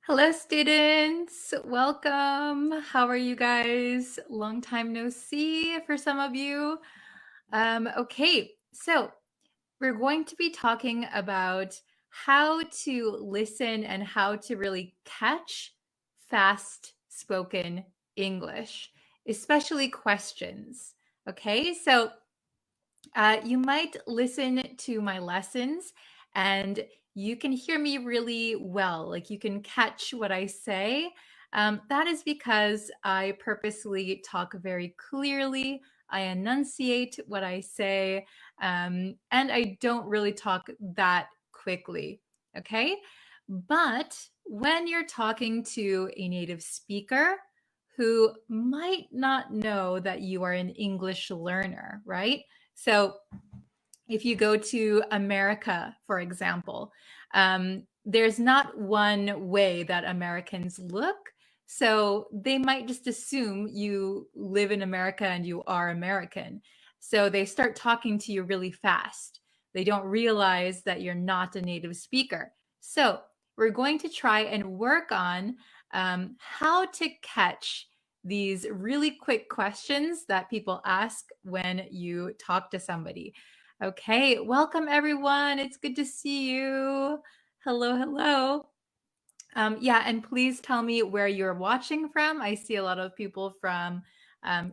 Hello, students. Welcome. How are you guys? Long time no see for some of you. Okay, so we're going to be talking about how to listen and how to really catch fast spoken English, especially questions. Okay, so you might listen to my lessons and you can hear me really well. Like you can catch what I say. That is because I purposely talk very clearly. I enunciate what I say, and I don't really talk that quickly. Okay. But when you're talking to a native speaker who might not know that you are an English learner, right? So if you go to America, for example, there's not one way that Americans look. So they might just assume you live in America and you are American. So they start talking to you really fast. They don't realize that you're not a native speaker. So we're going to try and work on how to catch these really quick questions that people ask when you talk to somebody. Okay, welcome everyone. It's good to see you. Hello, hello. Yeah, and please tell me where you're watching from. I see a lot of people from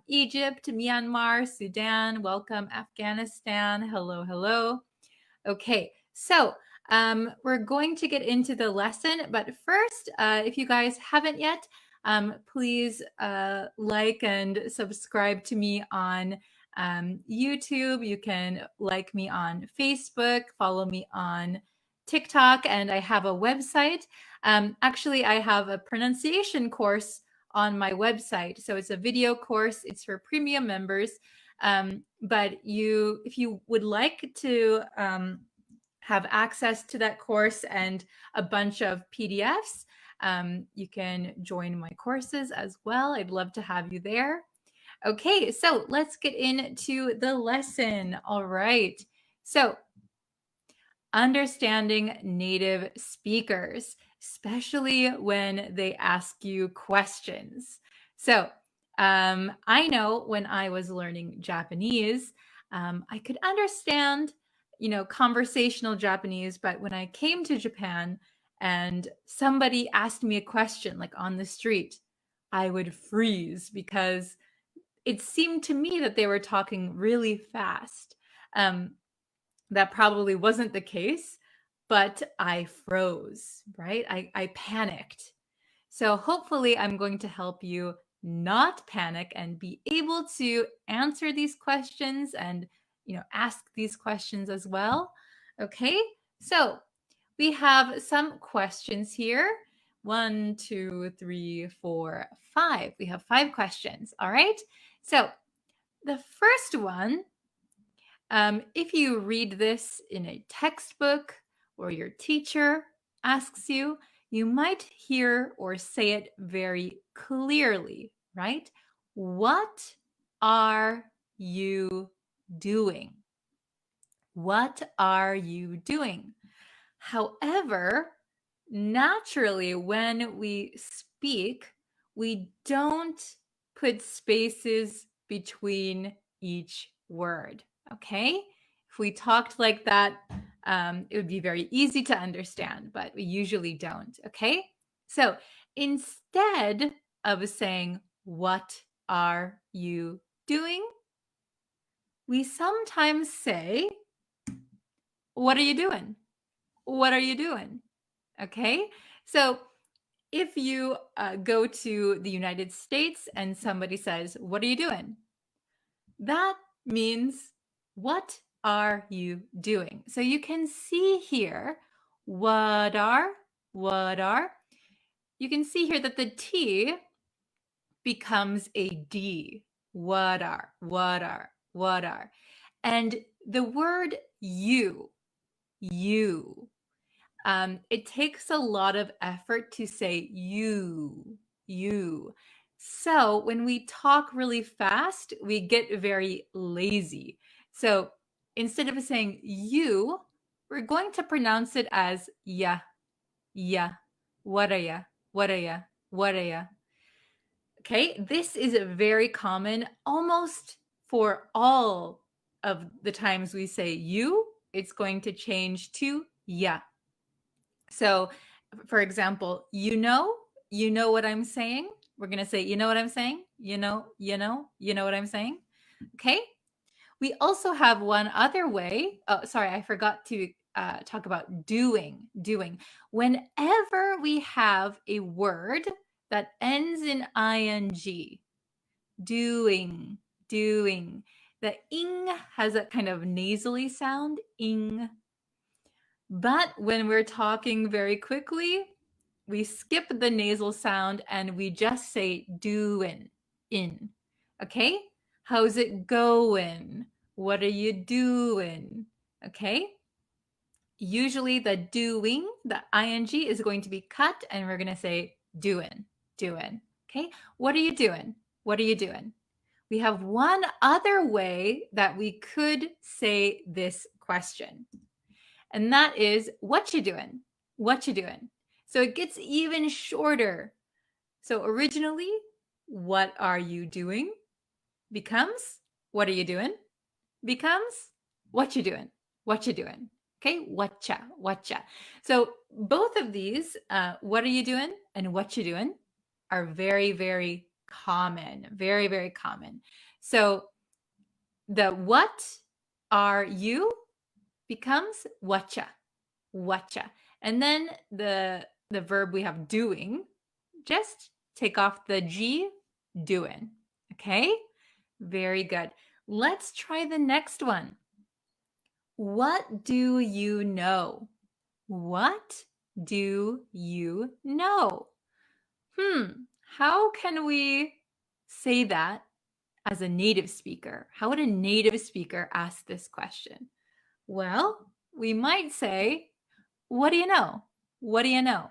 Egypt, Myanmar, Sudan. Welcome, Afghanistan. Hello, hello. Okay, so we're going to get into the lesson, but first, if you guys haven't yet, please like and subscribe to me on YouTube. You can like me on Facebook, follow me on TikTok, and I have a website. Actually, I have a pronunciation course on my website. So it's a video course, it's for premium members. But if you would like to have access to that course and a bunch of PDFs, you can join my courses as well. I'd love to have you there. Okay, so let's get into the lesson. All right. So, understanding native speakers, especially when they ask you questions. So, I know when I was learning Japanese, I could understand, conversational Japanese, but when I came to Japan and somebody asked me a question, like on the street, I would freeze because it seemed to me that they were talking really fast. That probably wasn't the case, but I froze, right? I panicked. So hopefully I'm going to help you not panic and be able to answer these questions and, ask these questions as well. Okay, so we have some questions here. 1, 2, 3, 4, 5. We have 5 questions. All right. So the first one, if you read this in a textbook or your teacher asks you, you might hear or say it very clearly, right? What are you doing? What are you doing? However, naturally, when we speak, we don't put spaces between each word. Okay? If we talked like that, it would be very easy to understand, but we usually don't. Okay? So instead of saying, "What are you doing?" we sometimes say, "What are you doing? What are you doing?" Okay? So if you go to the United States and somebody says, "What are you doing?" that means, "What are you doing?" So you can see here, what are. You can see here that the T becomes a D. What are. And the word you, it takes a lot of effort to say you. So when we talk really fast, we get very lazy. So instead of saying you, we're going to pronounce it as ya. What are ya? What are ya? What are ya? Okay, this is very common almost for all of the times we say you, it's going to change to ya. So, for example, you know what I'm saying? We're going to say, you know what I'm saying? You know what I'm saying? Okay? We also have one other way. Oh, sorry, I forgot to talk about doing. Whenever we have a word that ends in ing, doing. The ing has a kind of nasally sound, ing. But when we're talking very quickly, we skip the nasal sound and we just say doing, in. Okay? How's it going? What are you doing? Okay? Usually the doing, the ing is going to be cut and we're going to say doing. Okay? What are you doing? What are you doing? We have one other way that we could say this question. And that is, what you doing? What you doing? So it gets even shorter. So originally, what are you doing? Becomes, what are you doing? Becomes, what you doing? What you doing? Okay, whatcha. So both of these, what are you doing and what you doing, are very, very common. Very, very common. So the what are you becomes whatcha. And then the verb we have doing, just take off the G, doing. Okay? Very good. Let's try the next one. What do you know? What do you know? How can we say that as a native speaker? How would a native speaker ask this question? Well, we might say, what do you know? What do you know?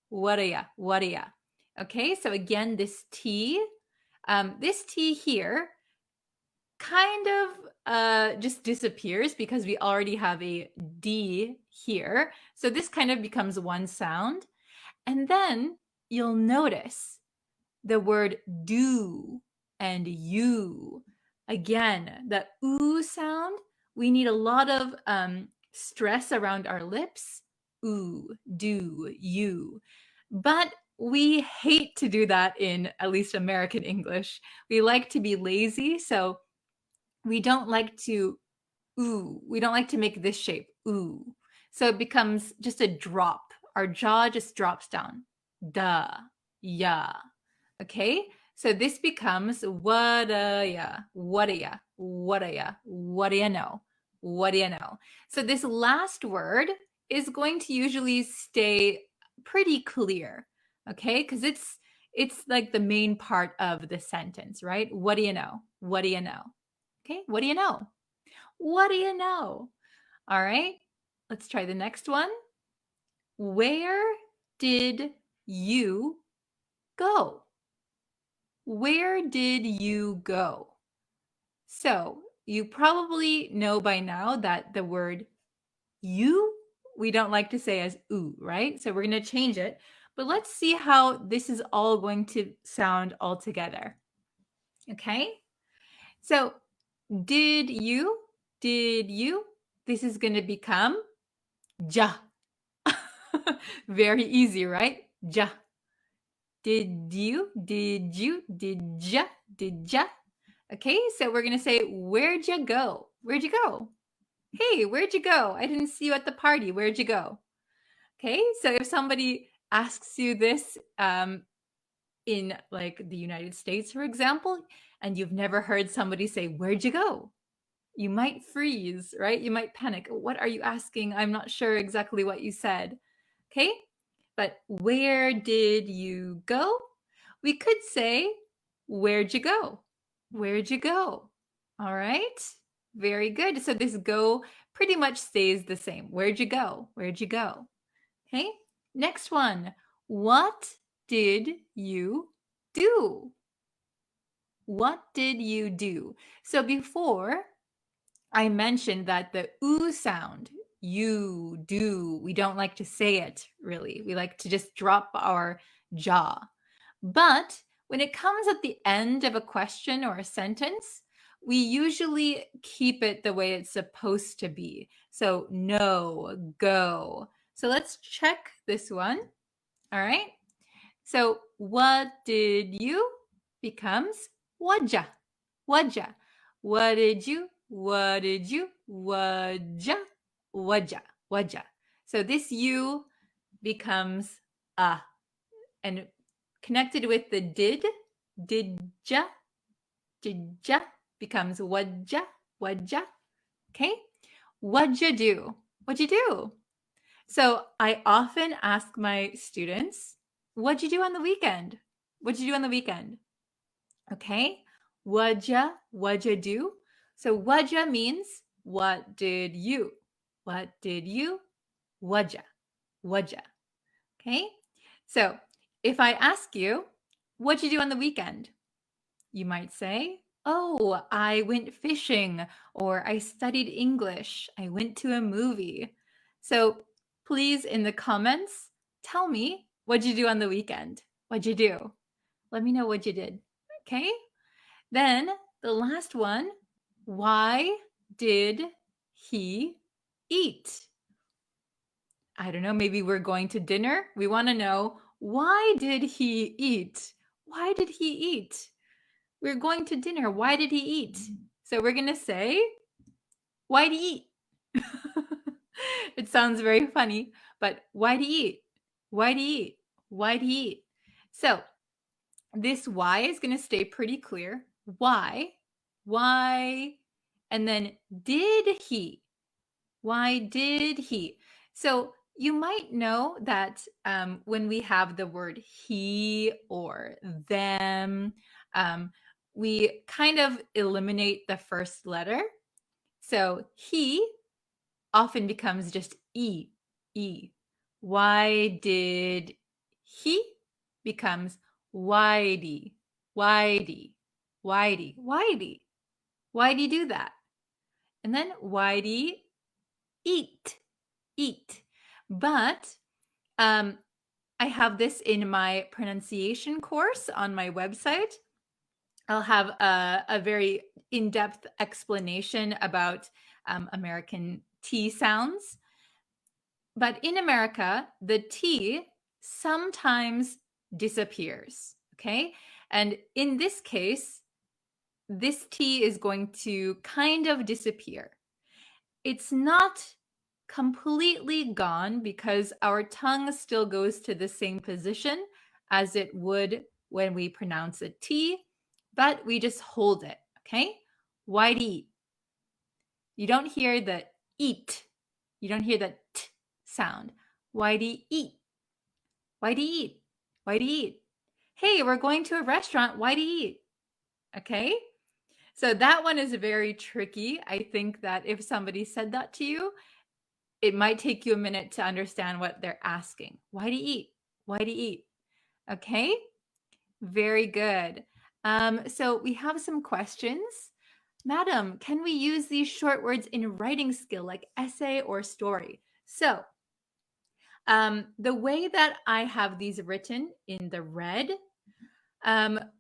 What are ya? What are ya? Okay, so again, this T here kind of just disappears because we already have a D here. So this kind of becomes one sound. And then you'll notice the word do and you. Again, the oo sound, we need a lot of stress around our lips. Ooh, do, you. But we hate to do that in at least American English. We like to be lazy, so we don't like to ooh. We don't like to make this shape, ooh. So it becomes just a drop. Our jaw just drops down. Duh, yeah. Okay, so this becomes what ya, what do ya, what do ya, what do you know, what do you know. So this last word is going to usually stay pretty clear, okay, because it's like the main part of the sentence, right? What do you know? What do you know? Okay, what do you know? What do you know? All right, let's try the next one. Where did you go? Where did you go? So you probably know by now that the word you, we don't like to say as ooh, right? So we're going to change it. But let's see how this is all going to sound all together. Okay? So did you, this is going to become ja. Very easy, right? Ja. Did you, did ya, Okay, so we're going to say, where'd you go? Where'd you go? Hey, where'd you go? I didn't see you at the party. Where'd you go? Okay, so if somebody asks you this in like the United States, for example, and you've never heard somebody say, where'd you go? You might freeze, right? You might panic. What are you asking? I'm not sure exactly what you said. Okay, but where did you go? We could say, where'd you go? Where'd you go? All right, very good. So this go pretty much stays the same. Where'd you go? Where'd you go? Okay, next one. What did you do? What did you do? So before, I mentioned that the oo sound, you, do, we don't like to say it really. We like to just drop our ja. But when it comes at the end of a question or a sentence, we usually keep it the way it's supposed to be. So no, go. So let's check this one. All right. So what did you becomes whatja. Whatja. What did you? What did you? Whatja. Whatja. Whatja. So this you becomes a. And connected with the didja becomes whatja. Okay? What'd you do? What'd you do? So I often ask my students, what'd you do on the weekend? What'd you do on the weekend? Okay? What'd you do? So what'd means what did you? What did you? What'd you? Okay? So if I ask you, what'd you do on the weekend? You might say, oh, I went fishing, or I studied English, I went to a movie. So please, in the comments, tell me what'd you do on the weekend? What'd you do? Let me know what you did. Okay? Then the last one, why did he eat? I don't know, maybe we're going to dinner. We want to know, why did he eat? Why did he eat? We're going to dinner. Why did he eat? So we're going to say, why'd he eat? It sounds very funny, but why'd he eat? Why'd he eat? Why'd he eat? So this why is going to stay pretty clear. Why? And then did he? Why did he? So you might know that when we have the word he or them, we kind of eliminate the first letter. So he often becomes just E. Why did he becomes why'd. Why'd he do that? And then why'd he eat. But I have this in my pronunciation course on my website. I'll have a very in-depth explanation about American T sounds. But in America, the T sometimes disappears, okay? And in this case, this T is going to kind of disappear. It's not completely gone because our tongue still goes to the same position as it would when we pronounce a T, but we just hold it, okay? Why'd eat? You don't hear the eat. You don't hear the t sound. Why'd he eat? Why'd he eat? Why'd he eat? Hey, we're going to a restaurant. Why'd he eat? Okay? So that one is very tricky. I think that if somebody said that to you, it might take you a minute to understand what they're asking. Why'd he eat? Why'd he eat? Okay? Very good. So we have some questions. Madam, can we use these short words in writing skill like essay or story? So the way that I have these written in the red,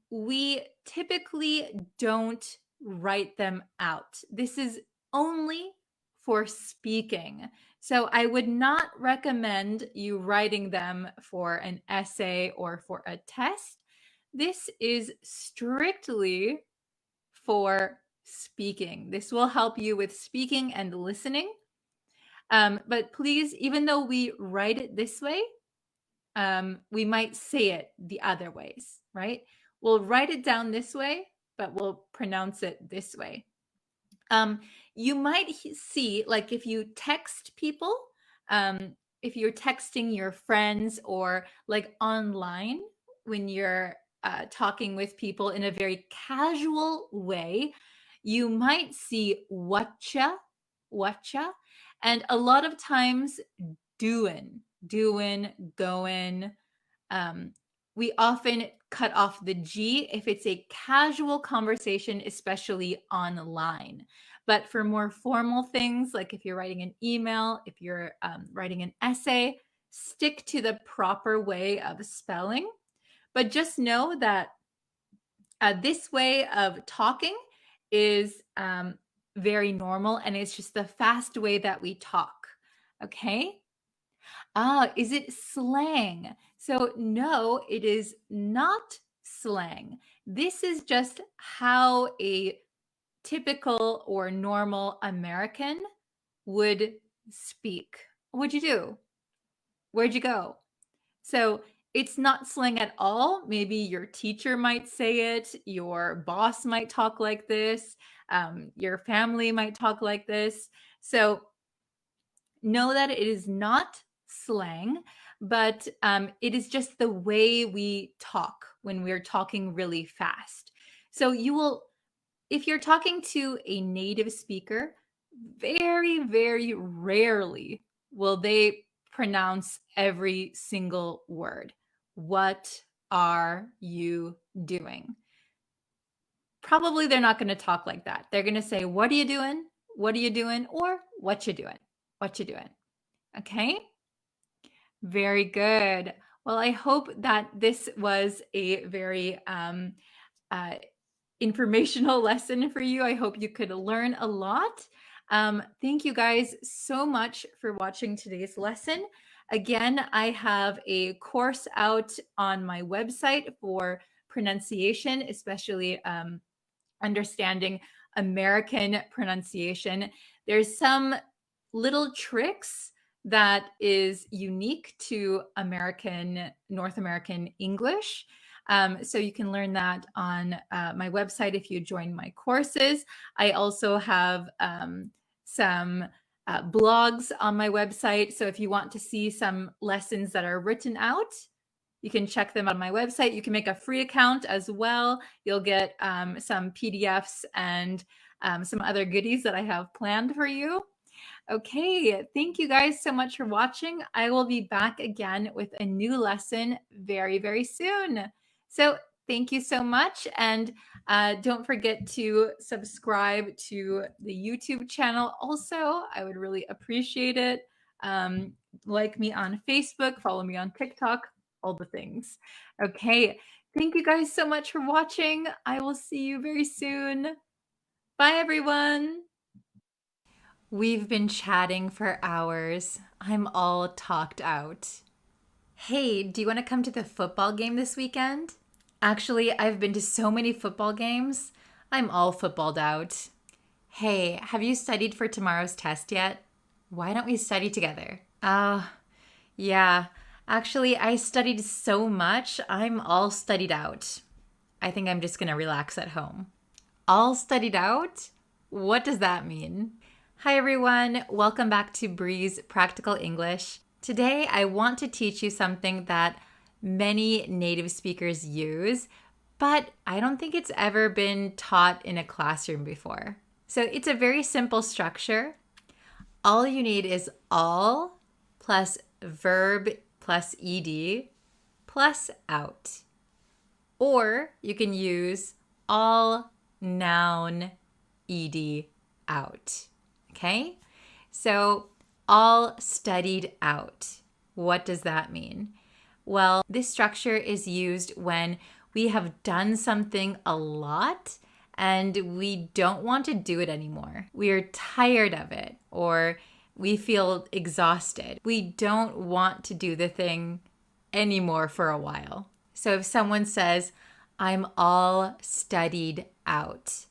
we typically don't write them out. This is only for speaking. So I would not recommend you writing them for an essay or for a test. This is strictly for speaking. This will help you with speaking and listening. But please, even though we write it this way, we might say it the other ways, right? We'll write it down this way, but we'll pronounce it this way. You might see, like if you text people, if you're texting your friends or like online when you're talking with people in a very casual way, you might see whatcha, and a lot of times doing, going. We often cut off the G if it's a casual conversation, especially online. But for more formal things, like if you're writing an email, if you're writing an essay, stick to the proper way of spelling. But just know that this way of talking is very normal, and it's just the fast way that we talk. Okay? Is it slang? So, no, it is not slang. This is just how a typical or normal American would speak. What'd you do? Where'd you go? So, it's not slang at all. Maybe your teacher might say it, your boss might talk like this, your family might talk like this. So, know that it is not slang, but it is just the way we talk when we're talking really fast. So you will, if you're talking to a native speaker, very, very rarely will they pronounce every single word. What are you doing? Probably they're not going to talk like that. They're going to say, what are you doing? What are you doing? Or what you doing? What you doing? Okay, very good. Well, I hope that this was a very uh, informational lesson for you. I hope you could learn a lot. Thank you guys so much for watching today's lesson. Again, I have a course out on my website for pronunciation, especially understanding American pronunciation. There's some little tricks that is unique to North American English. So you can learn that on my website if you join my courses. I also have some blogs on my website. So if you want to see some lessons that are written out, you can check them on my website. You can make a free account as well. You'll get some PDFs and some other goodies that I have planned for you. Okay, thank you guys so much for watching. I will be back again with a new lesson very, very soon. So thank you so much. And don't forget to subscribe to the YouTube channel. Also, I would really appreciate it. Like me on Facebook, follow me on TikTok, all the things. Okay, thank you guys so much for watching. I will see you very soon. Bye, everyone. We've been chatting for hours. I'm all talked out. Hey, do you want to come to the football game this weekend? Actually, I've been to so many football games. I'm all footballed out. Hey, have you studied for tomorrow's test yet? Why don't we study together? Yeah. Actually, I studied so much, I'm all studied out. I think I'm just going to relax at home. All studied out? What does that mean? Hi everyone, welcome back to Bree's Practical English. Today I want to teach you something that many native speakers use, but I don't think it's ever been taught in a classroom before. So it's a very simple structure. All you need is all plus verb plus ed plus out. Or you can use all noun ed out. Okay, so all studied out. What does that mean? Well, this structure is used when we have done something a lot and we don't want to do it anymore. We are tired of it or we feel exhausted. We don't want to do the thing anymore for a while. So if someone says, I'm all studied out,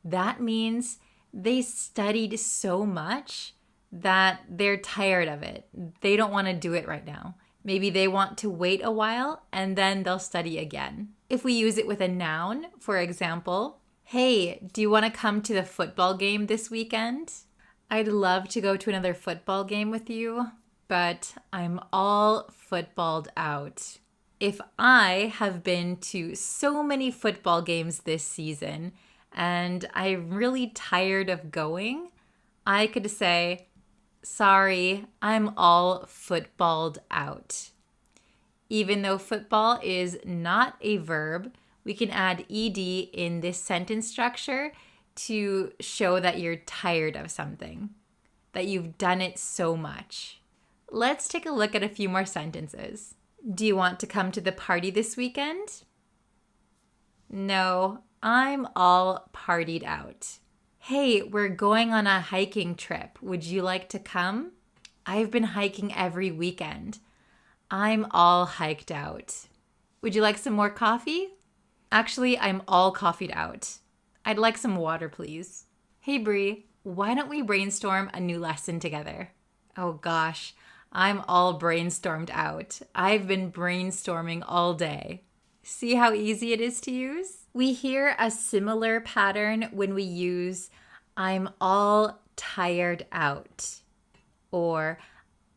that means they studied so much that they're tired of it. They don't want to do it right now. Maybe they want to wait a while and then they'll study again. If we use it with a noun, for example, hey, do you want to come to the football game this weekend? I'd love to go to another football game with you, but I'm all footballed out. If I have been to so many football games this season, and I'm really tired of going, I could say, sorry, I'm all footballed out. Even though football is not a verb, we can add ed in this sentence structure to show that you're tired of something, that you've done it so much. Let's take a look at a few more sentences. Do you want to come to the party this weekend? No, I'm all partied out. Hey, we're going on a hiking trip. Would you like to come? I've been hiking every weekend. I'm all hiked out. Would you like some more coffee? Actually, I'm all coffeeed out. I'd like some water, please. Hey, Bree, why don't we brainstorm a new lesson together? Oh gosh, I'm all brainstormed out. I've been brainstorming all day. See how easy it is to use? We hear a similar pattern when we use I'm all tired out or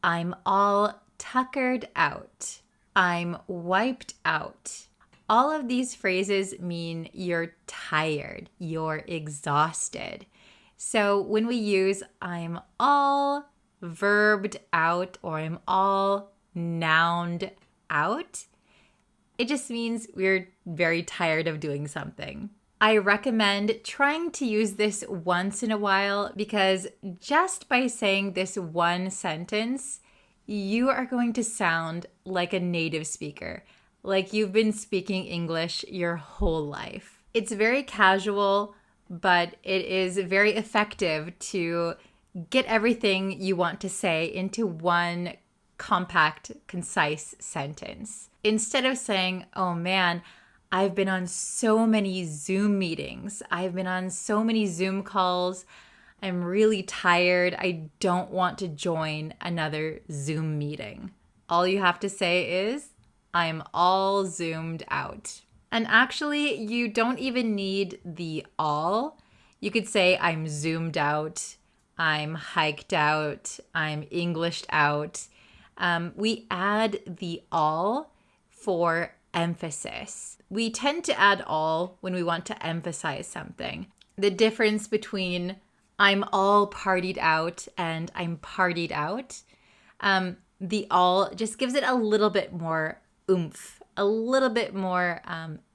I'm all tuckered out. I'm wiped out. All of these phrases mean you're tired, you're exhausted. So when we use I'm all verbed out or I'm all nouned out, it just means we're very tired of doing something. I recommend trying to use this once in a while because just by saying this one sentence, you are going to sound like a native speaker, like you've been speaking English your whole life. It's very casual, but it is very effective to get everything you want to say into one compact, concise sentence. Instead of saying, oh man, I've been on so many Zoom meetings, I've been on so many Zoom calls, I'm really tired, I don't want to join another Zoom meeting. All you have to say is, I'm all zoomed out. And actually, you don't even need the all. You could say, I'm zoomed out, I'm hiked out, I'm Englished out. We add the all for emphasis. We tend to add all when we want to emphasize something. The difference between I'm all partied out and I'm partied out, the all just gives it a little bit more oomph, a little bit more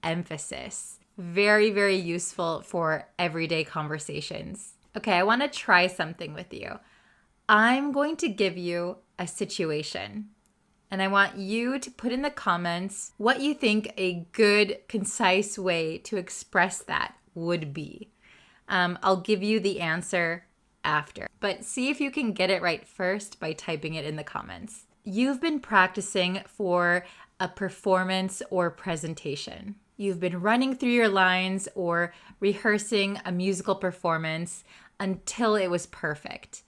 emphasis. Very, very useful for everyday conversations. Okay, I want to try something with you. I'm going to give you a situation, and I want you to put in the comments what you think a good, concise way to express that would be. I'll give you the answer after, but see if you can get it right first by typing it in the comments. You've been practicing for a performance or presentation. You've been running through your lines or rehearsing a musical performance until it was perfect.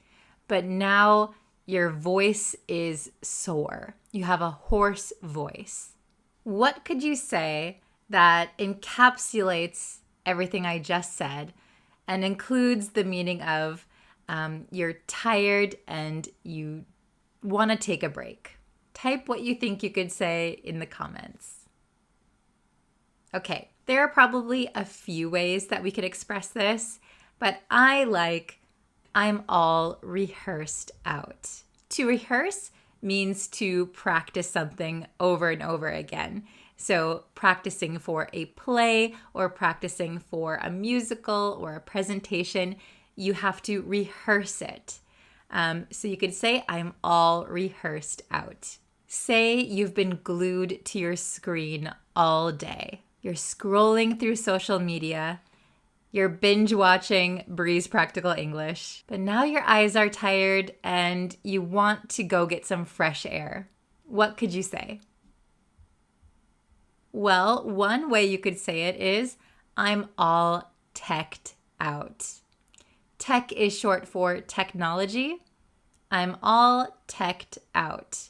But now your voice is sore. You have a hoarse voice. What could you say that encapsulates everything I just said and includes the meaning of you're tired and you want to take a break? Type what you think you could say in the comments. Okay, there are probably a few ways that we could express this, but I like I'm all rehearsed out. To rehearse means to practice something over and over again. So practicing for a play or practicing for a musical or a presentation, you have to rehearse it. So you could say, I'm all rehearsed out. Say you've been glued to your screen all day. You're scrolling through social media. You're binge watching Bree's Practical English. But now your eyes are tired and you want to go get some fresh air. What could you say? Well, one way you could say it is, I'm all teched out. Tech is short for technology. I'm all teched out.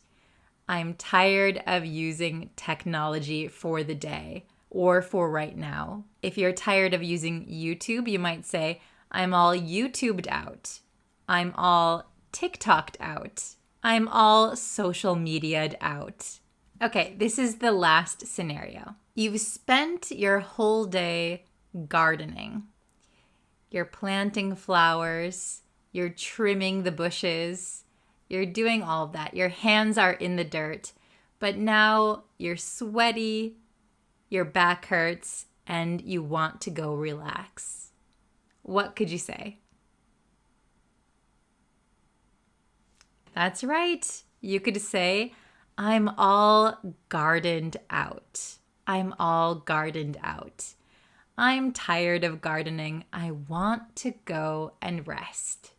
I'm tired of using technology for the day or for right now. If you're tired of using YouTube, you might say, I'm all YouTubed out. I'm all TikToked out. I'm all social media'd out. Okay, this is the last scenario. You've spent your whole day gardening. You're planting flowers. You're trimming the bushes. You're doing all of that. Your hands are in the dirt. But now you're sweaty, your back hurts, and you want to go relax. What could you say? That's right. You could say, I'm all gardened out. I'm all gardened out. I'm tired of gardening. I want to go and rest.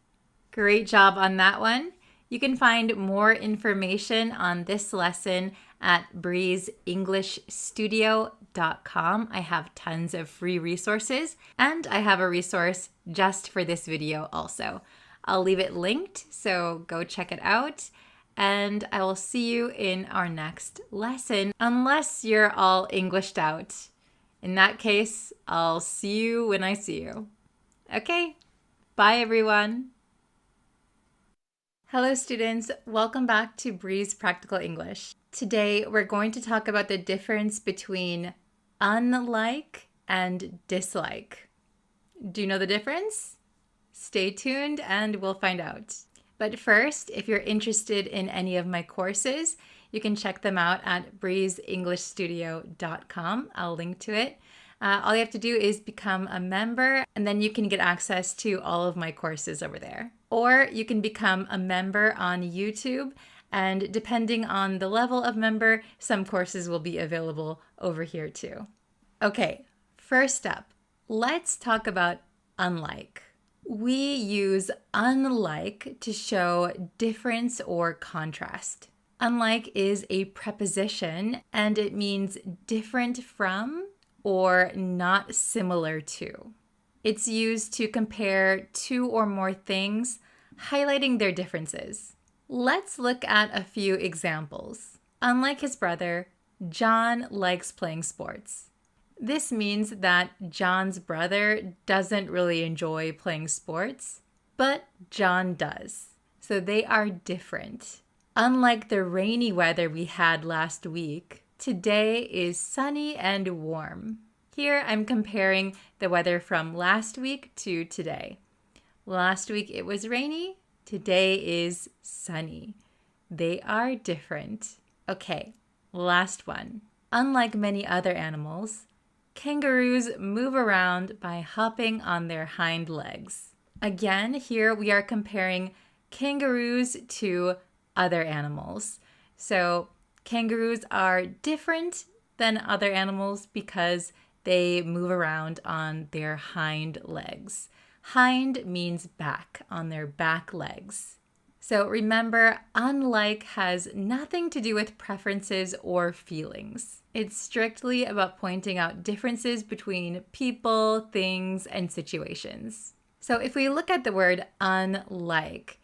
Great job on that one. You can find more information on this lesson at breezeenglishstudio.com. I have tons of free resources, and I have a resource just for this video also. I'll leave it linked, so go check it out. And I will see you in our next lesson, unless you're all Englished out. In that case, I'll see you when I see you. Okay, bye everyone. Hello students, welcome back to Breeze Practical English. Today we're going to talk about the difference between unlike and dislike. Do you know the difference? Stay tuned and we'll find out. But first, if you're interested in any of my courses, you can check them out at breezeenglishstudio.com. I'll link to it. All you have to do is become a member, and then you can get access to all of my courses over there. Or you can become a member on YouTube, and depending on the level of member, some courses will be available over here too. Okay, first up, let's talk about unlike. We use unlike to show difference or contrast. Unlike is a preposition, and it means different from or not similar to. It's used to compare two or more things, highlighting their differences. Let's look at a few examples. Unlike his brother, John likes playing sports. This means that John's brother doesn't really enjoy playing sports, but John does. So they are different. Unlike the rainy weather we had last week, today is sunny and warm. Here I'm comparing the weather from last week to today. Last week it was rainy, today is sunny. They are different. Okay, last one. Unlike many other animals, kangaroos move around by hopping on their hind legs. Again, here we are comparing kangaroos to other animals. So kangaroos are different than other animals because they move around on their hind legs. Hind means back, on their back legs. So remember, unlike has nothing to do with preferences or feelings. It's strictly about pointing out differences between people, things, and situations. So if we look at the word unlike,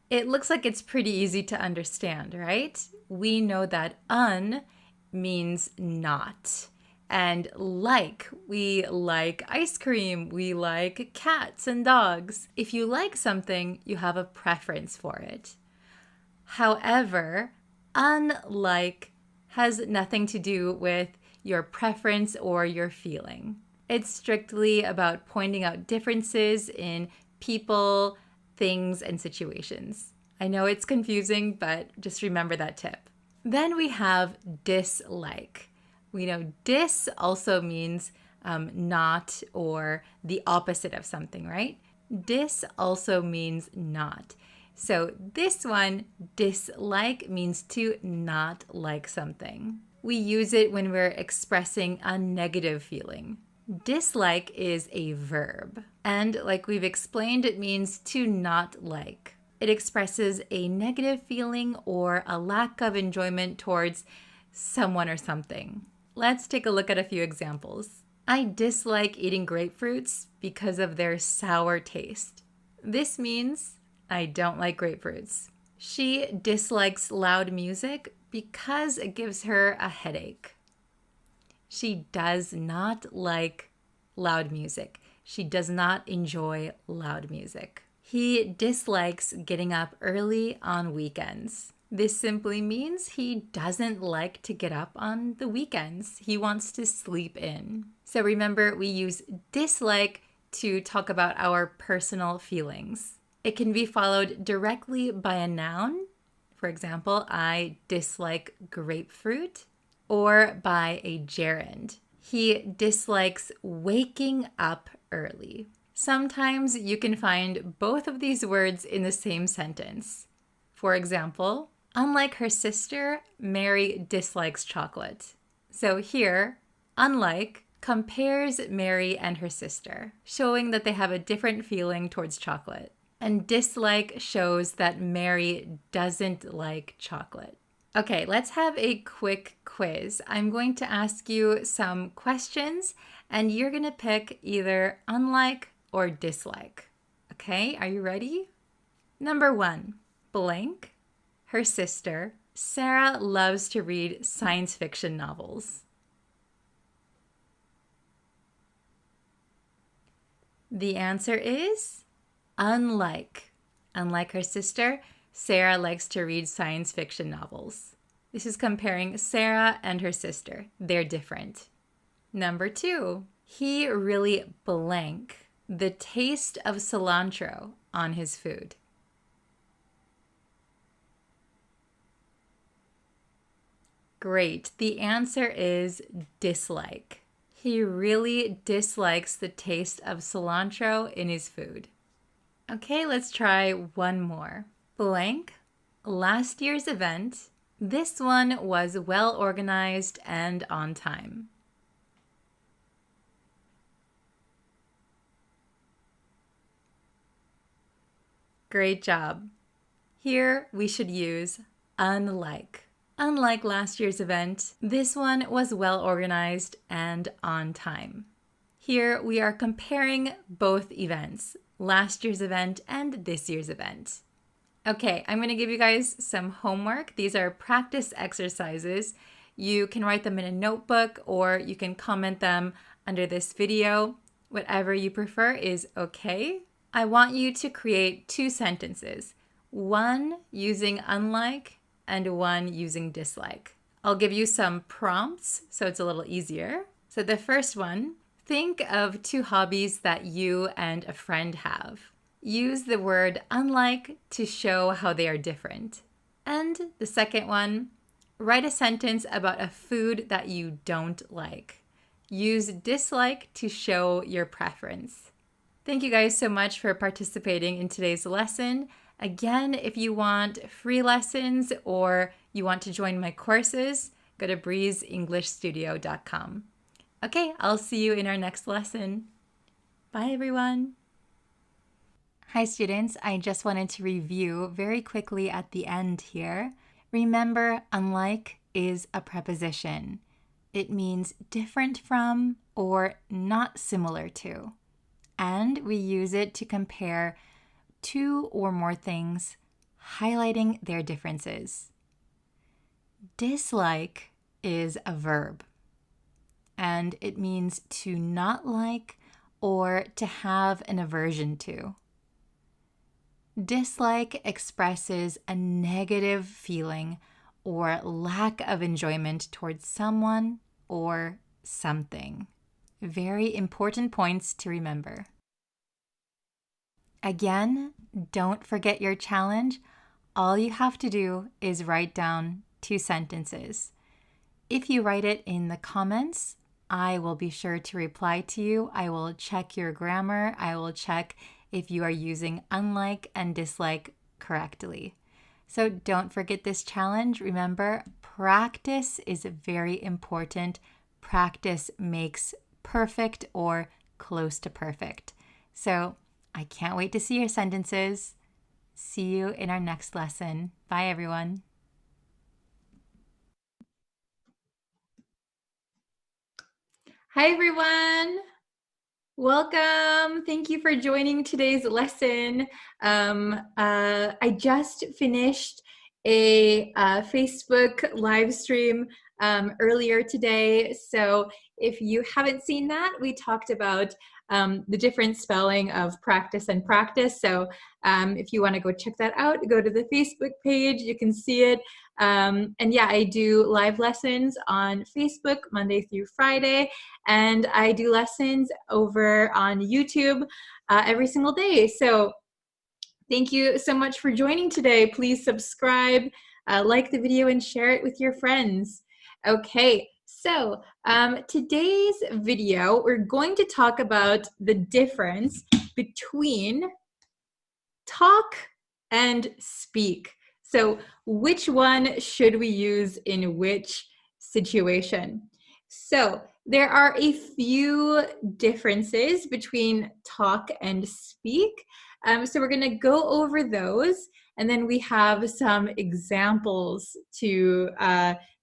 it looks like it's pretty easy to understand, right? We know that un means not. And like, we like ice cream, we like cats and dogs. If you like something, you have a preference for it. However, unlike has nothing to do with your preference or your feeling. It's strictly about pointing out differences in people, things, and situations. I know it's confusing, but just remember that tip. Then we have dislike. We know dis also means not or the opposite of something, right? Dis also means not. So this one, dislike, means to not like something. We use it when we're expressing a negative feeling. Dislike is a verb. And like we've explained, it means to not like. It expresses a negative feeling or a lack of enjoyment towards someone or something. Let's take a look at a few examples. I dislike eating grapefruits because of their sour taste. This means I don't like grapefruits. She dislikes loud music because it gives her a headache. She does not like loud music. She does not enjoy loud music. He dislikes getting up early on weekends. This simply means he doesn't like to get up on the weekends. He wants to sleep in. So remember, we use dislike to talk about our personal feelings. It can be followed directly by a noun. For example, I dislike grapefruit, or by a gerund. He dislikes waking up early. Sometimes you can find both of these words in the same sentence. For example, Unlike her sister, Mary dislikes chocolate. So here, unlike compares Mary and her sister, showing that they have a different feeling towards chocolate. And dislike shows that Mary doesn't like chocolate. Okay, let's have a quick quiz. I'm going to ask you some questions and you're going to pick either unlike or dislike. Okay, are you ready? Number 1, blank. Her sister, Sarah, loves to read science fiction novels. The answer is unlike. Unlike her sister, Sarah likes to read science fiction novels. This is comparing Sarah and her sister. They're different. Number 2, he really blank the taste of cilantro on his food. Great. The answer is dislike. He really dislikes the taste of cilantro in his food. Okay, let's try one more. Blank, last year's event. This one was well organized and on time. Great job. Here we should use unlike. Unlike last year's event, this one was well organized and on time. Here we are comparing both events, last year's event and this year's event. Okay, I'm going to give you guys some homework. These are practice exercises. You can write them in a notebook or you can comment them under this video. Whatever you prefer is okay. I want you to create 2 sentences, one using unlike and one using dislike. I'll give you some prompts so it's a little easier. So the first one, think of 2 hobbies that you and a friend have. Use the word unlike to show how they are different. And the second one, write a sentence about a food that you don't like. Use dislike to show your preference. Thank you guys so much for participating in today's lesson. Again, if you want free lessons or you want to join my courses, go to breezeenglishstudio.com. Okay, I'll see you in our next lesson. Bye, everyone. Hi, students. I just wanted to review very quickly at the end here. Remember, unlike is a preposition. It means different from or not similar to. And we use it to compare 2 or more things, highlighting their differences. Dislike is a verb, and it means to not like or to have an aversion to. Dislike expresses a negative feeling or lack of enjoyment towards someone or something. Very important points to remember. Again, don't forget your challenge. All you have to do is write down 2 sentences. If you write it in the comments, I will be sure to reply to you. I will check your grammar. I will check if you are using unlike and dislike correctly. So don't forget this challenge. Remember, practice is very important. Practice makes perfect or close to perfect. So I can't wait to see your sentences. See you in our next lesson. Bye, everyone. Hi, everyone. Welcome. Thank you for joining today's lesson. I just finished a Facebook live stream earlier today. So if you haven't seen that, we talked about the different spelling of practice and practice. So if you want to go check that out, go to the Facebook page. You can see it. And yeah, I do live lessons on Facebook Monday through Friday, and I do lessons over on YouTube every single day. So thank you so much for joining today. Please subscribe, like the video, and share it with your friends. Okay, so today's video, we're going to talk about the difference between talk and speak. So which one should we use in which situation? So there are a few differences between talk and speak. So we're going to go over those, and then we have some examples to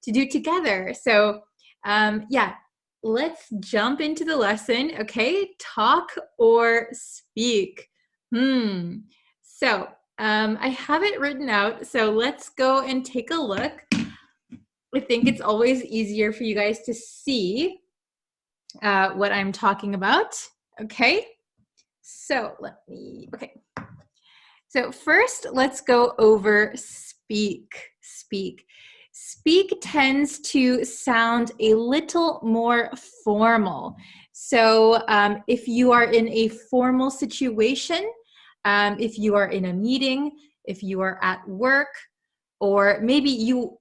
do together. So yeah, let's jump into the lesson. Okay, talk or speak? So I have it written out, so let's go and take a look. I think it's always easier for you guys to see what I'm talking about. Okay, so okay. So first, let's go over speak. Speak tends to sound a little more formal. So if you are in a formal situation, if you are in a meeting, if you are at work, or maybe you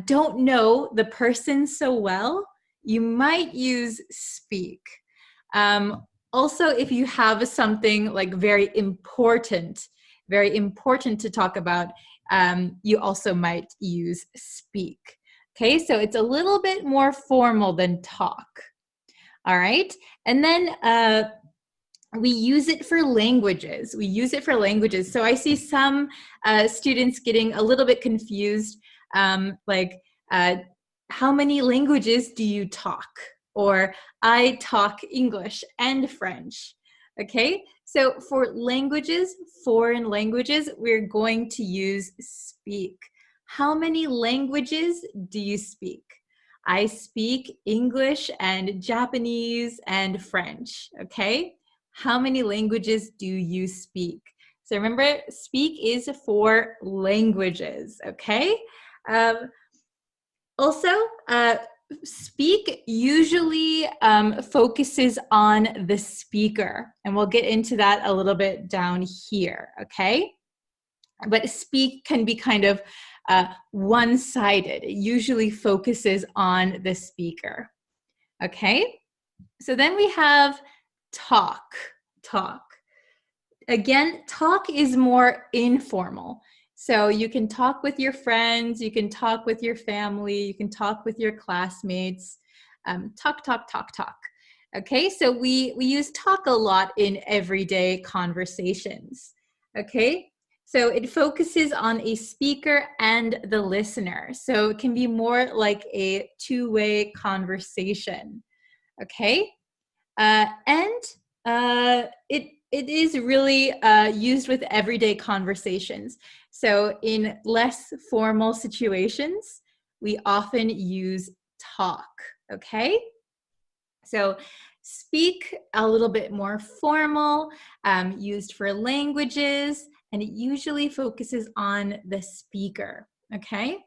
don't know the person so well, you might use speak. Also, if you have something like very important to talk about, you also might use speak. Okay, so it's a little bit more formal than talk. All right, and then we use it for languages. So I see some students getting a little bit confused, like, how many languages do you talk? Or I talk English and French. Okay, so for languages, foreign languages, we're going to use speak. How many languages do you speak? I speak English and Japanese and French. Okay, how many languages do you speak? So remember, speak is for languages. Okay. Also, speak usually focuses on the speaker, and we'll get into that a little bit down here, okay? But speak can be kind of one-sided. It usually focuses on the speaker, okay? So then we have talk. Again, talk is more informal. So you can talk with your friends, you can talk with your family, you can talk with your classmates. Talk. Okay, so we use talk a lot in everyday conversations. Okay, so it focuses on a speaker and the listener. So it can be more like a two-way conversation. Okay, it is really used with everyday conversations. So in less formal situations, we often use talk, okay? So speak, a little bit more formal, used for languages, and it usually focuses on the speaker, okay?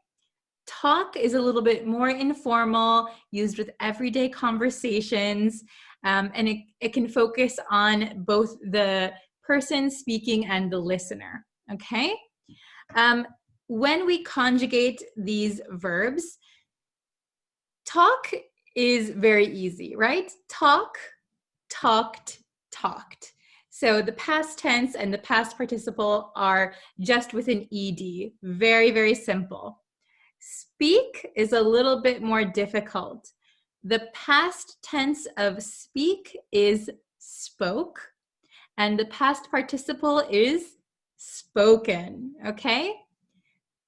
Talk is a little bit more informal, used with everyday conversations, and it can focus on both the person speaking and the listener, okay? When we conjugate these verbs, talk is very easy, right? Talk, talked, talked. So the past tense and the past participle are just with an ed, very, very simple. Speak is a little bit more difficult. The past tense of speak is spoke, and the past participle is spoken, okay?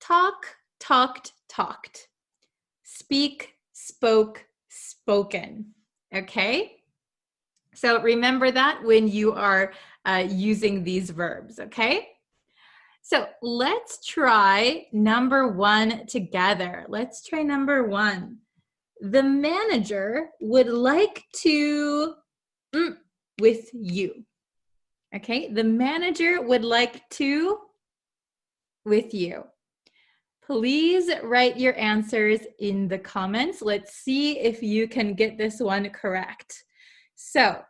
Talk, talked, talked. Speak, spoke, spoken, okay? So remember that when you are using these verbs, okay? So let's try number one together. Let's try number one. The manager would like to with you. Okay, the manager would like to with you. Please write your answers in the comments. Let's see if you can get this one correct. So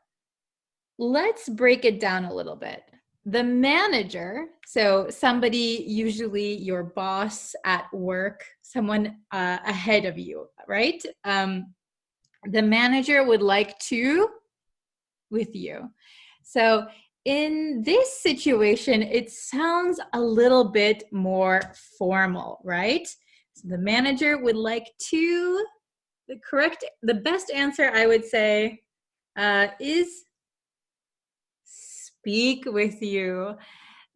let's break it down a little bit. The manager, so somebody, usually your boss at work, someone ahead of you, right? The manager would like to with you. So in this situation, it sounds a little bit more formal, right? So the manager would like to, the best answer I would say is speak with you.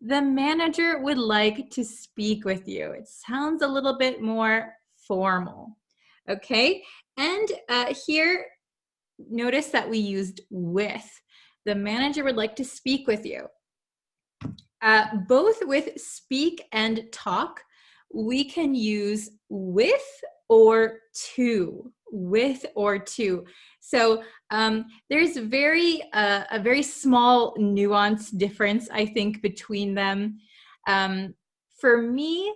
The manager would like to speak with you. It sounds a little bit more formal, okay? And here, notice that we used with. The manager would like to speak with you. Both with speak and talk, we can use with or to. With or to. So there's a very small nuance difference, I think, between them. For me,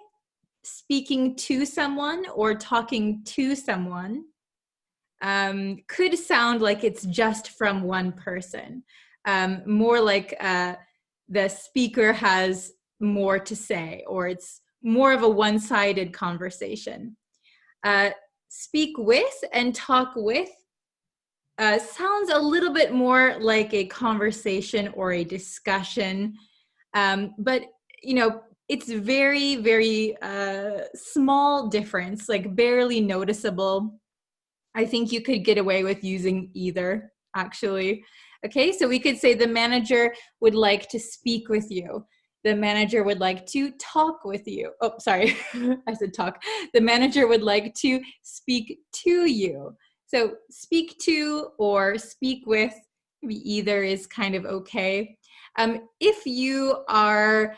speaking to someone or talking to someone could sound like it's just from one person. More like the speaker has more to say, or it's more of a one-sided conversation. Speak with and talk with sounds a little bit more like a conversation or a discussion, but you know, it's very, very small difference, like barely noticeable. I think you could get away with using either, actually. Okay, so we could say the manager would like to speak with you. The manager would like to talk with you. Oh, sorry, I said talk. The manager would like to speak to you. So speak to or speak with, maybe either is kind of okay. If you are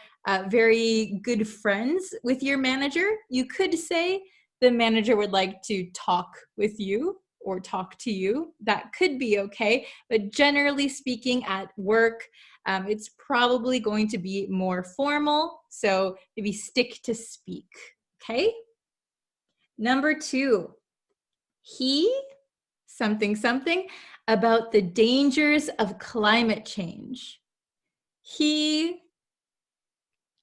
very good friends with your manager, you could say, the manager would like to talk with you or talk to you. That could be okay, but generally speaking at work, it's probably going to be more formal, so maybe stick to speak, okay? Number 2, he, something, something, about the dangers of climate change. He,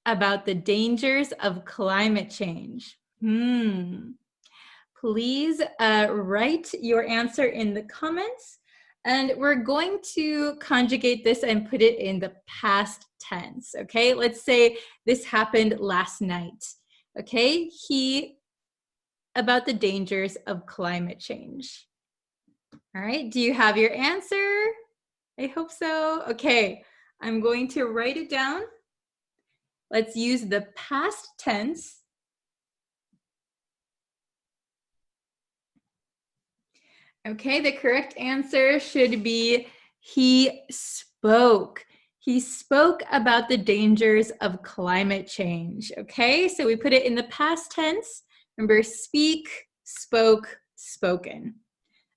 about the dangers of climate change. Please write your answer in the comments, and we're going to conjugate this and put it in the past tense, okay? Let's say this happened last night, okay? He, about the dangers of climate change. All right, do you have your answer? I hope so. Okay, I'm going to write it down. Let's use the past tense. Okay, the correct answer should be he spoke. He spoke about the dangers of climate change. Okay, so we put it in the past tense. Remember, speak, spoke, spoken.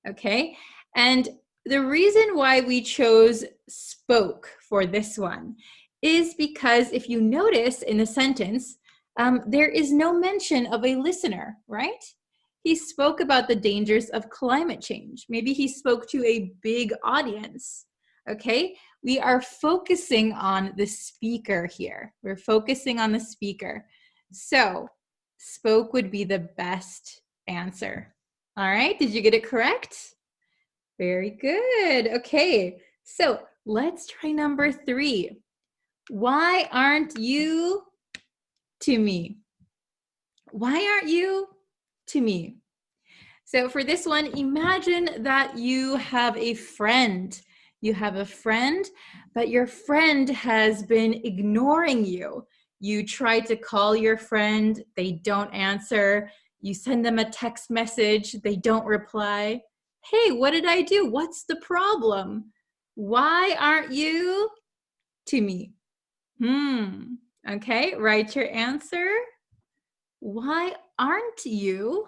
Okay, and the reason why we chose spoke for this one is because if you notice in the sentence, there is no mention of a listener, right? He spoke about the dangers of climate change. Maybe he spoke to a big audience, okay? We are focusing on the speaker here. We're focusing on the speaker. So spoke would be the best answer. All right, did you get it correct? Very good. Okay, so let's try number 3. Why aren't you to me? Why aren't you to me? So for this one, imagine that you have a friend. You have a friend, but your friend has been ignoring you. You try to call your friend, they don't answer. You send them a text message, they don't reply. Hey, what did I do? What's the problem? Why aren't you to me? Okay, write your answer. Why aren't you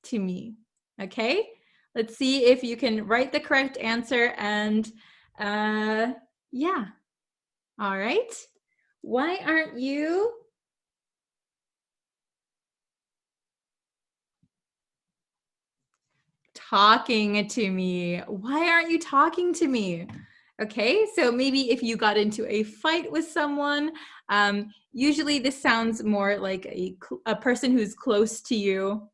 to me? Okay, let's see if you can write the correct answer and yeah. All right. Why aren't you talking to me? Why aren't you talking to me? Okay, so maybe if you got into a fight with someone, usually this sounds more like a person who's close to you.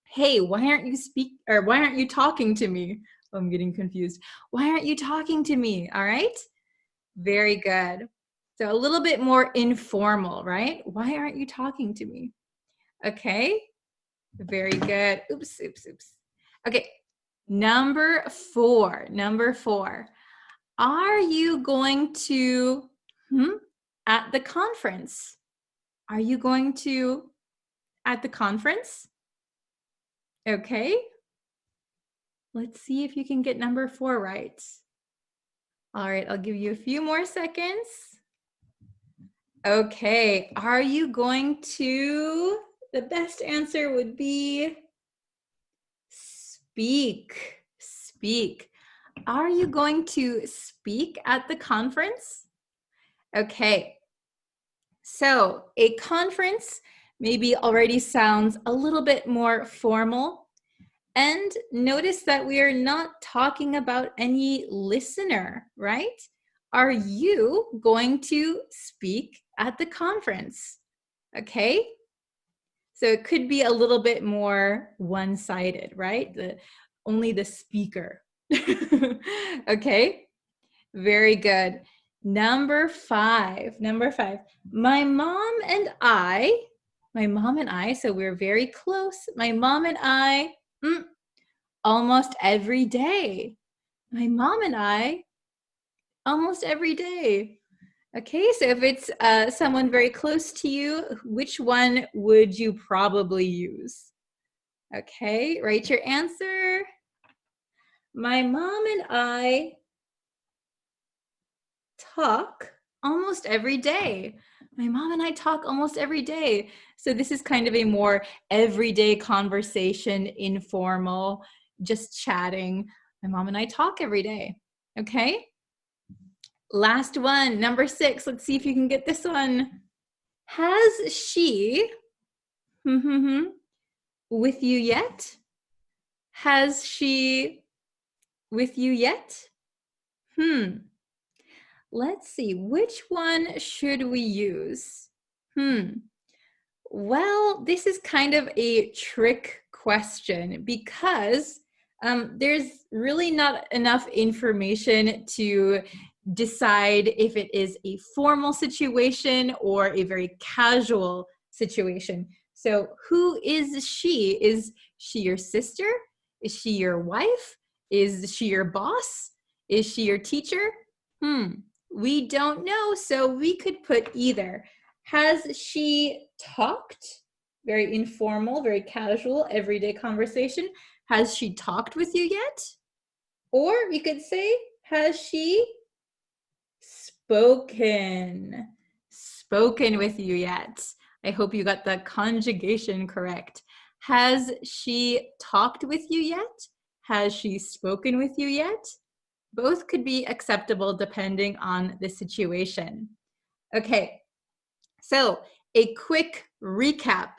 Hey, why aren't you talking to me? Oh, I'm getting confused. Why aren't you talking to me? All right. Very good. So a little bit more informal, right? Why aren't you talking to me? Okay, very good. Oops. Okay, number four. Are you going to at the conference? Are you going to at the conference? Okay, let's see if you can get number 4 right. All right, I'll give you a few more seconds. Okay, are you going to, the best answer would be speak. Are you going to speak at the conference? Okay, so a conference maybe already sounds a little bit more formal. And notice that we are not talking about any listener, right? Are you going to speak at the conference? Okay. So it could be a little bit more one-sided, right? Only the speaker. Okay. Very good. Number five. My mom and I, so we're very close. My mom and I, almost every day. My mom and I, almost every day. Okay, so if it's someone very close to you, which one would you probably use? Okay, write your answer. My mom and I talk almost every day. My mom and I talk almost every day. So this is kind of a more everyday conversation, informal, just chatting. My mom and I talk every day. Okay. Last one, number 6. Let's see if you can get this one. Has she with you yet? Has she with you yet? Let's see, which one should we use? Well, this is kind of a trick question because there's really not enough information to decide if it is a formal situation or a very casual situation. So who is she? Is she your sister? Is she your wife? Is she your boss? Is she your teacher? We don't know, so we could put either. Has she talked? Very informal, very casual, everyday conversation. Has she talked with you yet? Or we could say, has she spoken with you yet? I hope you got the conjugation correct. Has she talked with you yet? Has she spoken with you yet? Both could be acceptable depending on the situation. Okay, so a quick recap.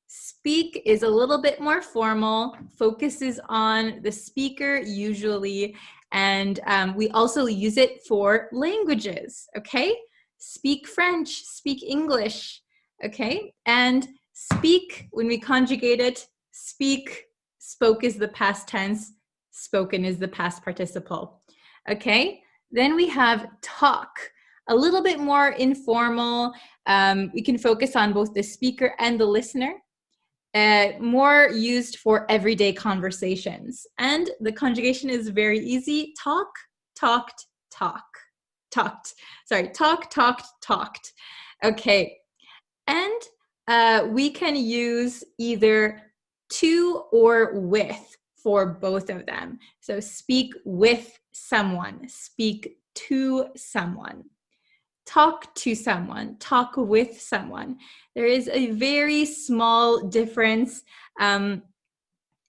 Speak is a little bit more formal, focuses on the speaker usually, and we also use it for languages, okay? Speak French, speak English, okay? And speak, when we conjugate it, speak, spoke is the past tense, spoken is the past participle, okay? Then we have talk, a little bit more informal. We can focus on both the speaker and the listener. More used for everyday conversations. And the conjugation is very easy. Talk, talked, talk. Talked. Sorry, talk, talked, talked. Okay. And we can use either to or with for both of them. So speak with someone, speak to someone. Talk to someone, talk with someone. There is a very small difference. I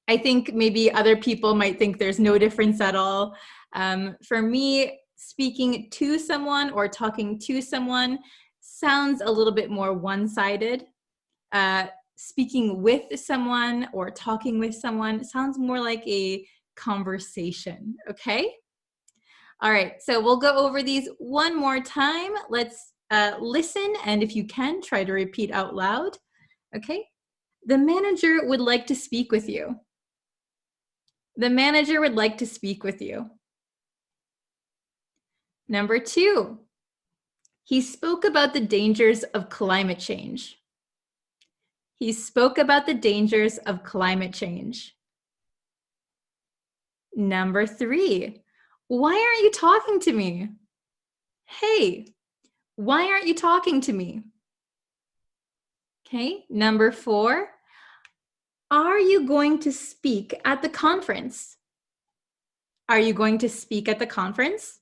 think maybe other people might think there's no difference at all. For me, speaking to someone or talking to someone sounds a little bit more one-sided. Speaking with someone or talking with someone sounds more like a conversation, okay? All right, so we'll go over these one more time. Let's listen, and if you can, try to repeat out loud. Okay, the manager would like to speak with you. The manager would like to speak with you. Number 2, He spoke about the dangers of climate change. He spoke about the dangers of climate change. Number 3, why aren't you talking to me? Hey, why aren't you talking to me? Okay, number 4, are you going to speak at the conference? Are you going to speak at the conference?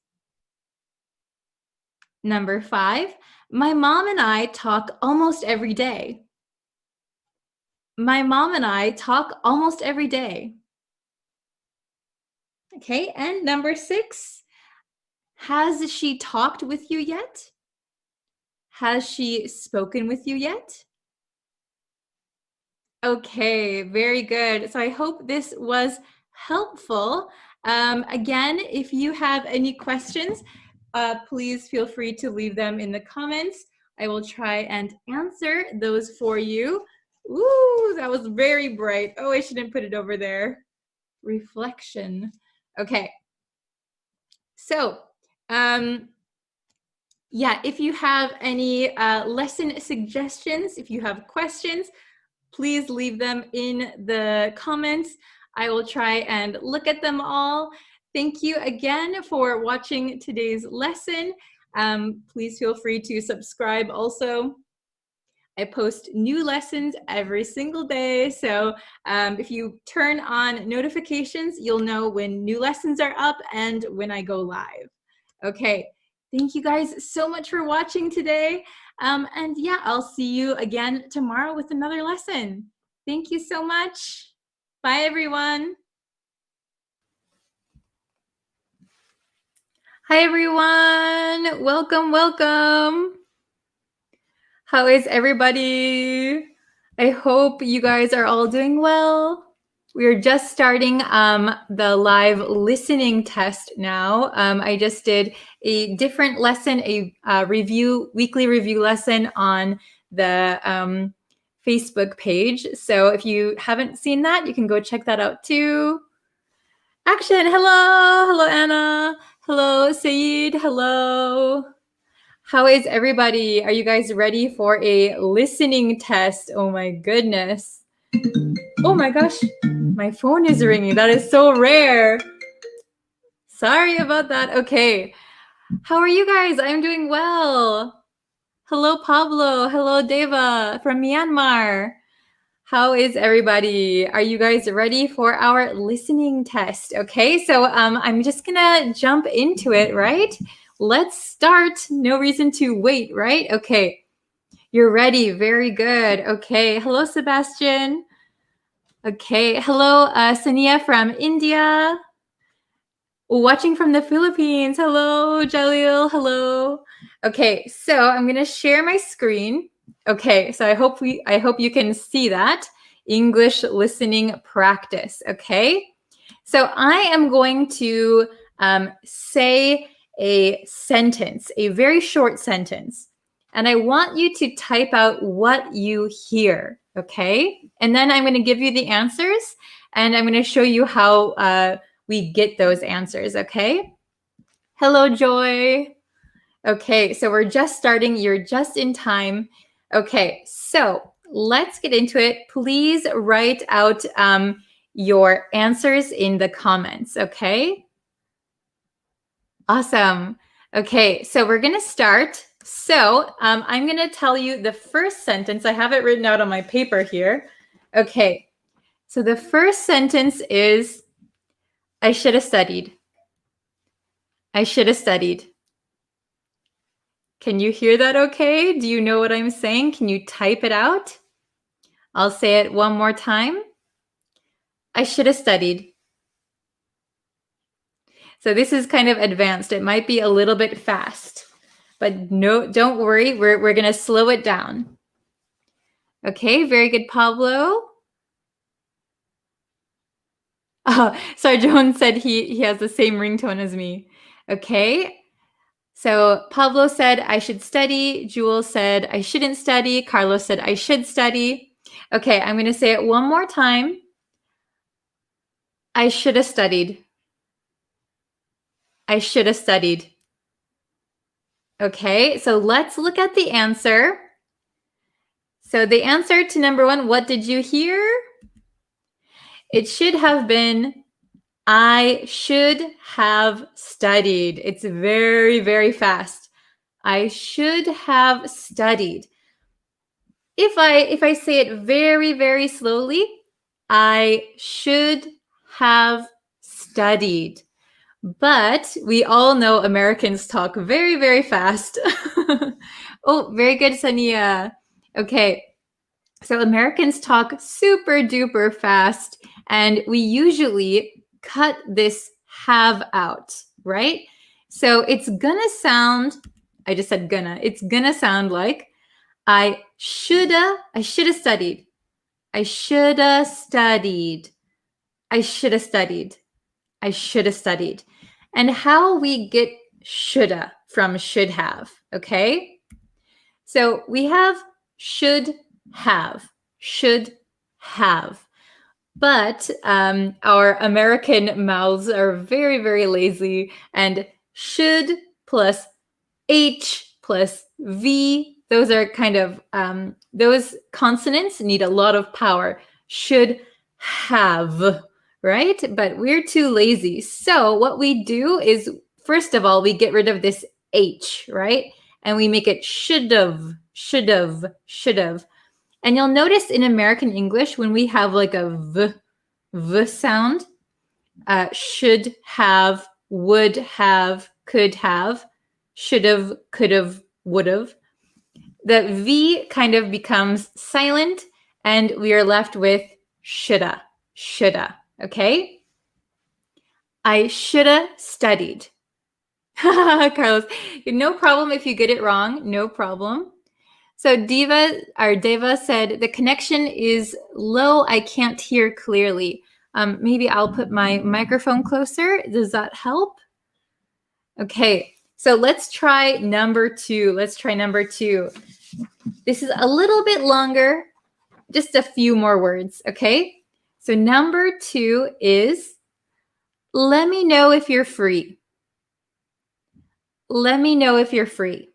Number 5, my mom and I talk almost every day. My mom and I talk almost every day. Okay, and number 6, has she talked with you yet? Has she spoken with you yet? Okay, very good. So I hope this was helpful. Again, if you have any questions, please feel free to leave them in the comments. I will try and answer those for you. Ooh, that was very bright. Oh, I shouldn't put it over there. Reflection. Okay. So, yeah, if you have any lesson suggestions, if you have questions, please leave them in the comments. I will try and look at them all. Thank you again for watching today's lesson. Please feel free to subscribe also. I post new lessons every single day. So if you turn on notifications, you'll know when new lessons are up and when I go live. Okay, thank you guys so much for watching today. And yeah, I'll see you again tomorrow with another lesson. Thank you so much. Bye, everyone. Hi, everyone. Welcome, welcome. How is everybody? I hope you guys are all doing well. We're just starting the live listening test now. I just did a different lesson, a weekly review lesson on the Facebook page. So if you haven't seen that, you can go check that out too. Action. Hello, Anna. Hello, Saeed. Hello. How is everybody? Are you guys ready for a listening test? Oh my goodness. Oh my gosh, my phone is ringing. That is so rare. Sorry about that. Okay. How are you guys? I'm doing well. Hello, Pablo. Hello, Deva from Myanmar. How is everybody? Are you guys ready for our listening test? Okay, so I'm just gonna jump into it, right? Let's start. No reason to wait, right? Okay, you're ready. Very good. Okay, hello, Sebastian. Okay, hello, Sania from India. Watching from the Philippines. Hello, Jalil. Hello. Okay, so I'm gonna share my screen. Okay, so I hope you can see that. English listening practice. Okay, so I am going to say a sentence, a very short sentence, and I want you to type out what you hear. Okay, and then I'm going to give you the answers, and I'm going to show you how we get those answers. Okay. Hello, Joy. Okay, so we're just starting. You're just in time. Okay, so let's get into it. Please write out your answers in the comments, okay? Awesome. Okay, so we're going to start. So I'm going to tell you the first sentence. I have it written out on my paper here. Okay, so the first sentence is, I should have studied. I should have studied. Can you hear that okay? Do you know what I'm saying? Can you type it out? I'll say it one more time. I should have studied. So this is kind of advanced. It might be a little bit fast, but no, don't worry. We're going to slow it down. Okay, very good, Pablo. Oh, sorry, Joan said he has the same ringtone as me. Okay. So Pablo said, I should study. Jewel said, I shouldn't study. Carlos said, I should study. Okay, I'm going to say it one more time. I should have studied. I should have studied. Okay, so let's look at the answer. So the answer to number 1, what did you hear? It should have been, I should have studied. It's very, very fast. I should have studied. If I say it very, very slowly, I should have studied. But we all know Americans talk very, very fast. Oh, very good, Sania. Okay, so Americans talk super duper fast, and we usually cut this have out, right? So it's gonna sound, I just said gonna, it's gonna sound like I shoulda studied. I shoulda studied. I shoulda studied. I shoulda studied. And how we get shoulda from should have, okay? So we have should have. But our American mouths are very, very lazy, and should plus H plus V, those are kind of, those consonants need a lot of power. Should have, right? But we're too lazy. So what we do is, first of all, we get rid of this H, right? And we make it should've. And you'll notice in American English, when we have like a V sound, should have, would have, could have, should have, could have, would have, the V kind of becomes silent and we are left with shoulda, okay? I shoulda studied. Carlos, no problem if you get it wrong, no problem. So Deva said, the connection is low, I can't hear clearly. Maybe I'll put my microphone closer. Does that help? Okay, so let's try number 2. This is a little bit longer, just a few more words, okay? So number 2 is, let me know if you're free. Let me know if you're free.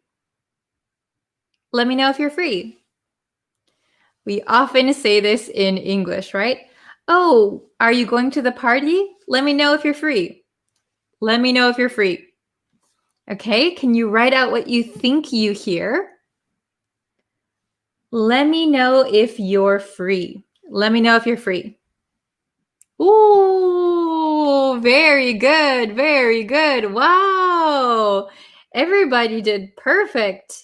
Let me know if you're free. We often say this in English, right? Oh, are you going to the party? Let me know if you're free. Let me know if you're free. Okay, can you write out what you think you hear? Let me know if you're free. Let me know if you're free. Ooh, very good, very good. Wow, everybody did perfect.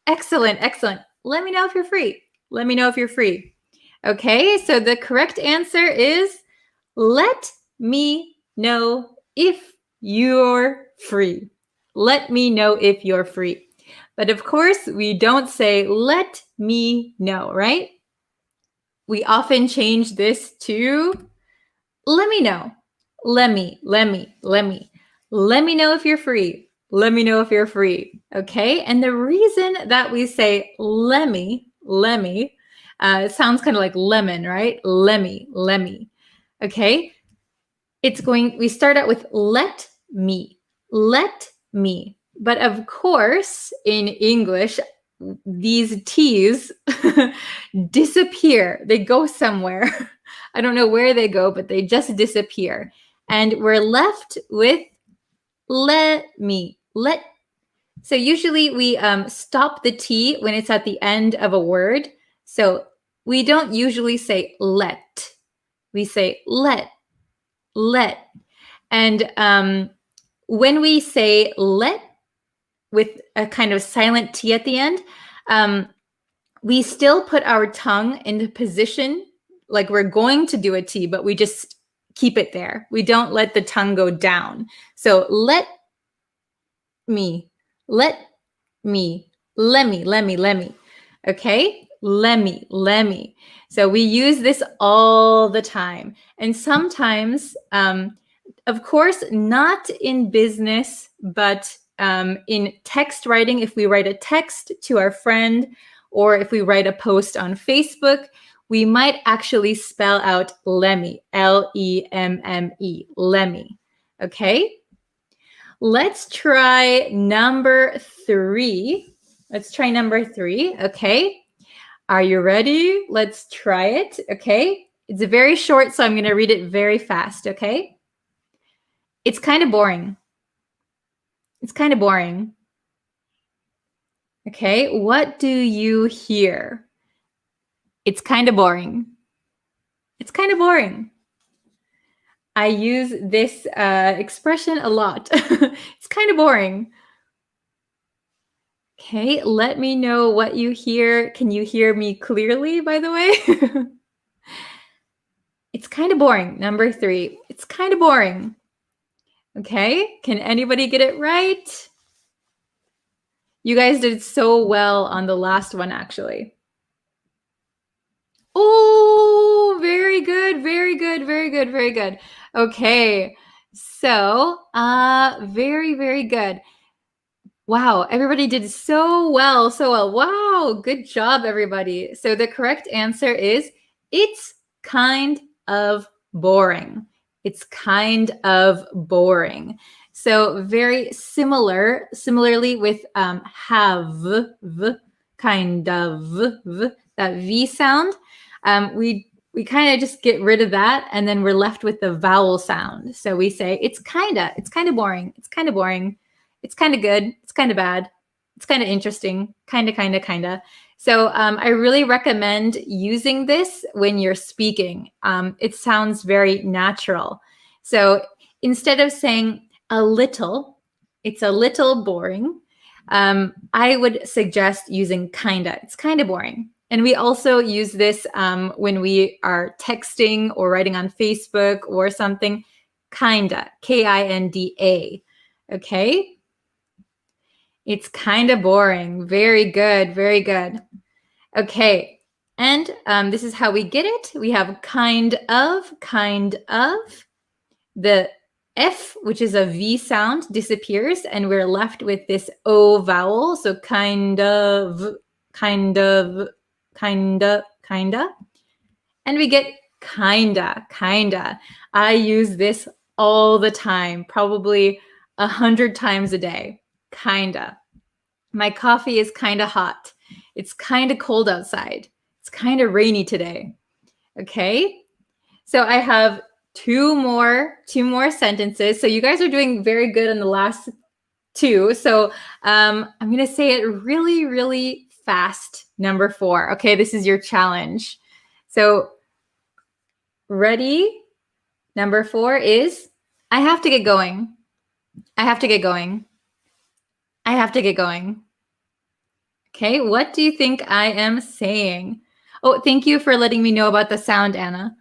Excellent, excellent. Let me know if you're free. Let me know if you're free. Okay, so the correct answer is, let me know if you're free. Let me know if you're free. But of course, we don't say, let me know, right? We often change this to, let me know. Let me. Let me know if you're free. Let me know if you're free. Okay, and the reason that we say let me, it sounds kind of like lemon, right? Let me. Okay, we start out with let me. But of course, in English, these T's disappear. They go somewhere. I don't know where they go, but they just disappear. And we're left with let me. So usually we stop the T when it's at the end of a word. So we don't usually say let. We say let. And when we say let with a kind of silent T at the end, we still put our tongue into position like we're going to do a T, but we just keep it there. We don't let the tongue go down. So let me. Okay? Let me. So we use this all the time. And sometimes, of course, not in business, but in text writing, if we write a text to our friend, or if we write a post on Facebook, we might actually spell out lemme, Lemme, lemme. Okay? Let's try number 3. Let's try number 3, okay? Are you ready? Let's try it, okay? It's very short, so I'm going to read it very fast, okay? It's kind of boring. It's kind of boring. Okay, what do you hear? It's kind of boring. It's kind of boring. I use this expression a lot. It's kind of boring. Okay, let me know what you hear. Can you hear me clearly, by the way? It's kind of boring. Number 3, it's kind of boring. Okay, can anybody get it right? You guys did so well on the last one, actually. Oh, very good, very good, very good, very good. Okay, so very, very good. Wow, everybody did so well, so well. Wow, good job, everybody. So the correct answer is it's kind of boring. It's kind of boring. So very similarly with have, kind of, that V sound. We kind of just get rid of that, and then we're left with the vowel sound. So we say it's kind of boring. It's kind of boring. It's kind of good. It's kind of bad. It's kind of interesting. Kind of. So I really recommend using this when you're speaking. It sounds very natural. So instead of saying a little, it's a little boring, I would suggest using kinda. It's kind of boring. And we also use this when we are texting or writing on Facebook or something. Kinda, Kinda. Okay? It's kind of boring. Very good, very good. Okay, and this is how we get it. We have kind of. The F, which is a V sound, disappears, and we're left with this O vowel. So kind of. And we get kinda. I use this all the time, probably 100 times a day. Kinda. My coffee is kinda hot. It's kinda cold outside. It's kinda rainy today. Okay? So I have two more sentences. So you guys are doing very good on the last 2. So I'm going to say it really, really fast. Number 4. Okay, this is your challenge. So ready? Number 4 is I have to get going. I have to get going. I have to get going. Okay, what do you think I am saying? Oh, thank you for letting me know about the sound, Anna.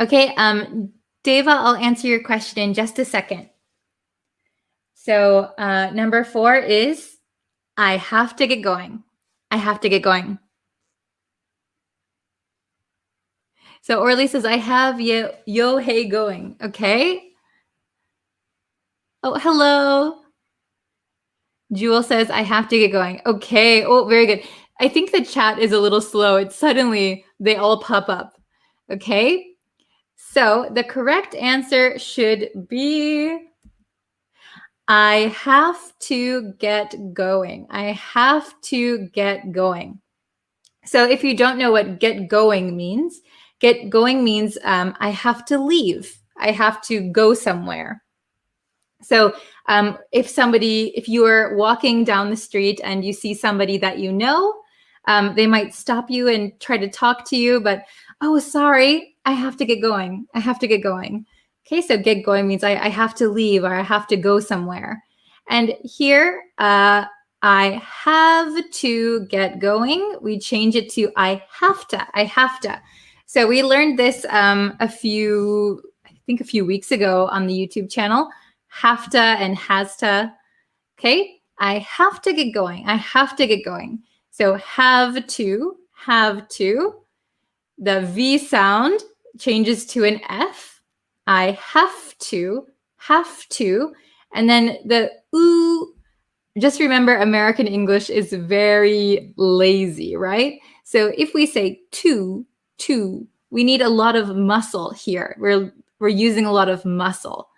Okay, Deva, I'll answer your question in just a second. So number 4 is I have to get going. I have to get going. So Orly says, I have yo hey going. Okay. Oh, hello. Jewel says, I have to get going. Okay. Oh, very good. I think the chat is a little slow. It's suddenly, they all pop up. Okay. So the correct answer should be I have to get going. I have to get going. So if you don't know what get going means I have to leave. I have to go somewhere. So if you are walking down the street and you see somebody that you know, they might stop you and try to talk to you, but, oh, sorry, I have to get going. I have to get going. Okay, so get going means I have to leave or I have to go somewhere. And here, I have to get going. We change it to I have to. I have to. So we learned this a few weeks ago on the YouTube channel. Have to and has to. Okay, I have to get going. I have to get going. So have to. The V sound changes to an F. I have to. And then the oo. Just remember, American English is very lazy, right? So if we say to, we need a lot of muscle here. We're using a lot of muscle.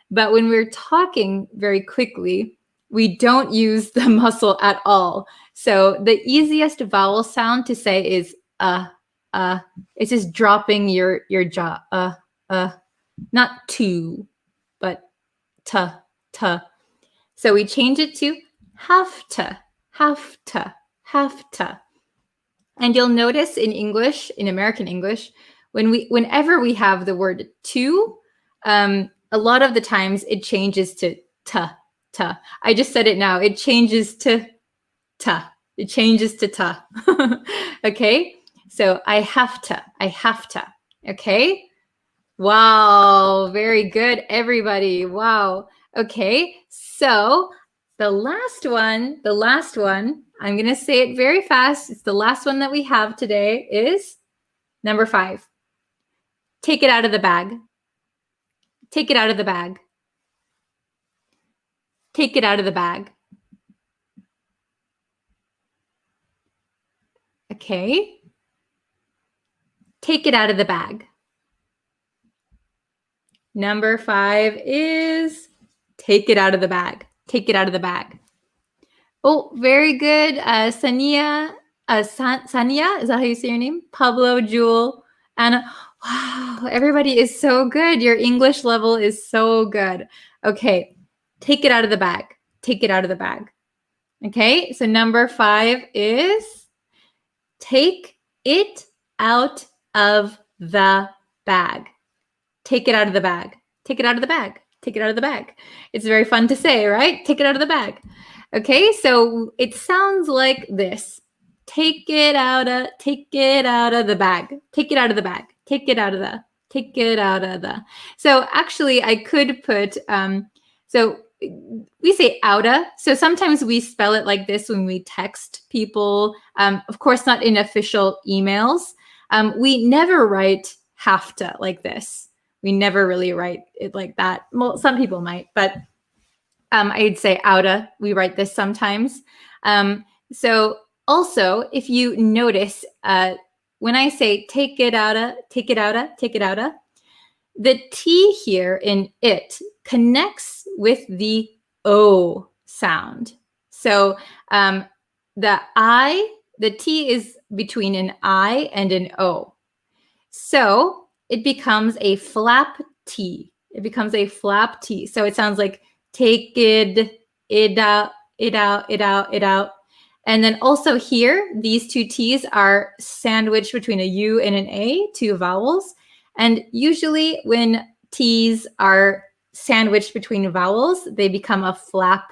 But when we're talking very quickly, we don't use the muscle at all. So the easiest vowel sound to say is it's just dropping your jaw. Not to, but t. So we change it to have to. And you'll notice in English, in American English, whenever we have the word to, a lot of the times it changes to t. I just said it now. It changes to t. It changes to t. Okay? So I have to. Okay? Wow, very good, everybody. Wow. Okay, so the last one, I'm going to say it very fast. It's the last one that we have today is number 5. Take it out of the bag. Take it out of the bag. Take it out of the bag. Okay. Take it out of the bag. Number 5 is take it out of the bag. Take it out of the bag. Oh, very good. Sania, Sania, is that how you say your name? Pablo, Jewel, Anna. Wow, everybody is so good. Your English level is so good. Okay, take it out of the bag. Take it out of the bag. Okay, so number 5 is take it out of the bag. Take it out of the bag. Take it out of the bag. Take it out of the bag. It's very fun to say, right? Take it out of the bag. Okay, so it sounds like this. Take it out of the bag. Take it out of the bag. Take it out of the. So actually I could put, so we say outa. So sometimes we spell it like this when we text people. Of course, not in official emails. We never write have to like this. We never really write it like that. Well, some people might, but I'd say outa. We write this sometimes. So also, if you notice, when I say take it outa, the T here in it connects with the O sound. So the T is between an I and an O. So it becomes a flap T. So it sounds like take it out. And then also here, these two T's are sandwiched between a U and an A, 2 vowels. And usually when T's are sandwiched between vowels, they become a flap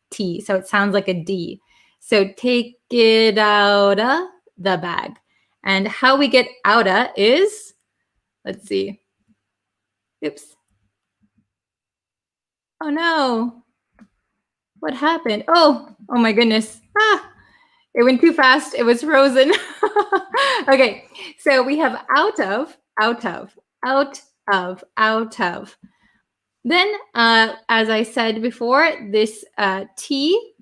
T. So it sounds like a D. So take it out of the bag. And how we get outa is, let's see. Oops. Oh no. What happened? Oh my goodness. It went too fast. It was frozen. Okay, so we have out of. Then, as I said before, this T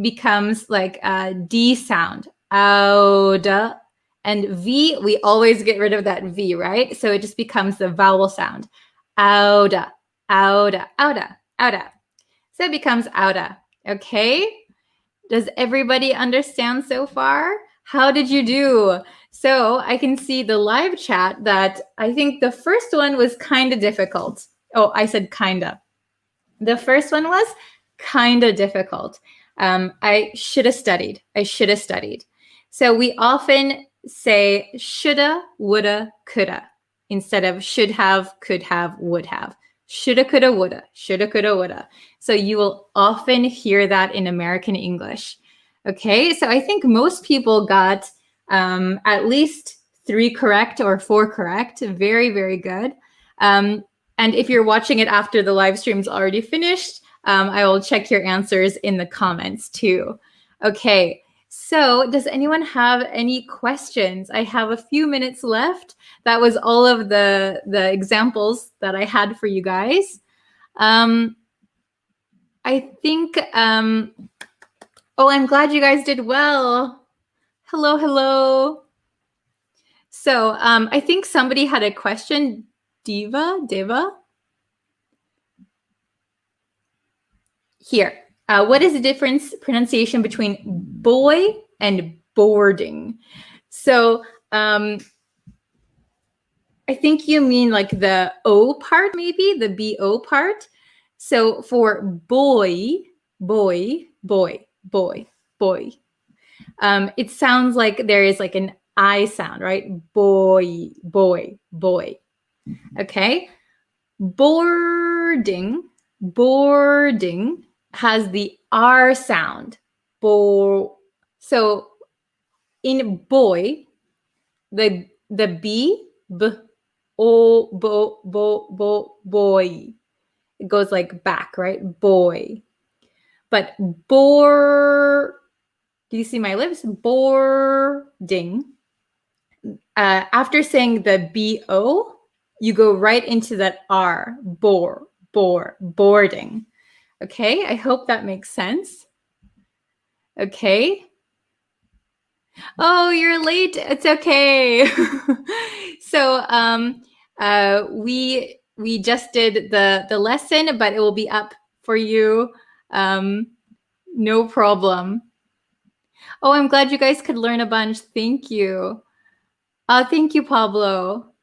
becomes like a D sound. Outa. And V, we always get rid of that V, right? So it just becomes the vowel sound. Outa. So it becomes outa. Okay? Does everybody understand so far? How did you do? So I can see the live chat that I think the first one was kind of difficult. Oh, I said kinda. The first one was kind of difficult. I should have studied. So we often say shoulda, woulda, coulda instead of should have, could have, would have. Shoulda, coulda, woulda. So you will often hear that in American English. Okay, so I think most people got at least 3 correct or 4 correct. Very, very good. And if you're watching it after the live stream's already finished, I will check your answers in the comments too. Okay, so does anyone have any questions? I have a few minutes left. That was all of the examples that I had for you guys. I think, oh, I'm glad you guys did well. Hello. So I think somebody had a question. Deva? Here. What is the difference pronunciation between boy and boarding? So I think you mean like the O part, maybe the BO part. So for boy, it sounds like there is like an I sound, right? Boy. Okay. Boarding has the R sound. So in boy, the B, boy. It goes like back, right? Boy. But do you see my lips? Boarding. After saying the BO, you go right into that R, boarding. Okay, I hope that makes sense. Okay. Oh, you're late. It's okay. So we just did the lesson, but it will be up for you. No problem. Oh, I'm glad you guys could learn a bunch. Thank you. Thank you, Pablo.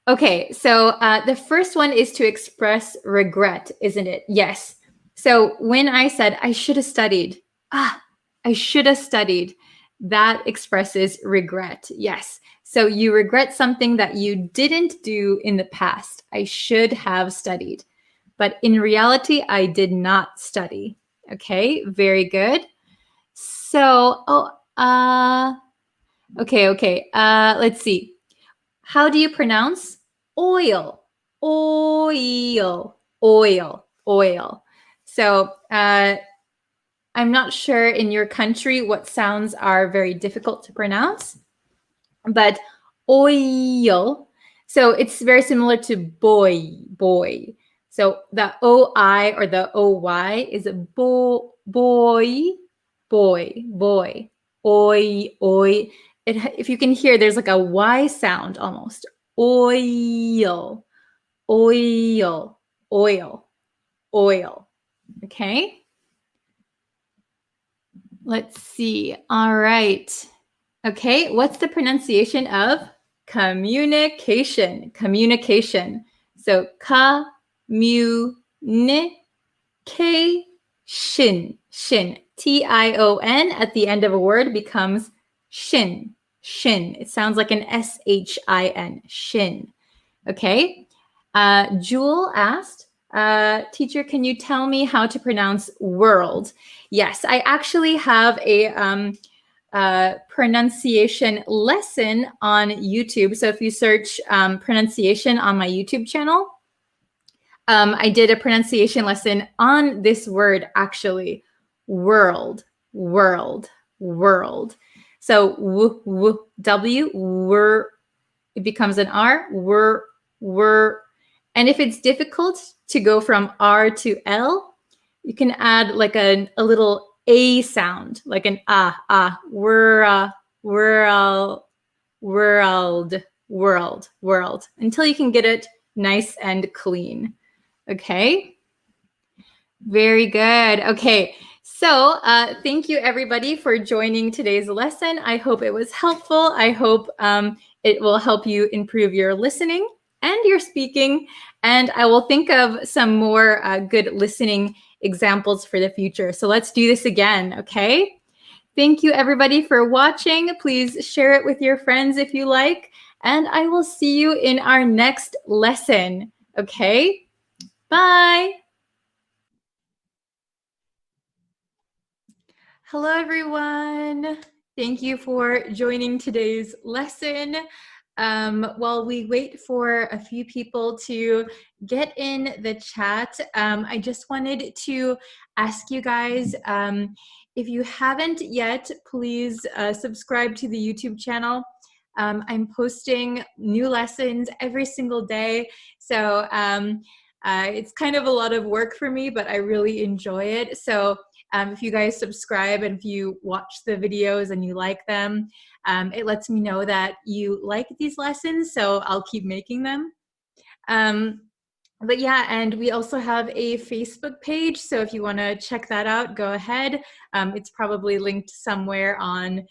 Okay, so the first one is to express regret, isn't it? Yes. So when I said I should have studied, I should have studied, that expresses regret. Yes. So you regret something that you didn't do in the past. I should have studied. But in reality, I did not study. Okay, very good. So, okay. Let's see. How do you pronounce oil? Oil. So I'm not sure in your country what sounds are very difficult to pronounce, but oil. So it's very similar to boy. So the OI or the OY is a boy. Oi. If you can hear, there's like a Y sound almost. Oil. Okay. Let's see. All right. Okay. What's the pronunciation of communication? So communication. Tion at the end of a word becomes shin. It sounds like an SHIN. Shin. Okay. Jewel asked, teacher, can you tell me how to pronounce world? Yes, I actually have a pronunciation lesson on YouTube. So if you search pronunciation on my YouTube channel, I did a pronunciation lesson on this word, actually. World. So W, it becomes an R, were. And if it's difficult to go from R to L, you can add like a little A sound, like an world, until you can get it nice and clean. Okay. Very good. Okay. So thank you everybody for joining today's lesson. I hope it was helpful. I hope it will help you improve your listening and your speaking. And I will think of some more good listening examples for the future. So let's do this again. Okay. Thank you everybody for watching. Please share it with your friends if you like. And I will see you in our next lesson. Okay. Bye. Hello, everyone. Thank you for joining today's lesson. While we wait for a few people to get in the chat, I just wanted to ask you guys, if you haven't yet, please subscribe to the YouTube channel. I'm posting new lessons every single day. So it's kind of a lot of work for me, but I really enjoy it. So If you guys subscribe and if you watch the videos and you like them, it lets me know that you like these lessons, so I'll keep making them. But yeah, and we also have a Facebook page, so if you want to check that out, go ahead. It's probably linked somewhere on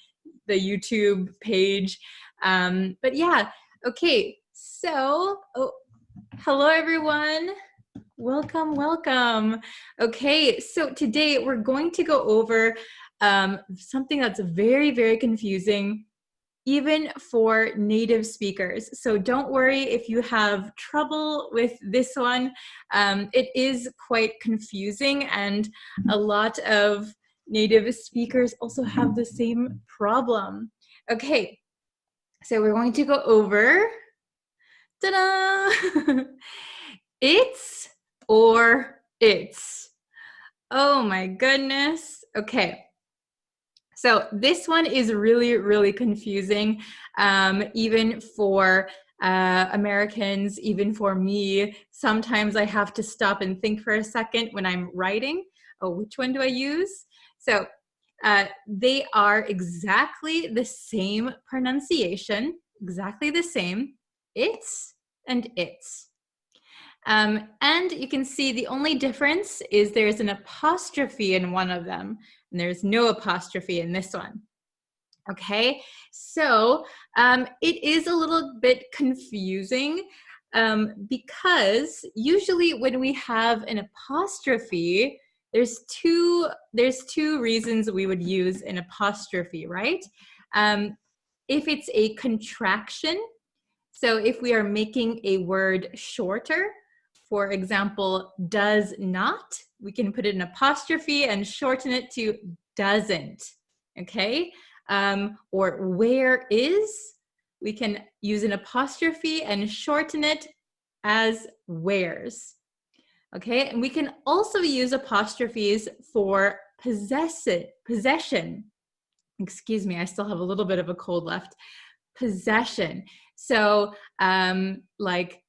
the YouTube page. But yeah, okay, so, hello everyone. Welcome, welcome. Okay, so today we're going to go over something that's very, very confusing, even for native speakers. So don't worry if you have trouble with this one. It is quite confusing, and a lot of native speakers also have the same problem. Okay, so we're going to go over, ta-da! It's or its. Oh my goodness. Okay. So this one is really, really confusing, even for Americans, even for me. Sometimes I have to stop and think for a second when I'm writing. Oh, which one do I use? So they are exactly the same pronunciation, exactly the same. It's and its. And you can see the only difference is there's an apostrophe in one of them, and there's no apostrophe in this one. Okay, so it is a little bit confusing because usually when we have an apostrophe, there's two reasons we would use an apostrophe, right? If it's a contraction, so if we are making a word shorter, for example, does not, we can put an apostrophe and shorten it to doesn't, okay? Or where is, we can use an apostrophe and shorten it as where's, okay? And we can also use apostrophes for possession. Excuse me, I still have a little bit of a cold left. Possession. So like,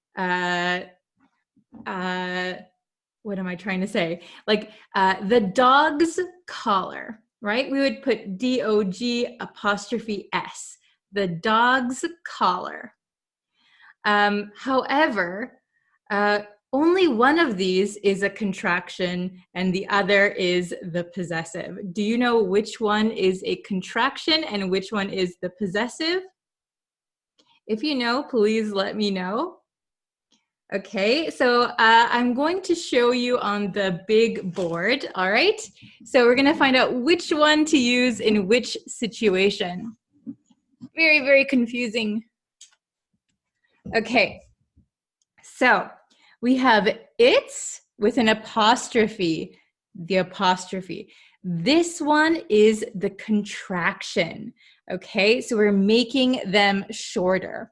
what am I trying to say? Like the dog's collar, right? We would put D-O-G apostrophe S, the dog's collar. However, only one of these is a contraction and the other is the possessive. Do you know which one is a contraction and which one is the possessive? If you know, please let me know. Okay, so I'm going to show you on the big board, all right? So we're gonna find out which one to use in which situation. Very, very confusing. Okay, so we have it's with an apostrophe, the apostrophe. This one is the contraction, okay? So we're making them shorter.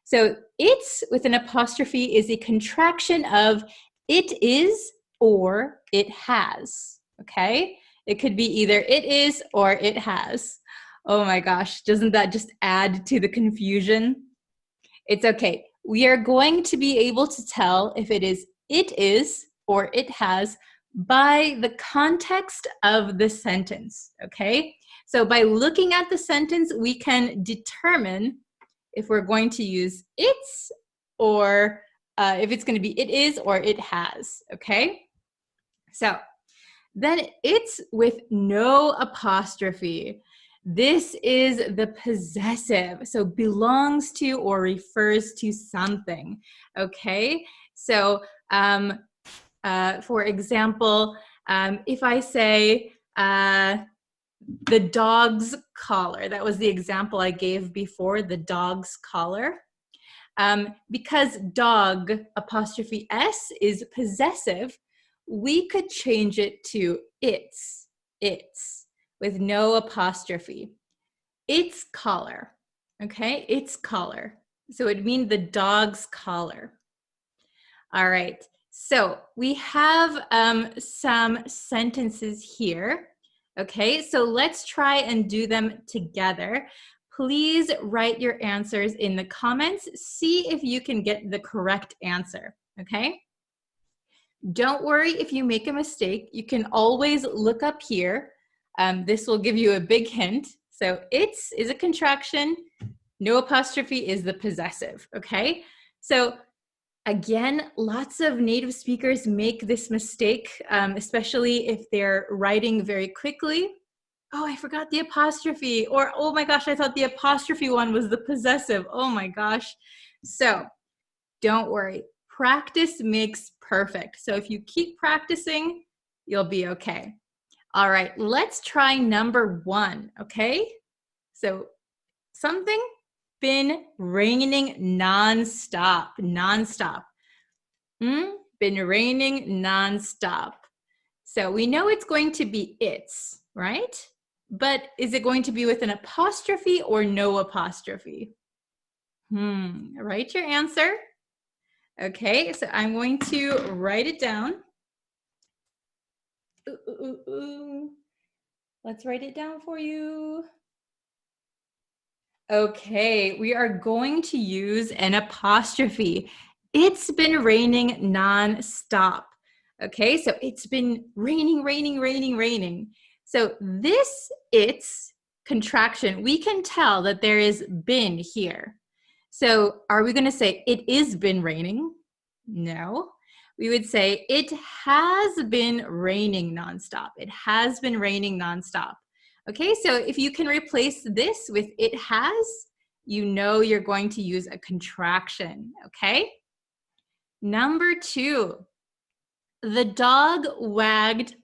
So it's with an apostrophe is a contraction of it is or it has, okay? It could be either it is or it has. Oh my gosh, doesn't that just add to the confusion? It's okay. We are going to be able to tell if it is or it has by the context of the sentence, okay? So by looking at the sentence, we can determine if we're going to use it's or if it's going to be it is or it has, okay? So then it's with no apostrophe. This is the possessive, so belongs to or refers to something, okay? So for example, if I say the dog's collar, that was the example I gave before, the dog's collar. Because dog apostrophe S is possessive, we could change it to it's with no apostrophe. Its collar, okay? Its collar. So it means the dog's collar. All right, so we have some sentences here. Okay, so let's try and do them together. Please write your answers in the comments. See if you can get the correct answer, okay? Don't worry if you make a mistake. You can always look up here. This will give you a big hint. So it's is a contraction. No apostrophe is the possessive, okay? So again, lots of native speakers make this mistake, especially if they're writing very quickly. Oh, I forgot the apostrophe. Or, oh my gosh, I thought the apostrophe one was the possessive. Oh my gosh. So don't worry. Practice makes perfect. So if you keep practicing, you'll be okay. All right, let's try number 1, okay? So something been raining nonstop, nonstop. Been raining nonstop. So we know it's going to be it's, right? But is it going to be with an apostrophe or no apostrophe? Write your answer. Okay, so I'm going to write it down. Let's write it down for you. Okay, we are going to use an apostrophe. It's been raining non-stop. Okay, so it's been raining, raining, raining, raining. So this it's contraction, we can tell that there is been here. So are we going to say it is been raining? No. We would say it has been raining nonstop. It has been raining nonstop. Okay, so if you can replace this with it has, you know you're going to use a contraction, okay? Number 2, the dog wagged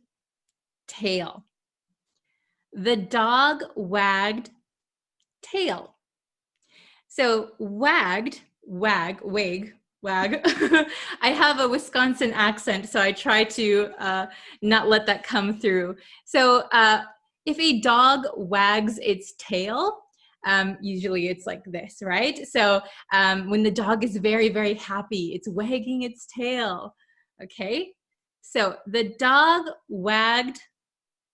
tail. The dog wagged tail. So wagged, wag, wag, wag. I have a Wisconsin accent, so I try to not let that come through. So if a dog wags its tail, usually it's like this, right? So when the dog is very, very happy, it's wagging its tail, okay? So the dog wagged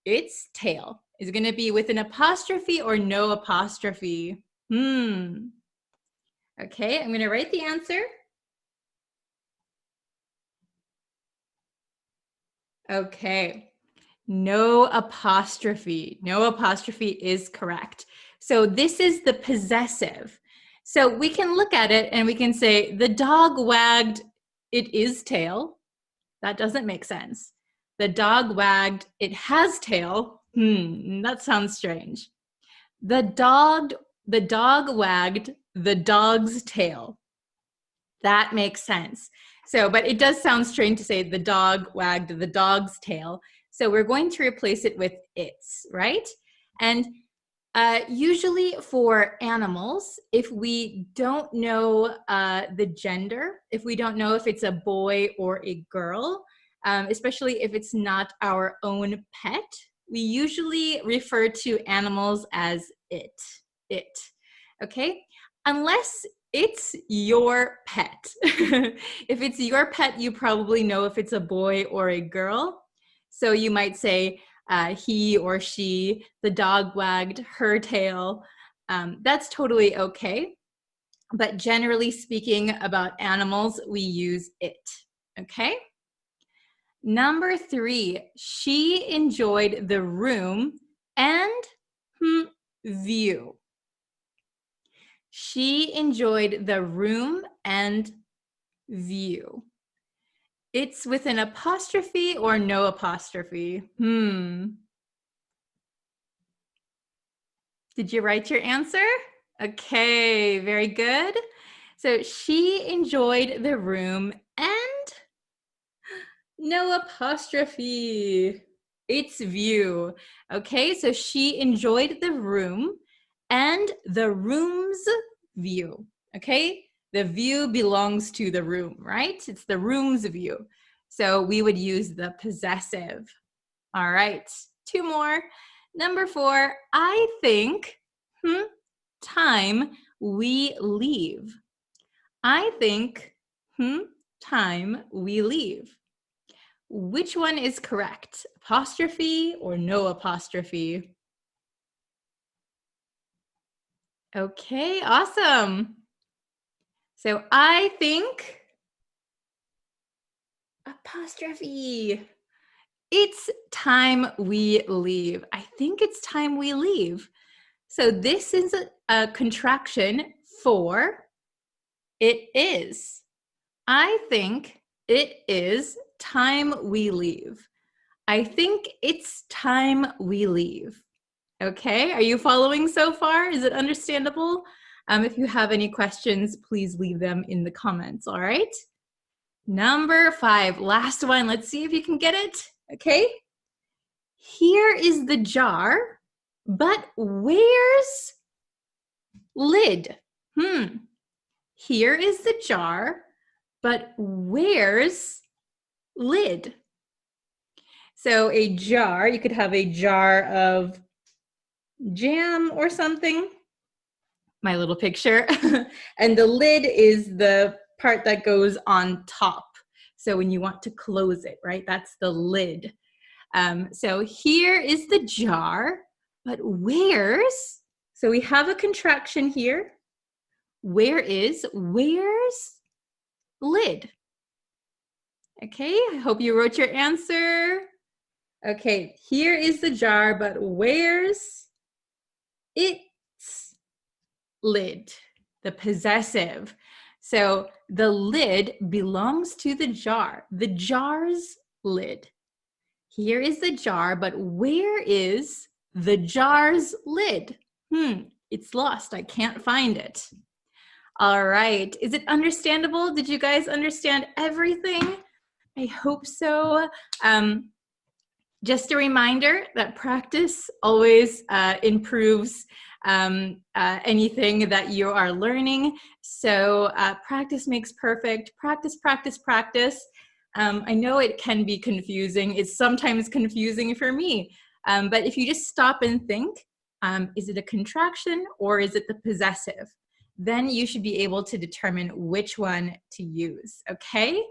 its tail. Is it going to be with an apostrophe or no apostrophe? Okay, I'm going to write the answer. Okay, no apostrophe. No apostrophe is correct. So this is the possessive. So we can look at it and we can say the dog wagged its tail. That doesn't make sense. The dog wagged it has tail. That sounds strange. The dog wagged the dog's tail. That makes sense. So, but it does sound strange to say the dog wagged the dog's tail. So we're going to replace it with its, right? And usually for animals, if we don't know the gender, if we don't know if it's a boy or a girl, especially if it's not our own pet, we usually refer to animals as it, okay? Unless it's your pet. If it's your pet, you probably know if it's a boy or a girl. So you might say he or she, the dog wagged her tail. That's totally okay. But generally speaking about animals, we use it, okay? Number 3, she enjoyed the room and view. She enjoyed the room and view. It's with an apostrophe or no apostrophe? Did you write your answer? Okay, very good. So she enjoyed the room and no apostrophe. It's view. Okay, so she enjoyed the room and the room's view. Okay, the view belongs to the room, right? It's the room's view. So we would use the possessive. All right, 2 more. Number 4, I think time we leave. I think time we leave. Which one is correct? Apostrophe or no apostrophe? Okay, awesome. So I think Apostrophe. It's time we leave. I think it's time we leave. So this is a contraction for it is. I think it is time we leave. I think it's time we leave. Okay, are you following so far? Is it understandable? If you have any questions, please leave them in the comments, all right? Number 5, last one. Let's see if you can get it, okay? Here is the jar, but where's lid? Here is the jar, but where's lid? So a jar, you could have a jar of jam or something. My little picture. And the lid is the part that goes on top. So when you want to close it, right? That's the lid. So here is the jar, but where's, so we have a contraction here. Where's lid? Okay, I hope you wrote your answer. Okay, here is the jar, but where's its lid? The possessive. So the lid belongs to the jar, the jar's lid. Here is the jar, but where is the jar's lid? It's lost. I can't find it. All right. Is it understandable? Did you guys understand everything? I hope so. Just a reminder that practice always improves anything that you are learning. So practice makes perfect. Practice, practice, practice. I know it can be confusing. It's sometimes confusing for me. But if you just stop and think, is it a contraction or is it the possessive? Then you should be able to determine which one to use, okay?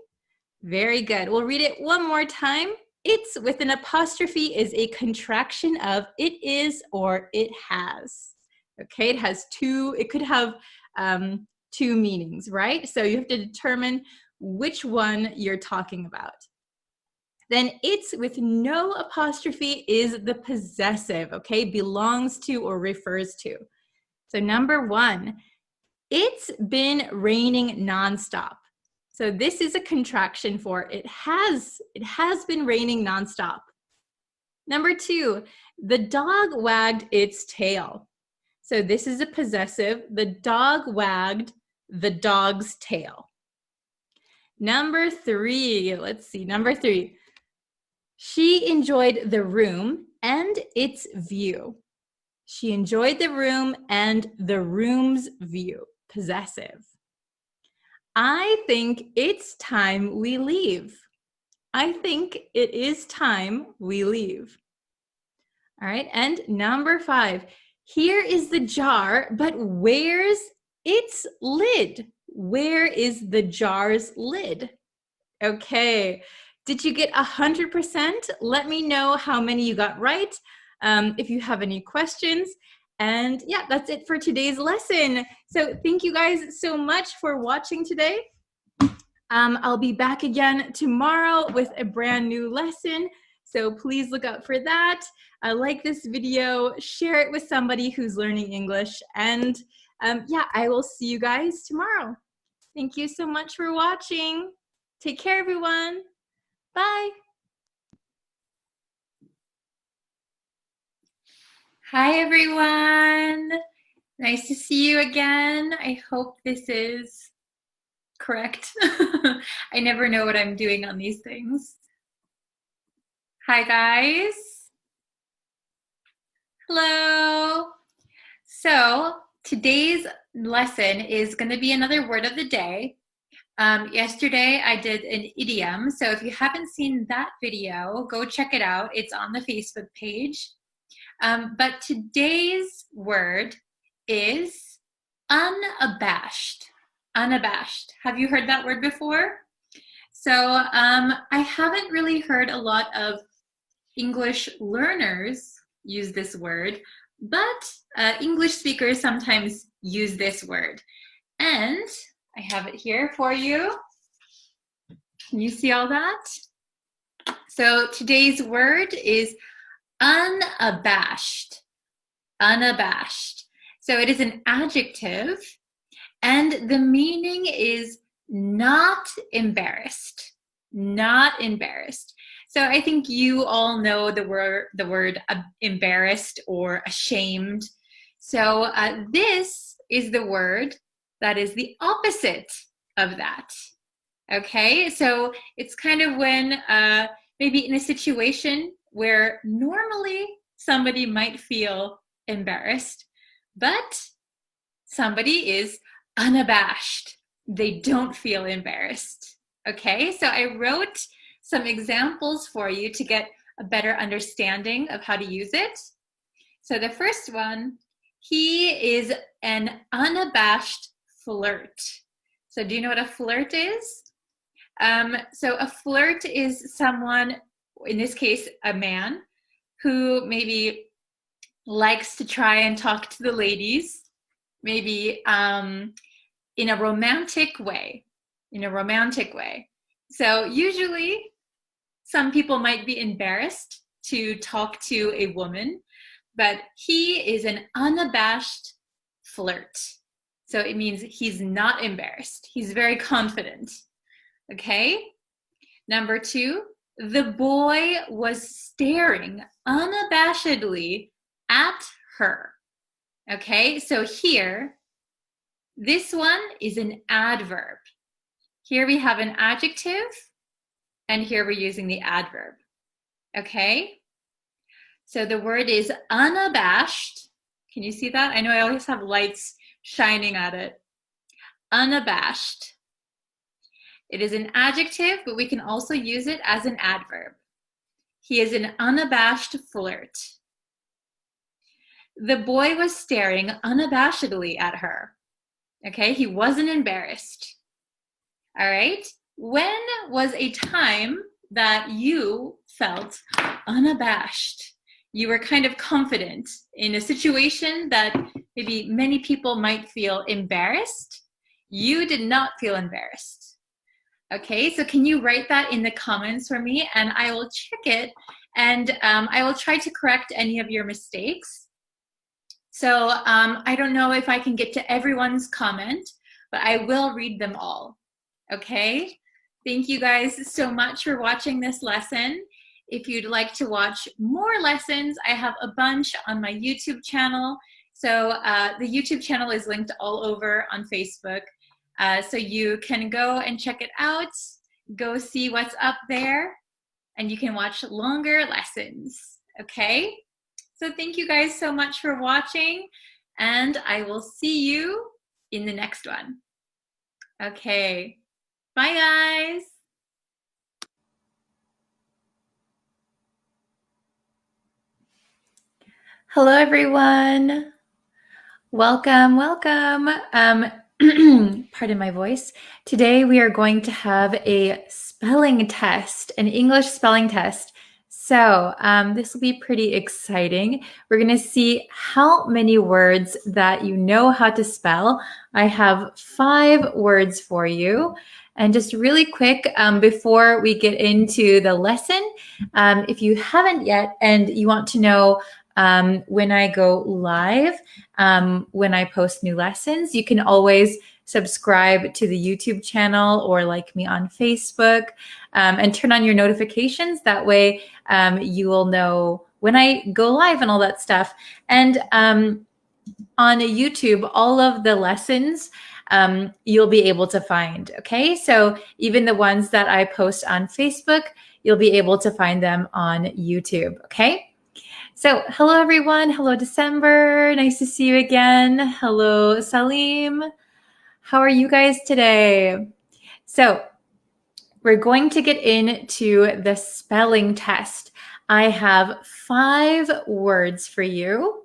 Very good. We'll read it one more time. It's with an apostrophe is a contraction of it is or it has. Okay, it has two, it could have two meanings, right? So you have to determine which one you're talking about. Then it's with no apostrophe is the possessive, okay? Belongs to or refers to. So number 1, it's been raining nonstop. So this is a contraction for it has been raining nonstop. Number 2, the dog wagged its tail. So this is a possessive. The dog wagged the dog's tail. Number 3, let's see, number 3. She enjoyed the room and its view. She enjoyed the room and the room's view. Possessive. I think it's time we leave. I think it is time we leave. All right, and number 5. Here is the jar, but where's its lid? Where is the jar's lid? Okay, did you get 100%? Let me know how many you got right. If you have any questions. And yeah, that's it for today's lesson. So thank you guys so much for watching today. I'll be back again tomorrow with a brand new lesson. So please look out for that. Like this video, share it with somebody who's learning English. And yeah, I will see you guys tomorrow. Thank you so much for watching. Take care, everyone. Bye. Hi, everyone. Nice to see you again. I hope this is correct. I never know what I'm doing on these things. Hi, guys. Hello. So today's lesson is going to be another word of the day. Yesterday I did an idiom. So if you haven't seen that video, go check it out. It's on the Facebook page. But today's word is unabashed. Unabashed. Have you heard that word before? So I haven't really heard a lot of English learners use this word, but English speakers sometimes use this word. And I have it here for you. Can you see all that? So today's word is unabashed. Unabashed. So it is an adjective, and the meaning is not embarrassed. Not embarrassed. So I think you all know the word embarrassed or ashamed. So this is the word that is the opposite of that. Okay, so it's kind of when maybe in a situation where normally somebody might feel embarrassed, but somebody is unabashed. They don't feel embarrassed. Okay, so I wrote some examples for you to get a better understanding of how to use it. So the first one, he is an unabashed flirt. So do you know what a flirt is? So a flirt is someone, in this case, a man, who maybe likes to try and talk to the ladies, maybe in a romantic way, So usually some people might be embarrassed to talk to a woman, but he is an unabashed flirt. So it means he's not embarrassed. He's very confident. Okay? Number 2, the boy was staring unabashedly at her. Okay, so here, this one is an adverb. Here we have an adjective, and here we're using the adverb. Okay? So the word is unabashed. Can you see that? I know I always have lights shining at it. Unabashed. It is an adjective, but we can also use it as an adverb. He is an unabashed flirt. The boy was staring unabashedly at her. Okay, he wasn't embarrassed. All right, when was a time that you felt unabashed? You were kind of confident in a situation that maybe many people might feel embarrassed. You did not feel embarrassed. Okay, so can you write that in the comments for me, and I will check it, and I will try to correct any of your mistakes. So I don't know if I can get to everyone's comment, but I will read them all. Okay, thank you guys so much for watching this lesson. If you'd like to watch more lessons, I have a bunch on my YouTube channel. So the YouTube channel is linked all over on Facebook. So you can go and check it out, go see what's up there, and you can watch longer lessons, okay? So thank you guys so much for watching, and I will see you in the next one. Okay, bye guys. Hello everyone. Welcome, welcome. Pardon my voice. Today we are going to have a spelling test, an English spelling test. So this will be pretty exciting. We're going to see how many words that you know how to spell. I have 5 words for you. And just really quick, before we get into the lesson, if you haven't yet and you want to know when I go live, when I post new lessons, you can always subscribe to the YouTube channel or like me on Facebook, and turn on your notifications. That way you will know when I go live and all that stuff. And on YouTube, all of the lessons you'll be able to find. Okay, so even the ones that I post on Facebook, you'll be able to find them on YouTube. Okay. So hello everyone. Hello December. Nice to see you again. Hello Salim. How are you guys today? So we're going to get into the spelling test. I have 5 words for you.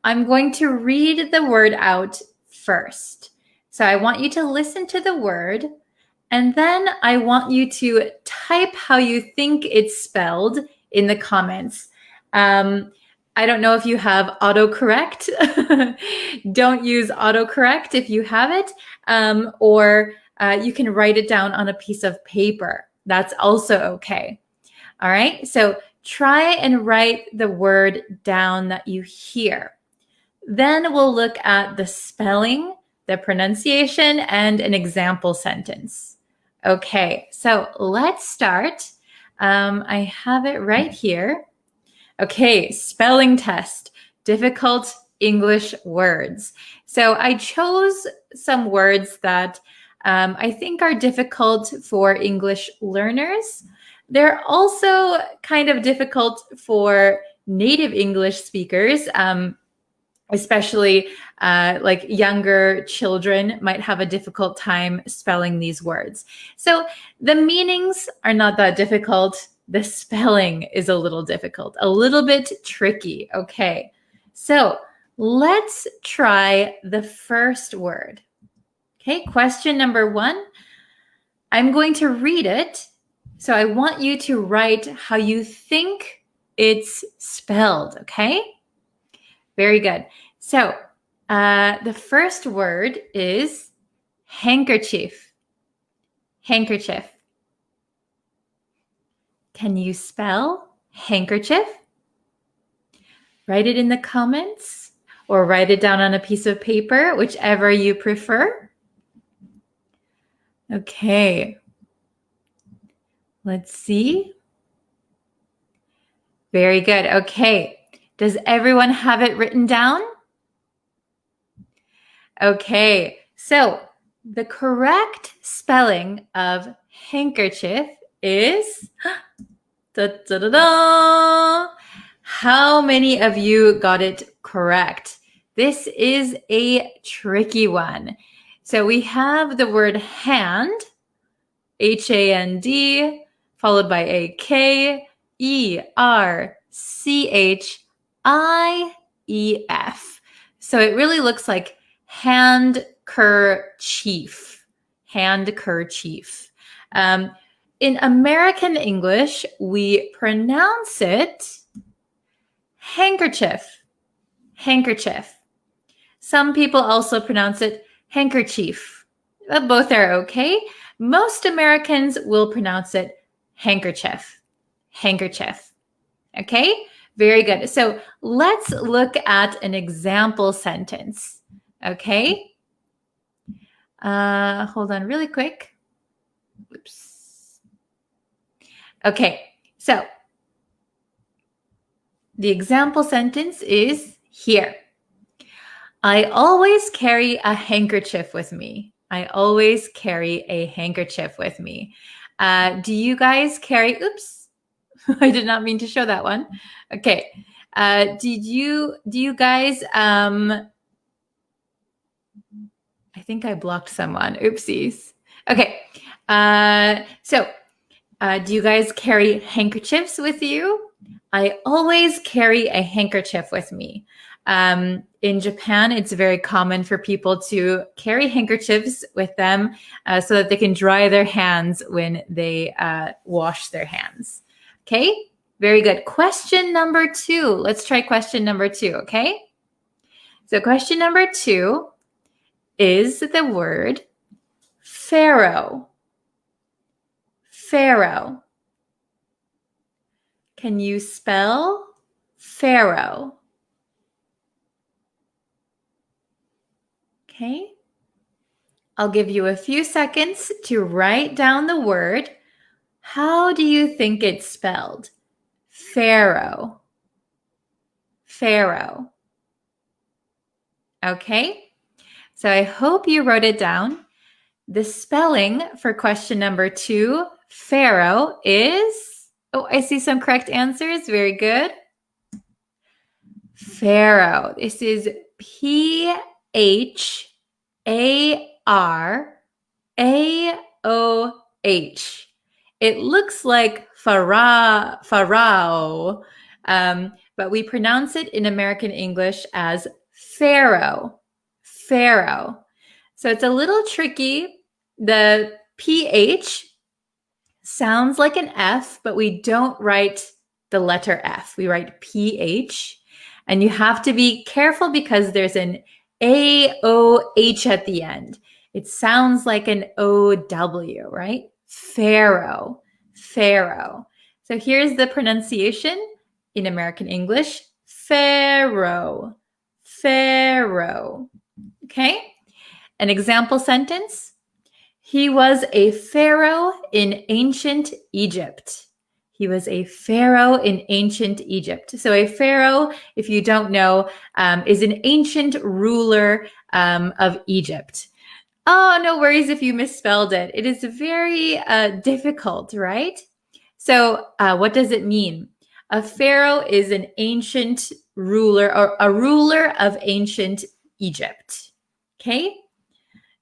I'm going to read the word out first. So I want you to listen to the word, and then I want you to type how you think it's spelled in the comments. I don't know if you have autocorrect. Don't use autocorrect if you have it, or you can write it down on a piece of paper. That's also okay. All right, so try and write the word down that you hear. Then we'll look at the spelling, the pronunciation, and an example sentence. Okay, so let's start. I have it right here. Okay, spelling test, difficult English words. So I chose some words that I think are difficult for English learners. They're also kind of difficult for native English speakers, especially like younger children might have a difficult time spelling these words. So the meanings are not that difficult. The spelling is a little difficult, a little bit tricky. Okay, so let's try the first word. Okay, question number 1. I'm going to read it. So I want you to write how you think it's spelled, okay? Very good. So the first word is handkerchief. Handkerchief. Can you spell handkerchief? Write it in the comments or write it down on a piece of paper, whichever you prefer. Okay. Let's see. Very good. Okay. Does everyone have it written down? Okay. So the correct spelling of handkerchief is da, da, da, da. How many of you got it correct? This is a tricky one. So we have the word hand, H-A-N-D, followed by a K-E-R-C-H-I-E-F. So it really looks like handkerchief. Handkerchief. In American English, we pronounce it handkerchief. Handkerchief. Some people also pronounce it handkerchief. Both are okay. Most Americans will pronounce it handkerchief. Handkerchief. Okay? Very good. So let's look at an example sentence. Okay? Hold on really quick. Oops. Okay, so the example sentence is here. I always carry a handkerchief with me. I always carry a handkerchief with me. Do you guys carry, oops, I did not mean to show that one. Okay, do you guys, I think I blocked someone, oopsies. Okay, do you guys carry handkerchiefs with you? I always carry a handkerchief with me. In Japan, it's very common for people to carry handkerchiefs with them so that they can dry their hands when they wash their hands. Okay, very good. Question number 2. Let's try question number 2, okay? So question number 2 is the word pharaoh. Pharaoh. Can you spell pharaoh? Okay. I'll give you a few seconds to write down the word. How do you think it's spelled? Pharaoh. Pharaoh. Okay. So I hope you wrote it down. The spelling for question number 2, pharaoh, is, oh, I see some correct answers. Very good. Pharaoh. This is P-H-A-R-A-O-H. It looks like pharaoh, but we pronounce it in American English as pharaoh. Pharaoh. So it's a little tricky. The PH sounds like an F, but we don't write the letter F. We write PH. And you have to be careful because there's an AOH at the end. It sounds like an OW, right? Pharaoh. pharaoh. So here's the pronunciation in American English. Pharaoh, pharaoh. Okay? An example sentence. He was a pharaoh in ancient Egypt. He was a pharaoh in ancient Egypt. So a pharaoh, if you don't know, is an ancient ruler of Egypt. Oh, no worries if you misspelled it. It is very difficult, right? So what does it mean? A pharaoh is an ancient ruler or a ruler of ancient Egypt. Okay?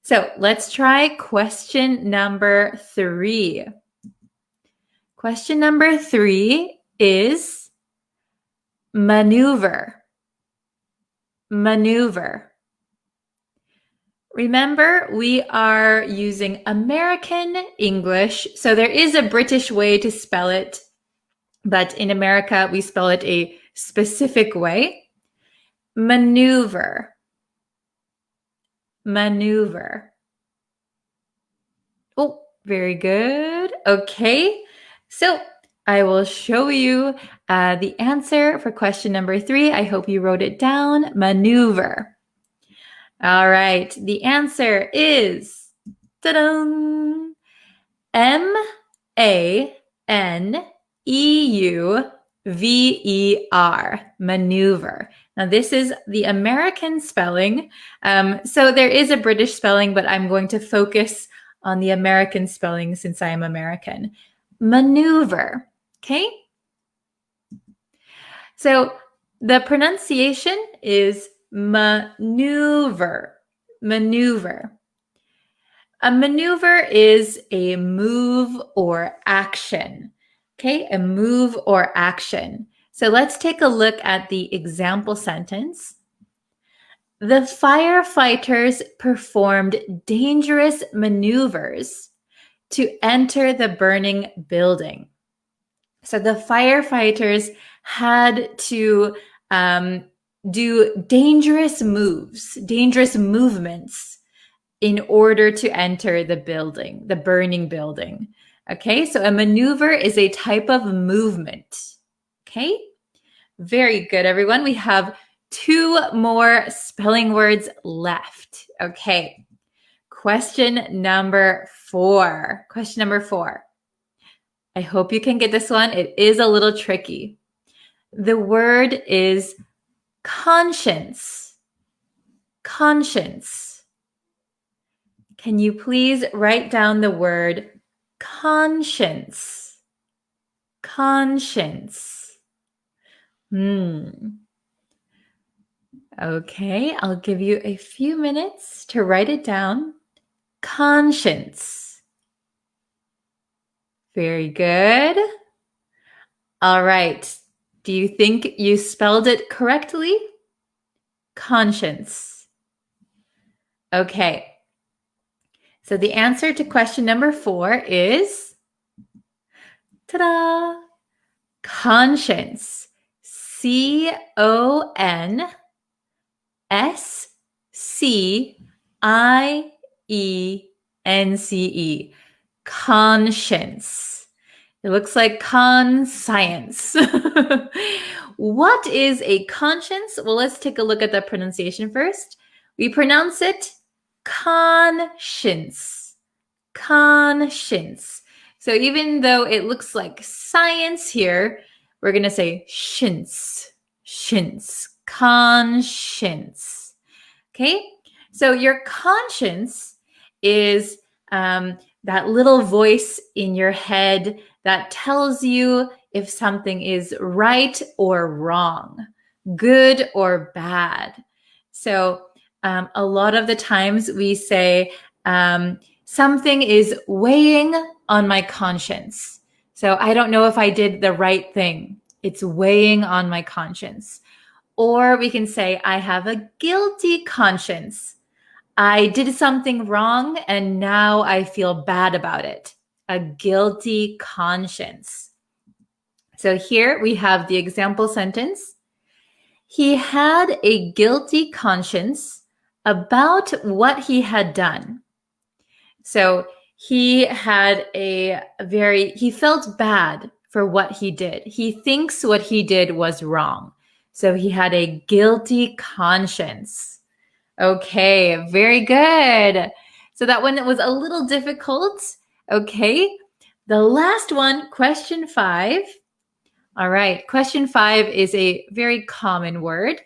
So let's try question number 3. Question number 3 is maneuver. Maneuver. Remember, we are using American English, so there is a British way to spell it, but in America, we spell it a specific way. Maneuver. Maneuver. Oh, very good. Okay, so I will show you the answer for question number 3. I hope you wrote it down. Maneuver. All right, the answer is ta-da! M-A-N-E-U-V-E-R, maneuver. Now, this is the American spelling. So there is a British spelling, but I'm going to focus on the American spelling since I am American. Maneuver, okay? So the pronunciation is maneuver, maneuver. A maneuver is a move or action, okay? A move or action. So let's take a look at the example sentence. The firefighters performed dangerous maneuvers to enter the burning building. So the firefighters had to do dangerous moves, dangerous movements in order to enter the building, the burning building. Okay, so a maneuver is a type of movement. Okay, very good, everyone. We have 2 more spelling words left. Okay, question number 4. Question number 4. I hope you can get this one. It is a little tricky. The word is conscience. Conscience. Can you please write down the word conscience? Conscience. Okay, I'll give you a few minutes to write it down. Conscience. Very good. All right. Do you think you spelled it correctly? Conscience. Okay. So the answer to question number 4 is, ta-da, conscience. C-O-N-S-C-I-E-N-C-E. Conscience. It looks like conscience. What is a conscience? Well, let's take a look at the pronunciation first. We pronounce it conscience. Conscience. So even though it looks like science here, we're going to say shins. Shins. Conscience. Okay? So your conscience is that little voice in your head that tells you if something is right or wrong, good or bad. So a lot of the times we say something is weighing on my conscience. So I don't know if I did the right thing. It's weighing on my conscience. Or we can say I have a guilty conscience. I did something wrong and now I feel bad about it. A guilty conscience. So here we have the example sentence. He had a guilty conscience about what he had done. So he felt bad for what he did. He thinks what he did was wrong. So he had a guilty conscience. Okay, very good. So that one was a little difficult. Okay, the last one, question 5. All right, question 5 is a very common word.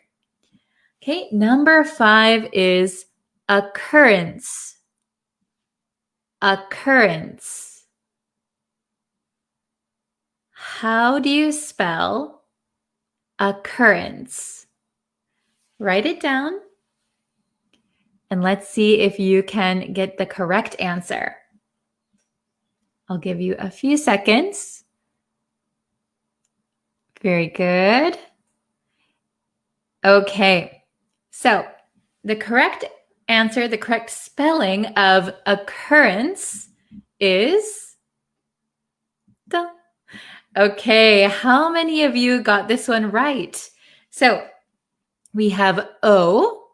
Okay, number 5 is occurrence. Occurrence. How do you spell occurrence? Write it down. And let's see if you can get the correct answer. I'll give you a few seconds. Very good. Okay, so the correct answer, the correct spelling of occurrence is... Okay, how many of you got this one right? So we have O,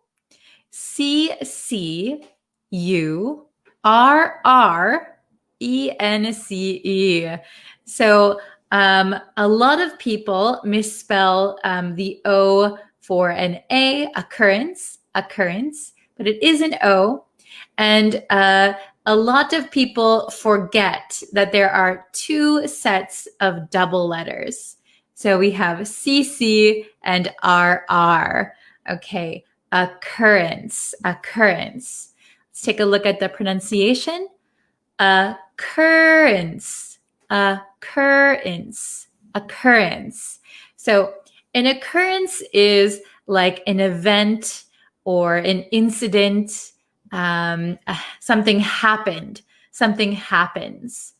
C, C, U, R, R, E, N, C, E. So a lot of people misspell the O for an A, occurrence, but it is an O. And a lot of people forget that there are 2 sets of double letters. So we have CC and RR. Okay, occurrence, occurrence. Let's take a look at the pronunciation. Occurrence, occurrence, occurrence. So an occurrence is like an event or an incident. Something happened, something happens.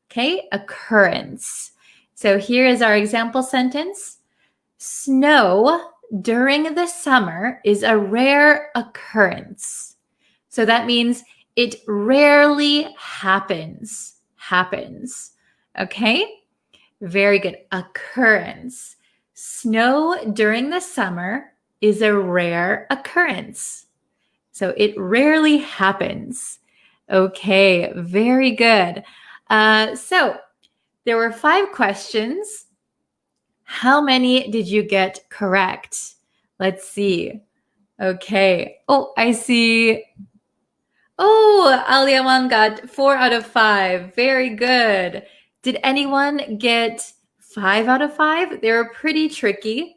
Okay, occurrence. So here is our example sentence. Snow during the summer is a rare occurrence. So that means it rarely happens. Okay, very good. Occurrence. Snow during the summer is a rare occurrence. So it rarely happens. Okay, very good. So there were 5 questions. How many did you get correct? Let's see. Okay. Oh, I see. Oh, Aliaman got 4 out of 5. Very good. Did anyone get 5 out of 5? They were pretty tricky.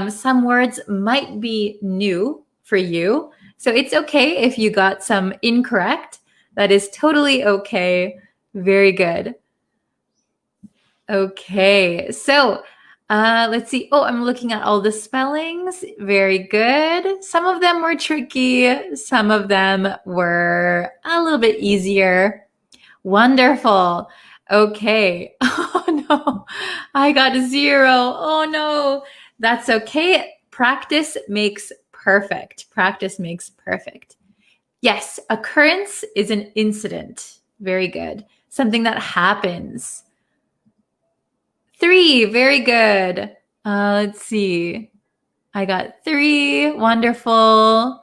Some words might be new for you. So it's okay if you got some incorrect. That is totally okay. Very good. Okay, so let's see. Oh, I'm looking at all the spellings. Very good. Some of them were tricky. Some of them were a little bit easier. Wonderful. Okay. Oh no, I got a 0. Oh no, that's okay. Practice makes perfect. Practice makes perfect. Yes, occurrence is an incident. Very good. Something that happens. 3, very good. Let's see. I got 3. Wonderful.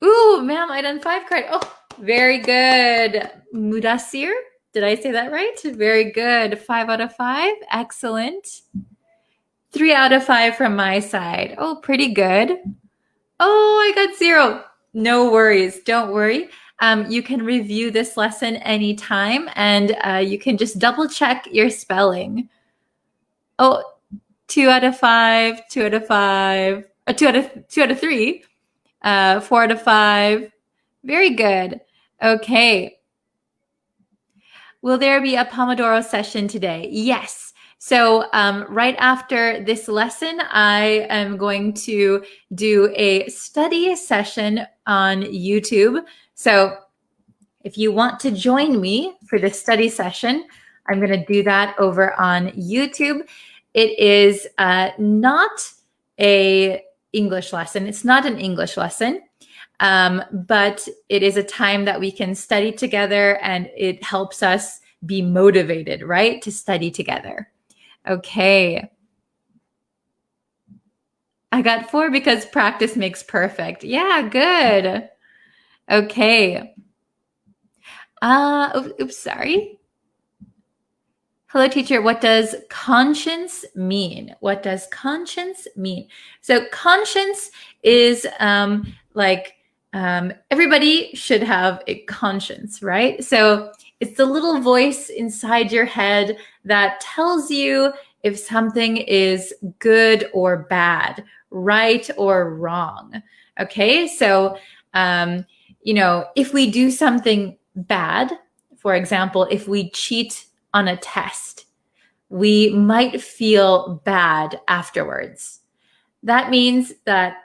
Ooh, ma'am, I done 5 correct. Oh, very good. Mudasir, did I say that right? Very good. 5 out of 5. Excellent. 3 out of 5 from my side. Oh, pretty good. Oh, I got 0. No worries. Don't worry. You can review this lesson anytime, and you can just double check your spelling. Oh, 2 out of 5, 2 out of 5, 2 out of 3, 4 out of 5. Very good. Okay. Will there be a Pomodoro session today? Yes. So right after this lesson, I am going to do a study session on YouTube. So if you want to join me for the study session, I'm going to do that over on YouTube. It is not a English lesson. It's not an English lesson, but it is a time that we can study together, and it helps us be motivated, right, to study together. Okay. I got 4 because practice makes perfect. Yeah, good. Okay. Oops, sorry. Hello, teacher. What does conscience mean? What does conscience mean? So conscience is everybody should have a conscience, right? So it's the little voice inside your head that tells you if something is good or bad, right or wrong. Okay, so if we do something bad, for example, if we cheat on a test, we might feel bad afterwards. That means that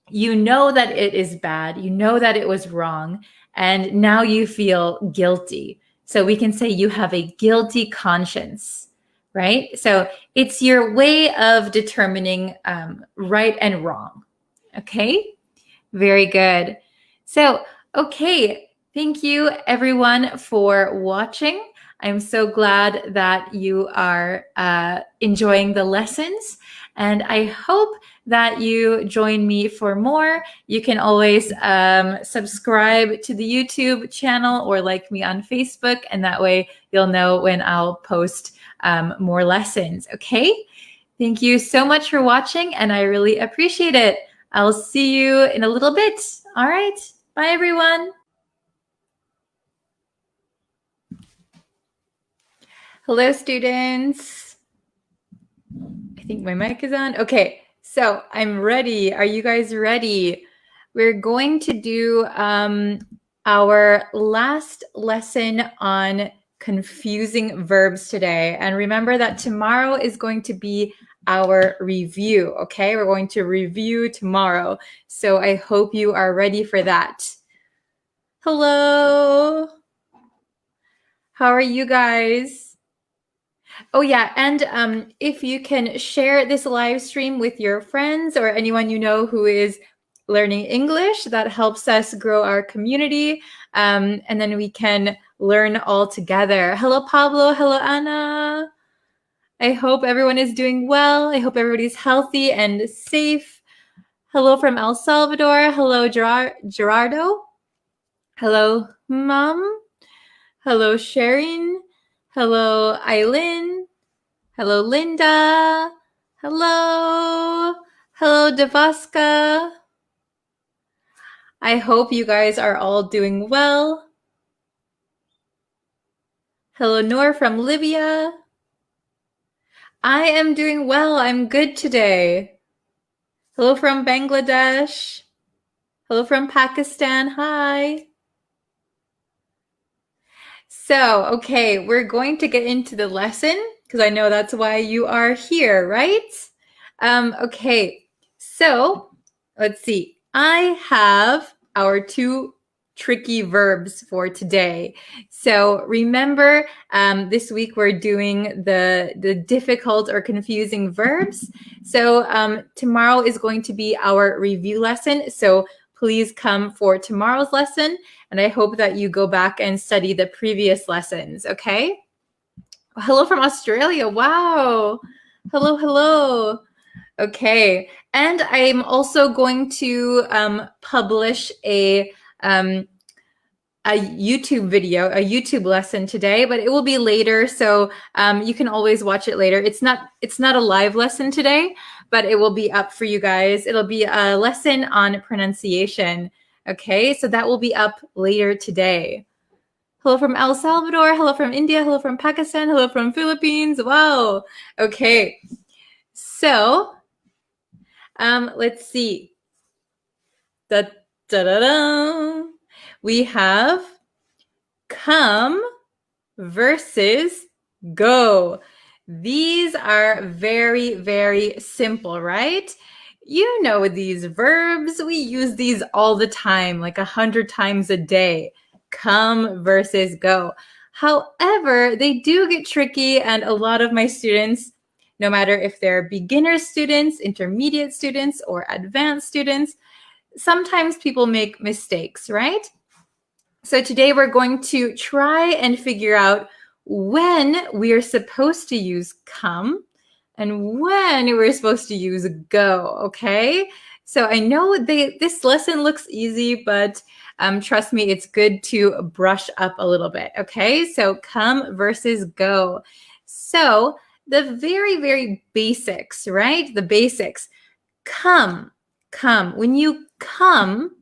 you know that it is bad, you know that it was wrong, and now you feel guilty. So we can say you have a guilty conscience, right? So it's your way of determining right and wrong. Okay, very good. So, okay, thank you everyone for watching. I'm so glad that you are enjoying the lessons, and I hope that you join me for more. You can always subscribe to the YouTube channel or like me on Facebook, and that way you'll know when I'll post more lessons, okay? Thank you so much for watching, and I really appreciate it. I'll see you in a little bit. All right, bye everyone. Hello, students. I think my mic is on. Okay, so I'm ready. Are you guys ready? We're going to do our last lesson on confusing verbs today. And remember that tomorrow is going to be our review, okay? We're going to review tomorrow. So I hope you are ready for that. Hello. How are you guys? Oh yeah, and if you can share this live stream with your friends or anyone you know who is learning English, that helps us grow our community, and then we can learn all together. Hello, Pablo. Hello, Anna. I hope everyone is doing well. I hope everybody's healthy and safe. Hello from El Salvador. Hello, Gerardo. Hello, Mom. Hello, Sharon. Hello, Eileen. Hello, Linda. Hello. Hello, Devaska. I hope you guys are all doing well. Hello, Noor from Libya. I am doing well. I'm good today. Hello from Bangladesh. Hello from Pakistan. Hi. So, okay, we're going to get into the lesson because I know that's why you are here, right? Okay, so let's see. I have our two tricky verbs for today. So remember, this week we're doing the difficult or confusing verbs. So tomorrow is going to be our review lesson. So please come for tomorrow's lesson. And I hope that you go back and study the previous lessons, okay? Hello from Australia. Wow. Hello, hello. Okay. And I'm also going to publish a YouTube video, a YouTube lesson today, but it will be later, so you can always watch it later. It's not a live lesson today, but it will be up for you guys. It'll be a lesson on pronunciation. Okay, so that will be up later today. Hello from El Salvador. Hello from India. Hello from Pakistan. Hello from Philippines. Wow. Okay, so let's see. Da-da-da-da. We have come versus go. These are very, very simple, right? You know these verbs. We use these all the time, like 100 times a day. Come versus go. However, they do get tricky, and a lot of my students, no matter if they're beginner students, intermediate students, or advanced students, sometimes people make mistakes, right? So today we're going to try and figure out when we are supposed to use come and when we're supposed to use go, okay? So I know this lesson looks easy, but Trust me, it's good to brush up a little bit, okay? So come versus go. So the very, very basics, right? The basics. Come. When you come,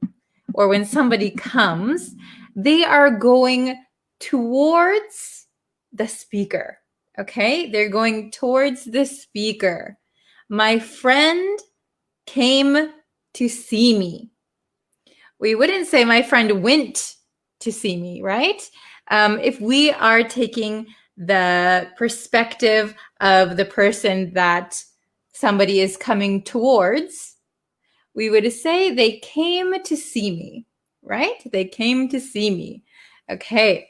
or when somebody comes, they are going towards the speaker, okay? They're going towards the speaker. My friend came to see me. We wouldn't say my friend went to see me, right? If we are taking the perspective of the person that somebody is coming towards, we would say they came to see me, right? They came to see me. Okay.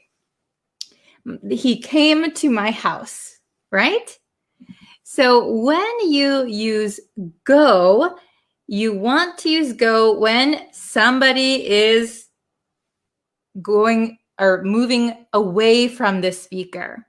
He came to my house, right? So when you use go, you want to use go when somebody is going or moving away from the speaker.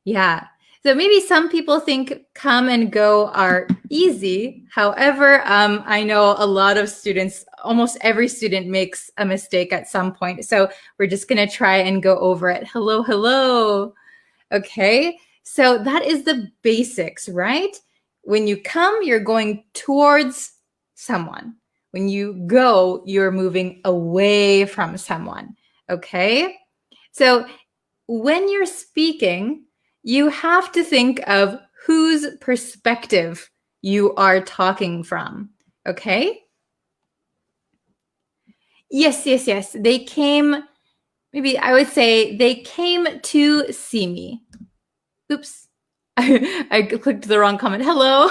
Yeah. So maybe some people think come and go are easy. However, I know a lot of students, almost every student makes a mistake at some point. So we're just going to try and go over it. Hello, hello. Okay. So that is the basics, right? When you come, you're going towards someone. When you go, you're moving away from someone. Okay. So when you're speaking, you have to think of whose perspective you are talking from, okay? Yes. They came, maybe I would say they came to see me. Oops, I clicked the wrong comment. Hello.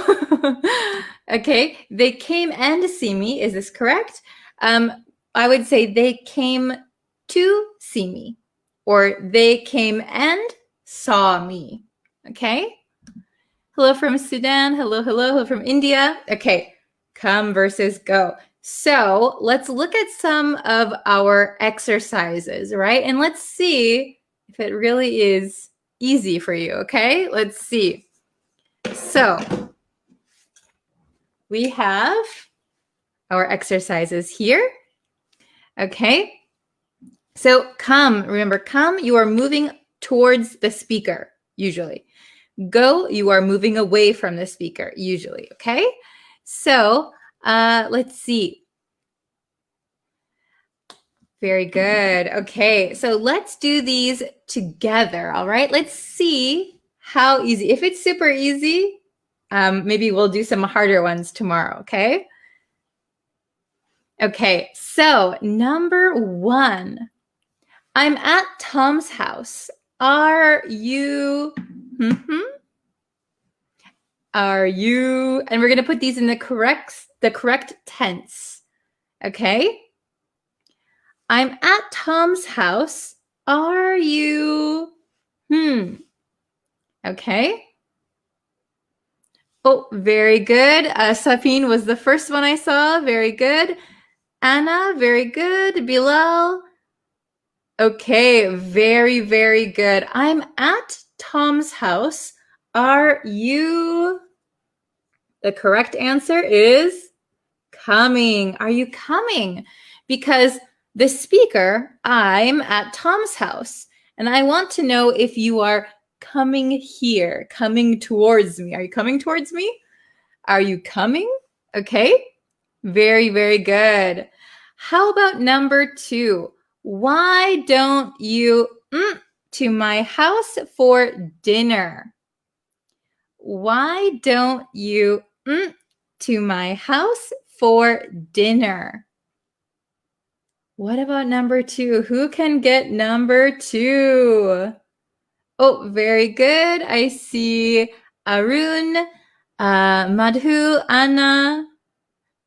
Okay, they came and see me. Is this correct? I would say they came to see me, or they came and saw me. Okay. Hello from Sudan. Hello from India. Okay. Come versus go. So let's look at some of our exercises, right? And let's see if it really is easy for you. Okay. Let's see. So we have our exercises here. Okay. So come, remember, come, you are moving towards the speaker, usually. Go, you are moving away from the speaker, usually, okay? So let's see. Very good. Okay, so let's do these together, all right? Let's see how easy. If it's super easy, maybe we'll do some harder ones tomorrow, okay? Okay, so number 1. I'm at Tom's house. Are you? Are you? And we're going to put these in the correct tense. Okay? I'm at Tom's house. Are you? Okay. Oh, very good. Safin was the first one I saw. Very good. Anna, very good. Bilal. Okay, very, very good. I'm at Tom's house. Are you? The correct answer is coming. Are you coming? Because the speaker, I'm at Tom's house, and I want to know if you are coming here, coming towards me. Are you coming towards me? Are you coming? Okay, very, very good. How about number 2? Why don't you to my house for dinner? Why don't you to my house for dinner? What about number 2? Who can get number 2? Oh, very good. I see Arun, Madhu, Anna.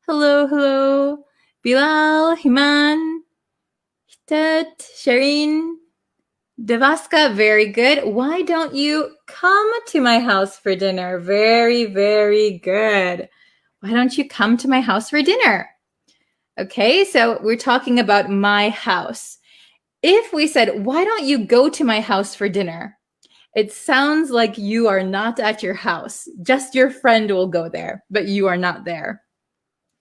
Hello. Bilal, Himan, Hitat, Shireen, Devaska, very good. Why don't you come to my house for dinner? Very, very good. Why don't you come to my house for dinner? Okay, so we're talking about my house. If we said, why don't you go to my house for dinner? It sounds like you are not at your house. Just your friend will go there, but you are not there.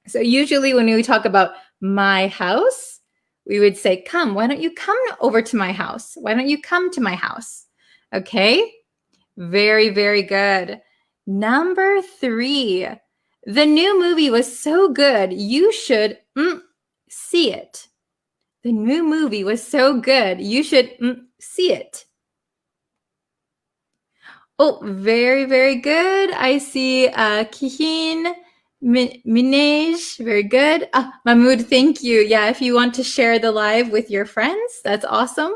So usually when we talk about my house, we would say come. Why don't you come over to my house? Why don't you come to my house? Okay, very, very good. Number 3, the new movie was so good, you should see it. The new movie was so good, you should see it. Oh, very, very good. I see Kihin, Minaj, very good. Mahmoud, thank you. Yeah, if you want to share the live with your friends, that's awesome.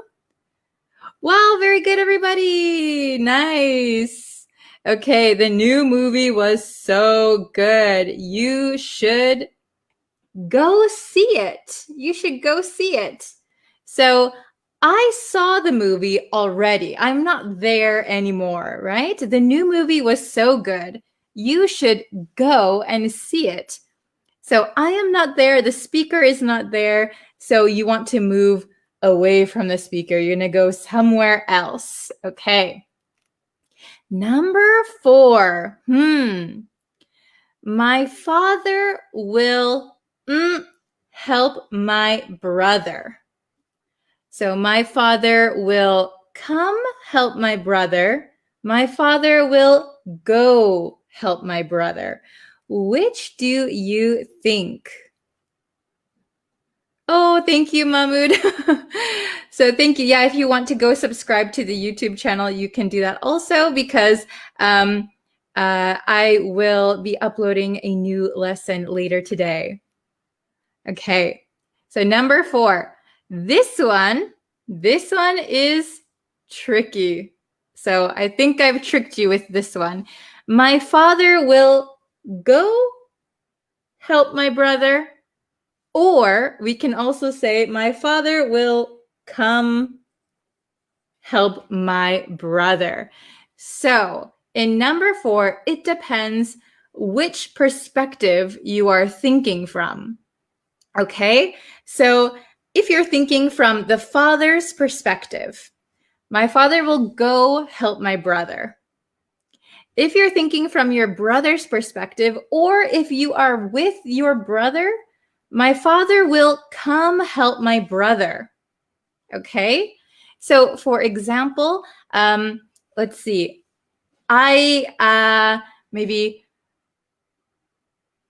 Wow, very good, everybody. Nice. Okay, the new movie was so good. You should go see it. You should go see it. So I saw the movie already. I'm not there anymore, right? The new movie was so good. You should go and see it. So I am not there. The speaker is not there. So you want to move away from the speaker. You're going to go somewhere else. Okay. Number 4. My father will help my brother. So my father will come help my brother. My father will go help my brother. Which do you think? Oh, thank you, Mahmoud. So thank you. Yeah, if you want to go subscribe to the YouTube channel, you can do that also because I will be uploading a new lesson later today. Okay, so number 4. This one is tricky. So I think I've tricked you with this one. My father will go help my brother. Or we can also say, my father will come help my brother. So in number 4, it depends which perspective you are thinking from. Okay, so if you're thinking from the father's perspective, my father will go help my brother. If you're thinking from your brother's perspective, or if you are with your brother, my father will come help my brother. Okay, so for example, let's see. I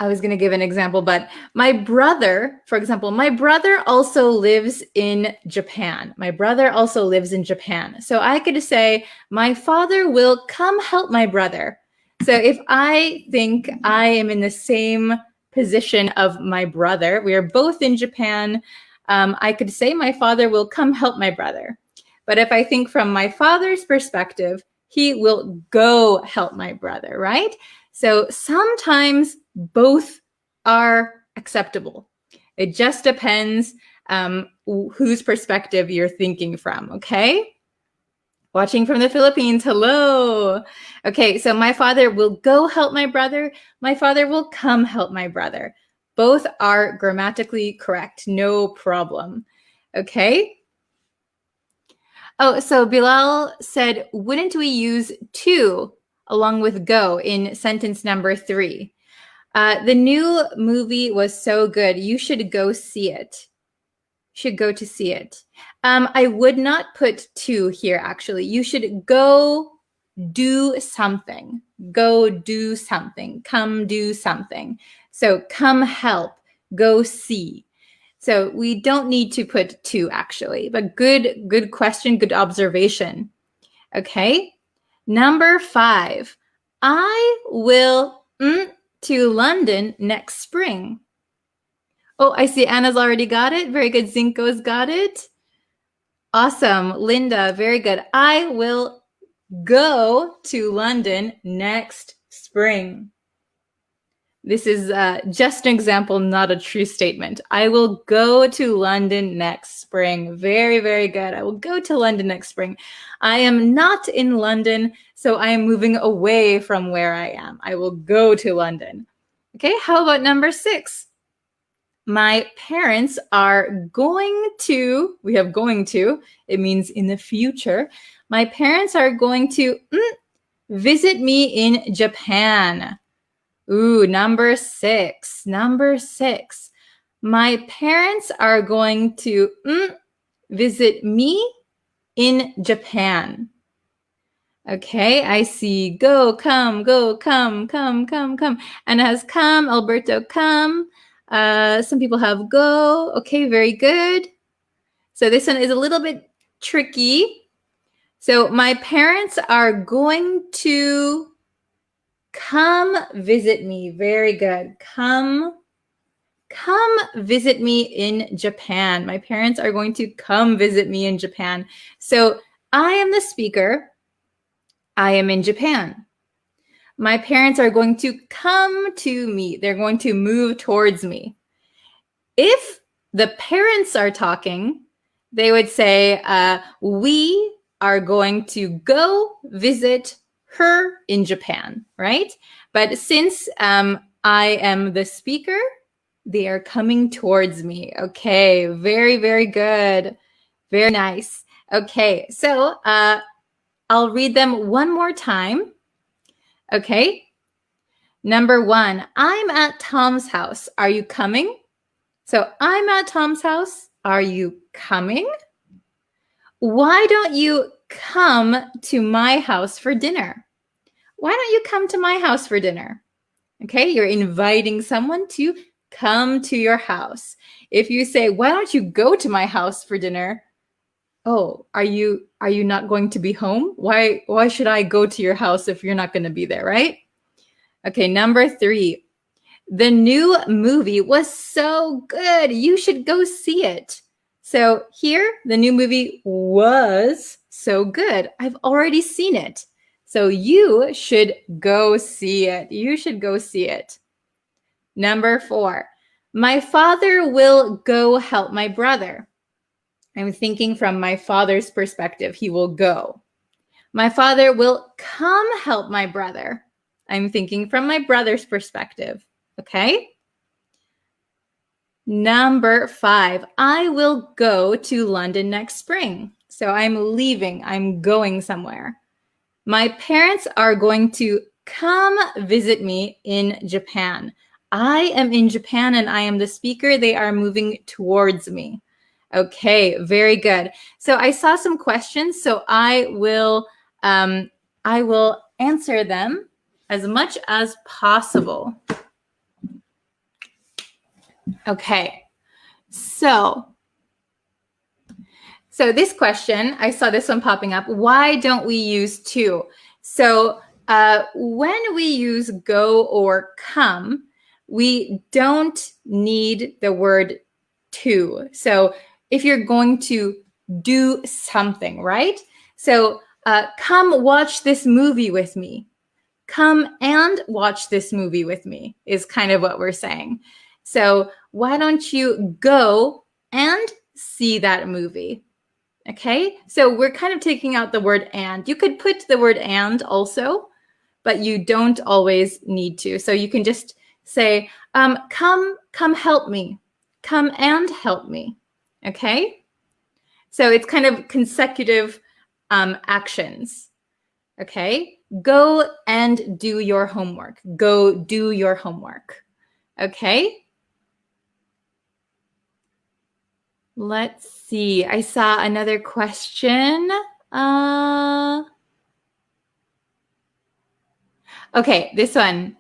was going to give an example, but my brother, for example, my brother also lives in Japan. My brother also lives in Japan. So I could say, my father will come help my brother. So if I think I am in the same position of my brother, we are both in Japan, I could say my father will come help my brother. But if I think from my father's perspective, he will go help my brother, right? So sometimes both are acceptable. It just depends whose perspective you're thinking from, okay? Watching from the Philippines, hello. Okay, so my father will go help my brother. My father will come help my brother. Both are grammatically correct, no problem. Okay? Oh, so Bilal said, wouldn't we use to along with go in sentence number 3? The new movie was so good. You should go see it. Should go to see it. I would not put to here, actually. You should go do something. Go do something. Come do something. So come help. Go see. So we don't need to put to, actually. But good question, good observation. Okay. Number 5. I will to London next spring. Oh, I see Anna's already got it. Very good. Zinko's got it. Awesome. Linda, very good. I will go to London next spring. This is just an example, not a true statement. I will go to London next spring. Very, very good. I will go to London next spring. I am not in London, so I am moving away from where I am. I will go to London. Okay, how about number 6? My parents are going to, we have going to, it means in the future. My parents are going to visit me in Japan. Ooh, number 6. Number 6. My parents are going to visit me in Japan. Okay, I see go, come, come. Anna has come, Alberto come. Some people have go. Okay, very good. So this one is a little bit tricky. So my parents are going to come visit me. Very good. Come visit me in Japan. My parents are going to come visit me in Japan. So I am the speaker. I am in Japan. My parents are going to come to me. They're going to move towards me. If the parents are talking, they would say, we are going to go visit her in Japan, right? But since I am the speaker, they are coming towards me. Okay, very, very good. Very nice. Okay, so I'll read them one more time. Okay. Number 1, I'm at Tom's house. Are you coming? So I'm at Tom's house. Are you coming? Why don't you come to my house for dinner? Why don't you come to my house for dinner? Okay, you're inviting someone to come to your house. If you say, why don't you go to my house for dinner? Oh, are you not going to be home? Why should I go to your house if you're not going to be there, right? Okay, number 3. The new movie was so good. You should go see it. So here, the new movie was so good. I've already seen it. So you should go see it. You should go see it. Number 4, my father will go help my brother. I'm thinking from my father's perspective, he will go. My father will come help my brother. I'm thinking from my brother's perspective. Okay? Number 5, I will go to London next spring. So I'm leaving, I'm going somewhere. My parents are going to come visit me in Japan. I am in Japan and I am the speaker. They are moving towards me. Okay, very good. So I saw some questions, so I will answer them as much as possible. Okay, so this question, I saw this one popping up. Why don't we use to? So when we use go or come, we don't need the word to. So if you're going to do something, right? So come watch this movie with me. Come and watch this movie with me is kind of what we're saying. So why don't you go and see that movie? Okay, so we're kind of taking out the word and. You could put the word and also, but you don't always need to. So you can just say, come help me. Come and help me. Okay, so it's kind of consecutive actions. Okay, go and do your homework. Go do your homework. Okay. Let's see. I saw another question. Okay, this one.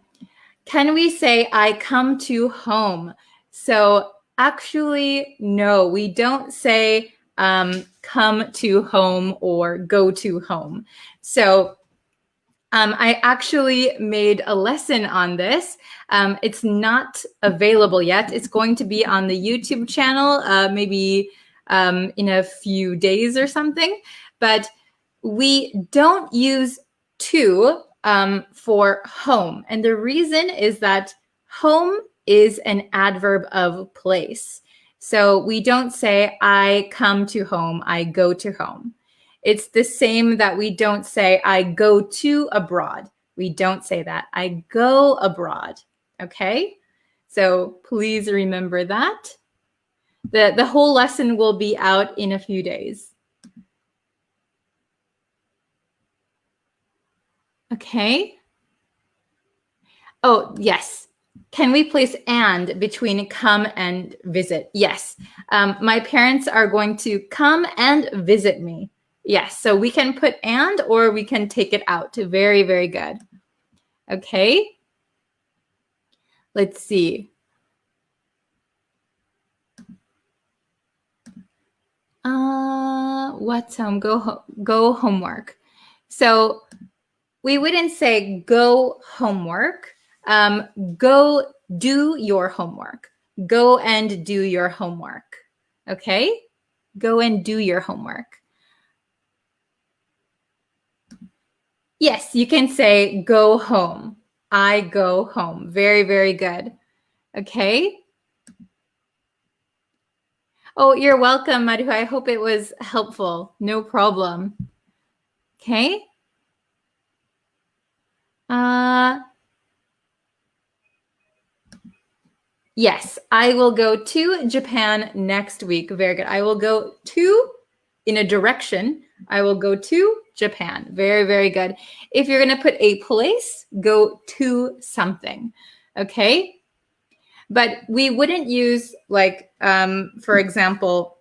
Can we say I come to home? So actually, no, we don't say come to home or go to home. So I actually made a lesson on this. It's not available yet. It's going to be on the YouTube channel, maybe in a few days or something. But we don't use to for home. And the reason is that home is an adverb of place. So we don't say I come to home, I go to home. It's the same that we don't say, I go to abroad. We don't say that. I go abroad. Okay? So please remember that. The whole lesson will be out in a few days. Okay? Oh, yes. Can we place and between come and visit? Yes. My parents are going to come and visit me. Yes. So we can put and or we can take it out. Very, very good. Okay. Let's see. What's home? Go homework. So we wouldn't say go homework. Go do your homework. Go and do your homework. Okay? Go and do your homework. Yes, you can say go home. I go home. Very, very good. Okay? Oh, you're welcome, Maru. I hope it was helpful. No problem. Okay? Yes, I will go to Japan next week. Very good. I will go to in a direction. I will go to Japan. Very, very good. If you're going to put a place, go to something. Okay? But we wouldn't use like, for example,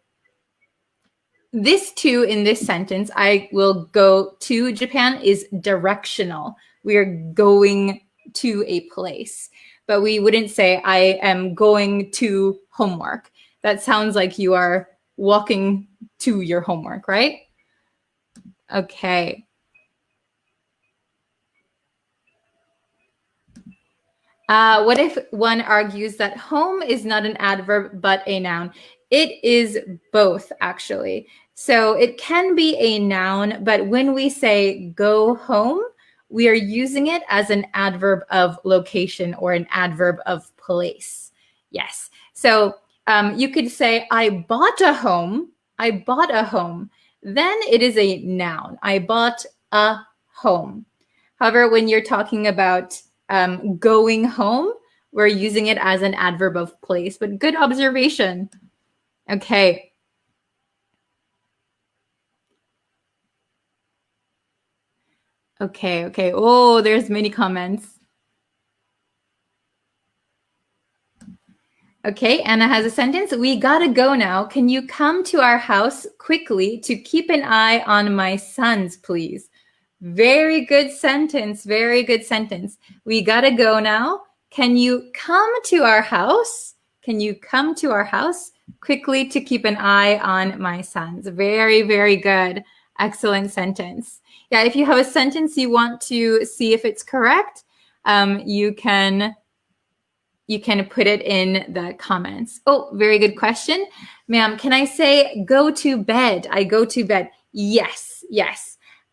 this to in this sentence, I will go to Japan is directional. We are going to a place. But we wouldn't say I am going to homework. That sounds like you are walking to your homework, right? Okay. What if one argues that home is not an adverb but a noun? It is both, actually. So it can be a noun, but when we say go home, we are using it as an adverb of location or an adverb of place. Yes. So you could say, I bought a home. I bought a home. Then it is a noun. I bought a home. However, when you're talking about going home, we're using it as an adverb of place. But good observation. Okay. Okay. Oh, there's many comments. Okay, Anna has a sentence. We gotta go now. Can you come to our house quickly to keep an eye on my sons, please? Very good sentence. Very good sentence. We gotta go now. Can you come to our house? Can you come to our house quickly to keep an eye on my sons? Very, very good. Excellent sentence. Yeah, if you have a sentence you want to see if it's correct, you can put it in the comments. Oh, very good question. Ma'am, can I say go to bed? I go to bed. Yes.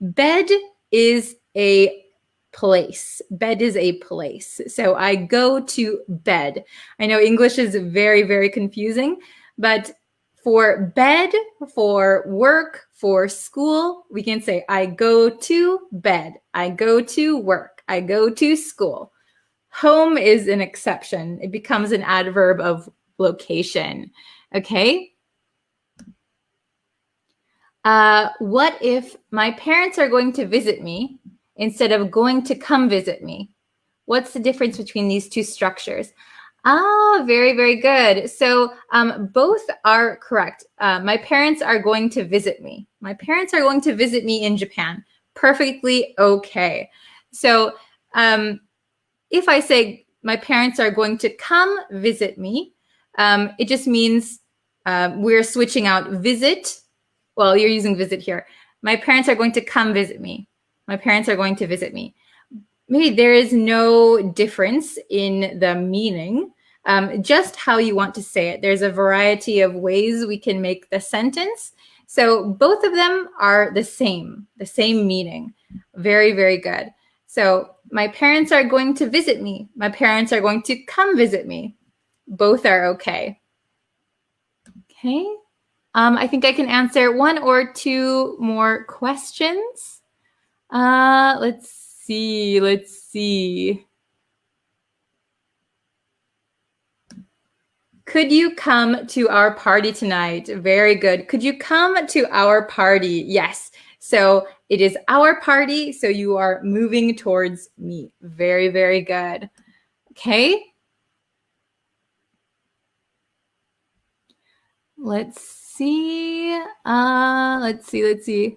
Bed is a place. Bed is a place. So I go to bed. I know English is very, very confusing, but for bed, for work, for school, we can say I go to bed. I go to work. I go to school. Home is an exception. It becomes an adverb of location. Okay? What if my parents are going to visit me instead of going to come visit me? What's the difference between these two structures? Very, very good. So both are correct. My parents are going to visit me. My parents are going to visit me in Japan. Perfectly okay. So if I say my parents are going to come visit me, it just means we're switching out visit. Well, you're using visit here. My parents are going to come visit me. My parents are going to visit me. Maybe there is no difference in the meaning, just how you want to say it. There's a variety of ways we can make the sentence. So both of them are the same meaning. Very, very good. So my parents are going to visit me. My parents are going to come visit me. Both are okay. Okay. I think I can answer one or two more questions. Let's see. Could you come to our party tonight? Very good. Could you come to our party? Yes. So it is our party, so you are moving towards me. Very, very good. Okay. Let's see. Let's see.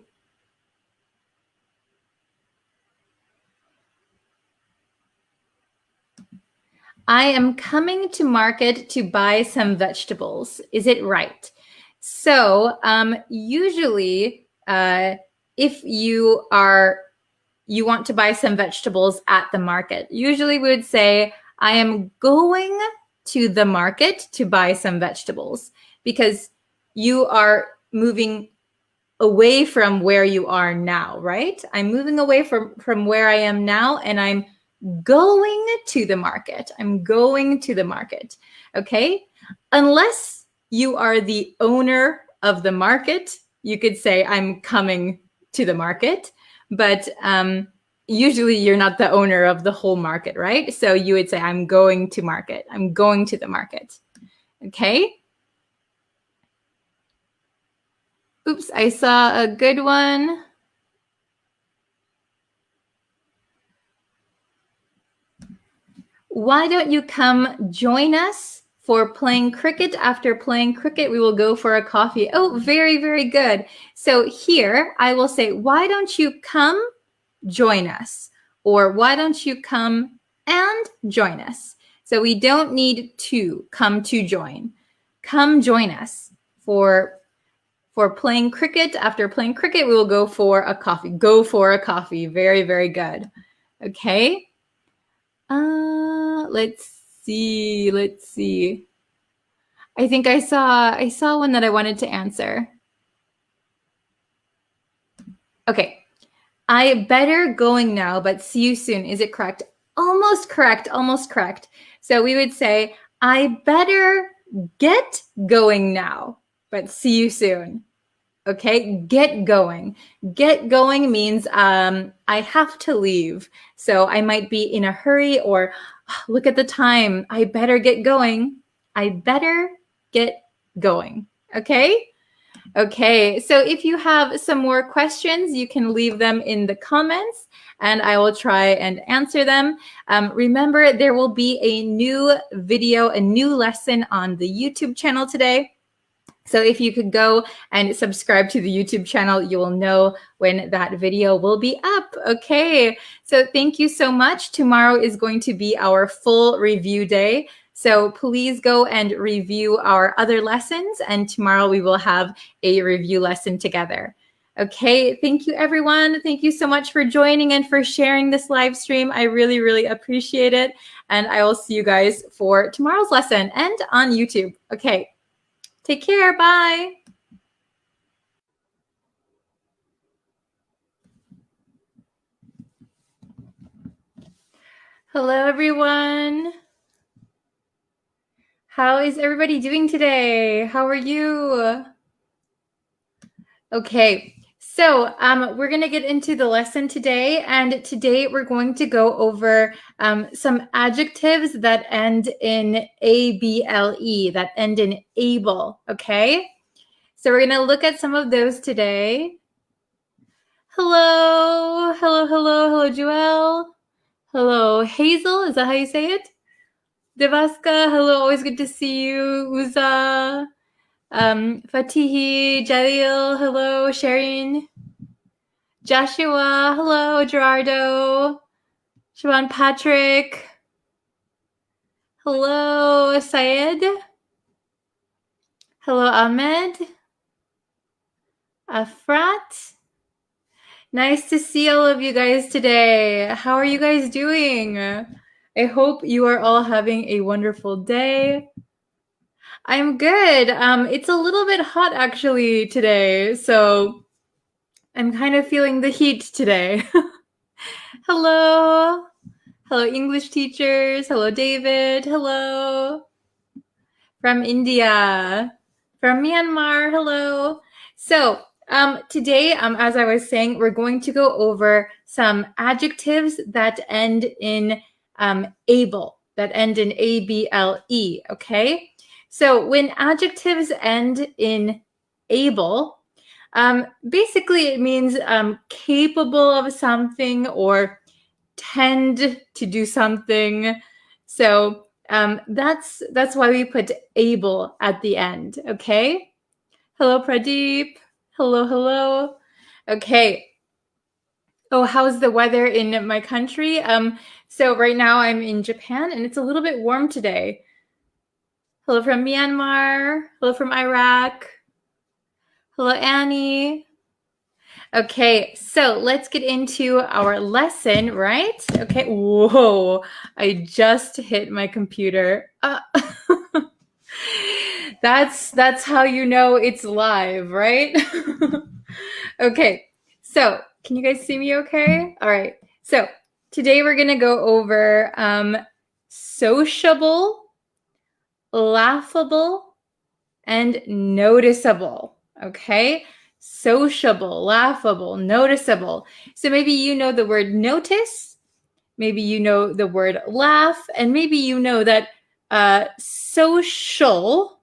I am coming to market to buy some vegetables. Is it right? So usually if you want to buy some vegetables at the market, usually we would say, I am going to the market to buy some vegetables, because you are moving away from where you are now, right? I'm moving away from where I am now, and I'm going to the market. I'm going to the market. Okay? Unless you are the owner of the market, you could say, I'm coming to the market. But usually you're not the owner of the whole market, right? So you would say, I'm going to market. I'm going to the market. Okay? Oops, I saw a good one. Why don't you come join us for playing cricket? After playing cricket, we will go for a coffee. Oh, very, very good. So here I will say, why don't you come join us? Or why don't you come and join us? So we don't need to come to join. Come join us for playing cricket. After playing cricket, we will go for a coffee. Go for a coffee. Very, very good. Okay. Let's see. I think I saw one that I wanted to answer. Okay. I better going now, but see you soon. Is it correct? Almost correct. So we would say, I better get going now, but see you soon. Okay, get going. Get going means I have to leave. So I might be in a hurry, or look at the time. I better get going. I better get going. Okay? Okay, so if you have some more questions, you can leave them in the comments and I will try and answer them. Remember, there will be a new video, a new lesson on the YouTube channel today. So if you could go and subscribe to the YouTube channel, you will know when that video will be up. Okay, so thank you so much. Tomorrow is going to be our full review day. So please go and review our other lessons, and tomorrow we will have a review lesson together. Okay, thank you everyone. Thank you so much for joining and for sharing this live stream. I really, really appreciate it. And I will see you guys for tomorrow's lesson and on YouTube. Okay. Take care. Bye. Hello, everyone. How is everybody doing today? How are you? Okay, so we're going to get into the lesson today. And today we're going to go over some adjectives that end in able, that end in able. Okay, so we're going to look at some of those today. Hello, Joelle. Hello, Hazel. Is that how you say it? Devaska, hello. Always good to see you. Uza, Fatihi, Jalil, hello. Sharon, Joshua, hello. Gerardo, Siobhan Patrick, hello. Syed, hello. Ahmed, Afrat. Nice to see all of you guys today. How are you guys doing? I hope you are all having a wonderful day. I'm good. It's a little bit hot actually today, so I'm kind of feeling the heat today. Hello. Hello, English teachers. Hello, David. Hello. From India. From Myanmar. Hello. So today, as I was saying, we're going to go over some adjectives that end in able, that end in A-B-L-E, okay? So when adjectives end in able, basically it means capable of something or tend to do something. So that's why we put able at the end, okay? Hello, Pradeep. Hello, hello. Okay. Oh, how's the weather in my country? So right now I'm in Japan and it's a little bit warm today. Hello from Myanmar. Hello from Iraq. Hello, Annie. Okay, so let's get into our lesson, right? Okay, whoa, I just hit my computer. That's how you know it's live, right? Okay, so can you guys see me okay? All right, so today we're gonna go over sociable, laughable, and noticeable, okay? Sociable, laughable, noticeable. So maybe you know the word notice, maybe you know the word laugh, and maybe you know that social,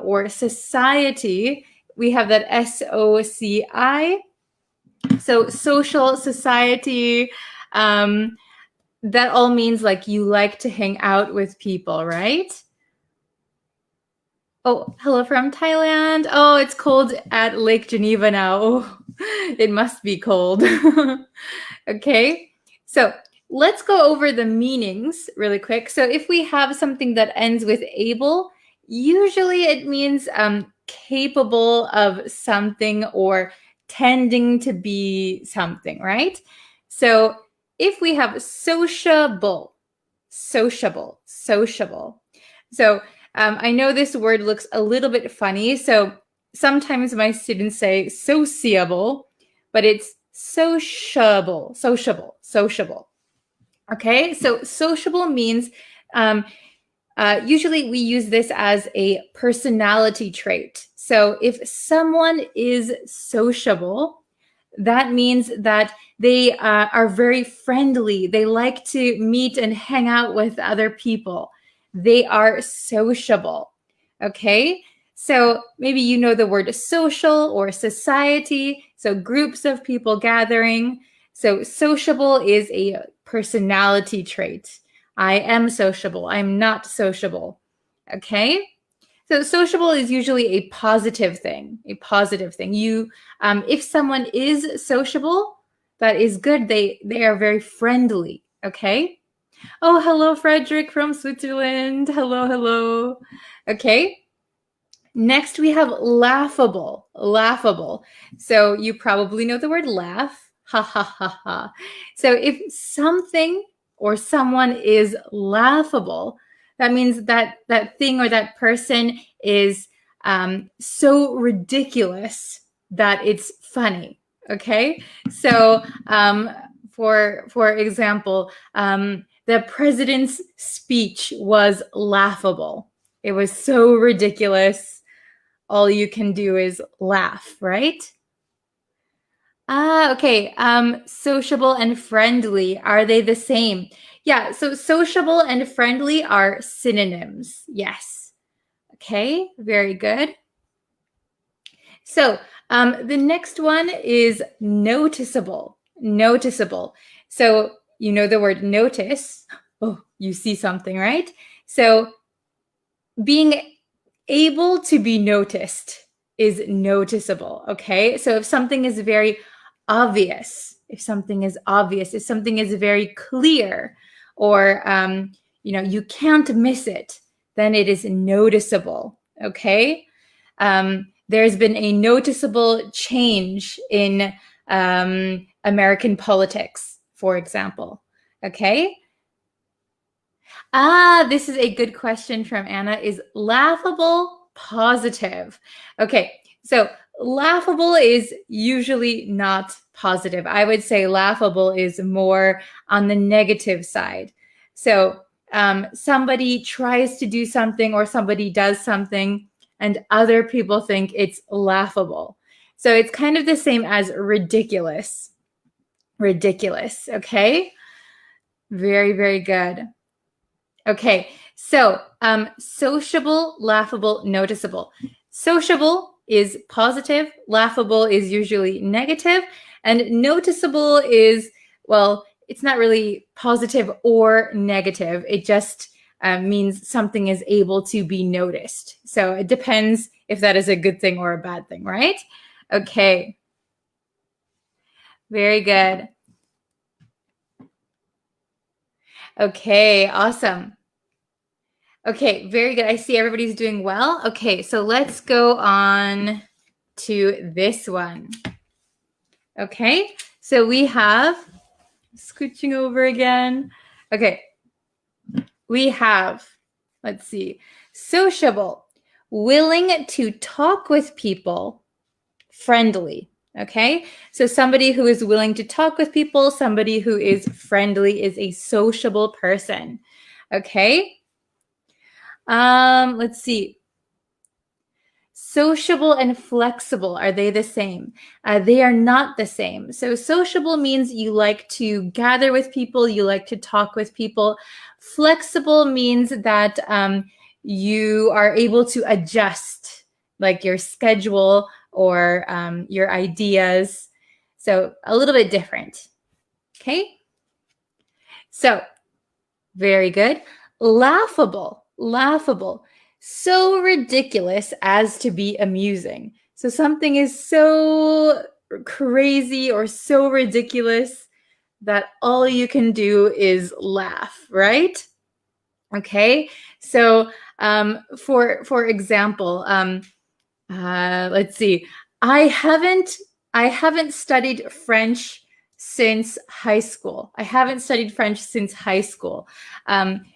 or society, we have that SOCI. So social, society, that all means like you like to hang out with people, right? Oh, hello from Thailand. Oh, it's cold at Lake Geneva now. Oh, it must be cold. Okay, so let's go over the meanings really quick. So if we have something that ends with able, usually it means capable of something or tending to be something, right? So if we have sociable. So I know this word looks a little bit funny. So sometimes my students say sociable, but it's sociable. Okay, so sociable means usually we use this as a personality trait. So if someone is sociable, that means that they are very friendly. They like to meet and hang out with other people. They are sociable. Okay, so maybe you know the word social or society. So groups of people gathering. So sociable is a personality trait. I am sociable. I'm not sociable. Okay. So sociable is usually a positive thing. You, if someone is sociable, that is good. They are very friendly. Okay. Oh, hello, Frederick from Switzerland. Hello. Okay. Next, we have laughable. So you probably know the word laugh. Ha ha ha ha. So if something or someone is laughable, that means that thing or that person is so ridiculous that it's funny. Okay, so for example, the president's speech was laughable. It was so ridiculous. All you can do is laugh, right? Okay. Sociable and friendly, are they the same? Yeah, so sociable and friendly are synonyms. Yes. Okay, very good. So the next one is noticeable. So you know the word notice. Oh, you see something, right? So being able to be noticed is noticeable. Okay, so if something is very obvious, if something is very clear, or you can't miss it, then it is noticeable. Okay, there's been a noticeable change in American politics, for example. Okay. This is a good question from Anna. Is laughable positive? Okay, so laughable is usually not positive. I would say laughable is more on the negative side. So somebody tries to do something or somebody does something and other people think it's laughable. So it's kind of the same as ridiculous. Okay? Very, very good. Okay, so sociable, laughable, noticeable. Sociable is positive, laughable is usually negative, and noticeable is, well, it's not really positive or negative. It just means something is able to be noticed. So it depends if that is a good thing or a bad thing, right? Okay. Very good. Okay, awesome. Okay, very good. I see everybody's doing well. Okay, so let's go on to this one. Okay, so we have, scooching over again. Okay, we have, let's see, sociable, willing to talk with people, friendly. Okay, so somebody who is willing to talk with people, somebody who is friendly is a sociable person. Okay, let's see. Sociable and flexible, are they the same? They are not the same. So sociable means you like to gather with people, you like to talk with people. Flexible means that you are able to adjust like your schedule or your ideas. So a little bit different. Okay? So very good. Laughable, laughable. So ridiculous as to be amusing. So something is so crazy or so ridiculous that all you can do is laugh, right? Okay, so for example, let's see. I haven't studied French since high school. I haven't studied French since high school.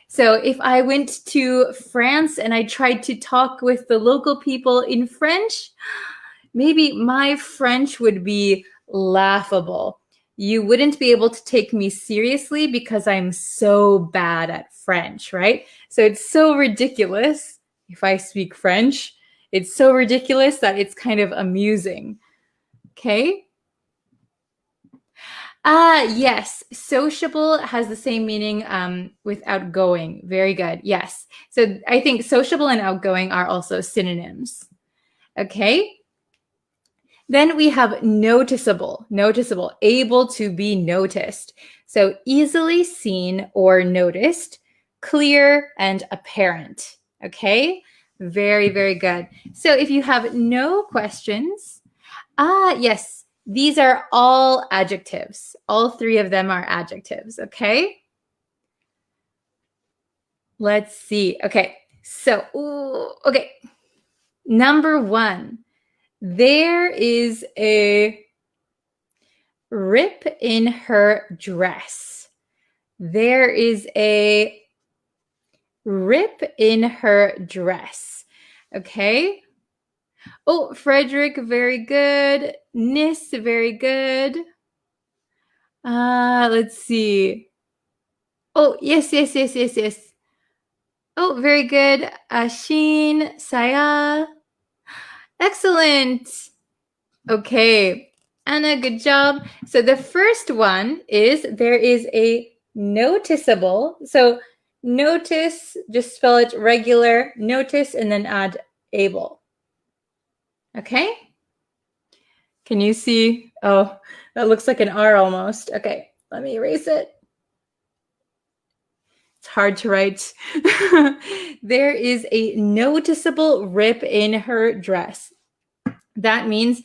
So if I went to France and I tried to talk with the local people in French, maybe my French would be laughable. You wouldn't be able to take me seriously because I'm so bad at French, right? So it's so ridiculous if I speak French. It's so ridiculous that it's kind of amusing. Okay? Yes, sociable has the same meaning with outgoing. Very good. Yes. So I think sociable and outgoing are also synonyms. Okay? Then we have noticeable, able to be noticed. So easily seen or noticed, clear and apparent. Okay? Very, very good. So if you have no questions, yes, these are all adjectives. All three of them are adjectives, okay? Let's see. Okay, so, okay. Number one, there is a rip in her dress. There is a rip in her dress, okay? Oh, Frederick, very good. Nis, very good. Let's see. Oh, yes. Oh, very good. Sheen, Saya. Excellent. Okay. Anna, good job. So the first one is there is a noticeable. So notice, just spell it regular, notice, and then add able. Okay? Can you see? Oh, that looks like an R almost. Okay, let me erase it. It's hard to write. There is a noticeable rip in her dress. That means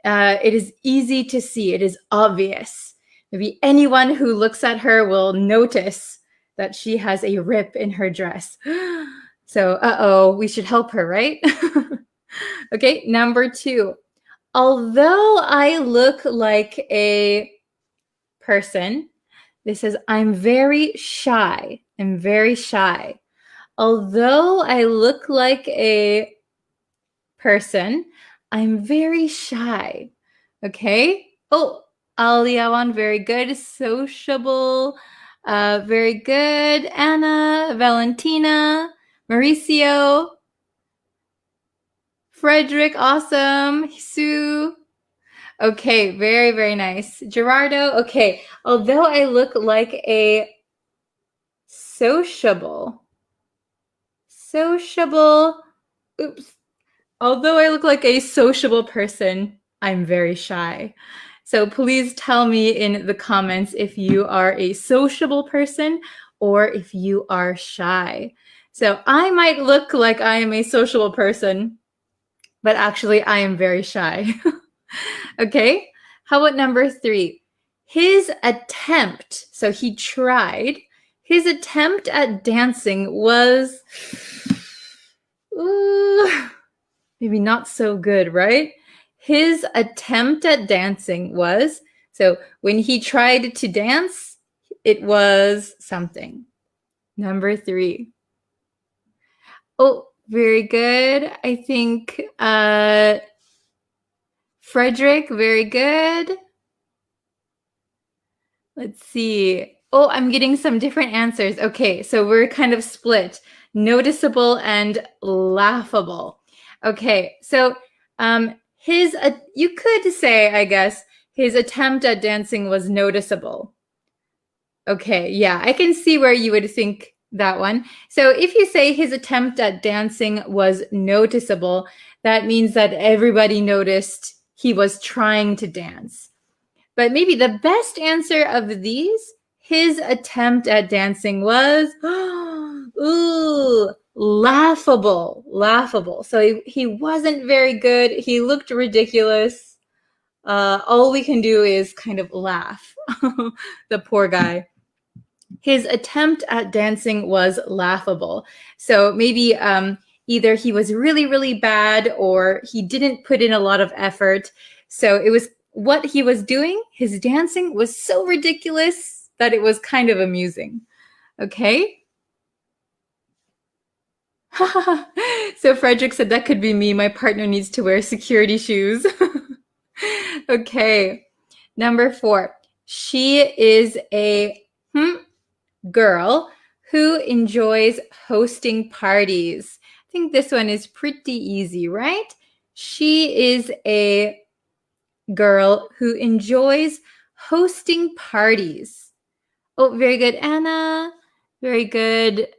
it is easy to see. It is obvious. Maybe anyone who looks at her will notice that she has a rip in her dress. So, we should help her, right? Okay, number two. Although I look like a person, this says, I'm very shy. I'm very shy. Although I look like a person, I'm very shy. Okay? Oh, Aliawan, very good. Sociable, very good. Anna, Valentina, Mauricio, Frederick, awesome. Sue. Okay, very, very nice. Gerardo, okay. Although I look like a sociable, oops. Although I look like a sociable person, I'm very shy. So please tell me in the comments if you are a sociable person or if you are shy. So I might look like I am a sociable person, but actually I am very shy. Okay, how about number 3? His attempt, so he tried, his attempt at dancing was, maybe not so good, right? His attempt at dancing was, so when he tried to dance, it was something. Number 3. Oh, very good. I think Frederick, very good. Let's see. Oh, I'm getting some different answers. Okay, so we're kind of split. Noticeable and laughable. Okay, so you could say, I guess, his attempt at dancing was noticeable. Okay, yeah, I can see where you would think that one. So if you say his attempt at dancing was noticeable, that means that everybody noticed he was trying to dance. But maybe the best answer of these, his attempt at dancing was, laughable. So he wasn't very good. He looked ridiculous. All we can do is kind of laugh. The poor guy. His attempt at dancing was laughable. So maybe either he was really, really bad or he didn't put in a lot of effort. So it was what he was doing, his dancing was so ridiculous that it was kind of amusing. Okay? So Frederick said that could be me. My partner needs to wear security shoes. Okay. Number 4. She is a girl who enjoys hosting parties. I think this one is pretty easy, right? She is a girl who enjoys hosting parties. Oh, very good, Anna. Very good.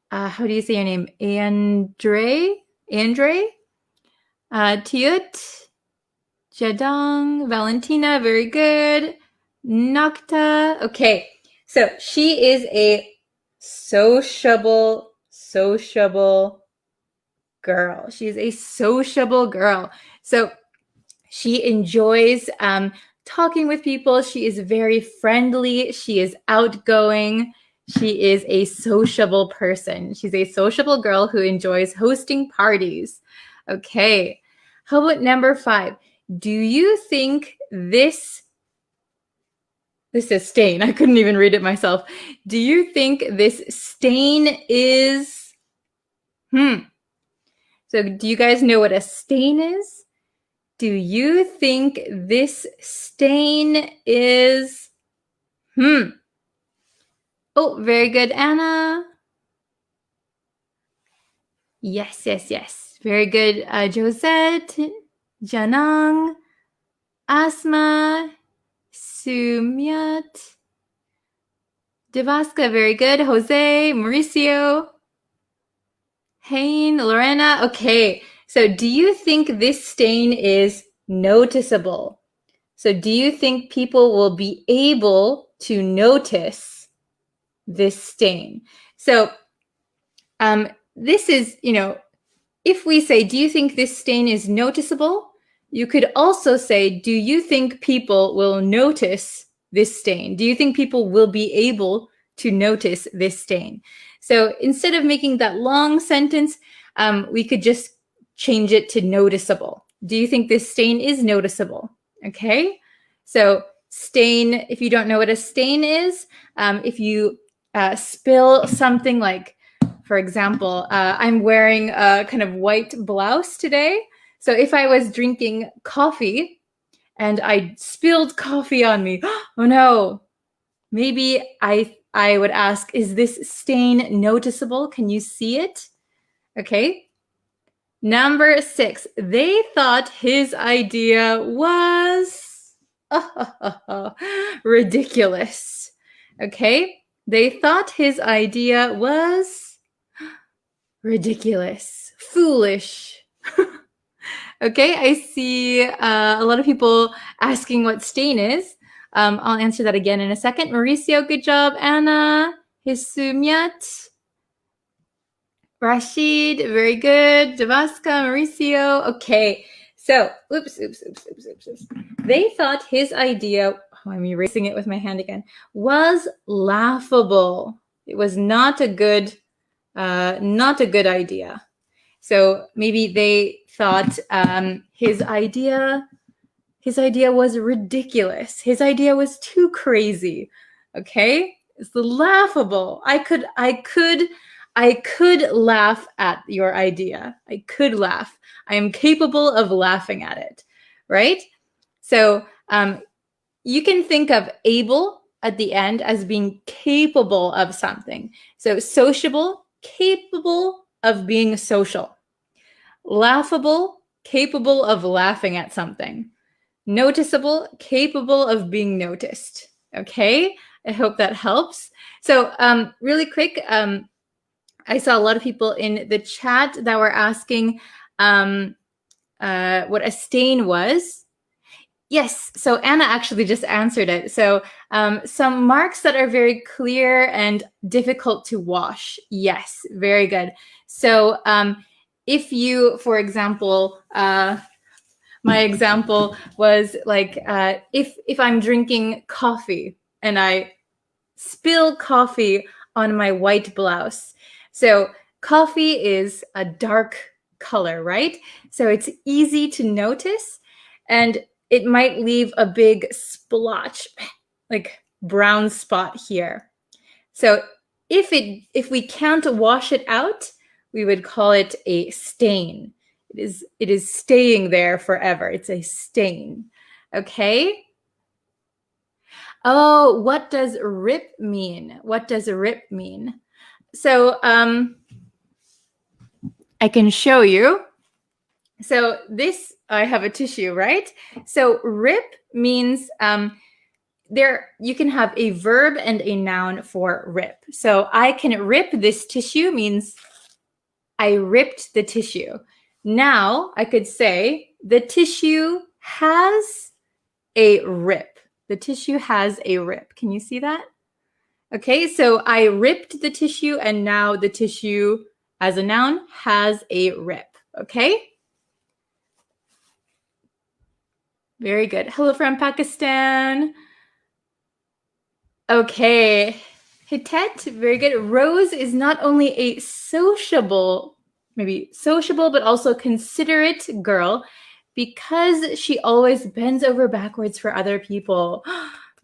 How do you say your name? Andre? Tiut? Jadong? Valentina, very good. Nocta. Okay, so she is a sociable girl. She's a sociable girl. So she enjoys talking with people. She is very friendly. She is outgoing. She is a sociable person. She's a sociable girl who enjoys hosting parties. Okay. How about number 5? Do you think this is stain. I couldn't even read it myself. Do you think this stain is So do you guys know what a stain is? Do you think this stain is Oh, very good, Anna. Yes. Very good, Josette, Janang, Asma, Sumyat, Devaska, very good. Jose, Mauricio, Hain, Lorena. Okay, so do you think this stain is noticeable? So do you think people will be able to notice this stain? So this is, if we say, do you think this stain is noticeable? You could also say, do you think people will notice this stain? Do you think people will be able to notice this stain? So instead of making that long sentence, we could just change it to noticeable. Do you think this stain is noticeable? Okay, so stain, if you don't know what a stain is, if you spill something like, for example, I'm wearing a kind of white blouse today. So if I was drinking coffee and I spilled coffee on me, oh no, maybe I would ask, is this stain noticeable? Can you see it? Okay. Number 6, they thought his idea was ridiculous. Okay. They thought his idea was ridiculous, foolish. Okay, I see a lot of people asking what stain is. I'll answer that again in a second. Mauricio, good job. Anna, Hisumiat. Rashid, very good. Davaska, Mauricio. Okay, so, oops. They thought his idea, I'm erasing it with my hand again, was laughable. It was not a good idea. So maybe they thought his idea was ridiculous. His idea was too crazy. Okay, it's laughable. I could laugh at your idea. I could laugh. I am capable of laughing at it, right? So you can think of able at the end as being capable of something. So sociable, capable of being social. Laughable, capable of laughing at something. Noticeable, capable of being noticed. Okay, I hope that helps. So really quick, I saw a lot of people in the chat that were asking what a stain was. Yes, so Anna actually just answered it. So some marks that are very clear and difficult to wash. Yes, very good. So if you, for example, my example was like if I'm drinking coffee and I spill coffee on my white blouse. So coffee is a dark color, right? So it's easy to notice and it might leave a big splotch, like brown spot here. So if we can't wash it out, we would call it a stain. It is staying there forever. It's a stain. Okay? Oh, what does rip mean? What does rip mean? So I can show you. So this, I have a tissue, right? So rip means there you can have a verb and a noun for rip. So I can rip this tissue means I ripped the tissue. Now I could say the tissue has a rip. The tissue has a rip. Can you see that? Okay, so I ripped the tissue and now the tissue as a noun has a rip. Okay? Very good. Hello from Pakistan. Okay. Hitet, very good. Rose is not only a sociable, but also considerate girl because she always bends over backwards for other people.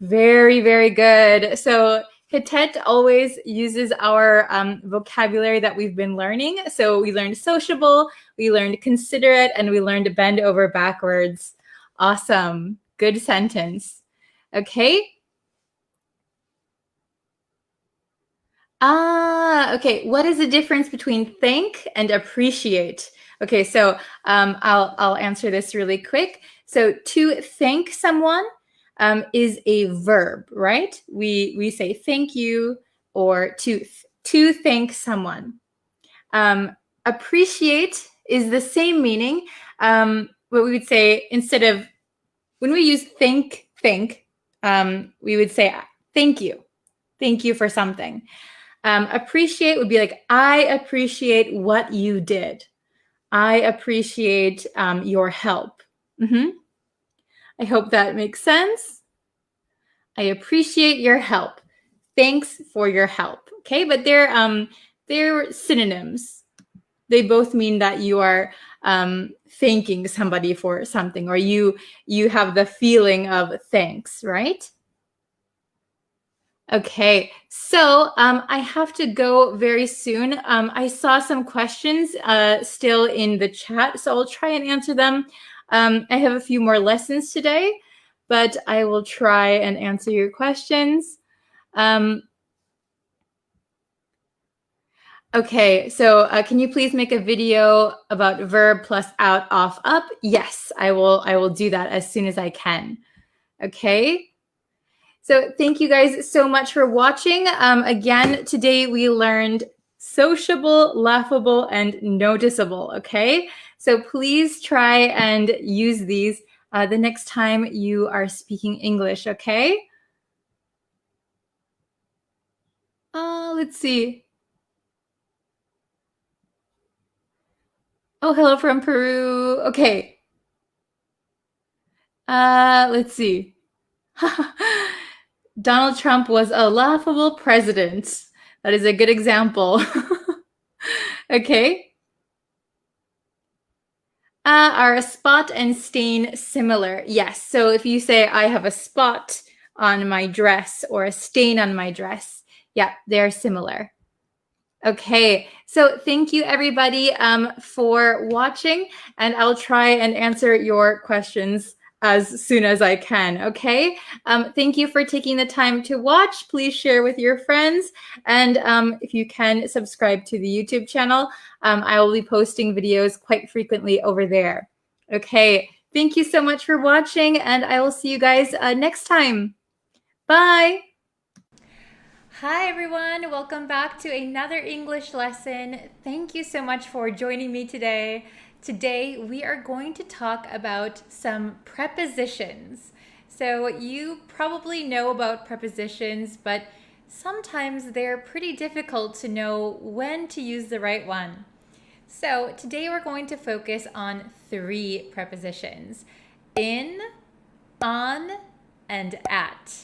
Very, very good. So Hitet always uses our vocabulary that we've been learning. So we learned sociable, we learned considerate, and we learned bend over backwards. Awesome. Good sentence. Okay. Okay. What is the difference between thank and appreciate? Okay, so I'll answer this really quick. So to thank someone is a verb, right? We say thank you or to thank someone. Appreciate is the same meaning. What we would say instead of when we use thank, we would say thank you for something. Appreciate would be like, I appreciate what you did. I appreciate your help. I hope that makes sense. I appreciate your help. Thanks for your help. Okay, but they're synonyms. They both mean that you are thanking somebody for something, or you have the feeling of thanks, right? Okay, so I have to go very soon. I saw some questions still in the chat, so I'll try and answer them. I have a few more lessons today, but I will try and answer your questions. Okay, so can you please make a video about verb plus out, off, up? Yes, I will do that as soon as I can. Okay. So thank you guys so much for watching. Again, today we learned sociable, laughable, and noticeable, okay? So please try and use these the next time you are speaking English, okay? Let's see. Oh, hello from Peru. Okay. Let's see. Donald Trump was a laughable president. That is a good example. Okay. Are a spot and stain similar? Yes. So if you say, I have a spot on my dress or a stain on my dress, yeah, they're similar. Okay, so thank you everybody for watching, and I'll try and answer your questions as soon as I can, okay? Thank you for taking the time to watch. Please share with your friends, and if you can, subscribe to the YouTube channel. I will be posting videos quite frequently over there. Okay, thank you so much for watching, and I will see you guys next time. Bye! Hi everyone, welcome back to another English lesson. Thank you so much for joining me today. Today we are going to talk about some prepositions. So you probably know about prepositions, but sometimes they're pretty difficult to know when to use the right one. So today we're going to focus on 3 prepositions: in, on, and at.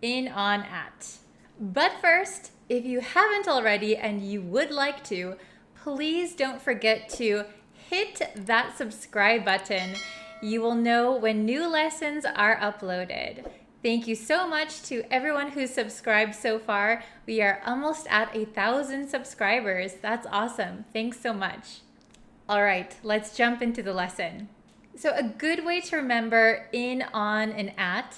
In, on, at. But first, if you haven't already and you would like to, please don't forget to hit that subscribe button. You will know when new lessons are uploaded. Thank you so much to everyone who's subscribed so far. We are almost at 1,000 subscribers. That's awesome. Thanks so much. All right, let's jump into the lesson. So a good way to remember in, on, and at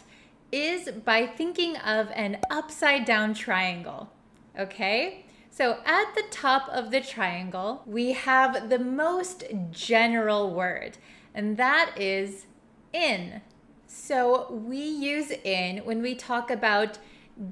is by thinking of an upside down triangle, okay? So at the top of the triangle, we have the most general word, and that is in. So we use in when we talk about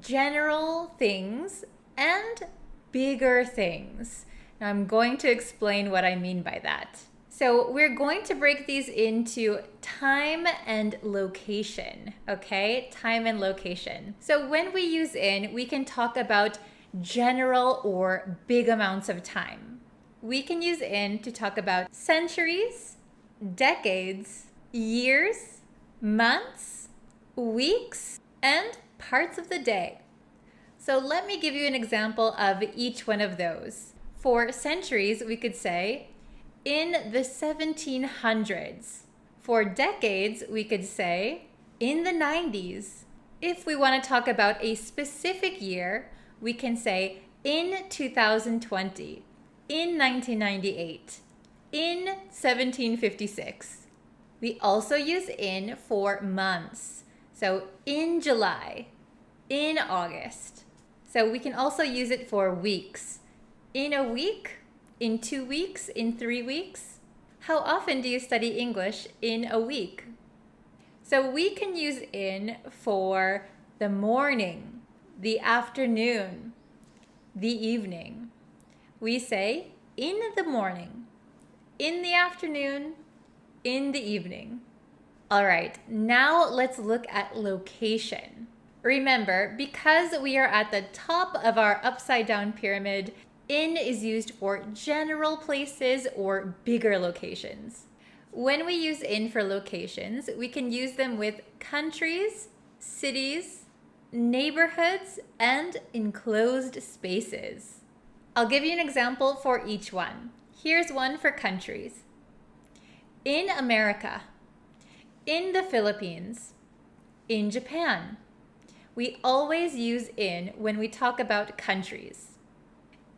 general things and bigger things. Now I'm going to explain what I mean by that. So we're going to break these into time and location, okay? Time and location. So when we use in, we can talk about general or big amounts of time. We can use in to talk about centuries, decades, years, months, weeks, and parts of the day. So let me give you an example of each one of those. For centuries, we could say, in the 1700s. For decades, we could say in the 90s. If we want to talk about a specific year, we can say in 2020, in 1998, in 1756. We also use in for months. So in July, in August. So we can also use it for weeks. In a week, in 2 weeks, in 3 weeks. How often do you study English in a week? So we can use in for the morning, the afternoon, the evening. We say in the morning, in the afternoon, in the evening. All right, now let's look at location. Remember, because we are at the top of our upside down pyramid, in is used for general places or bigger locations. When we use in for locations, we can use them with countries, cities, neighborhoods, and enclosed spaces. I'll give you an example for each one. Here's one for countries. In America, in the Philippines, in Japan. We always use in when we talk about countries.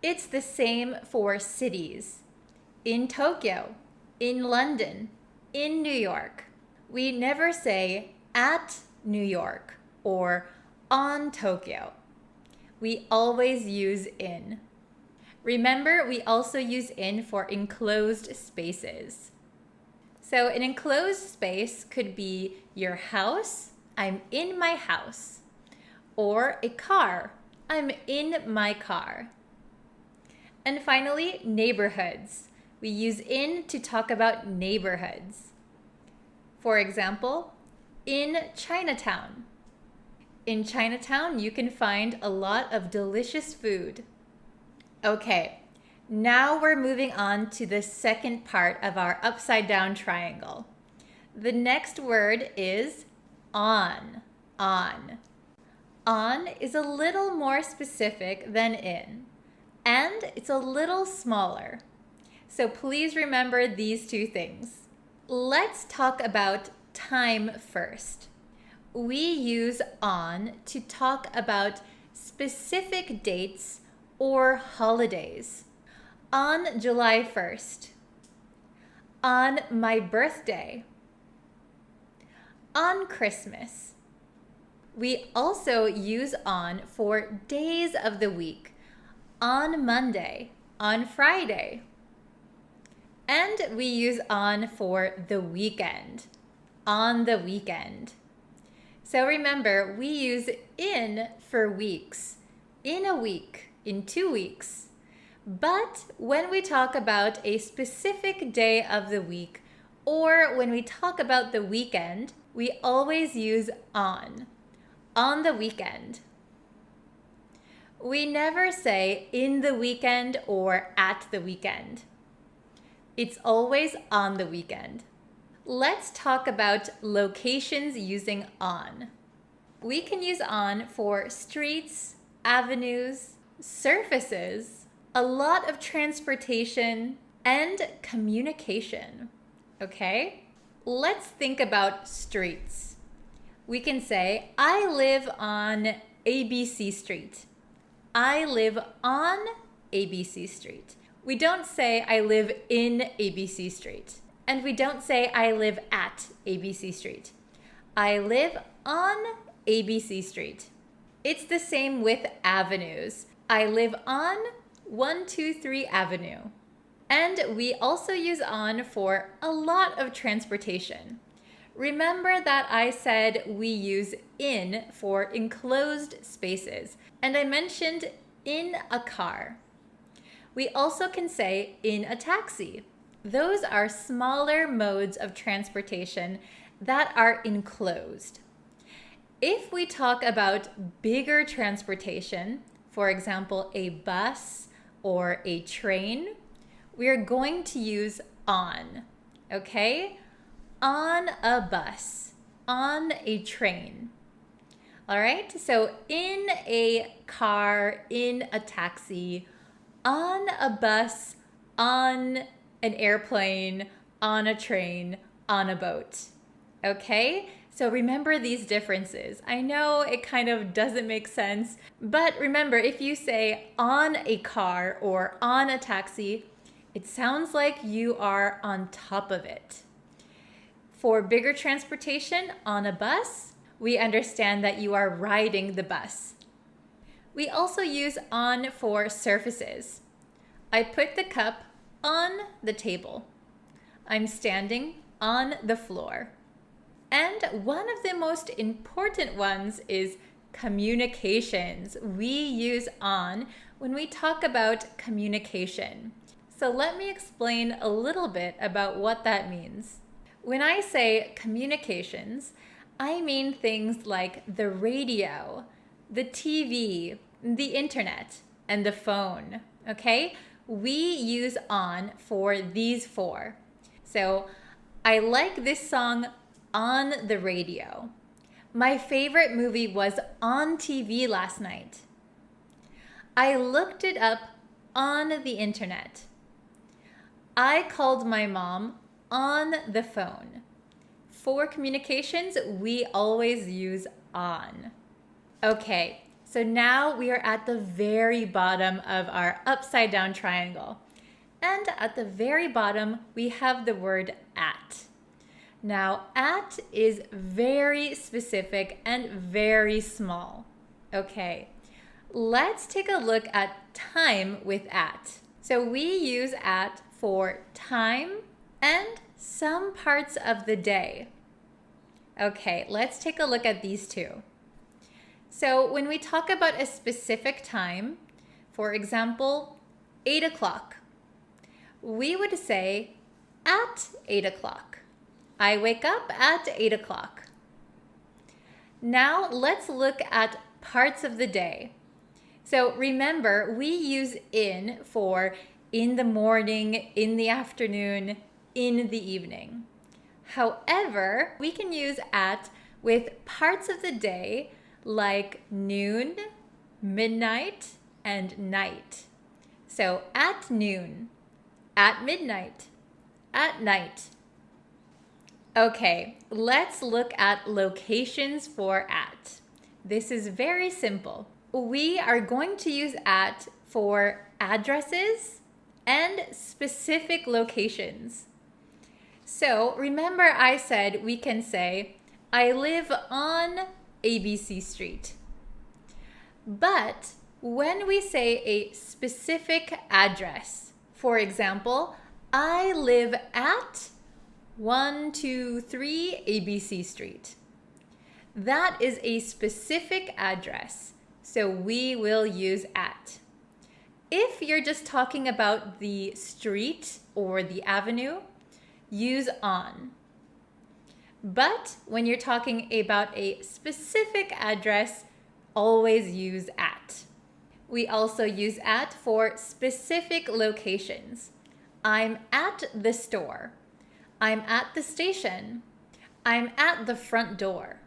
It's the same for cities. In Tokyo, in London, in New York. We never say at New York or on Tokyo. We always use in. Remember, we also use in for enclosed spaces. So an enclosed space could be your house, I'm in my house. Or a car, I'm in my car. And finally, neighborhoods. We use in to talk about neighborhoods. For example, in Chinatown, In Chinatown, you can find a lot of delicious food. Okay, now we're moving on to the second part of our upside down triangle. The next word is on. On. On is a little more specific than in, and it's a little smaller. So please remember these two things. Let's talk about time first. We use on to talk about specific dates or holidays. On July 1st. On my birthday. On Christmas. We also use on for days of the week. On Monday, on Friday. And we use on for the weekend. On the weekend. So remember, we use in for weeks. In a week, in 2 weeks. But when we talk about a specific day of the week, or when we talk about the weekend, we always use on the weekend. We never say in the weekend or at the weekend. It's always on the weekend. Let's talk about locations using on. We can use on for streets, avenues, surfaces, a lot of transportation, and communication. Okay? Let's think about streets. We can say, I live on ABC Street. I live on ABC Street. We don't say I live in ABC Street. And we don't say I live at ABC Street. I live on ABC Street. It's the same with avenues. I live on 123 Avenue. And we also use on for a lot of transportation. Remember that I said we use in for enclosed spaces, and I mentioned in a car. We also can say in a taxi. Those are smaller modes of transportation that are enclosed. If we talk about bigger transportation, for example, a bus or a train, we are going to use on, okay? On a bus, on a train. All right, so in a car, in a taxi, on a bus, on an airplane, on a train, on a boat. Okay? So remember these differences. I know it kind of doesn't make sense, but remember, if you say on a car or on a taxi, it sounds like you are on top of it. For bigger transportation, on a bus, we understand that you are riding the bus. We also use on for surfaces. I put the cup on the table. I'm standing on the floor. And one of the most important ones is communications. We use on when we talk about communication. So let me explain a little bit about what that means. When I say communications, I mean things like the radio, the TV, the internet, and the phone, okay? We use on for these four. So I like this song on the radio. My favorite movie was on TV last night. I looked it up on the internet. I called my mom on the phone. For communications, we always use on. Okay, so now we are at the very bottom of our upside down triangle. And at the very bottom, we have the word at. Now, at is very specific and very small. Okay, let's take a look at time with at. So we use at for time and some parts of the day. Okay, let's take a look at these two. So when we talk about a specific time, for example, 8 o'clock, we would say at 8 o'clock. I wake up at 8 o'clock. Now let's look at parts of the day. So remember, we use in for in the morning, in the afternoon, in the evening. However, we can use at with parts of the day like noon, midnight, and night. So at noon, at midnight, at night. Okay, let's look at locations for at. This is very simple. We are going to use at for addresses and specific locations. So remember I said we can say, I live on ABC Street. But when we say a specific address, for example, I live at 123 ABC Street. That is a specific address, so we will use at. If you're just talking about the street or the avenue, use on. But when you're talking about a specific address, always use at. We also use at for specific locations. I'm at the store. I'm at the station. I'm at the front door.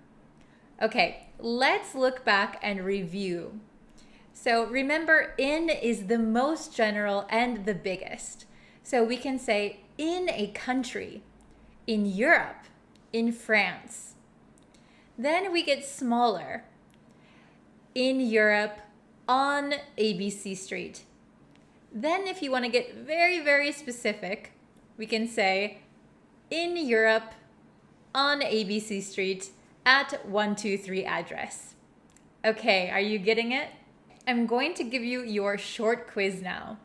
Okay, let's look back and review. So remember, in is the most general and the biggest. So we can say in a country, in Europe, in France. Then we get smaller. In Europe, on ABC Street. Then if you want to get very, very specific, we can say in Europe, on ABC Street, at 123 address. Okay, are you getting it? I'm going to give you your short quiz now.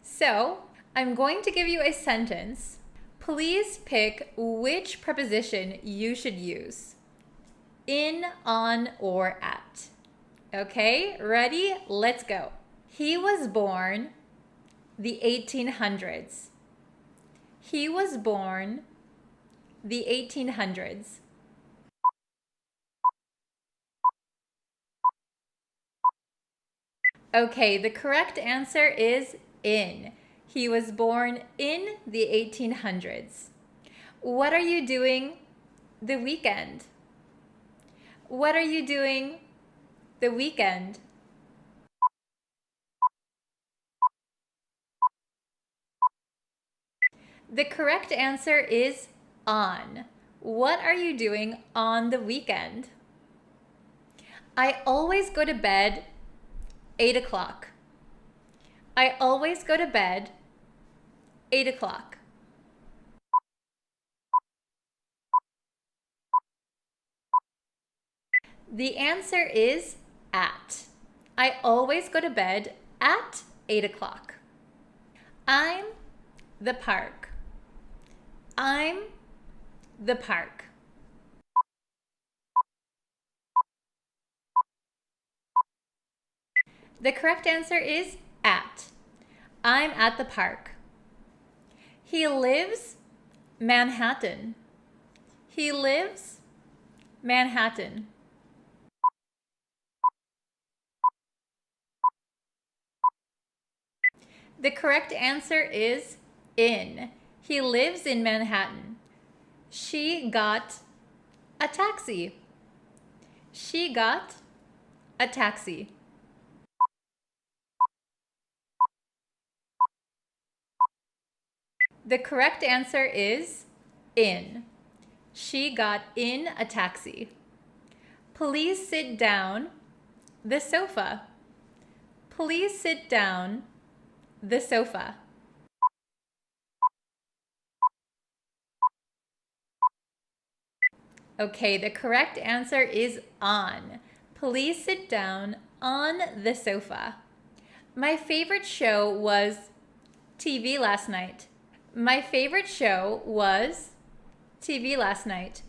So, I'm going to give you a sentence. Please pick which preposition you should use. In, on, or at. Okay, ready? Let's go. He was born the 1800s. He was born the 1800s. Okay, the correct answer is in. He was born in the 1800s. What are you doing the weekend? What are you doing the weekend? The correct answer is on. What are you doing on the weekend? I always go to bed 8 o'clock. I always go to bed 8 o'clock. The answer is at. I always go to bed at 8 o'clock. I'm the park. I'm the park. The correct answer is at. I'm at the park. He lives Manhattan. He lives Manhattan. The correct answer is in. He lives in Manhattan. She got a taxi. She got a taxi. The correct answer is in. She got in a taxi. Please sit down the sofa. Please sit down the sofa. Okay, the correct answer is on. Please sit down on the sofa. My favorite show was TV last night. My favorite show was TV last night.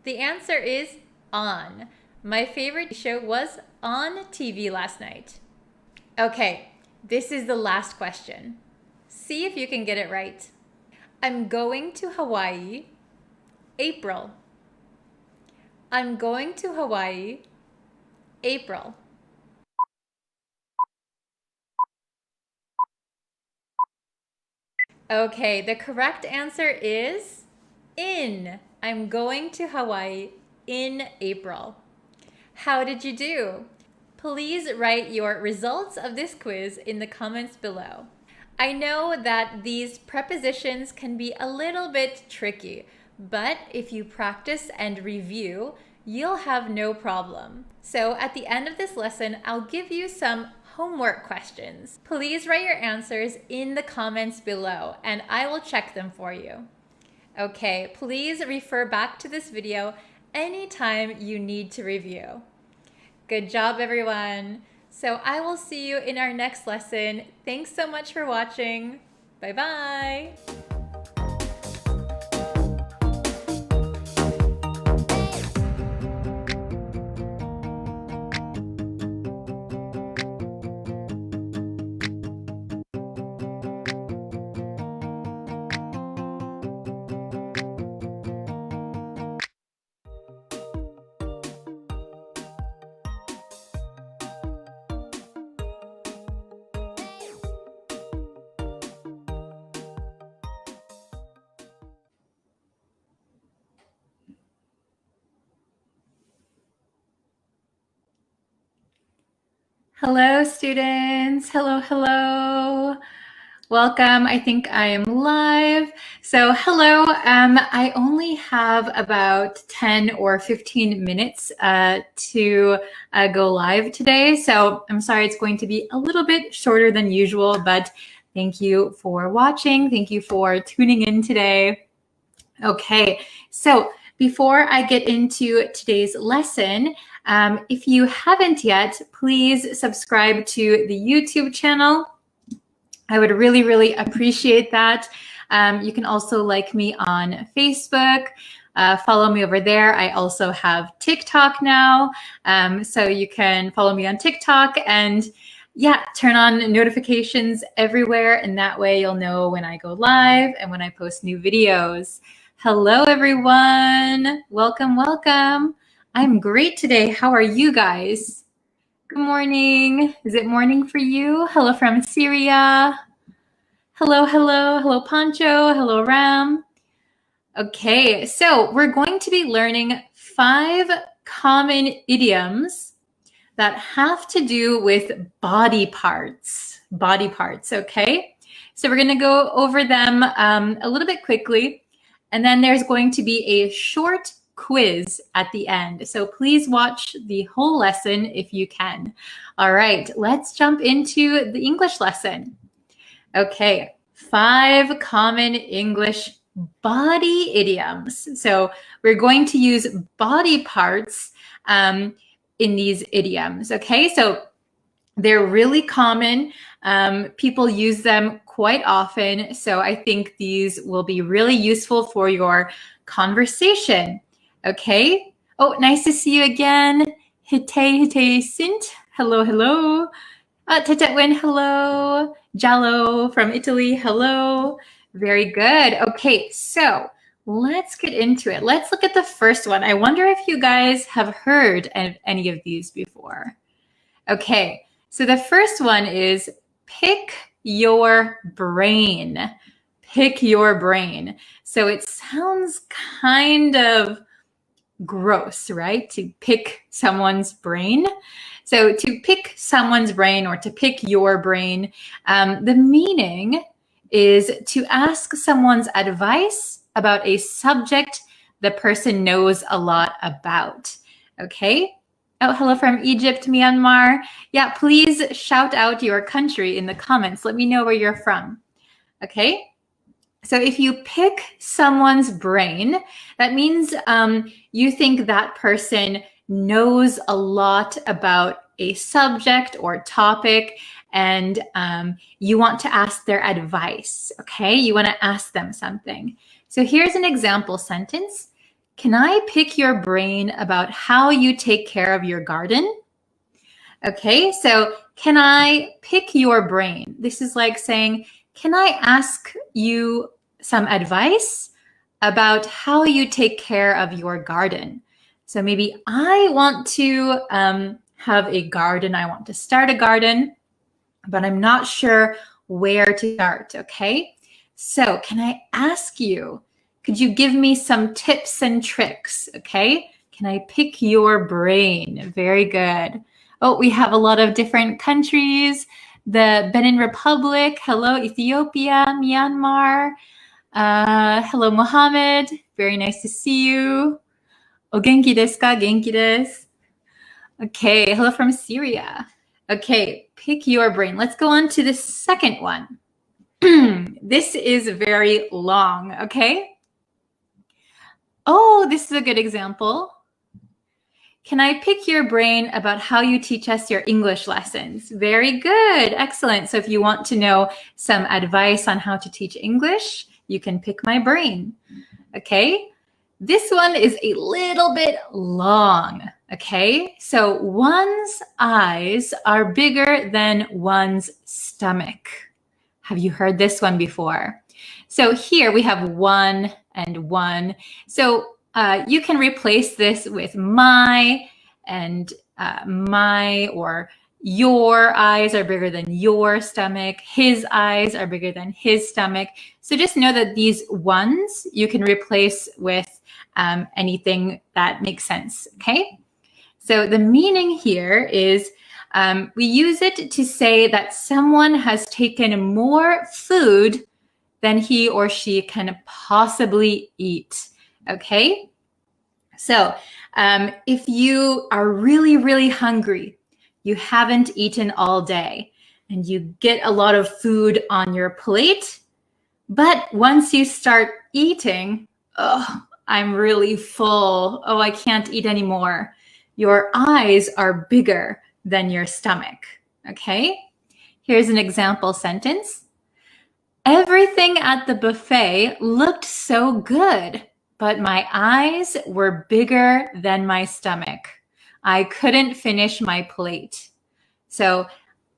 The answer is on. My favorite show was on TV last night. Okay, this is the last question. See if you can get it right. I'm going to Hawaii, April. I'm going to Hawaii, April. Okay, the correct answer is in. I'm going to Hawaii in April. How did you do? Please write your results of this quiz in the comments below. I know that these prepositions can be a little bit tricky, but if you practice and review, you'll have no problem. So at the end of this lesson, I'll give you some homework questions. Please write your answers in the comments below, and I will check them for you. Okay, please refer back to this video anytime you need to review. Good job, everyone. So I will see you in our next lesson. Thanks so much for watching. Bye-bye. Hello, students. Hello, hello. Welcome. I think I am live. So hello. I only have about 10 or 15 minutes to go live today. So I'm sorry it's going to be a little bit shorter than usual, but thank you for watching. Thank you for tuning in today. Okay, so before I get into today's lesson, if you haven't yet, please subscribe to the YouTube channel. I would really, really appreciate that. You can also like me on Facebook. Follow me over there. I also have TikTok now. So you can follow me on TikTok and yeah, turn on notifications everywhere. And that way you'll know when I go live and when I post new videos. Hello, everyone. Welcome, welcome. I'm great today. How are you guys? Good morning. Is it morning for you? Hello from Syria. Hello, hello. Hello, Pancho. Hello, Ram. Okay, so we're going to be learning 5 common idioms that have to do with body parts. Body parts, okay? So we're going to go over them a little bit quickly, and then there's going to be a short quiz at the end. So please watch the whole lesson if you can. All right, let's jump into the English lesson. Okay, 5 common English body idioms. So we're going to use body parts in these idioms. Okay, so they're really common. People use them quite often. So I think these will be really useful for your conversation. Okay. Oh, nice to see you again. Hite Sint. Hello, hello. Tetetwin, hello. Giallo from Italy, hello. Very good. Okay, so let's get into it. Let's look at the first one. I wonder if you guys have heard of any of these before. Okay, so the first one is pick your brain. Pick your brain. So it sounds kind of gross, right? To pick someone's brain. So to pick someone's brain or to pick your brain, the meaning is to ask someone's advice about a subject the person knows a lot about. Okay? Oh, hello from Egypt, Myanmar. Yeah, please shout out your country in the comments. Let me know where you're from. Okay? So if you pick someone's brain, that means you think that person knows a lot about a subject or topic, and you want to ask their advice, okay? You want to ask them something. So here's an example sentence. Can I pick your brain about how you take care of your garden? Okay, so can I pick your brain? This is like saying, can I ask you some advice about how you take care of your garden. So maybe I want to have a garden. I want to start a garden, but I'm not sure where to start, okay? So can I ask you, could you give me some tips and tricks, okay? Can I pick your brain? Very good. Oh, we have a lot of different countries. The Benin Republic, hello, Ethiopia, Myanmar. Hello, Mohammed. Very nice to see you. O genki desu ka? Genki desu. Okay, hello from Syria. Okay, pick your brain. Let's go on to the second one. This is very long, okay? Oh, this is a good example. Can I pick your brain about how you teach us your English lessons? Very good, excellent. So if you want to know some advice on how to teach English, you can pick my brain, okay? This one is a little bit long, okay? So one's eyes are bigger than one's stomach. Have you heard this one before? So here we have one and one. So you can replace this with my and my, or your eyes are bigger than your stomach. His eyes are bigger than his stomach. So just know that these ones you can replace with anything that makes sense, okay? So the meaning here is we use it to say that someone has taken more food than he or she can possibly eat, okay? So if you are really, really hungry, you haven't eaten all day, and you get a lot of food on your plate, but once you start eating, oh, I'm really full. Oh, I can't eat anymore. Your eyes are bigger than your stomach, okay? Here's an example sentence. Everything at the buffet looked so good, but my eyes were bigger than my stomach. I couldn't finish my plate. So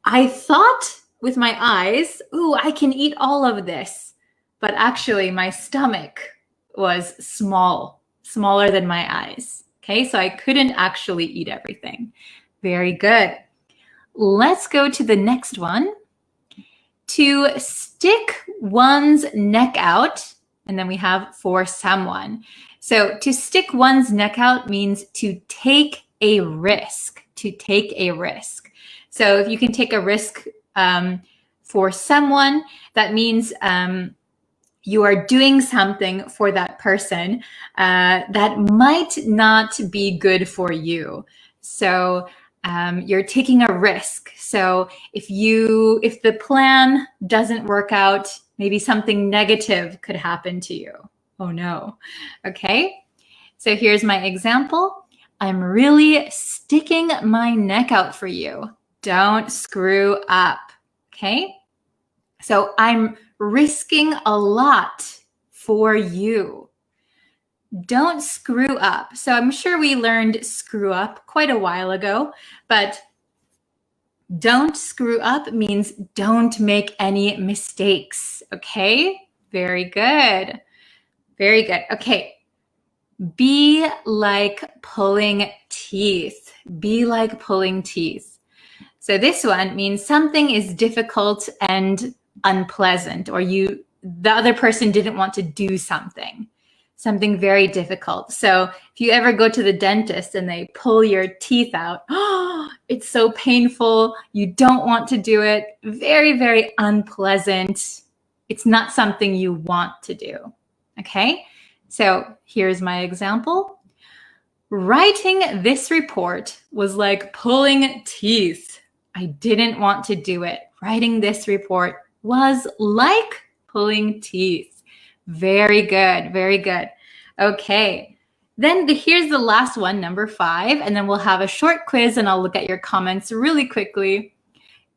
I thought with my eyes, ooh, I can eat all of this. But actually my stomach was smaller than my eyes. Okay, so I couldn't actually eat everything. Very good. Let's go to the next one. To stick one's neck out, and then we have for someone. So to stick one's neck out means to take a risk, to take a risk. So if you can take a risk for someone, that means you are doing something for that person that might not be good for you. So you're taking a risk. So if the plan doesn't work out, maybe something negative could happen to you. Oh no. Okay. So here's my example. I'm really sticking my neck out for you. Don't screw up. Okay. So I'm risking a lot for you. Don't screw up. So I'm sure we learned screw up quite a while ago, but don't screw up means don't make any mistakes, okay? Very good. Very good. Okay. Be like pulling teeth. Be like pulling teeth. So this one means something is difficult and unpleasant, or the other person didn't want to do something very difficult. So if you ever go to the dentist and they pull your teeth out, oh, it's so painful. You don't want to do it. Very, very unpleasant. It's not something you want to do. Okay, so here's my example. Writing this report was like pulling teeth. I didn't want to do it. Writing this report was like pulling teeth. Very good, very good. Okay, then here's the last one, number 5, and then we'll have a short quiz and I'll look at your comments really quickly.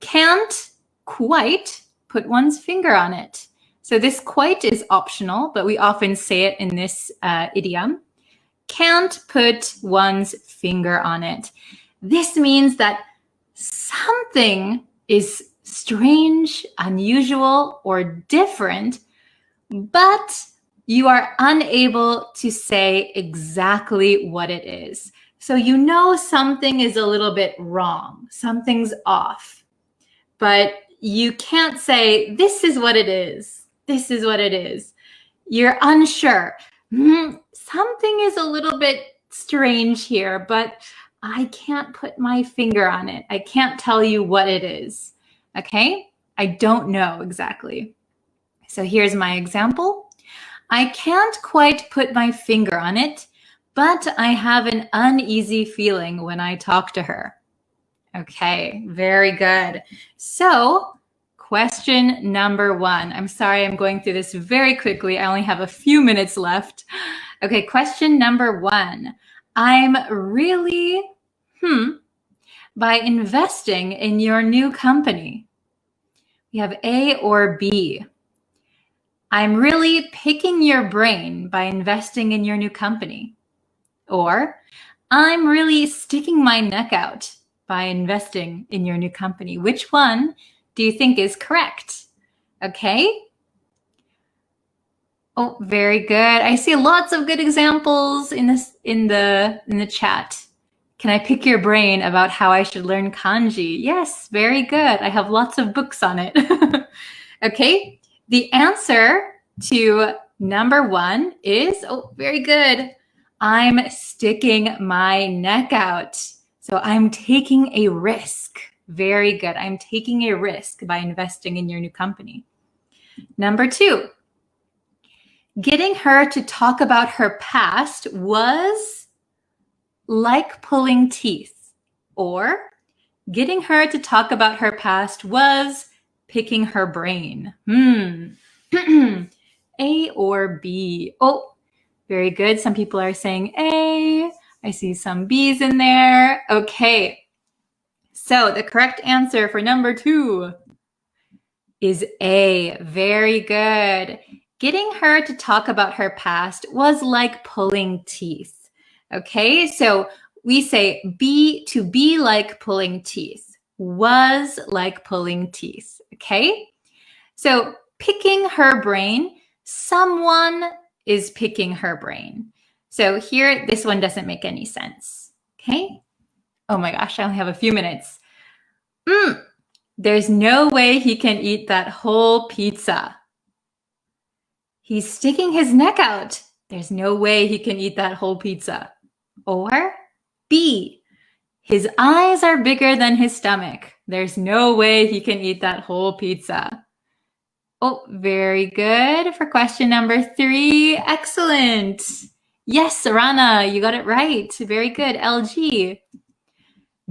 Can't quite put one's finger on it. So this quite is optional, but we often say it in this idiom. Can't put one's finger on it. This means that something is strange, unusual, or different, but you are unable to say exactly what it is. So you know something is a little bit wrong, something's off, but you can't say, this is what it is, this is what it is. You're unsure. Something is a little bit strange here, but I can't put my finger on it. I can't tell you what it is, okay? I don't know exactly. So here's my example. I can't quite put my finger on it, but I have an uneasy feeling when I talk to her. Okay, very good. So question number 1. I'm sorry, I'm going through this very quickly. I only have a few minutes left. Okay, question number 1. I'm really, by investing in your new company. We have A or B. I'm really picking your brain by investing in your new company. Or, I'm really sticking my neck out by investing in your new company. Which one do you think is correct? Okay. Oh, very good. I see lots of good examples in the chat. Can I pick your brain about how I should learn kanji? Yes, very good. I have lots of books on it. Okay. The answer to number 1 is, oh, very good. I'm sticking my neck out. So I'm taking a risk. Very good. I'm taking a risk by investing in your new company. Number 2, getting her to talk about her past was like pulling teeth. Or getting her to talk about her past was picking her brain. A or B? Oh, very good. Some people are saying A. I see some B's in there. Okay. So the correct answer for number 2 is A. Very good. Getting her to talk about her past was like pulling teeth. Okay, so we say to be like pulling teeth, was like pulling teeth. Okay, so picking her brain, someone is picking her brain. So here, this one doesn't make any sense. Okay. Oh my gosh, I only have a few minutes. There's no way he can eat that whole pizza. He's sticking his neck out. There's no way he can eat that whole pizza. Or B, his eyes are bigger than his stomach. There's no way he can eat that whole pizza. Oh, very good for question number 3. Excellent. Yes, Sarana, you got it right. Very good. LG.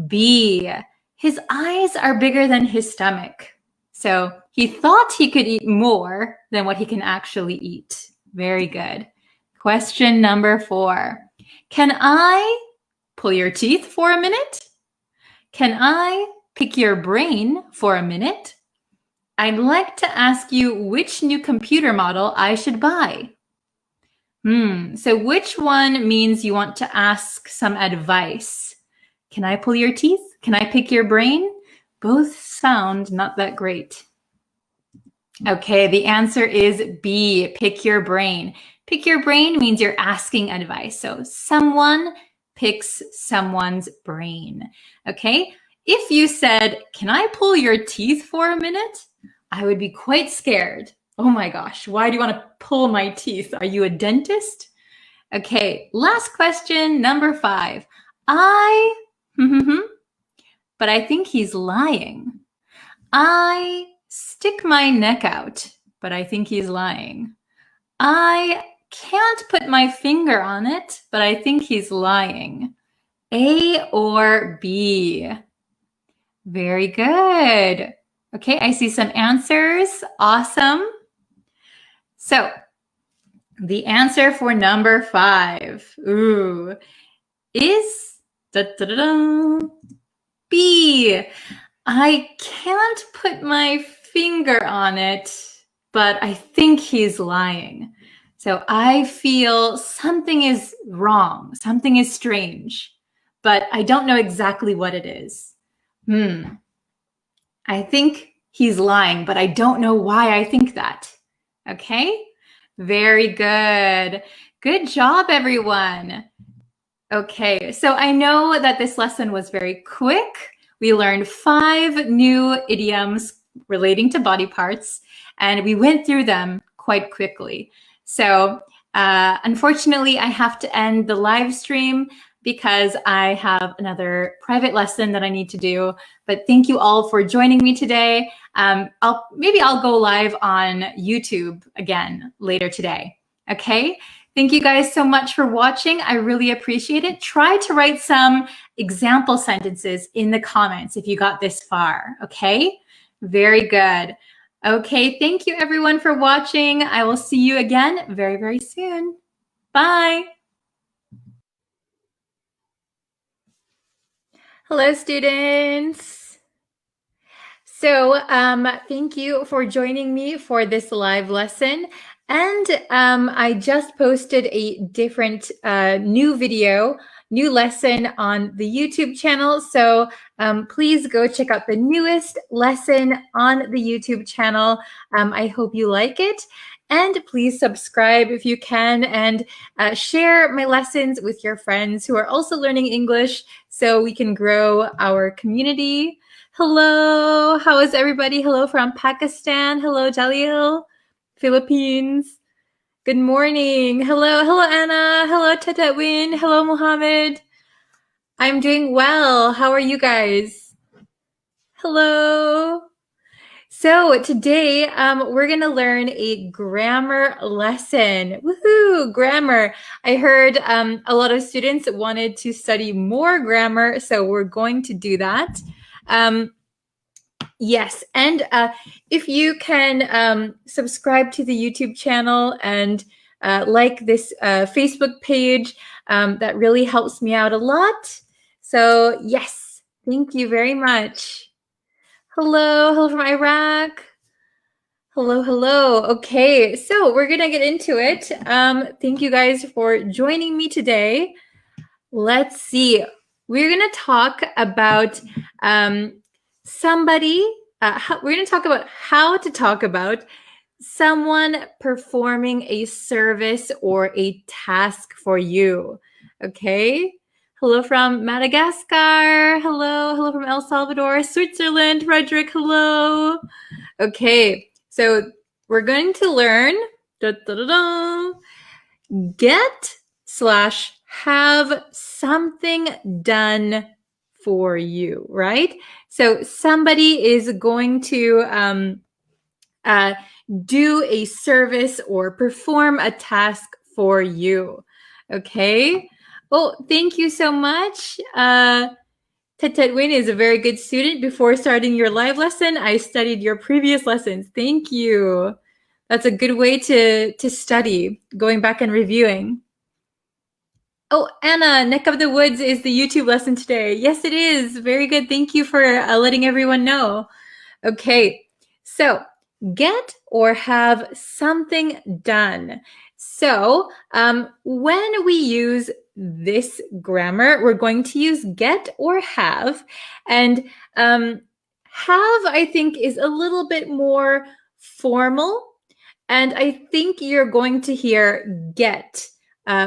B, his eyes are bigger than his stomach. So he thought he could eat more than what he can actually eat. Very good. Question number 4. Can I pull your teeth for a minute? Can I pick your brain for a minute? I'd like to ask you which new computer model I should buy. So which one means you want to ask some advice? Can I pull your teeth? Can I pick your brain? Both sound not that great. Okay, the answer is B, pick your brain. Pick your brain means you're asking advice. So someone picks someone's brain. Okay, if you said, can I pull your teeth for a minute? I would be quite scared. Oh my gosh, why do you want to pull my teeth? Are you a dentist? Okay, last question, number 5. But I think he's lying. I stick my neck out, but I think he's lying. I can't put my finger on it, but I think he's lying. A or B? Very good. Okay, I see some answers. Awesome. So the answer for number 5 is B. I can't put my finger on it, but I think he's lying. So I feel something is wrong, something is strange, but I don't know exactly what it is. I think he's lying, but I don't know why I think that. Okay? Very good. Good job, everyone. Okay, so I know that this lesson was very quick. We learned 5 new idioms relating to body parts, and we went through them quite quickly. So unfortunately, I have to end the live stream because I have another private lesson that I need to do. But thank you all for joining me today. Maybe I'll go live on YouTube again later today. Okay. Thank you guys so much for watching. I really appreciate it. Try to write some example sentences in the comments if you got this far, okay? Very good. Okay, thank you everyone for watching. I will see you again very, very soon. Bye. Hello, students. So thank you for joining me for this live lesson. And I just posted a different new video, new lesson on the YouTube channel. So please go check out the newest lesson on the YouTube channel. I hope you like it. And please subscribe if you can, and share my lessons with your friends who are also learning English so we can grow our community. Hello, how is everybody? Hello from Pakistan. Hello, Jalil. Philippines. Good morning. Hello, Anna. Hello, Tatawin. Hello, Mohammed. I'm doing well. How are you guys? Hello. So today we're going to learn a grammar lesson. Woohoo, grammar. I heard a lot of students wanted to study more grammar, so we're going to do that. Yes, and if you can subscribe to the YouTube channel and like this Facebook page, that really helps me out a lot. So yes, thank you very much. Hello from Iraq. Hello. Okay, so we're gonna get into it. Thank you guys for joining me today. Let's see. We're gonna talk about we're going to talk about how to talk about someone performing a service or a task for you. Okay. Hello from Madagascar. Hello from El Salvador, Switzerland. Frederick, hello. Okay. So we're going to learn get/have something done for you, right? So somebody is going to do a service or perform a task for you. Okay. Oh, thank you so much. Tetedwin is a very good student. Before starting your live lesson, I studied your previous lessons. Thank you. That's a good way to study, going back and reviewing. Oh, Anna, Neck of the Woods is the YouTube lesson today. Yes, it is. Very good. Thank you for letting everyone know. Okay, so get or have something done. So when we use this grammar, we're going to use get or have. And have, I think, is a little bit more formal. And I think you're going to hear get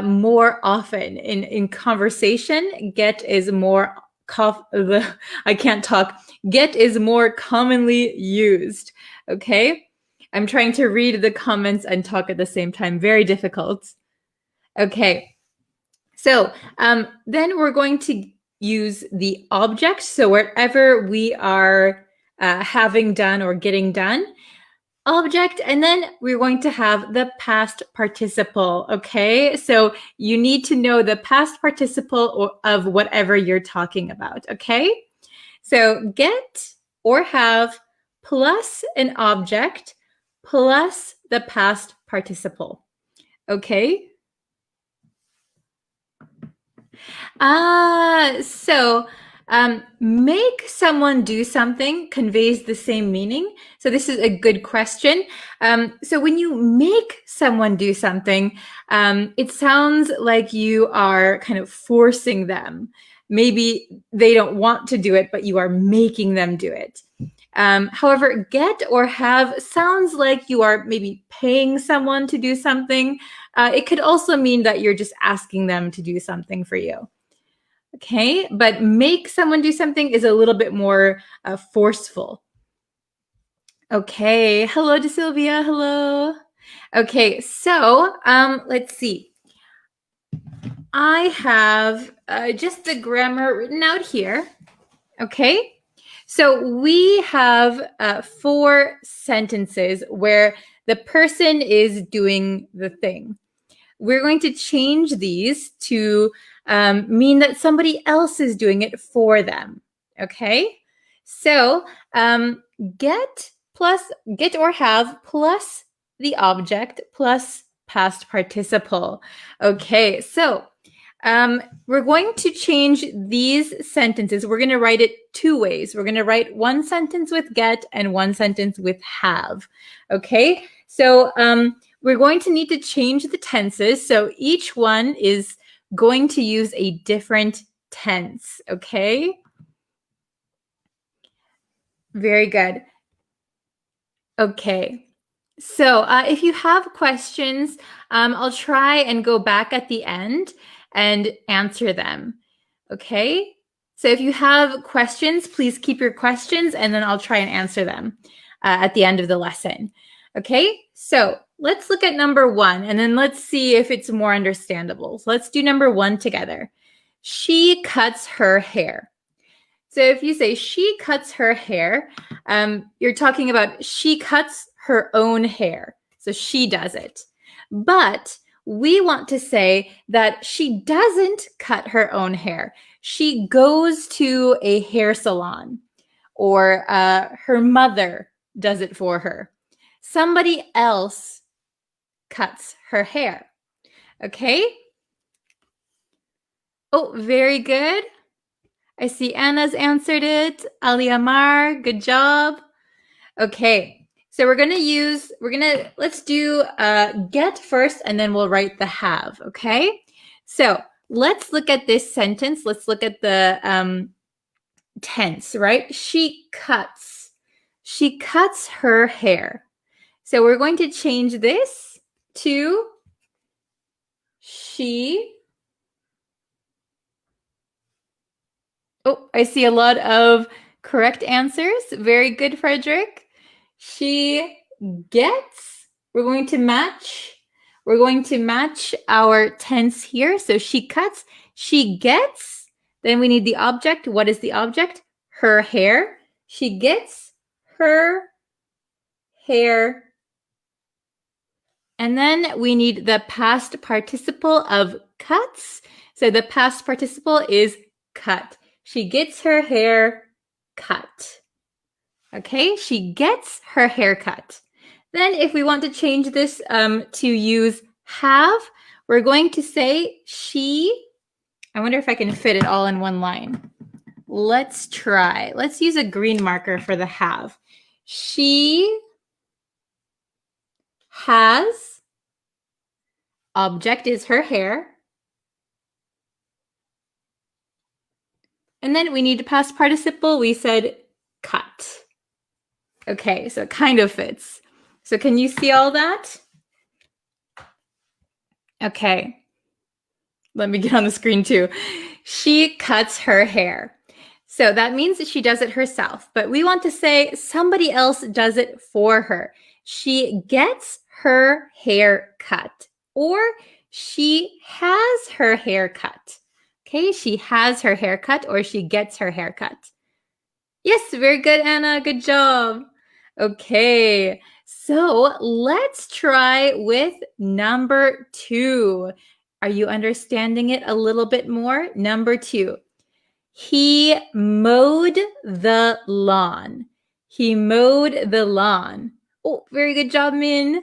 more often in conversation. Get is more I can't talk. Get is more commonly used. Okay, I'm trying to read the comments and talk at the same time. Very difficult. Okay, so then we're going to use the object. So wherever we are having done or getting done, object, and then we're going to have the past participle. Okay, so you need to know the past participle of whatever you're talking about. Okay, so get or have plus an object plus the past participle. Okay. So make someone do something conveys the same meaning. So this is a good question. So when you make someone do something, it sounds like you are kind of forcing them. Maybe they don't want to do it, but you are making them do it. However, get or have sounds like you are maybe paying someone to do something. It could also mean that you're just asking them to do something for you. Okay, but make someone do something is a little bit more forceful. Okay, hello to Sylvia, hello. Okay, so let's see. I have just the grammar written out here. Okay, so we have 4 sentences where the person is doing the thing. We're going to change these to mean that somebody else is doing it for them. Okay, so get or have plus the object plus past participle. Okay, so we're going to change these sentences. We're going to write it 2 ways. We're going to write one sentence with get and one sentence with have. Okay, so we're going to need to change the tenses. So each one is going to use a different tense. Okay, very good. Okay. So if you have questions, I'll try and go back at the end and answer them. Okay? So if you have questions, please keep your questions and then I'll try and answer them at the end of the lesson. Okay? So let's look at number 1 and then let's see if it's more understandable. So let's do number 1 together. She cuts her hair. So if you say she cuts her hair, you're talking about she cuts her own hair. So she does it. But we want to say that she doesn't cut her own hair. She goes to a hair salon or her mother does it for her. Somebody else cuts her hair. Okay? Oh, very good. I see Anna's answered it. Ali Amar, good job. Okay, so let's do get first and then we'll write the have, okay? So let's look at this sentence. Let's look at the tense, right? She cuts her hair. So we're going to change this to she. Oh, I see a lot of correct answers. Very good, Frederick. She gets. We're going to match our tense here. So she cuts, she gets. Then we need the object. What is the object? Her hair. She gets her hair. And then we need the past participle of cuts. So the past participle is cut. She gets her hair cut. Okay, she gets her hair cut. Then if we want to change this to use have, we're going to say she. I wonder if I can fit it all in one line. Let's try. Let's use a green marker for the have. She has. Object is her hair. And then we need a past participle. We said cut. Okay, so it kind of fits. So can you see all that? Okay. Let me get on the screen too. She cuts her hair. So that means that she does it herself, but we want to say somebody else does it for her. She gets her hair cut, or she has her hair cut. Okay, she has her hair cut or she gets her hair cut. Yes, very good, Anna. Good job. Okay, so let's try with number 2. Are you understanding it a little bit more? Number 2. He mowed the lawn. He mowed the lawn. Oh, very good job, Min.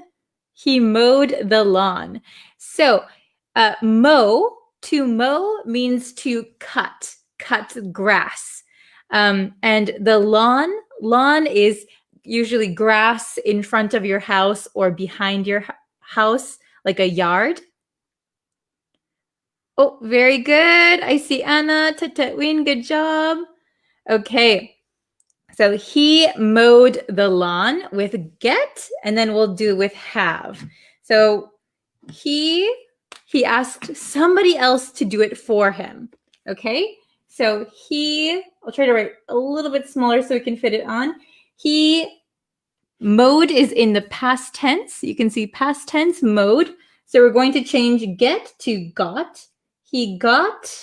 He mowed the lawn. So, to mow means to cut grass. And the lawn is usually grass in front of your house or behind your house, like a yard. Oh, very good. I see Anna, Tatwin, good job. Okay, So he mowed the lawn with get, and then we'll do with have. So he asked somebody else to do it for him. Okay? So I'll try to write a little bit smaller so we can fit it on. Mowed is in the past tense. You can see past tense, mowed. So we're going to change get to got. He got,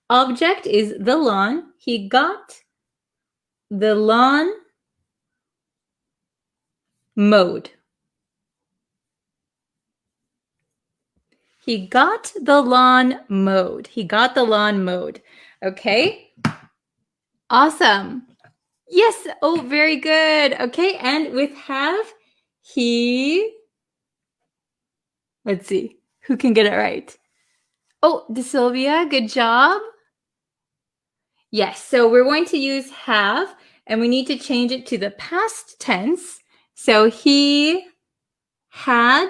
object is the lawn. He got the lawn mowed. He got the lawn mowed. He got the lawn mowed. Okay? Awesome. Yes. Oh, very good. Okay. And with have, let's see, who can get it right? Oh, DeSylvia, good job. Yes. So we're going to use have, and we need to change it to the past tense. So he had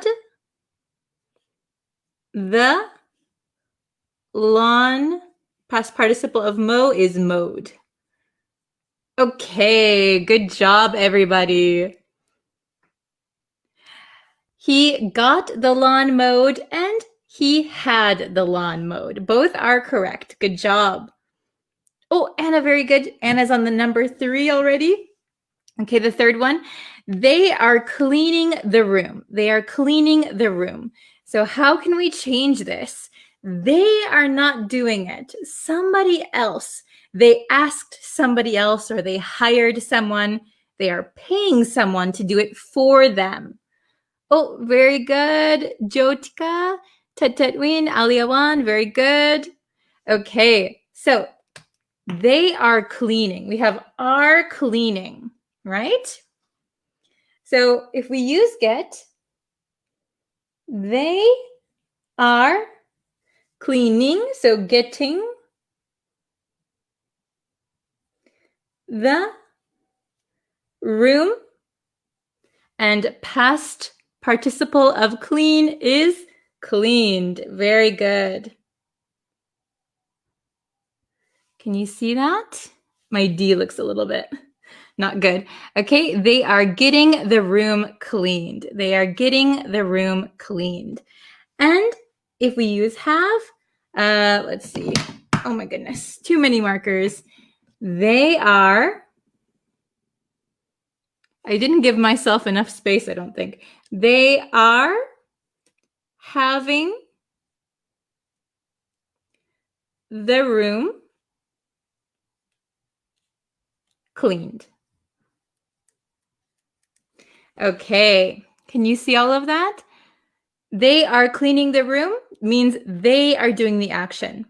the lawn. Past participle of mow is mowed. Okay, good job, everybody. He got the lawn mowed and he had the lawn mowed. Both are correct. Good job. Oh, Anna, very good. Anna's on the number 3 already. Okay, the third one. They are cleaning the room. They are cleaning the room. So how can we change this? They are not doing it. Somebody else. They asked somebody else or they hired someone. They are paying someone to do it for them. Oh, very good. Jotika, Tetwin, Aliawan, very good. Okay, so they are cleaning. We have are cleaning, right? So if we use get, they are cleaning, so getting the room, and past participle of clean is cleaned. Very good. Can you see that? My D looks a little bit not good. Okay, they are getting the room cleaned. They are getting the room cleaned. And if we use have, let's see. Oh my goodness, too many markers. They are, I didn't give myself enough space, I don't think. They are having the room cleaned. Okay, can you see all of that? They are cleaning the room means they are doing the action.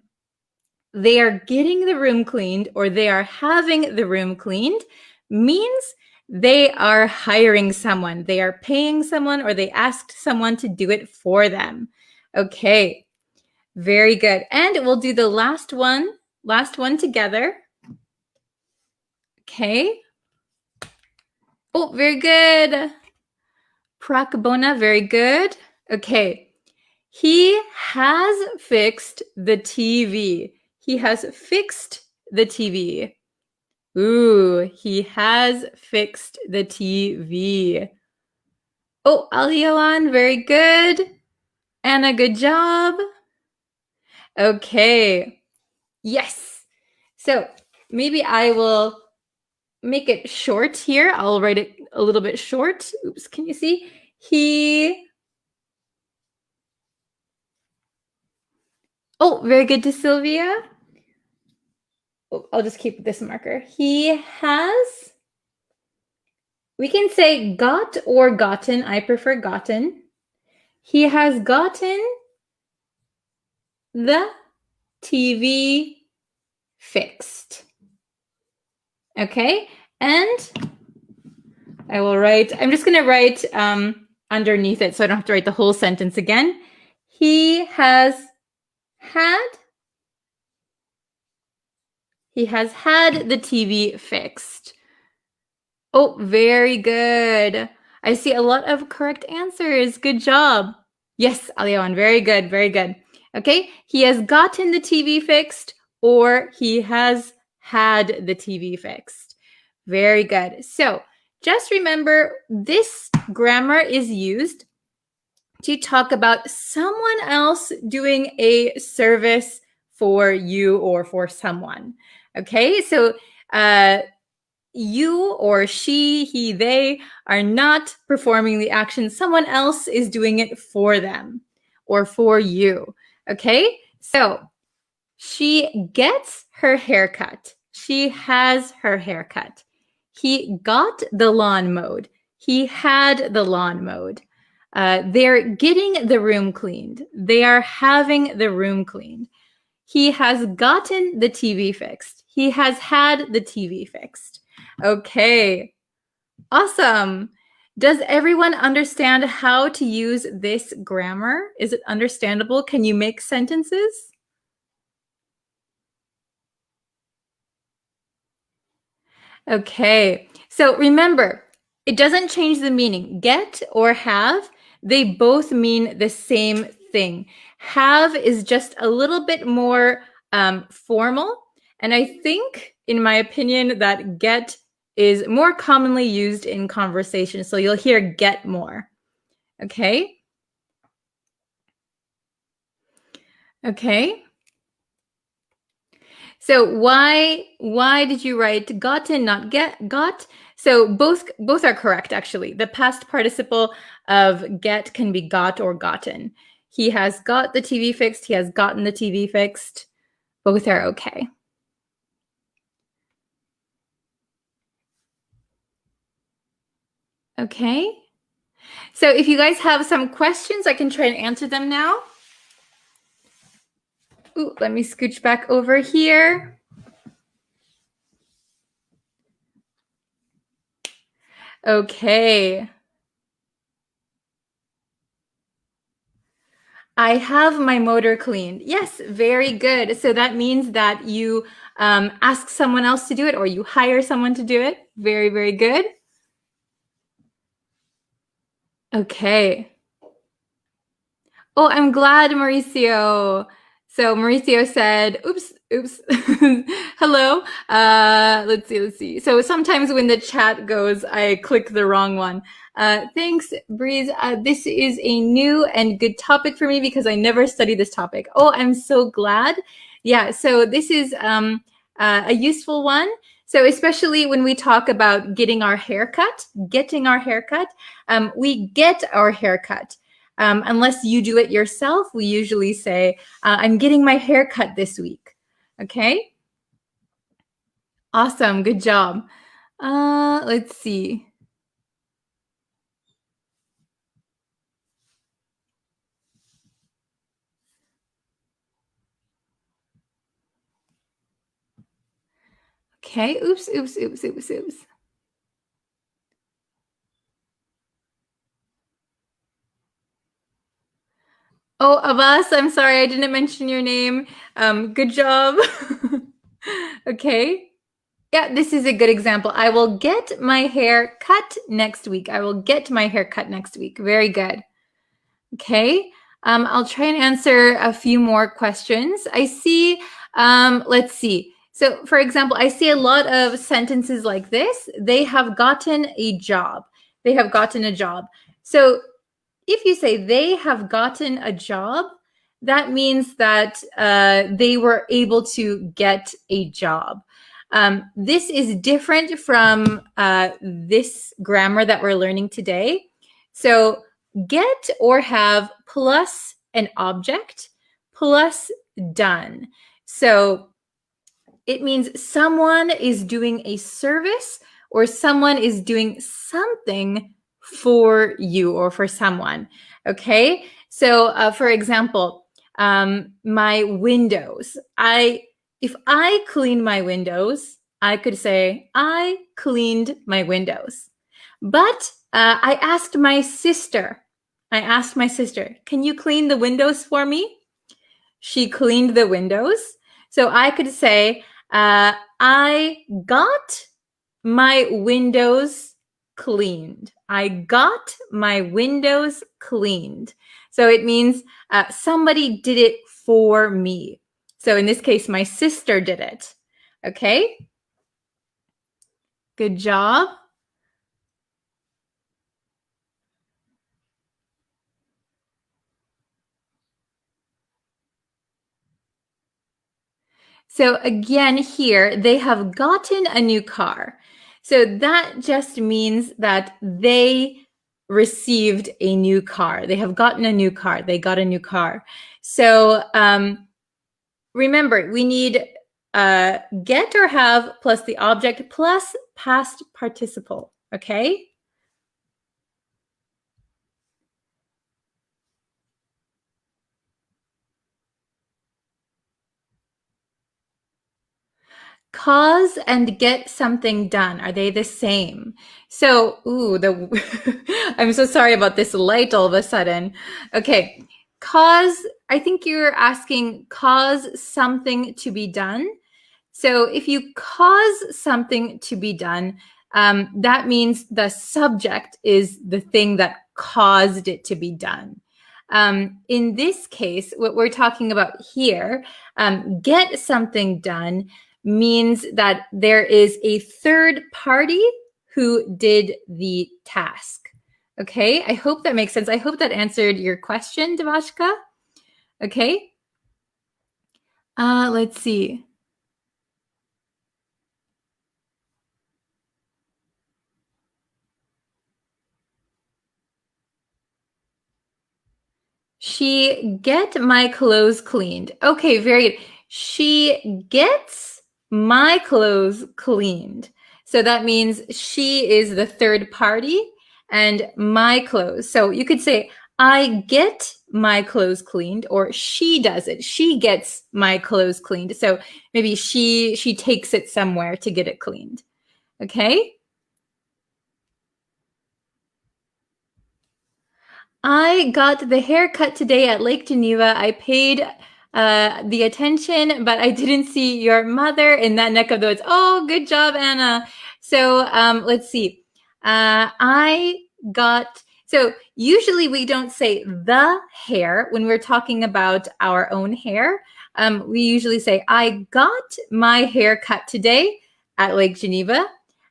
They are getting the room cleaned or they are having the room cleaned means they are hiring someone. They are paying someone or they asked someone to do it for them. Okay, very good. And we'll do the last one together. Okay. Oh, very good. Prakabona, very good. Okay. He has fixed the TV. He has fixed the TV. Ooh, he has fixed the TV. Oh, Aliawan, very good. Anna, good job. Okay. Yes. So maybe I will make it short here. I'll write it a little bit short. Oops, can you see? Oh, very good to Sylvia. Oh, I'll just keep this marker. He has, we can say got or gotten. I prefer gotten. He has gotten the TV fixed. Okay, and I will write, I'm just going to write underneath it so I don't have to write the whole sentence again. He has had the TV fixed. Oh, very good. I see a lot of correct answers. Good job. Yes, Aliawan, very good, very good. Okay, he has gotten the TV fixed or he has had the TV fixed. Very good. So just remember, this grammar is used to talk about someone else doing a service for you or for someone. Okay, so you or she, he, they are not performing the action. Someone else is doing it for them or for you. Okay, so she gets her haircut. She has her haircut. He got the lawn mowed. He had the lawn mowed. They're getting the room cleaned. They are having the room cleaned. He has gotten the TV fixed. He has had the TV fixed. Okay, awesome. Does everyone understand how to use this grammar? Is it understandable? Can you make sentences? Okay, so remember, it doesn't change the meaning. Get or have, they both mean the same thing. Have is just a little bit more formal. And I think, in my opinion, that get is more commonly used in conversation. So you'll hear get more. Okay? Okay. So why did you write gotten, not got? So both are correct, actually. The past participle of get can be got or gotten. He has got the TV fixed. He has gotten the TV fixed. Both are okay. Okay. So if you guys have some questions, I can try and answer them now. Ooh, let me scooch back over here. Okay. I have my motor cleaned. Yes, very good. So that means that you ask someone else to do it or you hire someone to do it. Very, very good. Okay. Oh, I'm glad, Mauricio. So Mauricio said, oops. Hello. Let's see. So sometimes when the chat goes, I click the wrong one. Thanks, Breeze. This is a new and good topic for me because I never studied this topic. Oh, I'm so glad. Yeah, so this is a useful one. So especially when we talk about getting our haircut, we get our haircut. Unless you do it yourself, we usually say, I'm getting my hair cut this week. Okay? Awesome. Good job. Let's see. Okay. Oops. Oh, Abbas, I'm sorry, I didn't mention your name. Good job. Okay. Yeah, this is a good example. I will get my hair cut next week. I will get my hair cut next week. Very good. Okay. I'll try and answer a few more questions. I see, let's see. So for example, I see a lot of sentences like this. They have gotten a job. They have gotten a job. So if you say they have gotten a job, that means that they were able to get a job. This is different from this grammar that we're learning today. So get or have plus an object plus done. So it means someone is doing a service or someone is doing something for you or for someone. Okay. So for example, my windows. If I clean my windows, I could say I cleaned my windows. But I asked my sister, can you clean the windows for me? She cleaned the windows. So I could say, I got my windows cleaned. I got my windows cleaned. So it means somebody did it for me. So in this case, my sister did it. Okay. Good job. So again, here they have gotten a new car. So that just means that they received a new car. They have gotten a new car. They got a new car. So remember, we need get or have plus the object plus past participle. Okay? Cause and get something done. Are they the same? So, I'm so sorry about this light all of a sudden. Okay, cause, I think you're asking cause something to be done. So if you cause something to be done, that means the subject is the thing that caused it to be done. In this case, what we're talking about here, get something done means that there is a third party who did the task. Okay, I hope that makes sense. I hope that answered your question, Devashka. Okay, let's see. She get my clothes cleaned. Okay, very good. She gets my clothes cleaned. So that means she is the third party and my clothes. So you could say, I get my clothes cleaned, or she does it. She gets my clothes cleaned. So maybe she takes it somewhere to get it cleaned. Okay? I got the haircut today at Lake Geneva. I paid the attention, but I didn't see your mother in that neck of the woods. Oh, good job, Anna. So let's see. So usually we don't say the hair when we're talking about our own hair. We usually say, I got my hair cut today at Lake Geneva.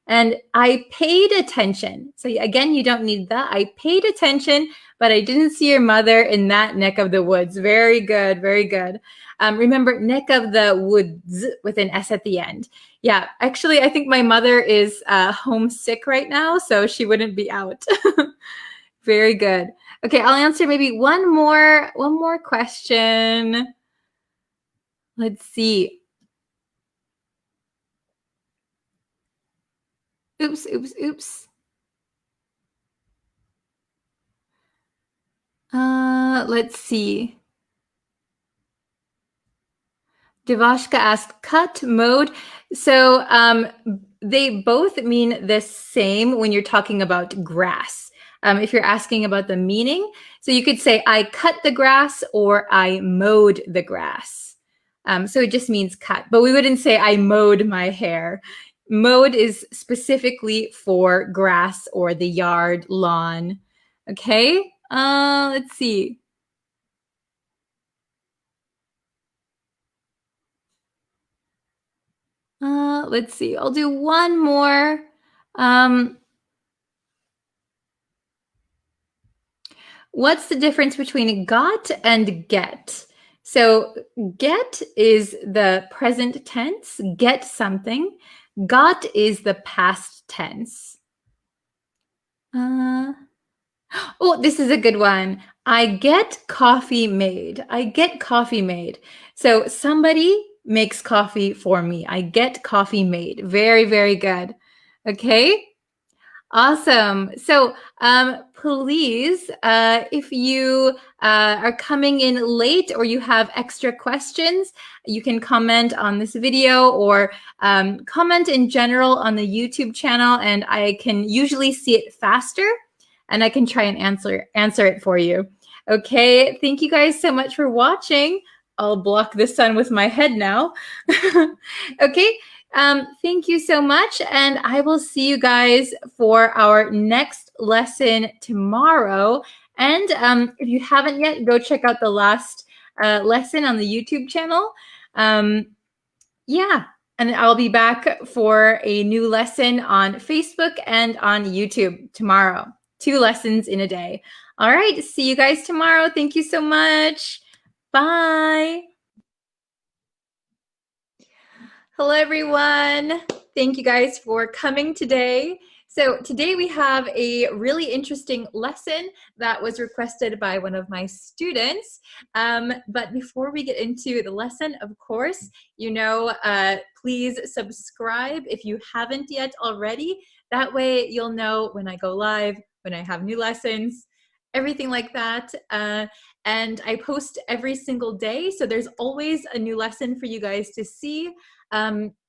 And I paid attention. So again, you don't need the. I paid attention, but I didn't see your mother in that neck of the woods. Very good, very good. Remember, neck of the woods with an S at the end. Yeah, actually, I think my mother is homesick right now, so she wouldn't be out. Very good. Okay, I'll answer maybe one more question. Let's see. Oops. Let's see. Devashka asked cut mode. So they both mean the same when you're talking about grass. If you're asking about the meaning, so you could say I cut the grass or I mowed the grass. So it just means cut, but we wouldn't say I mowed my hair. Mowed is specifically for grass or the yard, lawn. Okay, let's see. Let's see. I'll do one more. What's the difference between got and get? So get is the present tense, get something. Got is the past tense. Oh, this is a good one. I get coffee made. I get coffee made. So somebody makes coffee for me. I get coffee made. Very, very good. Okay. Awesome. So please, if you are coming in late or you have extra questions, you can comment on this video or comment in general on the YouTube channel, and I can usually see it faster and I can try and answer it for you. Okay, thank you guys so much for watching. I'll block the sun with my head now. Okay. Thank you so much, and I will see you guys for our next lesson tomorrow. And if you haven't yet, go check out the last lesson on the YouTube channel. Yeah, And I'll be back for a new lesson on Facebook and on YouTube tomorrow. 2 lessons in a day. All right, see you guys tomorrow. Thank you so much. Bye. Hello, everyone. Thank you guys for coming today. So today we have a really interesting lesson that was requested by one of my students. But before we get into the lesson, of course, please subscribe if you haven't yet already. That way you'll know when I go live, when I have new lessons, everything like that. And I post every single day, so there's always a new lesson for you guys to see.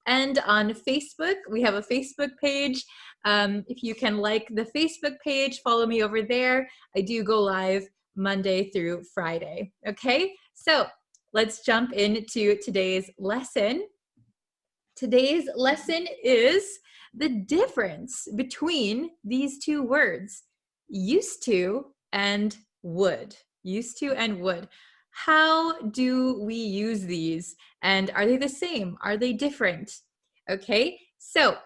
And on Facebook, we have a Facebook page. If you can like the Facebook page, follow me over there. I do go live Monday through Friday. Okay, so let's jump into today's lesson. Today's lesson is the difference between these 2 words, used to and would. Used to and would. How do we use these? And are they the same? Are they different? Okay, so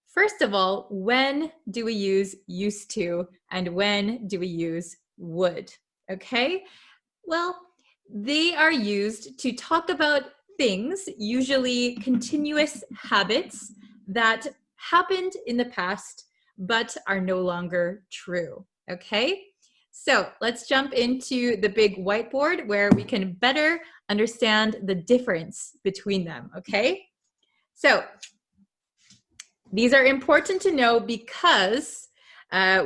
first of all, when do we use used to and when do we use would? Okay, well, they are used to talk about things, usually continuous habits that happened in the past but are no longer true. Okay, so let's jump into the big whiteboard where we can better understand the difference between them. Okay, so these are important to know because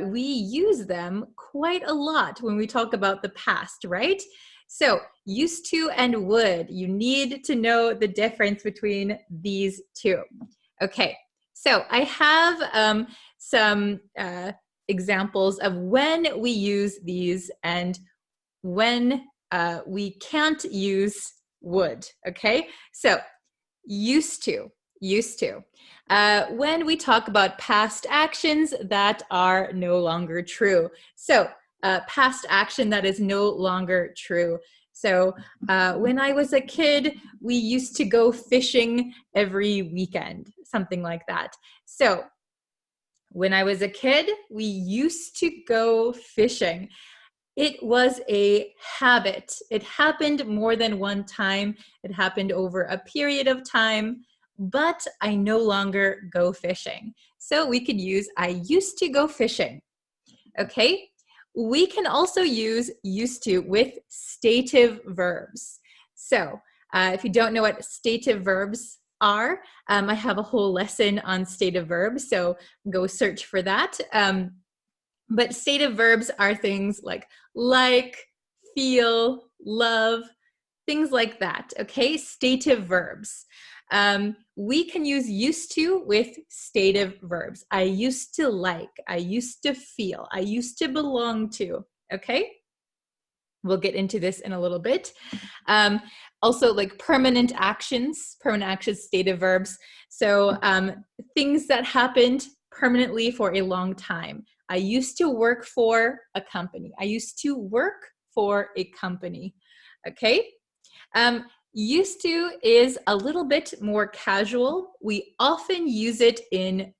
we use them quite a lot when we talk about the past, right? So used to and would, you need to know the difference between these 2. Okay, so I have some examples of when we use these and when we can't use would. Okay, so used to. When we talk about past actions that are no longer true. So past action that is no longer true. So when I was a kid, we used to go fishing every weekend, something like that. So when I was a kid, we used to go fishing. It was a habit. It happened more than one time. It happened over a period of time, but I no longer go fishing. So we could use I used to go fishing. Okay, we can also use used to with stative verbs. So if you don't know what stative verbs are, I have a whole lesson on stative verbs, so go search for that. But stative verbs are things like, feel, love, things like that, okay? Stative verbs. We can use used to with stative verbs. I used to like, I used to feel, I used to belong to, okay? We'll get into this in a little bit. Also like permanent actions, stative verbs. So things that happened permanently for a long time. I used to work for a company. I used to work for a company, okay? Used to is a little bit more casual. We often use it in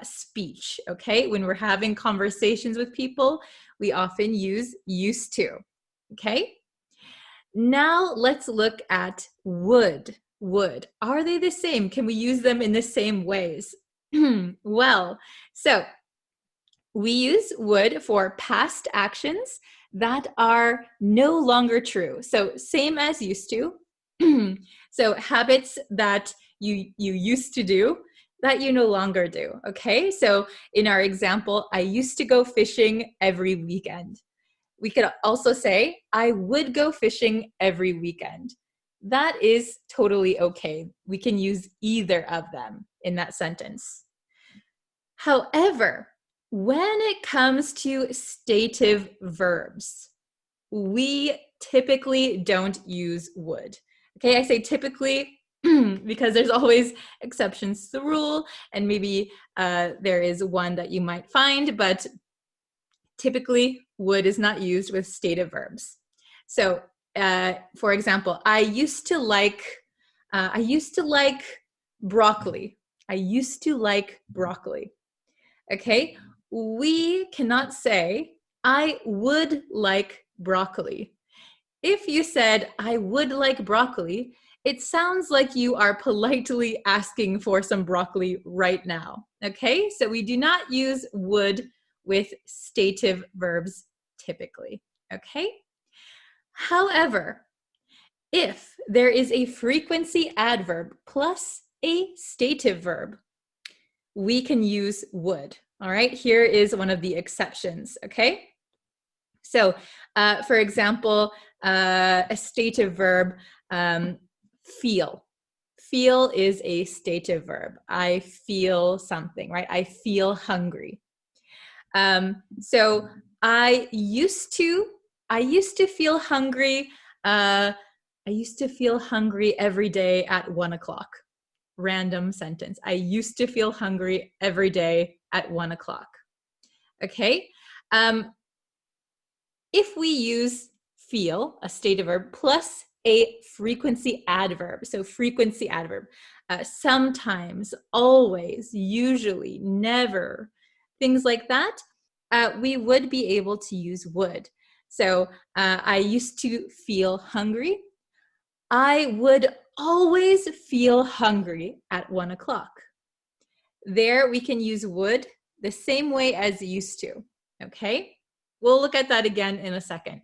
speech, okay? When we're having conversations with people, we often use used to, okay? Now let's look at would. Would. Are they the same? Can we use them in the same ways? Well, so we use would for past actions that are no longer true. So same as used to. So habits that you used to do that you no longer do, okay? So in our example, I used to go fishing every weekend. We could also say, I would go fishing every weekend. That is totally okay. We can use either of them in that sentence. However, when it comes to stative verbs, we typically don't use would. Okay, I say typically because there's always exceptions to the rule, and maybe there is one that you might find, but typically would is not used with stative verbs. So for example, I used to like broccoli. I used to like broccoli. Okay, we cannot say, I would like broccoli. If you said, I would like broccoli, it sounds like you are politely asking for some broccoli right now. Okay, so we do not use would with stative verbs typically. Okay, however, if there is a frequency adverb plus a stative verb, we can use would. All right, here is one of the exceptions. Okay, so for example, a stative verb, feel. Feel is a stative verb. I feel something, right? I feel hungry. So I used to feel hungry. I used to feel hungry every day at 1 o'clock. Random sentence. I used to feel hungry every day at 1 o'clock. Okay. If we use feel, a stative verb, plus a frequency adverb, so frequency adverb, sometimes, always, usually, never, things like that, we would be able to use would. So I used to feel hungry. I would always feel hungry at 1 o'clock. There we can use would the same way as used to, okay? We'll look at that again in a second.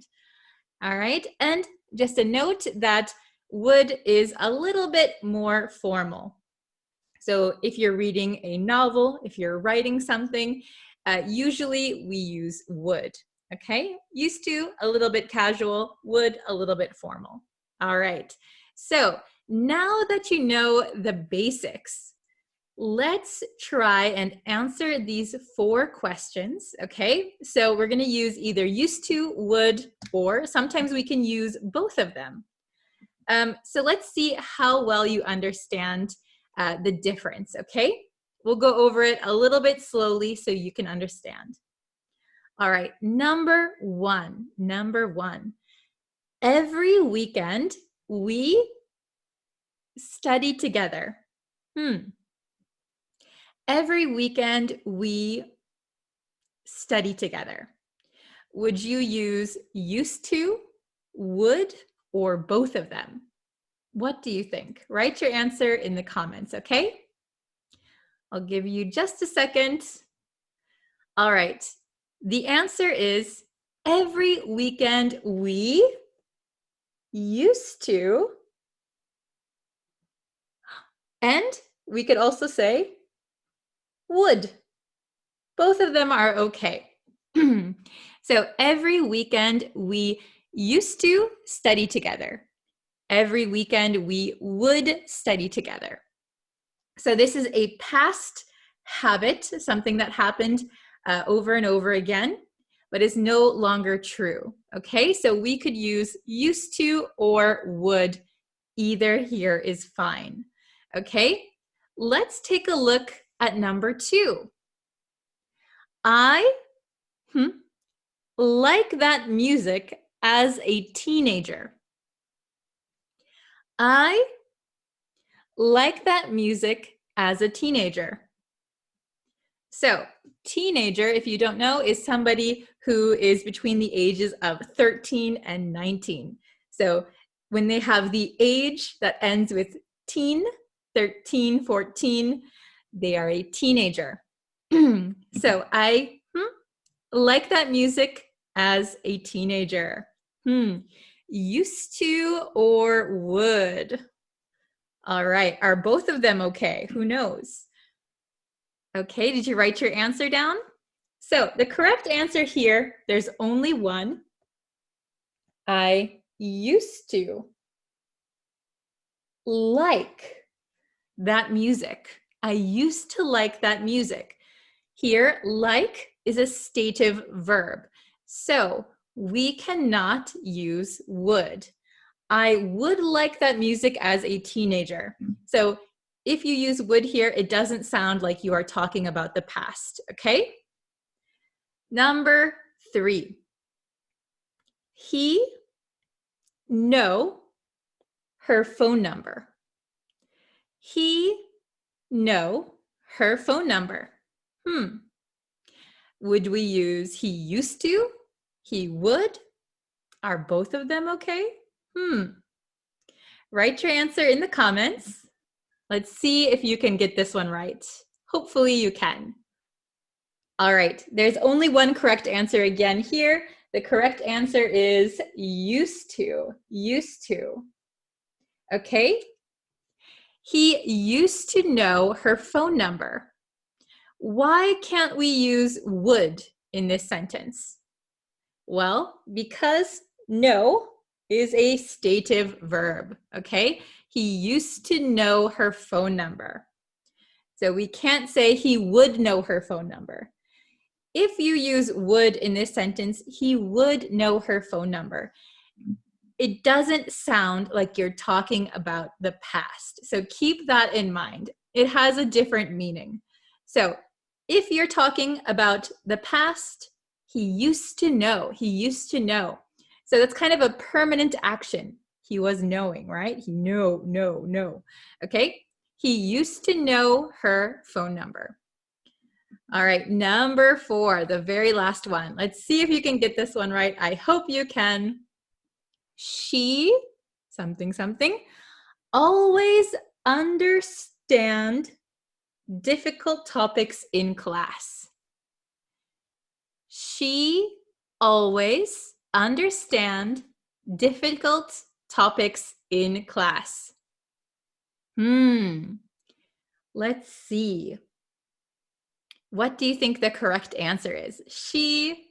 All right, and just a note that would is a little bit more formal. So if you're reading a novel, if you're writing something, usually we use would, okay? Used to, a little bit casual, would, a little bit formal. All right, so now that you know the basics, let's try and answer these 4 questions, okay? So we're gonna use either used to, would, or sometimes we can use both of them. So let's see how well you understand the difference, okay? We'll go over it a little bit slowly so you can understand. All right, number one. Every weekend, we study together. Every weekend, we study together. Would you use used to, would, or both of them? What do you think? Write your answer in the comments, okay? I'll give you just a second. All right, the answer is every weekend we used to, and we could also say would. Both of them are okay. So every weekend we used to study together. Every weekend we would study together. So this is a past habit, something that happened over and over again, but is no longer true. Okay, so we could use used to or would. Either here is fine. Okay, let's take a look at number 2. I like that music as a teenager. I like that music as a teenager. So, teenager, if you don't know, is somebody who is between the ages of 13 and 19. So, when they have the age that ends with teen, 13, 14, they are a teenager. So, I like that music as a teenager. Used to or would? All right, are both of them okay? Who knows? Okay, did you write your answer down? So the correct answer here, there's only one. I used to like that music. I used to like that music. Here, like is a stative verb. So we cannot use would. I would like that music as a teenager. So if you use would here, it doesn't sound like you are talking about the past, okay? Number 3. He know her phone number. He know her phone number? Would we use he used to? He would? Are both of them okay? Write your answer in the comments. Let's see if you can get this one right. Hopefully you can. All right, there's only one correct answer again here. The correct answer is used to. Used to. Okay? He used to know her phone number. Why can't we use would in this sentence? Well, because know is a stative verb, okay? He used to know her phone number. So we can't say he would know her phone number. If you use would in this sentence, he would know her phone number. It doesn't sound like you're talking about the past. So keep that in mind. It has a different meaning. So if you're talking about the past, he used to know. He used to know. So that's kind of a permanent action. He was knowing, right? He know. Okay? He used to know her phone number. All right, number 4, the very last one. Let's see if you can get this one right. I hope you can. She, something, always understand difficult topics in class. She always understand difficult topics in class. Let's see. What do you think the correct answer is? She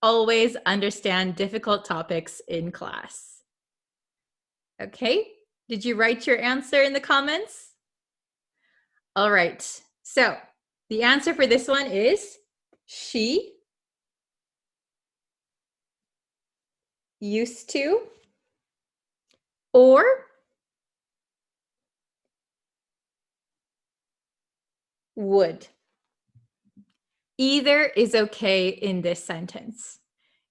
always understand difficult topics in class. Okay, did you write your answer in the comments? All right, so the answer for this one is she used to or would. Either is okay in this sentence.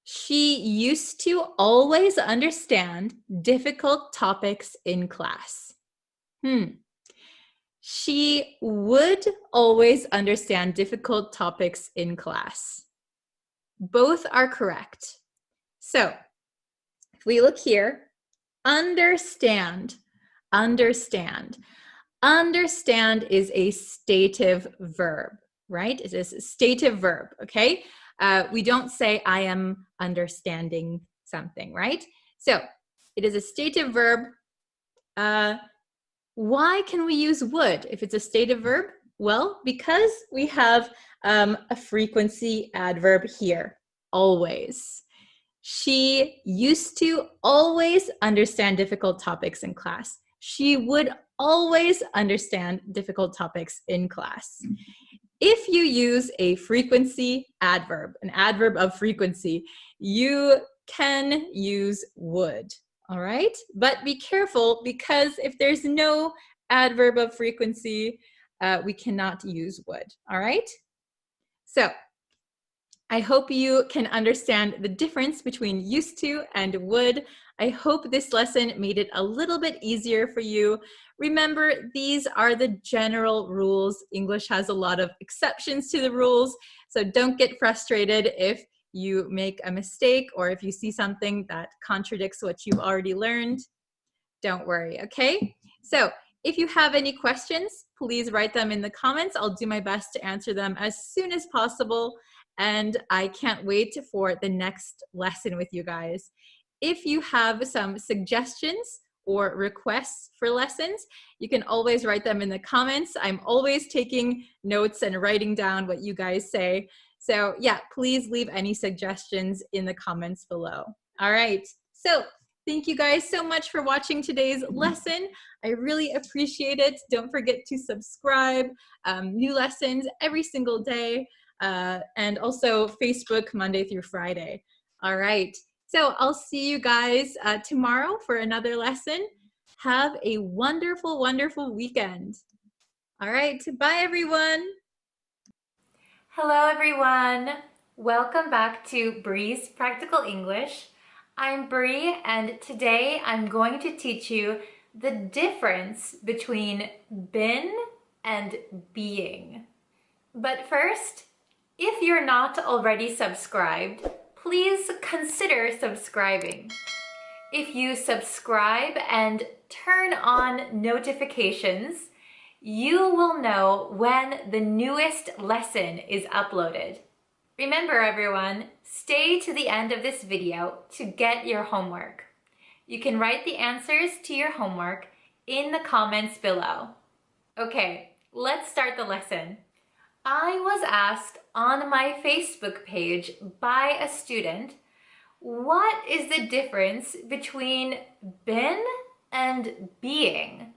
She used to always understand difficult topics in class. She would always understand difficult topics in class. Both are correct. So if we look here, understand. Understand is a stative verb, right? It is a stative verb, okay? We don't say I am understanding something, right? So it is a stative verb. Why can we use would if it's a stative verb? Well, because we have a frequency adverb here, always. She used to always understand difficult topics in class. She would always understand difficult topics in class. If you use a frequency adverb, an adverb of frequency, you can use would, all right? But be careful, because if there's no adverb of frequency, we cannot use would, all right? So I hope you can understand the difference between used to and would. I hope this lesson made it a little bit easier for you. Remember, these are the general rules. English has a lot of exceptions to the rules, so don't get frustrated if you make a mistake or if you see something that contradicts what you've already learned. Don't worry, okay? So if you have any questions, please write them in the comments. I'll do my best to answer them as soon as possible. And I can't wait for the next lesson with you guys. If you have some suggestions or requests for lessons, you can always write them in the comments. I'm always taking notes and writing down what you guys say. So yeah, please leave any suggestions in the comments below. All right, so thank you guys so much for watching today's lesson. I really appreciate it. Don't forget to subscribe. New lessons every single day. And also Facebook Monday through Friday. All right, so I'll see you guys tomorrow for another lesson. Have a wonderful, wonderful weekend. All right, bye everyone. Hello everyone. Welcome back to Bree's Practical English. I'm Bree, and today I'm going to teach you the difference between been and being. But first, if you're not already subscribed, please consider subscribing. If you subscribe and turn on notifications, you will know when the newest lesson is uploaded. Remember everyone, stay to the end of this video to get your homework. You can write the answers to your homework in the comments below. Okay, let's start the lesson. I was asked on my Facebook page by a student, what is the difference between been and being?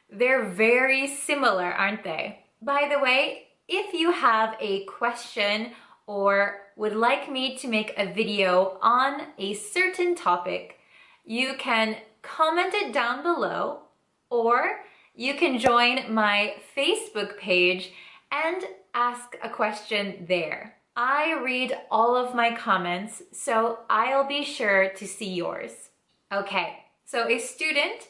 They're very similar, aren't they? By the way, if you have a question or would like me to make a video on a certain topic, you can comment it down below, or you can join my Facebook page and ask a question there. I read all of my comments, so I'll be sure to see yours. Okay, so a student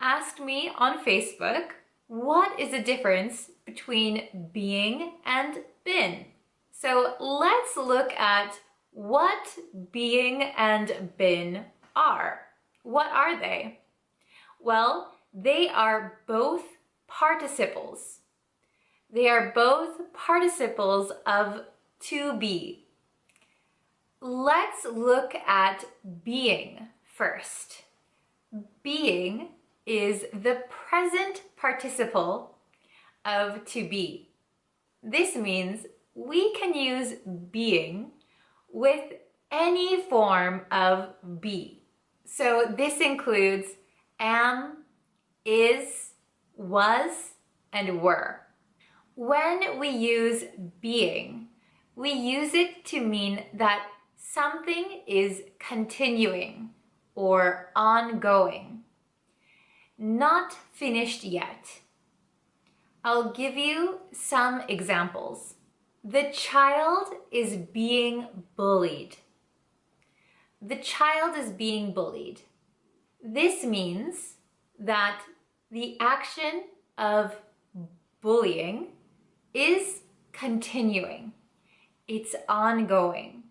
asked me on Facebook, what is the difference between being and been? So let's look at what being and been are. What are they? Well, they are both participles. They are both participles of to be. Let's look at being first. Being is the present participle of to be. This means we can use being with any form of be. So this includes am, is, was, and were. When we use being, we use it to mean that something is continuing or ongoing, not finished yet. I'll give you some examples. The child is being bullied. The child is being bullied. This means that the action of bullying is continuing. It's ongoing.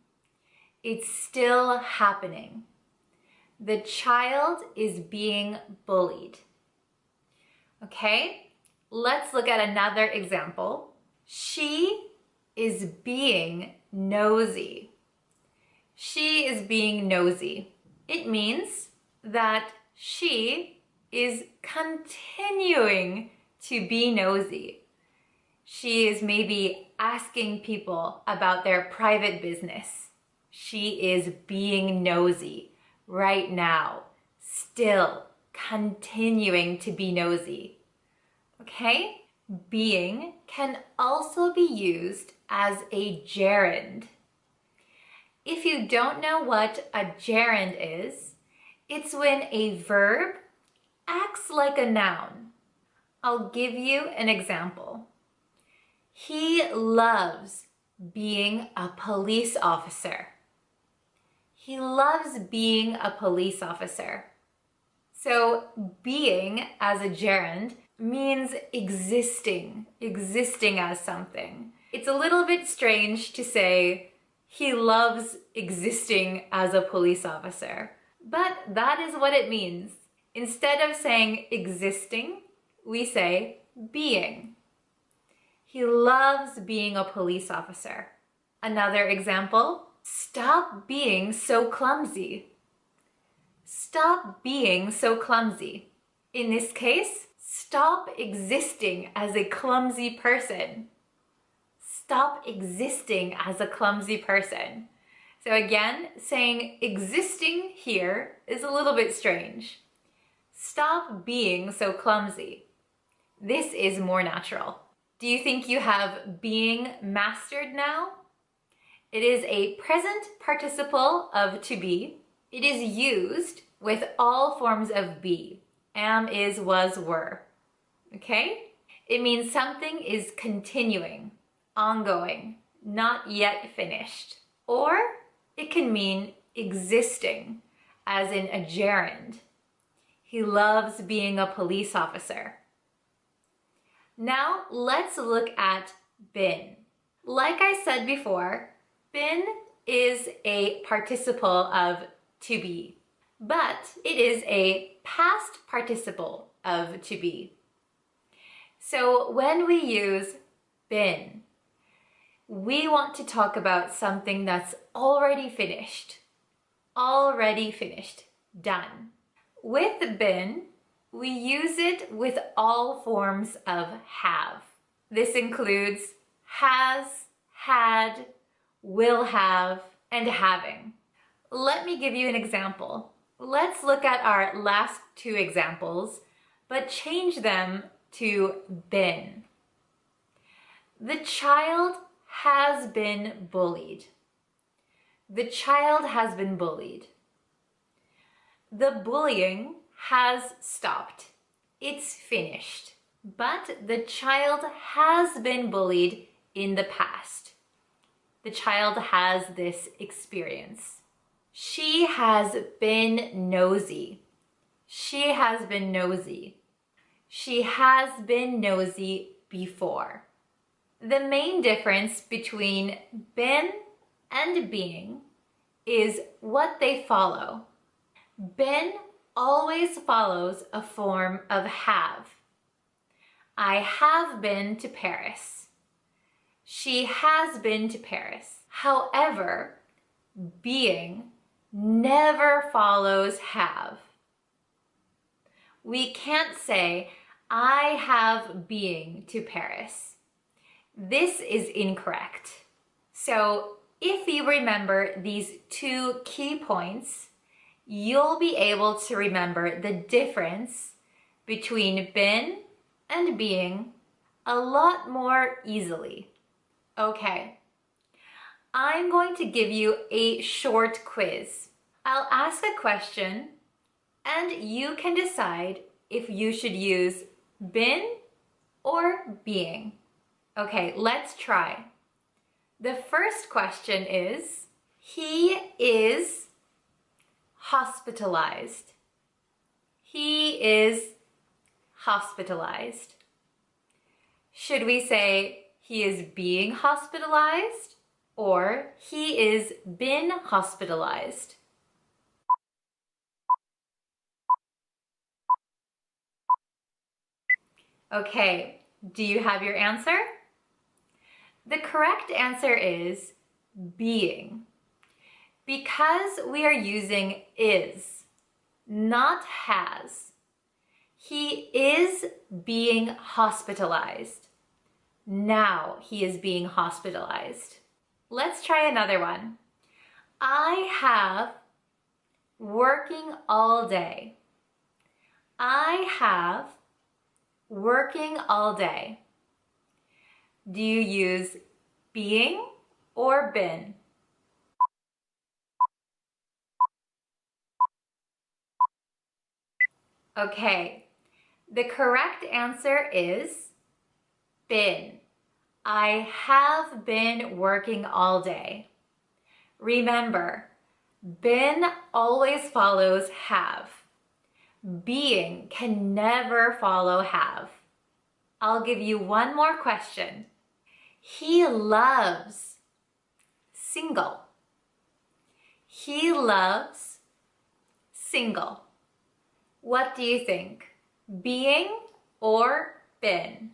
It's still happening. The child is being bullied. Okay, let's look at another example. She is being nosy. She is being nosy. It means that she is continuing to be nosy. She is maybe asking people about their private business. She is being nosy right now, still continuing to be nosy. Okay? Being can also be used as a gerund. If you don't know what a gerund is, it's when a verb acts like a noun. I'll give you an example. He loves being a police officer. He loves being a police officer. So being as a gerund means existing as something. It's a little bit strange to say he loves existing as a police officer, but that is what it means. Instead of saying existing, we say being. He loves being a police officer. Another example, stop being so clumsy. Stop being so clumsy. In this case, stop existing as a clumsy person. Stop existing as a clumsy person. So again, saying existing here is a little bit strange. Stop being so clumsy. This is more natural. Do you think you have being mastered now? It is a present participle of to be. It is used with all forms of be. Am, is, was, were. Okay? It means something is continuing, ongoing, not yet finished. Or it can mean existing, as in a gerund. He loves being a police officer. Now let's look at been. Like I said before, been is a participle of to be, but it is a past participle of to be. So when we use been, we want to talk about something that's already finished, done. With been, we use it with all forms of have. This includes has, had, will have, and having. Let me give you an example. Let's look at our last two examples, but change them to been. The child has been bullied. The child has been bullied. The bullying has stopped. It's finished. But the child has been bullied in the past. The child has this experience. She has been nosy. She has been nosy. She has been nosy before. The main difference between been and being is what they follow. Been always follows a form of have. I have been to Paris. She has been to Paris. However, being never follows have. We can't say, I have been to Paris. This is incorrect. So if you remember these two key points, you'll be able to remember the difference between been and being a lot more easily. Okay, I'm going to give you a short quiz. I'll ask a question and you can decide if you should use been or being. Okay, let's try. The first question is, he is hospitalized. He is hospitalized. Should we say he is being hospitalized or he is been hospitalized? Okay, do you have your answer? The correct answer is being. Because we are using is, not has. He is being hospitalized. Now he is being hospitalized. Let's try another one. I have working all day. I have working all day. Do you use being or been? Okay, the correct answer is been. I have been working all day. Remember, been always follows have. Being can never follow have. I'll give you one more question. He loves single. He loves single. What do you think? Being or been?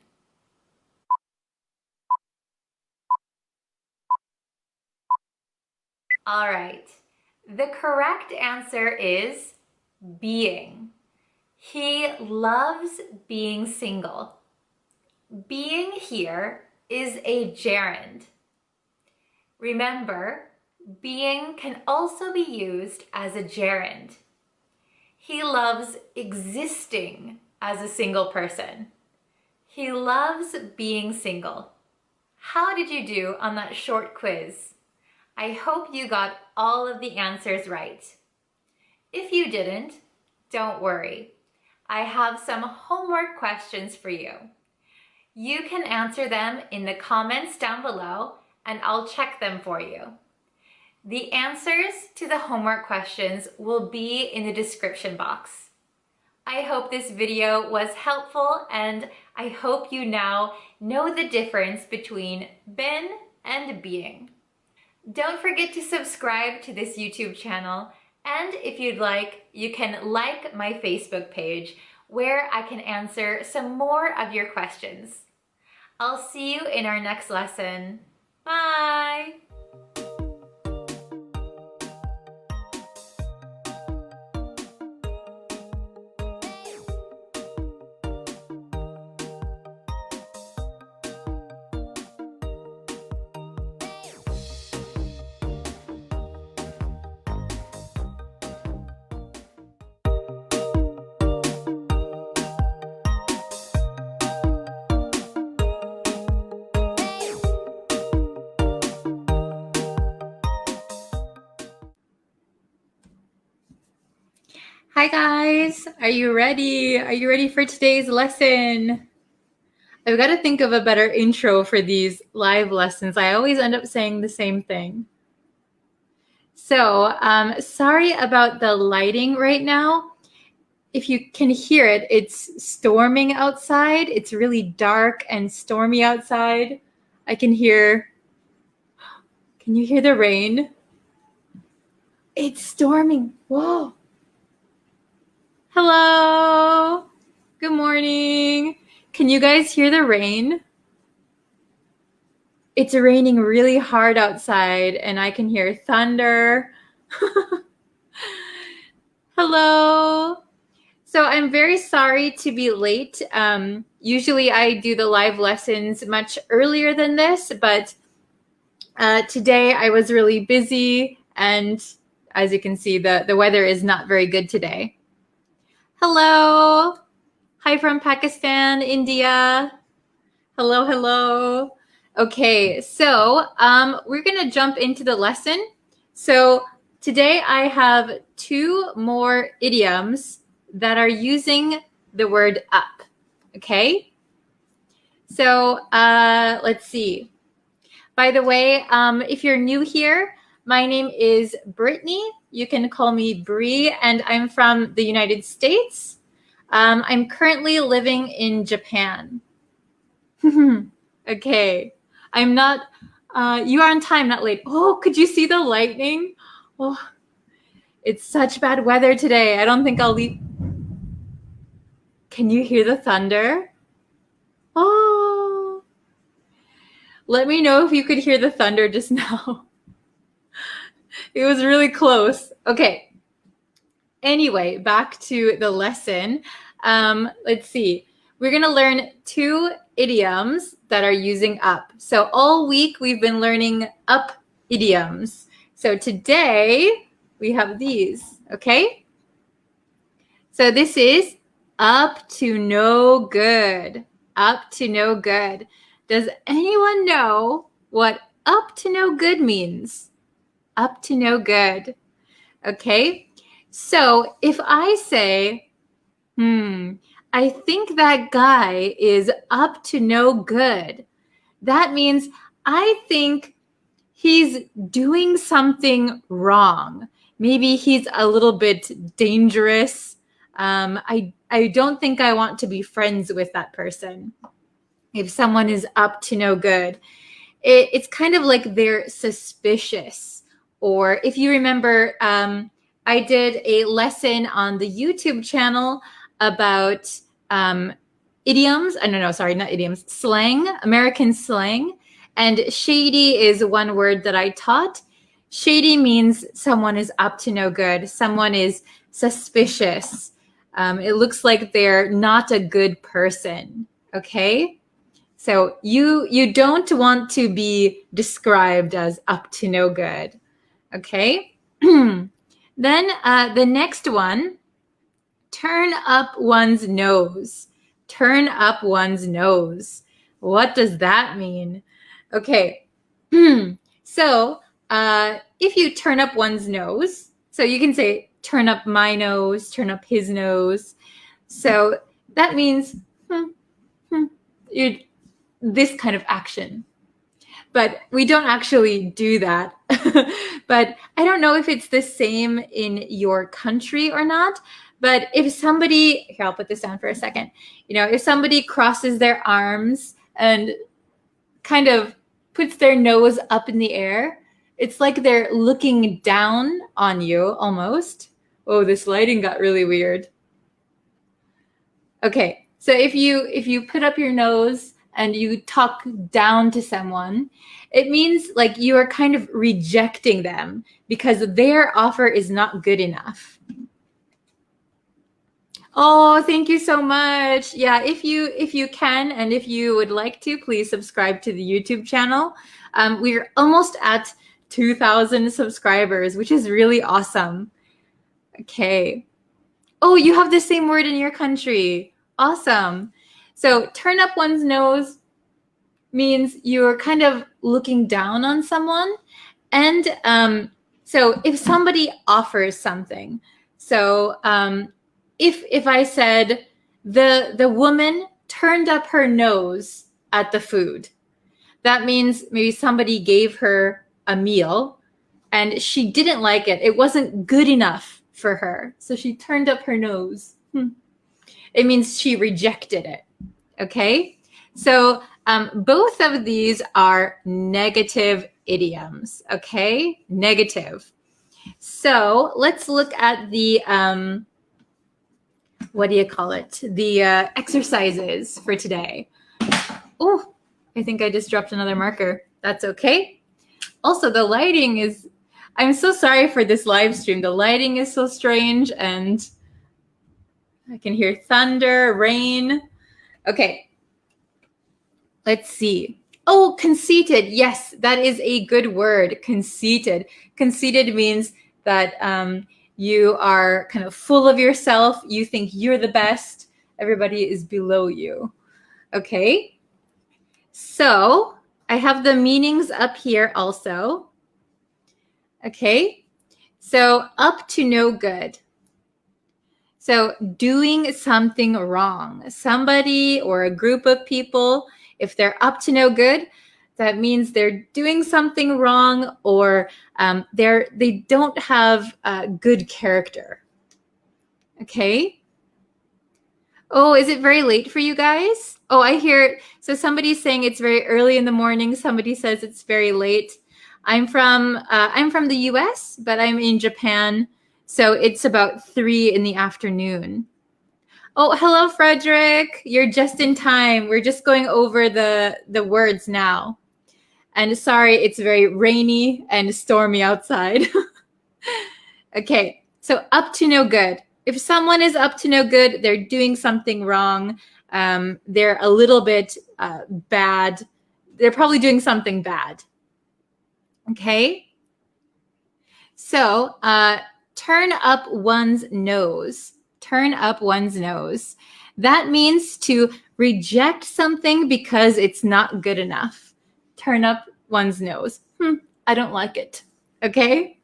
All right, the correct answer is being. He loves being single. Being here is a gerund. Remember, being can also be used as a gerund. He loves existing as a single person. He loves being single. How did you do on that short quiz? I hope you got all of the answers right. If you didn't, don't worry. I have some homework questions for you. You can answer them in the comments down below and I'll check them for you. The answers to the homework questions will be in the description box. I hope this video was helpful, and I hope you now know the difference between been and being. Don't forget to subscribe to this YouTube channel, and if you'd like, you can like my Facebook page where I can answer some more of your questions. I'll see you in our next lesson. Bye! Hi guys, are you ready? Are you ready for today's lesson? I've got to think of a better intro for these live lessons. I always end up saying the same thing. So, sorry about the lighting right now. If you can hear it, it's storming outside. It's really dark and stormy outside. I can you hear the rain? It's storming. Whoa. Hello. Good morning. Can you guys hear the rain? It's raining really hard outside and I can hear thunder. Hello. So I'm very sorry to be late. Usually I do the live lessons much earlier than this, but today I was really busy, and as you can see, the weather is not very good today. Hello. Hi from Pakistan, India. Hello, hello. Okay, so we're going to jump into the lesson. So today I have 2 more idioms that are using the word up, okay? So let's see. By the way, if you're new here, my name is Brittany. You can call me Bree, and I'm from the United States. I'm currently living in Japan. Okay. I'm not, you are on time, not late. Oh, could you see the lightning? Oh, it's such bad weather today. I don't think I'll leave. Can you hear the thunder? Oh, let me know if you could hear the thunder just now. It was really close. Okay. Anyway, back to the lesson. Let's see. We're going to learn 2 idioms that are using up. So all week we've been learning up idioms. So today we have these, okay? So this is up to no good. Up to no good. Does anyone know what up to no good means? Up to no good. Okay? So if I say, I think that guy is up to no good, that means I think he's doing something wrong. Maybe he's a little bit dangerous. I don't think I want to be friends with that person. If someone is up to no good, it's kind of like they're suspicious. Or if you remember, I did a lesson on the YouTube channel about idioms. Not idioms, slang, American slang. And shady is one word that I taught. Shady means someone is up to no good. Someone is suspicious. It looks like they're not a good person. Okay? So you don't want to be described as up to no good. Okay? Then the next one, turn up one's nose. Turn up one's nose. What does that mean? Okay. So if you turn up one's nose, so you can say turn up my nose, turn up his nose. So that means this kind of action. But we don't actually do that. But I don't know if it's the same in your country or not. But if somebody, here, I'll put this down for a second. If somebody crosses their arms and kind of puts their nose up in the air, it's like they're looking down on you almost. Oh, this lighting got really weird. Okay, so if you put up your nose and you talk down to someone, it means like you are kind of rejecting them because their offer is not good enough. Oh, thank you so much. Yeah, if you can and if you would like to, please subscribe to the YouTube channel. We're almost at 2,000 subscribers, which is really awesome. Okay. Oh, you have the same word in your country. Awesome. So turn up one's nose means you're kind of looking down on someone. And so if somebody offers something, so if I said the woman turned up her nose at the food, that means maybe somebody gave her a meal and she didn't like it. It wasn't good enough for her. So she turned up her nose. It means she rejected it. Okay? So both of these are negative idioms. Okay? Negative. So let's look at the, what do you call it? The exercises for today. Oh, I think I just dropped another marker. That's okay. Also, the lighting is, I'm so sorry for this live stream. The lighting is so strange and I can hear thunder, rain. Okay, let's see. Oh, conceited. Yes, that is a good word, conceited. Conceited means that you are kind of full of yourself. You think you're the best. Everybody is below you. Okay, so I have the meanings up here also. Okay, so up to no good. So doing something wrong. Somebody or a group of people, if they're up to no good, that means they're doing something wrong or they don't have good character. Okay. Oh, is it very late for you guys? Oh, I hear, so somebody's saying it's very early in the morning. Somebody says it's very late. I'm from the US, but I'm in Japan. So it's about 3 in the afternoon. Oh, hello, Frederick. You're just in time. We're just going over the words now. And sorry, it's very rainy and stormy outside. Okay, so up to no good. If someone is up to no good, they're doing something wrong. They're a little bit bad. They're probably doing something bad. Okay? So turn up one's nose. Turn up one's nose. That means to reject something because it's not good enough. Turn up one's nose. I don't like it. Okay?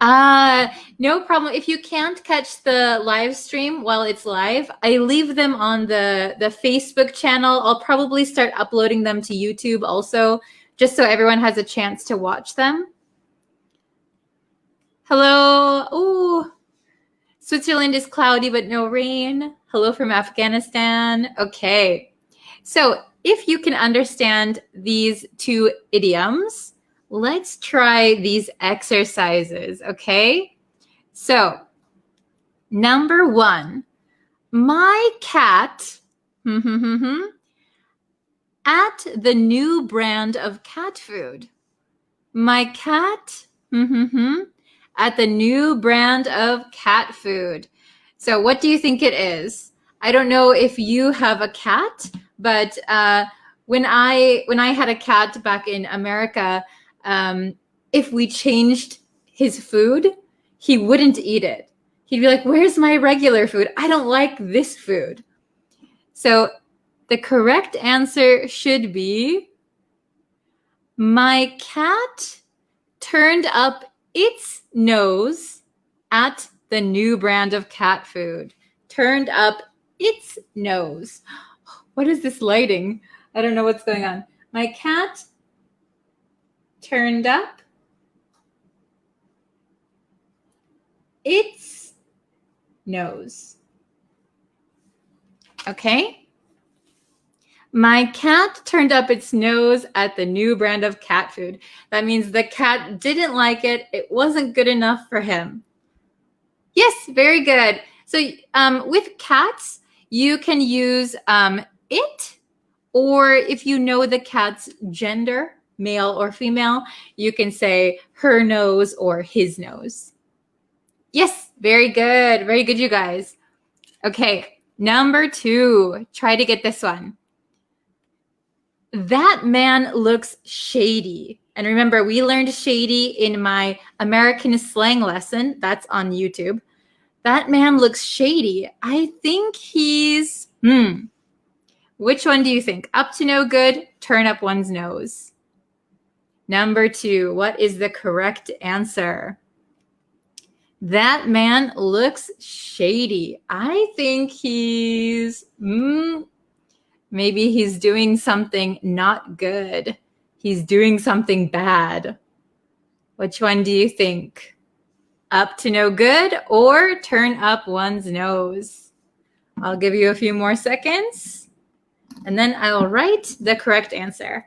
No problem. If you can't catch the live stream while it's live, I leave them on the Facebook channel. I'll probably start uploading them to YouTube also, just so everyone has a chance to watch them. Hello. Ooh, Switzerland is cloudy but no rain. Hello from Afghanistan. Okay. So if you can understand these 2 idioms, let's try these exercises, okay? So, number 1, my cat at the new brand of cat food. My cat at the new brand of cat food. So what do you think it is? I don't know if you have a cat, but when I had a cat back in America, if we changed his food, he wouldn't eat it. He'd be like, where's my regular food? I don't like this food. So the correct answer should be, my cat turned up its nose at the new brand of cat food. Turned up its nose. What is this lighting? I don't know what's going on. My cat turned up its nose. Okay? My cat turned up its nose at the new brand of cat food. That means the cat didn't like it. It wasn't good enough for him. Yes, very good. So with cats, you can use it, or if you know the cat's gender, male or female, you can say her nose or his nose. Yes, very good. Very good, you guys. Okay, number 2. Try to get this one. That man looks shady. And remember, we learned shady in my American slang lesson. That's on YouTube. That man looks shady. I think he's, Which one do you think? Up to no good, turn up one's nose. Number 2, what is the correct answer? That man looks shady. I think he's, maybe he's doing something not good. He's doing something bad. Which one do you think? Up to no good or turn up one's nose? I'll give you a few more seconds and then I'll write the correct answer.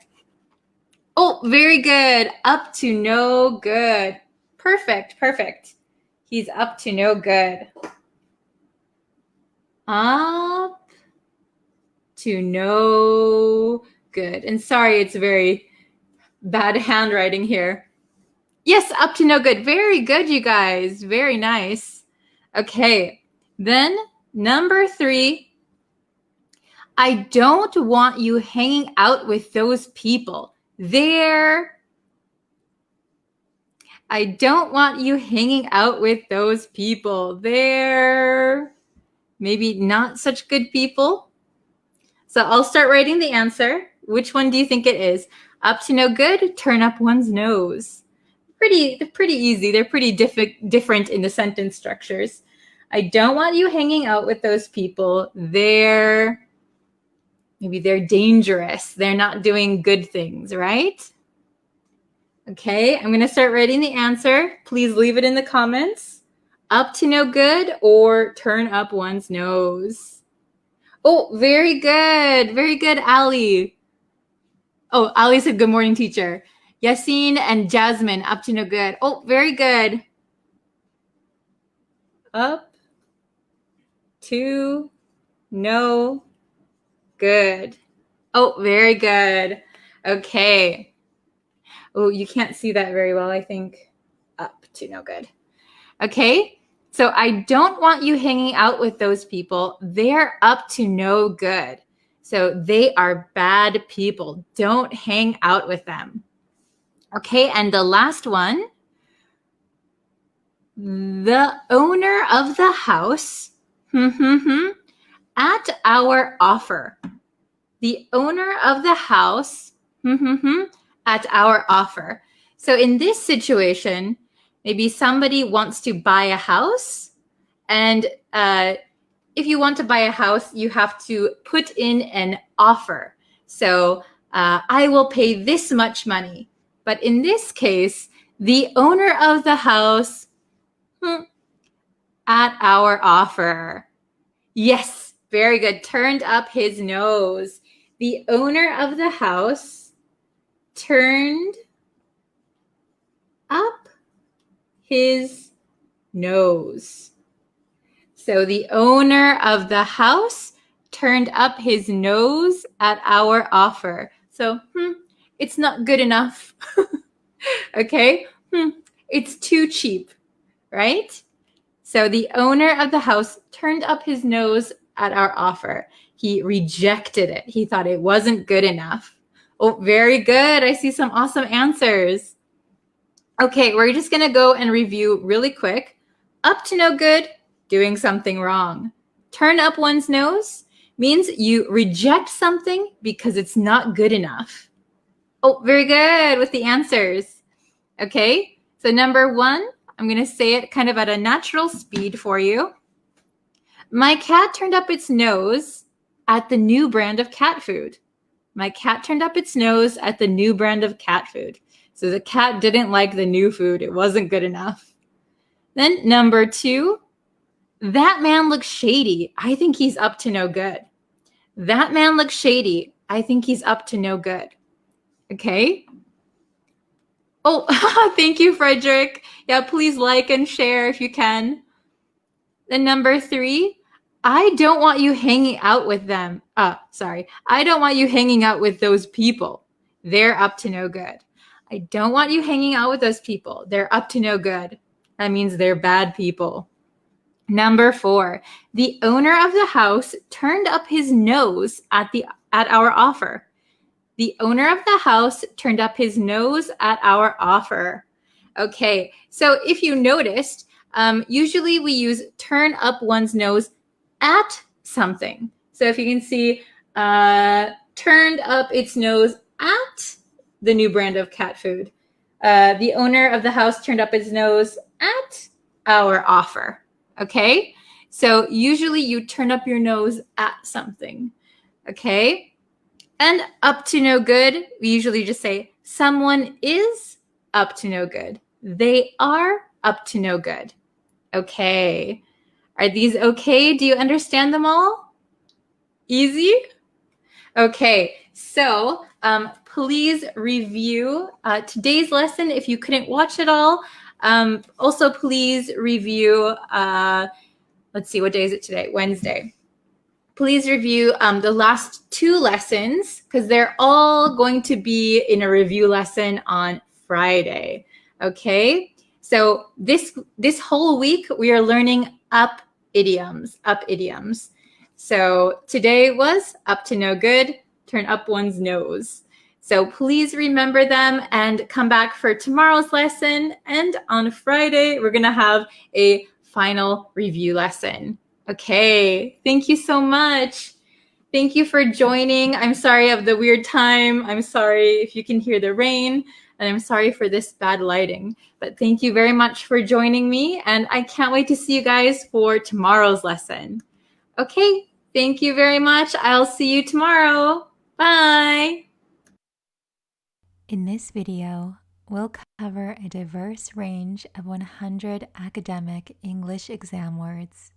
Oh, very good. Up to no good. Perfect, perfect. He's up to no good. Up to no good. And sorry, it's very bad handwriting here. Yes, up to no good. Very good, you guys. Very nice. Okay, then number 3. I don't want you hanging out with those people. I don't want you hanging out with those people. They're maybe not such good people. So I'll start writing the answer. Which one do you think it is? Up to no good, turn up one's nose. They're pretty easy. They're pretty different in the sentence structures. I don't want you hanging out with those people. Maybe they're dangerous. They're not doing good things, right? Okay, I'm going to start writing the answer. Please leave it in the comments. Up to no good or turn up one's nose. Oh, very good. Very good, Ali. Oh, Ali said, good morning, teacher. Yassine and Jasmine, up to no good. Oh, very good. Up to no good. Oh, very good. Okay. Oh, you can't see that very well, I think. Up to no good. Okay. So I don't want you hanging out with those people. They're up to no good. So they are bad people. Don't hang out with them. Okay, and the last one. The owner of the house, at our offer. The owner of the house, at our offer. So in this situation, maybe somebody wants to buy a house, and if you want to buy a house, you have to put in an offer. So I will pay this much money. But in this case, the owner of the house, at our offer. Yes, very good. Turned up his nose. The owner of the house turned up his nose. So the owner of the house turned up his nose at our offer. So, it's not good enough. Okay? It's too cheap, right? So the owner of the house turned up his nose at our offer. He rejected it. He thought it wasn't good enough. Oh, very good. I see some awesome answers. Okay, we're just going to go and review really quick. Up to no good, doing something wrong. Turn up one's nose means you reject something because it's not good enough. Oh, very good with the answers. Okay, so number 1, I'm going to say it kind of at a natural speed for you. My cat turned up its nose at the new brand of cat food. My cat turned up its nose at the new brand of cat food. So the cat didn't like the new food. It wasn't good enough. Then number 2, That man looks shady. I think he's up to no good. That man looks shady. I think he's up to no good. Okay? Oh, thank you, Frederick. Yeah, please like and share if you can. Then number 3, I don't want you hanging out with them. I don't want you hanging out with those people. They're up to no good. I don't want you hanging out with those people. They're up to no good. That means they're bad people. Number 4, the owner of the house turned up his nose at our offer. The owner of the house turned up his nose at our offer. Okay, so if you noticed, usually we use turn up one's nose at something. So if you can see, turned up its nose at the new brand of cat food. The owner of the house turned up his nose at our offer. Okay, so usually you turn up your nose at something. Okay, and up to no good, we usually just say someone is up to no good. They are up to no good. Okay. Are these okay? Do you understand them all? Easy? Okay, so please review today's lesson if you couldn't watch it all. Also, please review, let's see, what day is it today? Wednesday. Please review the last 2 lessons because they're all going to be in a review lesson on Friday. Okay, so this whole week we are learning up idioms. So today was up to no good, turn up one's nose. So please remember them and come back for tomorrow's lesson. And on Friday, we're going to have a final review lesson. Okay, thank you so much. Thank you for joining. I'm sorry of the weird time. I'm sorry if you can hear the rain, and I'm sorry for this bad lighting. But thank you very much for joining me, and I can't wait to see you guys for tomorrow's lesson. Okay, thank you very much. I'll see you tomorrow. Bye. In this video, we'll cover a diverse range of 100 academic English exam words,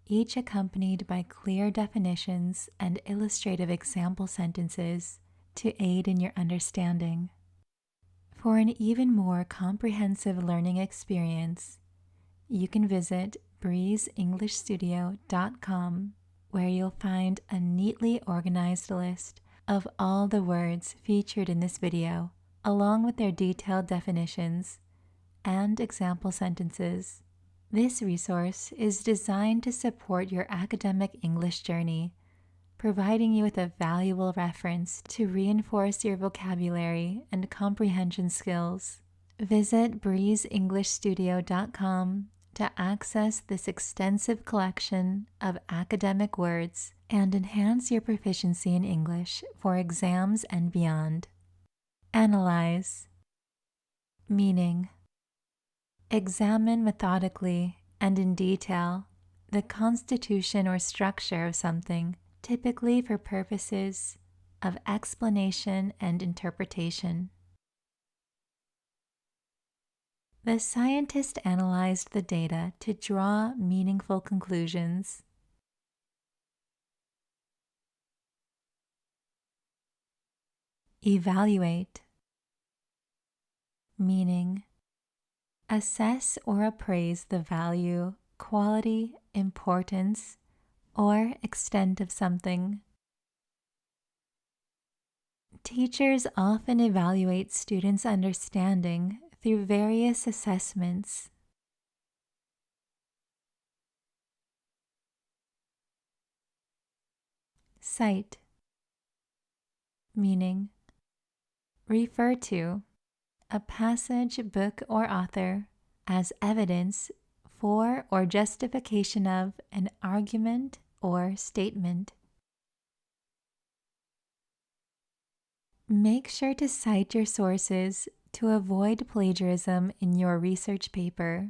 each accompanied by clear definitions and illustrative example sentences to aid in your understanding. For an even more comprehensive learning experience, you can visit breezeenglishstudio.com, where you'll find a neatly organized list of all the words featured in this video, along with their detailed definitions and example sentences. This resource is designed to support your academic English journey, providing you with a valuable reference to reinforce your vocabulary and comprehension skills. Visit breezeenglishstudio.com to access this extensive collection of academic words and enhance your proficiency in English for exams and beyond. Analyze. Meaning. Examine methodically and in detail the constitution or structure of something, typically for purposes of explanation and interpretation. The scientist analyzed the data to draw meaningful conclusions. Evaluate. Meaning, assess or appraise the value, quality, importance, or extent of something. Teachers often evaluate students' understanding through various assessments. Cite. Meaning, refer to a passage, book, or author as evidence for or justification of an argument or statement. Make sure to cite your sources to avoid plagiarism in your research paper.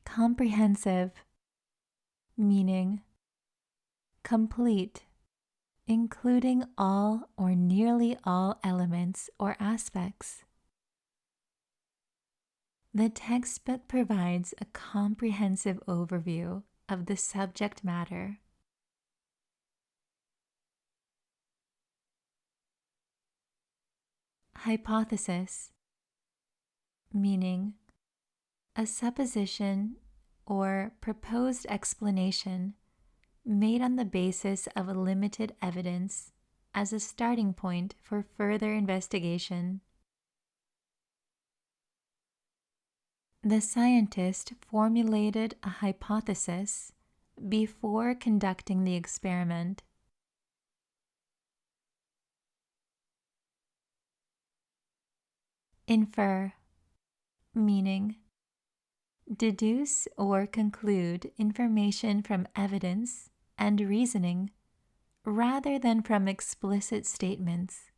Comprehensive. Meaning, complete, including all or nearly all elements or aspects. The textbook provides a comprehensive overview of the subject matter. Hypothesis, meaning a supposition or proposed explanation made on the basis of a limited evidence as a starting point for further investigation. The scientist formulated a hypothesis before conducting the experiment. Infer, meaning deduce or conclude information from evidence and reasoning rather than from explicit statements.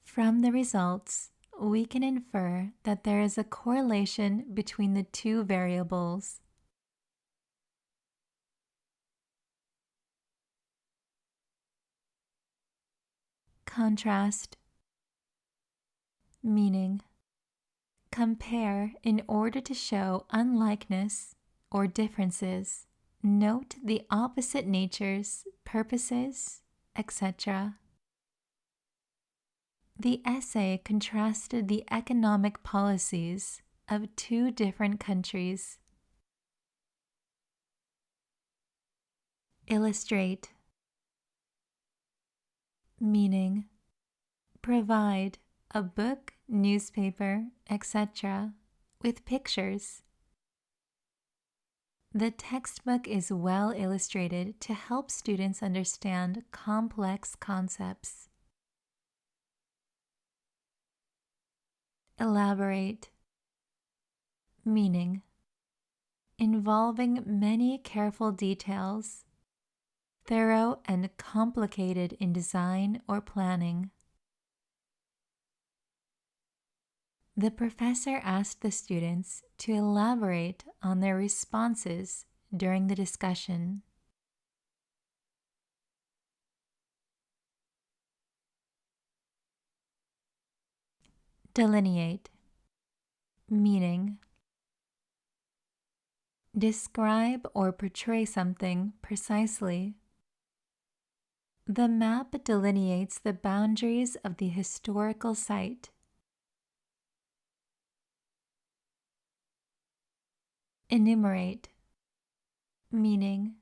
From the results, we can infer that there is a correlation between the two variables. Contrast, meaning compare in order to show unlikeness or differences. Note the opposite natures, purposes, etc. The essay contrasted the economic policies of two different countries. Illustrate, meaning provide a book, newspaper, etc. with pictures. The textbook is well illustrated to help students understand complex concepts. Elaborate, meaning involving many careful details, thorough and complicated in design or planning. The professor asked the students to elaborate on their responses during the discussion. Delineate, meaning describe or portray something precisely. The map delineates the boundaries of the historical site. Enumerate, meaning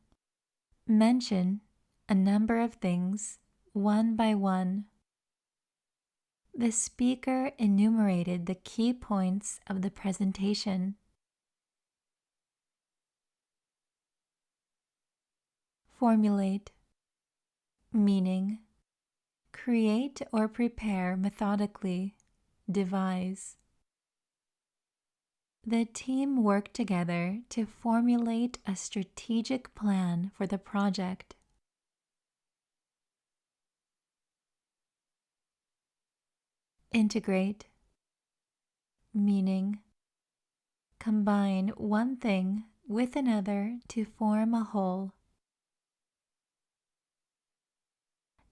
mention a number of things one by one. The speaker enumerated the key points of the presentation. Formulate, meaning create or prepare methodically, devise. The team worked together to formulate a strategic plan for the project. Integrate, meaning combine one thing with another to form a whole.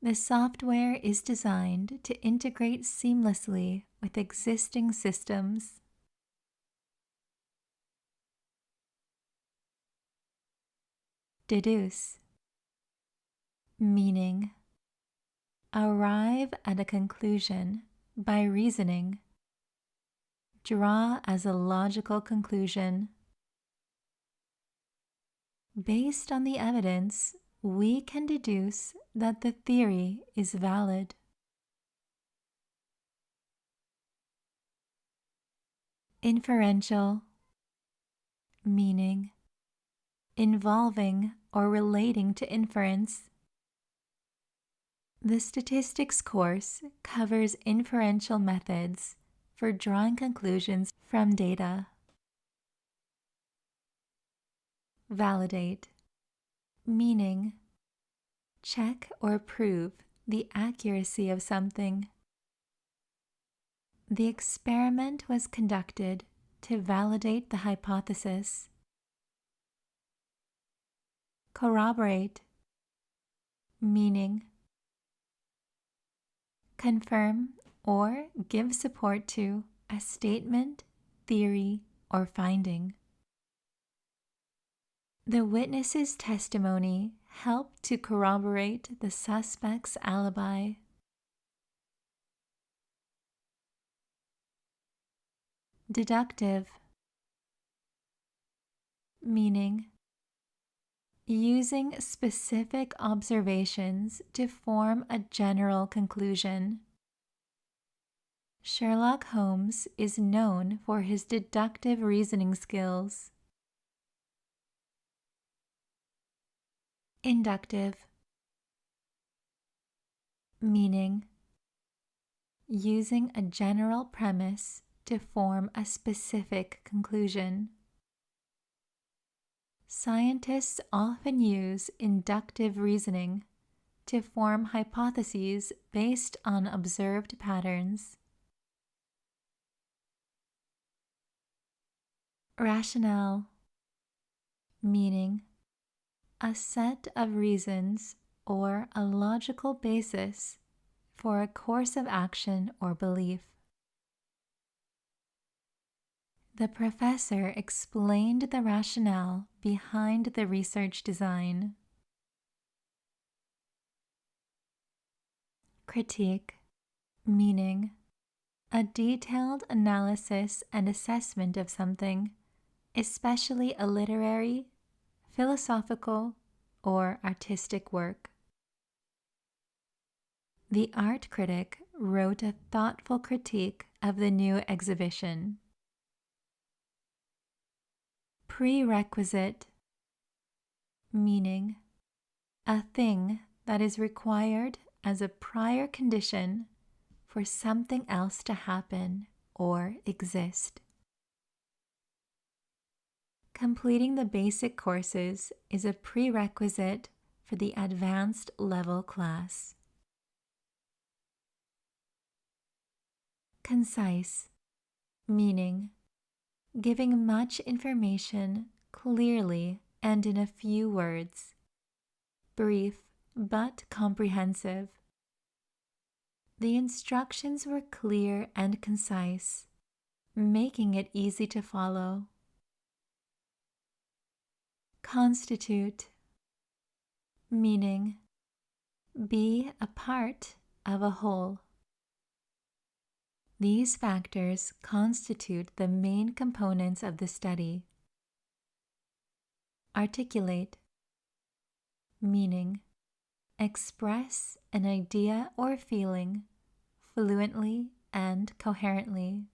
The software is designed to integrate seamlessly with existing systems. Deduce, meaning arrive at a conclusion by reasoning. Draw as a logical conclusion. Based on the evidence, we can deduce that the theory is valid. Inferential, meaning involving or relating to inference. The statistics course covers inferential methods for drawing conclusions from data. Validate, meaning check or prove the accuracy of something. The experiment was conducted to validate the hypothesis. Corroborate, meaning confirm or give support to a statement, theory, or finding. The witness's testimony helped to corroborate the suspect's alibi. Deductive, meaning using specific observations to form a general conclusion. Sherlock Holmes is known for his deductive reasoning skills. Inductive, meaning using a general premise to form a specific conclusion. Scientists often use inductive reasoning to form hypotheses based on observed patterns. Rationale, meaning a set of reasons or a logical basis for a course of action or belief. The professor explained the rationale behind the research design. Critique, meaning a detailed analysis and assessment of something, especially a literary, philosophical, or artistic work. The art critic wrote a thoughtful critique of the new exhibition. Prerequisite, meaning a thing that is required as a prior condition for something else to happen or exist. Completing the basic courses is a prerequisite for the advanced level class. Concise, meaning giving much information clearly and in a few words. Brief but comprehensive. The instructions were clear and concise, making it easy to follow. Constitute, meaning be a part of a whole. These factors constitute the main components of the study. Articulate, meaning express an idea or feeling fluently and coherently.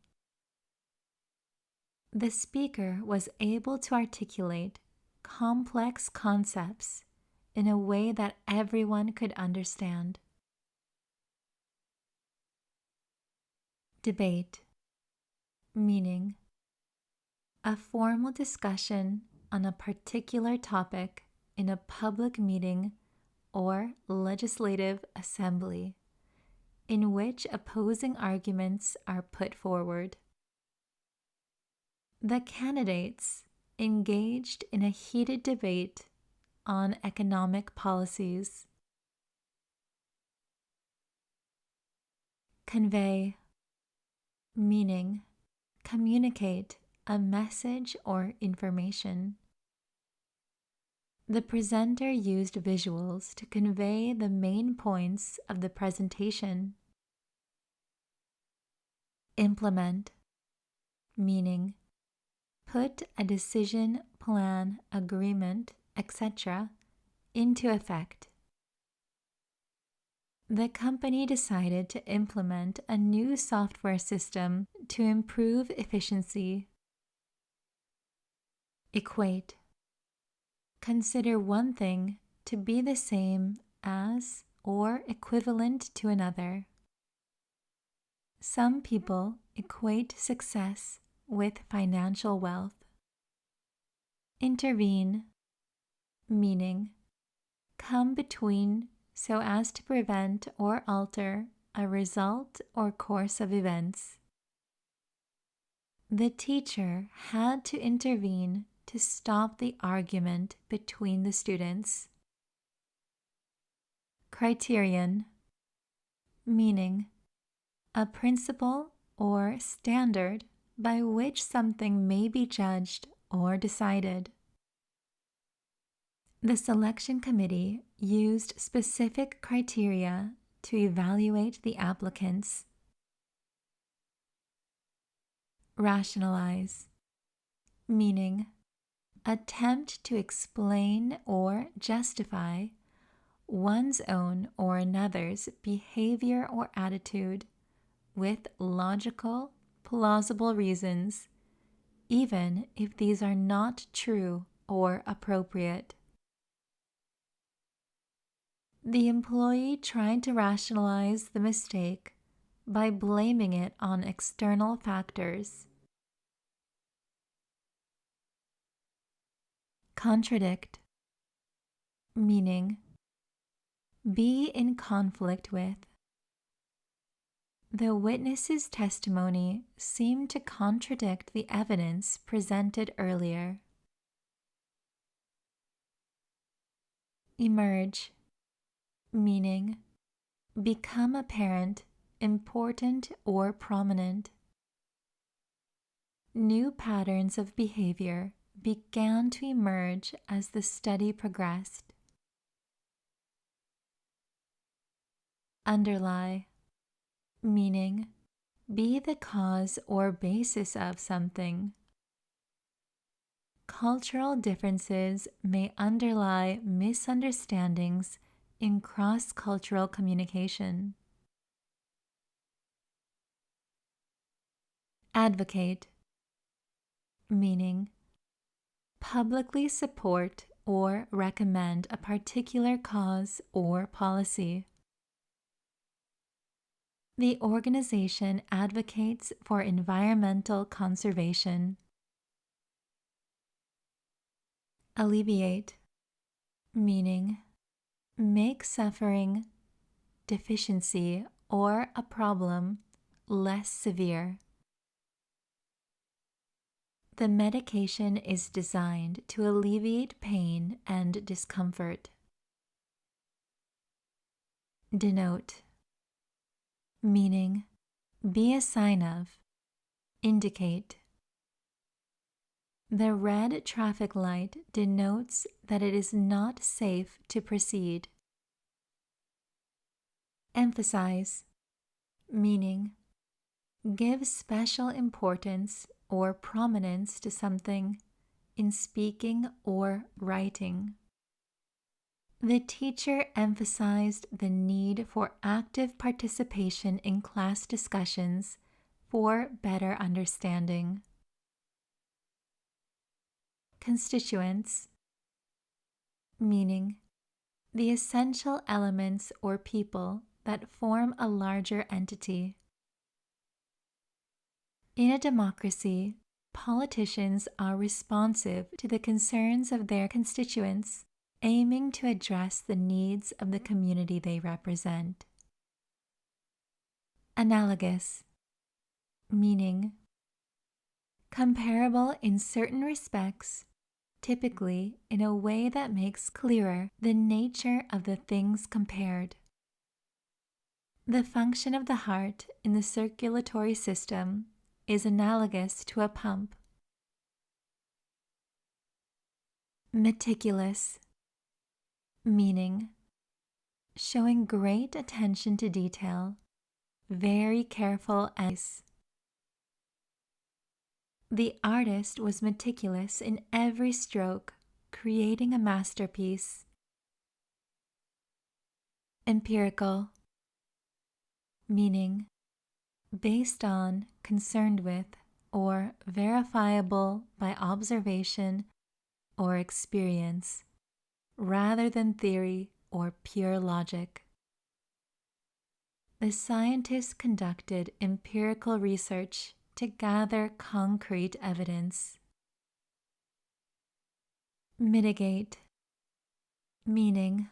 The speaker was able to articulate complex concepts in a way that everyone could understand. Debate, meaning a formal discussion on a particular topic in a public meeting or legislative assembly, in which opposing arguments are put forward. The candidates engaged in a heated debate on economic policies. Convey, meaning communicate a message or information. The presenter used visuals to convey the main points of the presentation. Implement, meaning put a decision, plan, agreement, etc. into effect. The company decided to implement a new software system to improve efficiency. Equate, consider one thing to be the same as or equivalent to another. Some people equate success with financial wealth. Intervene, meaning come between so as to prevent or alter a result or course of events. The teacher had to intervene to stop the argument between the students. Criterion, meaning a principle or standard by which something may be judged or decided. The selection committee used specific criteria to evaluate the applicants. Rationalize, meaning attempt to explain or justify one's own or another's behavior or attitude with logical, plausible reasons, even if these are not true or appropriate. The employee tried to rationalize the mistake by blaming it on external factors. Contradict, meaning be in conflict with. The witness's testimony seemed to contradict the evidence presented earlier. Emerge, meaning become apparent, important, or prominent. New patterns of behavior began to emerge as the study progressed. Underlie, meaning be the cause or basis of something. Cultural differences may underlie misunderstandings in cross-cultural communication. Advocate, meaning publicly support or recommend a particular cause or policy. The organization advocates for environmental conservation. Alleviate, meaning make suffering, deficiency, or a problem less severe. The medication is designed to alleviate pain and discomfort. Denote, meaning be a sign of, indicate. The red traffic light denotes that it is not safe to proceed. Emphasize, meaning give special importance or prominence to something in speaking or writing. The teacher emphasized the need for active participation in class discussions for better understanding. Constituents, meaning the essential elements or people that form a larger entity. In a democracy, politicians are responsive to the concerns of their constituents, aiming to address the needs of the community they represent. Analogous, meaning comparable in certain respects, typically in a way that makes clearer the nature of the things compared. The function of the heart in the circulatory system is analogous to a pump. Meticulous, meaning showing great attention to detail, very careful and the artist was meticulous in every stroke, creating a masterpiece. Empirical, meaning based on, concerned with, or verifiable by observation or experience, rather than theory or pure logic. The scientists conducted empirical research to gather concrete evidence. Mitigate, meaning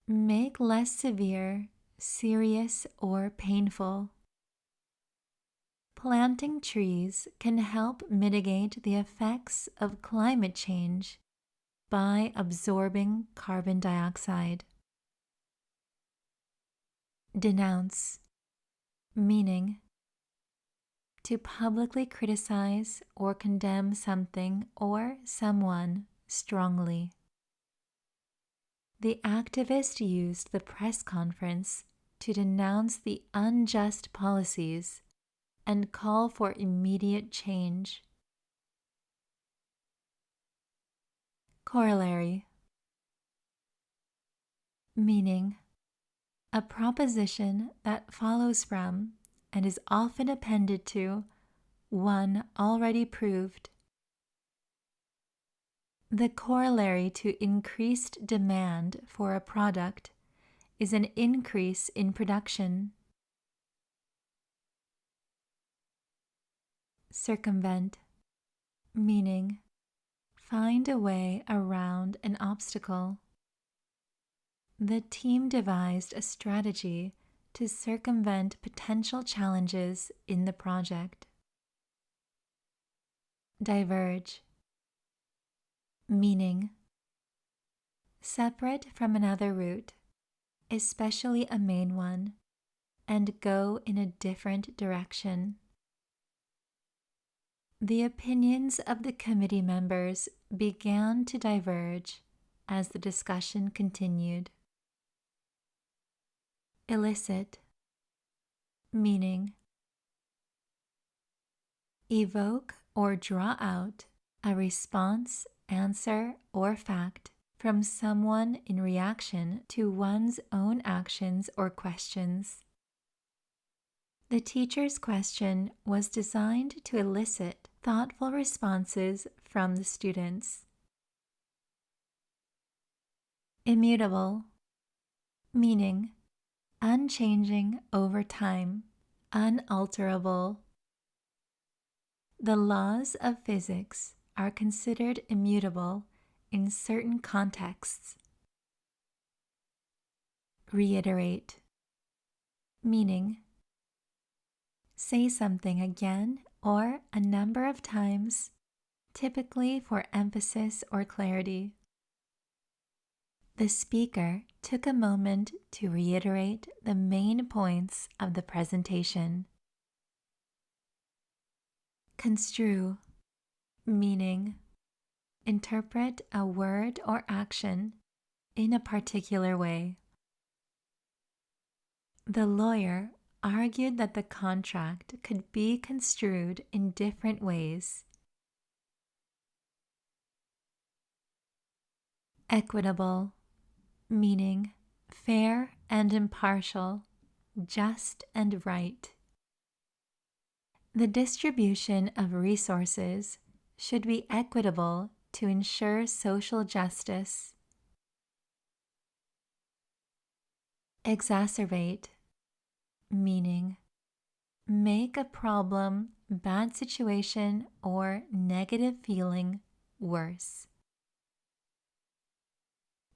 make less severe, serious, or painful. Planting trees can help mitigate the effects of climate change by absorbing carbon dioxide. Denounce, meaning to publicly criticize or condemn something or someone strongly. The activist used the press conference to denounce the unjust policies and call for immediate change. Corollary. Meaning, a proposition that follows from and is often appended to one already proved. The corollary to increased demand for a product is an increase in production. Circumvent, meaning find a way around an obstacle. The team devised a strategy to circumvent potential challenges in the project. Diverge, meaning separate from another route, especially a main one, and go in a different direction. The opinions of the committee members began to diverge as the discussion continued. Elicit, meaning evoke or draw out a response, answer, or fact from someone in reaction to one's own actions or questions. The teacher's question was designed to elicit thoughtful responses from the students. Immutable, meaning unchanging over time, unalterable. The laws of physics are considered immutable in certain contexts. Reiterate, meaning say something again or a number of times, typically for emphasis or clarity. The speaker took a moment to reiterate the main points of the presentation. Construe, meaning interpret a word or action in a particular way. The lawyer argued that the contract could be construed in different ways. Equitable, meaning fair and impartial, just and right. The distribution of resources should be equitable to ensure social justice. Exacerbate, meaning make a problem, bad situation, or negative feeling worse.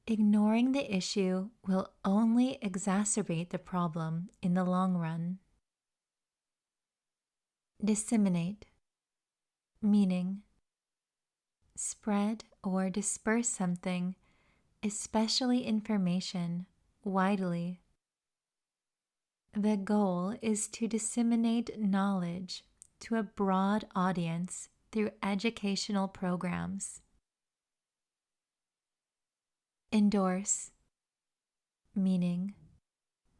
Ignoring the issue will only exacerbate the problem in the long run. Disseminate, meaning spread or disperse something, especially information, widely. The goal is to disseminate knowledge to a broad audience through educational programs. Endorse, meaning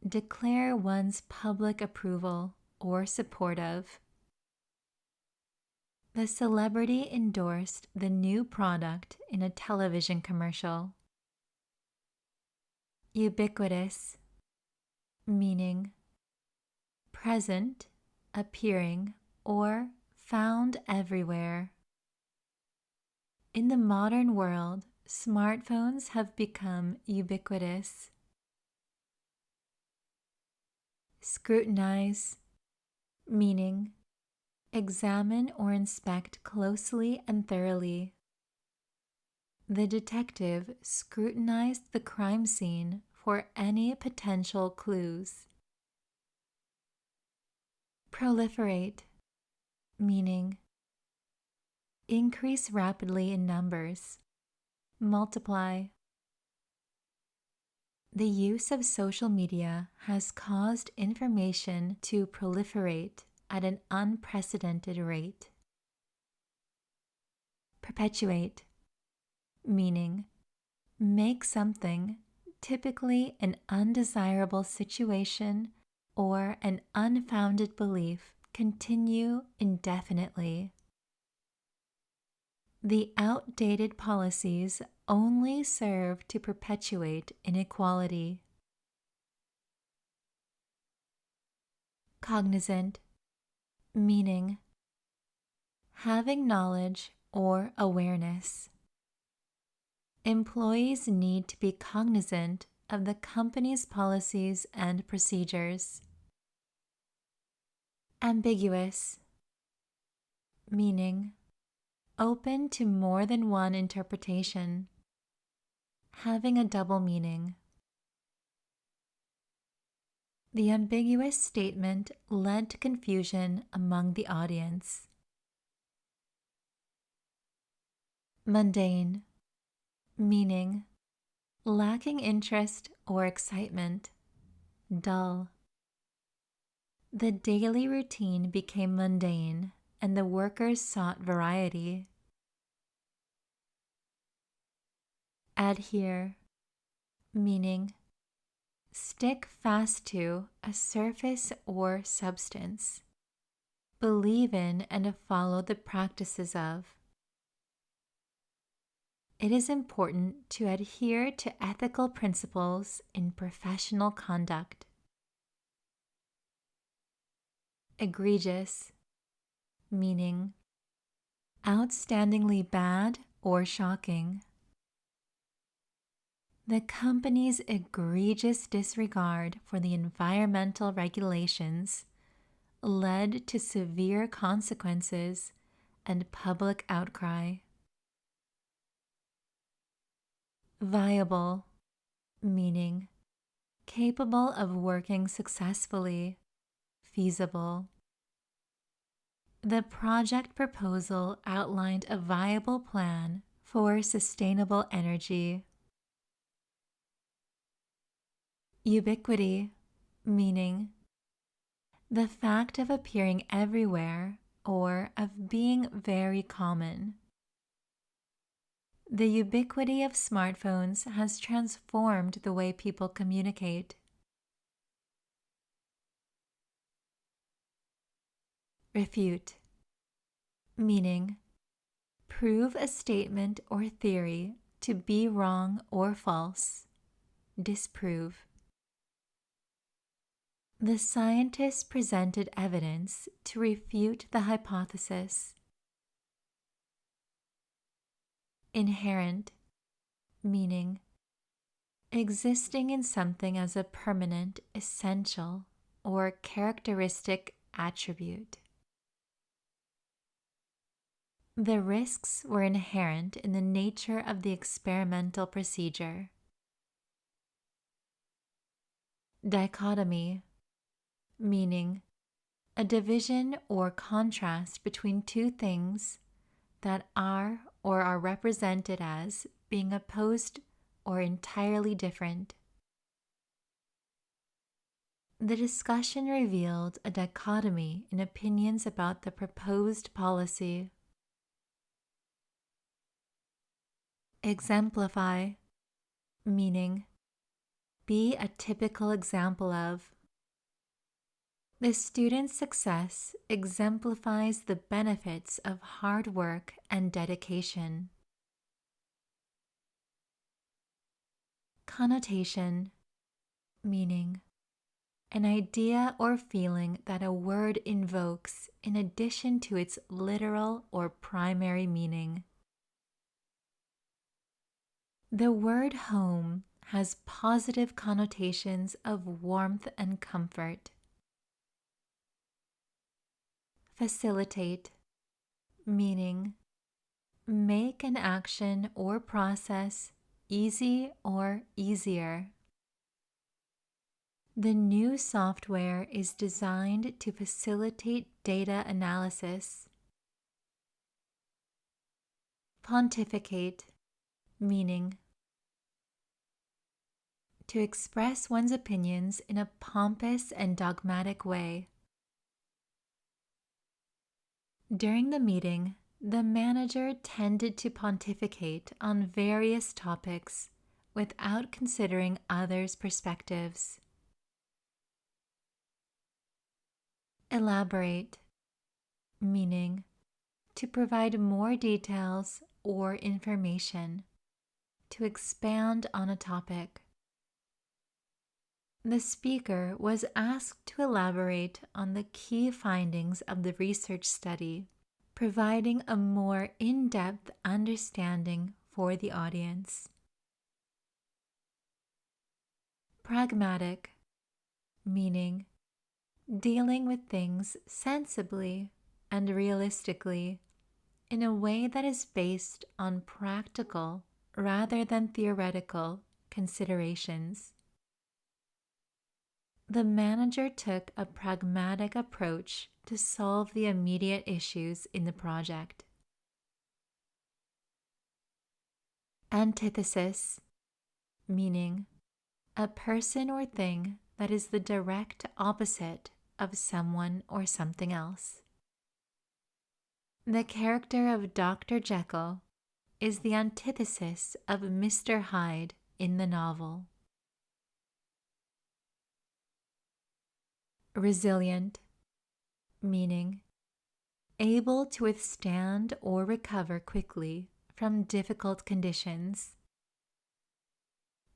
declare one's public approval or support of. The celebrity endorsed the new product in a television commercial. Ubiquitous, meaning present, appearing, or found everywhere. In the modern world, smartphones have become ubiquitous. Scrutinize, meaning examine or inspect closely and thoroughly. The detective scrutinized the crime scene for any potential clues. Proliferate, meaning increase rapidly in numbers, multiply. The use of social media has caused information to proliferate at an unprecedented rate. Perpetuate, meaning make something, typically an undesirable situation or an unfounded belief, continue indefinitely. The outdated policies only serve to perpetuate inequality. Cognizant, meaning having knowledge or awareness. Employees need to be cognizant of the company's policies and procedures. Ambiguous, meaning open to more than one interpretation, having a double meaning. The ambiguous statement led to confusion among the audience. Mundane, meaning lacking interest or excitement, dull. The daily routine became mundane, and the workers sought variety. Adhere, meaning stick fast to a surface or substance, believe in and follow the practices of. It is important to adhere to ethical principles in professional conduct. Egregious, meaning outstandingly bad or shocking. The company's egregious disregard for the environmental regulations led to severe consequences and public outcry. Viable, meaning capable of working successfully, feasible. The project proposal outlined a viable plan for sustainable energy. Ubiquity, meaning the fact of appearing everywhere or of being very common. The ubiquity of smartphones has transformed the way people communicate. Refute, meaning prove a statement or theory to be wrong or false. Disprove. The scientists presented evidence to refute the hypothesis. Inherent, meaning existing in something as a permanent, essential, or characteristic attribute. The risks were inherent in the nature of the experimental procedure. Dichotomy, meaning a division or contrast between two things that are or are represented as being opposed or entirely different. The discussion revealed a dichotomy in opinions about the proposed policy. Exemplify, meaning be a typical example of. The student's success exemplifies the benefits of hard work and dedication. Connotation, meaning an idea or feeling that a word invokes in addition to its literal or primary meaning. The word home has positive connotations of warmth and comfort. Facilitate, meaning make an action or process easy or easier. The new software is designed to facilitate data analysis. Pontificate, meaning to express one's opinions in a pompous and dogmatic way. During the meeting, the manager tended to pontificate on various topics without considering others' perspectives. Elaborate, meaning to provide more details or information, to expand on a topic. The speaker was asked to elaborate on the key findings of the research study, providing a more in-depth understanding for the audience. Pragmatic, meaning dealing with things sensibly and realistically in a way that is based on practical rather than theoretical considerations. The manager took a pragmatic approach to solve the immediate issues in the project. Antithesis, meaning a person or thing that is the direct opposite of someone or something else. The character of Dr. Jekyll is the antithesis of Mr. Hyde in the novel. Resilient, meaning able to withstand or recover quickly from difficult conditions.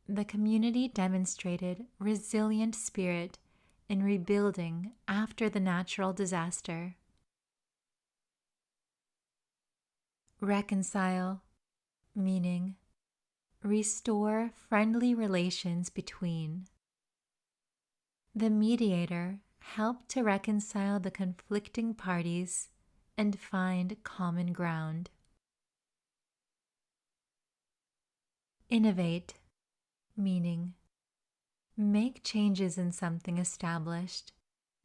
The community demonstrated resilient spirit in rebuilding after the natural disaster. Reconcile, meaning restore friendly relations between. The mediator helped to reconcile the conflicting parties and find common ground. Innovate, meaning make changes in something established,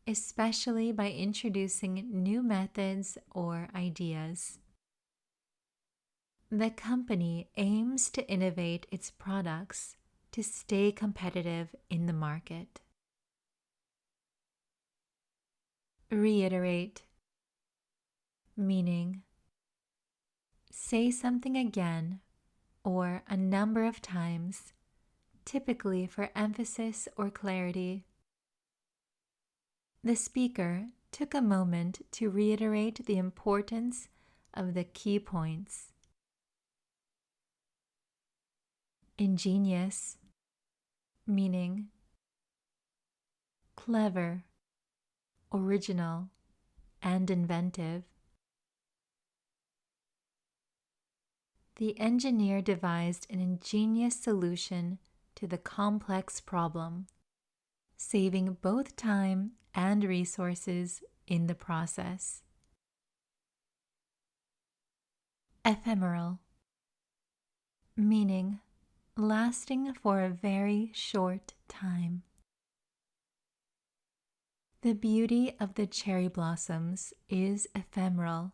especially by introducing new methods or ideas. The company aims to innovate its products to stay competitive in the market. Reiterate, meaning say something again or a number of times, typically for emphasis or clarity. The speaker took a moment to reiterate the importance of the key points. Ingenious, meaning clever, original, and inventive. The engineer devised an ingenious solution to the complex problem, saving both time and resources in the process. Ephemeral, meaning lasting for a very short time. The beauty of the cherry blossoms is ephemeral,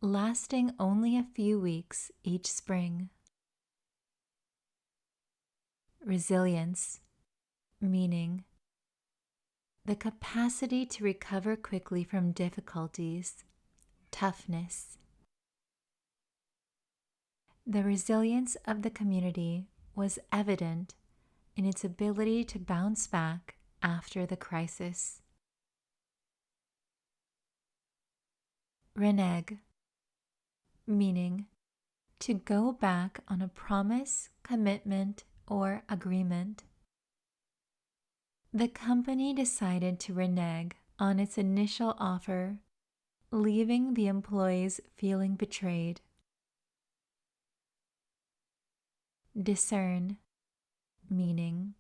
lasting only a few weeks each spring. Resilience, meaning the capacity to recover quickly from difficulties, toughness. The resilience of the community was evident in its ability to bounce back after the crisis. Renege, meaning to go back on a promise, commitment, or agreement. The company decided to renege on its initial offer, leaving the employees feeling betrayed. Discern, meaning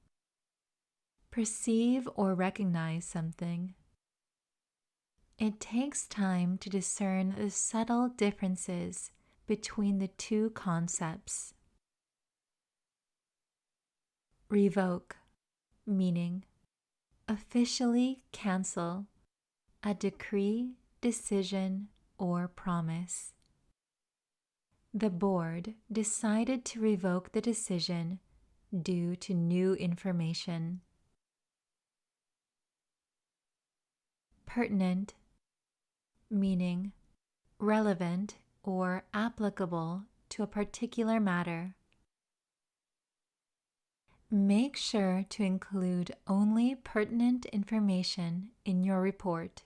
perceive or recognize something. It takes time to discern the subtle differences between the two concepts. Revoke, meaning officially cancel a decree, decision, or promise. The board decided to revoke the decision due to new information. Pertinent, meaning relevant, or applicable to a particular matter. Make sure to include only pertinent information in your report.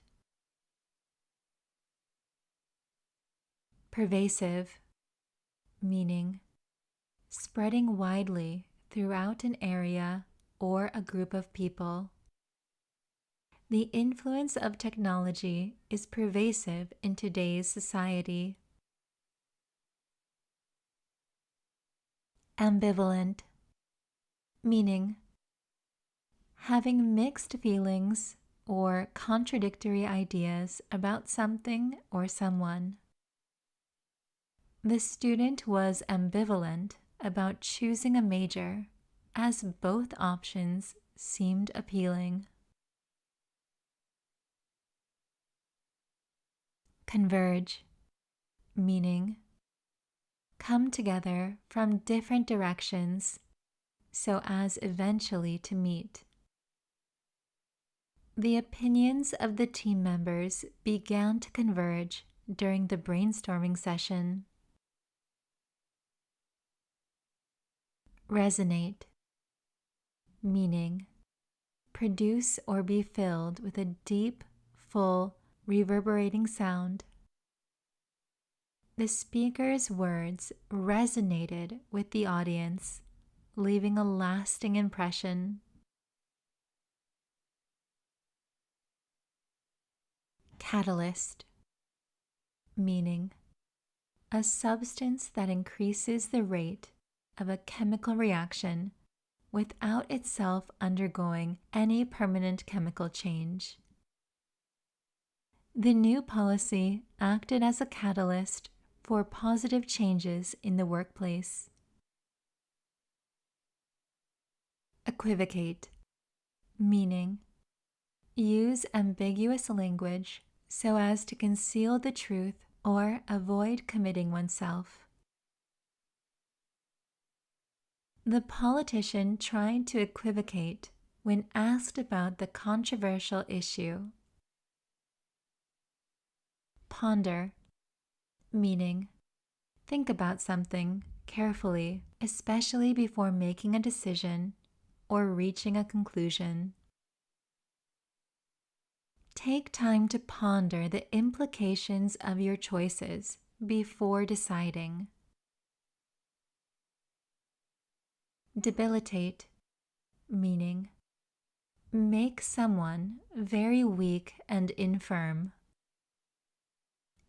Pervasive, meaning spreading widely throughout an area or a group of people. The influence of technology is pervasive in today's society. Ambivalent, meaning having mixed feelings or contradictory ideas about something or someone. The student was ambivalent about choosing a major, as both options seemed appealing. Converge, meaning come together from different directions so as eventually to meet. The opinions of the team members began to converge during the brainstorming session. Resonate, meaning produce or be filled with a deep, full, reverberating sound. The speaker's words resonated with the audience, leaving a lasting impression. Catalyst, meaning a substance that increases the rate of a chemical reaction without itself undergoing any permanent chemical change. The new policy acted as a catalyst for positive changes in the workplace. Equivocate, meaning use ambiguous language so as to conceal the truth or avoid committing oneself. The politician tried to equivocate when asked about the controversial issue. Ponder, meaning think about something carefully, especially before making a decision or reaching a conclusion. Take time to ponder the implications of your choices before deciding. Debilitate, meaning make someone very weak and infirm.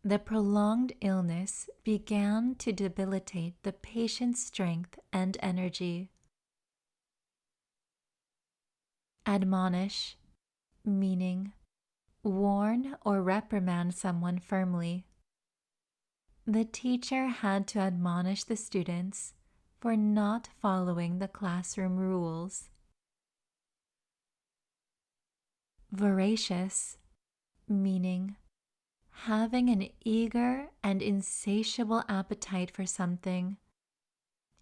The prolonged illness began to debilitate the patient's strength and energy. Admonish, meaning warn or reprimand someone firmly. The teacher had to admonish the students for not following the classroom rules. Voracious, meaning having an eager and insatiable appetite for something,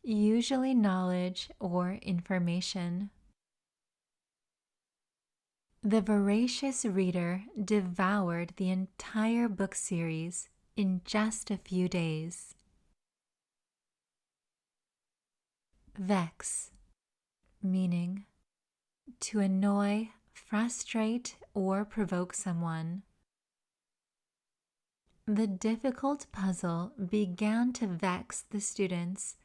usually knowledge or information. The voracious reader devoured the entire book series in just a few days. Vex, meaning to annoy, frustrate, or provoke someone. The difficult puzzle began to vex the students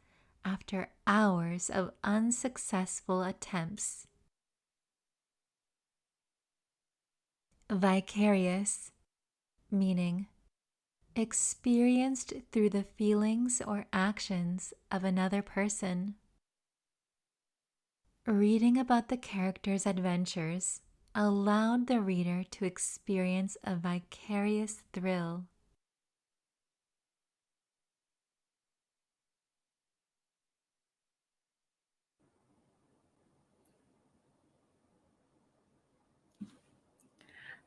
after hours of unsuccessful attempts. Vicarious, meaning experienced through the feelings or actions of another person. Reading about the characters' adventures allowed the reader to experience a vicarious thrill.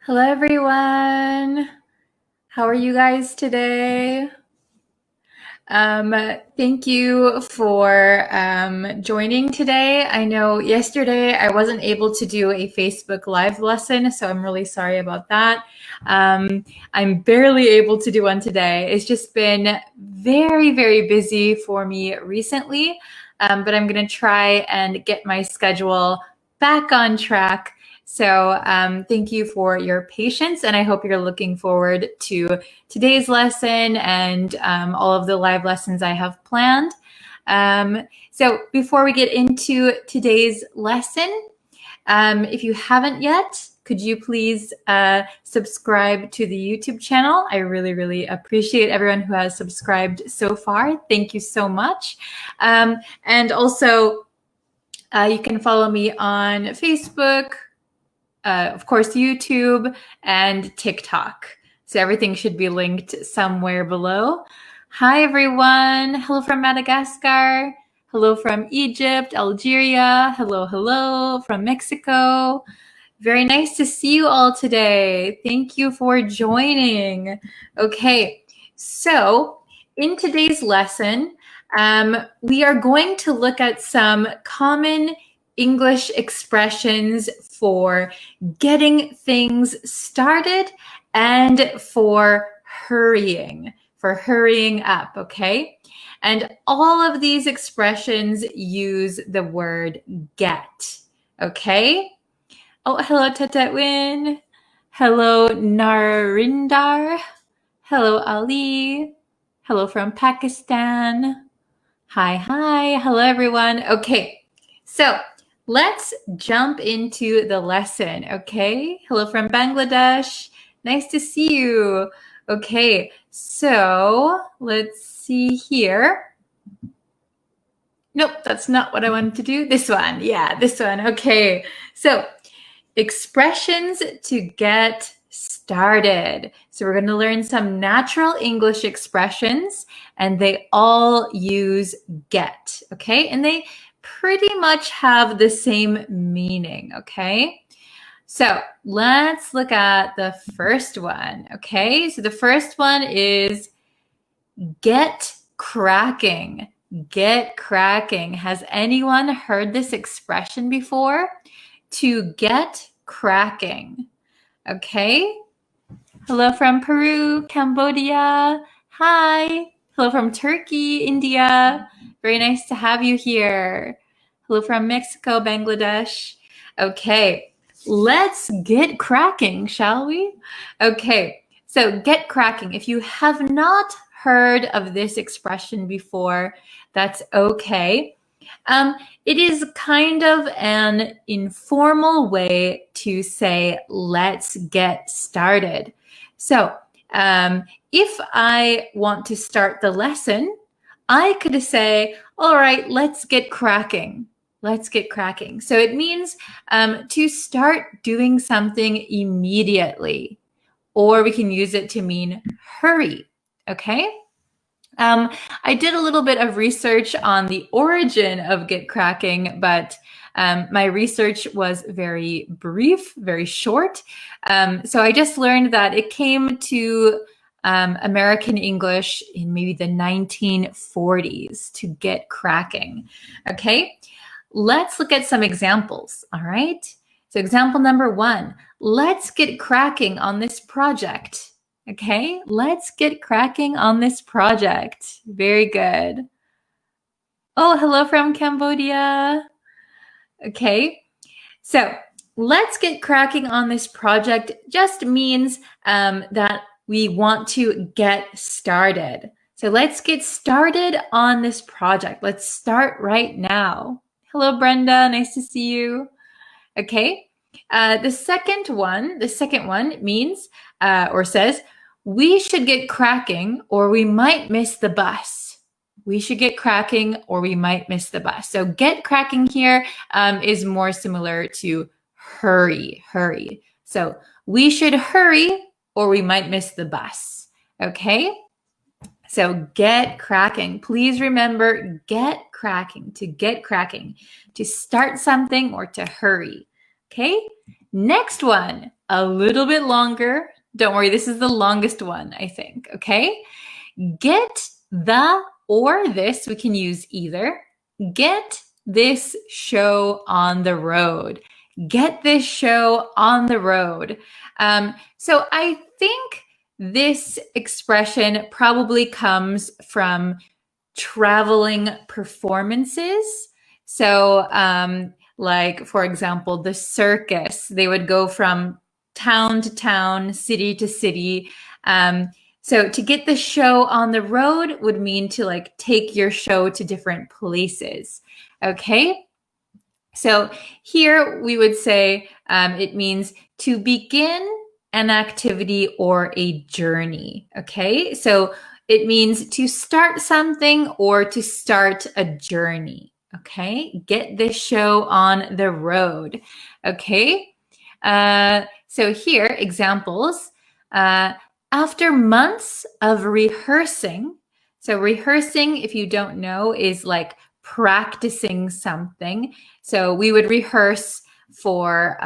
Hello, everyone. How are you guys today? Thank you for joining today. I know yesterday I wasn't able to do a Facebook Live lesson, so I'm really sorry about that. I'm barely able to do one today. It's just been very, very busy for me recently, but I'm going to try and get my schedule back on track. So thank you for your patience, and I hope you're looking forward to today's lesson and all of the live lessons I have planned. So before we get into today's lesson, if you haven't yet, could you please subscribe to the YouTube channel? I really, really appreciate everyone who has subscribed so far. Thank you so much. And also, you can follow me on Facebook, of course, YouTube, and TikTok. So everything should be linked somewhere below. Hi, everyone. Hello from Madagascar. Hello from Egypt, Algeria. Hello, hello from Mexico. Very nice to see you all today. Thank you for joining. Okay, so in today's lesson, we are going to look at some common English expressions for getting things started and for hurrying up, okay? And all of these expressions use the word get, okay? Oh, hello, Tatatwin. Hello, Narindar. Hello, Ali. Hello from Pakistan. Hi, hi. Hello, everyone. Okay, so let's jump into the lesson, okay? Hello from Bangladesh. Nice to see you. Okay, so let's see here. Nope, that's not what I wanted to do. This one, yeah, this one. Okay, so expressions to get started. So we're going to learn some natural English expressions, and they all use get, okay? And they pretty much have the same meaning, okay? So let's look at the first one, okay? So the first one is get cracking. Get cracking. Has anyone heard this expression before? To get cracking. Okay. Hello from Peru, Cambodia. Hi. Hello from Turkey, India. Very nice to have you here. Hello from Mexico, Bangladesh. Okay, let's get cracking, shall we? Okay, so get cracking. If you have not heard of this expression before, that's okay. It is kind of an informal way to say, let's get started. So if I want to start the lesson, I could say, all right, let's get cracking. Let's get cracking. So it means to start doing something immediately, or we can use it to mean hurry, okay? I did a little bit of research on the origin of get cracking, but my research was very brief, very short. So I just learned that it came to American English in maybe the 1940s to get cracking. Okay, let's look at some examples, all right? So example number 1, let's get cracking on this project. Okay, let's get cracking on this project. Very good. Oh, hello from Cambodia. Okay, so let's get cracking on this project just means that we want to get started. So let's get started on this project. Let's start right now. Hello, Brenda. Nice to see you. Okay, the second one means or says, we should get cracking or we might miss the bus. We should get cracking or we might miss the bus. So get cracking here is more similar to hurry. So we should hurry or we might miss the bus. Okay? So get cracking. Please remember, get cracking, to start something or to hurry. Okay? Next one, a little bit longer. Don't worry, this is the longest one, I think. Okay? Get the or this, we can use either. Get this show on the road. Get this show on the road. So I think this expression probably comes from traveling performances. So like, for example, the circus, they would go from town to town, city to city. So to get the show on the road would mean to like take your show to different places. Okay. So here we would say it means to begin an activity or a journey. Okay. So it means to start something or to start a journey. Okay. Get this show on the road. Okay. So here, examples. After months of rehearsing, so rehearsing, if you don't know, is like practicing something. So we would rehearse for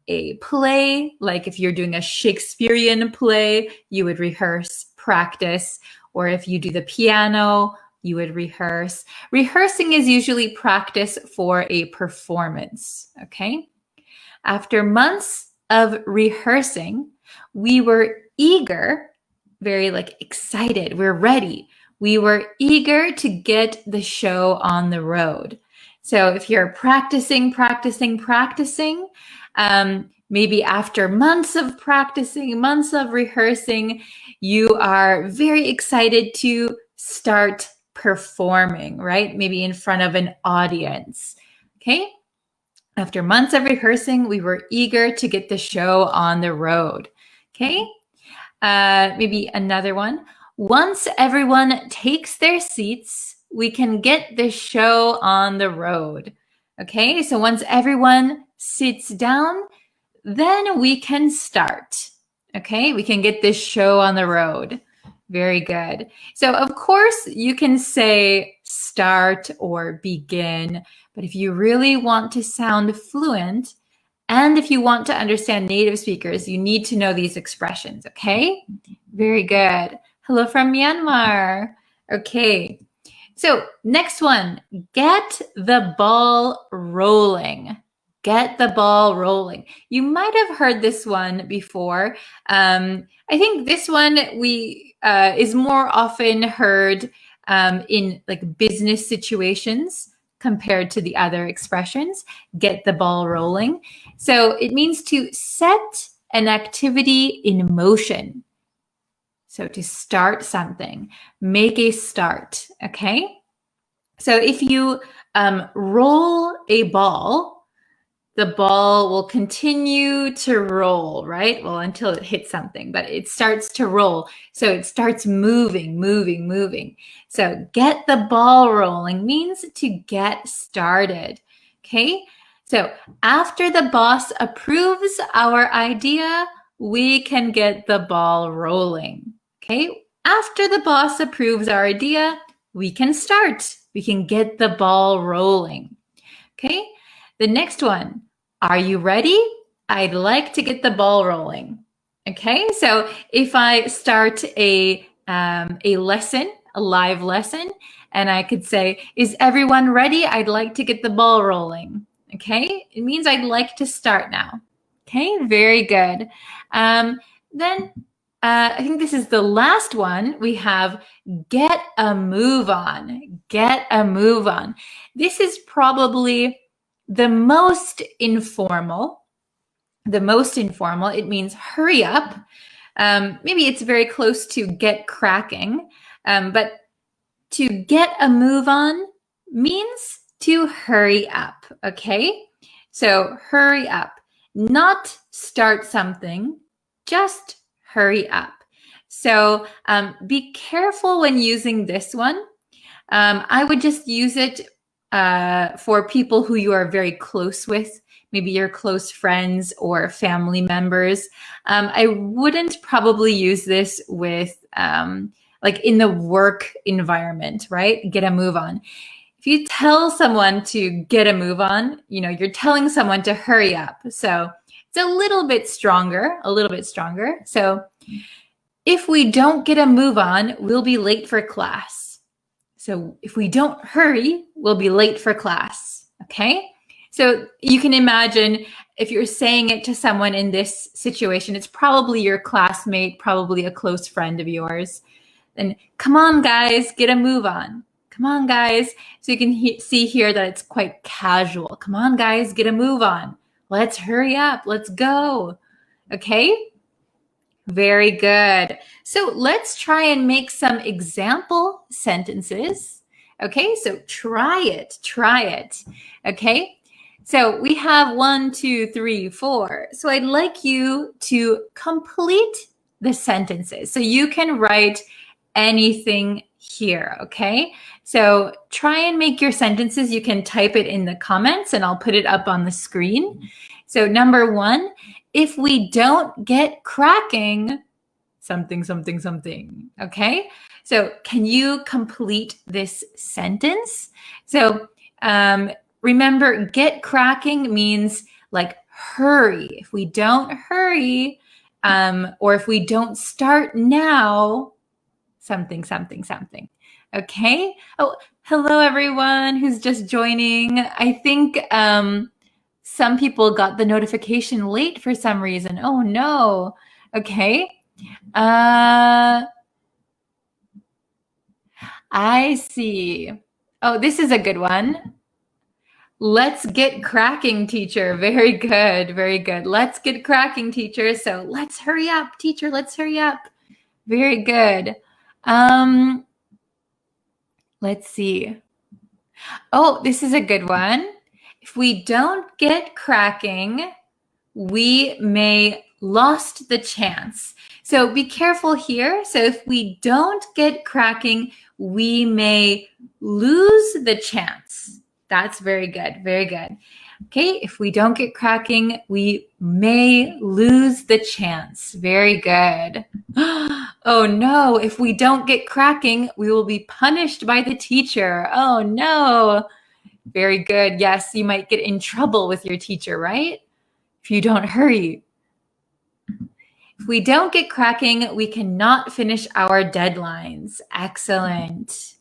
a play, like if you're doing a Shakespearean play, you would rehearse, practice, or if you do the piano, you would rehearse. Rehearsing is usually practice for a performance, okay? After months of rehearsing, we were eager, very like excited, we're ready. We were eager to get the show on the road. So if you're practicing, maybe after months of practicing, months of rehearsing, you are very excited to start performing, right? Maybe in front of an audience, okay? After months of rehearsing, we were eager to get the show on the road, okay? Maybe another one. Once everyone takes their seats, we can get the show on the road. Okay, so once everyone sits down, then we can start. Okay, we can get this show on the road. Very good. So of course you can say start or begin, but if you really want to sound fluent, and if you want to understand native speakers, you need to know these expressions, okay? Very good. Hello from Myanmar. Okay, so next one, get the ball rolling. Get the ball rolling. You might have heard this one before. I think this one is more often heard in like business situations compared to the other expressions, get the ball rolling. So it means to set an activity in motion. So to start something, make a start, okay? So if you roll a ball, the ball will continue to roll, right? Well, until it hits something, but it starts to roll. So it starts moving. So get the ball rolling means to get started, okay? So after the boss approves our idea, we can get the ball rolling, okay? After the boss approves our idea, we can start. We can get the ball rolling, okay? The next one, are you ready? I'd like to get the ball rolling. Okay, so if I start a lesson, a live lesson, and I could say, is everyone ready? I'd like to get the ball rolling. Okay, it means I'd like to start now. Okay, very good. Then I think this is the last one. We have get a move on. Get a move on. This is probably the most informal. It means hurry up. Maybe it's very close to get cracking, but to get a move on means to hurry up, okay? So hurry up, not start something, just hurry up. So be careful when using this one. I would just use it for people who you are very close with, maybe your close friends or family members. I wouldn't probably use this with like in the work environment, right? Get a move on. If you tell someone to get a move on, you know, you're telling someone to hurry up. So it's a little bit stronger. So if we don't get a move on, we'll be late for class. So if we don't hurry, we'll be late for class, okay? So you can imagine if you're saying it to someone in this situation, it's probably your classmate, probably a close friend of yours. Then, come on, guys, get a move on. Come on, guys. So you can see here that it's quite casual. Come on, guys, get a move on. Let's hurry up. Let's go. Okay? Very good. So let's try and make some example sentences. Okay, so try it. Okay, so we have 1, 2, 3, 4. So I'd like you to complete the sentences. So you can write anything here, okay? So try and make your sentences. You can type it in the comments and I'll put it up on the screen. So number 1, if we don't get cracking, something, something, something, okay? So can you complete this sentence? So remember, get cracking means like hurry. If we don't hurry, or if we don't start now, something, something, something. Okay? Oh, hello everyone who's just joining. I think some people got the notification late for some reason. Oh no. Okay. I see. Oh, this is a good one. Let's get cracking, teacher. Very good. Very good. Let's get cracking, teacher. So let's hurry up, teacher. Let's hurry up. Very good. Let's see. Oh, this is a good one. If we don't get cracking, we may lost the chance. So be careful here. So if we don't get cracking, we may lose the chance. That's very good. Very good. Okay, if we don't get cracking, we may lose the chance. Very good. Oh no, if we don't get cracking, we will be punished by the teacher. Oh no. Very good. Yes, you might get in trouble with your teacher, right? If you don't hurry. If we don't get cracking, we cannot finish our deadlines. Excellent.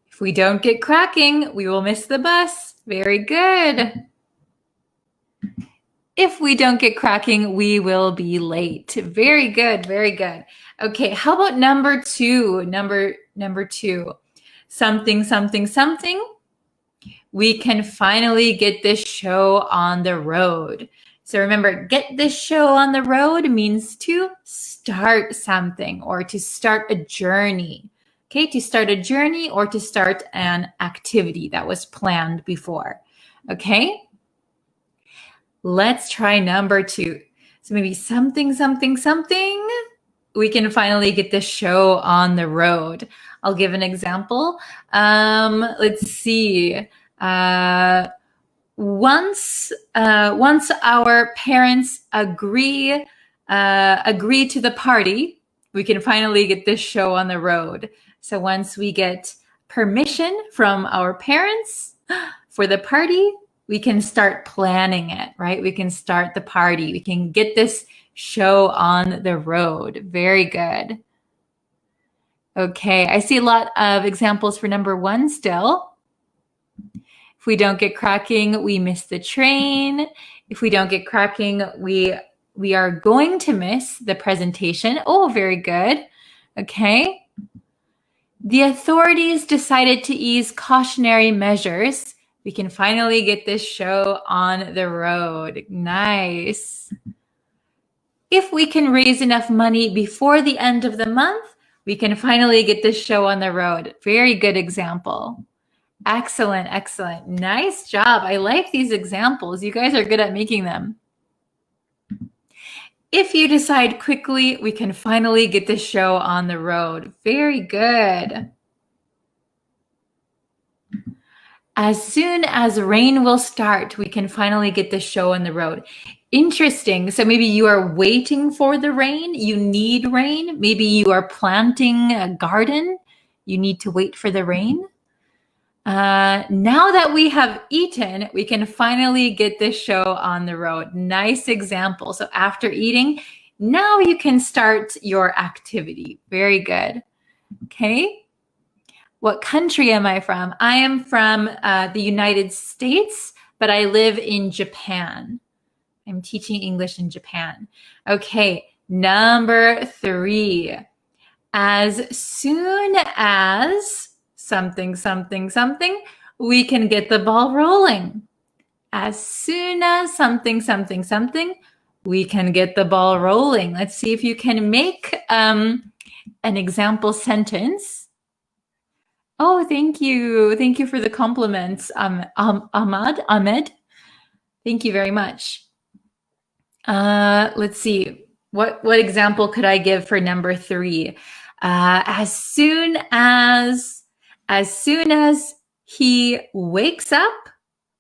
If we don't get cracking, we will miss the bus. Very good. If we don't get cracking, we will be late. Very good, very good. Okay, how about number 2? Number 2. Something, something, something. We can finally get this show on the road. So remember, get this show on the road means to start something or to start a journey. Okay, to start a journey or to start an activity that was planned before. Okay, let's try number 2. So maybe something, something, something. We can finally get this show on the road. I'll give an example. Let's see. Once our parents agree to the party, we can finally get this show on the road. So once we get permission from our parents for the party, we can start planning it, right? We can start the party. We can get this show on the road. Very good. Okay, I see a lot of examples for number 1 still. If we don't get cracking, we miss the train. If we don't get cracking, we are going to miss the presentation. Oh, very good. Okay. The authorities decided to ease cautionary measures. We can finally get this show on the road. Nice. If we can raise enough money before the end of the month, we can finally get this show on the road. Very good example. Excellent, excellent. Nice job. I like these examples. You guys are good at making them. If you decide quickly, we can finally get this show on the road. Very good. As soon as rain will start, we can finally get this show on the road. Interesting. So maybe you are waiting for the rain. You need rain. Maybe you are planting a garden. You need to wait for the rain. Now that we have eaten, we can finally get this show on the road. Nice example. So after eating, now you can start your activity. Very good. Okay. What country am I from? I am from the United States, but I live in Japan. I'm teaching English in Japan. Okay, number 3. As soon as something, something, something, we can get the ball rolling. As soon as something, something, something, we can get the ball rolling. Let's see if you can make an example sentence. Oh, thank you. Thank you for the compliments, Ahmed. Thank you very much. Let's see. What example could I give for number 3? As soon as he wakes up,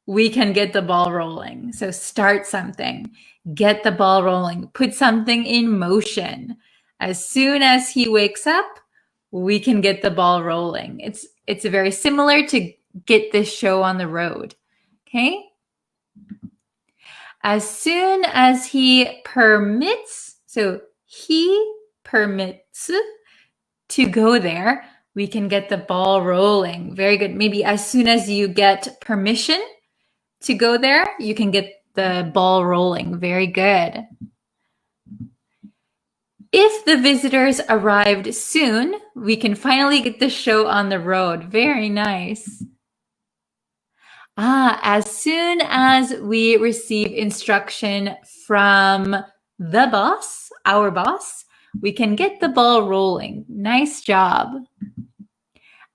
we can get the ball rolling. So start something, get the ball rolling, put something in motion. As soon as he wakes up, we can get the ball rolling. It's very similar to get this show on the road. Okay? As soon as he permits, so he permits to go there, we can get the ball rolling. Very good. Maybe as soon as you get permission to go there, you can get the ball rolling. Very good. If the visitors arrived soon, we can finally get the show on the road. Very nice. As soon as we receive instruction from the boss, our boss, we can get the ball rolling. Nice job.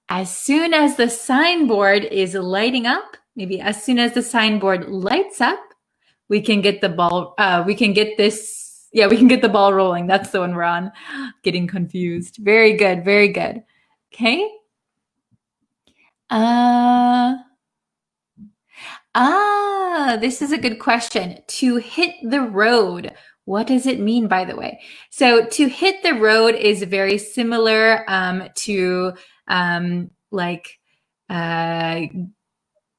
As soon as the signboard is lighting up, maybe as soon as the signboard lights up, we can get the ball, we can get the ball rolling. That's the one we're on. Getting confused. Very good, very good. Okay. This is a good question. To hit the road. What does it mean, by the way? So to hit the road is very similar to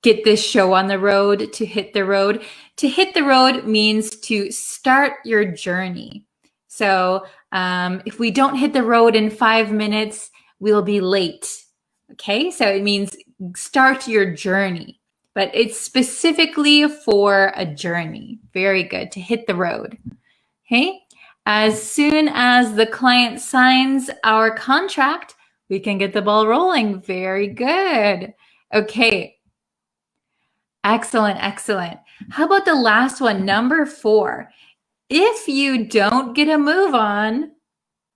get this show on the road, to hit the road. To hit the road means to start your journey. So if we don't hit the road in 5 minutes, we'll be late. Okay, so it means start your journey, but it's specifically for a journey. Very good, to hit the road. Okay, as soon as the client signs our contract, we can get the ball rolling. Very good. Okay, excellent, excellent. How about the last one, number 4? If you don't get a move on,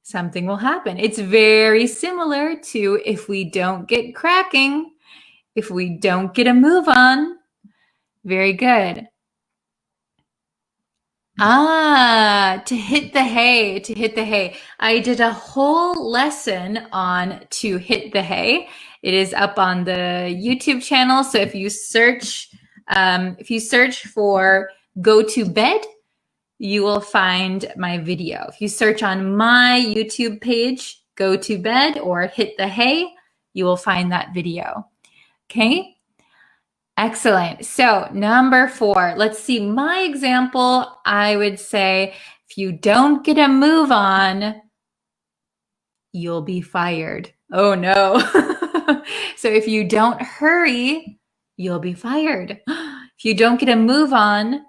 something will happen. It's very similar to if we don't get cracking, if we don't get a move on. Very good. To hit the hay, to hit the hay. I did a whole lesson on to hit the hay. It is up on the YouTube channel. So if you search for go to bed, you will find my video. If you search on my YouTube page, go to bed or hit the hay, you will find that video. Okay? Excellent. So number 4, let's see my example. I would say, if you don't get a move on, you'll be fired. Oh no. So if you don't hurry, you'll be fired. If you don't get a move on,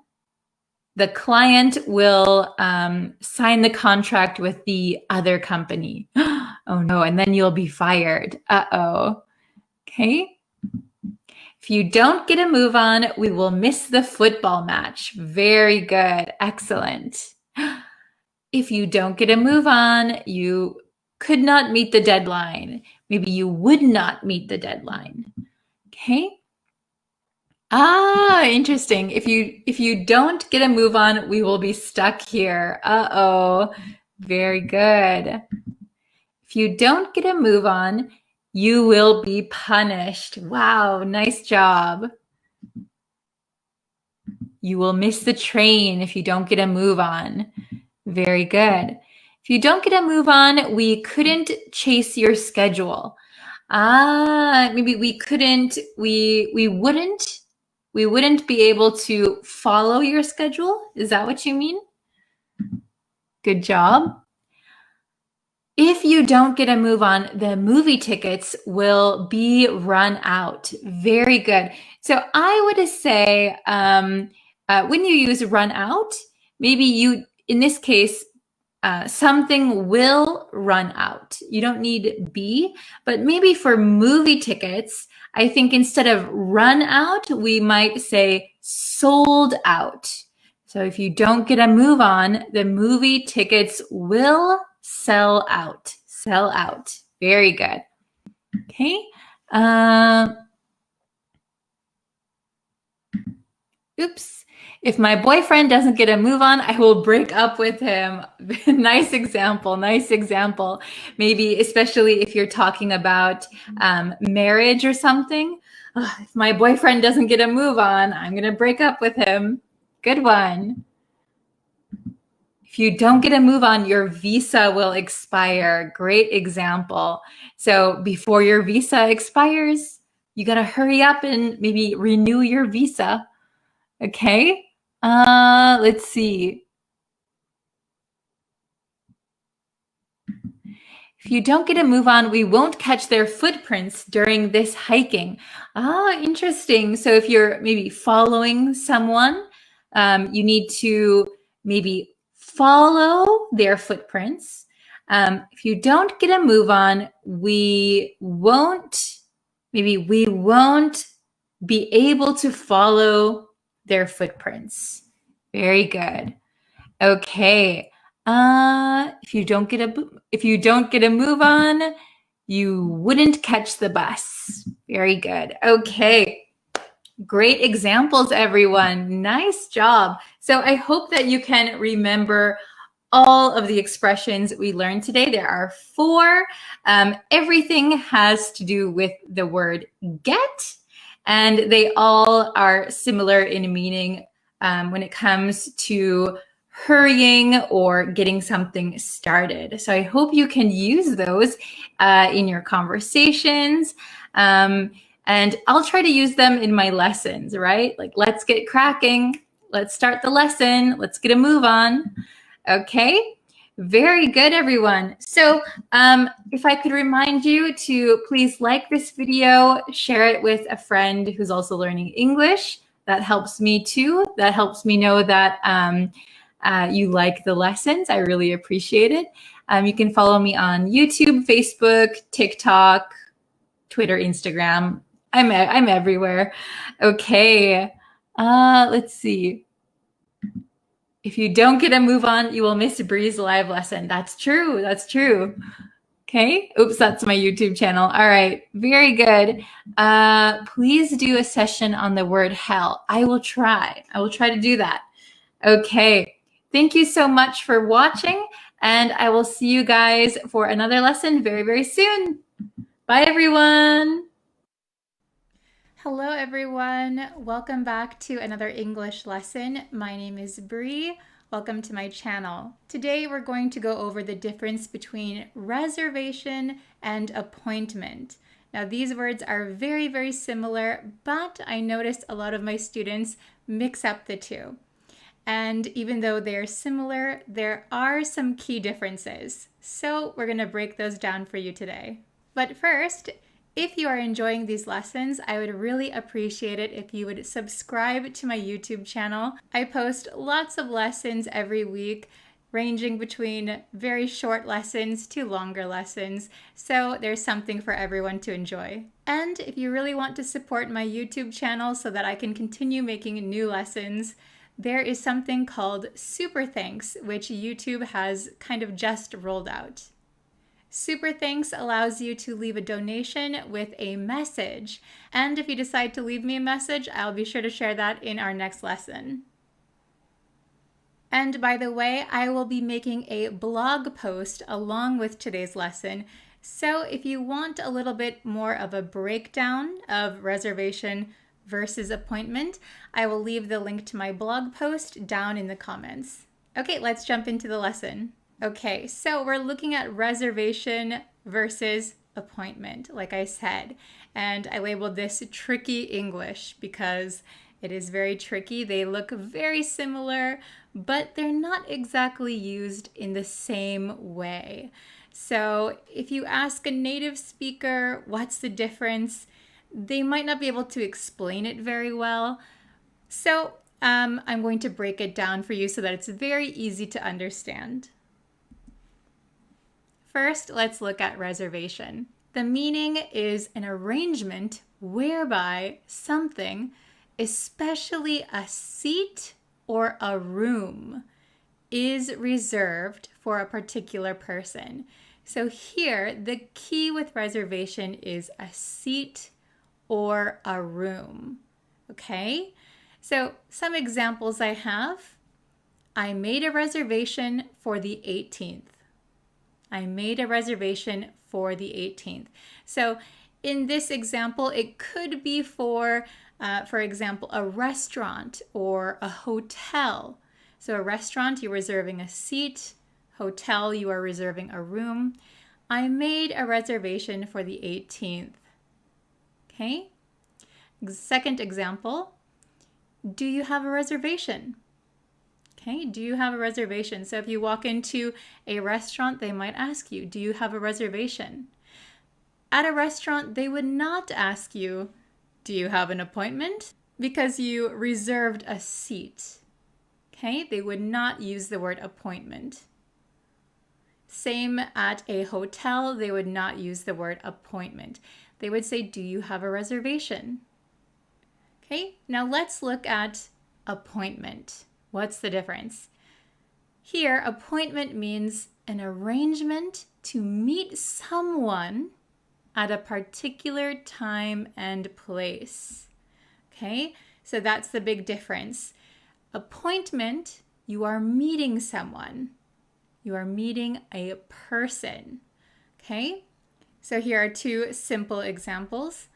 the client will sign the contract with the other company. Oh no, and then you'll be fired. Uh-oh. Okay. If you don't get a move on, we will miss the football match. Very good. Excellent. If you don't get a move on, you could not meet the deadline. Maybe you would not meet the deadline. Okay. Interesting. If you don't get a move on, we will be stuck here. Uh-oh. Very good. If you don't get a move on, you will be punished. Wow, nice job. You will miss the train if you don't get a move on. Very good. If you don't get a move on, we couldn't chase your schedule. Maybe we wouldn't be able to follow your schedule. Is that what you mean? Good job. If you don't get a move on, the movie tickets will be run out. Very good. So I would say when you use run out, maybe you, in this case, something will run out. You don't need be, but maybe for movie tickets, I think instead of run out, we might say sold out. So if you don't get a move on, the movie tickets will sell out. Sell out. Very good. Okay. Oops. If my boyfriend doesn't get a move on, I will break up with him. Nice example. Nice example. Maybe especially if you're talking about marriage or something. If my boyfriend doesn't get a move on, I'm going to break up with him. Good one. If you don't get a move on, your visa will expire. Great example. So before your visa expires, you got to hurry up and maybe renew your visa. Okay. Let's see. If you don't get a move on, we won't catch their footprints during this hiking. Interesting. So if you're maybe following someone, you need to maybe follow their footprints. If you don't get a move on, we won't be able to follow their footprints. Very good. Okay. If you don't get a move on, you wouldn't catch the bus. Very good. Okay. Great examples, everyone. Nice job. So I hope that you can remember all of the expressions we learned today. There are 4. Everything has to do with the word get, and they all are similar in meaning when it comes to hurrying or getting something started. So I hope you can use those in your conversations. And I'll try to use them in my lessons, right? Like, let's get cracking. Let's start the lesson. Let's get a move on. Okay. Very good, everyone. So if I could remind you to please like this video, share it with a friend who's also learning English. That helps me too. That helps me know that you like the lessons. I really appreciate it. You can follow me on YouTube, Facebook, TikTok, Twitter, Instagram. I'm everywhere. Okay. Let's see. If you don't get a move on, you will miss Bree's live lesson. That's true. That's true. Okay. Oops, that's my YouTube channel. All right. Very good. Please do a session on the word hell. I will try. I will try to do that. Okay. Thank you so much for watching, and I will see you guys for another lesson very, very soon. Bye, everyone. Hello, everyone. Welcome back to another English lesson. My name is Bree. Welcome to my channel. Today, we're going to go over the difference between reservation and appointment. Now, these words are very, very similar, but I noticed a lot of my students mix up the two. And even though they're similar, there are some key differences. So we're going to break those down for you today. But first, if you are enjoying these lessons, I would really appreciate it if you would subscribe to my YouTube channel. I post lots of lessons every week, ranging between very short lessons to longer lessons, so there's something for everyone to enjoy. And if you really want to support my YouTube channel so that I can continue making new lessons, there is something called Super Thanks, which YouTube has kind of just rolled out. Super Thanks allows you to leave a donation with a message. And if you decide to leave me a message, I'll be sure to share that in our next lesson. And by the way, I will be making a blog post along with today's lesson. So if you want a little bit more of a breakdown of reservation versus appointment, I will leave the link to my blog post down in the comments. Okay, let's jump into the lesson. Okay, so we're looking at reservation versus appointment, like I said, and I labeled this tricky English because it is very tricky. They look very similar, but they're not exactly used in the same way. So if you ask a native speaker what's the difference, they might not be able to explain it very well. So I'm going to break it down for you so that it's very easy to understand. First, let's look at reservation. The meaning is an arrangement whereby something, especially a seat or a room, is reserved for a particular person. So here, the key with reservation is a seat or a room. Okay? So some examples I have. I made a reservation for the 18th. I made a reservation for the 18th. So in this example, it could be for example, a restaurant or a hotel. So a restaurant, you're reserving a seat. Hotel, you are reserving a room. I made a reservation for the 18th. Okay? Second example, do you have a reservation? Okay, do you have a reservation? So if you walk into a restaurant, they might ask you, do you have a reservation? At a restaurant, they would not ask you, do you have an appointment? Because you reserved a seat. Okay, they would not use the word appointment. Same at a hotel, they would not use the word appointment. They would say, do you have a reservation? Okay, now let's look at appointment. What's the difference? Here, appointment means an arrangement to meet someone at a particular time and place. Okay, so that's the big difference. Appointment, you are meeting someone. You are meeting a person. Okay, so here are two simple examples.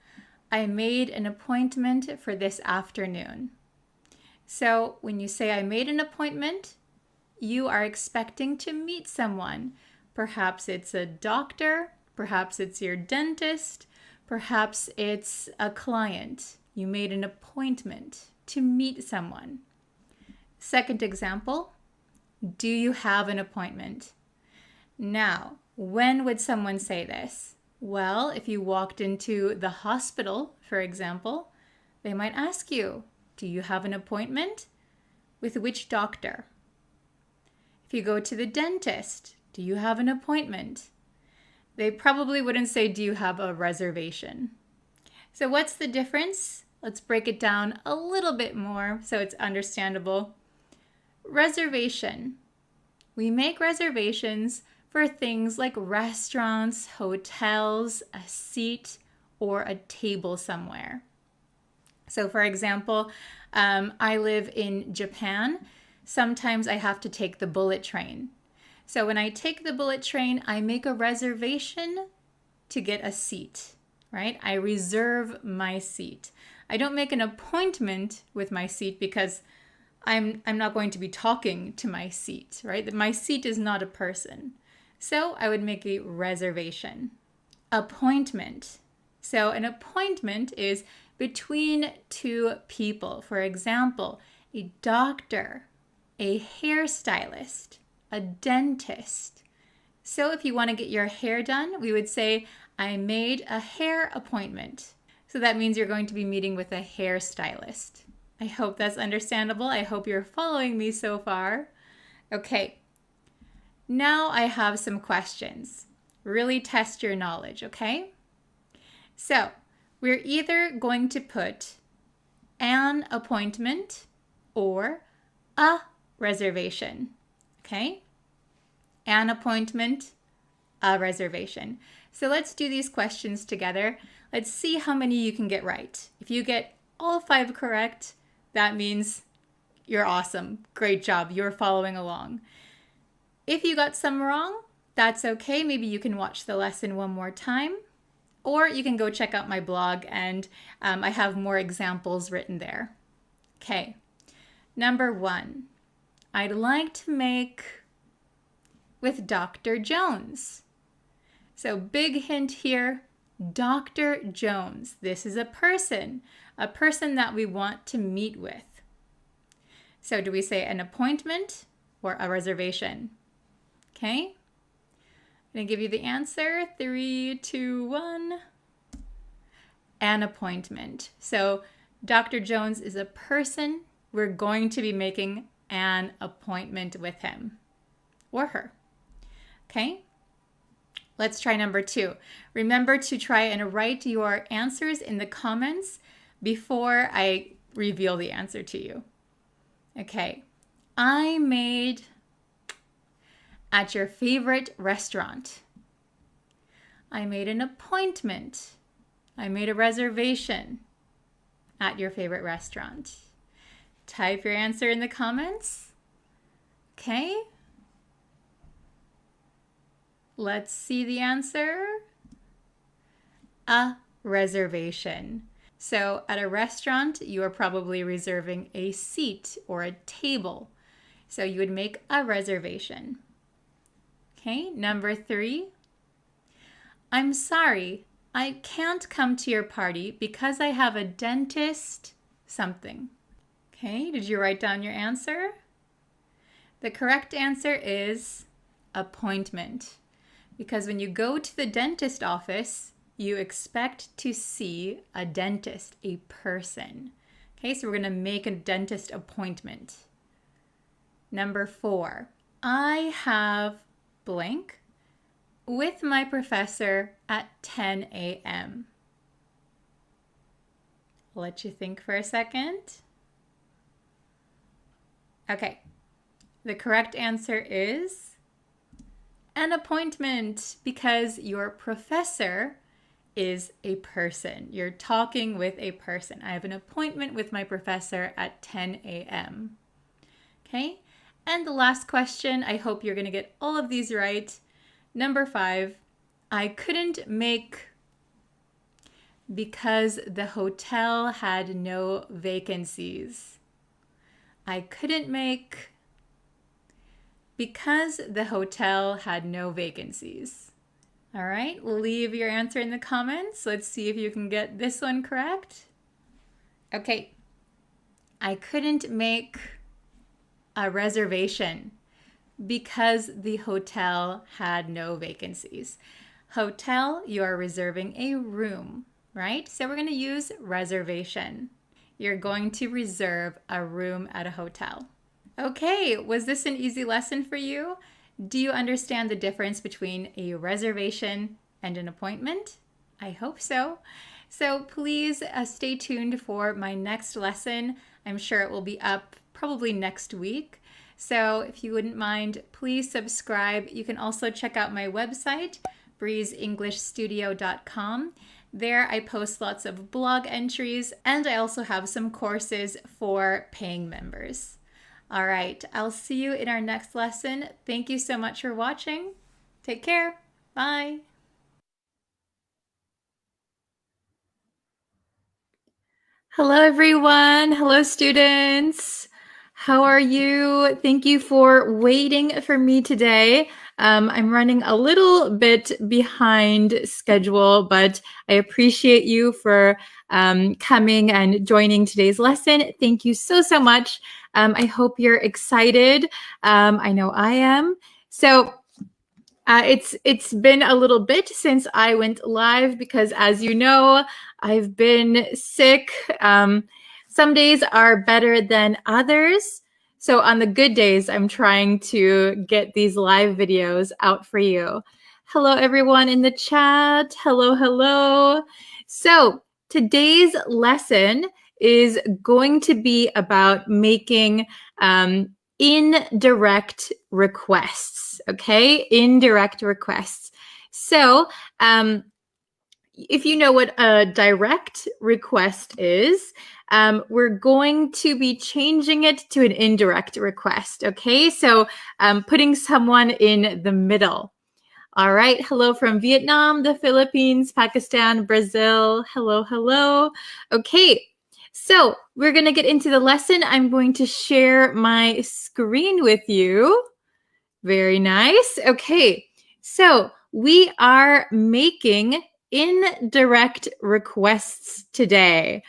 I made an appointment for this afternoon. So when you say I made an appointment, you are expecting to meet someone. Perhaps it's a doctor, perhaps it's your dentist, perhaps it's a client. You made an appointment to meet someone. Second example, do you have an appointment? Now, when would someone say this? Well, if you walked into the hospital, for example, they might ask you, do you have an appointment? With which doctor? If you go to the dentist, do you have an appointment? They probably wouldn't say, do you have a reservation? So what's the difference? Let's break it down a little bit more so it's understandable. Reservation. We make reservations for things like restaurants, hotels, a seat, or a table somewhere. So for example, I live in Japan. Sometimes I have to take the bullet train. So when I take the bullet train, I make a reservation to get a seat, right? I reserve my seat. I don't make an appointment with my seat because I'm not going to be talking to my seat, right? My seat is not a person. So I would make a reservation. Appointment. So an appointment is between two people. For example, a doctor, a hairstylist, a dentist. So if you want to get your hair done, we would say, I made a hair appointment. So that means you're going to be meeting with a hairstylist. I hope that's understandable. I hope you're following me so far. Okay, now I have some questions. Really test your knowledge, okay? So we're either going to put an appointment or a reservation, okay? An appointment, a reservation. So let's do these questions together. Let's see how many you can get right. If you get all 5 correct, that means you're awesome. Great job. You're following along. If you got some wrong, that's okay. Maybe you can watch the lesson one more time, or you can go check out my blog and I have more examples written there. Okay, number 1. I'd like to make with Dr. Jones. So big hint here, Dr. Jones. This is a person that we want to meet with. So do we say an appointment or a reservation? Okay. I'm going to give you the answer. 3, 2, 1. An appointment. So Dr. Jones is a person. We're going to be making an appointment with him or her. Okay? Let's try number 2. Remember to try and write your answers in the comments before I reveal the answer to you. Okay. I made at your favorite restaurant. I made an appointment. I made a reservation at your favorite restaurant. Type your answer in the comments. Okay. Let's see the answer. A reservation. So at a restaurant, you are probably reserving a seat or a table. So you would make a reservation. Okay, number 3. I'm sorry, I can't come to your party because I have a dentist something. Okay, did you write down your answer? The correct answer is appointment. Because when you go to the dentist office, you expect to see a dentist, a person. Okay, so we're going to make a dentist appointment. Number 4, I have blank with my professor at 10 a.m. I'll let you think for a second. Okay, the correct answer is an appointment because your professor is a person. You're talking with a person. I have an appointment with my professor at 10 a.m. Okay, and the last question, I hope you're going to get all of these right. Number 5, I couldn't make because the hotel had no vacancies. I couldn't make because the hotel had no vacancies. All right, leave your answer in the comments. Let's see if you can get this one correct. Okay, I couldn't make a reservation because the hotel had no vacancies. Hotel, you are reserving a room, right? So we're going to use reservation. You're going to reserve a room at a hotel. Okay, was this an easy lesson for you? Do you understand the difference between a reservation and an appointment? I hope so. So please stay tuned for my next lesson. I'm sure it will be up probably next week. So if you wouldn't mind, please subscribe. You can also check out my website, breezeenglishstudio.com. There I post lots of blog entries, and I also have some courses for paying members. All right, I'll see you in our next lesson. Thank you so much for watching. Take care. Bye. Hello, everyone. Hello, students. How are you? Thank you for waiting for me today. I'm running a little bit behind schedule, but I appreciate you for coming and joining today's lesson. Thank you so, so much. I hope you're excited. I know I am. So it's been a little bit since I went live because, as you know, I've been sick. Some days are better than others. So on the good days, I'm trying to get these live videos out for you. Hello, everyone in the chat. Hello, hello. So today's lesson is going to be about making indirect requests, okay? Indirect requests. So if you know what a direct request is, we're going to be changing it to an indirect request, okay? So putting someone in the middle. All right, hello from Vietnam, the Philippines, Pakistan, Brazil. Hello, hello. Okay, so we're going to get into the lesson. I'm going to share my screen with you. Very nice. Okay, so we are making indirect requests today.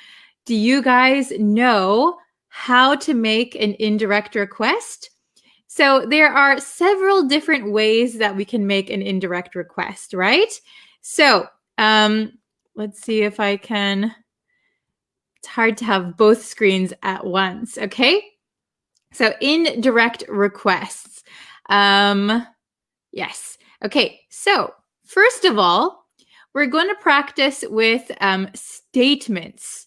Do you guys know how to make an indirect request? So there are several different ways that we can make an indirect request, right? So let's see if I can. It's hard to have both screens at once, okay? So indirect requests. Yes. Okay, so first of all, we're going to practice with statements.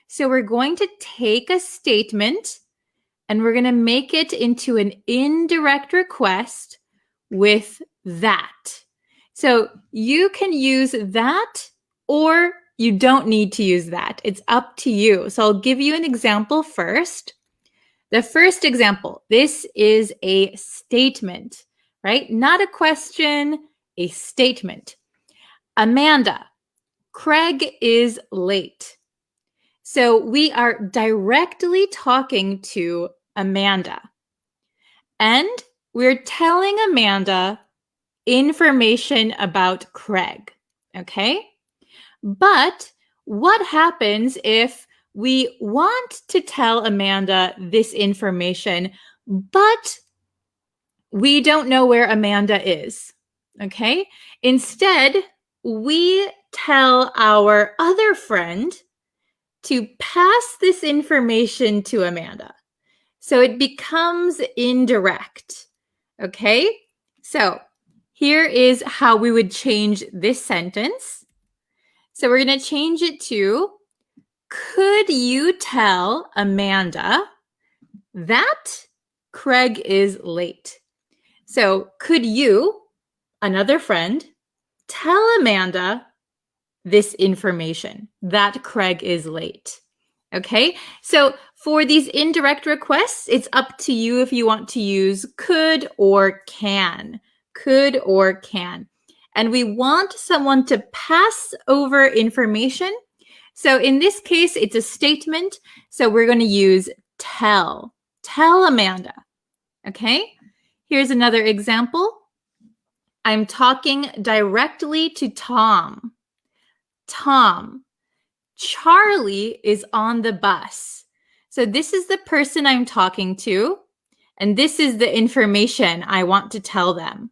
So we're going to take a statement and we're going to make it into an indirect request with that. So you can use that or you don't need to use that. It's up to you. So I'll give you an example first. The first example, this is a statement, right? Not a question, a statement. Amanda, Craig is late. So we are directly talking to Amanda. And we're telling Amanda information about Craig, okay? But what happens if we want to tell Amanda this information, but we don't know where Amanda is, okay? Instead, we tell our other friend to pass this information to Amanda. So it becomes indirect, okay? So here is how we would change this sentence. So we're going to change it to, could you tell Amanda that Craig is late? So could you, another friend, tell Amanda this information that Craig is late? Okay, so for these indirect requests, it's up to you if you want to use could or can. Could or can. And we want someone to pass over information. So in this case, it's a statement. So we're going to use tell. Tell Amanda. Okay, here's another example. I'm talking directly to Tom. Tom, Charlie is on the bus. So this is the person I'm talking to, and this is the information I want to tell them.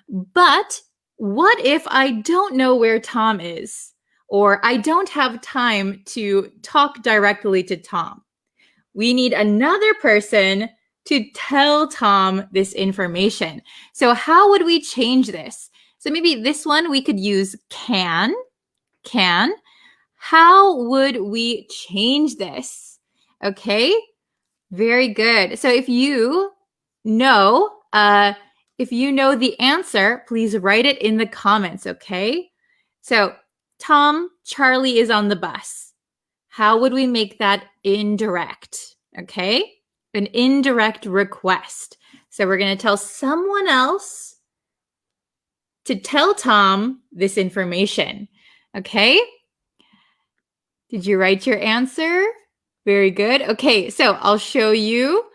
But what if I don't know where Tom is, or I don't have time to talk directly to Tom? We need another person to tell Tom this information. So how would we change this? So maybe this one we could use can. How would we change this? Okay, very good. So if you know the answer, please write it in the comments, okay? So Tom, Charlie is on the bus. How would we make that indirect? Okay, an indirect request. So we're going to tell someone else to tell Tom this information. Okay, did you write your answer? Very good. Okay, so I'll show you.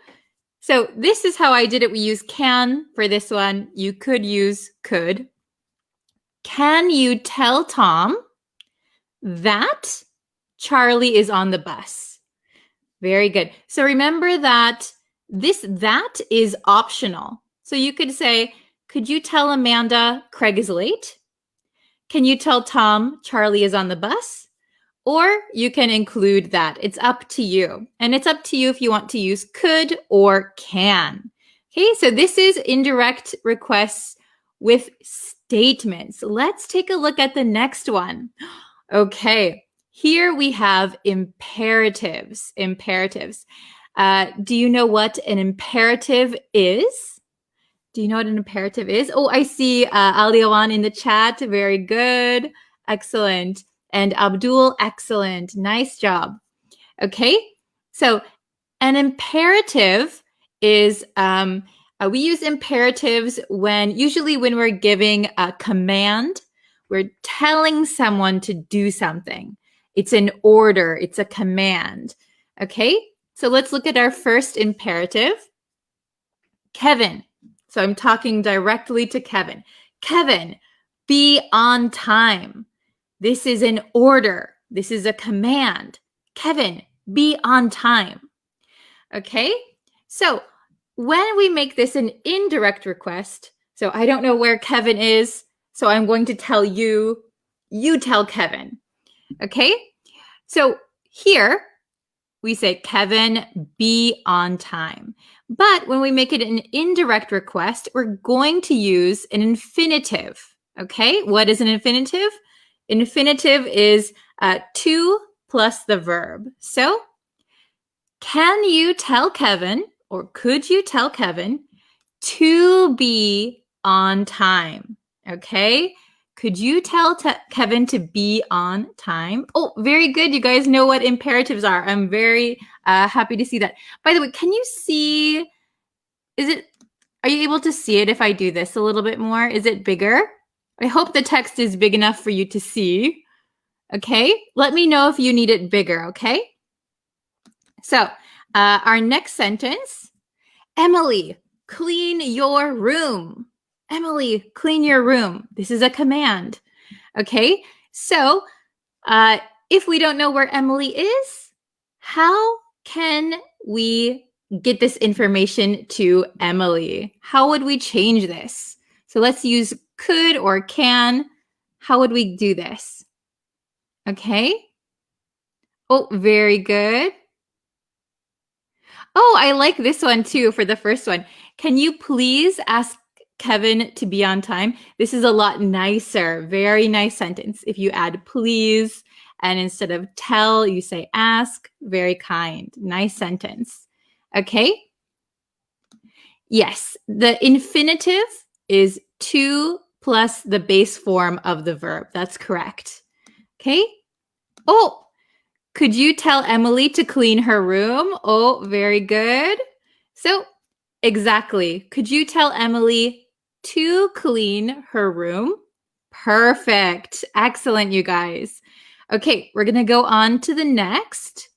So this is how I did it. We use can for this one. You could use could. Can you tell Tom that Charlie is on the bus? Very good. So remember that that is optional. So you could say, could you tell Amanda Craig is late? Can you tell Tom Charlie is on the bus? Or you can include that. It's up to you. And it's up to you if you want to use could or can. Okay, so this is indirect requests with statements. Let's take a look at the next one. Okay, here we have imperatives. Do you know what an imperative is? Do you know what an imperative is? Oh, I see Aliawan in the chat. Very good. Excellent. And Abdul, excellent. Nice job. Okay, so an imperative is, we use imperatives usually when we're giving a command, we're telling someone to do something. It's an order, it's a command. Okay, so let's look at our first imperative. Kevin, so I'm talking directly to Kevin. Kevin, be on time. This is an order. This is a command. Kevin, be on time. Okay, so when we make this an indirect request, so I don't know where Kevin is, so I'm going to tell you, you tell Kevin. Okay? So here we say, Kevin, be on time. But when we make it an indirect request, we're going to use an infinitive. Okay? What is an infinitive? Infinitive is to plus the verb. So, can you tell Kevin, or could you tell Kevin to be on time? Okay? Could you tell Kevin to be on time? Oh, very good. You guys know what imperatives are. I'm very happy to see that. By the way, can you see, are you able to see it if I do this a little bit more? Is it bigger? I hope the text is big enough for you to see. Okay? Let me know if you need it bigger, okay? So, our next sentence, Emily, clean your room. Emily, clean your room. This is a command. Okay, so if we don't know where Emily is, how can we get this information to Emily? How would we change this? So let's use could or can. How would we do this? Okay. Oh, very good. Oh, I like this one too for the first one. Can you please ask Kevin to be on time? This is a lot nicer. Very nice sentence. If you add please and instead of tell, you say ask. Very kind. Nice sentence. Okay. Yes, the infinitive is to plus the base form of the verb. That's correct. Okay. Oh, could you tell Emily to clean her room? Oh, very good. So, exactly. Could you tell Emily to clean her room? Perfect. Excellent, you guys. Okay, we're going to go on to the next.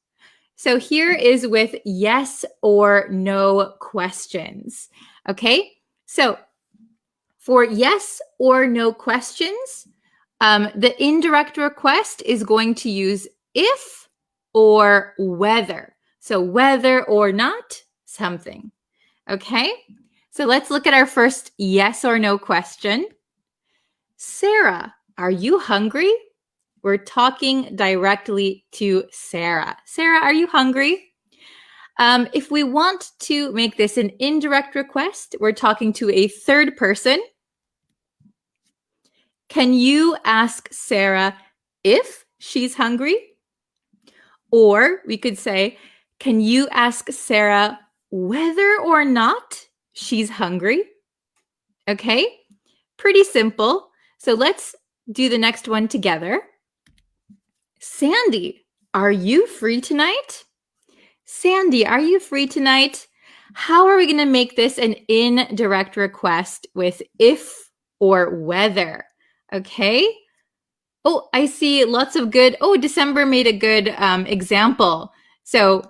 So here is with yes or no questions. Okay, so for yes or no questions, the indirect request is going to use if or whether. So whether or not something. Okay, so let's look at our first yes or no question. Sarah, are you hungry? We're talking directly to Sarah. Sarah, are you hungry? If we want to make this an indirect request, we're talking to a third person. Can you ask Sarah if she's hungry? Or we could say, can you ask Sarah whether or not she's hungry? Okay, pretty simple. So let's do the next one together. Sandy, are you free tonight? Sandy, are you free tonight? How are we going to make this an indirect request with if or whether? Okay. Oh, I see lots of good. Oh, December made a good example. So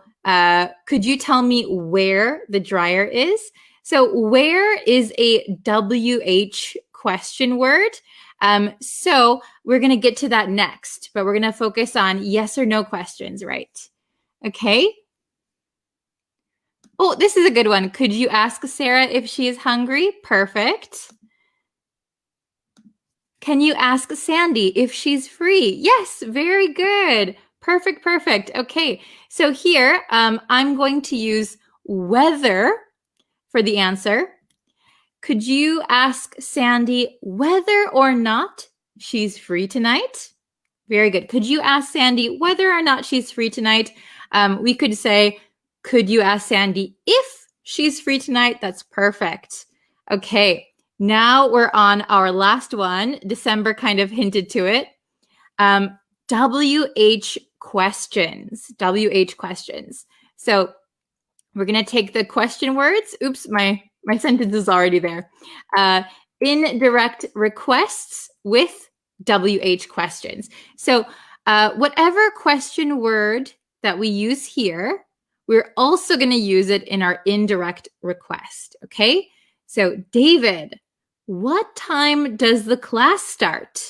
could you tell me where the dryer is? So where is a WH question word. So we're going to get to that next, but we're going to focus on yes or no questions, right? Okay. Oh, this is a good one. Could you ask Sarah if she is hungry? Perfect. Can you ask Sandy if she's free? Yes, very good. Perfect, perfect. Okay, so here I'm going to use whether for the answer. Could you ask Sandy whether or not she's free tonight? Very good. Could you ask Sandy whether or not she's free tonight? We could say, could you ask Sandy if she's free tonight? That's perfect. Okay, now we're on our last one. December kind of hinted to it. WH questions. WH questions. So we're going to take the question words. Oops, my sentence is already there. Indirect requests with WH questions. So whatever question word that we use here, we're also going to use it in our indirect request. Okay? So David, what time does the class start?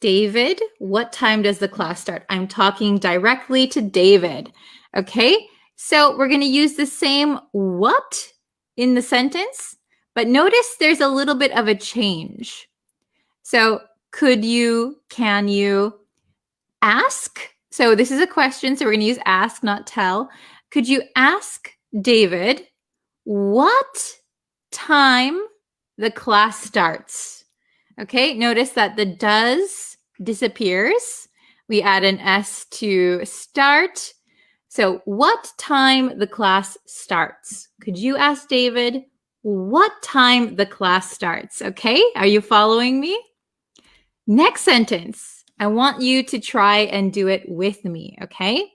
David, what time does the class start? I'm talking directly to David. Okay? So we're going to use the same what in the sentence, but notice there's a little bit of a change. So could you, can you ask? So this is a question, so we're going to use ask, not tell. Could you ask David what time the class starts? Okay, notice that the does disappears. We add an S to start. So what time the class starts? Could you ask David what time the class starts? Okay, are you following me? Next sentence. I want you to try and do it with me, okay?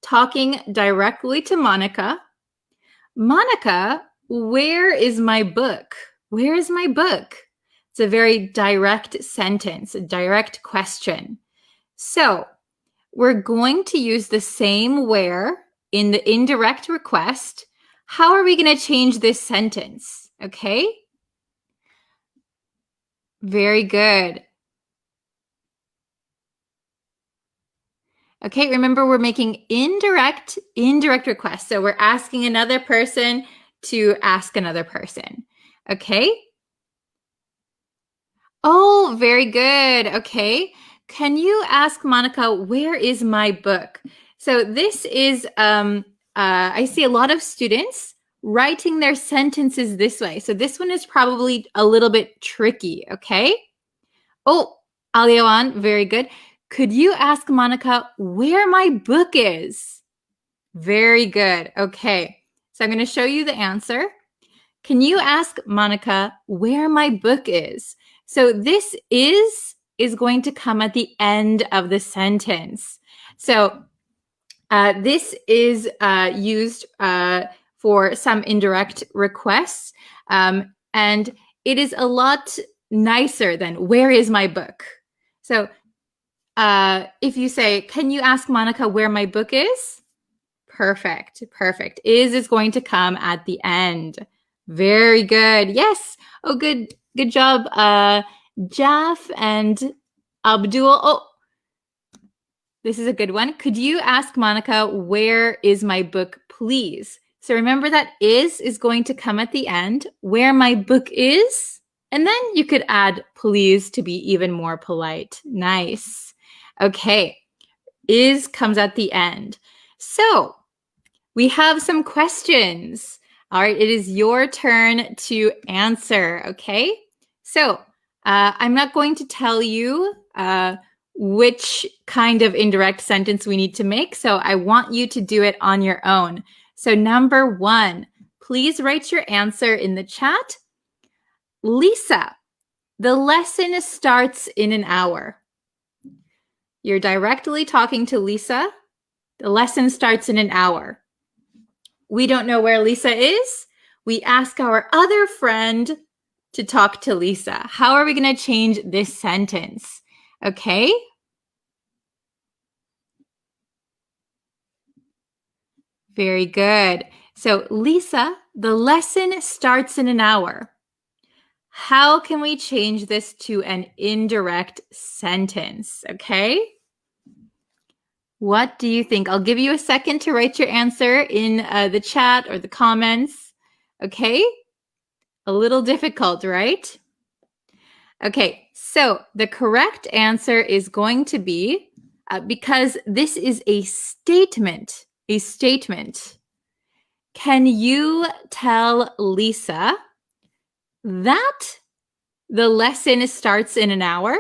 Talking directly to Monica. Monica, where is my book? Where is my book? It's a very direct sentence, a direct question. So we're going to use the same where in the indirect request. How are we going to change this sentence? Okay? Very good. Okay, remember we're making indirect requests. So we're asking another person to ask another person. Okay? Oh, very good. Okay. Can you ask Monica, where is my book? So this is, I see a lot of students writing their sentences this way. So this one is probably a little bit tricky. Okay. Oh, Aliawan, very good. Could you ask Monica where my book is? Very good. Okay. So I'm going to show you the answer. Can you ask Monica where my book is? So this is going to come at the end of the sentence. So this is used for some indirect requests. And it is a lot nicer than where is my book? So if you say, can you ask Monica where my book is? Perfect, perfect. Is going to come at the end. Very good. Yes. Oh, good job, Jaff and Abdul. Oh, this is a good one. Could you ask Monica, where is my book, please? So remember that is going to come at the end, where my book is, and then you could add please to be even more polite. Nice. Okay. Is comes at the end. So we have some questions. All right, it is your turn to answer, okay? So I'm not going to tell you which kind of indirect sentence we need to make, so I want you to do it on your own. So number 1, please write your answer in the chat. Lisa, the lesson starts in an hour. You're directly talking to Lisa. The lesson starts in an hour. We don't know where Lisa is. We ask our other friend to talk to Lisa. How are we going to change this sentence? Okay. Very good. So Lisa, the lesson starts in an hour. How can we change this to an indirect sentence? Okay. What do you think? I'll give you a second to write your answer in the chat or the comments. Okay. A little difficult, right? Okay, so the correct answer is going to be, because this is a statement, can you tell Lisa that the lesson starts in an hour?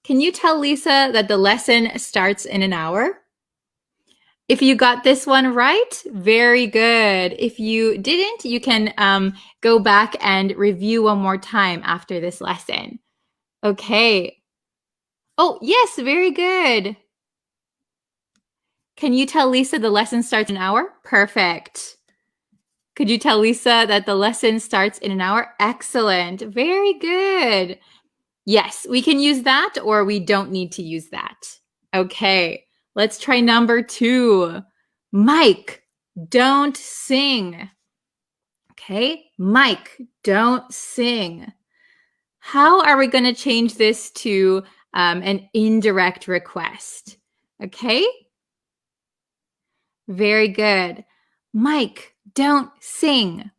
Can you tell Lisa that the lesson starts in an hour? If you got this one right, very good. If you didn't, you can go back and review one more time after this lesson. Okay. Oh, yes, very good. Can you tell Lisa the lesson starts in an hour? Perfect. Could you tell Lisa that the lesson starts in an hour? Excellent. Very good. Yes, we can use that or we don't need to use that. Okay, let's try number 2. Mike, don't sing. Okay, Mike, don't sing. How are we going to change this to an indirect request? Okay. Very good. Mike, don't sing.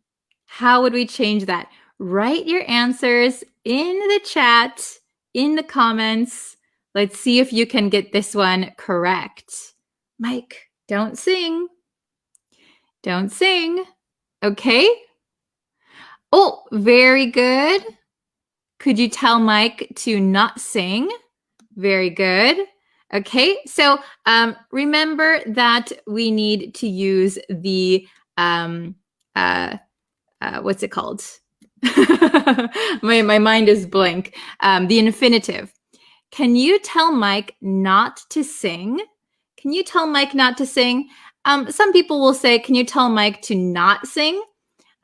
How would we change that? Write your answers in the chat, in the comments. Let's see if you can get this one correct. Mike, don't sing. Don't sing. Okay. Oh, very good. Could you tell Mike to not sing? Very good. Okay, so remember that we need to use the, what's it called? my mind is blank. The infinitive. Can you tell Mike not to sing? Can you tell Mike not to sing? Some people will say, can you tell Mike to not sing?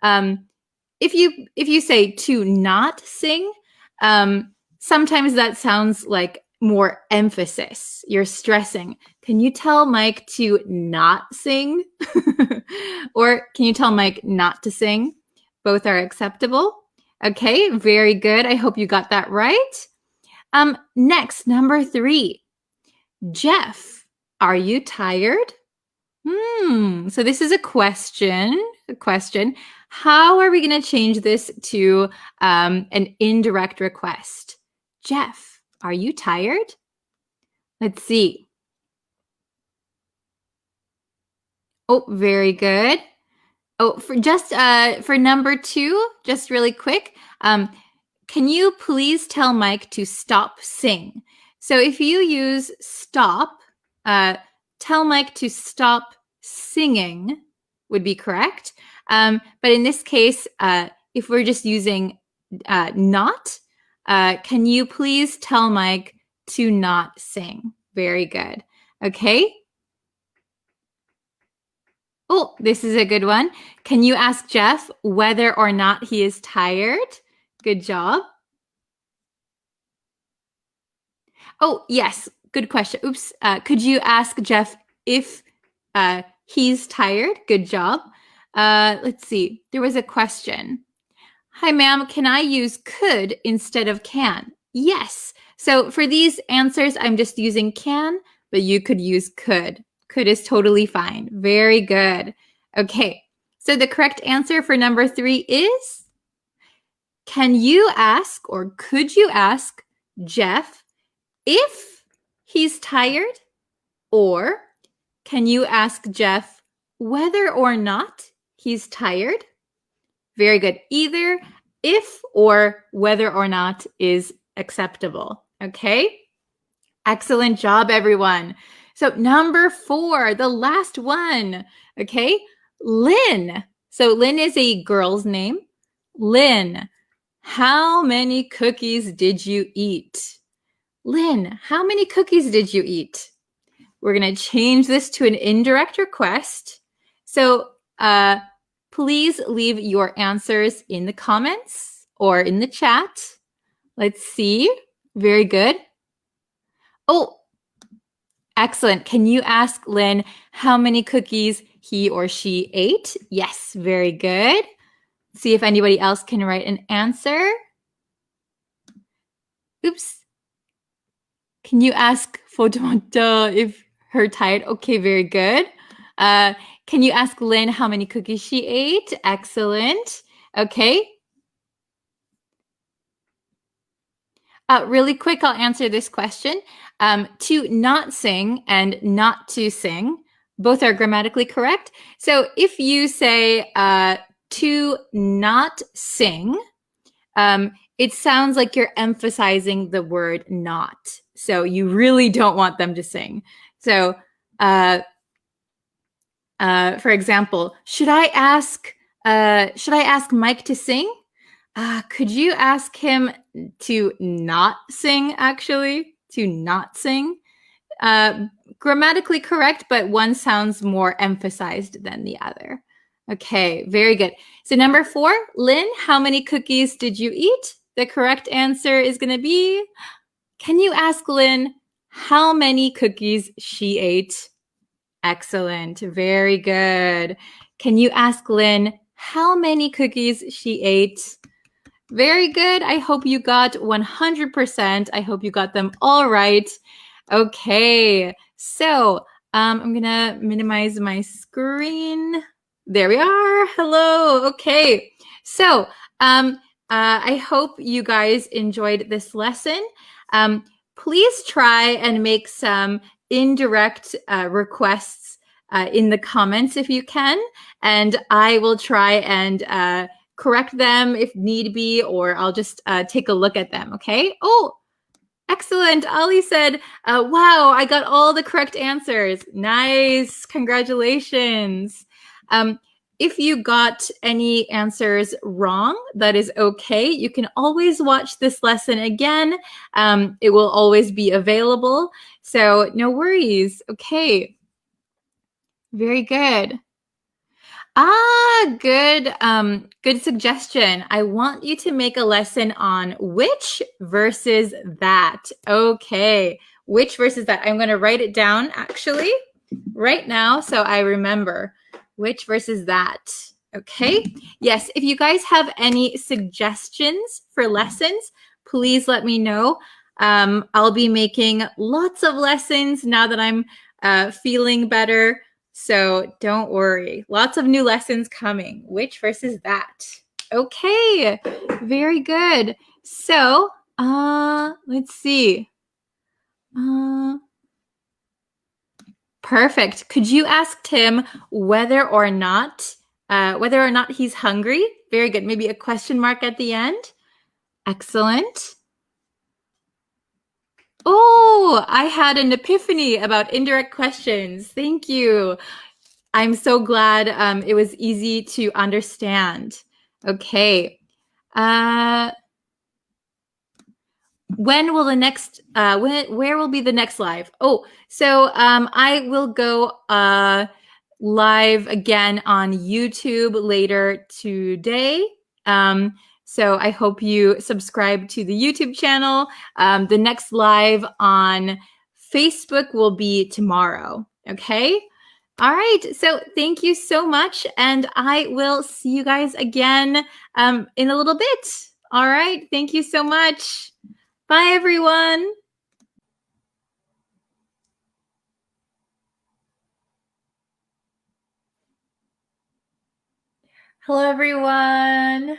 If you say to not sing, sometimes that sounds like more emphasis. You're stressing. Can you tell Mike to not sing? Or can you tell Mike not to sing? Both are acceptable. Okay, very good. I hope you got that right. Next, number 3. Jeff, are you tired? So this is a question. How are we going to change this to an indirect request? Jeff, are you tired? Let's see. Oh, very good. Oh, for number 2, just really quick, can you please tell Mike to stop sing? So if you use stop, tell Mike to stop singing would be correct. But in this case, if we're just using not, can you please tell Mike to not sing? Very good. Okay. Oh, this is a good one. Can you ask Jeff whether or not he is tired? Good job. Oh, yes. Good question. Oops. Could you ask Jeff if he's tired? Good job. Let's see. There was a question. Hi, ma'am. Can I use could instead of can? Yes. So for these answers, I'm just using can, but you could use could. Could is totally fine. Very good. Okay. So the correct answer for number 3 is, can you ask or could you ask Jeff if he's tired? Or can you ask Jeff whether or not he's tired? Very good. Either if or whether or not is acceptable. Okay? Excellent job, everyone. So number 4, the last one. Okay? Lynn. So Lynn is a girl's name. Lynn, how many cookies did you eat? Lynn, how many cookies did you eat? We're going to change this to an indirect request. So please leave your answers in the comments or in the chat. Let's see. Very good. Oh, excellent. Can you ask Lynn how many cookies he or she ate? Yes, very good. See if anybody else can write an answer. Oops. Can you ask Fotomata if her tired? Okay, very good. Can you ask Lynn how many cookies she ate? Excellent. Okay. Really quick, I'll answer this question. To not sing and not to sing, both are grammatically correct. So if you say to not sing, it sounds like you're emphasizing the word not. So you really don't want them to sing. So for example, should I ask Mike to sing? Could you ask him to not sing, actually? To not sing? Grammatically correct, but one sounds more emphasized than the other. Okay, very good. So number 4, Lynn, how many cookies did you eat? The correct answer is going to be, can you ask Lynn how many cookies she ate? Excellent, very good. Can you ask Lynn how many cookies she ate? Very good. I hope you got 100%. I hope you got them all right. Okay, so I'm gonna minimize my screen. There we are. Hello. Okay. So I hope you guys enjoyed this lesson. Please try and make some indirect requests in the comments if you can, and I will try and correct them if need be, or I'll just take a look at them, okay? Oh, excellent. Ali said, wow, I got all the correct answers. Nice. Congratulations. If you got any answers wrong, that is okay. You can always watch this lesson again. It will always be available. So no worries. Okay. Very good. Good. Good suggestion. I want you to make a lesson on which versus that. Okay. Which versus that. I'm going to write it down actually right now so I remember which versus that. Okay. Yes. If you guys have any suggestions for lessons, please let me know. I'll be making lots of lessons now that I'm feeling better. So don't worry. Lots of new lessons coming. Which versus that. Okay. Very good. So, let's see. Perfect. Could you ask Tim whether or not he's hungry? Very good. Maybe a question mark at the end. Excellent. Oh, I had an epiphany about indirect questions. Thank you. I'm so glad it was easy to understand. Okay. When will the next, where will be the next live? Oh, so I will go live again on YouTube later today. So I hope you subscribe to the YouTube channel. The next live on Facebook will be tomorrow. Okay. All right. So thank you so much. And I will see you guys again in a little bit. All right. Thank you so much. Bye, everyone. Hello, everyone.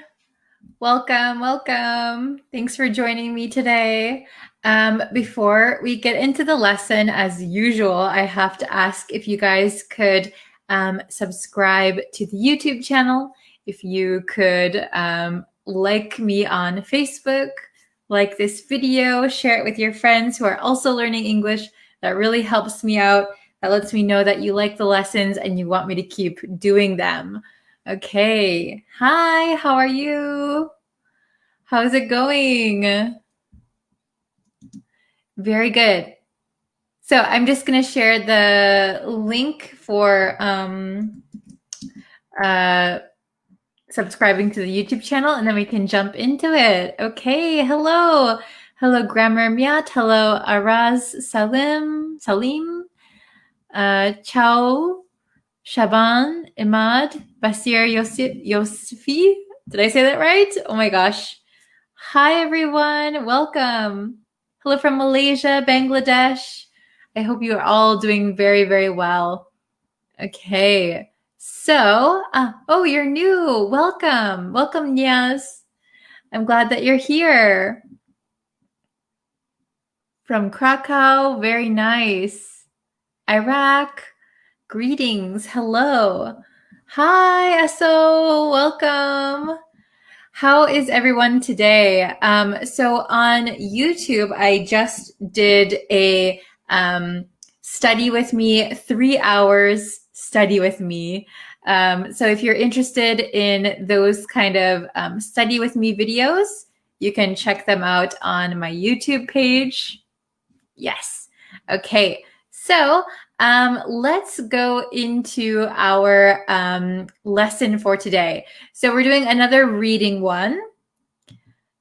Welcome, welcome. Thanks for joining me today. Before we get into the lesson, as usual, I have to ask if you guys could subscribe to the YouTube channel, if you could like me on Facebook, like this video, share it with your friends who are also learning English. That really helps me out. That lets me know that you like the lessons and you want me to keep doing them. Okay. Hi, how are you? How's it going? Very good. So I'm just going to share the link for subscribing to the YouTube channel, and then we can jump into it. Okay, hello. Hello, Grammar Miat. Hello, Araz Salim. Ciao, Shaban, Imad, Basir Yosefi. Did I say that right? Oh my gosh. Hi, everyone. Welcome. Hello from Malaysia, Bangladesh. I hope you are all doing very, very well. Okay. So, oh, you're new. Welcome. Welcome, Niaz. I'm glad that you're here. From Krakow. Very nice. Iraq. Greetings. Hello. Hi, Aso. Welcome. How is everyone today? So on YouTube, I just did a study with me, 3 hours study with me. So if you're interested in those kind of study with me videos, you can check them out on my YouTube page. Yes. Okay. So let's go into our lesson for today. So we're doing another reading one.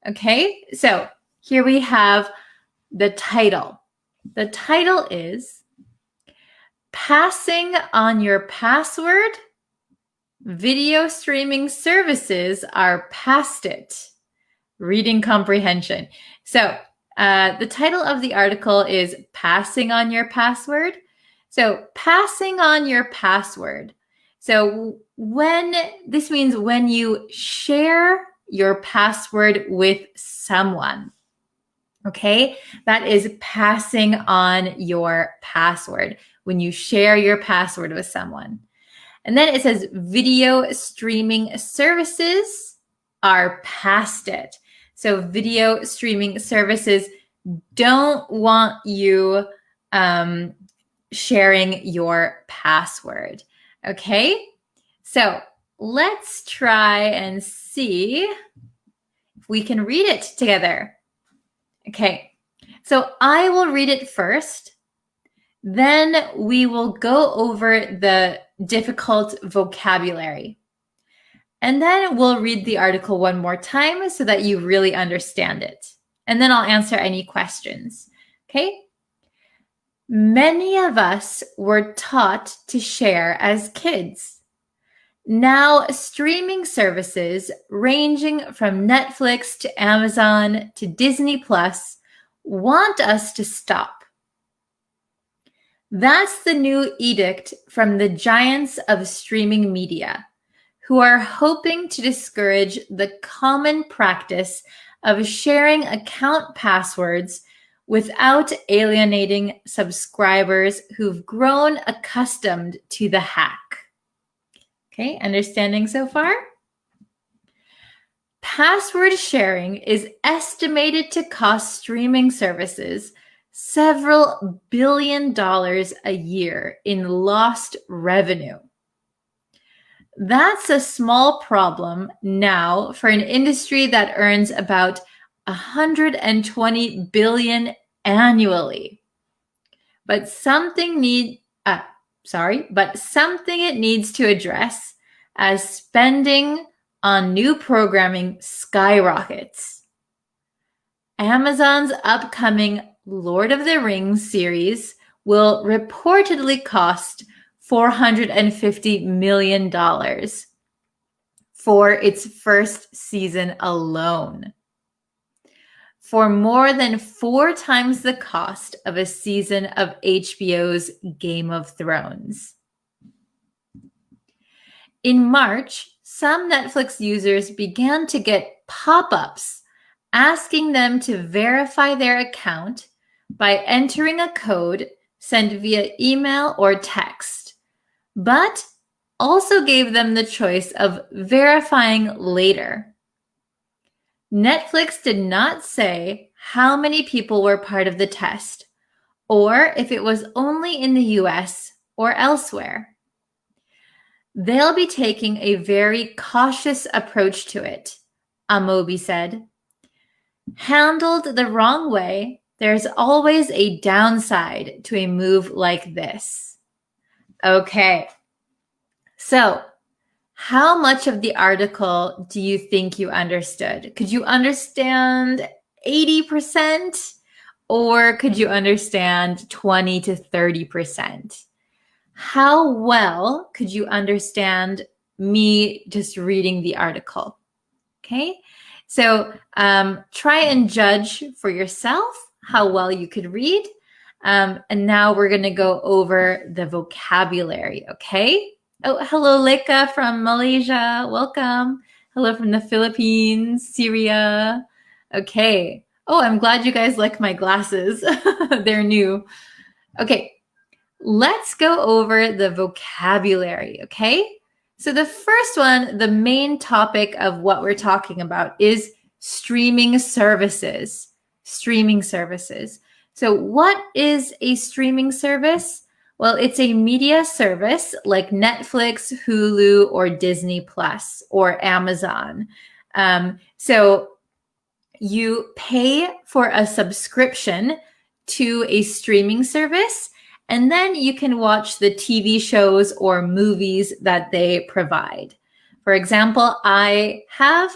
Okay, so here we have the title. The title is Passing on Your Password. Video streaming services are past it. Reading comprehension. So the title of the article is Passing on Your Password. So passing on your password. So this means when you share your password with someone. Okay, that is passing on your password when you share your password with someone. And then it says video streaming services are past it. So video streaming services don't want you sharing your password. Okay, so let's try and see if we can read it together. Okay, so I will read it first. Then we will go over the difficult vocabulary. And then we'll read the article one more time so that you really understand it. And then I'll answer any questions. Okay? Many of us were taught to share as kids. Now, streaming services ranging from Netflix to Amazon to Disney Plus want us to stop. That's the new edict from the giants of streaming media, who are hoping to discourage the common practice of sharing account passwords without alienating subscribers who've grown accustomed to the hack. Okay, understanding so far? Password sharing is estimated to cost streaming services several $billion a year in lost revenue. That's a small problem now for an industry that earns about $120 billion annually. But something it needs to address as spending on new programming skyrockets. Amazon's upcoming Lord of the Rings series will reportedly cost $450 million for its first season alone, for more than 4 times the cost of a season of HBO's Game of Thrones. In March, some Netflix users began to get pop-ups asking them to verify their account by entering a code sent via email or text, but also gave them the choice of verifying later. Netflix did not say how many people were part of the test, or if it was only in the US or elsewhere. They'll be taking a very cautious approach to it, Amobi said. Handled the wrong way, there's always a downside to a move like this. Okay, so how much of the article do you think you understood? Could you understand 80% or could you understand 20 to 30%? How well could you understand me just reading the article? Okay, so try and judge for yourself how well you could read. And now we're going to go over the vocabulary, okay? Oh, hello, Leka from Malaysia. Welcome. Hello from the Philippines, Syria. Okay. Oh, I'm glad you guys like my glasses. They're new. Okay. Let's go over the vocabulary, okay? So the first one, the main topic of what we're talking about is streaming services. Streaming services. So what is a streaming service? Well, it's a media service like Netflix, Hulu, or Disney Plus, or Amazon. So you pay for a subscription to a streaming service, and then you can watch the TV shows or movies that they provide. For example, I have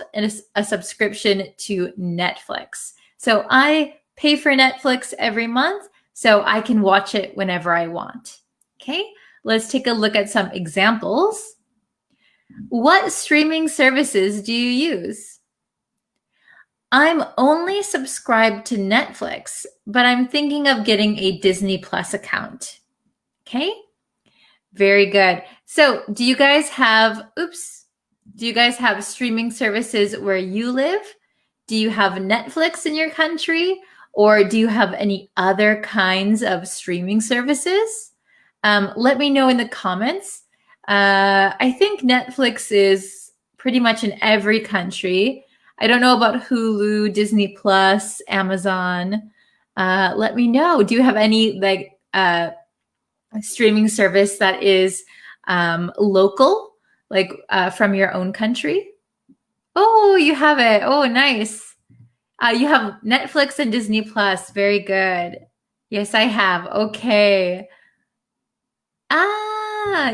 a subscription to Netflix. So I pay for Netflix every month so I can watch it whenever I want. Okay, let's take a look at some examples. What streaming services do you use? I'm only subscribed to Netflix, but I'm thinking of getting a Disney Plus account. Okay, very good. So do you guys have streaming services where you live? Do you have Netflix in your country? Or do you have any other kinds of streaming services? Let me know in the comments. I think Netflix is pretty much in every country. I don't know about Hulu, Disney Plus, Amazon. Let me know. Do you have any streaming service that is local, from your own country? Oh, you have it. Oh, nice. You have Netflix and Disney Plus. Very good. Yes, I have. Okay.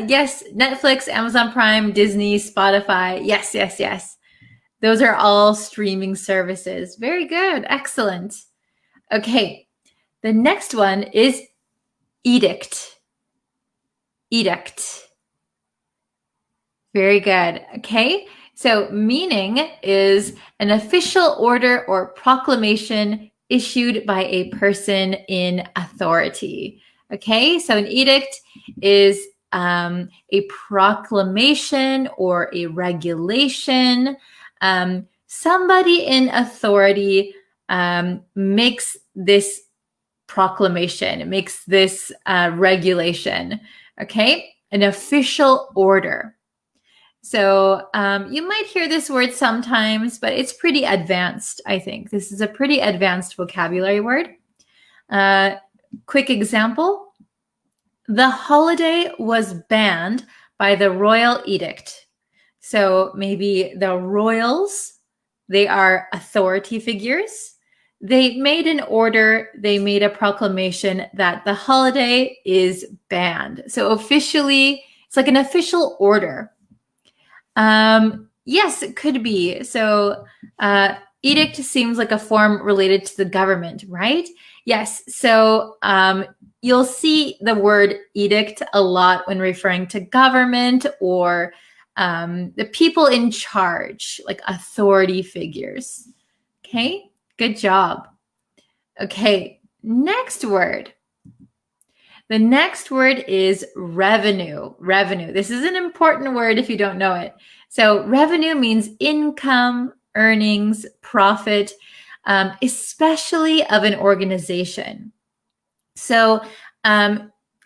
Yes, Netflix, Amazon Prime, Disney, Spotify. Yes, yes, yes. Those are all streaming services. Very good. Excellent. Okay. The next one is edict. Edict. Very good. Okay. So meaning is an official order or proclamation issued by a person in authority. Okay. So an edict is a proclamation or a regulation. Somebody in authority makes this proclamation, makes this regulation. Okay. An official order. So you might hear this word sometimes, but it's pretty advanced, I think. This is a pretty advanced vocabulary word. Quick example. The holiday was banned by the royal edict. So maybe the royals, they are authority figures. They made an order, they made a proclamation that the holiday is banned. So officially, it's like an official order. Yes, it could be. So edict seems like a form related to the government, right? Yes. So you'll see the word edict a lot when referring to government or the people in charge, like authority figures. Okay, good job. Okay, next word. The next word is revenue. Revenue. This is an important word if you don't know it. So revenue means income, earnings, profit, especially of an organization. So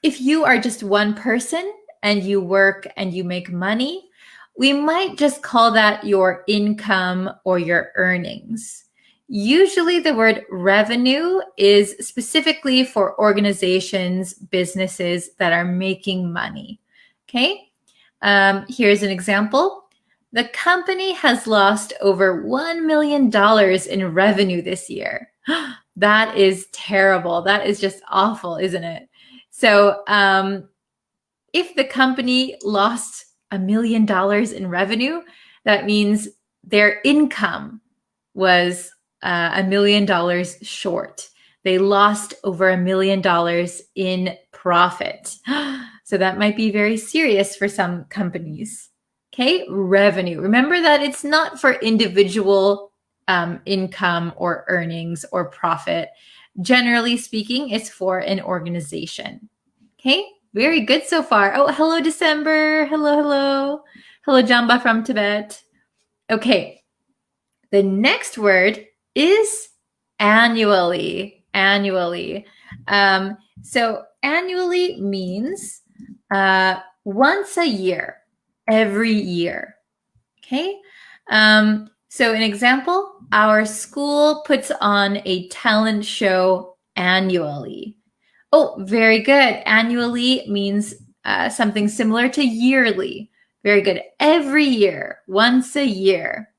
if you are just one person and you work and you make money, we might just call that your income or your earnings. Usually the word revenue is specifically for organizations, businesses that are making money. Okay, here's an example. The company has lost over $1 million in revenue this year. That is terrible. That is just awful, isn't it? So if the company lost $1 million in revenue, that means their income was $1 million short. They lost over $1 million in profit. So that might be very serious for some companies. Okay, revenue. Remember that it's not for individual income or earnings or profit. Generally speaking, it's for an organization. Okay, very good so far. Oh, hello, December. Hello, hello. Hello, Jamba from Tibet. Okay, the next word is annually. Annually. So annually means once a year, every year. Okay. So an example, our school puts on a talent show annually. Oh, very good. Annually means something similar to yearly. Very good. Every year, once a year.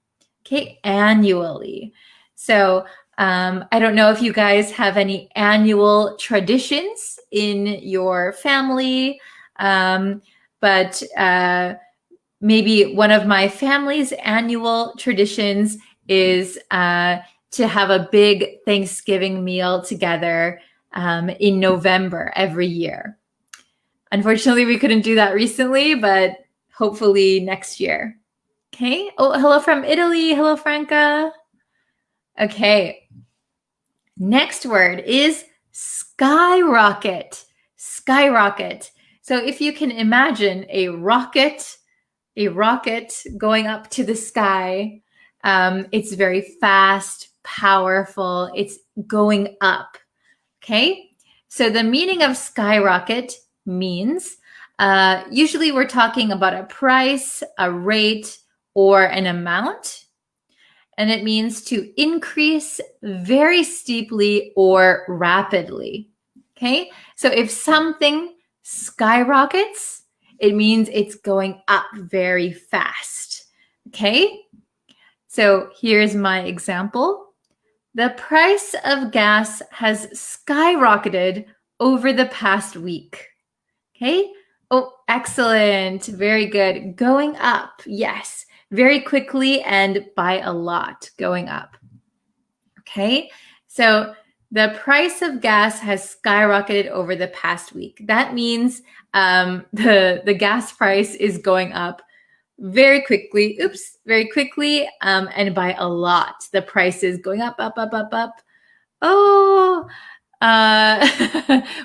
Okay, annually. So I don't know if you guys have any annual traditions in your family, but maybe one of my family's annual traditions is to have a big Thanksgiving meal together in November every year. Unfortunately, we couldn't do that recently, but hopefully next year. Okay. Oh, hello from Italy. Hello, Franca. Okay. Next word is skyrocket. Skyrocket. So if you can imagine a rocket going up to the sky, it's very fast, powerful, it's going up. Okay, so the meaning of skyrocket means usually we're talking about a price, a rate, or an amount. And it means to increase very steeply or rapidly. Okay, so if something skyrockets, it means it's going up very fast. Okay, so here's my example. The price of gas has skyrocketed over the past week. Okay. Oh, excellent. Very good. Going up. Yes. Very quickly and by a lot going up. Okay. So the price of gas has skyrocketed over the past week. That means the gas price is going up very quickly, and by a lot. The price is going up, up, up, up, up. Oh,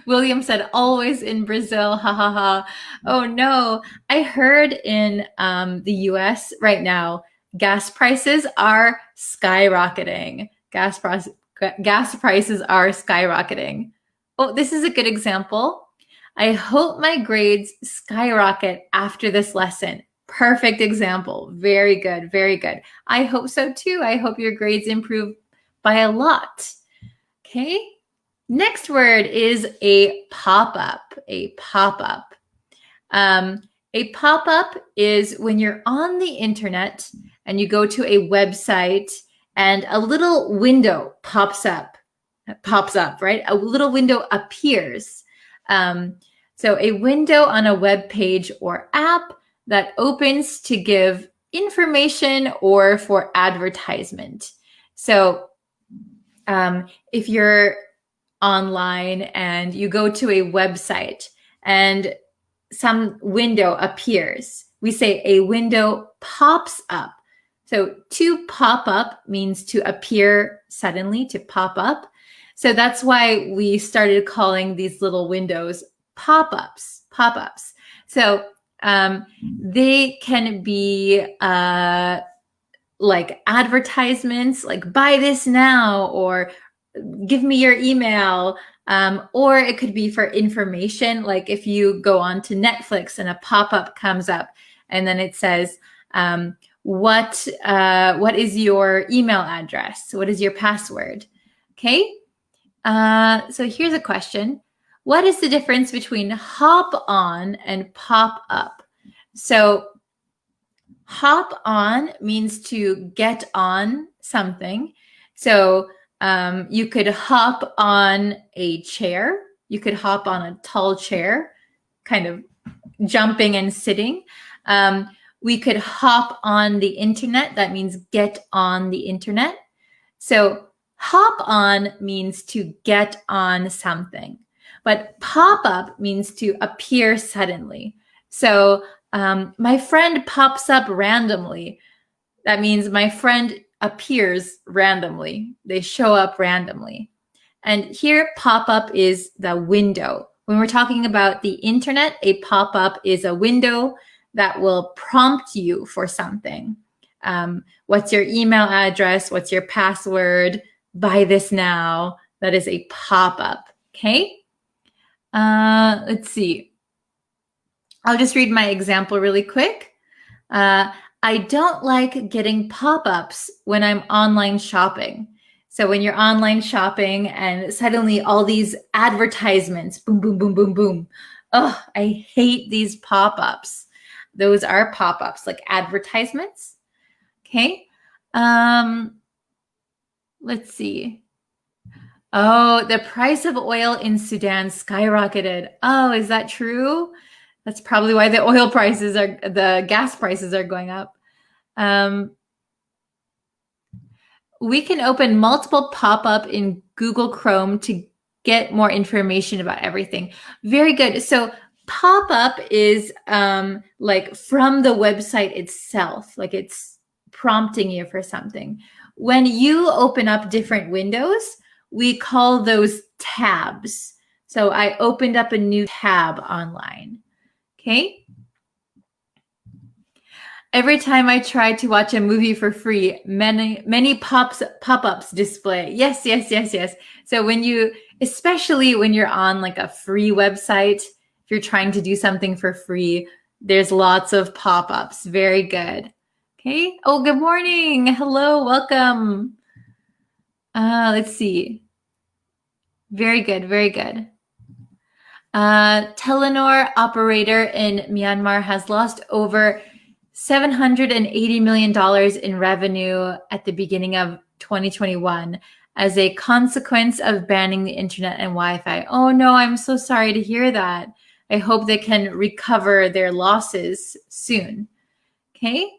William said, always in Brazil, ha ha ha. Oh no, I heard in the US right now, gas prices are skyrocketing. Gas prices are skyrocketing. Oh, this is a good example. I hope my grades skyrocket after this lesson. Perfect example. Very good. Very good. I hope so too. I hope your grades improve by a lot. Okay. Next word is a pop-up. A pop-up. A pop-up is when you're on the internet and you go to a website and a little window pops up, right? A little window appears. So a window on a web page or app that opens to give information or for advertisement. So if you're online and you go to a website and some window appears, we say a window pops up. So to pop up means to appear suddenly, to pop up. So that's why we started calling these little windows pop-ups. So they can be like advertisements, like buy this now, or give me your email, or it could be for information. Like if you go on to Netflix and a pop-up comes up and then it says, what is your email address? What is your password? Okay. So here's a question. What is the difference between hop on and pop up? So hop on means to get on something. So you could hop on a chair. You could hop on a tall chair, kind of jumping and sitting. We could hop on the internet. That means get on the internet. So hop on means to get on something, but pop up means to appear suddenly. So my friend pops up randomly. That means my friend appears randomly. They show up randomly. And here pop-up is the window. When we're talking about the internet, a pop-up is a window that will prompt you for something. What's your email address? What's your password? Buy this now. That is a pop-up. Okay. Let's see. I'll just read my example really quick. I don't like getting pop-ups when I'm online shopping. So when you're online shopping and suddenly all these advertisements, boom, boom, boom, boom, boom. Oh, I hate these pop-ups. Those are pop-ups, like advertisements. Okay. Let's see. Oh, the price of oil in Sudan skyrocketed. Oh, is that true? That's probably why the gas prices are going up. We can open multiple pop-up in Google Chrome to get more information about everything. Very good. So pop-up is like from the website itself, like it's prompting you for something. When you open up different windows, we call those tabs. So I opened up a new tab online. Okay? Every time I try to watch a movie for free, many pop-ups display. Yes. So especially when you're on like a free website, if you're trying to do something for free, there's lots of pop-ups. Very good. Okay. Oh, good morning. Hello, welcome. Let's see. Very good. Telenor operator in Myanmar has lost over $780 million in revenue at the beginning of 2021 as a consequence of banning the internet and Wi-Fi. Oh no, I'm so sorry to hear that. I hope they can recover their losses soon. Okay.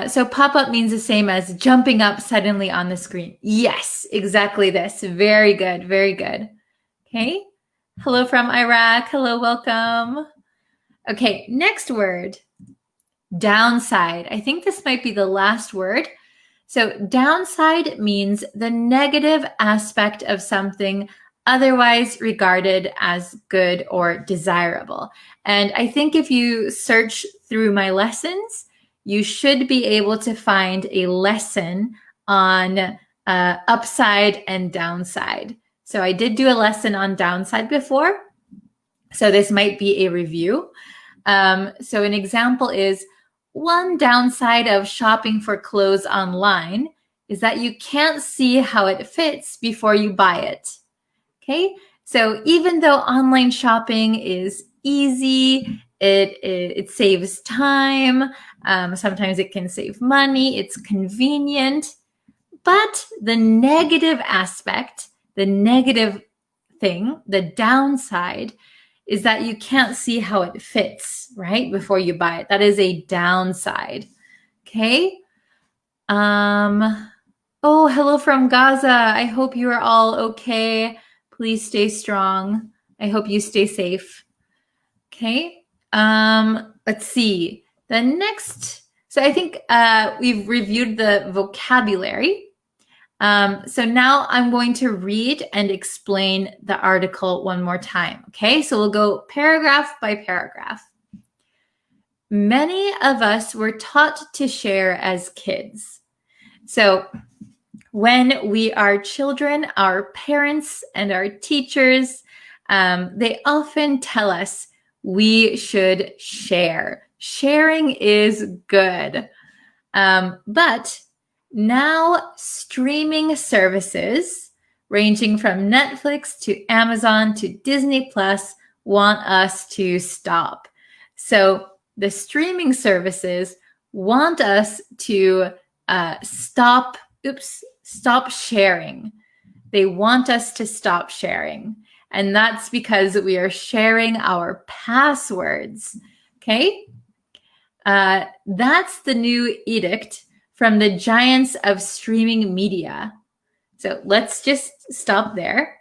So pop-up means the same as jumping up suddenly on the screen. Yes, exactly this. Very good. Okay. Hello from Iraq. Hello, welcome. Okay, next word. Downside. I think this might be the last word. So downside means the negative aspect of something otherwise regarded as good or desirable. And I think if you search through my lessons, you should be able to find a lesson on upside and downside. So I did do a lesson on downside before. So this might be a review. So an example is, one downside of shopping for clothes online is that you can't see how it fits before you buy it. Okay, so even though online shopping is easy, it saves time, sometimes it can save money, it's convenient, but the negative aspect, the negative thing, the downside, is that you can't see how it fits, right, before you buy it. That is a downside. Okay. Oh, hello from Gaza. I hope you are all okay. Please stay strong. I hope you stay safe. Okay. Let's see. The next, so I think we've reviewed the vocabulary. So now I'm going to read and explain the article one more time. Okay, so we'll go paragraph by paragraph. Many of us were taught to share as kids. So when we are children, our parents and our teachers, they often tell us we should share. Sharing is good. But now streaming services ranging from Netflix to Amazon to Disney Plus want us to stop. So the streaming services want us to stop sharing. They want us to stop sharing. And that's because we are sharing our passwords. Okay? That's the new edict from the giants of streaming media. So let's just stop there.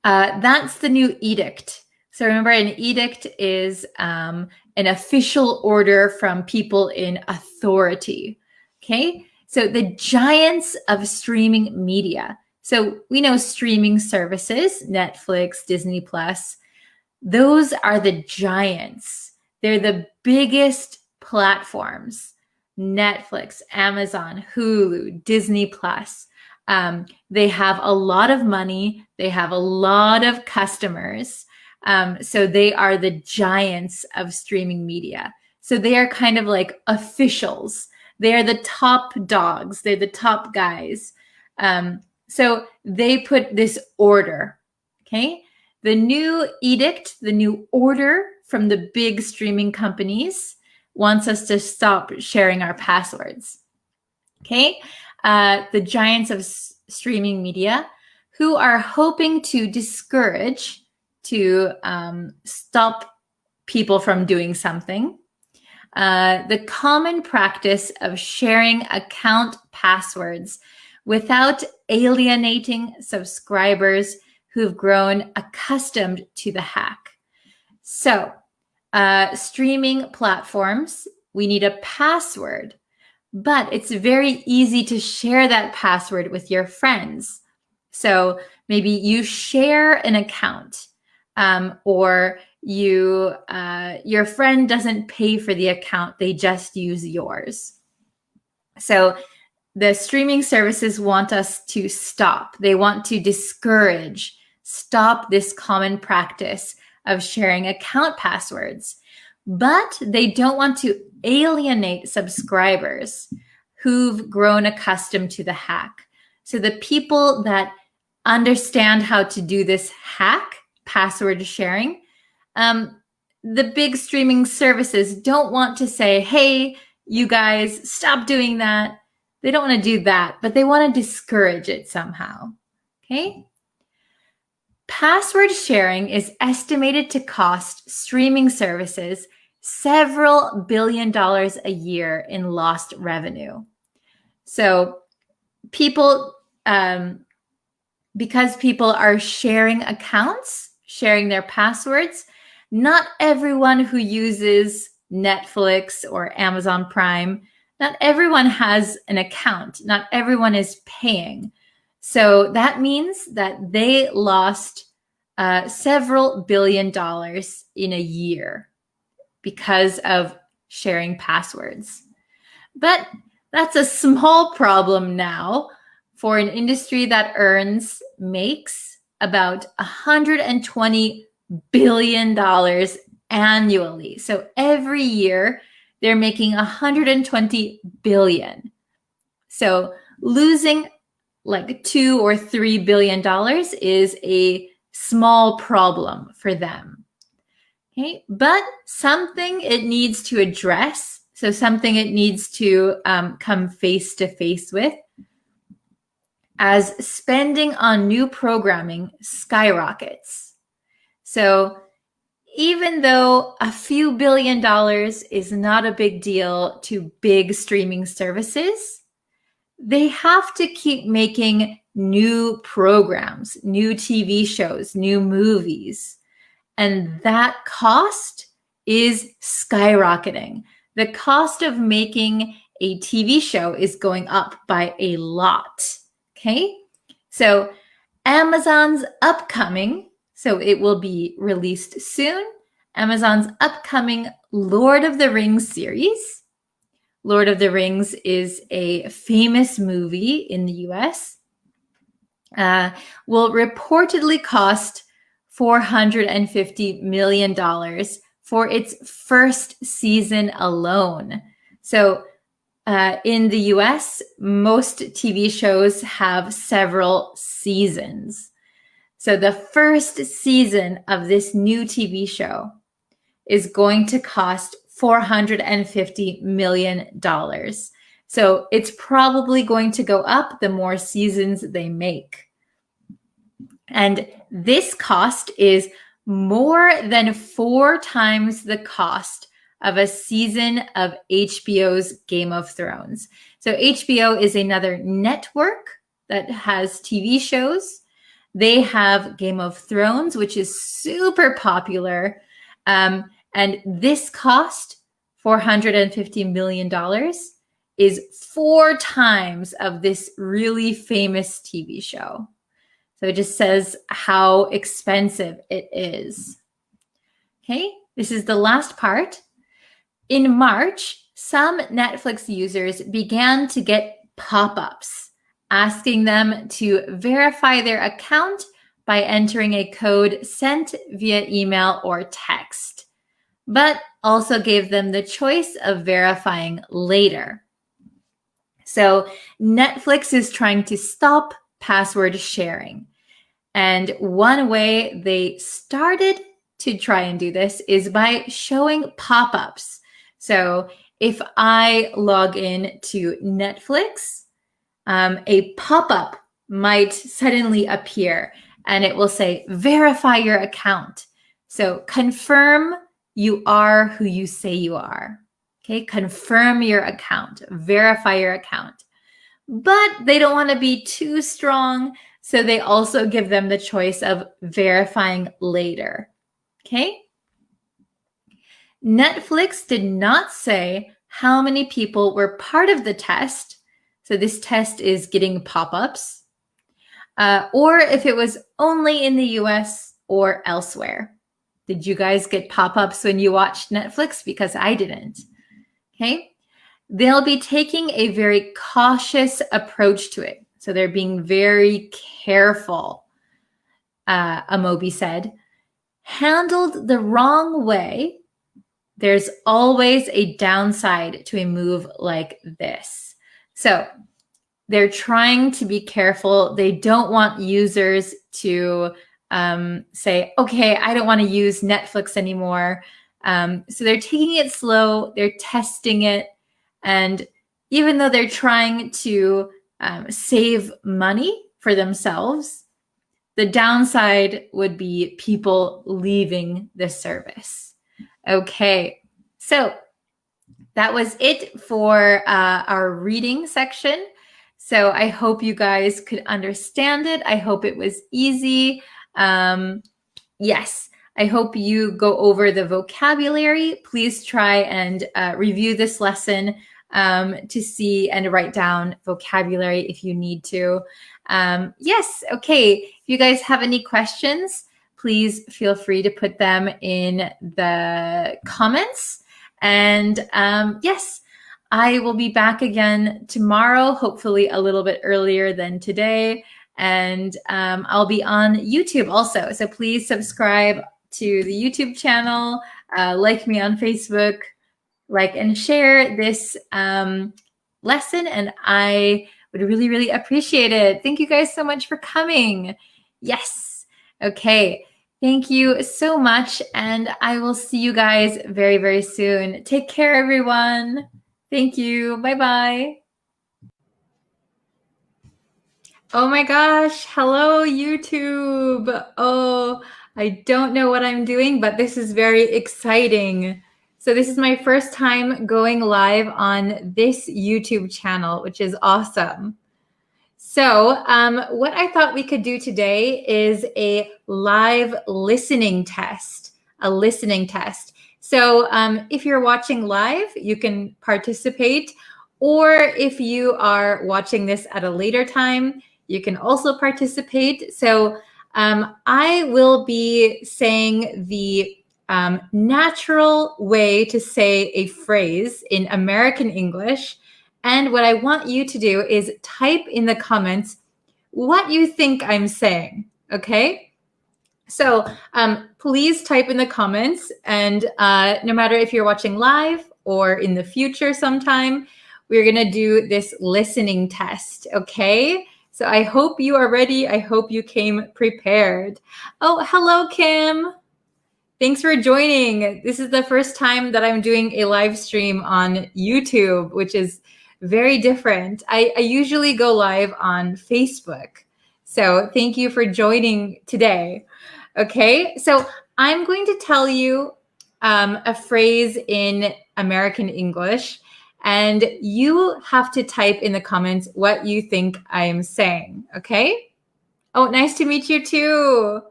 That's the new edict. So remember, an edict is an official order from people in authority. Okay, so the giants of streaming media. So we know streaming services, Netflix, Disney Plus. Those are the giants. They're the biggest platforms. Netflix, Amazon, Hulu, Disney Plus. They have a lot of money. They have a lot of customers. So they are the giants of streaming media. So they are kind of like officials. They are the top dogs. They're the top guys. So they put this order. Okay. The new edict, the new order from the big streaming companies wants us to stop sharing our passwords. Okay. The giants of streaming media who are hoping to discourage, to stop people from doing something. The common practice of sharing account passwords without alienating subscribers who've grown accustomed to the hack. So, streaming platforms, we need a password, but it's very easy to share that password with your friends. So maybe you share an account. or your friend doesn't pay for the account, they just use yours. So the streaming services want us to stop. They want to stop this common practice of sharing account passwords. But they don't want to alienate subscribers who've grown accustomed to the hack. So the people that understand how to do this hack, password sharing, the big streaming services don't want to say, hey, you guys, stop doing that. They don't want to do that, but they want to discourage it somehow. Okay? Password sharing is estimated to cost streaming services several $billion a year in lost revenue. So people, because people are sharing accounts, sharing their passwords, not everyone who uses Netflix or Amazon Prime, not everyone has an account. Not everyone is paying. So that means that they lost several $billion in a year because of sharing passwords. But that's a small problem now for an industry that makes about $120 billion annually. So every year they're making $120 billion. So losing like $2 or $3 billion is a small problem for them. Okay, but something it needs to address, so something it needs to come face to face with, as spending on new programming skyrockets. So even though a few $1 billion is not a big deal to big streaming services, they have to keep making new programs, new TV shows, new movies. And that cost is skyrocketing. The cost of making a TV show is going up by a lot. Okay? So Amazon's upcoming, so it will be released soon, Amazon's upcoming Lord of the Rings series. Lord of the Rings is a famous movie in the US. Will reportedly cost $450 million for its first season alone. So in the US, most TV shows have several seasons. So the first season of this new TV show is going to cost $450 million. So it's probably going to go up the more seasons they make. And this cost is more than 4 times the cost of a season of HBO's Game of Thrones. So HBO is another network that has TV shows. They have Game of Thrones, which is super popular. And this cost, $450 million, is 4 times of this really famous TV show. So it just says how expensive it is. Okay, this is the last part. In March, some Netflix users began to get pop-ups asking them to verify their account by entering a code sent via email or text, but also gave them the choice of verifying later. So Netflix is trying to stop password sharing. And one way they started to try and do this is by showing pop-ups. So if I log in to Netflix, a pop-up might suddenly appear and it will say, verify your account. So confirm you are who you say you are. Okay, confirm your account, verify your account. But they don't want to be too strong, so they also give them the choice of verifying later. Okay? Netflix did not say how many people were part of the test. So this test is getting pop-ups. Or if it was only in the US or elsewhere. Did you guys get pop-ups when you watched Netflix? Because I didn't. Okay. They'll be taking a very cautious approach to it. So they're being very careful, Amobi said. Handled the wrong way, there's always a downside to a move like this. So they're trying to be careful. They don't want users to say, okay, I don't want to use Netflix anymore. So they're taking it slow. They're testing it. And even though they're trying to save money for themselves, the downside would be people leaving the service. Okay, so that was it for our reading section. So I hope you guys could understand it. I hope it was easy. Yes, I hope you go over the vocabulary. Please try and review this lesson to see and write down vocabulary if you need to. Yes, okay. If you guys have any questions, please feel free to put them in the comments. And yes, I will be back again tomorrow, hopefully a little bit earlier than today. And I'll be on YouTube also. So please subscribe to the YouTube channel, like me on Facebook, like and share this lesson. And I would really, really appreciate it. Thank you guys so much for coming. Yes. Okay. Thank you so much. And I will see you guys very, very soon. Take care, everyone. Thank you. Bye-bye. Oh my gosh. Hello, YouTube. Oh, I don't know what I'm doing, but this is very exciting. So this is my first time going live on this YouTube channel, which is awesome. So what I thought we could do today is a live listening test, So if you're watching live, you can participate. Or if you are watching this at a later time, you can also participate. So I will be saying the natural way to say a phrase in American English. And what I want you to do is type in the comments what you think I'm saying, okay? So please type in the comments, and no matter if you're watching live or in the future sometime, we're gonna do this listening test, okay? So I hope you are ready. I hope you came prepared. Oh, hello, Kim. Thanks for joining. This is the first time that I'm doing a live stream on YouTube, which is very different. I usually go live on Facebook. So thank you for joining today. Okay, so I'm going to tell you a phrase in American English, and you have to type in the comments what you think I am saying, okay? Oh, nice to meet you too.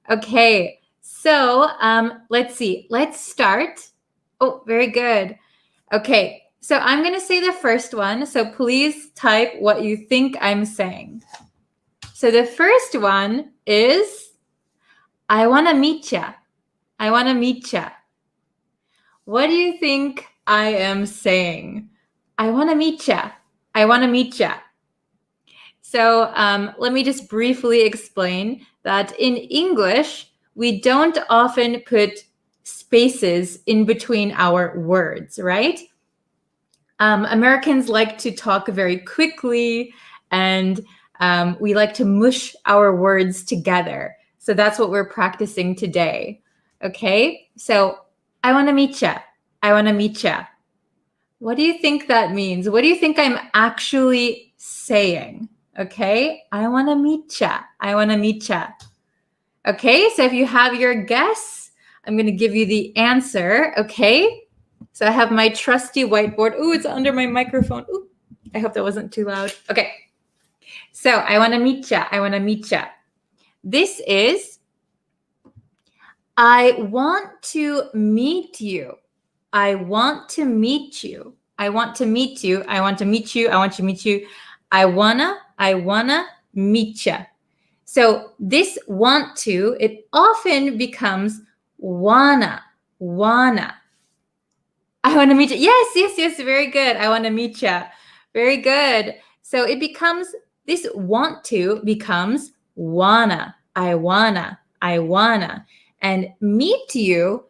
Okay, so let's see. Let's start. Oh, very good. Okay, so I'm going to say the first one. So please type what you think I'm saying. So the first one is, I want to meet ya. I want to meet ya. What do you think I am saying? I want to meet ya. I want to meet ya. So let me just briefly explain that in English, we don't often put spaces in between our words, right? Americans like to talk very quickly, and we like to mush our words together. So that's what we're practicing today. Okay, so I want to meet ya. I want to meet ya. What do you think that means? What do you think I'm actually saying? Okay, I want to meet ya. I want to meet ya. Okay, so if you have your guess, I'm going to give you the answer. Okay, so I have my trusty whiteboard. Ooh, it's under my microphone. Ooh, I hope that wasn't too loud. Okay, so I want to meet ya. I want to meet ya. This is, I want to meet you. I want to meet you. I want to meet you. I want to meet you. I want to meet you. I wanna meet ya. So this want to, it often becomes wanna. I want to meet you. Yes, very good. I want to meet you. Very good. So it becomes, this want to becomes wanna. I wanna. And meet you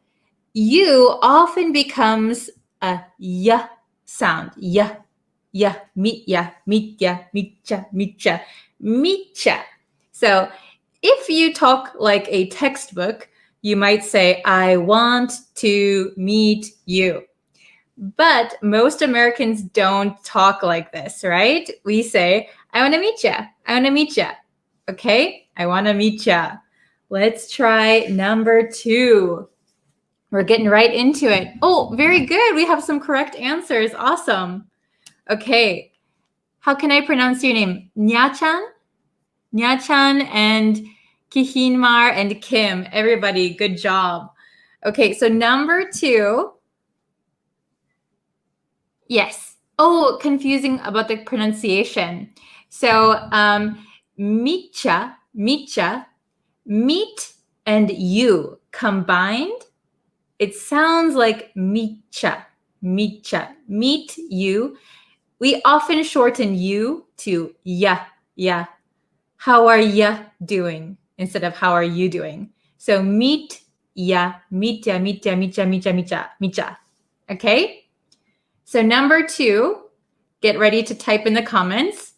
often becomes a ya sound. Ya. Meet ya. So if you talk like a textbook, you might say, I want to meet you. But most Americans don't talk like this, right? We say, I want to meet ya. Okay? I want to meet ya. Let's try number 2. We're getting right into it. Oh, very good. We have some correct answers. Awesome. Okay. How can I pronounce your name? Nya-chan and Kihinmar and Kim. Everybody, good job. Okay, so number 2. Yes. Oh, confusing about the pronunciation. So, micha, meet and you combined, it sounds like micha, meet you. We often shorten you to ya. How are ya doing instead of how are you doing? So meet ya. Okay? So number 2, get ready to type in the comments.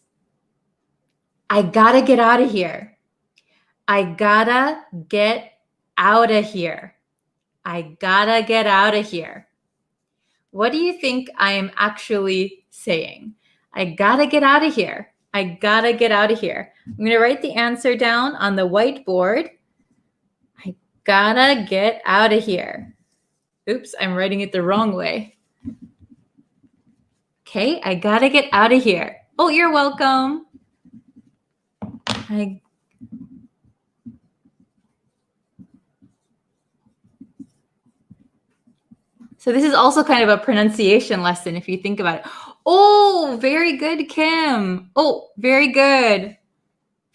I gotta get out of here. I gotta get out of here. I gotta get out of here. What do you think I am actually saying? I gotta get out of here. I gotta get out of here. I'm going to write the answer down on the whiteboard. I gotta get out of here. Oops, I'm writing it the wrong way. Okay, I gotta get out of here. Oh, you're welcome. So this is also kind of a pronunciation lesson if you think about it. Oh, very good, Kim. Oh, very good.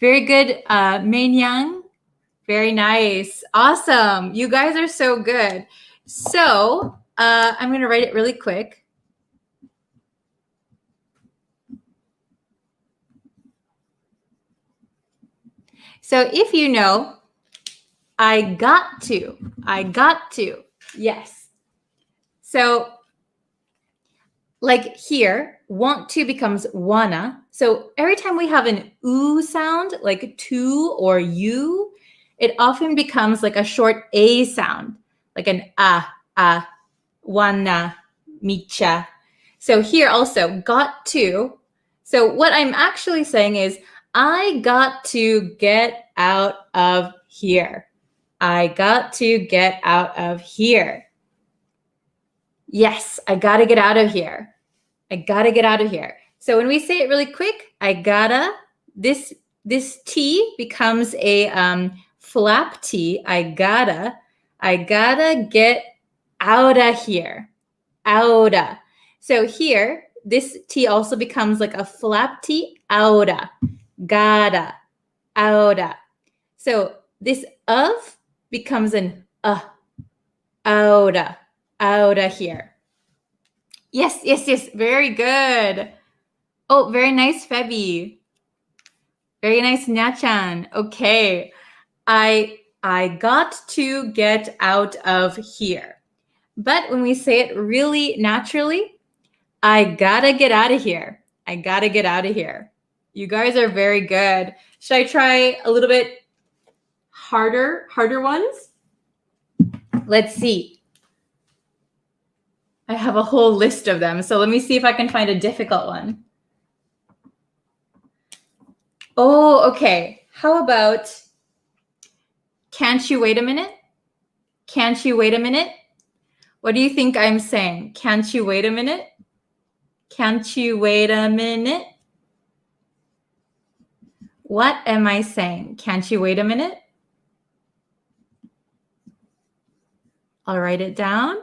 Very good, Mei Nyang. Very nice. Awesome. You guys are so good. So I'm going to write it really quick. So if you know, I got to. Yes. So like here, want to becomes wanna. So every time we have an oo sound, like to or you, it often becomes like a short a sound, like an wanna, micha. So here also, got to. So what I'm actually saying is, I got to get out of here. I got to get out of here. Yes, I got to get out of here. I got to get out of here. So when we say it really quick, I gotta, this T becomes a flap T. I gotta get out of here. Outa. So here, this T also becomes like a flap T. Outa. Gotta. Outa. So this of becomes an outa. Outa here. Yes. Very good. Oh, very nice, Febby. Very nice, Nya-chan. Okay. I got to get out of here. But when we say it really naturally, I gotta get out of here. I gotta get out of here. You guys are very good. Should I try a little bit harder ones? Let's see. I have a whole list of them. So let me see if I can find a difficult one. Oh, okay. How about, can't you wait a minute? Can't you wait a minute? What do you think I'm saying? Can't you wait a minute? Can't you wait a minute? What am I saying? Can't you wait a minute? I'll write it down.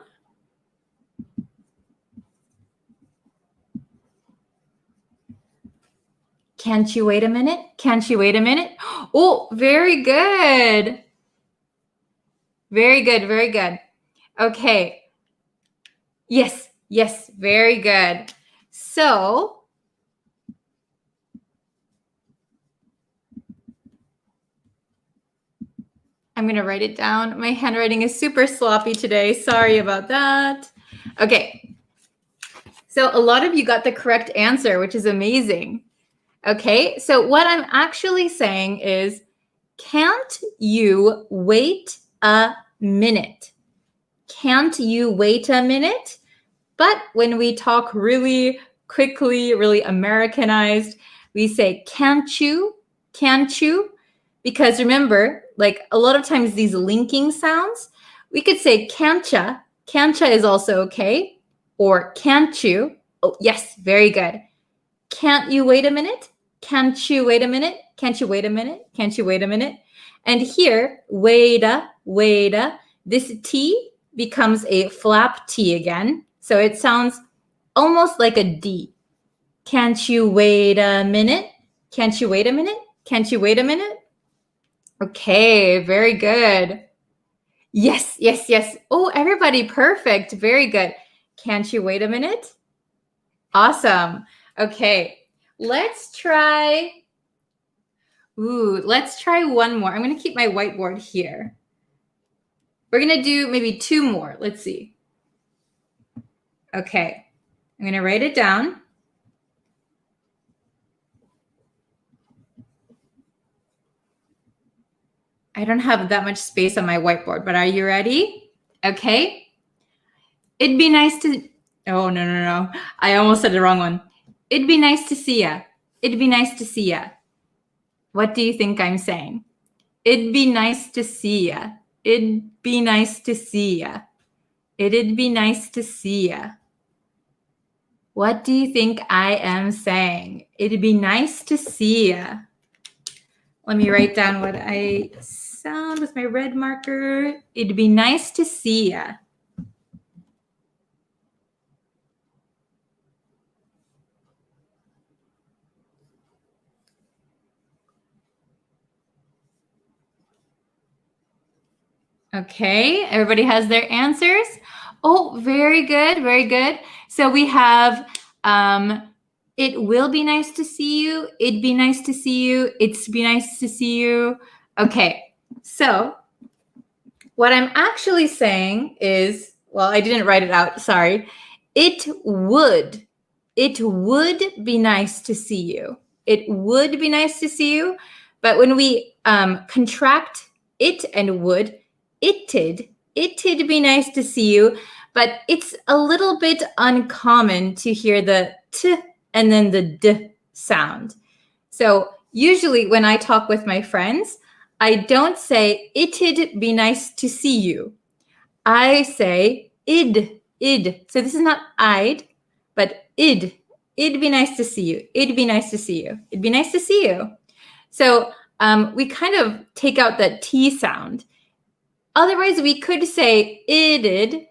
Can't you wait a minute? Can't you wait a minute? Oh, very good. Very good, very good. Okay. Yes, yes, very good. So, I'm going to write it down. My handwriting is super sloppy today. Sorry about that. Okay. So a lot of you got the correct answer, which is amazing. Okay. So what I'm actually saying is, can't you wait a minute? Can't you wait a minute? But when we talk really quickly, really Americanized, we say, can't you? Can't you? Because remember, like a lot of times these linking sounds, we could say can'tcha. Can'tcha is also okay. Or can't you? Oh, yes, very good. Can't you wait a minute? Can't you wait a minute? Can't you wait a minute? Can't you wait a minute? And here, waita, waita, this T becomes a flap T again. So it sounds almost like a D. Can't you wait a minute? Can't you wait a minute? Can't you wait a minute? Okay, very good. Yes, yes, yes. Oh, everybody, perfect. Very good. Can't you wait a minute? Awesome. Okay, let's try. Let's try one more. I'm going to keep my whiteboard here. We're going to do maybe two more. Let's see. Okay, I'm going to write it down. I don't have that much space on my whiteboard, but are you ready? Okay. It'd be nice to, oh, no. I almost said the wrong one. It'd be nice to see ya. It'd be nice to see ya. What do you think I'm saying? It'd be nice to see ya. It'd be nice to see ya. It'd be nice to see ya. What do you think I am saying? It'd be nice to see ya. Let me write down what I sound with my red marker. It'd be nice to see ya. Okay, everybody has their answers. Oh, very good, very good. So we have, it will be nice to see you. It'd be nice to see you. It's be nice to see you. Okay, so what I'm actually saying is, well, I didn't write it out, sorry. It would be nice to see you. It would be nice to see you. But when we contract it and would, it'd be nice to see you. But it's a little bit uncommon to hear the t and then the d sound. So usually when I talk with my friends, I don't say it'd be nice to see you. I say id. So this is not I'd, but id. It'd be nice to see you. It'd be nice to see you. It'd be nice to see you. So we kind of take out that T sound. Otherwise, we could say it'd.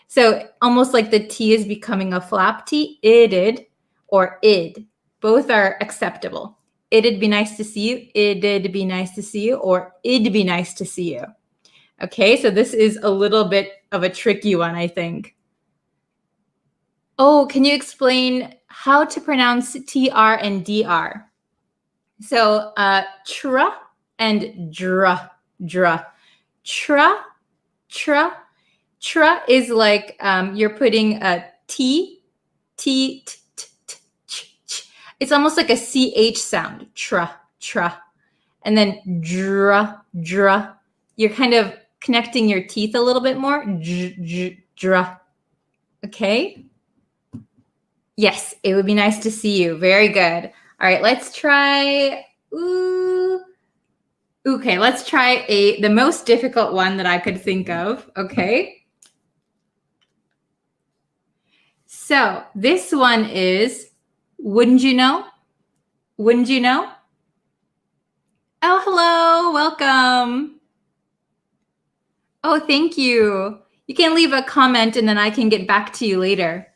So almost like the T is becoming a flap T, it'd or id. Both are acceptable. It'd be nice to see you. It'd be nice to see you, or it'd be nice to see you. Okay, so this is a little bit of a tricky one, I think. Oh, can you explain how to pronounce TR and DR? So tra and dra. Tra is like you're putting a T, T, t, t, t, ch, ch. It's almost like a CH sound, tra. And then dra. You're kind of connecting your teeth a little bit more, dra. Okay? Yes, it would be nice to see you. Very good. All right, let's try. Okay, let's try the most difficult one that I could think of. Okay. So this one is, wouldn't you know? Wouldn't you know? Oh, hello, welcome. Oh, thank you. You can leave a comment and then I can get back to you later.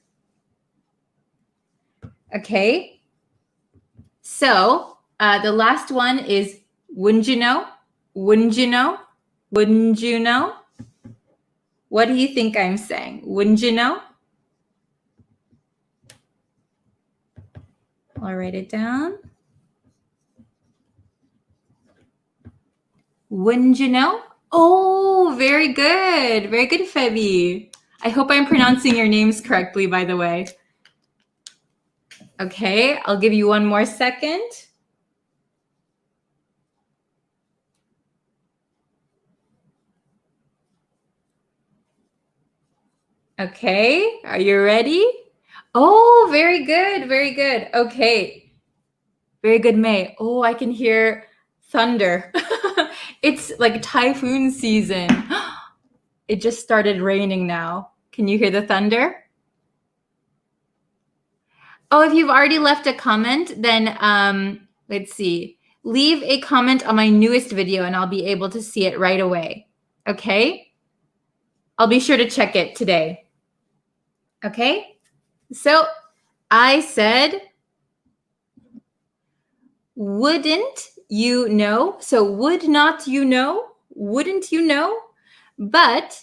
Okay. So the last one is wouldn't you know? Wouldn't you know? Wouldn't you know? What do you think I'm saying? Wouldn't you know? I'll write it down. Wouldn't you know? Oh, very good. Very good, Febby. I hope I'm pronouncing your names correctly, by the way. Okay, I'll give you one more second. Okay, are you ready? Oh, very good, very good. Okay, very good, May. Oh, I can hear thunder. It's like typhoon season. It just started raining now. Can you hear the thunder? Oh, if you've already left a comment, then let's see. Leave a comment on my newest video and I'll be able to see it right away. Okay? I'll be sure to check it today. Okay? So I said, wouldn't you know? So would not you know? Wouldn't you know? But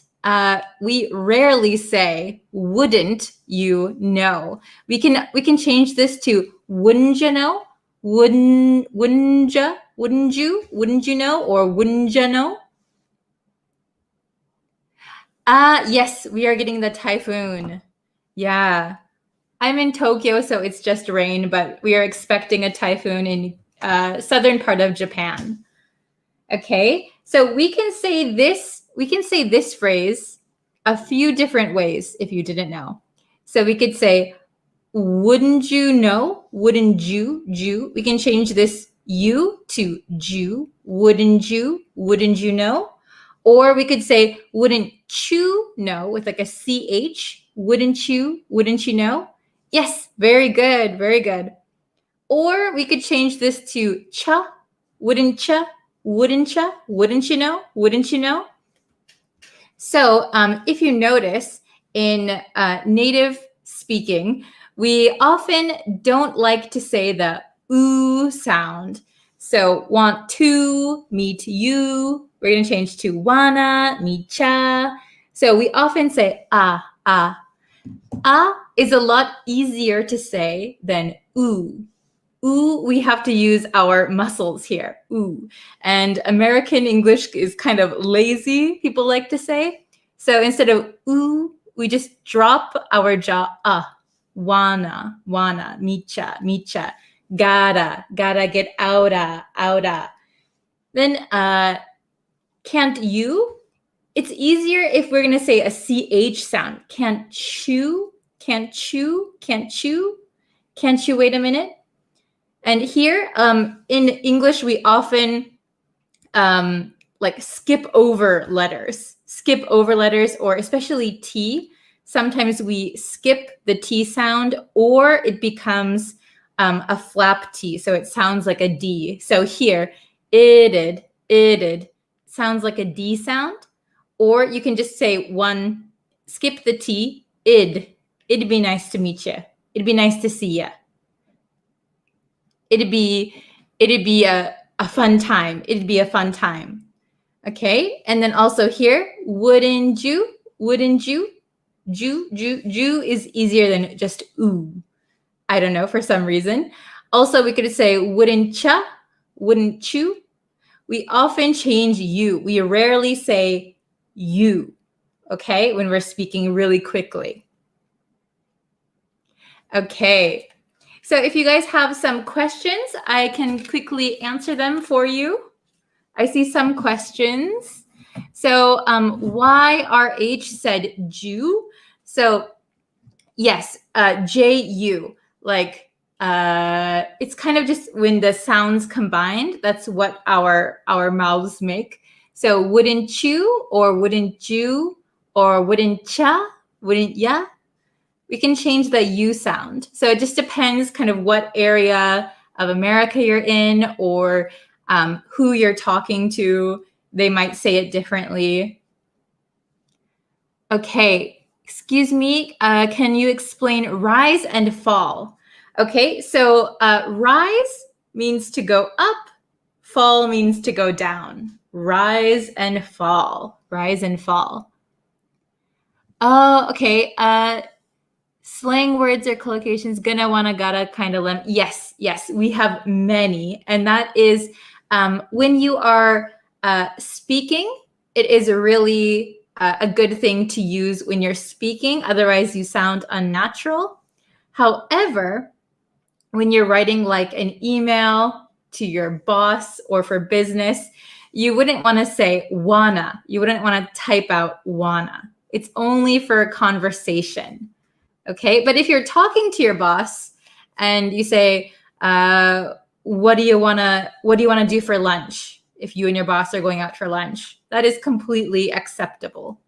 we rarely say wouldn't you know. We can change this to wouldn't you know? Wouldn't you know? Or wouldn't you know? Yes, we are getting the typhoon. Yeah. I'm in Tokyo, so it's just rain, but we are expecting a typhoon in southern part of Japan. Okay, so we can say this phrase a few different ways if you didn't know. So we could say, wouldn't you know? Wouldn't you? We can change this you to Jew. Wouldn't you? Wouldn't you know? Or we could say, wouldn't you know, with like a CH. Wouldn't you? Wouldn't you know? Yes, very good, very good. Or we could change this to cha. Wouldn't ya? Wouldn't ya? Wouldn't you know? Wouldn't you know? So if you notice in native speaking, we often don't like to say the oo sound. So want to, meet you. We're going to change to wanna, meet cha. So we often say ah, ah. Ah is a lot easier to say than oo. Ooh, we have to use our muscles here. Ooh. And American English is kind of lazy, people like to say. So instead of ooh, we just drop our jaw. Wanna, micha, gotta get outa. Then can't you? It's easier if we're gonna say a CH sound. Can't you? Wait a minute? And here in English, we often like skip over letters, or especially T. Sometimes we skip the T sound or it becomes a flap T. So it sounds like a D. So here, it'd sounds like a D sound. Or you can just say one, skip the T, it'd be nice to meet you. It'd be nice to see you. It'd be a fun time. It'd be a fun time. Okay. And then also here, wouldn't you? Jew is easier than just ooh. I don't know, for some reason. Also, we could say wouldn't ya? Wouldn't you? We often change you. We rarely say you, okay, when we're speaking really quickly. Okay. So if you guys have some questions, I can quickly answer them for you. I see some questions. So YRH said Jew. So yes, JU, like it's kind of just when the sounds combined, that's what our mouths make. So wouldn't you, or wouldn't you, or wouldn't ya, wouldn't ya? We can change the U sound. So it just depends kind of what area of America you're in, or who you're talking to. They might say it differently. Okay, excuse me. Can you explain rise and fall? Okay, so rise means to go up. Fall means to go down. Rise and fall. Rise and fall. Oh, okay. Slang words or collocations, gonna, wanna, gotta, kinda, lim. Yes, we have many. And that is when you are speaking, it is really a good thing to use when you're speaking. Otherwise, you sound unnatural. However, when you're writing like an email to your boss or for business, you wouldn't want to say wanna. You wouldn't want to type out wanna. It's only for a conversation. Okay, but if you're talking to your boss and you say, what do you wanna do for lunch? If you and your boss are going out for lunch, that is completely acceptable.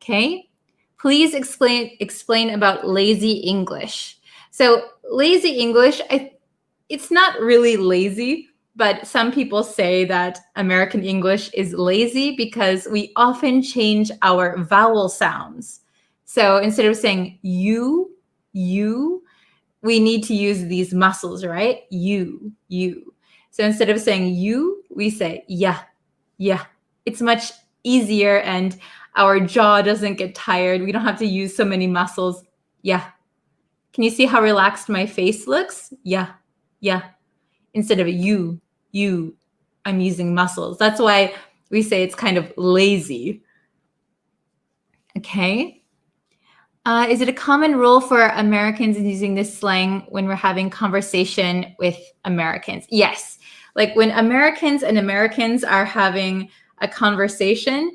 Okay, please explain about lazy English. So lazy English, it's not really lazy, but some people say that American English is lazy because we often change our vowel sounds. So instead of saying you, we need to use these muscles, right? You. So instead of saying you, we say yeah. It's much easier and our jaw doesn't get tired. We don't have to use so many muscles. Yeah. Can you see how relaxed my face looks? Yeah. Instead of you, I'm using muscles. That's why we say it's kind of lazy. Okay. Is it a common rule for Americans using this slang when we're having conversation with Americans? Yes. Like when Americans are having a conversation,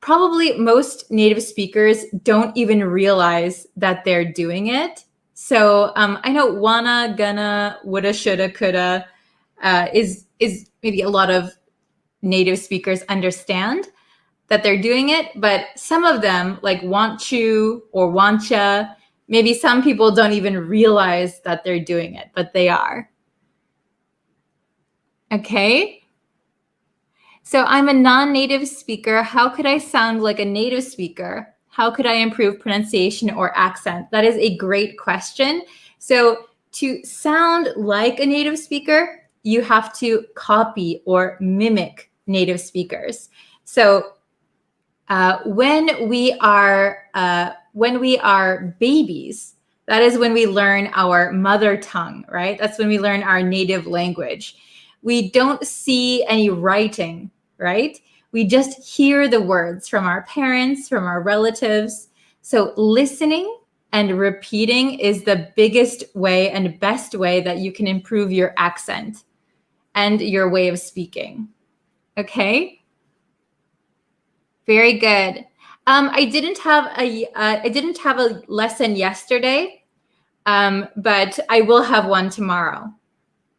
probably most native speakers don't even realize that they're doing it. So I know wanna, gonna, woulda, shoulda, coulda is maybe a lot of native speakers understand that they're doing it, but some of them, like want to or wantcha, maybe some people don't even realize that they're doing it, but they are. Okay. So I'm a non-native speaker. How could I sound like a native speaker? How could I improve pronunciation or accent? That is a great question. So to sound like a native speaker, you have to copy or mimic native speakers. So when we are babies, that is when we learn our mother tongue, right? That's when we learn our native language. We don't see any writing, right? We just hear the words from our parents, from our relatives. So listening and repeating is the biggest way and best way that you can improve your accent and your way of speaking. Okay? Very good. I didn't have a lesson yesterday, but I will have one tomorrow.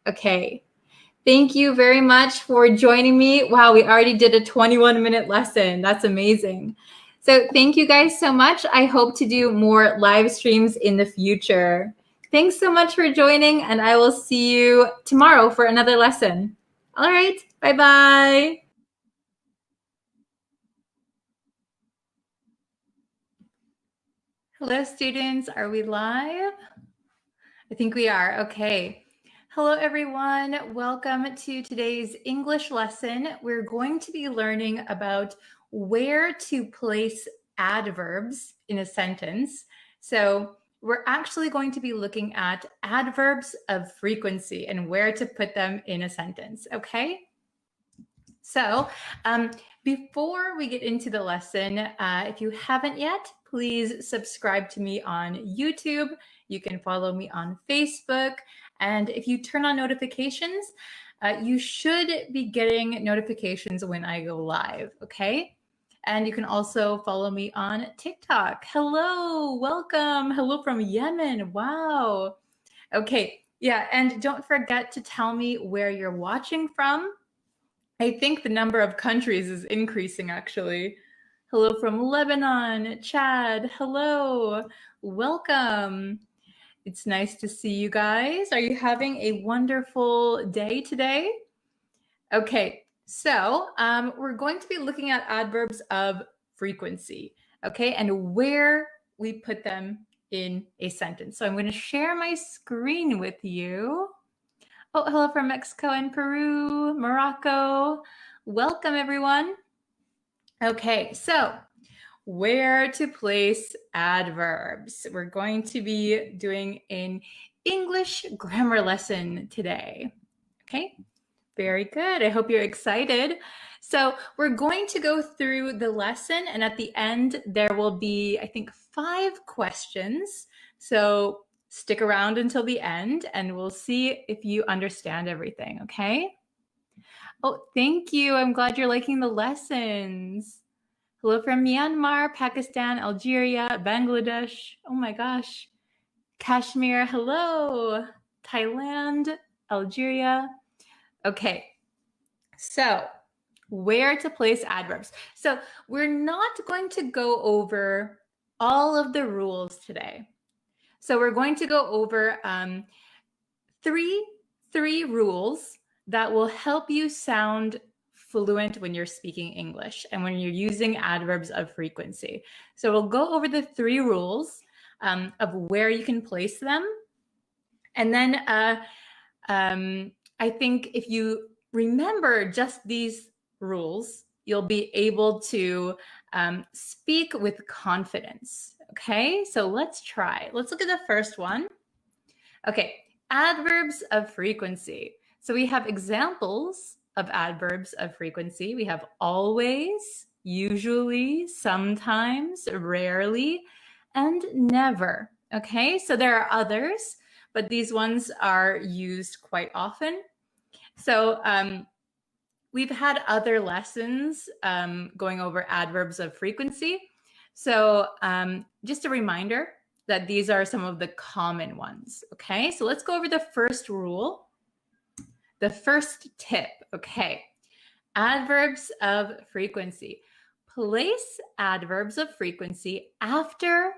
Okay. Thank you very much for joining me. Wow, we already did a 21-minute lesson. That's amazing. So thank you guys so much. I hope to do more live streams in the future. Thanks so much for joining, and I will see you tomorrow for another lesson. All right. Bye-bye. Hello, students. Are we live? I think we are. Okay. Hello, everyone. Welcome to today's English lesson. We're going to be learning about where to place adverbs in a sentence. So we're actually going to be looking at adverbs of frequency and where to put them in a sentence. Okay. So before we get into the lesson, if you haven't yet, please subscribe to me on YouTube. You can follow me on Facebook. And if you turn on notifications, you should be getting notifications when I go live, okay? And you can also follow me on TikTok. Hello, welcome. Hello from Yemen. Wow. Okay, yeah, and don't forget to tell me where you're watching from. I think the number of countries is increasing, actually. Hello from Lebanon, Chad. Hello. Welcome. It's nice to see you guys. Are you having a wonderful day today? Okay, so we're going to be looking at adverbs of frequency, okay, and where we put them in a sentence. So I'm going to share my screen with you. Oh, hello from Mexico and Peru, Morocco. Welcome, everyone. Okay, so where to place adverbs. We're going to be doing an English grammar lesson today. Okay, very good. I hope you're excited. So we're going to go through the lesson, and at the end, there will be, I think, 5 questions. So stick around until the end, and we'll see if you understand everything, okay? Oh, thank you. I'm glad you're liking the lessons. Hello from Myanmar, Pakistan, Algeria, Bangladesh. Oh my gosh. Kashmir, hello. Thailand, Algeria. Okay, so where to place adverbs. So we're not going to go over all of the rules today. So we're going to go over three rules that will help you sound fluent when you're speaking English and when you're using adverbs of frequency. So we'll go over the 3 rules of where you can place them. And then I think if you remember just these rules, you'll be able to speak with confidence. Okay, so let's try. Let's look at the first one. Okay, adverbs of frequency. So we have examples of adverbs of frequency. We have always, usually, sometimes, rarely, and never. Okay, so there are others, but these ones are used quite often. So we've had other lessons going over adverbs of frequency. So just a reminder that these are some of the common ones. Okay, so let's go over the first rule. The first tip, okay. Adverbs of frequency. Place adverbs of frequency after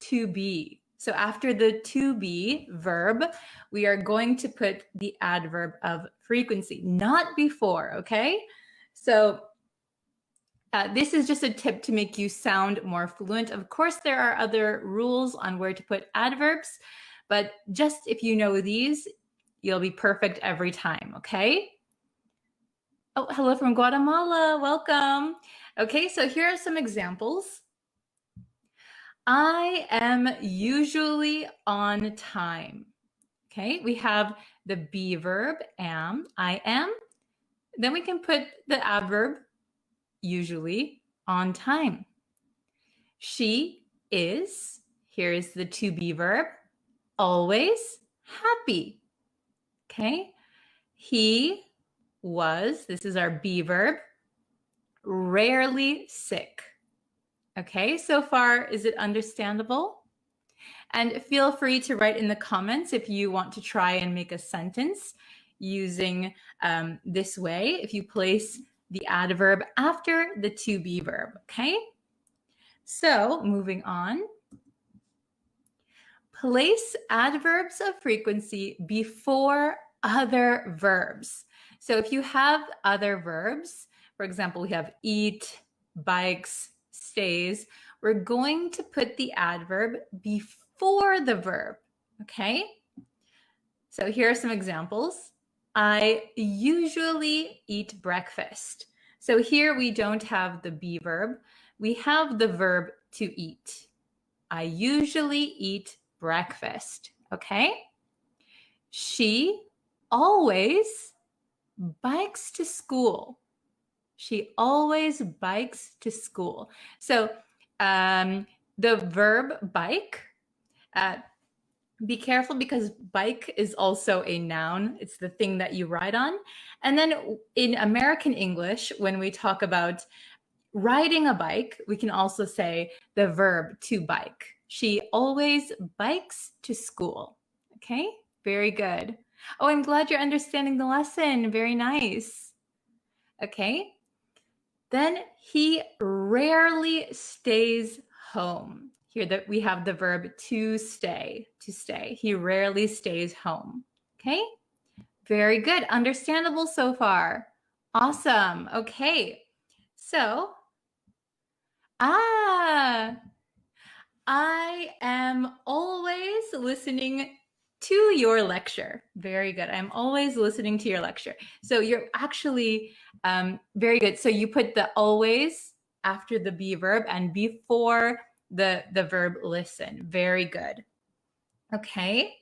to be. So after the to be verb, we are going to put the adverb of frequency, not before, okay? So this is just a tip to make you sound more fluent. Of course, there are other rules on where to put adverbs, but just if you know these, you'll be perfect every time, okay? Oh, hello from Guatemala, welcome. Okay, so here are some examples. I am usually on time. Okay, we have the be verb, am, I am. Then we can put the adverb, usually, on time. She is, here is the to be verb, always happy. Okay, he was, this is our be verb, rarely sick. Okay, so far, is it understandable? And feel free to write in the comments if you want to try and make a sentence using this way, if you place the adverb after the to be verb, okay? So moving on. Place adverbs of frequency before other verbs. So if you have other verbs, for example, we have eat, bikes, stays, we're going to put the adverb before the verb, okay? So here are some examples. I usually eat breakfast. So here we don't have the be verb. We have the verb to eat. I usually eat breakfast, okay? She always bikes to school. She always bikes to school. So the verb bike, be careful because bike is also a noun. It's the thing that you ride on. And then in American English, when we talk about riding a bike, we can also say the verb to bike. She always bikes to school. Okay, very good. Oh, I'm glad you're understanding the lesson. Very nice. Okay, then he rarely stays home. Here that we have the verb to stay, to stay. He rarely stays home. Okay, very good. Understandable so far. Awesome. Okay, so I am always listening to your lecture. Very good. I'm always listening to your lecture. So you're actually very good. So you put the always after the be verb and before the verb listen. Very good. Okay.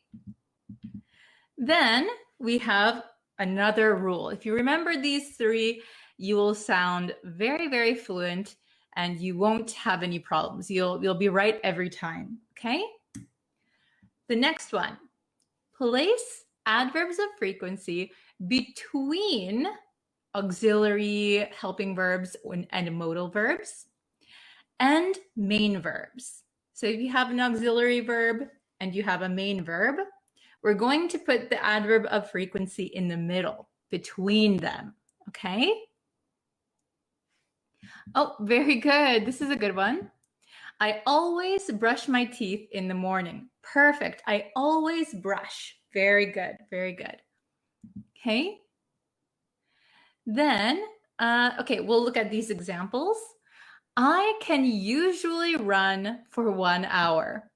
Then we have another rule. If you remember these three, you will sound very, very fluent and you won't have any problems. You'll be right every time. Okay. The next one, place adverbs of frequency between auxiliary helping verbs and modal verbs and main verbs. So if you have an auxiliary verb and you have a main verb, we're going to put the adverb of frequency in the middle between them, okay? Oh, very good. This is a good one. I always brush my teeth in the morning. Perfect. I always brush. Very good. Very good. Okay. Then, okay, we'll look at these examples. I can usually run for 1 hour.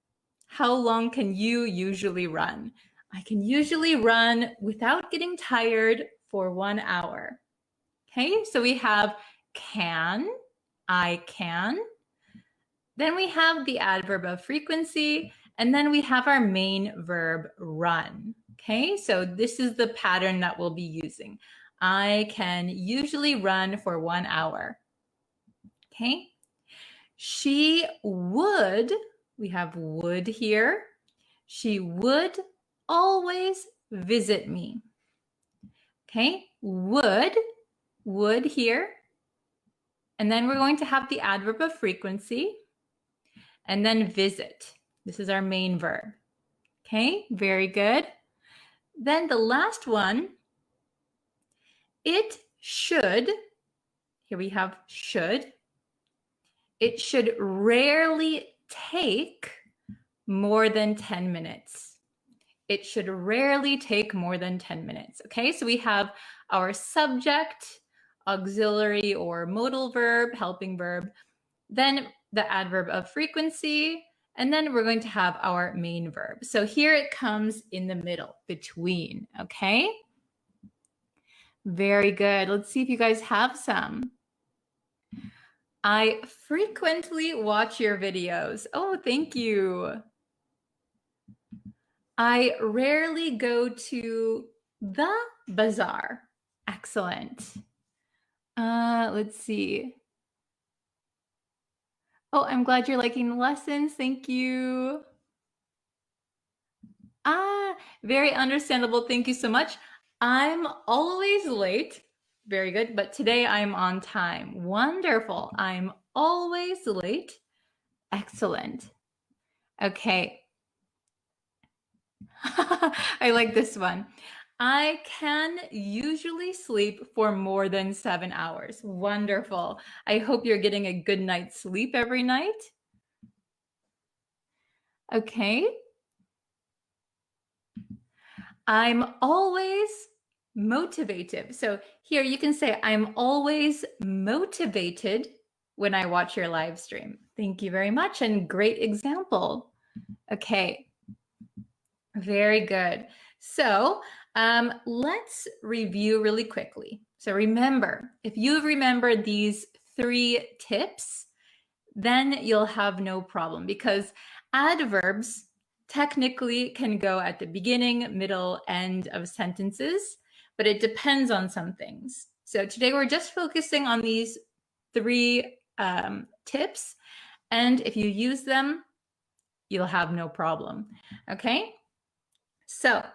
How long can you usually run? I can usually run without getting tired for 1 hour. Okay, so we have can, I can. Then we have the adverb of frequency, and then we have our main verb run. Okay, so this is the pattern that we'll be using. I can usually run for 1 hour. Okay, she would, we have would here. She would always visit me. Okay, would here. And then we're going to have the adverb of frequency and then visit. This is our main verb. Okay, very good. Then the last one, it should, here we have should. It should rarely take more than 10 minutes. It should rarely take more than 10 minutes. Okay, so we have our subject, auxiliary or modal verb, helping verb, then the adverb of frequency, and then we're going to have our main verb. So here it comes in the middle, between, okay? Very good. Let's see if you guys have some. I frequently watch your videos. Oh, thank you. I rarely go to the bazaar. Excellent. Let's see. Oh, I'm glad you're liking the lessons. Thank you. Very understandable. Thank you so much. I'm always late. Very good. But today I'm on time. Wonderful. I'm always late. Excellent. Okay. I like this one. I can usually sleep for more than 7 hours. Wonderful. I hope you're getting a good night's sleep every night. Okay. I'm always motivated. So here you can say, I'm always motivated when I watch your live stream. Thank you very much and great example. Okay. Very good. So let's review really quickly. So remember, if you've remembered these 3 tips, then you'll have no problem because adverbs technically can go at the beginning, middle, end of sentences, but it depends on some things. So today we're just focusing on these 3 tips, and if you use them, you'll have no problem. Okay? So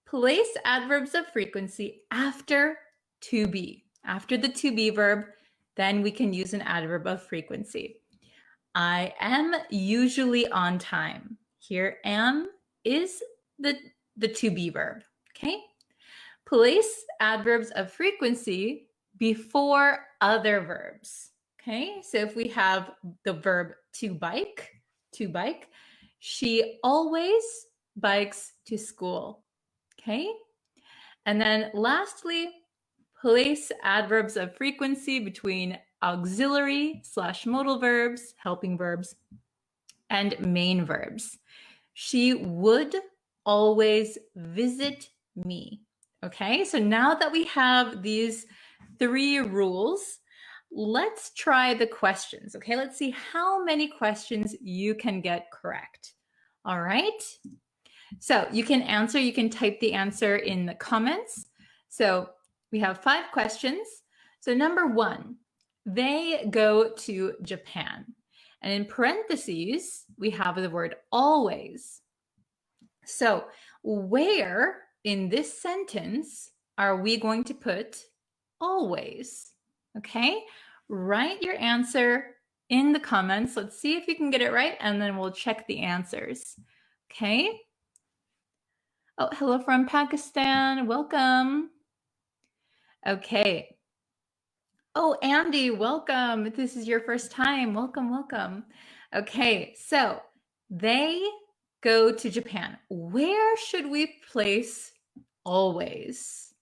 place adverbs of frequency after to be. After the to be verb, then we can use an adverb of frequency. I am usually on time. Here am is the to be verb. Okay? Place adverbs of frequency before other verbs. Okay? So if we have the verb to bike, she always bikes to school. Okay? And then lastly, place adverbs of frequency between auxiliary / modal verbs, helping verbs, and main verbs. She would always visit me. Okay, so now that we have these 3 rules, let's try the questions. Okay, let's see how many questions you can get correct. All right, so you can type the answer in the comments. So we have 5 questions. So number 1, they go to Japan. And in parentheses, we have the word always. So where in this sentence are we going to put always? Okay, write your answer in the comments. Let's see if you can get it right, and then we'll check the answers. Okay. Oh, hello from Pakistan. Welcome. Okay. Oh, Andy, welcome. If this is your first time, welcome, welcome. Okay, so they go to Japan. Where should we place always?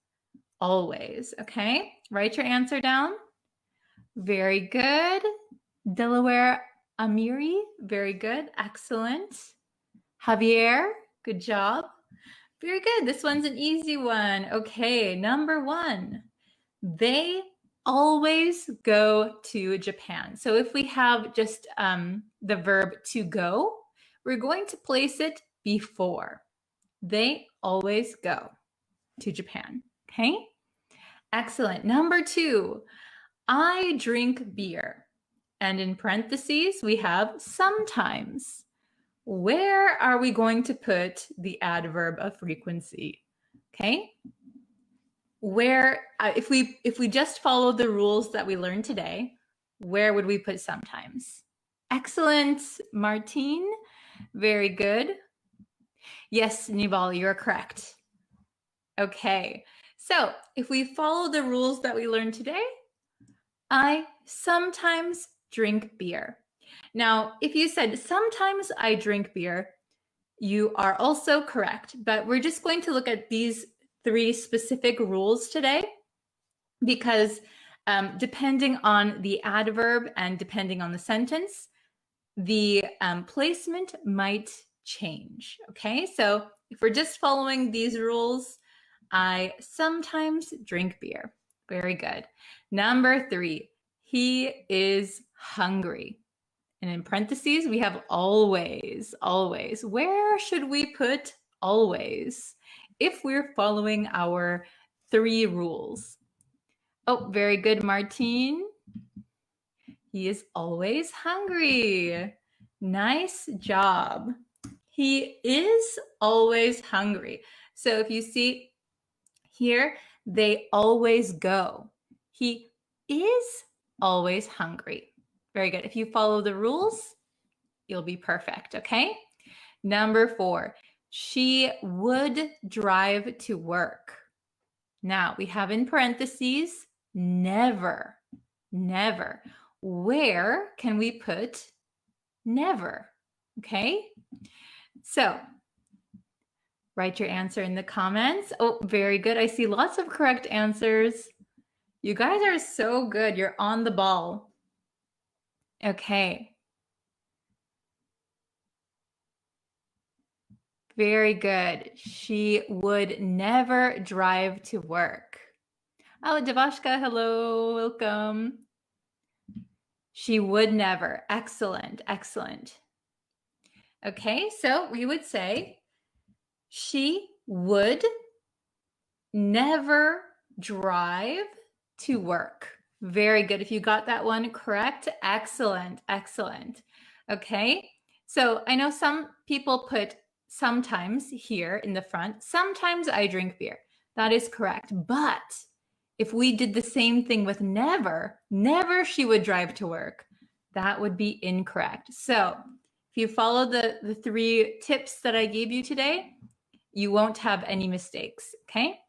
Always, okay? Write your answer down. Very good. Delaware Amiri, very good. Excellent. Javier, good job. Very good. This one's an easy one. Okay, number 1. They always go to Japan. So if we have just the verb to go, we're going to place it before. They always go to Japan. Okay? Excellent. Number 2, I drink beer. And in parentheses, we have sometimes. Where are we going to put the adverb of frequency? Okay? Where, if we just follow the rules that we learned today, where would we put sometimes? Excellent, Martine. Very good. Yes, Nibal, you're correct. Okay, so if we follow the rules that we learned today, I sometimes drink beer. Now, if you said sometimes I drink beer, you are also correct, but we're just going to look at these 3 specific rules today because depending on the adverb and depending on the sentence, the placement might change. Okay, so if we're just following these rules, I sometimes drink beer. Very good. Number 3, he is hungry. And in parentheses, we have always, always. Where should we put always if we're following our 3 rules? Oh, very good, Martine. He is always hungry. Nice job. He is always hungry. So if you see here, they always go. He is always hungry. Very good. If you follow the rules, you'll be perfect, okay? Number 4, she would drive to work. Now, we have in parentheses, never, never. Where can we put never? Okay? So, write your answer in the comments. Oh, very good. I see lots of correct answers. You guys are so good. You're on the ball. Okay. Very good. She would never drive to work. Oh, Devashka, hello, welcome. She would never. Excellent, excellent. Okay, so we would say she would never drive to work. Very good. If you got that one correct, excellent, excellent. Okay, so I know some people put sometimes here in the front. Sometimes I drink beer. That is correct. But if we did the same thing with never, never she would drive to work, that would be incorrect. So if you follow the 3 tips that I gave you today, you won't have any mistakes, okay?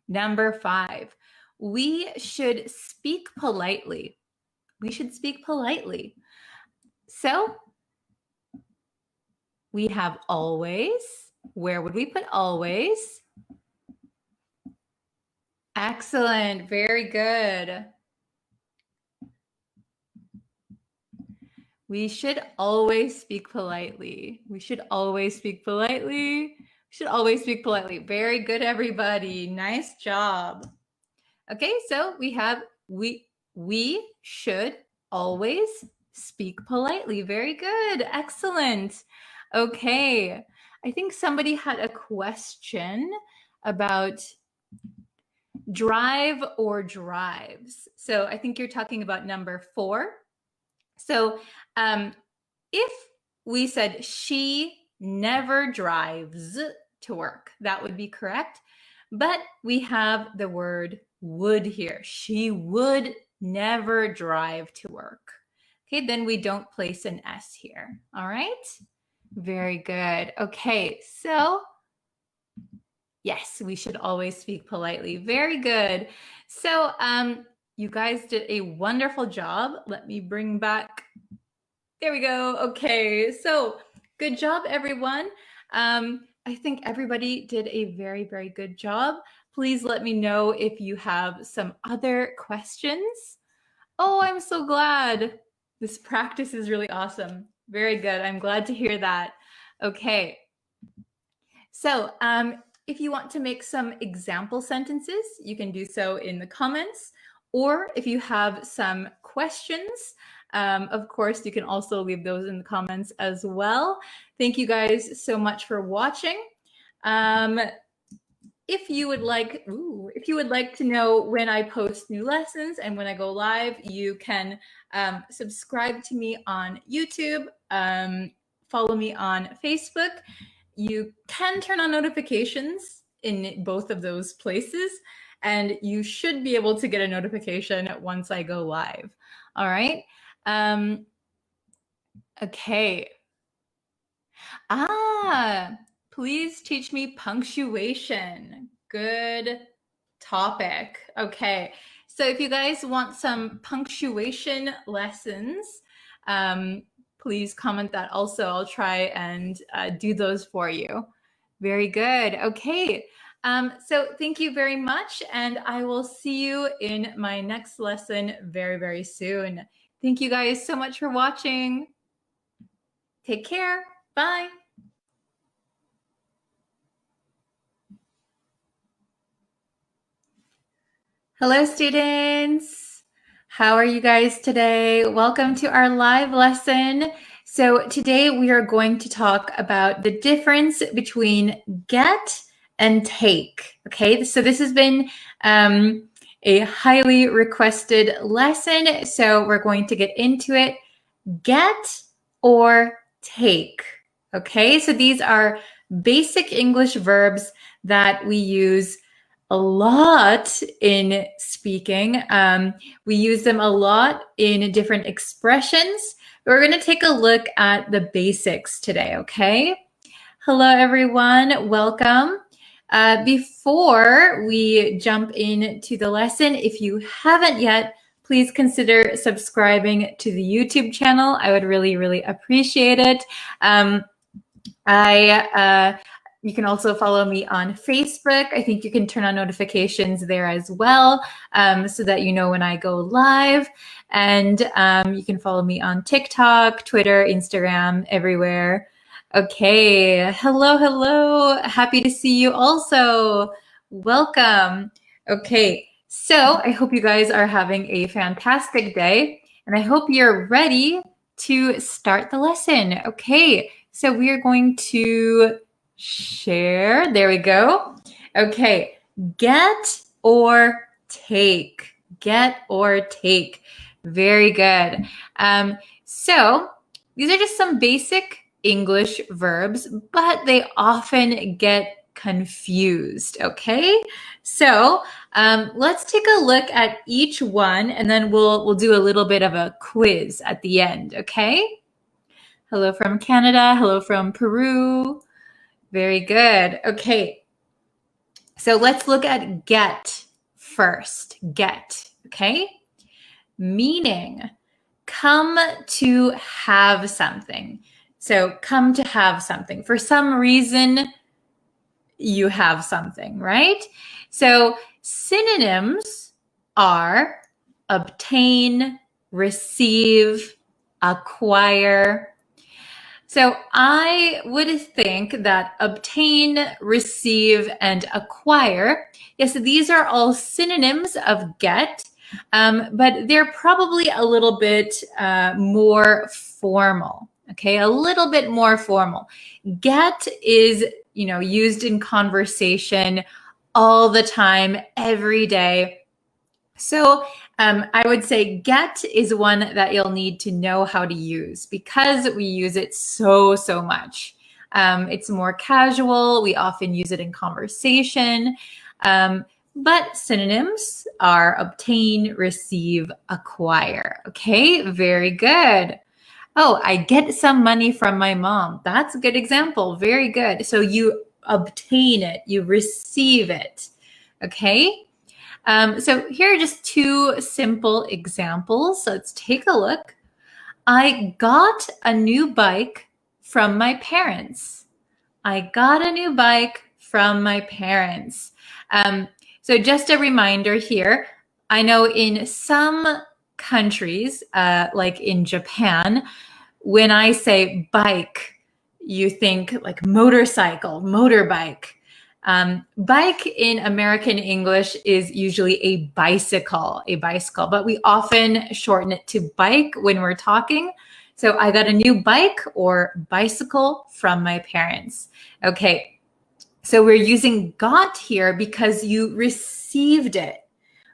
Number 5, we should speak politely. We should speak politely. So we have always. Where would we put always? Excellent, very good. We should always speak politely. We should always speak politely. Should always speak politely. Very good, everybody. Nice job. Okay, so we have we should always speak politely. Very good. Excellent. Okay. I think somebody had a question about drive or drives. So I think you're talking about number 4. So if we said she never drives to work, that would be correct. But we have the word would here. She would never drive to work. Okay, then we don't place an S here. All right? Very good. Okay, so yes, we should always speak politely. Very good. So you guys did a wonderful job. Let me bring back, there we go. Okay, so good job, everyone. I think everybody did a very, very good job. Please let me know if you have some other questions. Oh, I'm so glad. This practice is really awesome. Very good. I'm glad to hear that. Okay. So if you want to make some example sentences, you can do so in the comments. Or if you have some questions, of course, you can also leave those in the comments as well. Thank you guys so much for watching. If you would like to know when I post new lessons and when I go live, you can subscribe to me on YouTube, follow me on Facebook. You can turn on notifications in both of those places, and you should be able to get a notification once I go live. All right. Okay. Please teach me punctuation. Good topic. Okay. So if you guys want some punctuation lessons, please comment that also. I'll try and do those for you. Very good. Okay. So thank you very much, and I will see you in my next lesson very, very soon. Thank you guys so much for watching. Take care. Bye. Hello, students. How are you guys today? Welcome to our live lesson. So today we are going to talk about the difference between get and take. Okay, so this has been a highly requested lesson, so we're going to get into it. Get or take. Okay, so these are basic English verbs that we use a lot in speaking. We use them a lot in different expressions. We're going to take a look at the basics today, okay? Hello, everyone. Welcome. Before we jump into the lesson, if you haven't yet, please consider subscribing to the YouTube channel. I would really, really appreciate it. You can also follow me on Facebook. I think you can turn on notifications there as well, so that you know when I go live. And you can follow me on TikTok, Twitter, Instagram, everywhere. Okay, hello, hello. Happy to see you also. Welcome. Okay, so I hope you guys are having a fantastic day, and I hope you're ready to start the lesson. Okay, so we are going to share. There we go. Okay, get or take. Get or take. Very good. So these are just some basic English verbs, but they often get confused. Okay, so let's take a look at each one, and then we'll do a little bit of a quiz at the end. Okay. Hello from Canada. Hello from Peru. Very good. Okay. So let's look at get first. Get. Okay. Meaning come to have something. So come to have something. For some reason, you have something, right? So synonyms are obtain, receive, acquire. So I would think that obtain, receive, and acquire, yes, these are all synonyms of get, but they're probably a little bit more formal. Okay, a little bit more formal. Get is, used in conversation all the time, every day. So I would say get is one that you'll need to know how to use because we use it so much. It's more casual. We often use it in conversation. But synonyms are obtain, receive, acquire. Okay, very good. Oh, I get some money from my mom. That's a good example. Very good. So you obtain it, you receive it. Okay. So here are just two simple examples. So let's take a look. I got a new bike from my parents. I got a new bike from my parents. So just a reminder here, I know in some countries, like in Japan, when I say bike, you think like motorcycle, motorbike. Bike in American English is usually a bicycle, but we often shorten it to bike when we're talking. So I got a new bike or bicycle from my parents. Okay, so we're using got here because you received it.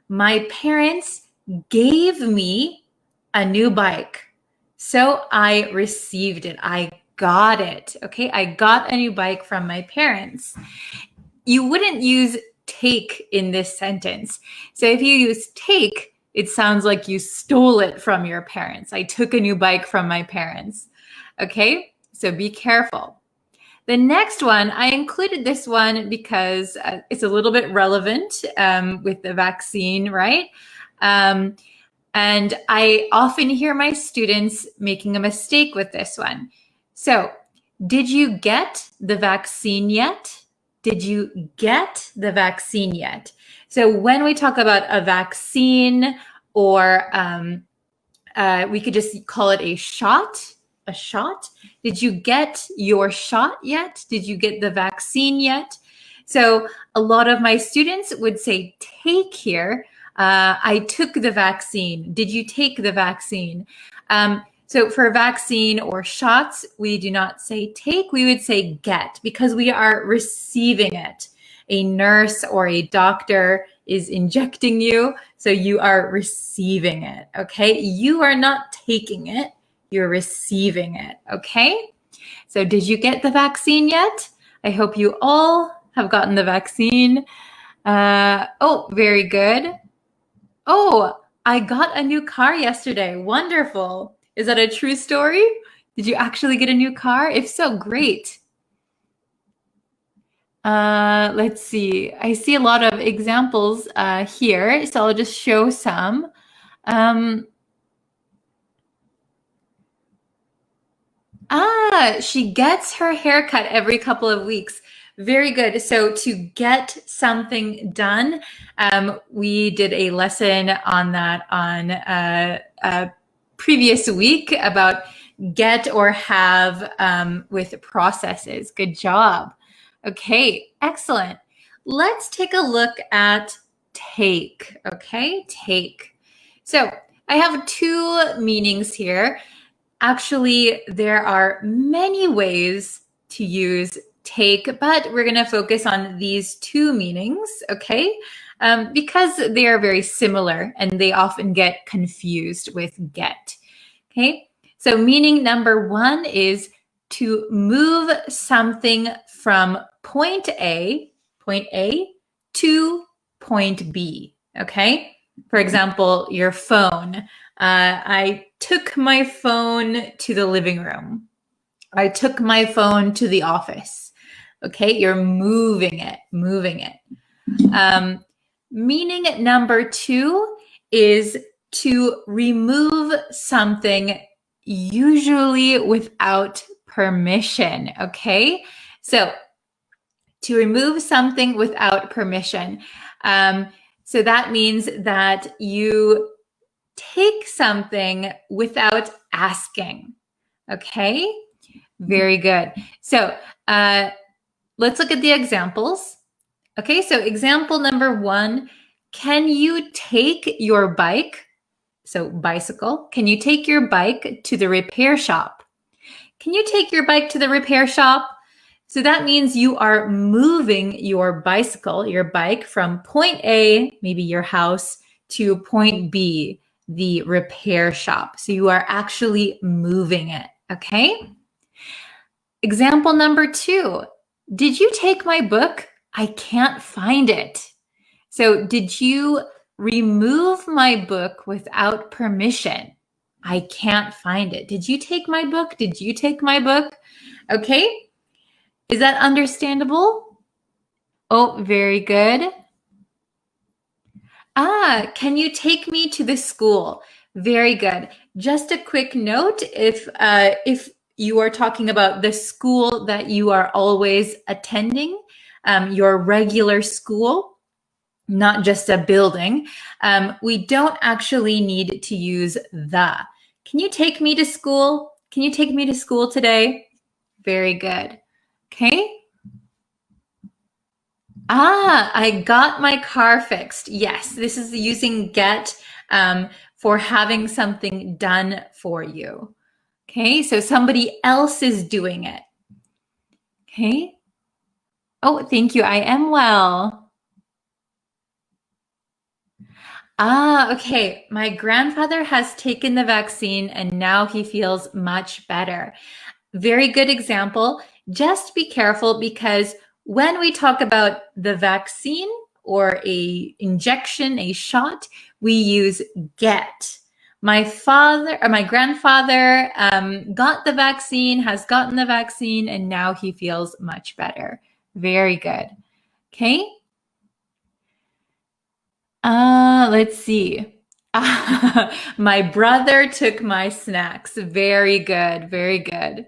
My parents gave me a new bike. So I received it. I got it. Okay, I got a new bike from my parents. You wouldn't use take in this sentence. So if you use take, it sounds like you stole it from your parents. I took a new bike from my parents. Okay, so be careful. The next one, I included this one because it's a little bit relevant with the vaccine, right? And I often hear my students making a mistake with this one. So, did you get the vaccine yet? Did you get the vaccine yet? So when we talk about a vaccine, or we could just call it a shot. Did you get your shot yet? Did you get the vaccine yet? So a lot of my students would say take here. I took the vaccine. Did you take the vaccine? So for vaccine or shots, we do not say take, we would say get because we are receiving it. A nurse or a doctor is injecting you, so you are receiving it, okay? You are not taking it, you're receiving it, okay? So did you get the vaccine yet? I hope you all have gotten the vaccine. Oh, very good. Oh, I got a new car yesterday. Wonderful. Is that a true story? Did you actually get a new car? If so, great. Let's see. I see a lot of examples here, so I'll just show some. She gets her haircut every couple of weeks. Very good. So to get something done, we did a lesson on that on a previous week about get or have with processes. Good job. Okay, excellent. Let's take a look at take. Okay, take. So I have two meanings here. Actually, there are many ways to use take, but we're going to focus on these two meanings, okay? Because they are very similar and they often get confused with get, okay? So meaning number one is to move something from point A to point B, okay? For example, your phone. I took my phone to the living room. I took my phone to the office. Okay, you're moving it. Meaning number two is to remove something, usually without permission. Okay, so to remove something without permission. So that means that you take something without asking, okay? Very good. So let's look at the examples. Okay, so example number 1, can you take your bike, so bicycle, can you take your bike to the repair shop? Can you take your bike to the repair shop? So that means you are moving your bicycle, your bike from point A, maybe your house, to point B, the repair shop. So you are actually moving it, okay? Example number 2, did you take my book? I can't find it. So did you remove my book without permission? I can't find it. Did you take my book? Did you take my book? Okay. Is that understandable? Oh, very good. Can you take me to the school? Very good. Just a quick note, if you are talking about the school that you are always attending, your regular school, not just a building, we don't actually need to use the. Can you take me to school? Can you take me to school today? Very good. Okay. I got my car fixed. Yes, this is using get for having something done for you. Okay, so somebody else is doing it. Okay. Oh, thank you. I am well. Okay. My grandfather has taken the vaccine and now he feels much better. Very good example. Just be careful because when we talk about the vaccine or a injection, a shot, we use get. My grandfather got the vaccine, has gotten the vaccine, and now he feels much better. Very good. Okay. Let's see. My brother took my snacks. Very good. Very good.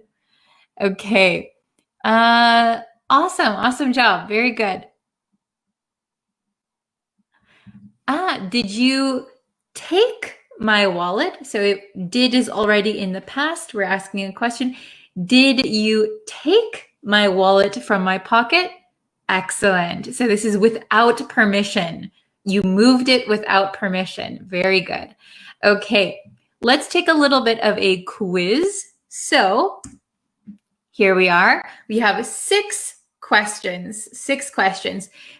Okay. Awesome job. Very good. Did you take my wallet? So if did is already in the past. We're asking a question. Did you take my wallet from my pocket? Excellent. So this is without permission. You moved it without permission. Very good. Okay, let's take a little bit of a quiz. So here we are. We have 6 questions.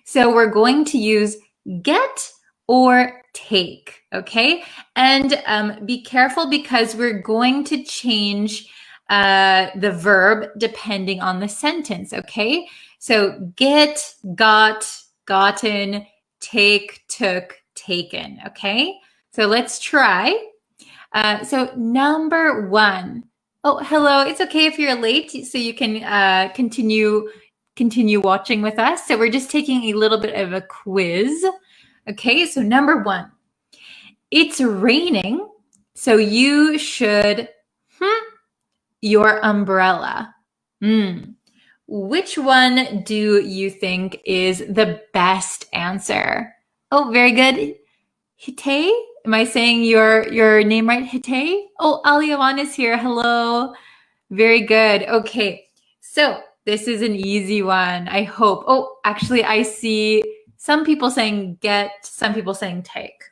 So we're going to use get or take, okay? And be careful because we're going to change the verb depending on the sentence, okay? So get, got, gotten, take, took, taken, okay? So let's try. So number 1. Oh, hello. It's okay if you're late, so you can continue watching with us. So we're just taking a little bit of a quiz. Okay, so number 1. It's raining, so you should your umbrella. Which one do you think is the best answer? Oh, very good. Hite? Am I saying your name right? Hite? Oh, Aliawan is here. Hello. Very good. Okay. So this is an easy one, I hope. Oh, actually, I see some people saying get, some people saying take.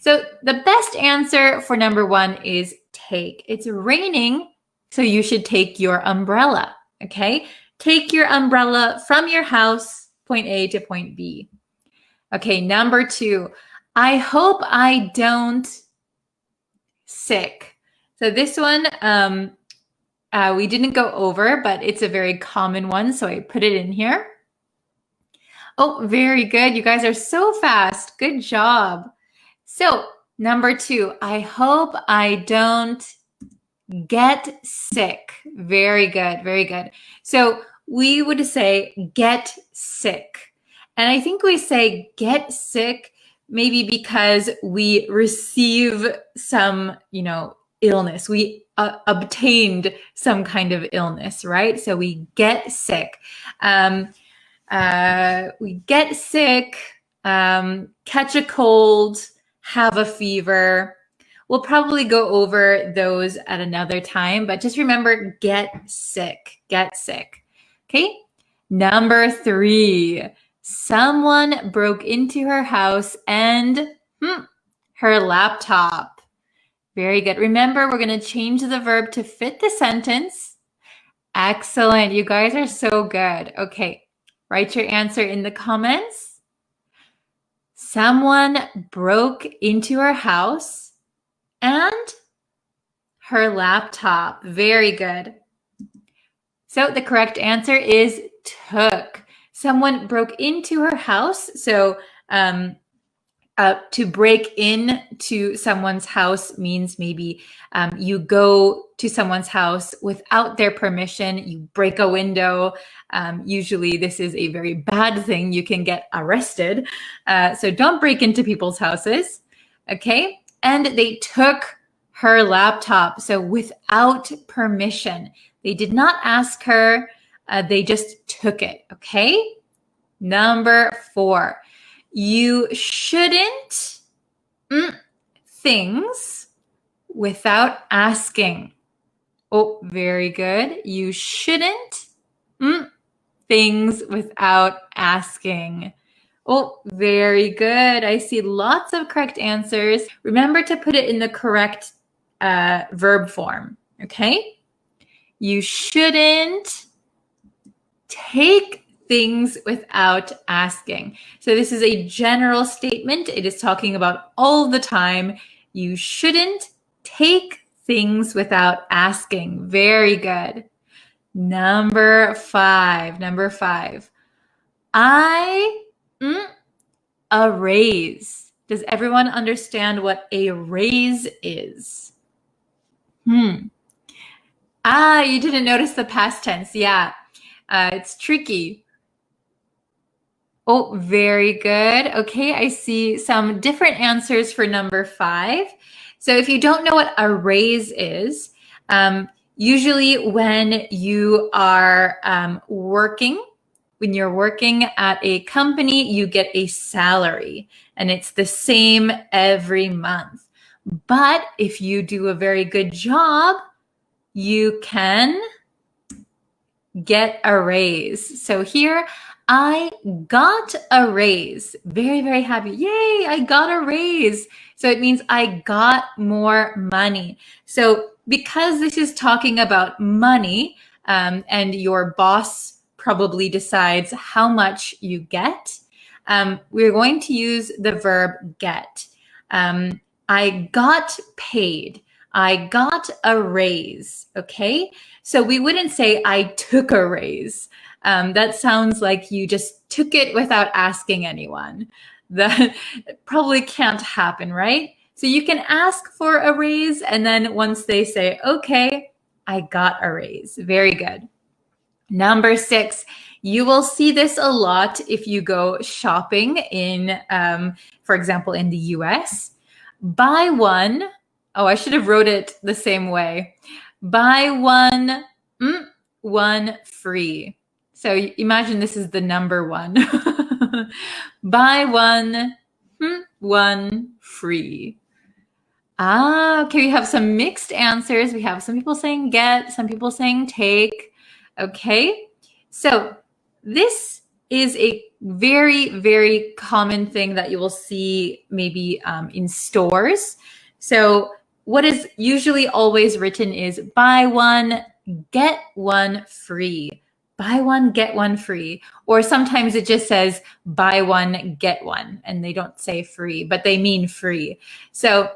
So the best answer for number 1 is take. It's raining, so you should take your umbrella. Okay? Take your umbrella from your house, point A to point B. Okay, number 2. I hope I don't sick. So this one, we didn't go over, but it's a very common one, so I put it in here. Oh, very good. You guys are so fast. Good job. So number 2, I hope I don't get sick. Very good. Very good. So we would say get sick. And I think we say get sick maybe because we receive some, illness. We obtained some kind of illness, right? So we get sick. We get sick, catch a cold, have a fever. We'll probably go over those at another time, but just remember, get sick. Get sick. Okay? Number 3. Someone broke into her house and her laptop. Very good. Remember, we're going to change the verb to fit the sentence. Excellent. You guys are so good. Okay. Write your answer in the comments. Someone broke into her house and her laptop. Very good. So the correct answer is took. Someone broke into her house. So to break into someone's house means maybe you go to someone's house without their permission. You break a window. Usually this is a very bad thing. You can get arrested. So don't break into people's houses. Okay. And they took her laptop. So without permission. They did not ask her. They just took it. Okay. Number 4. You shouldn't things without asking. Oh, very good. You shouldn't things without asking. Oh, very good. I see lots of correct answers. Remember to put it in the correct verb form, okay? You shouldn't take things without asking. So this is a general statement. It is talking about all the time. You shouldn't take things without asking. Very good. Number 5. A raise. Does everyone understand what a raise is? You didn't notice the past tense. Yeah, it's tricky. Oh, very good. Okay, I see some different answers for number 5. So if you don't know what a raise is, usually when you are working at a company, you get a salary and it's the same every month. But if you do a very good job, you can get a raise. So here, I got a raise. Very, very happy. Yay, I got a raise. So it means I got more money. So because this is talking about money, and your boss probably decides how much you get, we're going to use the verb get. I got paid. I got a raise, okay? So we wouldn't say I took a raise. That sounds like you just took it without asking anyone. That probably can't happen, right? So you can ask for a raise, and then once they say, okay, I got a raise. Very good. Number 6, you will see this a lot if you go shopping in, for example, in the US. Buy one. Oh, I should have wrote it the same way. Buy one, one free. So imagine this is the number 1. Buy one, one free. Okay, we have some mixed answers. We have some people saying get, some people saying take. Okay, so this is a very, very common thing that you will see maybe in stores. So what is usually always written is buy one, get one free. Buy one, get one free. Or sometimes it just says buy one, get one, and they don't say free, but they mean free. So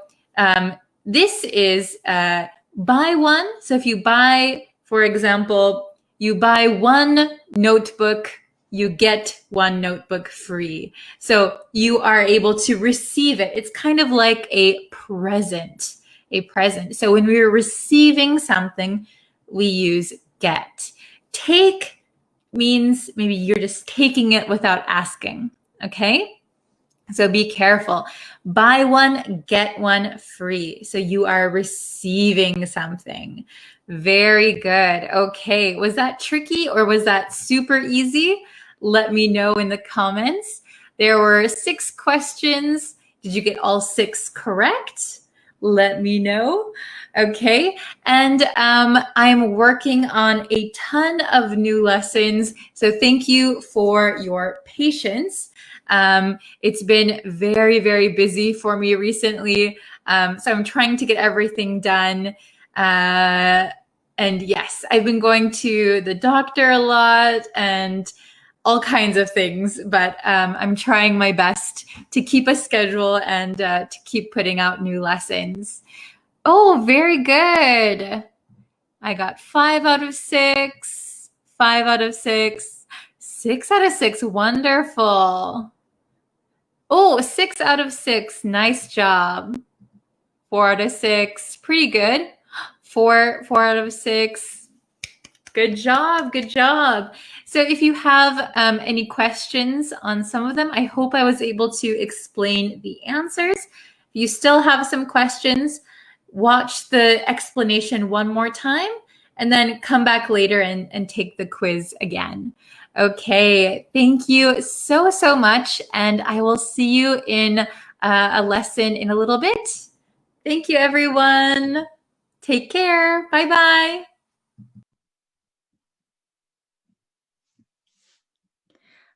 this is buy one. So if you buy, for example, you buy one notebook, you get one notebook free. So you are able to receive it. It's kind of like a present. So when we're receiving something, we use get. Take means maybe you're just taking it without asking, okay? So be careful. Buy one, get one free. So you are receiving something. Very good. Okay, was that tricky or was that super easy? Let me know in the comments. There were 6 questions. Did you get all 6 correct? let me know. Okay. And I'm working on a ton of new lessons. So thank you for your patience. It's been very, very busy for me recently. So I'm trying to get everything done. And yes, I've been going to the doctor a lot and all kinds of things, but I'm trying my best to keep a schedule and to keep putting out new lessons. Oh, very good. I got 5 out of 6, 5 out of 6, 6 out of 6. Wonderful. Oh, 6 out of 6. Nice job. 4 out of 6. Pretty good. 4 out of 6. Good job. Good job. So if you have any questions on some of them, I hope I was able to explain the answers. If you still have some questions, watch the explanation one more time and then come back later and take the quiz again. Okay, thank you so, so much. And I will see you in a lesson in a little bit. Thank you, everyone. Take care. Bye-bye.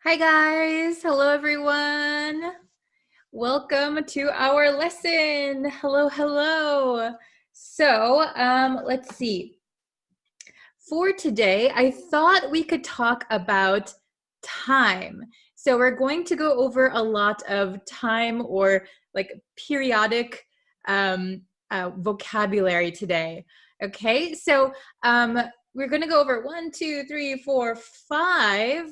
Hi guys, hello everyone. Welcome to our lesson. Hello, hello. So let's see. For today, I thought we could talk about time. So we're going to go over a lot of time or like periodic vocabulary today. Okay, so we're going to go over 1, 2, 3, 4, 5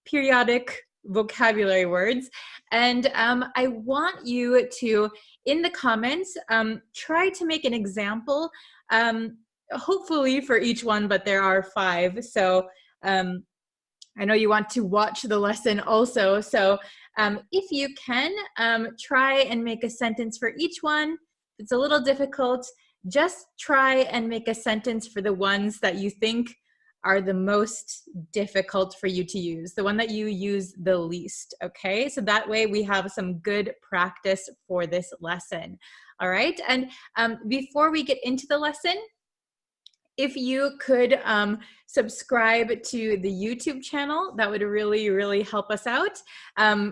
periodic vocabulary words. And I want you to, in the comments, try to make an example, hopefully for each one, but there are 5. So I know you want to watch the lesson also. So if you can, try and make a sentence for each one. It's a little difficult. Just try and make a sentence for the ones that you think are the most difficult for you to use, the one that you use the least, okay? So that way we have some good practice for this lesson, all right? And before we get into the lesson, if you could subscribe to the YouTube channel, that would really, really help us out.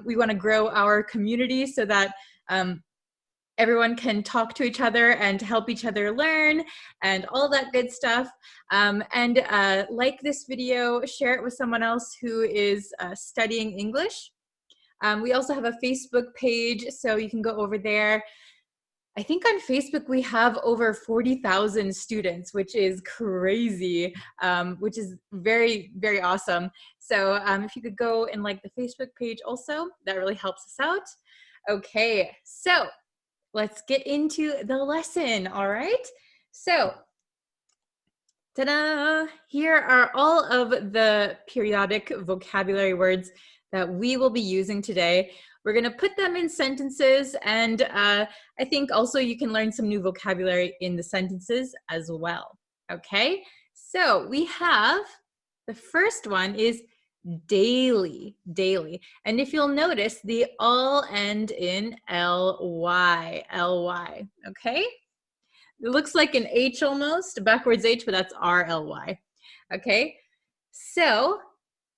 We want to grow our community so that everyone can talk to each other and help each other learn and all that good stuff. And like this video, share it with someone else who is studying English. We also have a Facebook page, so you can go over there. I think on Facebook we have over 40,000 students, which is crazy, which is very, very awesome. So if you could go and like the Facebook page also, that really helps us out. Okay, so let's get into the lesson, all right? So, ta-da! Here are all of the periodic vocabulary words that we will be using today. We're going to put them in sentences, and I think also you can learn some new vocabulary in the sentences as well, okay? So we have, the first one is daily, daily. And if you'll notice, they all end in ly, ly, okay? It looks like an H almost, a backwards H, but that's RLY, okay? So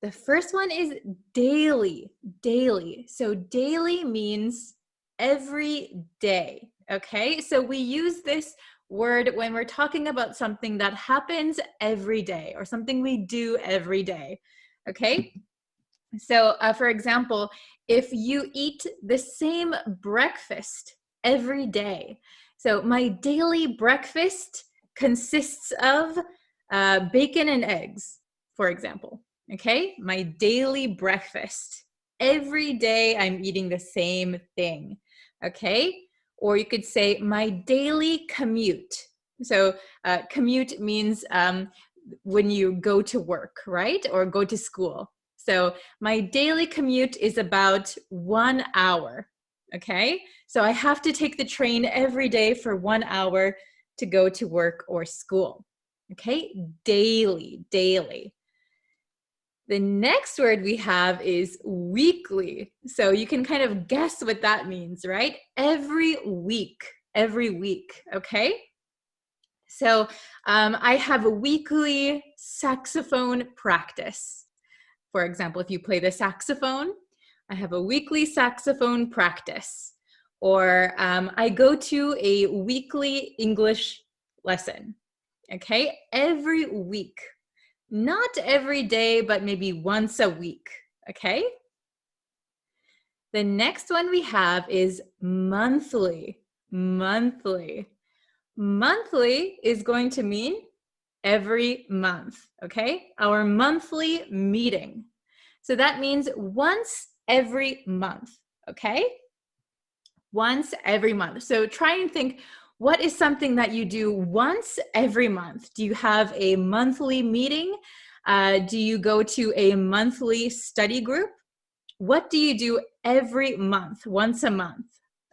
the first one is daily, daily. So daily means every day, okay? So we use this word when we're talking about something that happens every day or something we do every day, okay? So for example, if you eat the same breakfast every day, so my daily breakfast consists of bacon and eggs, for example, okay? My daily breakfast. Every day I'm eating the same thing, okay? Or you could say my daily commute. So commute means when you go to work, right? Or go to school. So my daily commute is about 1 hour, okay? So I have to take the train every day for 1 hour to go to work or school, okay? Daily, daily. The next word we have is weekly. So you can kind of guess what that means, right? Every week, okay? So I have a weekly saxophone practice. For example, if you play the saxophone, I have a weekly saxophone practice. Or I go to a weekly English lesson, okay? Every week. Not every day, but maybe once a week, okay? The next one we have is monthly. Monthly is going to mean every month, okay? Our monthly meeting. So that means once every month, okay? Once every month. So try and think, what is something that you do once every month? Do you have a monthly meeting? Do you go to a monthly study group? What do you do every month, once a month,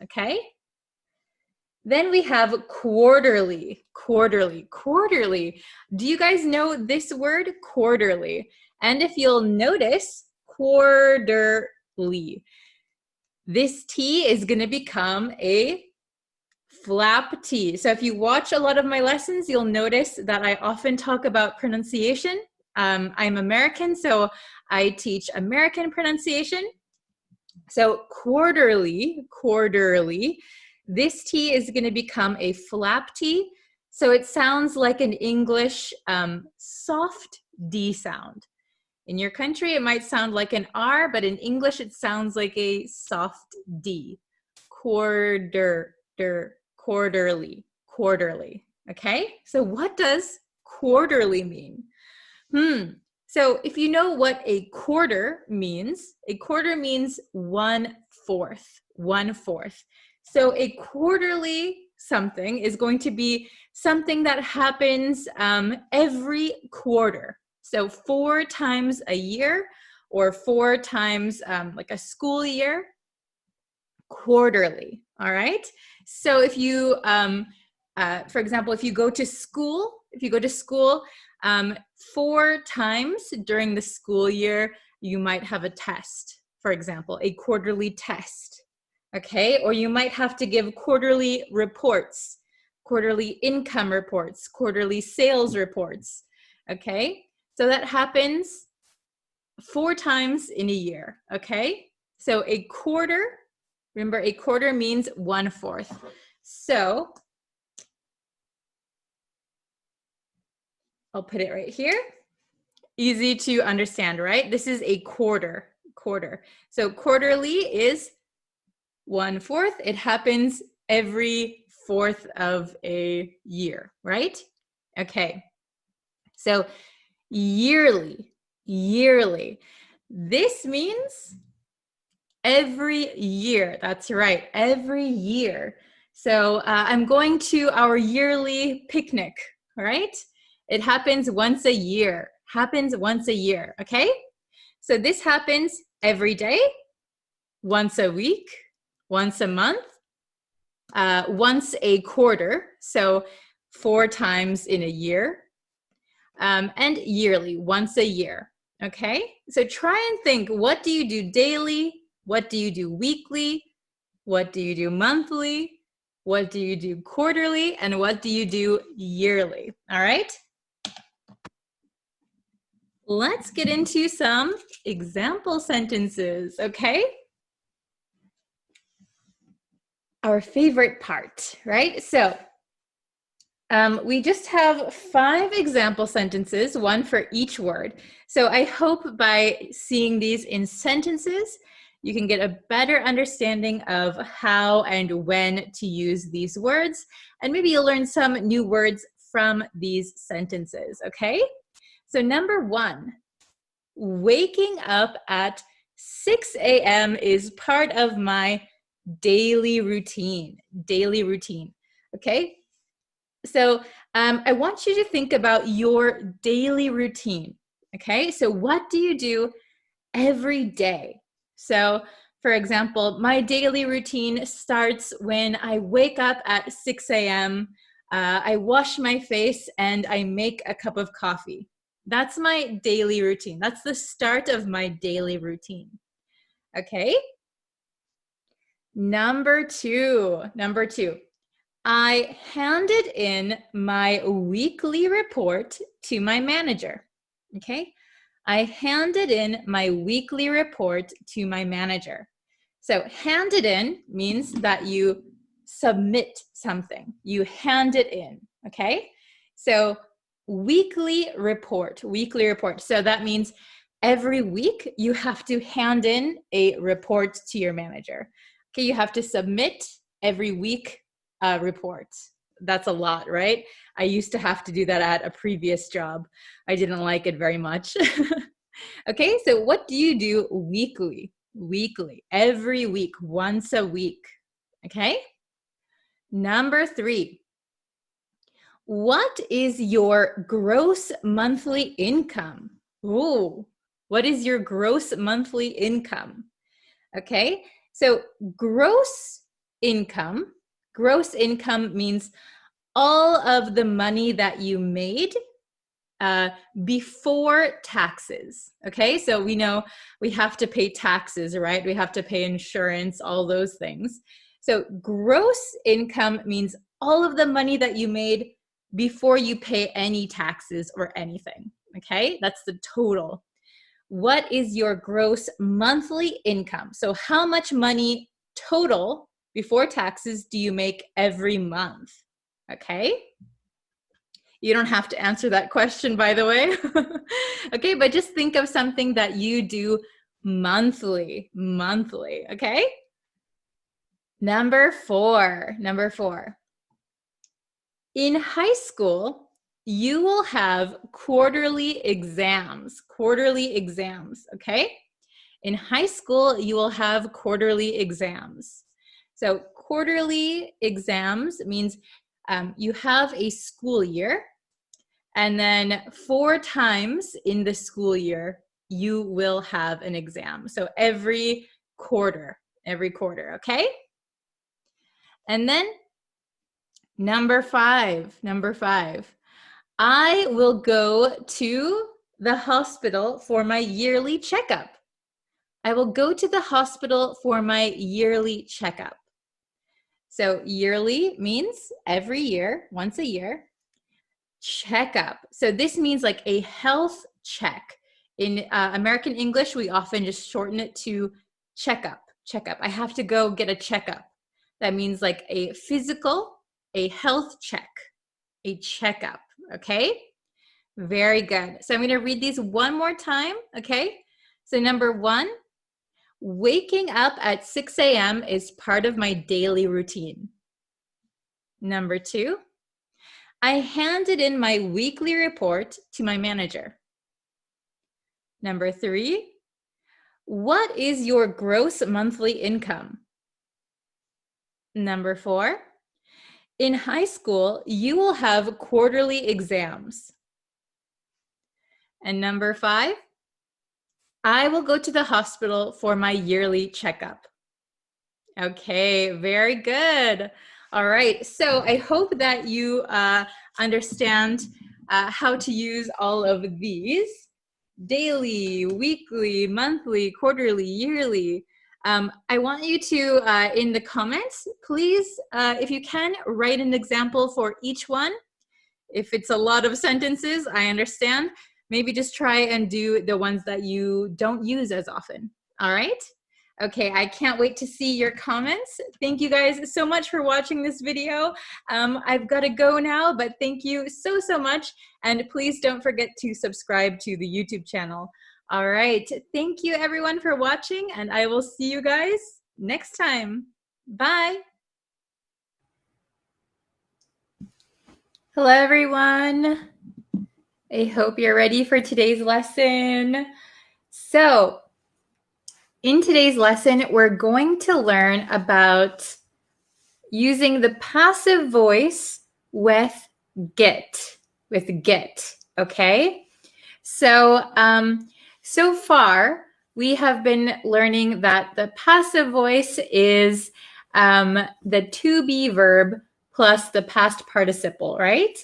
okay? Then we have quarterly. Do you guys know this word, quarterly? And if you'll notice, quarterly. This T is going to become a flap T. So if you watch a lot of my lessons, you'll notice that I often talk about pronunciation. I'm American, so I teach American pronunciation. So quarterly, this T is going to become a flap T. So it sounds like an English soft D sound. In your country, it might sound like an R, but in English, it sounds like a soft D. Quarterly. Okay? So what does quarterly mean? So if you know what a quarter means 1/4. So a quarterly something is going to be something that happens every quarter. So 4 times a year or 4 times like a school year, quarterly, all right? So if you, for example, if you go to school, 4 times during the school year, you might have a test, for example, a quarterly test, okay? Or you might have to give quarterly reports, quarterly income reports, quarterly sales reports, okay? So that happens 4 times in a year, okay? So a quarter, remember a quarter means 1/4. So I'll put it right here. Easy to understand, right? This is a quarter. So quarterly is 1/4. It happens every 4th of a year, right? Okay. So yearly. This means every year. That's right, every year. So I'm going to our yearly picnic, all right? It happens once a year. Okay? So this happens every day, once a week, once a month, once a quarter, so 4 times in a year, and yearly, once a year, okay? So try and think, what do you do daily? What do you do weekly? What do you do monthly? What do you do quarterly? And what do you do yearly? All right? Let's get into some example sentences, okay? Our favorite part, right? So we just have 5 example sentences, 1 for each word. So I hope by seeing these in sentences, you can get a better understanding of how and when to use these words. And maybe you'll learn some new words from these sentences, okay? So number 1, waking up at 6 a.m. is part of my daily routine, okay? So I want you to think about your daily routine, okay? So what do you do every day? So for example, my daily routine starts when I wake up at 6 a.m., I wash my face and I make a cup of coffee, That's my daily routine. That's the start of my daily routine. Okay? Number two. I handed in my weekly report to my manager. Okay? I handed in my weekly report to my manager. So handed in means that you submit something. You hand it in, okay? So weekly report. So that means every week you have to hand in a report to your manager. Okay, you have to submit every week a report. That's a lot, right? I used to have to do that at a previous job. I didn't like it very much. Okay, so what do you do weekly? Every week, once a week. Okay? Number 3. What is your gross monthly income? Ooh, what is your gross monthly income? Okay, so gross income means all of the money that you made before taxes. Okay, so we know we have to pay taxes, right? We have to pay insurance, all those things. So gross income means all of the money that you made before you pay any taxes or anything. Okay, that's the total. What is your gross monthly income? So how much money total before taxes do you make every month? Okay. You don't have to answer that question, by the way. Okay, but just think of something that you do monthly, okay? Number 4. In high school, you will have quarterly exams, okay? In high school, you will have quarterly exams. So quarterly exams means you have a school year, and then 4 times in the school year, you will have an exam. So every quarter, okay? And then number 5. I will go to the hospital for my yearly checkup. So yearly means every year, once a year. Checkup. So this means like a health check. In American English, we often just shorten it to checkup. I have to go get a checkup. That means like a physical, a health check, a checkup. Okay? Very good. So I'm going to read these one more time. Okay? So number 1, waking up at 6 a.m. is part of my daily routine. Number 2, I handed in my weekly report to my manager. Number 3, what is your gross monthly income? Number 4, in high school, you will have quarterly exams. And number 5, I will go to the hospital for my yearly checkup. Okay, very good. All right, so I hope that you understand how to use all of these: daily, weekly, monthly, quarterly, yearly. I want you to, in the comments, please, if you can, write an example for each one. If it's a lot of sentences, I understand. Maybe just try and do the ones that you don't use as often. All right? Okay, I can't wait to see your comments. Thank you guys so much for watching this video. I've got to go now, but thank you so much. And please don't forget to subscribe to the YouTube channel. All right, thank you everyone for watching, and I will see you guys next time. Bye. Hello everyone. I hope you're ready for today's lesson. So, in today's lesson, we're going to learn about using the passive voice with get, okay? So, so far, we have been learning that the passive voice is the to be verb plus the past participle, right?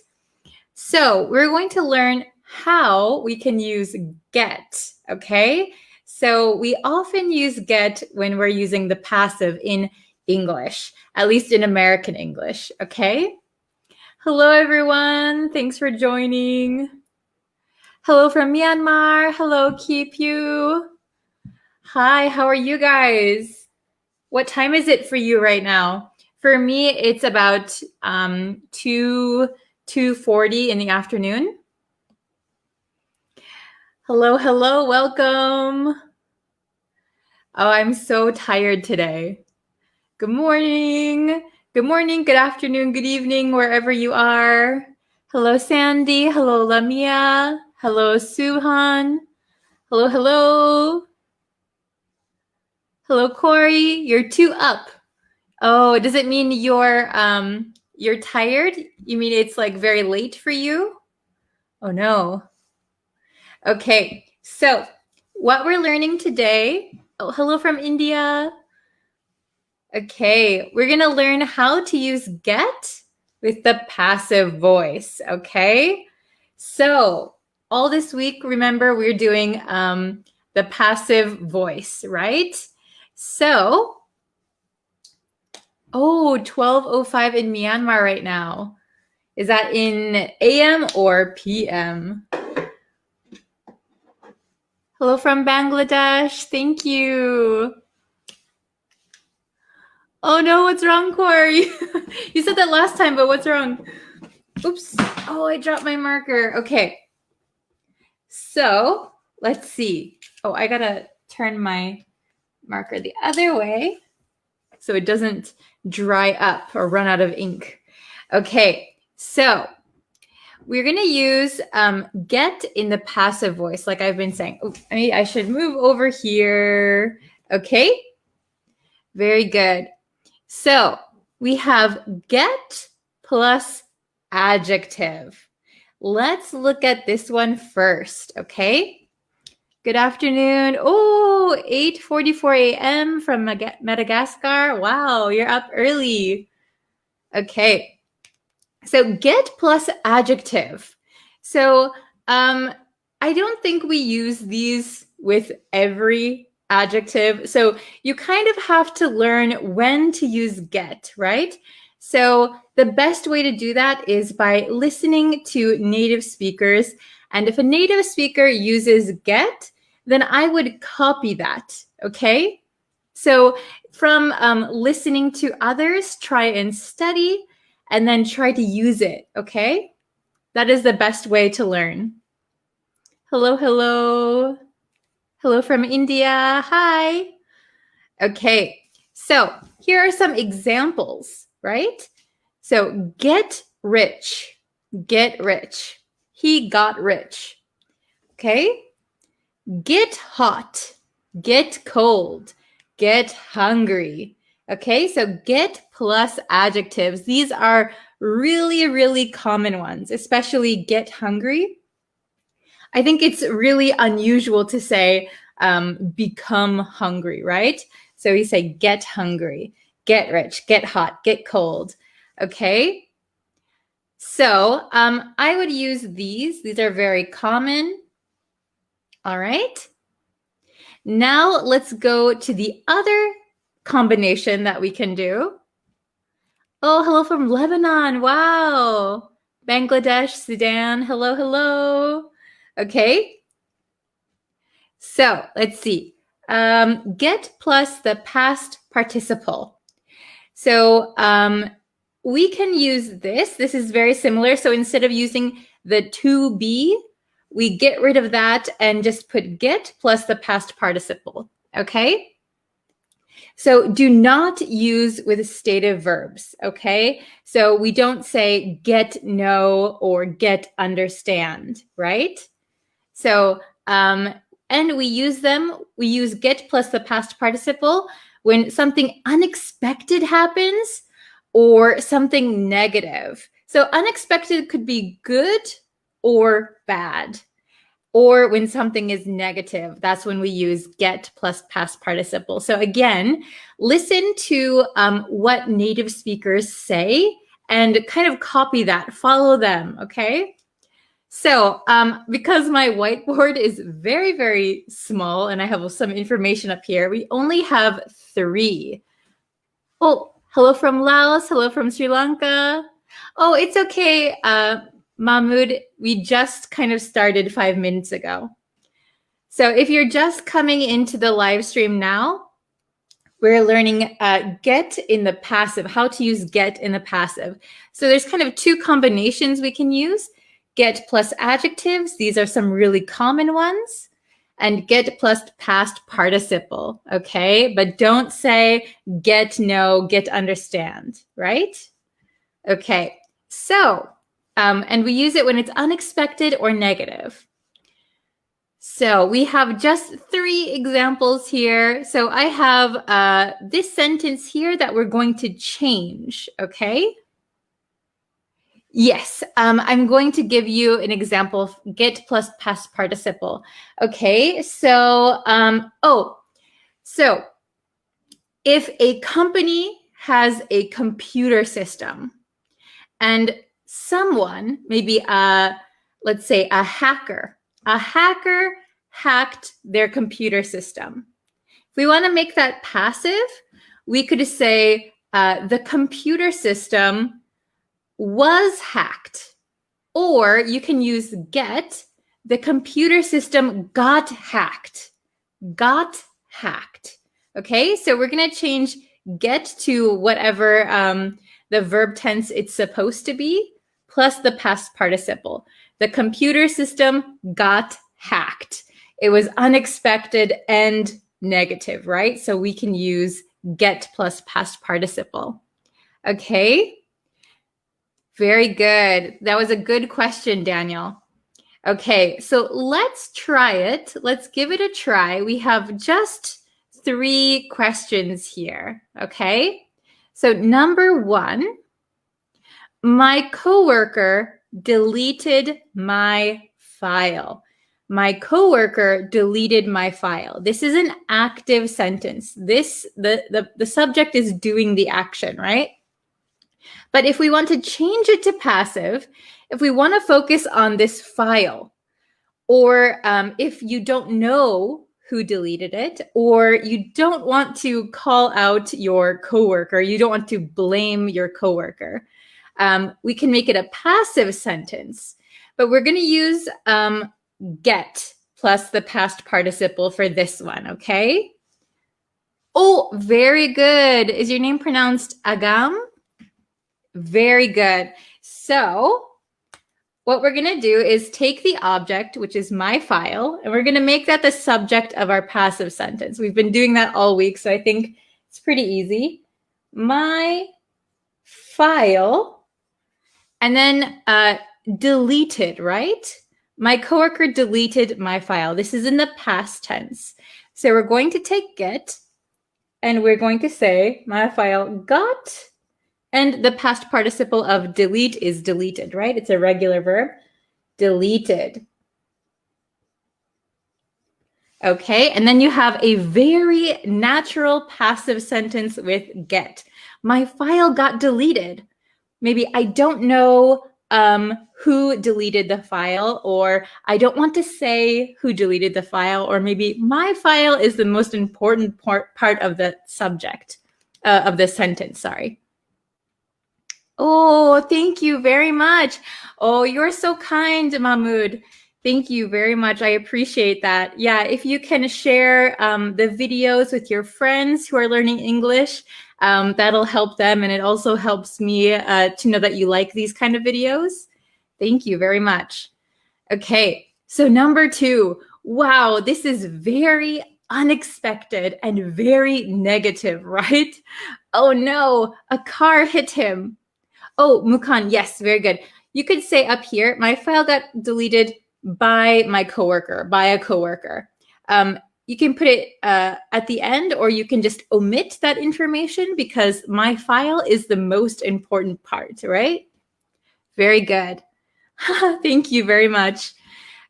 So we're going to learn how we can use get, okay? So we often use get when we're using the passive in English, at least in American English, okay? Hello, everyone. Thanks for joining. Hello from Myanmar. Hello, Kipyu. Hi, how are you guys? What time is it for you right now? For me, it's about 2:40 in the afternoon. Hello, hello, welcome. Oh, I'm so tired today. Good morning. Good morning, good afternoon, good evening, wherever you are. Hello, Sandy. Hello, Lamia. Hello, Suhan. Hello, hello. Hello, Corey. You're 2 up. Oh, does it mean you're tired? You mean it's like very late for you? Oh no. Okay, so what we're learning today, oh, hello from India. Okay, we're gonna learn how to use get with the passive voice, okay? So all this week, remember we're doing the passive voice, right? So, oh, 12:05 in Myanmar right now. Is that in AM or PM? Hello from Bangladesh. Thank you. Oh no, what's wrong, Corey? You said that last time, but what's wrong? Oops. Oh, I dropped my marker. Okay. So let's see. Oh, I gotta turn my marker the other way so it doesn't dry up or run out of ink. Okay, so we're gonna use get in the passive voice, like I've been saying. Oh, I should move over here. Okay, very good. So we have get plus adjective. Let's look at this one first, okay? Good afternoon. Oh, 8:44 a.m. from Madagascar. Wow, you're up early. Okay. So get plus adjective. So I don't think we use these with every adjective. So you kind of have to learn when to use get, right? So the best way to do that is by listening to native speakers. And if a native speaker uses get, then I would copy that, okay? So from listening to others, try and study, and then try to use it, okay? That is the best way to learn. Hello, hello. Hello from India. Hi. Okay, so here are some examples, right? So get rich, get rich. He got rich, okay? Get hot, get cold, get hungry. Okay, so get plus adjectives. These are really, really common ones, especially get hungry. I think it's really unusual to say become hungry, right? So we say get hungry, get rich, get hot, get cold. Okay. So I would use these. These are very common. All right. Now let's go to the other combination that we can do. Oh, hello from Lebanon. Wow. Bangladesh, Sudan. Hello, hello. Okay. So let's see. Get plus the past participle. So we can use this. This is very similar. So instead of using the to be, we get rid of that and just put get plus the past participle, okay? So do not use with stative verbs, okay? So we don't say get know or get understand, right? So, and we use them, we use get plus the past participle when something unexpected happens or something negative. So unexpected could be good or bad. Or when something is negative, that's when we use get plus past participle. So again, listen to what native speakers say and kind of copy that, follow them, okay? So because my whiteboard is very, very small and I have some information up here, we only have 3. Oh, hello from Laos. Hello from Sri Lanka. Oh, it's okay, Mahmoud. We just kind of started 5 minutes ago. So if you're just coming into the live stream now, we're learning get in the passive, how to use get in the passive. So there's kind of 2 combinations we can use. Get plus adjectives. These are some really common ones. And get plus past participle, okay? But don't say get know, get understand, right? Okay, so, and we use it when it's unexpected or negative. So we have just 3 examples here. So I have this sentence here that we're going to change, okay? Yes, I'm going to give you an example of get plus past participle. Okay, so, so if a company has a computer system and someone, maybe let's say a hacker hacked their computer system. If we want to make that passive, we could say the computer system was hacked. Or you can use get, the computer system got hacked. Got hacked. Okay, so we're going to change get to whatever the verb tense it's supposed to be, plus the past participle. The computer system got hacked. It was unexpected and negative, right? So we can use get plus past participle. Okay? Very good. That was a good question, Daniel. Okay, so let's try it. Let's give it a try. We have just 3 questions here, okay? So number 1, my coworker deleted my file. My coworker deleted my file. This is an active sentence. The subject is doing the action, right? But if we want to change it to passive, if we want to focus on this file, or if you don't know who deleted it, or you don't want to call out your coworker, you don't want to blame your coworker, we can make it a passive sentence. But we're going to use get plus the past participle for this one, okay? Oh, very good. Is your name pronounced Agam? Very good. So what we're going to do is take the object, which is my file, and we're going to make that the subject of our passive sentence. We've been doing that all week, so I think it's pretty easy. My file, and then deleted, right? My coworker deleted my file. This is in the past tense. So we're going to take get, and we're going to say my file got, and the past participle of delete is deleted, right? It's a regular verb. Deleted. Okay, and then you have a very natural passive sentence with get. My file got deleted. Maybe I don't know who deleted the file, or I don't want to say who deleted the file, or maybe my file is the most important part of the subject, of the sentence, sorry. Oh, thank you very much. Oh, you're so kind, Mahmoud. Thank you very much. I appreciate that. Yeah, if you can share the videos with your friends who are learning English, that'll help them. And it also helps me to know that you like these kind of videos. Thank you very much. Okay, so number 2. Wow, this is very unexpected and very negative, right? Oh no, a car hit him. Oh, Mukan, yes, very good. You could say up here, my file got deleted by my coworker, by a coworker. You can put it at the end, or you can just omit that information because my file is the most important part, right? Very good. Thank you very much.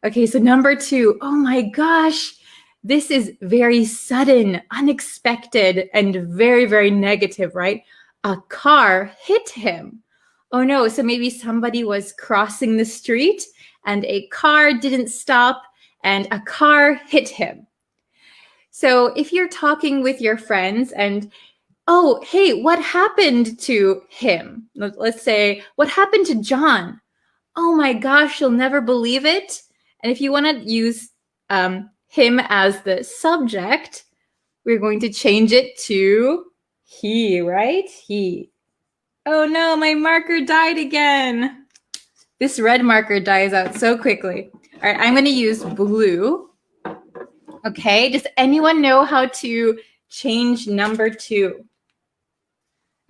Okay, so number 2. Oh my gosh, this is very sudden, unexpected, and very, very negative, right? A car hit him. Oh no, so maybe somebody was crossing the street and a car didn't stop and a car hit him. So if you're talking with your friends and, oh, hey, what happened to him? Let's say, what happened to John? Oh my gosh, you'll never believe it. And if you want to use him as the subject, we're going to change it to he, right? He. Oh no, my marker died again. This red marker dies out so quickly. All right, I'm going to use blue. Okay, does anyone know how to change number 2?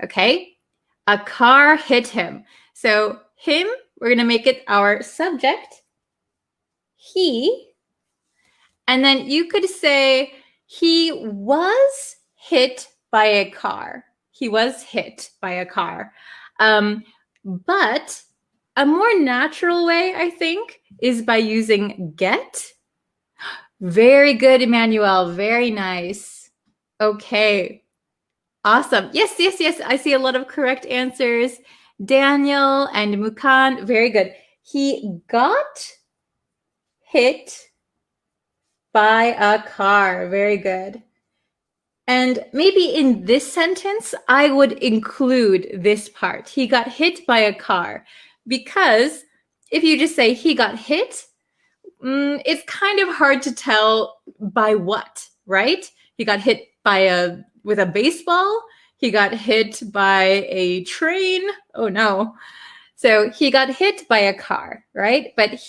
Okay, a car hit him. So him, we're going to make it our subject. He. And then you could say he was hit by a car. He was hit by a car. But a more natural way, I think, is by using get. Very good, Emmanuel. Very nice. Okay. Awesome. Yes. I see a lot of correct answers. Daniel and Mukan, very good. He got hit by a car. Very good. And maybe in this sentence, I would include this part. He got hit by a car. Because if you just say he got hit, it's kind of hard to tell by what, right? He got hit with a baseball. He got hit by a train. Oh no. So he got hit by a car, right? But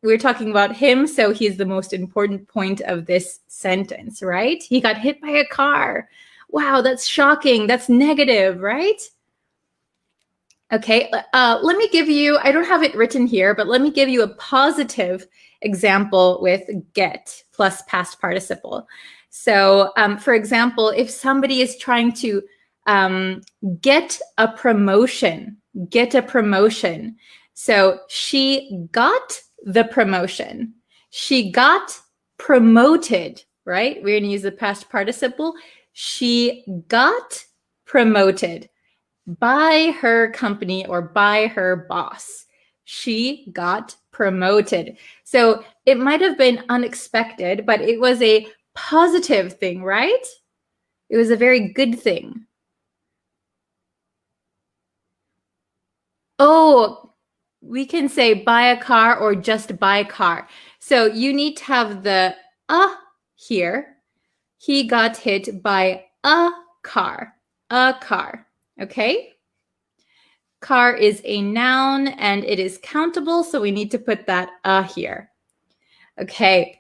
we're talking about him, so he's the most important point of this sentence, right? He got hit by a car. Wow, that's shocking. That's negative, right? Okay, let me give you, I don't have it written here, but let me give you a positive example with get plus past participle. So, for example, if somebody is trying to get a promotion. So she got the promotion. She got promoted, right? We're going to use the past participle. She got promoted by her company or by her boss. She got promoted. So it might have been unexpected, but it was a positive thing, right? It was a very good thing. Oh, we can say buy a car or just buy a car. So you need to have the here. He got hit by a car. A car. Okay? Car is a noun and it is countable, so we need to put that here. Okay.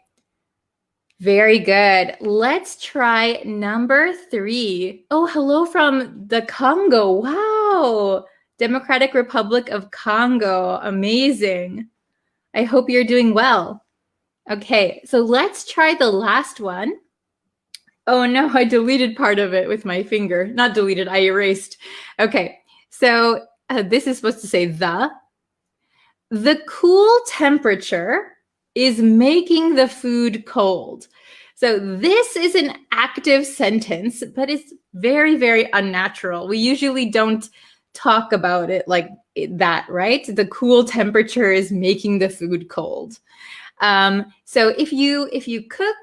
Very good. Let's try number 3. Oh, hello from the Congo. Wow. Democratic Republic of Congo. Amazing. I hope you're doing well. Okay, so let's try the last one. Oh no, I deleted part of it with my finger. Not deleted, I erased. Okay, so this is supposed to say the cool temperature is making the food cold. So this is an active sentence, but it's very, very unnatural. We usually don't talk about it like that, right? The cool temperature is making the food cold. So if you cook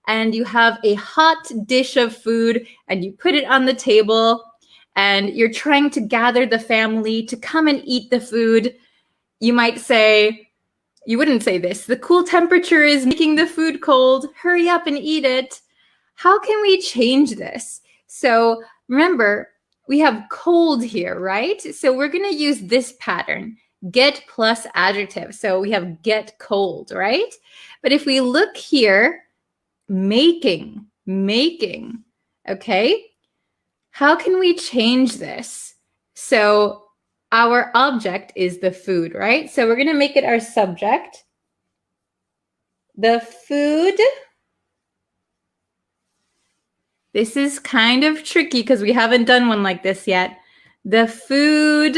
and you have a hot dish of food and you put it on the table and you're trying to gather the family to come and eat the food, you might say, you wouldn't say this, the cool temperature is making the food cold, hurry up and eat it. How can we change this? So remember, we have cold here, right? So we're going to use this pattern, get plus adjective. So we have get cold, right? But if we look here, making, okay? How can we change this? So our object is the food, right? So we're going to make it our subject. The food. This is kind of tricky because we haven't done one like this yet. The food.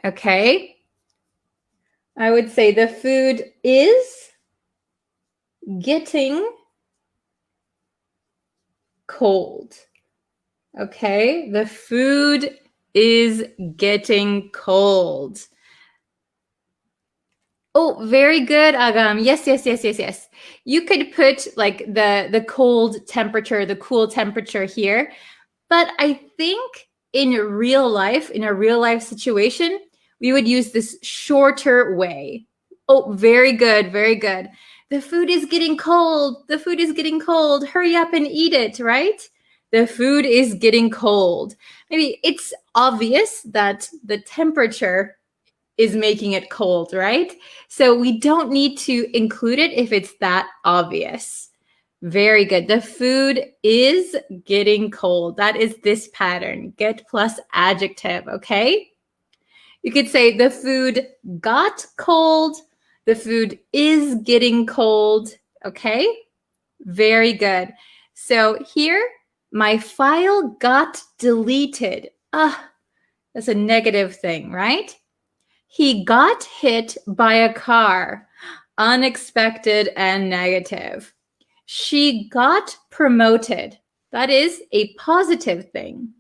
Okay. I would say the food is getting cold. Okay, the food is getting cold. Oh, very good, Agam. Yes. You could put like the cold temperature, the cool temperature here. But I think in real life, in a real life situation, we would use this shorter way. Oh, very good, very good. The food is getting cold. The food is getting cold. Hurry up and eat it, right? The food is getting cold. Maybe it's obvious that the temperature is making it cold, right? So we don't need to include it if it's that obvious. Very good. The food is getting cold. That is this pattern. Get plus adjective, okay? You could say the food got cold. The food is getting cold, okay? Very good. So here, my file got deleted. That's a negative thing, right? He got hit by a car. Unexpected and negative. She got promoted. That is a positive thing.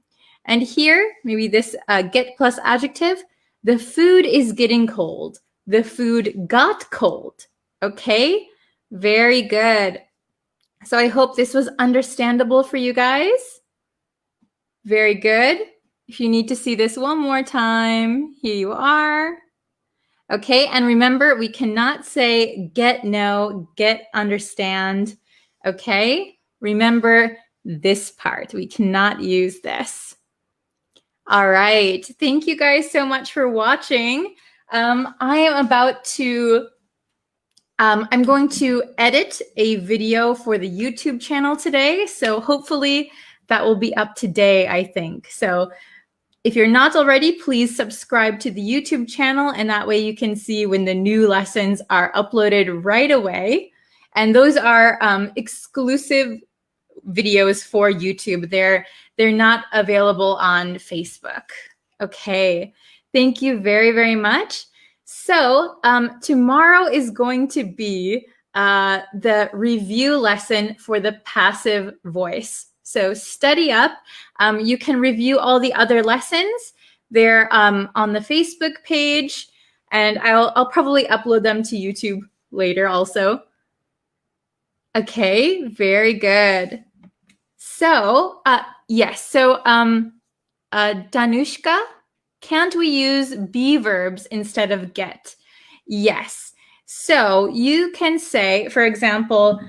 And here, maybe this get plus adjective, the food is getting cold. The food got cold. Okay, very good. So I hope this was understandable for you guys. Very good. If you need to see this one more time, here you are. Okay, and remember, we cannot say get know, get understand. Okay, remember this part. We cannot use this. All right, thank you guys so much for watching. I am about to, I'm going to edit a video for the YouTube channel today. So hopefully that will be up today, I think. So if you're not already, please subscribe to the YouTube channel, and that way you can see when the new lessons are uploaded right away. And those are exclusive videos for YouTube. They're not available on Facebook. Okay, thank you very, very much. So tomorrow is going to be the review lesson for the passive voice. So study up. You can review all the other lessons. They're on the Facebook page, and I'll probably upload them to YouTube later also. Okay, very good. So yes, so Danushka, can't we use be verbs instead of get? Yes. So you can say, for example,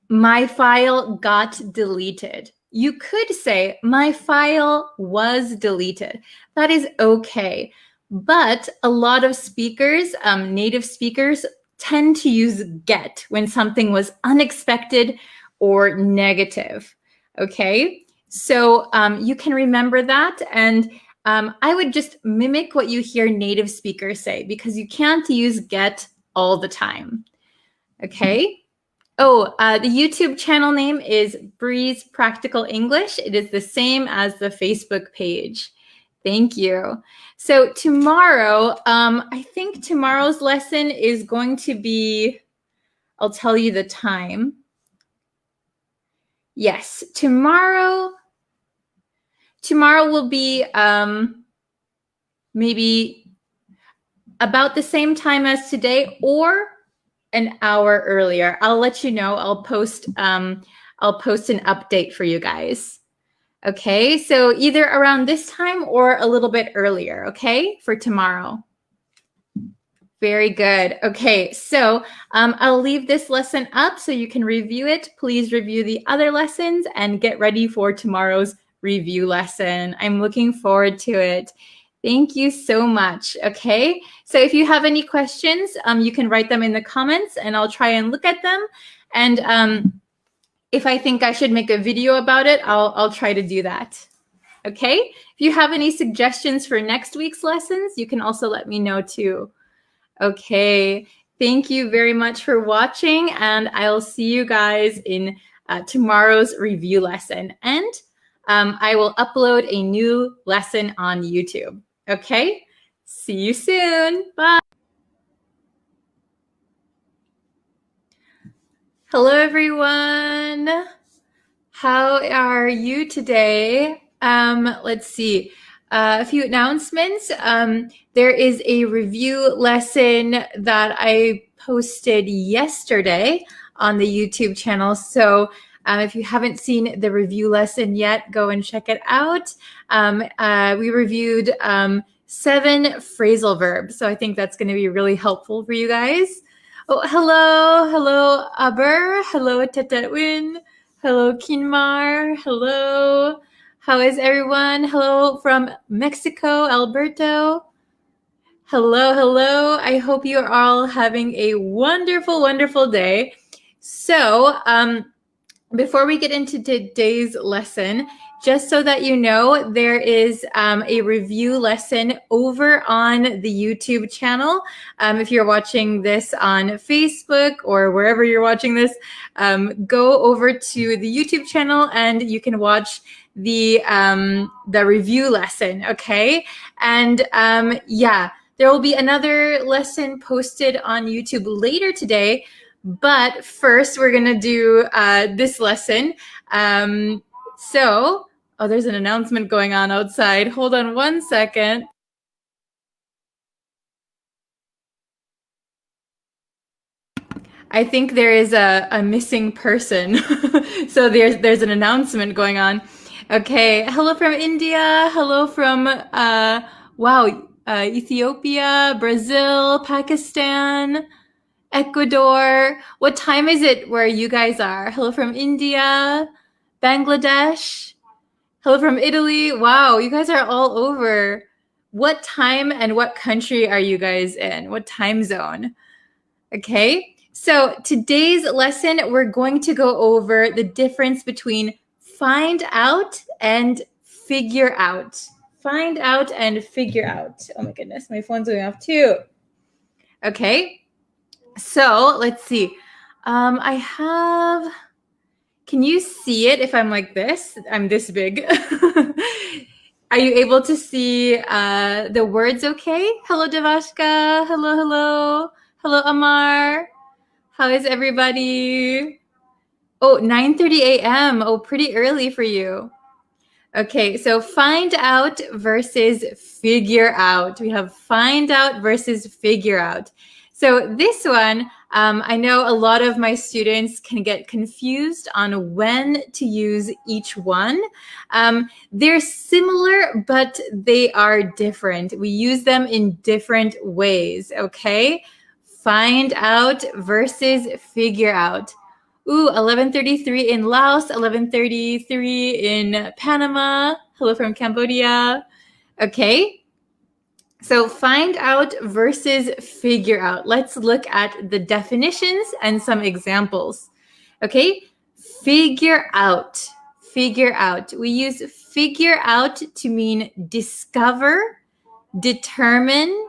my file got deleted. You could say, my file was deleted. That is okay. But a lot of speakers, native speakers, tend to use get when something was unexpected or negative. Okay, so you can remember that. And I would just mimic what you hear native speakers say, because you can't use get all the time. Okay. Oh, the YouTube channel name is Breeze Practical English. It is the same as the Facebook page. Thank you. So tomorrow, I think tomorrow's lesson is going to be, I'll tell you the time. Yes, tomorrow will be maybe about the same time as today, or an hour earlier. I'll let you know. I'll post an update for you guys. Okay, so either around this time or a little bit earlier, okay, for tomorrow. Very good. Okay, so I'll leave this lesson up so you can review it. Please review the other lessons and get ready for tomorrow's review lesson. I'm looking forward to it. Thank you so much. Okay, so if you have any questions, you can write them in the comments and I'll try and look at them. And if I think I should make a video about it, I'll try to do that. Okay, if you have any suggestions for next week's lessons, you can also let me know too. Okay, thank you very much for watching, and I'll see you guys in tomorrow's review lesson. And I will upload a new lesson on YouTube. Okay, see you soon. Bye. Hello, everyone. How are you today? Let's see. A few announcements. There is a review lesson that I posted yesterday on the YouTube channel. So if you haven't seen the review lesson yet, go and check it out. We reviewed 7 phrasal verbs. So I think that's going to be really helpful for you guys. Oh, hello, Aber. Hello, Tetewin. Hello, Kinmar. Hello. How is everyone? Hello from Mexico, Alberto. Hello. I hope you are all having a wonderful day. So, before we get into today's lesson, just so that you know, there is a review lesson over on the YouTube channel. If you're watching this on Facebook or wherever you're watching this, go over to the YouTube channel and you can watch the review lesson, okay? And yeah, there will be another lesson posted on YouTube later today. But first, we're going to do this lesson. Oh, there's an announcement going on outside. Hold on one second. I think there is a missing person. So there's an announcement going on. Okay, hello from India. Hello from, Ethiopia, Brazil, Pakistan, Ecuador. What time is it where you guys are? Hello from India, Bangladesh. Hello from Italy. Wow, you guys are all over. What time and what country are you guys in? What time zone? Okay, so today's lesson, we're going to go over the difference between find out and figure out. Find out and figure out. Oh my goodness, my phone's going off too. Okay, so let's see. Can you see it if I'm like this? I'm this big. Are you able to see the words okay? Hello, Devashka. Hello. Hello, Amar. How is everybody? Oh, 9:30 a.m. Oh, pretty early for you. Okay, so find out versus figure out. We have find out versus figure out. So this one, I know a lot of my students can get confused on when to use each one. They're similar, but they are different. We use them in different ways, okay? Find out versus figure out. Ooh, 11:33 in Laos, 11:33 in Panama. Hello from Cambodia. Okay. So find out versus figure out. Let's look at the definitions and some examples. Okay. Figure out. Figure out. We use figure out to mean discover, determine,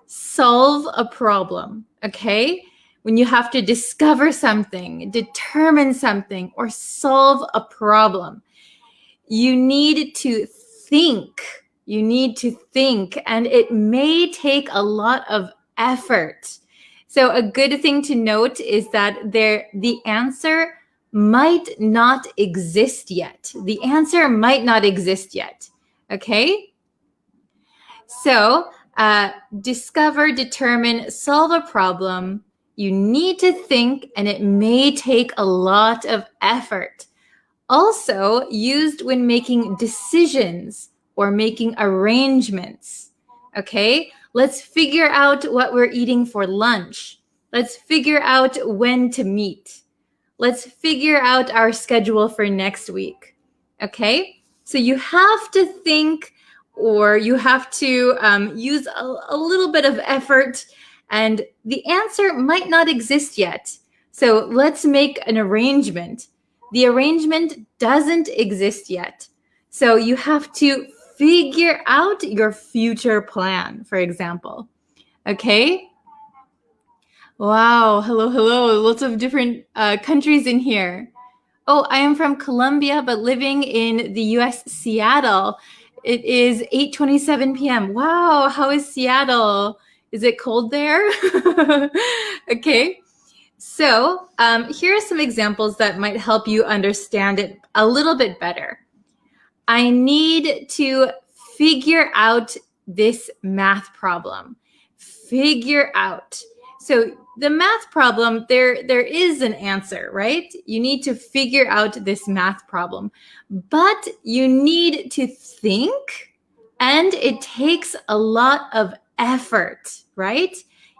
solve a problem. Okay. When you have to discover something, determine something, or solve a problem, you need to think. You need to think, and it may take a lot of effort. So a good thing to note is that the answer might not exist yet. The answer might not exist yet. Okay? So discover, determine, solve a problem. You need to think, and it may take a lot of effort. Also used when making decisions or making arrangements. Okay, let's figure out what we're eating for lunch. Let's figure out when to meet. Let's figure out our schedule for next week. Okay, so you have to think, or you have to use a little bit of effort, and the answer might not exist yet. So let's make an arrangement. The arrangement doesn't exist yet. So you have to figure out your future plan, for example. Okay? Wow, hello. Lots of different countries in here. Oh, I am from Colombia, but living in the US, Seattle. It is 8:27 p.m. Wow, how is Seattle? Is it cold there? Okay. So here are some examples that might help you understand it a little bit better. I need to figure out this math problem. Figure out. So the math problem, there is an answer, right? You need to figure out this math problem, but you need to think, and it takes a lot of effort, right?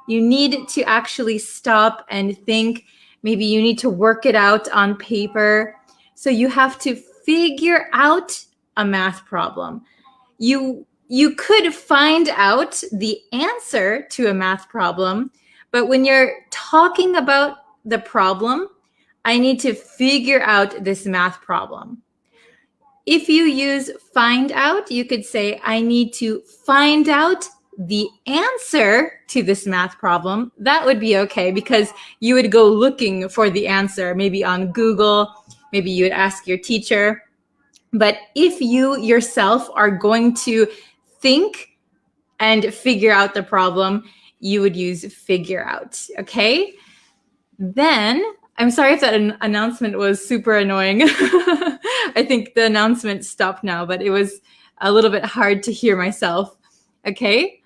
You need to actually stop and think. Maybe you need to work it out on paper. So you have to figure out a math problem. You could find out the answer to a math problem, but when you're talking about the problem, I need to figure out this math problem. If you use find out, you could say, I need to find out the answer to this math problem. That would be okay because you would go looking for the answer, maybe on Google, maybe you would ask your teacher. But if you yourself are going to think and figure out the problem, you would use figure out, okay? Then, I'm sorry if that announcement was super annoying. I think the announcement stopped now, but it was a little bit hard to hear myself, okay?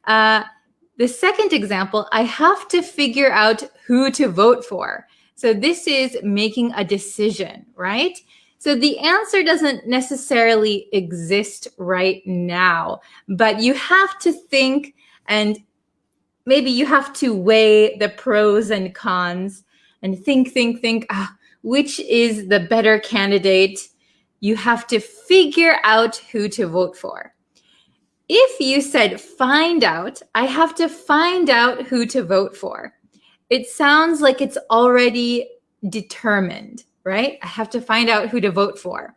The second example, I have to figure out who to vote for. So this is making a decision, right? So the answer doesn't necessarily exist right now, but you have to think, and maybe you have to weigh the pros and cons and think, which is the better candidate. You have to figure out who to vote for. If you said find out, I have to find out who to vote for. It sounds like it's already determined, right? I have to find out who to vote for.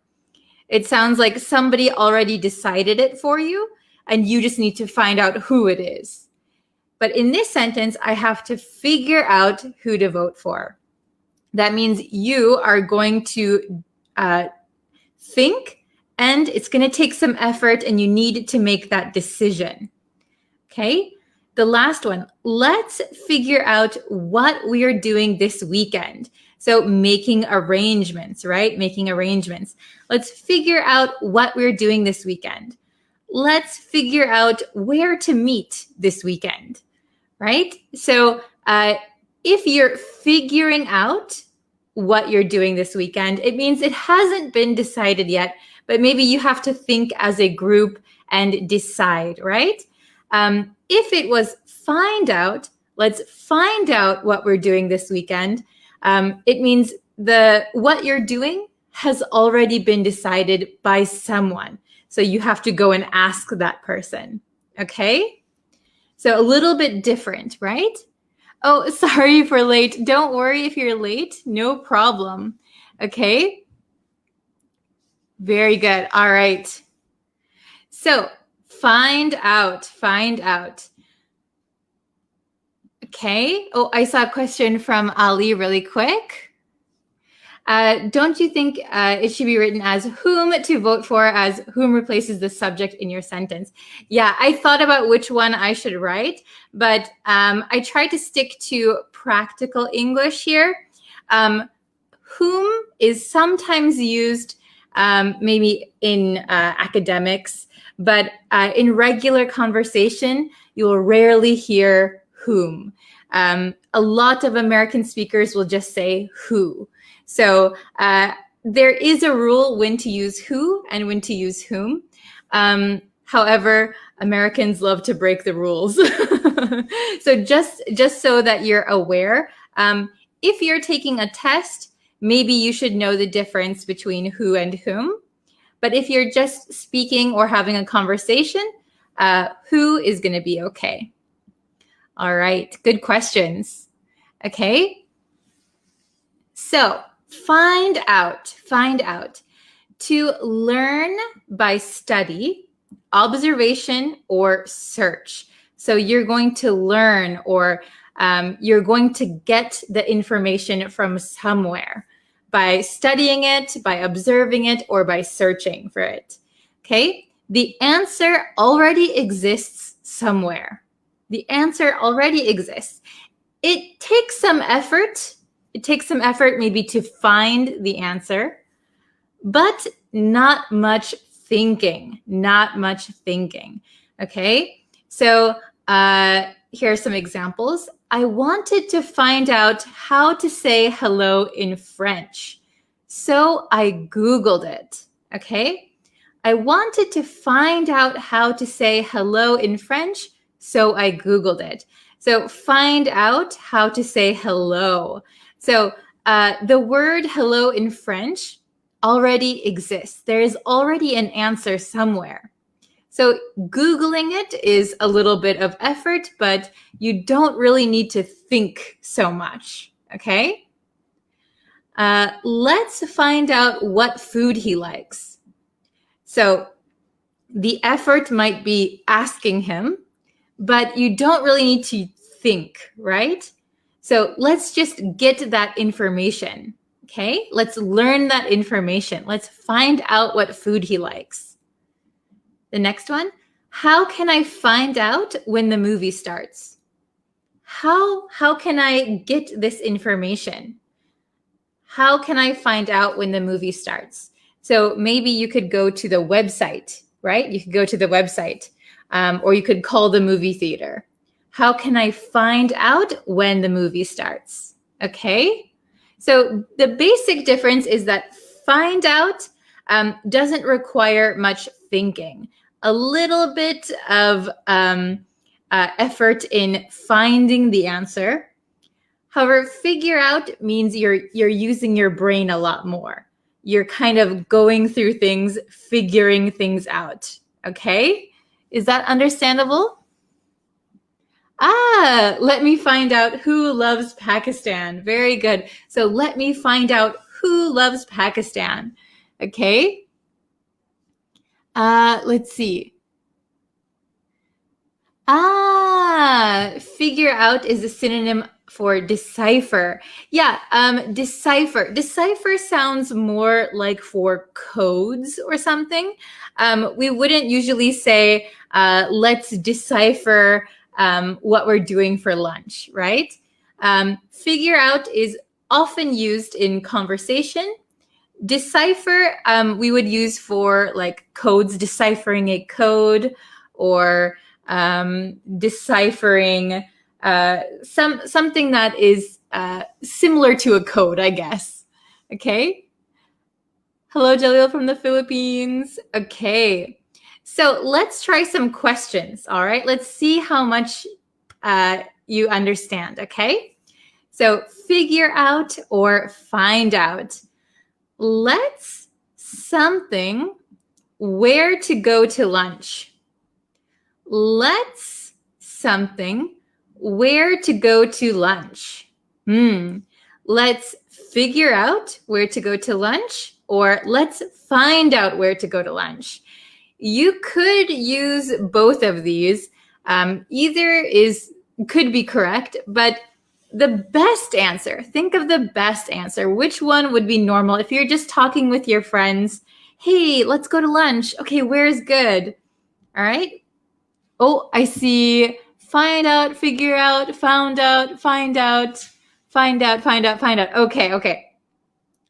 It sounds like somebody already decided it for you, and you just need to find out who it is. But in this sentence, I have to figure out who to vote for. That means you are going to think, and it's going to take some effort, and you need to make that decision. Okay? The last one, let's figure out what we are doing this weekend. So making arrangements, right? Making arrangements. Let's figure out what we're doing this weekend. Let's figure out where to meet this weekend, right? So if you're figuring out what you're doing this weekend, it means it hasn't been decided yet, but maybe you have to think as a group and decide, right? If it was find out, let's find out what we're doing this weekend. It means what you're doing has already been decided by someone. So you have to go and ask that person, okay? So a little bit different, right? Oh, sorry for late. Don't worry if you're late. No problem, okay? Very good. All right. So find out. Okay. Oh, I saw a question from Ali really quick. Don't you think it should be written as whom to vote for, as whom replaces the subject in your sentence? Yeah, I thought about which one I should write, but I tried to stick to practical English here. Whom is sometimes used maybe in academics, but in regular conversation, you'll rarely hear whom. A lot of American speakers will just say who. So there is a rule when to use who and when to use whom. However, Americans love to break the rules. So just so that you're aware, if you're taking a test, maybe you should know the difference between who and whom. But if you're just speaking or having a conversation, who is going to be okay. All right, good questions. Okay. So find out. To learn by study, observation, or search. So you're going to learn, or you're going to get the information from somewhere by studying it, by observing it, or by searching for it. Okay? The answer already exists somewhere. The answer already exists. it takes some effort. It takes some effort maybe to find the answer, but not much thinking, okay? So here are some examples. I wanted to find out how to say hello in French, so I Googled it, okay? I wanted to find out how to say hello in French, so I Googled it. So find out how to say hello. So the word hello in French already exists. There is already an answer somewhere. So Googling it is a little bit of effort, but you don't really need to think so much, okay? Let's find out what food he likes. So the effort might be asking him, but you don't really need to think, right? So let's just get that information, okay? Let's learn that information. Let's find out what food he likes. The next one, how can I find out when the movie starts? How can I get this information? How can I find out when the movie starts? So maybe you could go to the website, right? You could go to the website, or you could call the movie theater. How can I find out when the movie starts? Okay. So the basic difference is that find out doesn't require much thinking. A little bit of effort in finding the answer. However, figure out means you're using your brain a lot more. You're kind of going through things, figuring things out. Okay? Is that understandable? Let me find out who loves Pakistan. Very good. So let me find out who loves Pakistan. Okay? Let's see. Figure out is a synonym for decipher. Yeah, decipher. Decipher sounds more like for codes or something. We wouldn't usually say, let's decipher what we're doing for lunch, right? Figure out is often used in conversation. Decipher, we would use for like codes, deciphering a code, or deciphering something that is similar to a code, I guess. Okay. Hello, Jalil from the Philippines. Okay. So let's try some questions. All right. Let's see how much you understand. Okay. So figure out or find out. Let's something where to go to lunch. Let's something where to go to lunch. Let's figure out where to go to lunch, or let's find out where to go to lunch. You could use both of these. Either could be correct, but the best answer, think of the best answer. Which one would be normal? If you're just talking with your friends, hey, let's go to lunch. Okay, where's good? All right. Oh, I see. Find out, figure out, found out, find out, find out, find out, find out. Okay.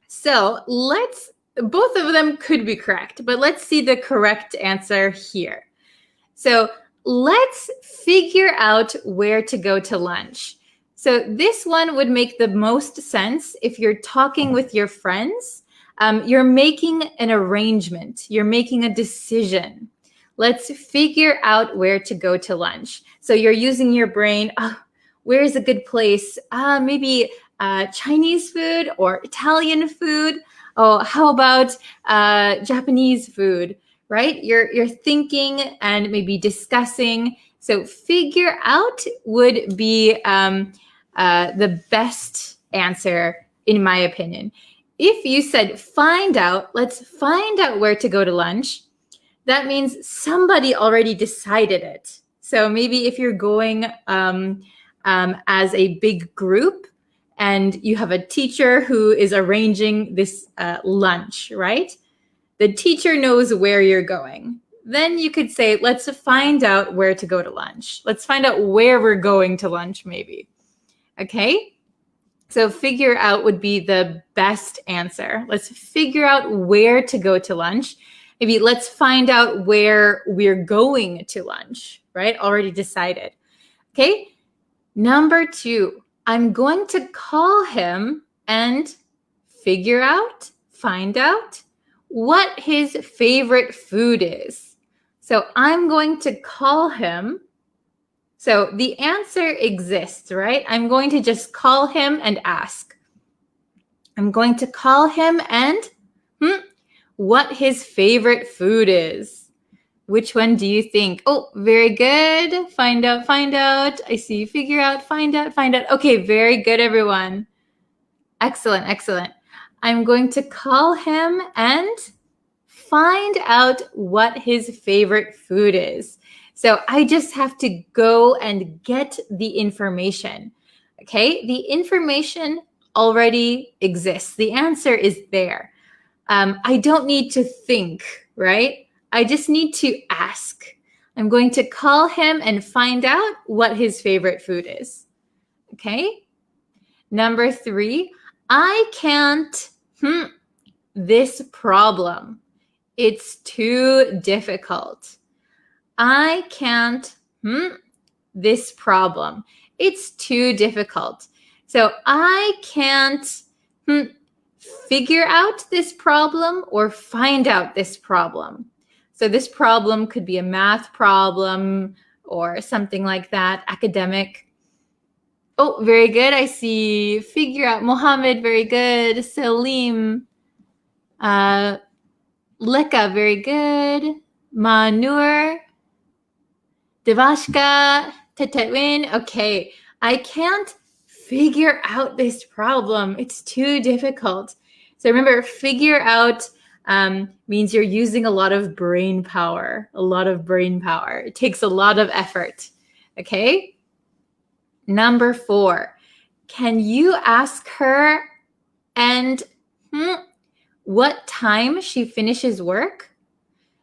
So both of them could be correct, but let's see the correct answer here. So let's figure out where to go to lunch. So this one would make the most sense if you're talking with your friends. You're making an arrangement. You're making a decision. Let's figure out where to go to lunch. So you're using your brain. Where is a good place? Maybe Chinese food or Italian food. Oh, how about Japanese food, right? You're thinking and maybe discussing. So figure out would be the best answer, in my opinion. If you said find out, let's find out where to go to lunch, that means somebody already decided it. So maybe if you're going as a big group and you have a teacher who is arranging this lunch, right? The teacher knows where you're going. Then you could say, let's find out where to go to lunch. Let's find out where we're going to lunch, maybe. Okay? So figure out would be the best answer. Let's figure out where to go to lunch. Maybe let's find out where we're going to lunch, right? Already decided. Okay? Number 2, I'm going to call him and find out what his favorite food is. So I'm going to call him. So the answer exists, right? I'm going to just call him and ask. I'm going to call him and what his favorite food is. Which one do you think? Oh, very good. Find out. I see figure out, find out. Okay, very good, everyone. Excellent. I'm going to call him and find out what his favorite food is. So I just have to go and get the information. Okay, the information already exists. The answer is there. I don't need to think, right? I just need to ask. I'm going to call him and find out what his favorite food is. Okay. Number 3, I can't this problem. It's too difficult. I can't this problem. It's too difficult. So I can't figure out this problem or find out this problem. So this problem could be a math problem or something like that, academic. Oh, very good. I see figure out. Mohammed, very good. Salim. Leka, very good. Manur. Devashka. Tetewin. Okay. I can't figure out this problem. It's too difficult. So remember, figure out means you're using a lot of brain power. It takes a lot of effort. Okay? Number 4, can you ask her and what time she finishes work?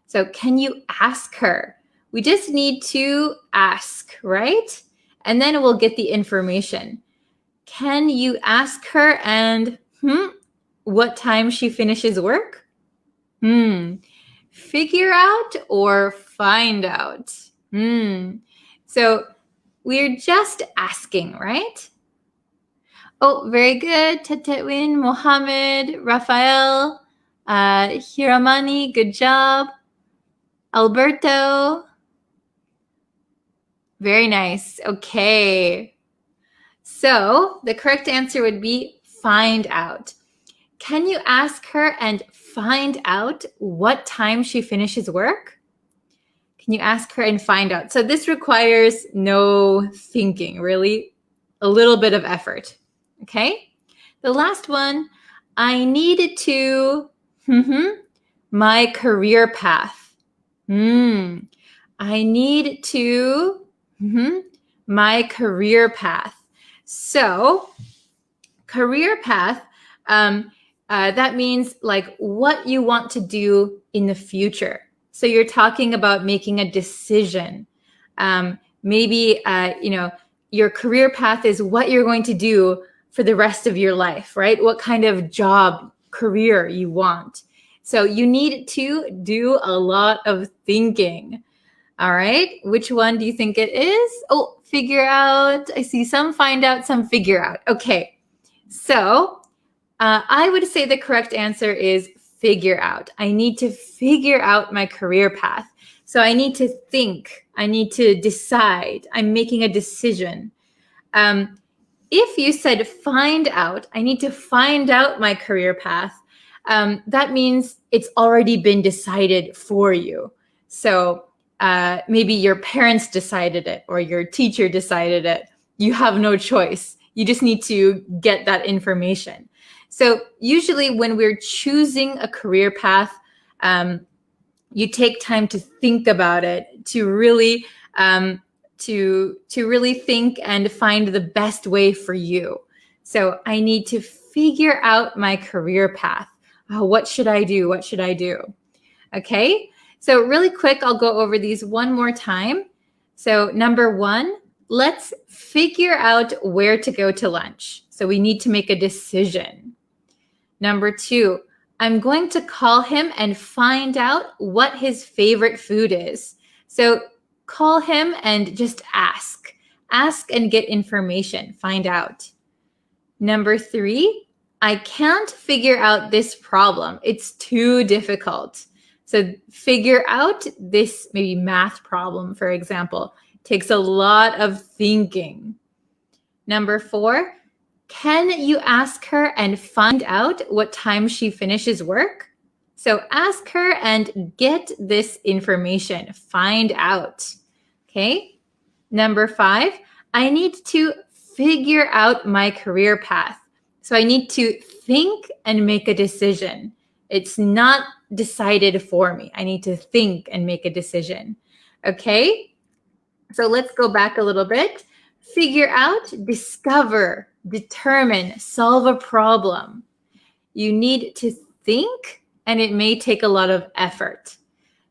So can you ask her? We just need to ask, right? And then we'll get the information. Can you ask her and what time she finishes work? Figure out or find out? So we're just asking, right? Oh, very good. Tetewin, Mohammed, Rafael, Hiramani, good job. Alberto. Very nice. Okay. So the correct answer would be find out. Can you ask her and find out what time she finishes work? Can you ask her and find out? So this requires no thinking, really, a little bit of effort. Okay. The last one, I needed to, my career path. I need to, my career path. So career path, that means like what you want to do in the future. So you're talking about making a decision. Maybe, your career path is what you're going to do for the rest of your life, right? What kind of job, career you want. So you need to do a lot of thinking. All right. Which one do you think it is? Oh, figure out. I see some find out, some figure out. Okay. So I would say the correct answer is figure out. I need to figure out my career path. So I need to think. I need to decide. I'm making a decision. If you said find out, I need to find out my career path. That means it's already been decided for you. So maybe your parents decided it or your teacher decided it. You have no choice. You just need to get that information. So usually when we're choosing a career path, you take time to think about it, to really really think and find the best way for you. So I need to figure out my career path. What should I do? What should I do? Okay. So really quick, I'll go over these one more time. So number 1, let's figure out where to go to lunch. So we need to make a decision. Number 2, I'm going to call him and find out what his favorite food is. So call him and just ask. Ask and get information. Find out. Number 3, I can't figure out this problem. It's too difficult. So figure out this maybe math problem, for example. Takes a lot of thinking. Number 4, can you ask her and find out what time she finishes work? So ask her and get this information. Find out. Okay. Number 5, I need to figure out my career path. So I need to think and make a decision. It's not decided for me. I need to think and make a decision. Okay. So let's go back a little bit. Figure out, discover, determine, solve a problem. You need to think, and it may take a lot of effort.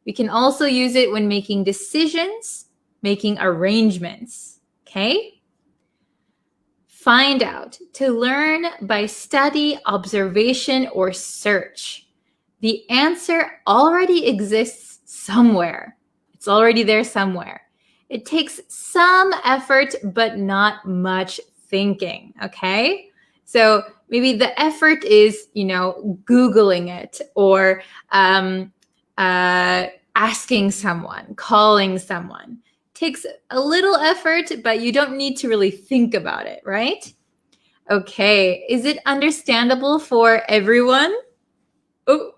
We can also use it when making decisions, making arrangements. Okay? Find out, to learn by study, observation, or search. The answer already exists somewhere. It's already there somewhere. It takes some effort, but not much thinking, okay? So maybe the effort is, Googling it or asking someone, calling someone. Takes a little effort, but you don't need to really think about it, right? Okay, is it understandable for everyone? Oh,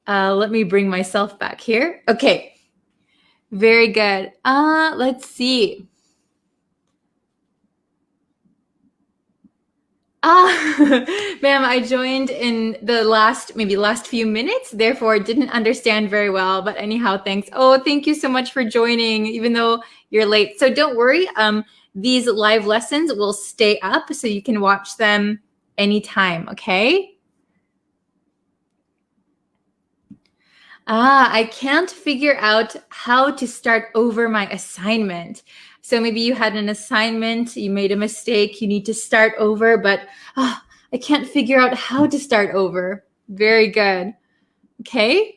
let me bring myself back here. Okay. Very good. Let's see. Ma'am, I joined in the last few minutes, therefore didn't understand very well. But anyhow, thanks. Oh, thank you so much for joining, even though you're late. So don't worry. These live lessons will stay up so you can watch them anytime, okay? I can't figure out how to start over my assignment. So maybe you had an assignment, you made a mistake, you need to start over, but I can't figure out how to start over. Very good. Okay.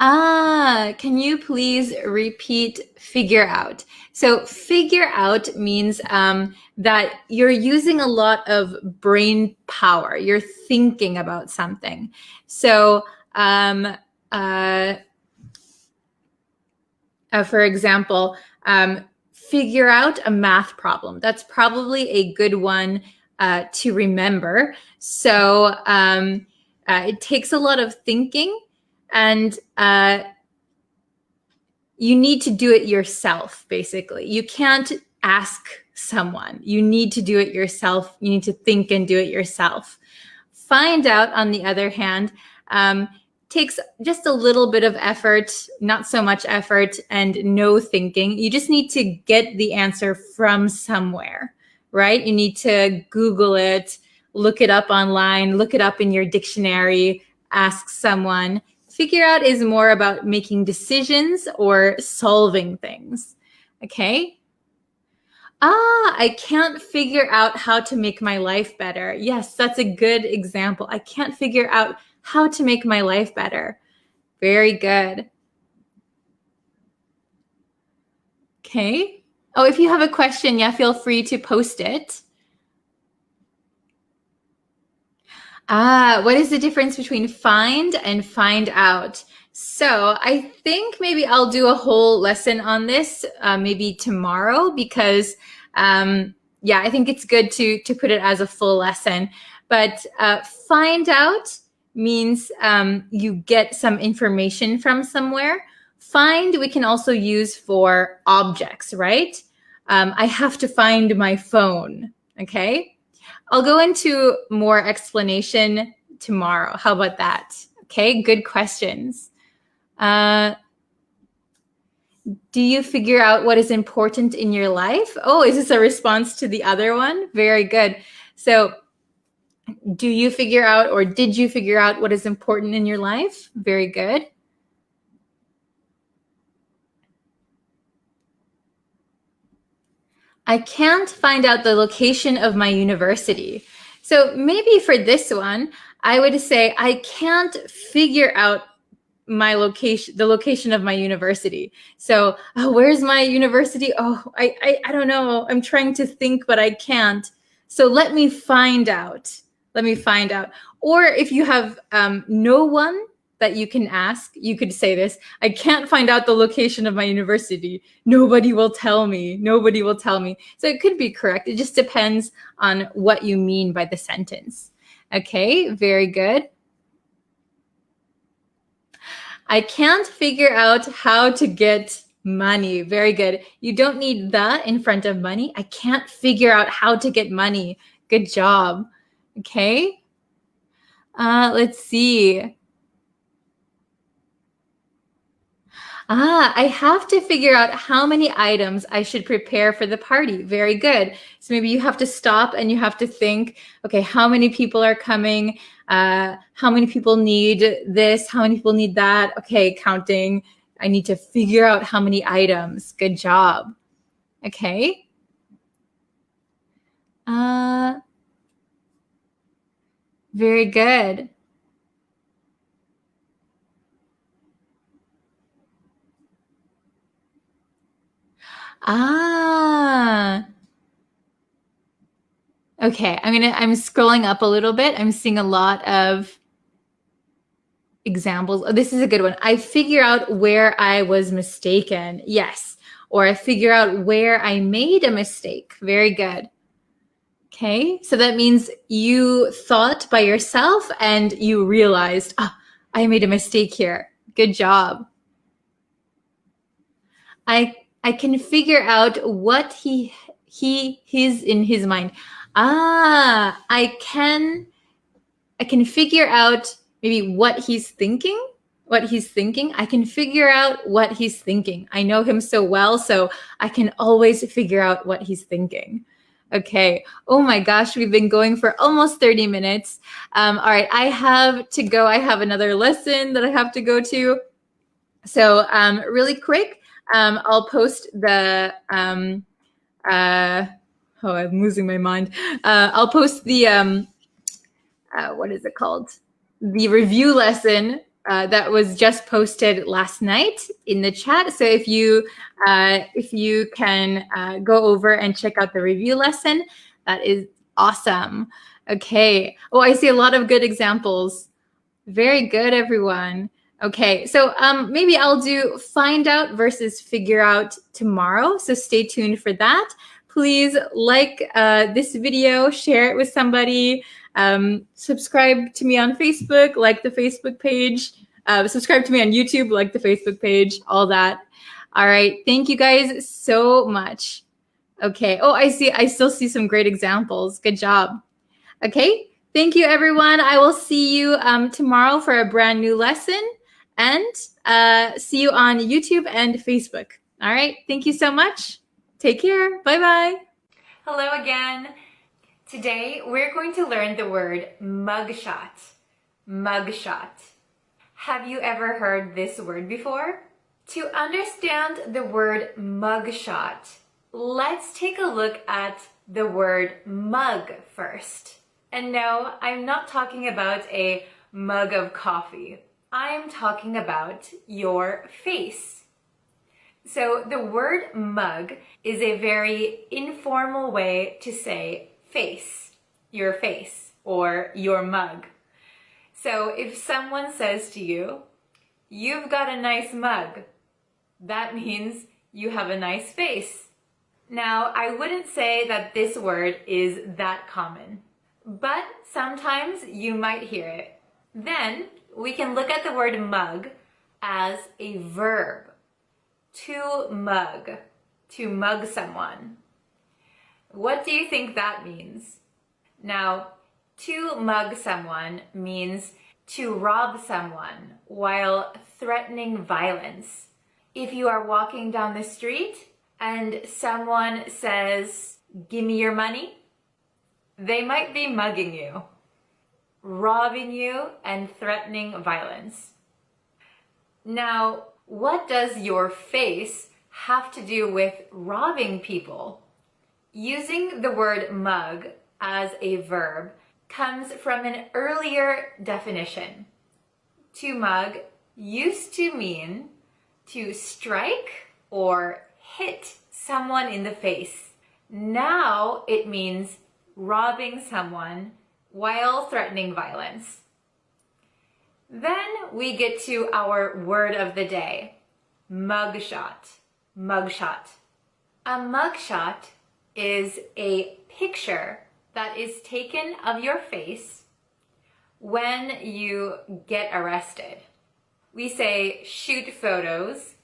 Can you please repeat figure out? So figure out means that you're using a lot of brain power. You're thinking about something. So for example, figure out a math problem. That's probably a good one to remember. So it takes a lot of thinking. And you need to do it yourself, basically. You can't ask someone. You need to do it yourself. You need to think and do it yourself. Find out, on the other hand, takes just a little bit of effort, not so much effort, and no thinking. You just need to get the answer from somewhere, right? You need to Google it, look it up online, look it up in your dictionary, ask someone. Figure out is more about making decisions or solving things, okay? I can't figure out how to make my life better. Yes, that's a good example. I can't figure out how to make my life better. Very good. Okay. Oh, if you have a question, yeah, feel free to post it. What is the difference between find and find out? So I think maybe I'll do a whole lesson on this maybe tomorrow because, I think it's good to put it as a full lesson. But find out means you get some information from somewhere. Find we can also use for objects, right? I have to find my phone, okay? I'll go into more explanation tomorrow. How about that? Okay, good questions. Do you figure out what is important in your life? Oh, is this a response to the other one? Very good. So do you figure out or did you figure out what is important in your life? Very good. I can't find out the location of my university. So maybe for this one, I would say I can't figure out my location, the location of my university. So, oh, where's my university? Oh, I don't know. I'm trying to think, but I can't. So let me find out. Let me find out. Or if you have no one that you can ask, you could say this: I can't find out the location of my university. Nobody will tell me. Nobody will tell me. So it could be correct. It just depends on what you mean by the sentence. Okay, very good. I can't figure out how to get money. Very good. You don't need the in front of money. I can't figure out how to get money. Good job. Okay. Let's see. I have to figure out how many items I should prepare for the party. Very good. So maybe you have to stop and you have to think, okay, how many people are coming? How many people need this? How many people need that? Okay, counting. I need to figure out how many items. Good job. Okay. Very good. Okay, I'm scrolling up a little bit. I'm seeing a lot of examples. Oh, this is a good one. I figure out where I was mistaken. Yes. Or I figure out where I made a mistake. Very good. Okay, so that means you thought by yourself and you realized, I made a mistake here. Good job. I can figure out what his in his mind. I can figure out maybe what he's thinking. I can figure out what he's thinking. I know him so well, so I can always figure out what he's thinking. Okay. Oh my gosh, we've been going for almost 30 minutes. All right, I have to go. I have another lesson that I have to go to. So really quick, I'll post the, I'm losing my mind. I'll post the, what is it called? The review lesson that was just posted last night in the chat. So if you can go over and check out the review lesson, that is awesome. Okay. Oh, I see a lot of good examples. Very good, everyone. Okay, so maybe I'll do find out versus figure out tomorrow. So stay tuned for that. Please like this video, share it with somebody, subscribe to me on Facebook, like the Facebook page, subscribe to me on YouTube, like the Facebook page, all that. All right, thank you guys so much. Okay, oh, I still see some great examples. Good job. Okay, thank you, everyone. I will see you tomorrow for a brand new lesson, and see you on YouTube and Facebook. All right, thank you so much. Take care. Bye-bye. Hello again. Today, we're going to learn the word mugshot. Mugshot. Have you ever heard this word before? To understand the word mugshot, let's take a look at the word mug first. And no, I'm not talking about a mug of coffee. I'm talking about your face. So the word mug is a very informal way to say face, your face, or your mug. So if someone says to you, "You've got a nice mug," that means you have a nice face. Now, I wouldn't say that this word is that common, but sometimes you might hear it. Then we can look at the word mug as a verb. To mug someone. What do you think that means? Now, to mug someone means to rob someone while threatening violence. If you are walking down the street and someone says, "Give me your money," they might be mugging you, robbing you, and threatening violence. Now, what does your face have to do with robbing people? Using the word mug as a verb comes from an earlier definition. To mug used to mean to strike or hit someone in the face. Now it means robbing someone while threatening violence. Then we get to our word of the day, mugshot. Mugshot. A mugshot is a picture that is taken of your face when you get arrested. We say shoot photos.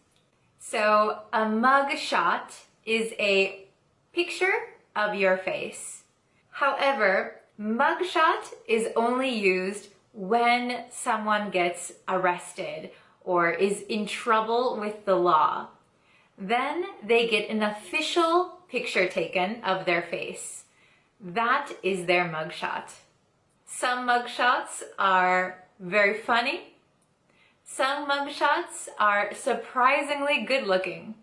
So a mugshot is a picture of your face. However, mugshot is only used when someone gets arrested or is in trouble with the law. Then they get an official picture taken of their face. That is their mugshot. Some mugshots are very funny. Some mugshots are surprisingly good looking.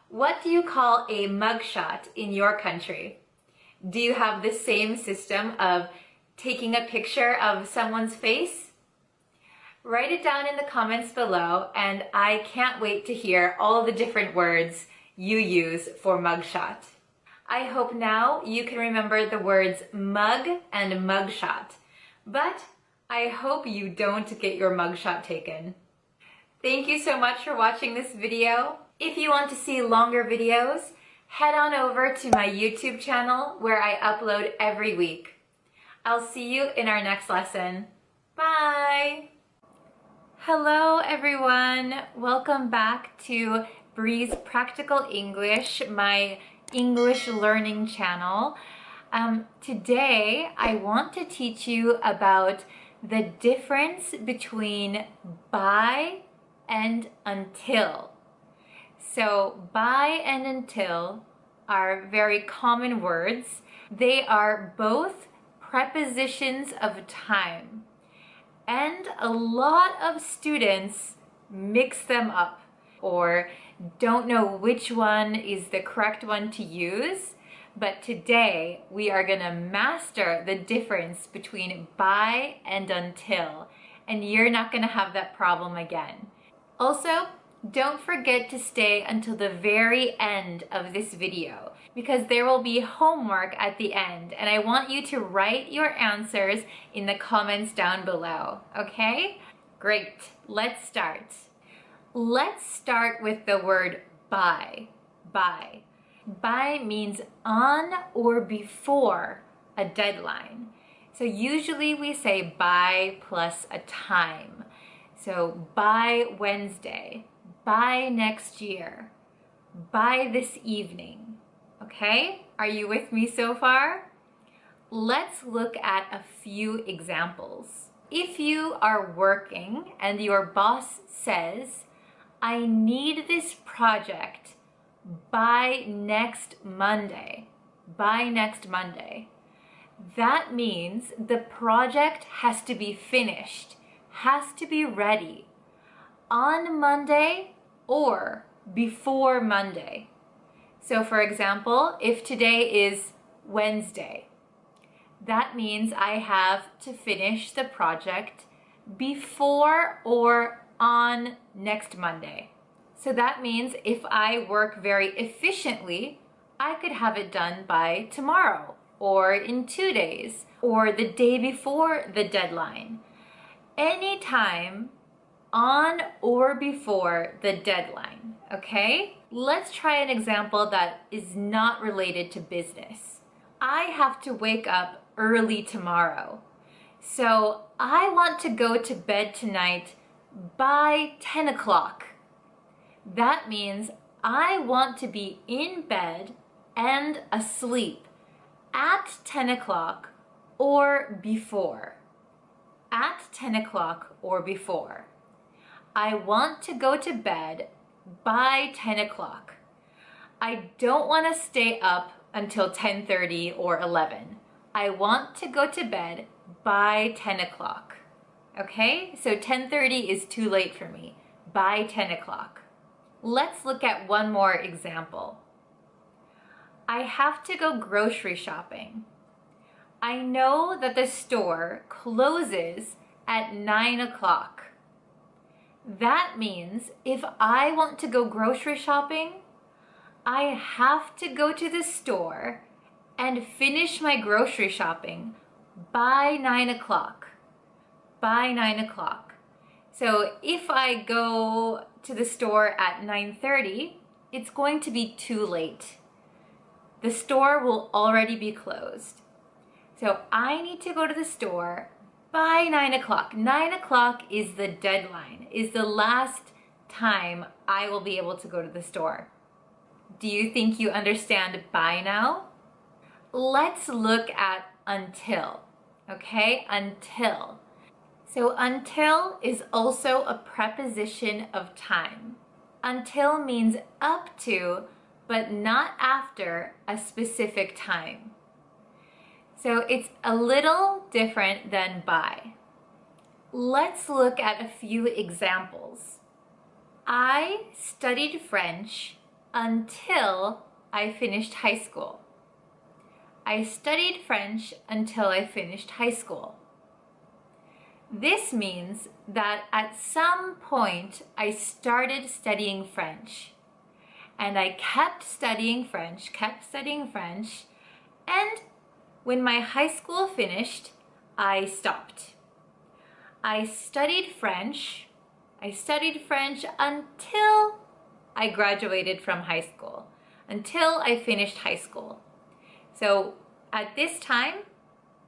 What do you call a mugshot in your country? Do you have the same system of taking a picture of someone's face? Write it down in the comments below, and I can't wait to hear all the different words you use for mugshot. I hope now you can remember the words mug and mugshot, but I hope you don't get your mugshot taken. Thank you so much for watching this video. If you want to see longer videos, head on over to my YouTube channel where I upload every week. I'll see you in our next lesson. Bye! Hello everyone! Welcome back to Bree's Practical English, my English learning channel. Today I want to teach you about the difference between by and until. So by and until are very common words. They are both prepositions of time. And a lot of students mix them up or don't know which one is the correct one to use. But today we are going to master the difference between by and until, and you're not going to have that problem again. Also, don't forget to stay until the very end of this video because there will be homework at the end, and I want you to write your answers in the comments down below, okay? Great, let's start. Let's start with the word by. By. By means on or before a deadline. So usually we say by plus a time. So by Wednesday, by next year, by this evening. Okay, are you with me so far? Let's look at a few examples. If you are working and your boss says, I need this project by next Monday, by next Monday, that means the project has to be finished, has to be ready on Monday or before Monday. So for example, if today is Wednesday, that means I have to finish the project before or on next Monday. So that means if I work very efficiently, I could have it done by tomorrow or in 2 days or the day before the deadline. Anytime on or before the deadline, okay? Let's try an example that is not related to business. I have to wake up early tomorrow. So I want to go to bed tonight by 10 o'clock. That means I want to be in bed and asleep at 10 o'clock or before. At 10 o'clock or before. I want to go to bed by 10 o'clock. I don't want to stay up until 10:30 or 11. I want to go to bed by 10 o'clock. Okay, so 10:30 is too late for me. By 10 o'clock. Let's look at one more example. I have to go grocery shopping. I know that the store closes at 9 o'clock. That means if I want to go grocery shopping, I have to go to the store and finish my grocery shopping by 9 o'clock. By 9 o'clock. So if I go to the store at 9:30, it's going to be too late. The store will already be closed. So I need to go to the store by 9 o'clock. 9 o'clock is the deadline, is the last time I will be able to go to the store. Do you think you understand by now? Let's look at until, okay? Until. So until is also a preposition of time. Until means up to, but not after a specific time. So it's a little different than by. Let's look at a few examples. I studied French until I finished high school. I studied French until I finished high school. This means that at some point I started studying French. And I kept studying French, and when my high school finished, I stopped. I studied French until I graduated from high school, until I finished high school. So at this time,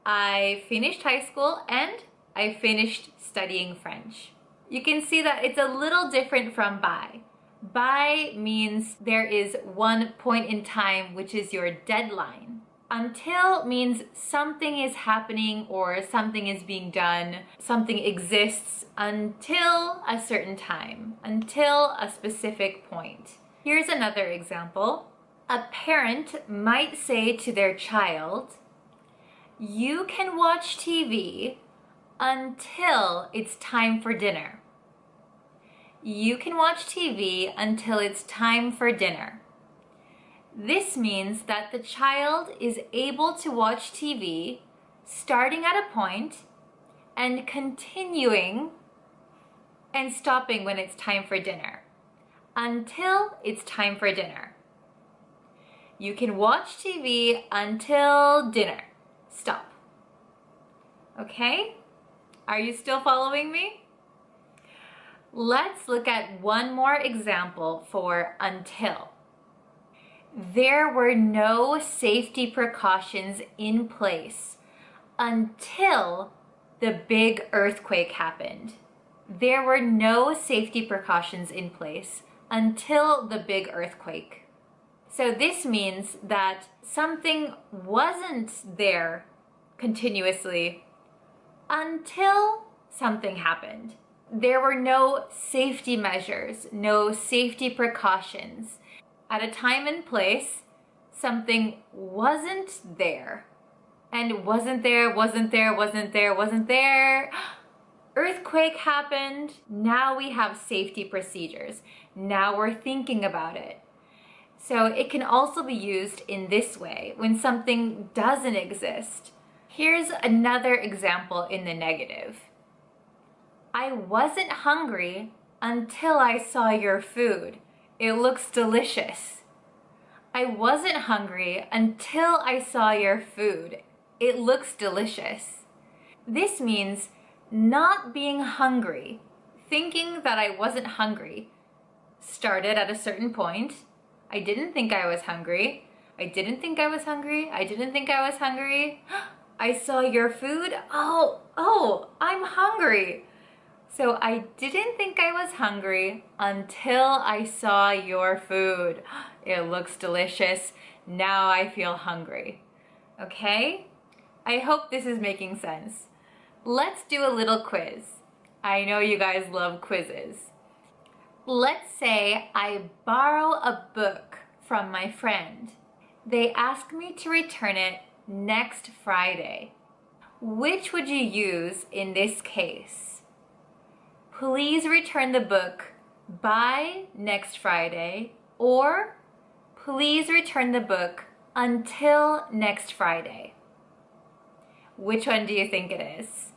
I finished high school and I finished studying French. You can see that it's a little different from by. By means there is one point in time which is your deadline. Until means something is happening or something is being done, something exists until a certain time, until a specific point. Here's another example. A parent might say to their child, "You can watch TV until it's time for dinner." You can watch TV until it's time for dinner. This means that the child is able to watch TV starting at a point and continuing and stopping when it's time for dinner, until it's time for dinner. You can watch TV until dinner. Stop. Okay? Are you still following me? Let's look at one more example for until. There were no safety precautions in place until the big earthquake happened. There were no safety precautions in place until the big earthquake. So this means that something wasn't there continuously until something happened. There were no safety measures, no safety precautions. At a time and place, something wasn't there. And wasn't there. Earthquake happened. Now we have safety procedures. Now we're thinking about it. So it can also be used in this way when something doesn't exist. Here's another example in the negative. I wasn't hungry until I saw your food. It looks delicious. I wasn't hungry until I saw your food. It looks delicious. This means not being hungry, thinking that I wasn't hungry, started at a certain point. I didn't think I was hungry. I saw your food. Oh, I'm hungry. So I didn't think I was hungry until I saw your food. It looks delicious. Now I feel hungry. Okay? I hope this is making sense. Let's do a little quiz. I know you guys love quizzes. Let's say I borrow a book from my friend. They ask me to return it next Friday. Which would you use in this case? Please return the book by next Friday, or please return the book until next Friday. Which one do you think it is?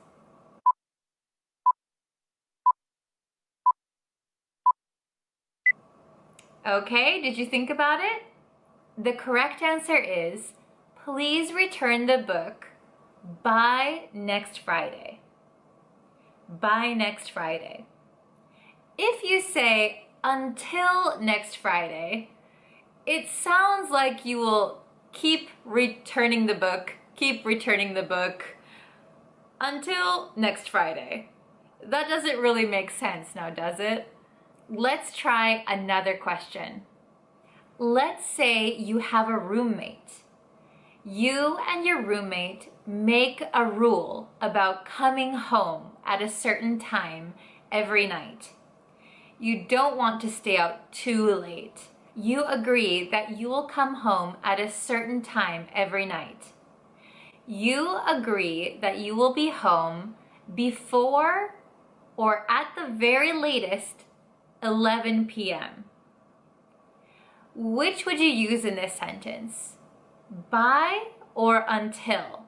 Okay, did you think about it? The correct answer is, please return the book by next Friday. By next Friday. If you say until next Friday, it sounds like you will keep returning the book until next Friday. That doesn't really make sense now, does it? Let's try another question. Let's say you have a roommate. You and your roommate make a rule about coming home at a certain time every night. You don't want to stay out too late. You agree that you will come home at a certain time every night. You agree that you will be home before or at the very latest 11 p.m. Which would you use in this sentence? By or until?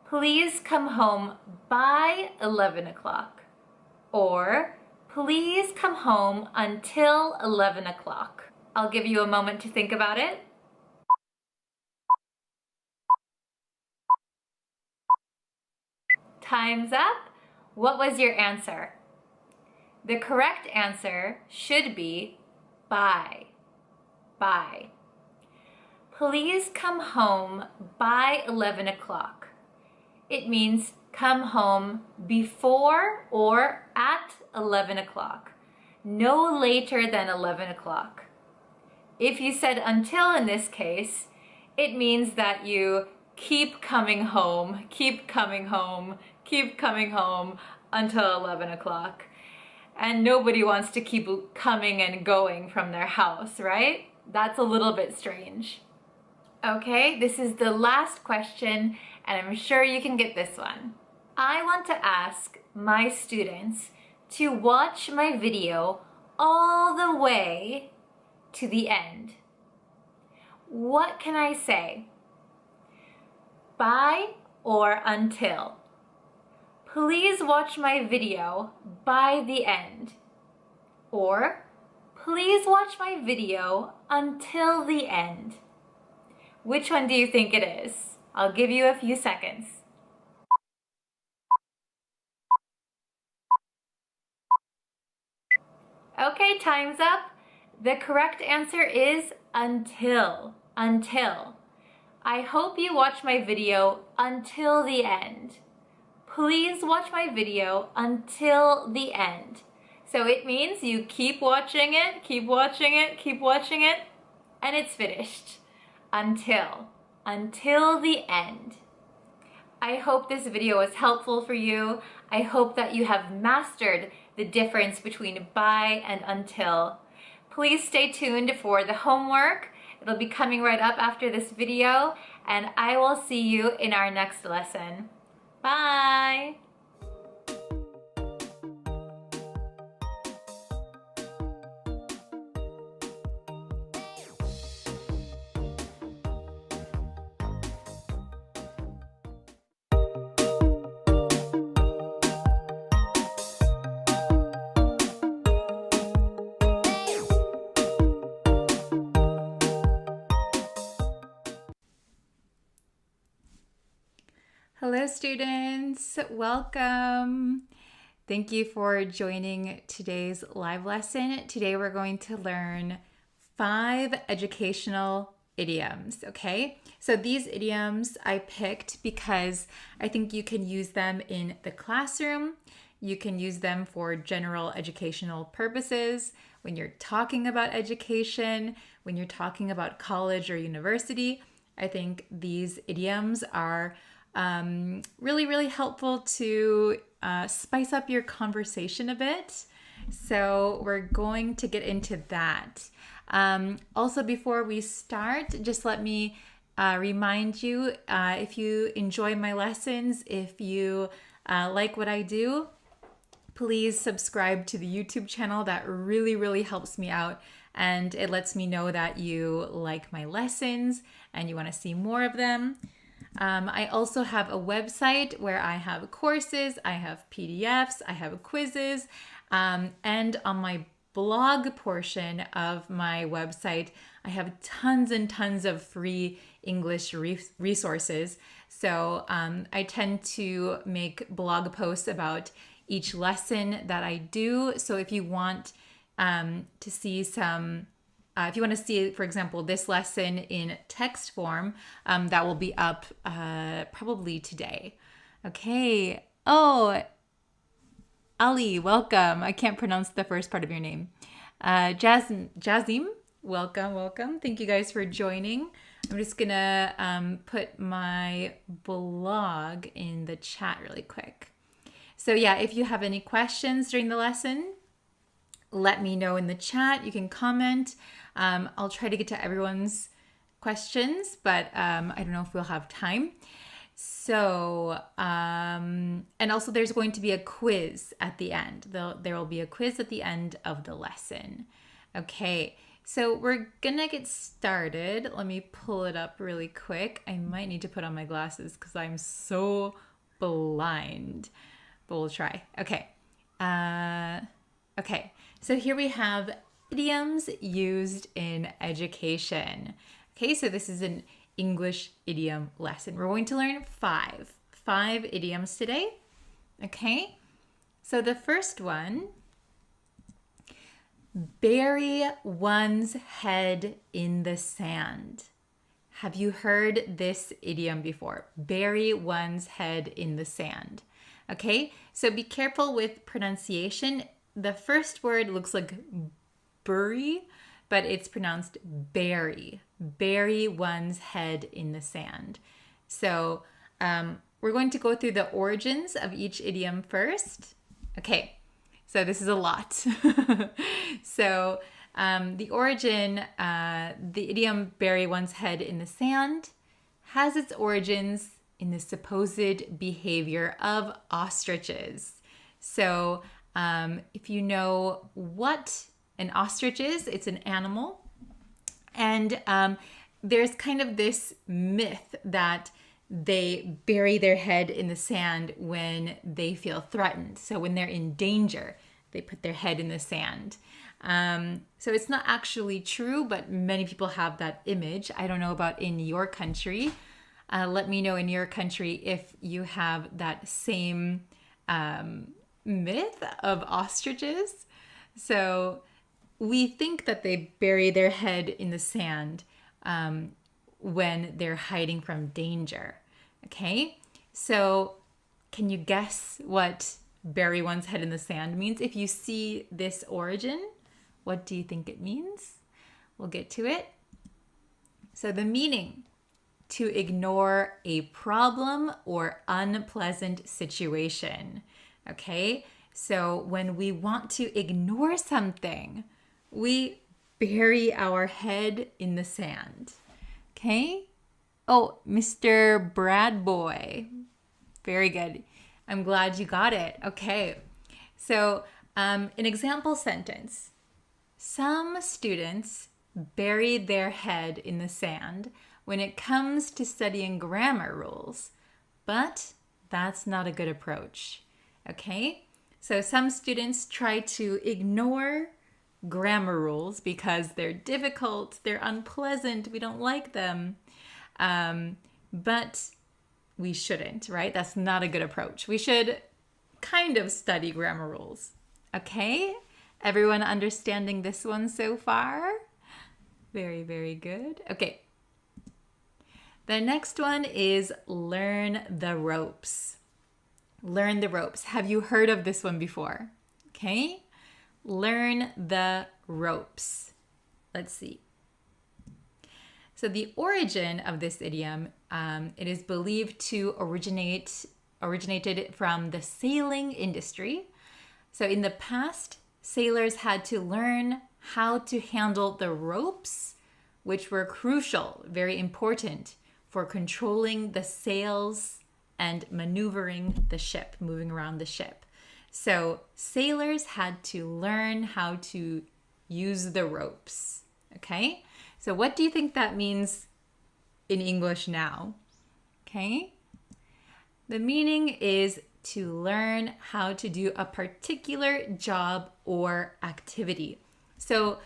Please come home by 11 o'clock. Or please come home until 11 o'clock. I'll give you a moment to think about it. Time's up. What was your answer? The correct answer should be by. By. Please come home by 11 o'clock. It means come home before or at 11 o'clock. No later than 11 o'clock. If you said until in this case, it means that you keep coming home until 11 o'clock. And nobody wants to keep coming and going from their house, right? That's a little bit strange. Okay, this is the last question, and I'm sure you can get this one. I want to ask my students to watch my video all the way to the end. What can I say? By or until? Please watch my video by the end. Or, please watch my video until the end. Which one do you think it is? I'll give you a few seconds. Okay, time's up. The correct answer is until. Until. I hope you watch my video until the end. Please watch my video until the end. So it means you keep watching it, and it's finished. Until the end. I hope this video was helpful for you. I hope that you have mastered the difference between by and until. Please stay tuned for the homework. It'll be coming right up after this video, and I will see you in our next lesson. Bye! Hello students, welcome. Thank you for joining today's live lesson. Today we're going to learn 5 educational idioms, okay? So these idioms I picked because I think you can use them in the classroom. You can use them for general educational purposes when you're talking about education, when you're talking about college or university. I think these idioms are really helpful to spice up your conversation a bit. So we're going to get into that. Also, before we start, just let me remind you, if you enjoy my lessons, if you like what I do, please subscribe to the YouTube channel. That really helps me out and it lets me know that you like my lessons and you want to see more of them. I also have a website where I have courses, I have PDFs, I have quizzes, and on my blog portion of my website, I have tons and tons of free English resources. So I tend to make blog posts about each lesson that I do. So if you want to see some, if you want to see, for example, this lesson in text form, that will be up probably today. Okay. Oh, Ali, welcome. I can't pronounce the first part of your name. Jazim, welcome. Thank you guys for joining. I'm just gonna put my blog in the chat really quick. So yeah, if you have any questions during the lesson, let me know in the chat. You can comment. I'll try to get to everyone's questions, but I don't know if we'll have time. So, and also there's going to be a quiz at the end. There will be a quiz at the end of the lesson. Okay, so we're gonna get started. Let me pull it up really quick. I might need to put on my glasses because I'm so blind, but we'll try. Okay. Okay, so here we have idioms used in education. Okay, so this is an English idiom lesson. We're going to learn five idioms today. Okay, so the first one, bury one's head in the sand. Have you heard this idiom before? Bury one's head in the sand. Okay, so be careful with pronunciation. The first word looks like bury, but it's pronounced bury. Bury one's head in the sand. So we're going to go through the origins of each idiom first. Okay, so this is a lot. So the origin, the idiom bury one's head in the sand has its origins in the supposed behavior of ostriches. So if you know what an ostrich is, it's an animal. And there's kind of this myth that they bury their head in the sand when they feel threatened. So when they're in danger, they put their head in the sand. So it's not actually true, but many people have that image. I don't know about in your country. Let me know in your country if you have that same myth of ostriches. So we think that they bury their head in the sand when they're hiding from danger. Okay, so can you guess what bury one's head in the sand means? If you see this origin, what do you think it means? We'll get to it. So the meaning: to ignore a problem or unpleasant situation. Okay, so when we want to ignore something, we bury our head in the sand. Okay? Oh, Mr. Brad Boy. Very good. I'm glad you got it. Okay. So, an example sentence. Some students bury their head in the sand when it comes to studying grammar rules, but that's not a good approach. Okay? So some students try to ignore grammar rules because they're difficult, they're unpleasant, we don't like them. But we shouldn't, right? That's not a good approach. We should kind of study grammar rules. Okay? Everyone understanding this one so far? Very, very good. Okay. The next one is learn the ropes. Learn the ropes. Have you heard of this one before? Okay. Learn the ropes. Let's see. So the origin of this idiom, it is believed to originated from the sailing industry. So in the past, sailors had to learn how to handle the ropes, which were crucial, very important for controlling the sails and maneuvering the ship, moving around the ship. So sailors had to learn how to use the ropes. Okay? So what do you think that means in English now? Okay? The meaning is to learn how to do a particular job or activity. So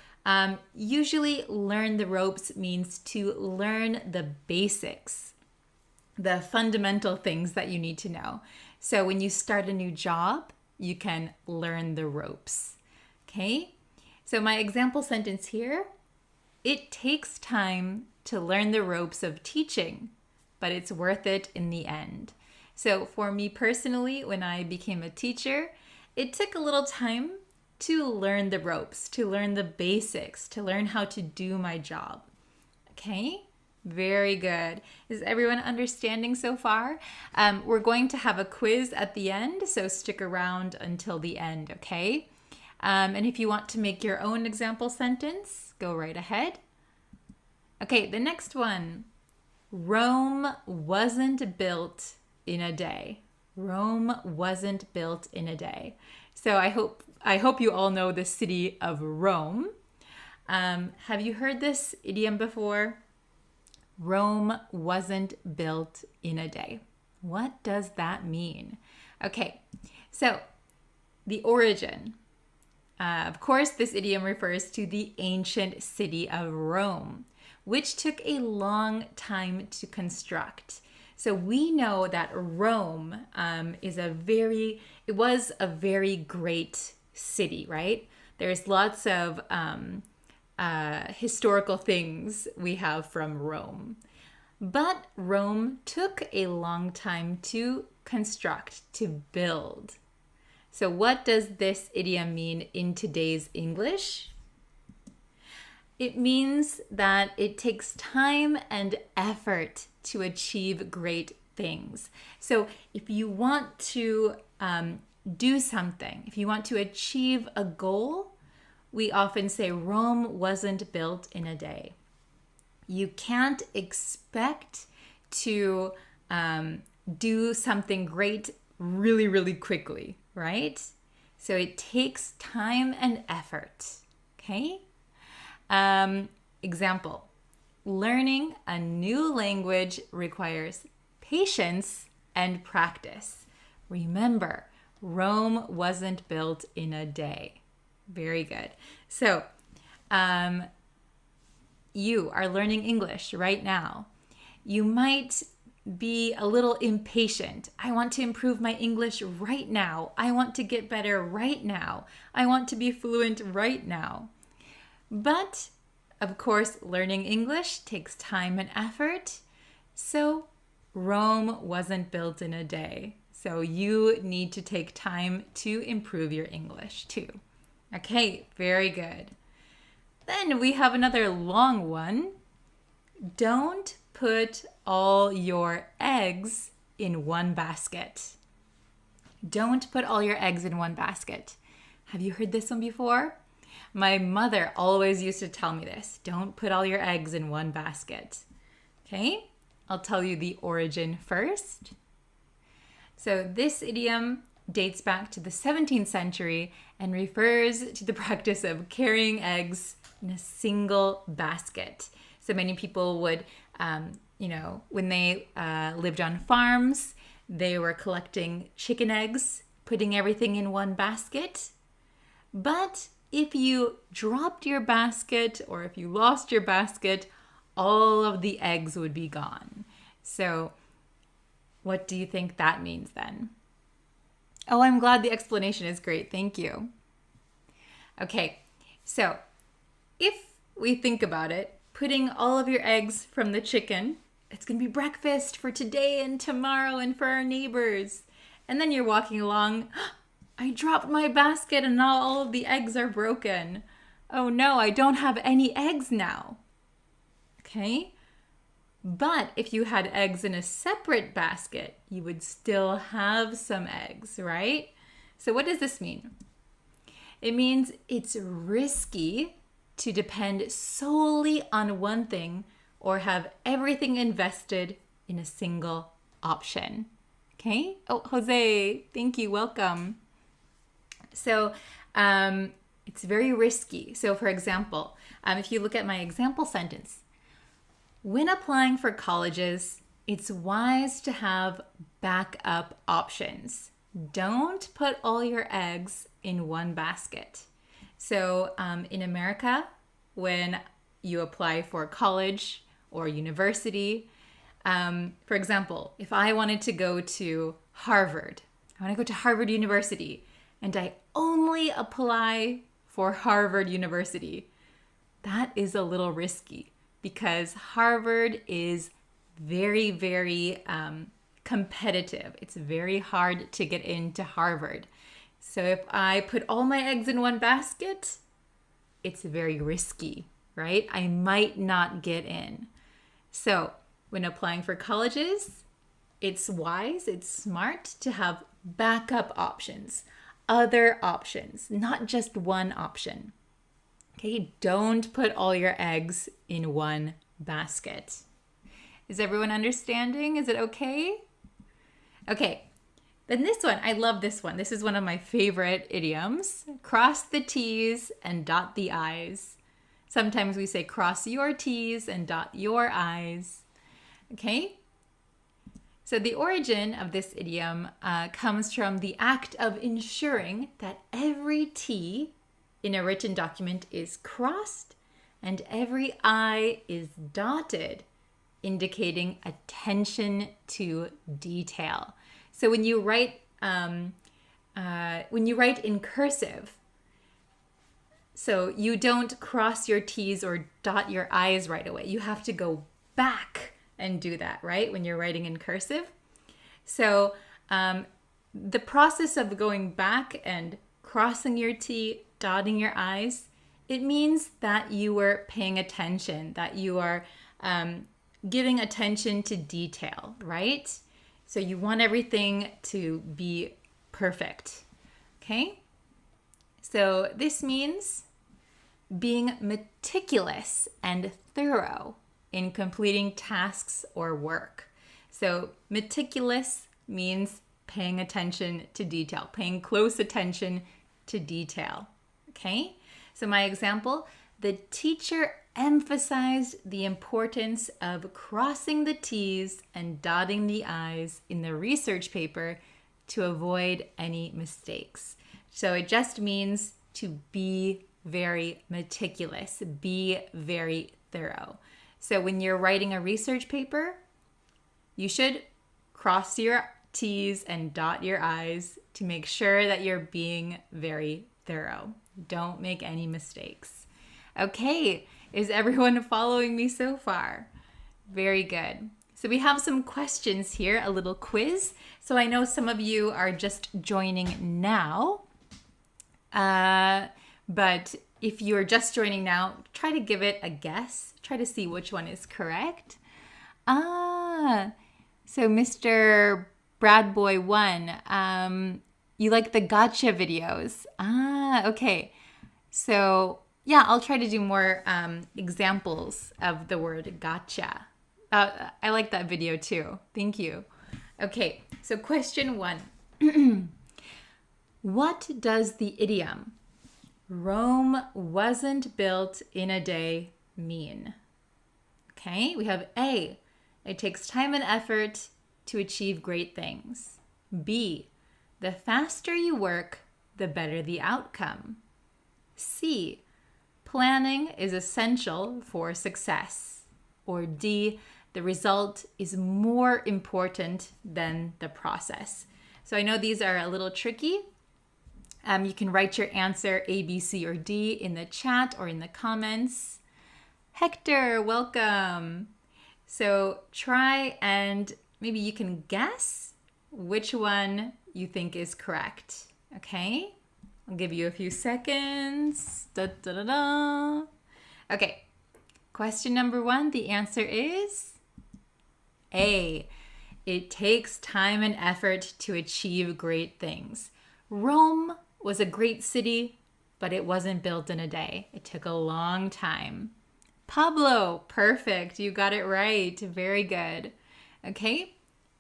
usually learn the ropes means to learn the basics, the fundamental things that you need to know. So when you start a new job, you can learn the ropes. Okay? So my example sentence here, it takes time to learn the ropes of teaching, but it's worth it in the end. So for me personally, when I became a teacher, it took a little time to learn the ropes, to learn the basics, to learn how to do my job. Okay? Very good. Is everyone understanding so far? We're going to have a quiz at the end, so stick around until the end, okay? And if you want to make your own example sentence, go right ahead. Okay, the next one. Rome wasn't built in a day. Rome wasn't built in a day. So I hope you all know the city of Rome. Have you heard this idiom before? Rome wasn't built in a day. What does that mean? Okay, so the origin. Of course, this idiom refers to the ancient city of Rome, which took a long time to construct. So we know that Rome was a very great city, right? There's lots of historical things we have from Rome. But Rome took a long time to construct, to build. So what does this idiom mean in today's English? It means that it takes time and effort to achieve great things. So if you want to do something, if you want to achieve a goal, we often say Rome wasn't built in a day. You can't expect to do something great really, really quickly, right? So it takes time and effort, okay? Example, learning a new language requires patience and practice. Remember, Rome wasn't built in a day. Very good. So, you are learning English right now. You might be a little impatient. I want to improve my English right now. I want to get better right now. I want to be fluent right now. But, of course, learning English takes time and effort. So, Rome wasn't built in a day. So, you need to take time to improve your English too. Okay, very good. Then we have another long one. Don't put all your eggs in one basket. Don't put all your eggs in one basket. Have you heard this one before? My mother always used to tell me this. Don't put all your eggs in one basket. Okay, I'll tell you the origin first. So this idiom dates back to the 17th century and refers to the practice of carrying eggs in a single basket. So many people would, when they lived on farms, they were collecting chicken eggs, putting everything in one basket. But if you dropped your basket or if you lost your basket, all of the eggs would be gone. So what do you think that means then? Oh, I'm glad the explanation is great. Thank you. Okay, so if we think about it, putting all of your eggs from the chicken, it's going to be breakfast for today and tomorrow and for our neighbors. And then you're walking along, I dropped my basket and now all of the eggs are broken. Oh no, I don't have any eggs now. Okay? But if you had eggs in a separate basket, you would still have some eggs, right? So what does this mean? It means it's risky to depend solely on one thing or have everything invested in a single option. Okay? Oh, Jose, thank you. Welcome. So it's It's very risky. So for example, if you look at my example sentence, when applying for colleges, it's wise to have backup options. Don't put all your eggs in one basket. So in America, when you apply for college or university, for example, if I wanted to go to Harvard, I want to go to Harvard University, and I only apply for Harvard University, that is a little risky because Harvard is very, very competitive. It's very hard to get into Harvard. So if I put all my eggs in one basket, it's very risky, right? I might not get in. So when applying for colleges, it's wise, it's smart to have backup options, other options, not just one option. Okay, don't put all your eggs in one basket. Is everyone understanding? Is it okay? Okay, then this one, I love this one. This is one of my favorite idioms. Cross the T's and dot the I's. Sometimes we say cross your T's and dot your I's. Okay? So the origin of this idiom comes from the act of ensuring that every T in a written document is crossed and every I is dotted, indicating attention to detail. So when you write in cursive, so you don't cross your T's or dot your I's right away. You have to go back and do that, right? When you're writing in cursive. So the process of going back and crossing your T, dotting your I's, it means that you were paying attention, that you are giving attention to detail, right? So you want everything to be perfect, okay? So this means being meticulous and thorough in completing tasks or work. So meticulous means paying attention to detail, paying close attention to detail, okay? So my example, the teacher emphasized the importance of crossing the T's and dotting the I's in the research paper to avoid any mistakes. So it just means to be very meticulous, be very thorough. So when you're writing a research paper, you should cross your T's and dot your I's to make sure that you're being very thorough. Don't make any mistakes. Okay, is everyone following me so far? Very good. So we have some questions here, a little quiz. So I know some of you are just joining now. But if you're just joining now, try to give it a guess. Try to see which one is correct. So Mr. Bradboy1, you like the gotcha videos. Okay. So yeah, I'll try to do more examples of the word gotcha. I like that video too. Thank you. Okay, so question 1. What does the idiom Rome wasn't built in a day mean? Okay, we have A, it takes time and effort to achieve great things. B, the faster you work, the better the outcome. C, planning is essential for success. Or D, the result is more important than the process. So I know these are a little tricky. You can write your answer A, B, C, or D in the chat or in the comments. Hector, welcome. So try and maybe you can guess which one you think is correct. Okay? I'll give you a few seconds. Da, da, da, da. Okay. Question number 1, the answer is A. It takes time and effort to achieve great things. Rome was a great city, but it wasn't built in a day. It took a long time. Pablo, perfect. You got it right. Very good. Okay,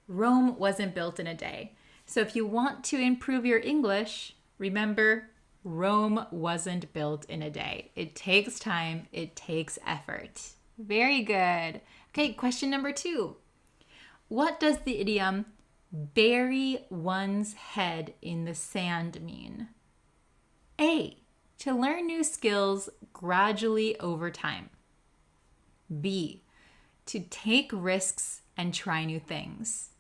Rome wasn't built in a day. So if you want to improve your English, remember Rome wasn't built in a day. It takes time, it takes effort. Very good. Okay, question number 2. What does the idiom bury one's head in the sand mean? A. To learn new skills gradually over time. B. To take risks and try new things.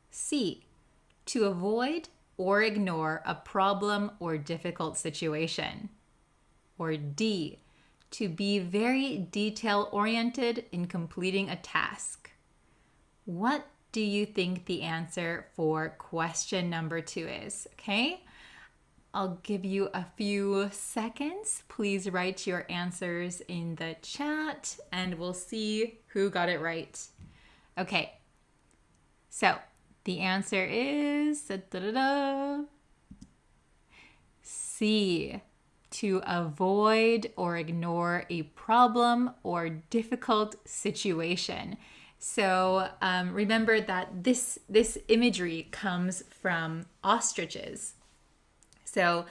C. To avoid or ignore a problem or difficult situation. Or D. To be very detail-oriented in completing a task. What do you think the answer for question number 2 is? Okay, I'll give you a few seconds. Please write your answers in the chat and we'll see who got it right. Okay, so the answer is C. To avoid or ignore a problem or difficult situation. So remember that this imagery comes from ostriches. So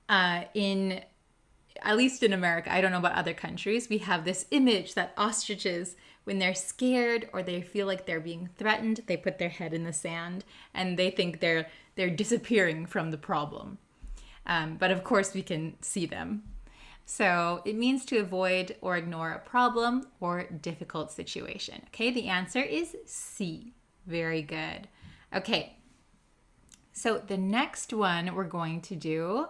at least in America, I don't know about other countries, we have this image that ostriches, when they're scared or they feel like they're being threatened, they put their head in the sand and they think they're disappearing from the problem. But of course we can see them. So it means to avoid or ignore a problem or difficult situation. Okay, the answer is C. Very good. Okay, so the next one we're going to do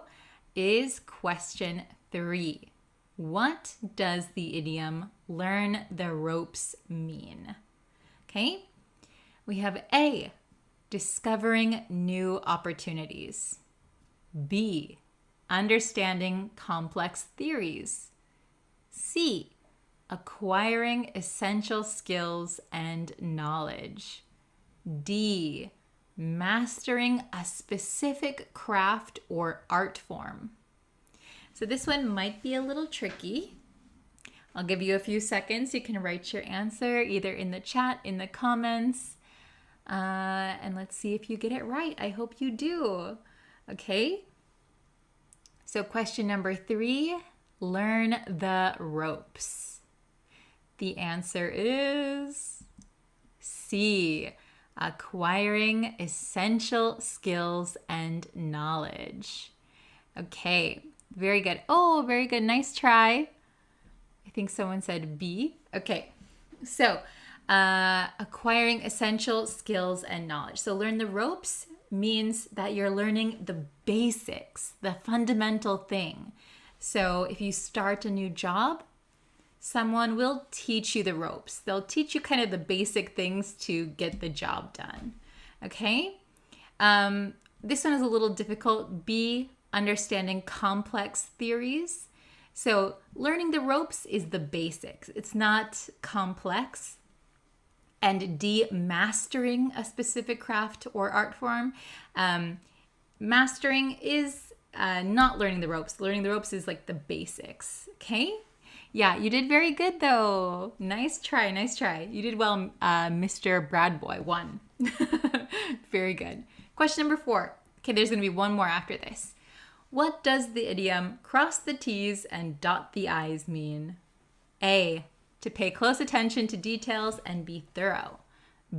is question 3. What does the idiom learn the ropes mean? Okay, we have A, discovering new opportunities. B, understanding complex theories. C, acquiring essential skills and knowledge. D, mastering a specific craft or art form. So this one might be a little tricky. I'll give you a few seconds. You can write your answer either in the chat, in the comments, and let's see if you get it right. I hope you do. Okay. So question number 3, learn the ropes. The answer is C, acquiring essential skills and knowledge. Okay, very good. Oh, very good. Nice try. I think someone said B. Okay, so acquiring essential skills and knowledge. So learn the ropes means that you're learning the basics, the fundamental thing. So if you start a new job, someone will teach you the ropes. They'll teach you kind of the basic things to get the job done. Okay? This one is a little difficult. B, understanding complex theories. So learning the ropes is the basics. It's not complex. And D, mastering a specific craft or art form. Mastering is not learning the ropes. Learning the ropes is like the basics. Okay? Yeah, you did very good though. Nice try, nice try. You did well, Mr. Bradboy. 1. Very good. Question number 4. Okay, there's going to be one more after this. What does the idiom cross the T's and dot the I's mean? A, to pay close attention to details and be thorough.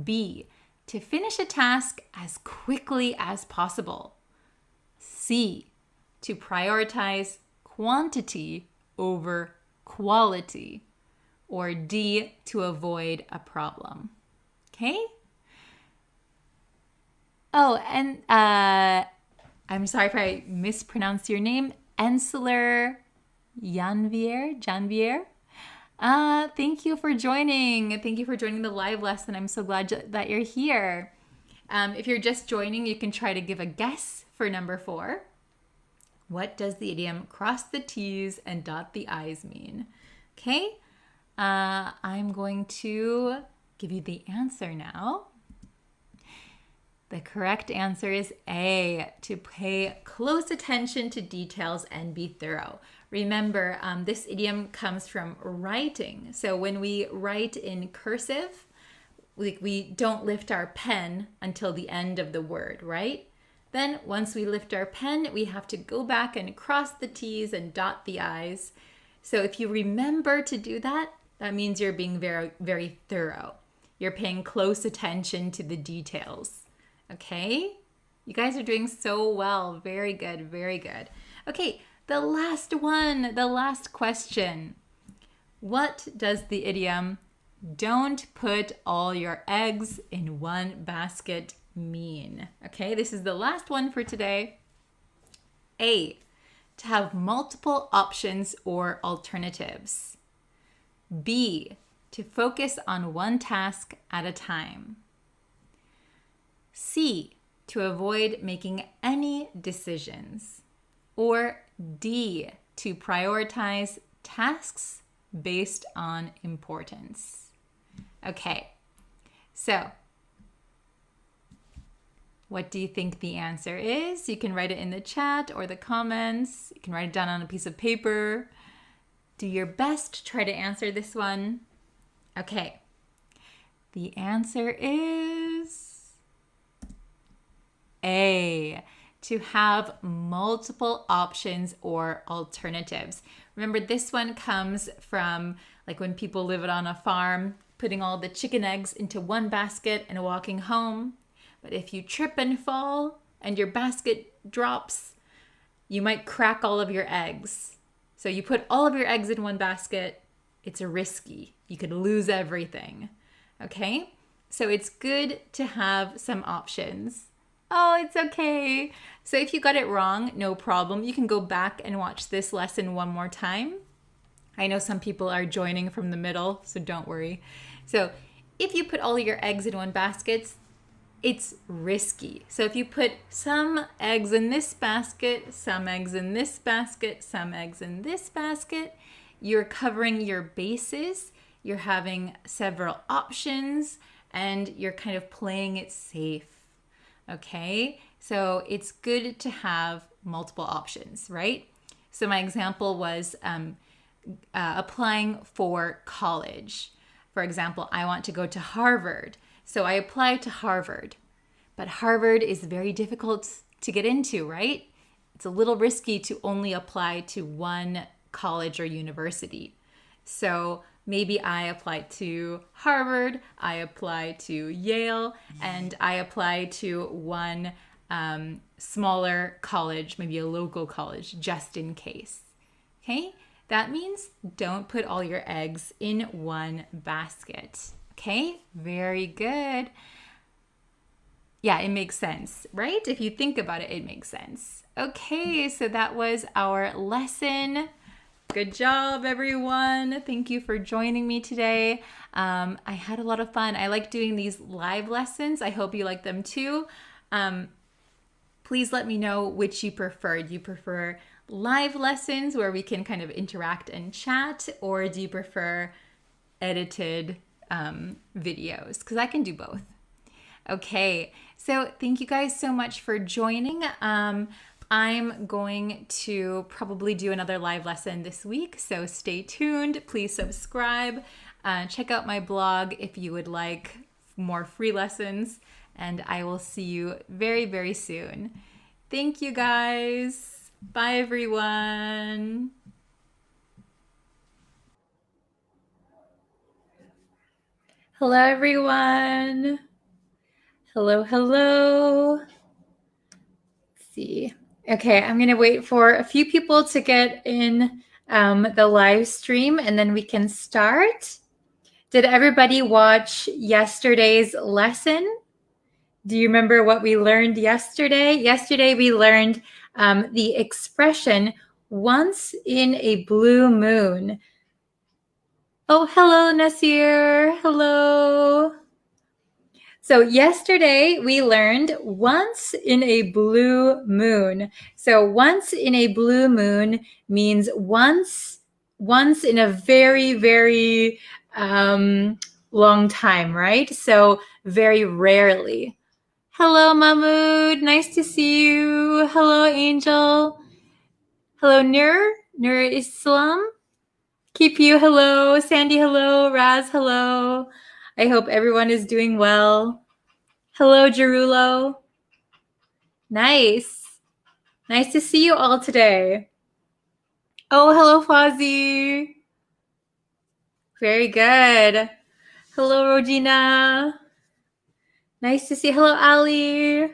B, to finish a task as quickly as possible. C, to prioritize quantity over quality. Or D, to avoid a problem. Okay? Oh, and I'm sorry if I mispronounced your name. Ensler Janvier. Thank you for joining. Thank you for joining the live lesson. I'm so glad that you're here. If you're just joining, you can try to give a guess for number 4. What does the idiom cross the T's and dot the I's mean? Okay, I'm going to give you the answer now. The correct answer is A, to pay close attention to details and be thorough. Remember, this idiom comes from writing. So when we write in cursive, we don't lift our pen until the end of the word, right? Then once we lift our pen, we have to go back and cross the T's and dot the I's. So if you remember to do that, that means you're being very, very thorough. You're paying close attention to the details. Okay? You guys are doing so well. Very good, very good. Okay, the last one, the last question. What does the idiom "don't put all your eggs in one basket" mean? Okay, this is the last one for today. A, to have multiple options or alternatives. B, to focus on one task at a time. C, to avoid making any decisions. Or D, to prioritize tasks based on importance. Okay, so what do you think the answer is? You can write it in the chat or the comments. You can write it down on a piece of paper. Do your best to try to answer this one. Okay, the answer is A, to have multiple options or alternatives. Remember, this one comes from like when people live on a farm, putting all the chicken eggs into one basket and walking home. But if you trip and fall and your basket drops, you might crack all of your eggs. So you put all of your eggs in one basket, it's risky. You could lose everything. Okay? So it's good to have some options. Oh, it's okay. So if you got it wrong, no problem. You can go back and watch this lesson one more time. I know some people are joining from the middle, so don't worry. So if you put all your eggs in one basket, it's risky. So if you put some eggs in this basket, some eggs in this basket, some eggs in this basket, you're covering your bases, you're having several options, and you're kind of playing it safe. Okay, so it's good to have multiple options, right? So my example was applying for college. For example, I want to go to Harvard. So I applied to Harvard. But Harvard is very difficult to get into, right? It's a little risky to only apply to one college or university. So maybe I apply to Harvard, I apply to Yale, and I apply to one smaller college, maybe a local college, just in case. Okay? That means don't put all your eggs in one basket. Okay? Very good. Yeah, it makes sense, right? If you think about it, it makes sense. Okay, so that was our lesson. Good job, everyone. Thank you for joining me today. I had a lot of fun. I like doing these live lessons. I hope you like them too. Please let me know which you prefer. Do you prefer live lessons where we can kind of interact and chat, or do you prefer edited videos? Because I can do both. Okay, so thank you guys so much for joining. I'm going to probably do another live lesson this week, so stay tuned. Please subscribe. Check out my blog if you would like more free lessons, and I will see you very, very soon. Thank you guys. Bye, everyone. Hello, everyone. Hello, hello. Let's see. Okay, I'm going to wait for a few people to get in the live stream, and then we can start. Did everybody watch yesterday's lesson? Do you remember what we learned yesterday? Yesterday we learned the expression "once in a blue moon." Oh, hello, Nasir. Hello. So yesterday we learned "once in a blue moon." So once in a blue moon means once in a very, very long time, right? So very rarely. Hello, Mahmoud. Nice to see you. Hello, Angel. Hello, Nur Islam. Keep you. Hello, Sandy. Hello, Raz. Hello. I hope everyone is doing well. Hello, Jerulo. Nice. Nice to see you all today. Oh, hello, Fozzie. Very good. Hello, Regina. Nice to see you. Hello, Ali.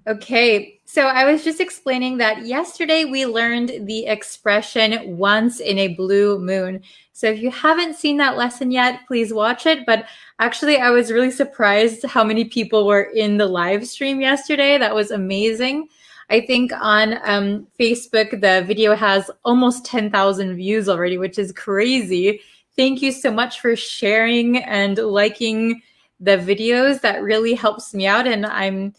Okay, so I was just explaining that yesterday we learned the expression once in a blue moon. So if you haven't seen that lesson yet, please watch it. But actually, I was really surprised how many people were in the live stream yesterday. That was amazing. I think on Facebook, the video has almost 10,000 views already, which is crazy. Thank you so much for sharing and liking the videos. That really helps me out, and I'm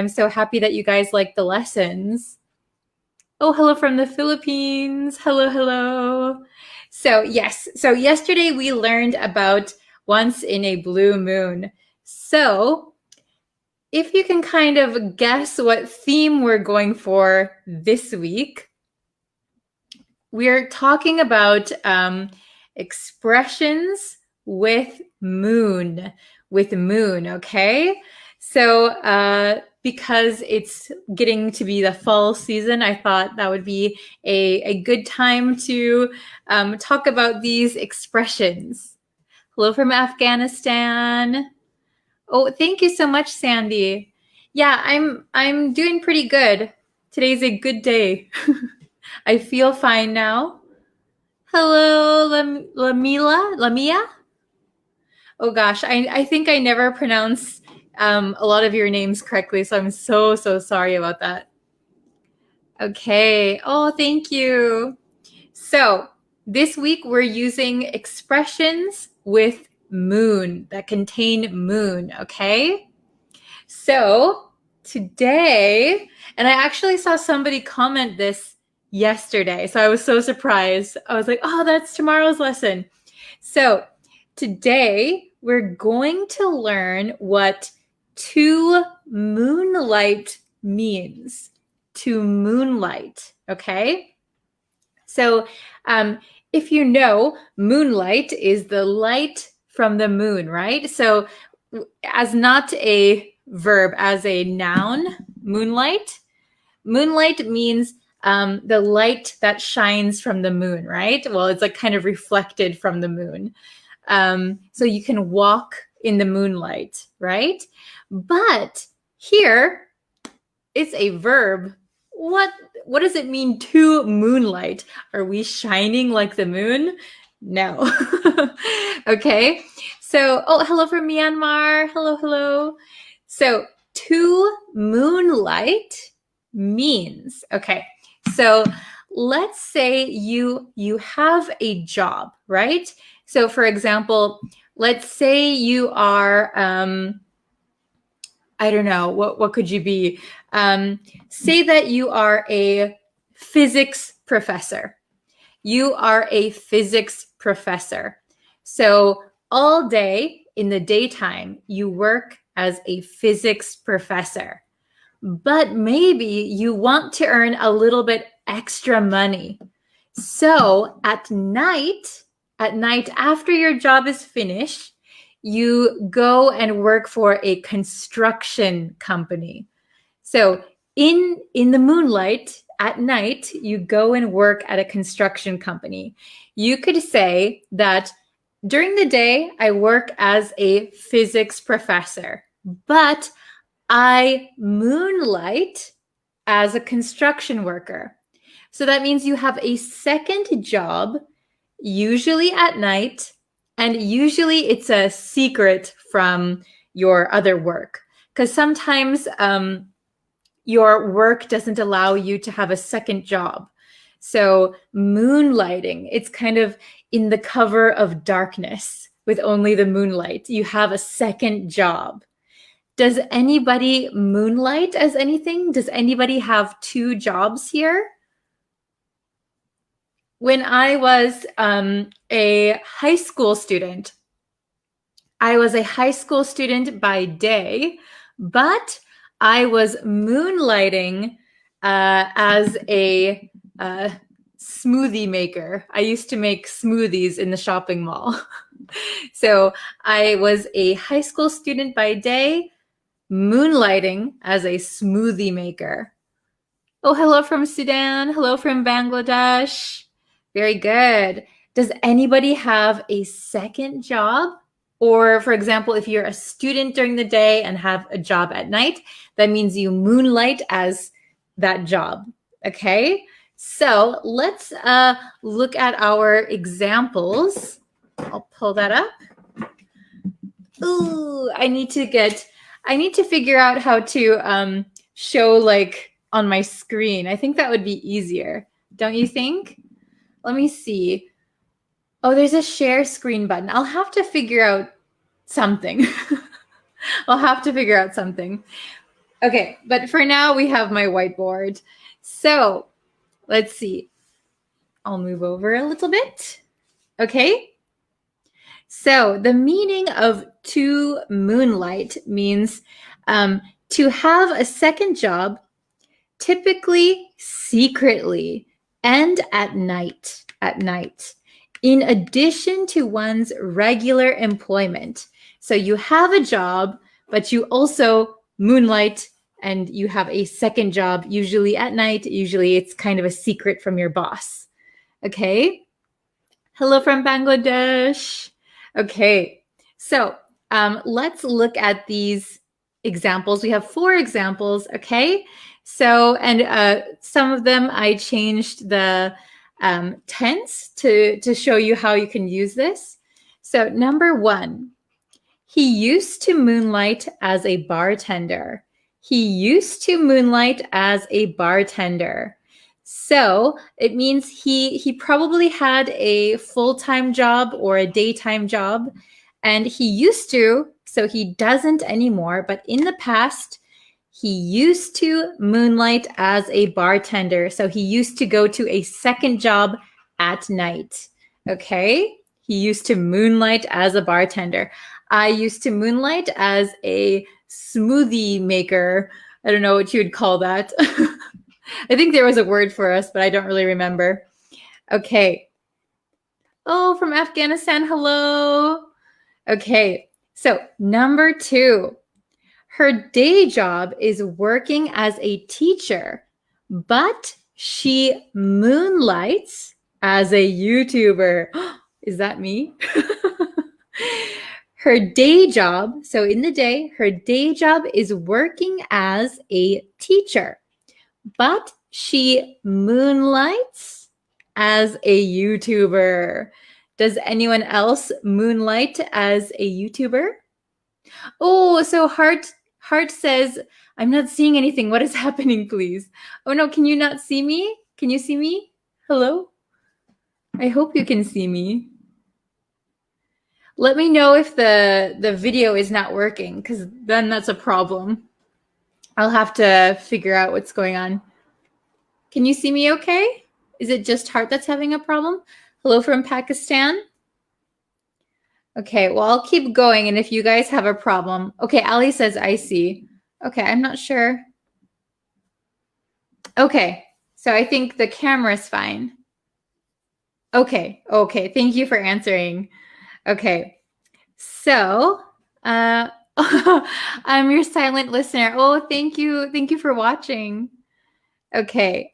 so happy that you guys like the lessons. Oh, hello from the Philippines. Hello, hello. So yes, so yesterday we learned about once in a blue moon. So if you can kind of guess what theme we're going for this week, we're talking about expressions with moon, okay? So because it's getting to be the fall season, I thought that would be a good time to talk about these expressions. Hello from Afghanistan. Oh, thank you so much, Sandy. Yeah, I'm doing pretty good. Today's a good day. I feel fine now. Hello, Lamia? Oh gosh, I think I never pronounce a lot of your names correctly, so I'm so sorry about that. Okay. Oh, thank you. So this week we're using expressions with moon that contain moon, okay? So today, and I actually saw somebody comment this yesterday, so I was so surprised. I was like, oh, that's tomorrow's lesson. So today we're going to learn what to moonlight means. To moonlight, okay? So if you know, moonlight is the light from the moon, right? So as not a verb, as a noun, moonlight means the light that shines from the moon, right? Well, it's like kind of reflected from the moon. So you can walk in the moonlight, right? But here it's a verb. What does it mean to moonlight? Are we shining like the moon? No. Okay. So, oh, hello from Myanmar. Hello. So, to moonlight means, okay. So, let's say you have a job, right? So, for example, let's say you are I don't know, what could you be? Say that you are a physics professor. You are a physics professor. So all day in the daytime, you work as a physics professor. But maybe you want to earn a little bit extra money. So at night after your job is finished, you go and work for a construction company. So in the moonlight at night, you go and work at a construction company. You could say that during the day, I work as a physics professor, but I moonlight as a construction worker. So that means you have a second job, usually at night, and usually it's a secret from your other work. Because sometimes your work doesn't allow you to have a second job. So moonlighting, it's kind of in the cover of darkness with only the moonlight. You have a second job. Does anybody moonlight as anything? Does anybody have two jobs here? When I was a high school student, I was a high school student by day, but I was moonlighting as a smoothie maker. I used to make smoothies in the shopping mall. So I was a high school student by day, moonlighting as a smoothie maker. Oh, hello from Sudan. Hello from Bangladesh. Very good. Does anybody have a second job? Or, for example, if you're a student during the day and have a job at night, that means you moonlight as that job. Okay? So let's look at our examples. I'll pull that up. Ooh, I need to figure out how to show like on my screen. I think that would be easier. Don't you think? Let me see. Oh, there's a share screen button. I'll have to figure out something. I'll have to figure out something. Okay, but for now we have my whiteboard. So let's see. I'll move over a little bit. Okay. So the meaning of to moonlight means to have a second job, typically secretly and at night, in addition to one's regular employment. So you have a job, but you also moonlight and you have a second job, usually at night. Usually it's kind of a secret from your boss. Okay. Hello from Bangladesh. Okay. So let's look at these examples. We have 4 examples. Okay. So, and some of them I changed the tense to show you how you can use this. So number 1, he used to moonlight as a bartender. He used to moonlight as a bartender. So it means he probably had a full-time job or a daytime job, and he used to, so he doesn't anymore, but in the past, he used to moonlight as a bartender. So he used to go to a second job at night. Okay? He used to moonlight as a bartender. I used to moonlight as a smoothie maker. I don't know what you would call that. I think there was a word for us, but I don't really remember. Okay. Oh, from Afghanistan, hello. Okay, so number 2. Her day job is working as a teacher, but she moonlights as a YouTuber. Is that me? Her day job, so in the day, her day job is working as a teacher, but she moonlights as a YouTuber. Does anyone else moonlight as a YouTuber? Oh, so Heart says, I'm not seeing anything. What is happening, please? Oh no, can you not see me? Can you see me? Hello? I hope you can see me. Let me know if the video is not working, because then that's a problem. I'll have to figure out what's going on. Can you see me okay? Is it just Heart that's having a problem? Hello from Pakistan. Okay, well, I'll keep going, and if you guys have a problem. Okay, Ali says, I see. Okay, I'm not sure. Okay, so I think the camera's fine. Okay, thank you for answering. Okay, so I'm your silent listener. Oh, thank you for watching. Okay,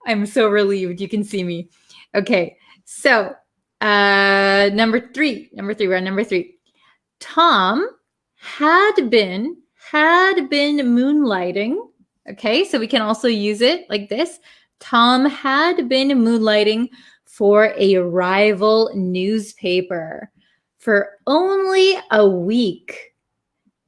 I'm so relieved you can see me. Okay, so number 3, we're on number 3. Tom had been moonlighting. Okay, so we can also use it like this. Tom had been moonlighting for a rival newspaper for only a week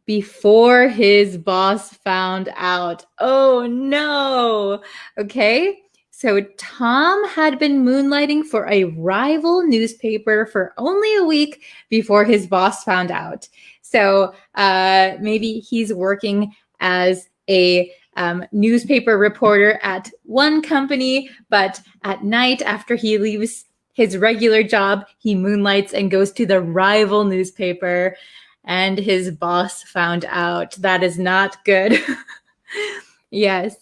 before his boss found out. Oh no. Okay, so Tom had been moonlighting for a rival newspaper for only a week before his boss found out. So maybe he's working as a newspaper reporter at one company, but at night after he leaves his regular job, he moonlights and goes to the rival newspaper, and his boss found out. That is not good. Yes.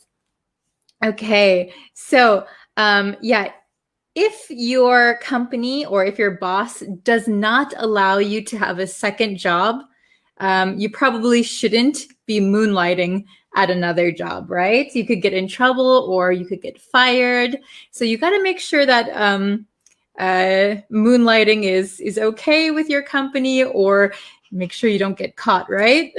Okay, so yeah, if your company or if your boss does not allow you to have a second job, you probably shouldn't be moonlighting at another job, right? You could get in trouble or you could get fired. So you got to make sure that moonlighting is okay with your company, or make sure you don't get caught, right?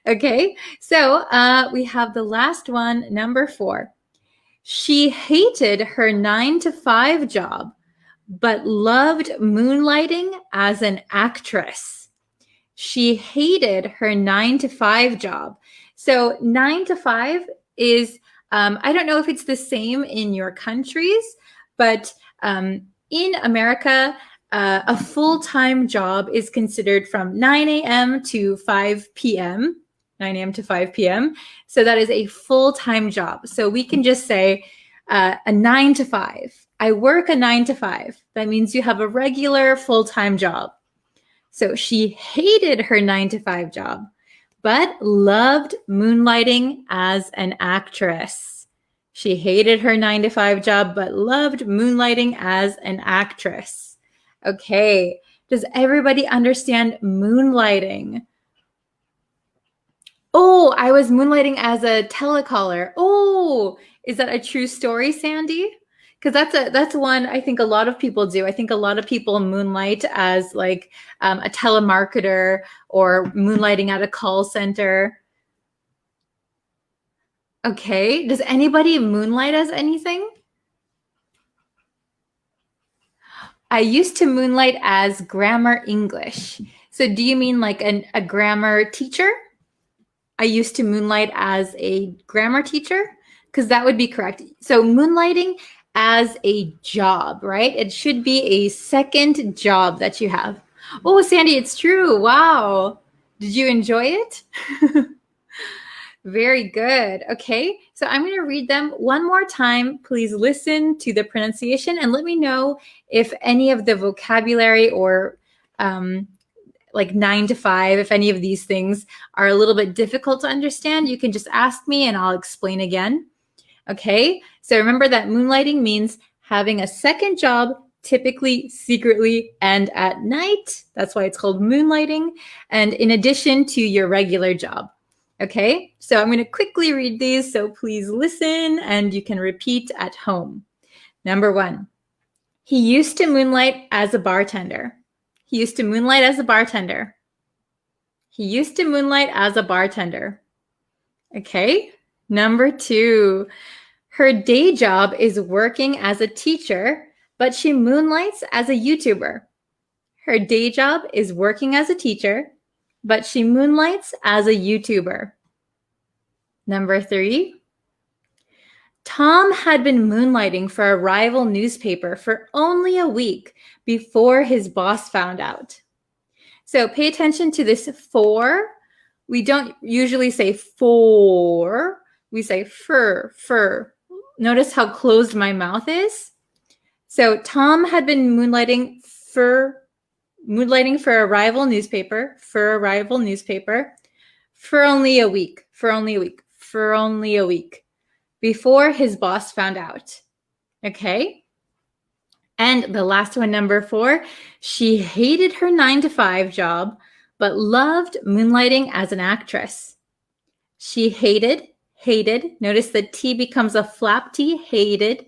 Okay, so we have the last one, number 4. She hated her 9-to-5 job, but loved moonlighting as an actress. She hated her 9-to-5 job. So 9-to-5 is, I don't know if it's the same in your countries, but in America, a full-time job is considered from 9 a.m. to 5 p.m., 9 a.m. to 5 p.m. So that is a full-time job. So we can just say a 9-to-5. I work a 9-to-5. That means you have a regular full-time job. So she hated her 9-to-5 job, but loved moonlighting as an actress. She hated her 9-to-5 job, but loved moonlighting as an actress. Okay, does everybody understand moonlighting? Oh, I was moonlighting as a telecaller. Oh, is that a true story, Sandy? Because that's one I think a lot of people do. I think a lot of people moonlight as like a telemarketer or moonlighting at a call center. Okay, does anybody moonlight as anything? I used to moonlight as grammar English. So do you mean like a grammar teacher? I used to moonlight as a grammar teacher, because that would be correct. So moonlighting as a job, right? It should be a second job that you have. Oh, Sandy, it's true. Wow. Did you enjoy it? Very good. Okay, so I'm going to read them one more time. Please listen to the pronunciation and let me know if any of the vocabulary or like 9-to-5, if any of these things are a little bit difficult to understand, you can just ask me and I'll explain again. Okay, so remember that moonlighting means having a second job, typically secretly and at night. That's why it's called moonlighting, and in addition to your regular job. Okay, so I'm going to quickly read these, so please listen and you can repeat at home. Number 1, he used to moonlight as a bartender. He used to moonlight as a bartender. He used to moonlight as a bartender. Okay. Number 2, her day job is working as a teacher, but she moonlights as a YouTuber. Her day job is working as a teacher, but she moonlights as a YouTuber. Number 3, Tom had been moonlighting for a rival newspaper for only a week before his boss found out. So pay attention to this for. We don't usually say for. We say for. Notice how closed my mouth is. So Tom had been moonlighting for a rival newspaper, for only a week, before his boss found out. Okay. And the last one, number 4, she hated her 9-to-5 job, but loved moonlighting as an actress. She hated. Notice the T becomes a flap T, hated.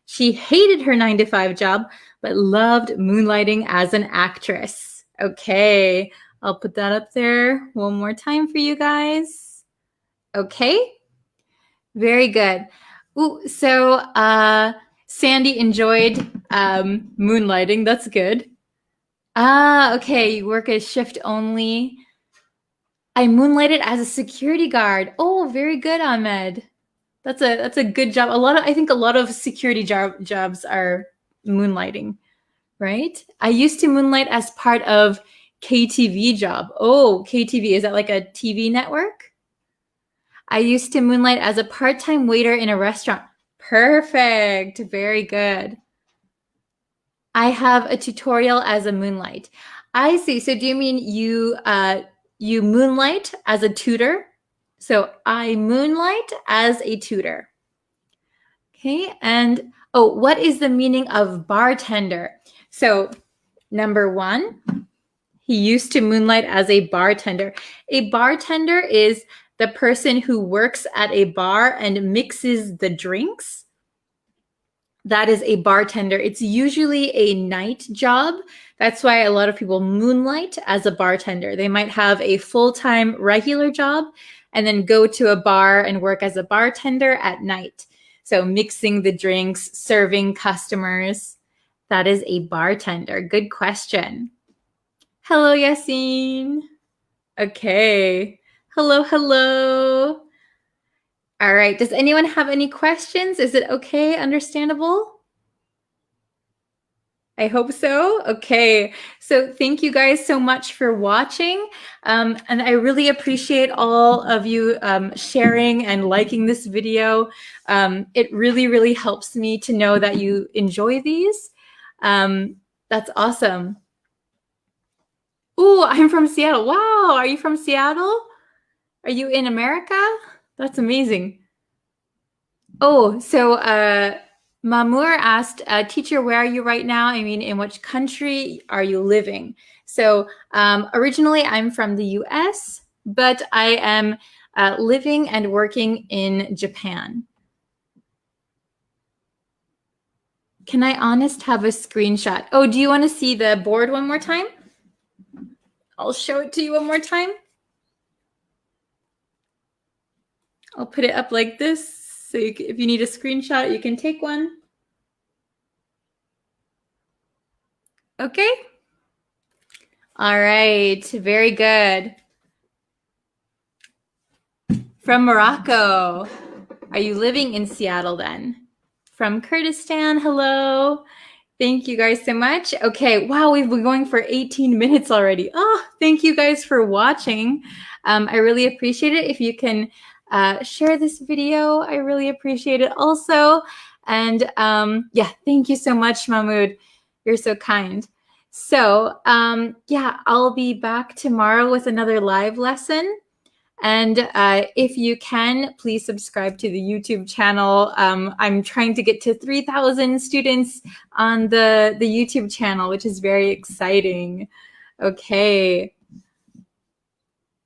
She hated her 9-to-5 job, but loved moonlighting as an actress. Okay, I'll put that up there one more time for you guys. Okay, very good. Ooh, so Sandy enjoyed moonlighting. That's good. Okay, you work as shift only. I moonlighted as a security guard. Oh, very good, Ahmed. That's a good job. I think a lot of security jobs are moonlighting, right? I used to moonlight as part of KTV job. Oh, KTV, is that like a TV network? I used to moonlight as a part-time waiter in a restaurant. Perfect. Very good. I have a tutorial as a moonlight. I see. So do you mean you moonlight as a tutor? So I moonlight as a tutor. Okay. And what is the meaning of bartender? So number 1, He used to moonlight as a bartender. A bartender is the person who works at a bar and mixes the drinks. That is a bartender. It's usually a night job. That's why a lot of people moonlight as a bartender. They might have a full-time regular job and then go to a bar and work as a bartender at night. So mixing the drinks, serving customers. That is a bartender. Good question. Hello, Yassine. Okay. Hello, hello. All right. Does anyone have any questions? Is it okay? Understandable? I hope so. Okay. So thank you guys so much for watching. And I really appreciate all of you sharing and liking this video. It really, really helps me to know that you enjoy these. That's awesome. Ooh, I'm from Seattle. Wow. Are you from Seattle? Are you in America? That's amazing. Oh, so Mamour asked, teacher, where are you right now? I mean, in which country are you living? So originally I'm from the US, but I am living and working in Japan. Can I honest have a screenshot? Oh, do you want to see the board one more time? I'll show it to you one more time. I'll put it up like this. So if you need a screenshot, you can take one. Okay. All right. Very good. From Morocco. Are you living in Seattle then? From Kurdistan. Hello. Thank you guys so much. Okay. Wow. We've been going for 18 minutes already. Oh, thank you guys for watching. I really appreciate it. If you can share this video, I really appreciate it also. And yeah, thank you so much, Mahmoud. You're so kind. So yeah, I'll be back tomorrow with another live lesson. And if you can, please subscribe to the YouTube channel. I'm trying to get to 3,000 students on the YouTube channel, which is very exciting. Okay.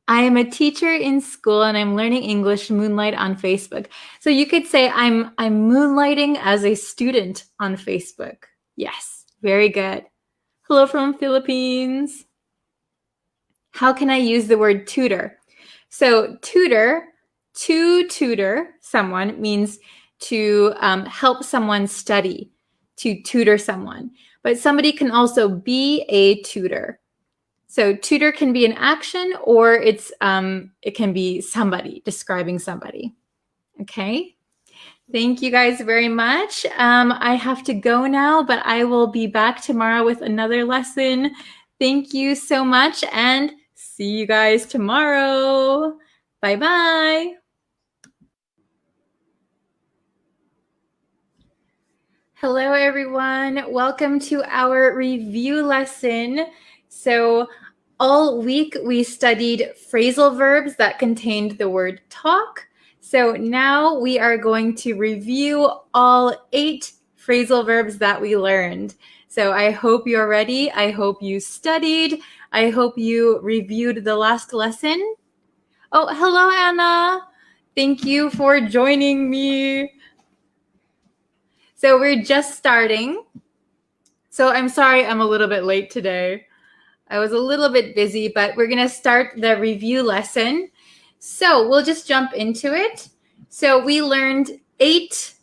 I am a teacher in school and I'm learning English moonlight on Facebook. So you could say I'm moonlighting as a student on Facebook. Yes, very good. Hello from Philippines. How can I use the word tutor? So tutor, to tutor someone means to help someone study, to tutor someone. But somebody can also be a tutor. So tutor can be an action or it can be somebody, describing somebody. Okay. Thank you guys very much. I have to go now, but I will be back tomorrow with another lesson. Thank you so much and see you guys tomorrow. Bye-bye. Hello, everyone. Welcome to our review lesson. So all week we studied phrasal verbs that contained the word talk. So now we are going to review all 8 phrasal verbs that we learned. So I hope you're ready. I hope you studied. I hope you reviewed the last lesson. Oh, hello, Anna. Thank you for joining me. So we're just starting. So I'm sorry I'm a little bit late today. I was a little bit busy, but we're going to start the review lesson. So we'll just jump into it. So we learned 8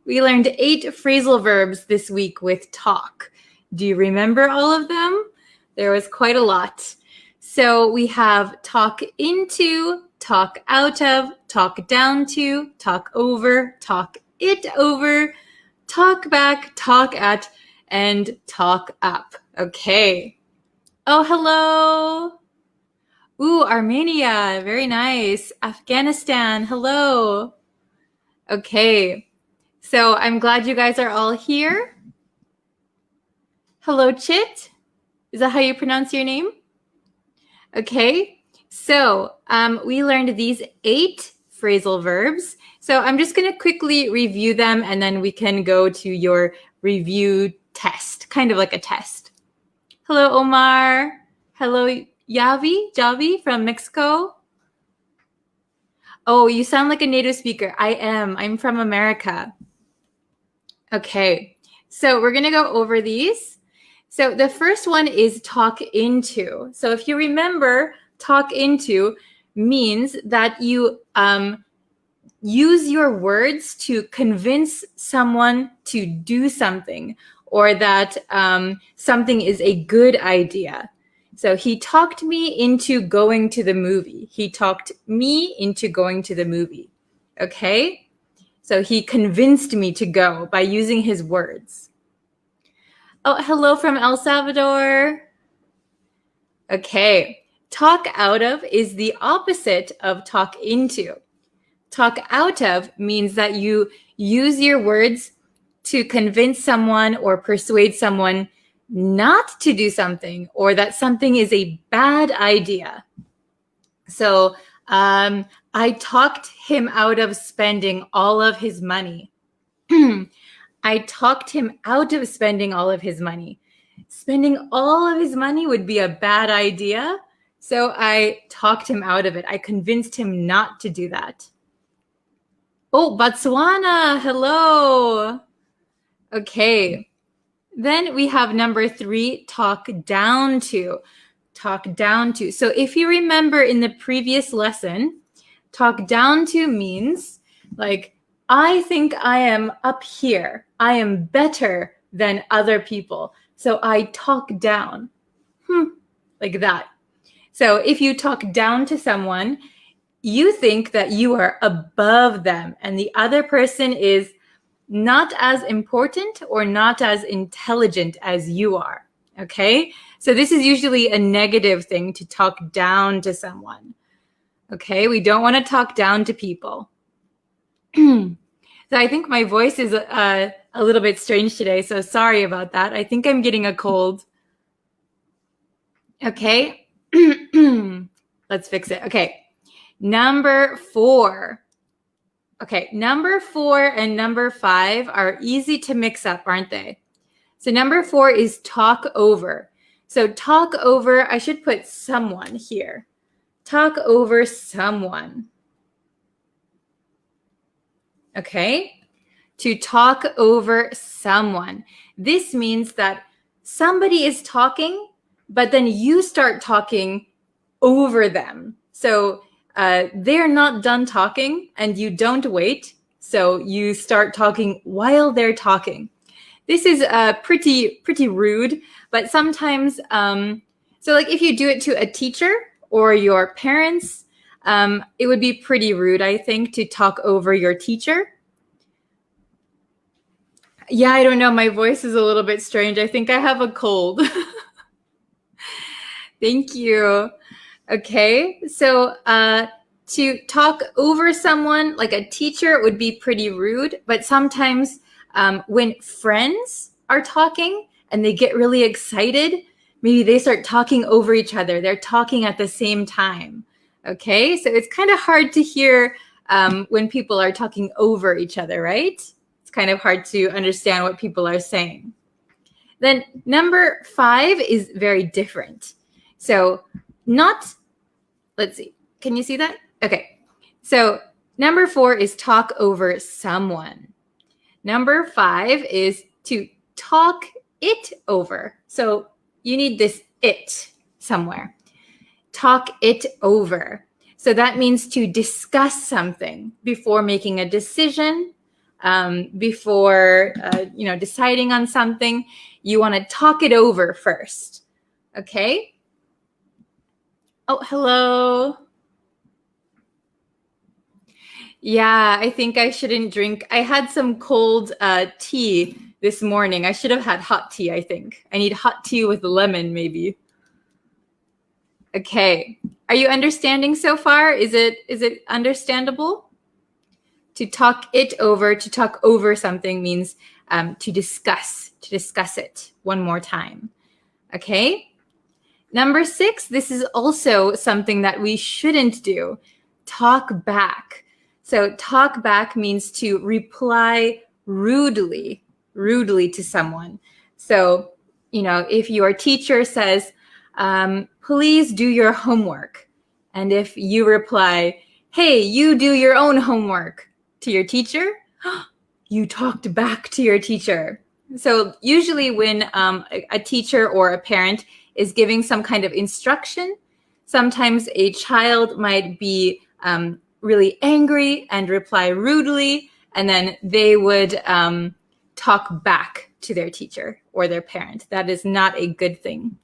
phrasal verbs this week with talk. Do you remember all of them? There was quite a lot. So we have talk into, talk out of, talk down to, talk over, talk it over, talk back, talk at, and talk up. Okay. Oh, hello. Ooh, Armenia. Very nice. Afghanistan. Hello. Okay. So I'm glad you guys are all here. Hello, Chit. Is that how you pronounce your name? Okay. So we learned these 8 phrasal verbs. So I'm just going to quickly review them and then we can go to your review test, kind of like a test. Hello, Omar. Hello, Javi from Mexico. Oh, you sound like a native speaker. I am. I'm from America. Okay, so we're going to go over these. So the first one is talk into. So if you remember, talk into means that you use your words to convince someone to do something, or that something is a good idea. So he talked me into going to the movie. He talked me into going to the movie. Okay? So he convinced me to go by using his words. Oh, hello from El Salvador. Okay. Talk out of is the opposite of talk into. Talk out of means that you use your words to convince someone or persuade someone not to do something, or that something is a bad idea. So I talked him out of spending all of his money. I talked him out of spending all of his money. Spending all of his money would be a bad idea. So I talked him out of it. I convinced him not to do that. Oh, Botswana, hello. Okay. Then we have number 3, talk down to. Talk down to. So if you remember in the previous lesson, talk down to means like, I think I am up here. I am better than other people. So I talk down. Like that. So if you talk down to someone, you think that you are above them and the other person is not as important or not as intelligent as you are. Okay? So this is usually a negative thing, to talk down to someone. Okay? We don't want to talk down to people. So I think my voice is a little bit strange today, so sorry about that. I think I'm getting a cold. Okay? Let's fix it. Okay. Number 4. Okay, number 4 and number 5 are easy to mix up, aren't they? So number 4 is talk over. So talk over, I should put someone here. Talk over someone. Okay? To talk over someone. This means that somebody is talking, but then you start talking over them. So they're not done talking and you don't wait. So you start talking while they're talking. This is pretty rude, but sometimes, so like if you do it to a teacher or your parents, it would be pretty rude, I think, to talk over your teacher. Yeah, I don't know. My voice is a little bit strange. I think I have a cold. Thank you. Okay, so to talk over someone, like a teacher, would be pretty rude, but sometimes when friends are talking and they get really excited, maybe they start talking over each other. They're talking at the same time. Okay, so it's kind of hard to hear when people are talking over each other, right? It's kind of hard to understand what people are saying. Then number 5 is very different. So let's see. Can you see that? Okay. So number 4 is talk over someone. Number 5 is to talk it over. So you need this it somewhere. Talk it over. So that means to discuss something before making a decision, before deciding on something. You want to talk it over first. Okay? Oh, hello. Yeah, I think I shouldn't drink. I had some cold tea this morning. I should have had hot tea, I think. I need hot tea with lemon, maybe. Okay. Are you understanding so far? Is it understandable? To talk it over, to talk over something means to discuss it one more time. Okay? Number 6, this is also something that we shouldn't do. Talk back. So talk back means to reply rudely to someone. So, if your teacher says, please do your homework. And if you reply, hey, you do your own homework to your teacher, you talked back to your teacher. So usually when a teacher or a parent is giving some kind of instruction, sometimes a child might be really angry and reply rudely, and then they would talk back to their teacher or their parent. That is not a good thing.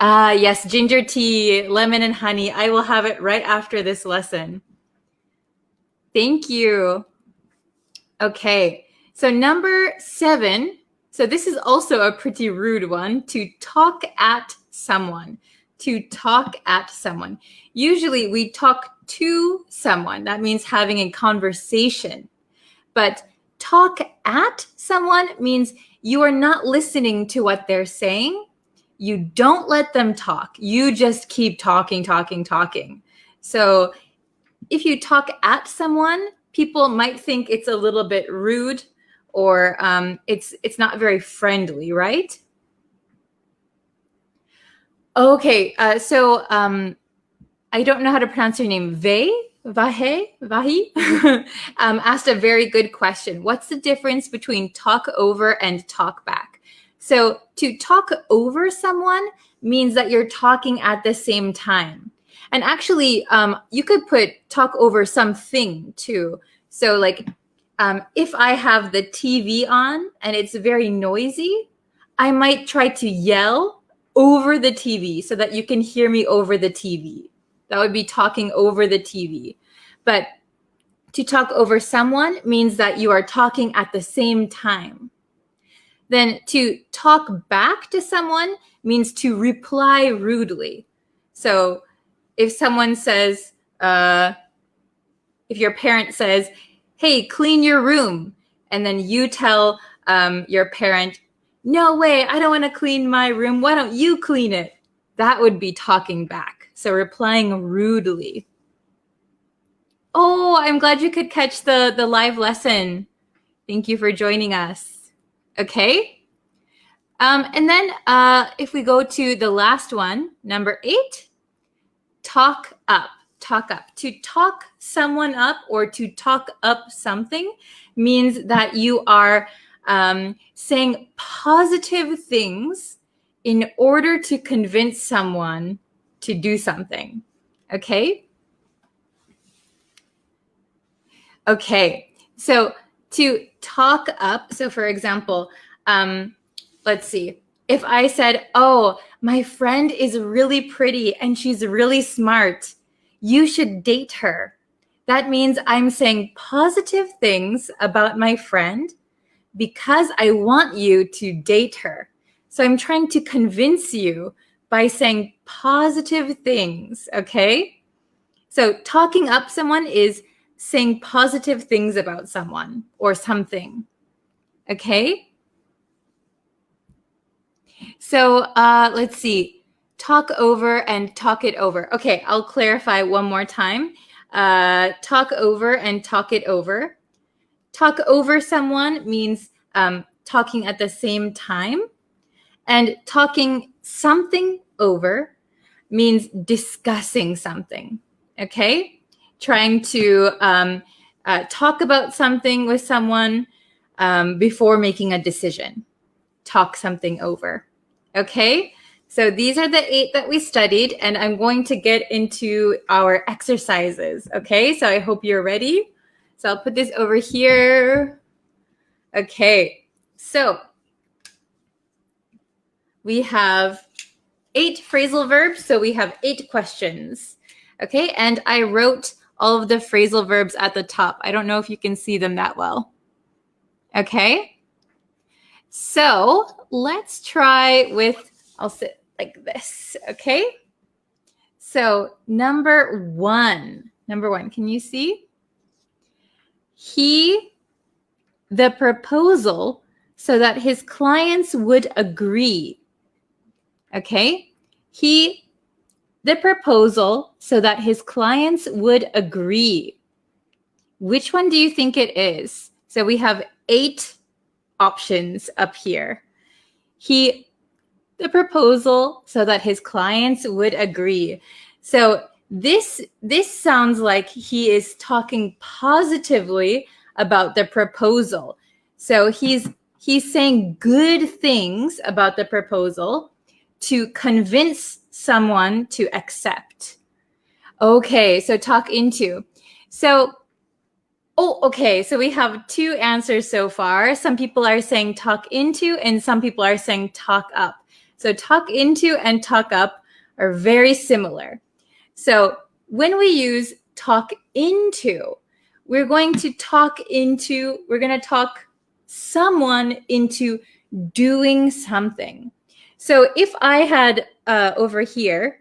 Yes, ginger tea, lemon and honey. I will have it right after this lesson. Thank you. Okay, so number 7. So this is also a pretty rude one, to talk at someone. To talk at someone. Usually we talk to someone. That means having a conversation. But talk at someone means you are not listening to what they're saying. You don't let them talk. You just keep talking. So if you talk at someone, people might think it's a little bit rude, or it's not very friendly, right? Okay, so I don't know how to pronounce your name. Vahi asked a very good question. What's the difference between talk over and talk back? So to talk over someone means that you're talking at the same time. And actually, you could put talk over something too. So like if I have the TV on and it's very noisy, I might try to yell over the TV so that you can hear me over the TV. That would be talking over the TV. But to talk over someone means that you are talking at the same time. Then to talk back to someone means to reply rudely. So if someone says, if your parent says, hey, clean your room, and then you tell your parent, no way, I don't want to clean my room. Why don't you clean it? That would be talking back. So replying rudely. Oh, I'm glad you could catch the live lesson. Thank you for joining us. Okay. And then if we go to the last one, number 8, talk up. Talk up. To talk someone up or to talk up something means that you are saying positive things in order to convince someone to do something. Okay? Okay. So to talk up, so for example, let's see. If I said, oh, my friend is really pretty and she's really smart, you should date her. That means I'm saying positive things about my friend because I want you to date her. So I'm trying to convince you by saying positive things, okay? So talking up someone is saying positive things about someone or something, okay? So let's see. Talk over and talk it over. Okay, I'll clarify one more time. Talk over and talk it over. Talk over someone means talking at the same time. And talking something over means discussing something, okay? Trying to talk about something with someone before making a decision. Talk something over, okay? So these are the 8 that we studied, and I'm going to get into our exercises, okay? So I hope you're ready. So I'll put this over here. Okay, so we have 8 phrasal verbs, so we have 8 questions, okay? And I wrote all of the phrasal verbs at the top. I don't know if you can see them that well, okay? So let's try with, I'll sit like this, okay? So number 1, can you see? The proposal so that his clients would agree, okay? The proposal so that his clients would agree. Which one do you think it is? So we have 8 options up here. the proposal so that his clients would agree. So this sounds like he is talking positively about the proposal. So he's saying good things about the proposal to convince someone to accept. Okay, so talk into. So okay, so we have two answers so far. Some people are saying talk into and some people are saying talk up. So talk into and talk up are very similar. So when we use talk into, we're going to talk someone into doing something. So if I had over here,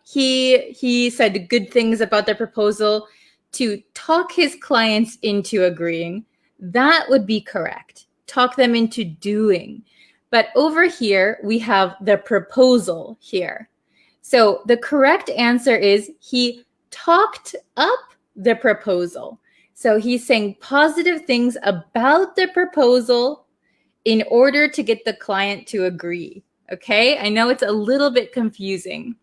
he said good things about the proposal to talk his clients into agreeing. That would be correct. Talk them into doing. But over here, we have the proposal here. So the correct answer is he talked up the proposal. So he's saying positive things about the proposal in order to get the client to agree. Okay, I know it's a little bit confusing.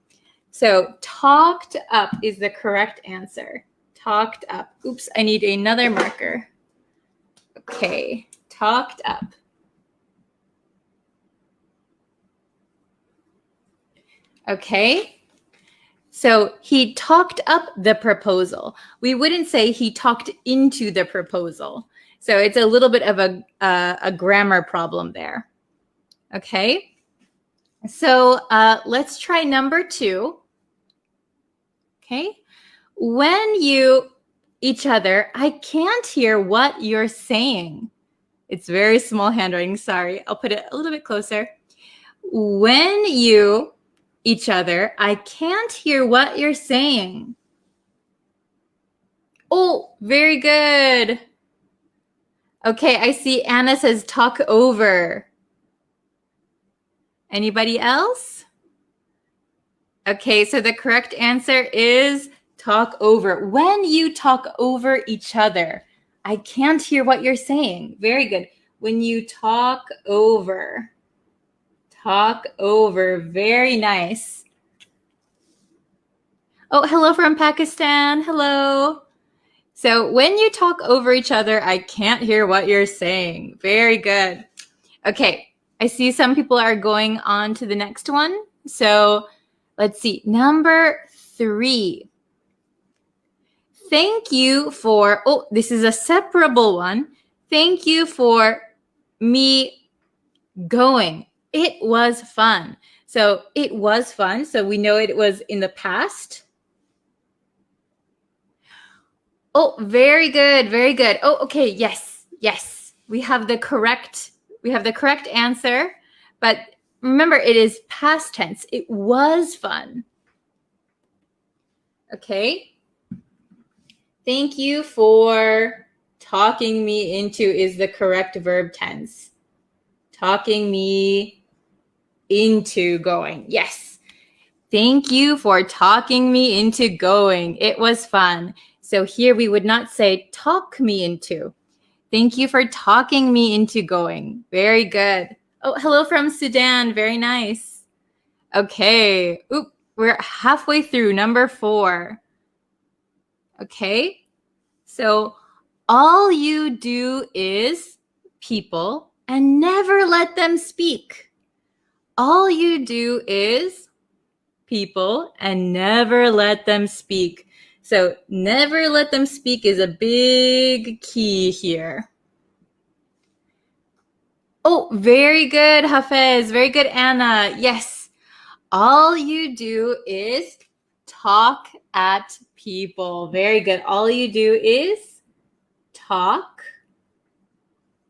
So talked up is the correct answer. Talked up. Oops, I need another marker. Okay, talked up. Okay, so he talked up the proposal. We wouldn't say he talked into the proposal. So it's a little bit of a grammar problem there. Okay, so let's try number 2. Okay, when you each other, I can't hear what you're saying. It's very small handwriting, sorry. I'll put it a little bit closer. When you each other, I can't hear what you're saying. Oh, very good. Okay, I see Anna says talk over. Anybody else? Okay, so the correct answer is talk over. When you talk over each other, I can't hear what you're saying. Very good. When you talk over. Talk over. Very nice. Oh, hello from Pakistan. Hello. So when you talk over each other, I can't hear what you're saying. Very good. Okay, I see some people are going on to the next one. So let's see. Number 3. Thank you for, oh, this is a separable one. Thank you for me going. It was fun. So it was fun. So we know it was in the past. Oh, very good. Very good. Oh, okay. Yes. Yes. We have the correct answer. But remember, it is past tense. It was fun. Okay. Thank you for talking me into is the correct verb tense. Talking me into going. Yes. Thank you for talking me into going. It was fun. So here we would not say talk me into. Thank you for talking me into going. Very good. Oh, hello from Sudan. Very nice. Okay. Oop, we're halfway through number 4. Okay. So all you do is people and never let them speak. All you do is people and never let them speak. So never let them speak is a big key here. Oh, very good, Hafez. Very good, Anna. Yes. All you do is talk at people. Very good. All you do is talk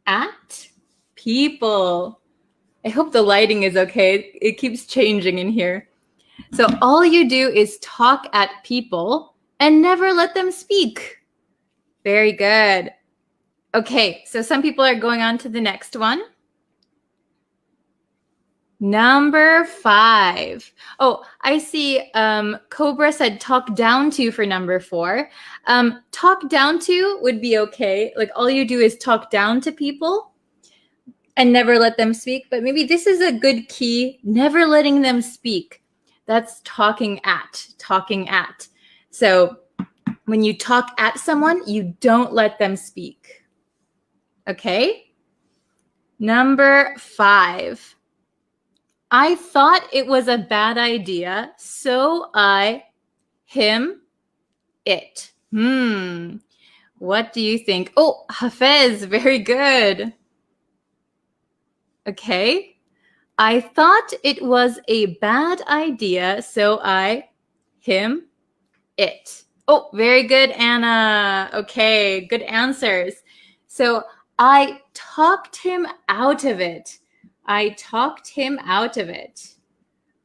at people. I hope the lighting is okay. It keeps changing in here. So all you do is talk at people and never let them speak. Very good. Okay, so some people are going on to the next one. Number 5. Oh, I see Cobra said talk down to for number 4. Talk down to would be okay. Like all you do is talk down to people. and never let them speak. But maybe this is a good key, never letting them speak. That's talking at. So when you talk at someone, you don't let them speak. Okay? Number 5. I thought it was a bad idea, so I, him, it. What do you think? Oh, Hafez, very good. Okay. I thought it was a bad idea, so I, him, it. Oh, very good, Anna. Okay, good answers. So I talked him out of it. I talked him out of it.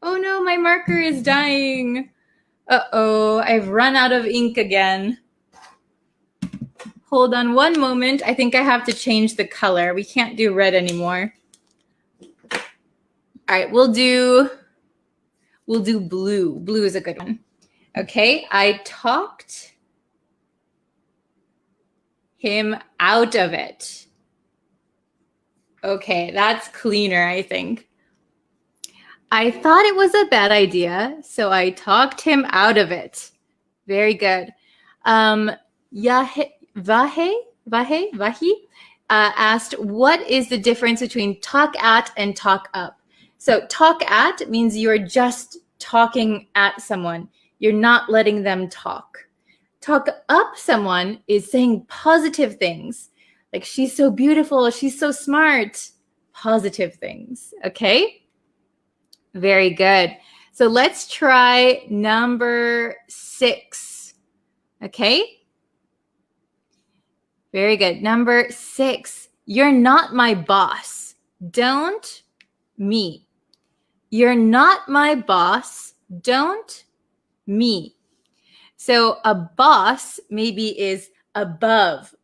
Oh no, my marker is dying. Uh-oh, I've run out of ink again. Hold on one moment. I think I have to change the color. We can't do red anymore. All right, we'll do blue. Blue is a good one. Okay, I talked him out of it. Okay, that's cleaner, I think. I thought it was a bad idea, so I talked him out of it. Very good. Vahi asked, what is the difference between talk at and talk up? So talk at means you're just talking at someone. You're not letting them talk. Talk up someone is saying positive things. Like, she's so beautiful, she's so smart. Positive things, okay? Very good. So let's try number 6, okay? Very good. Number 6, you're not my boss. Don't me. You're not my boss. Don't me. So a boss maybe is above.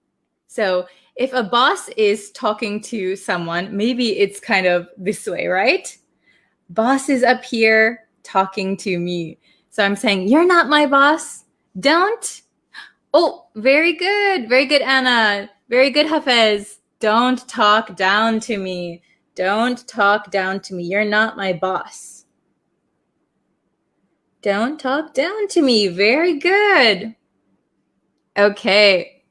So if a boss is talking to someone, maybe it's kind of this way, right? Boss is up here talking to me. So I'm saying, you're not my boss. Don't. Oh, very good. Very good, Anna. Very good, Hafez. Don't talk down to me. Don't talk down to me. You're not my boss. Don't talk down to me. Very good. Okay.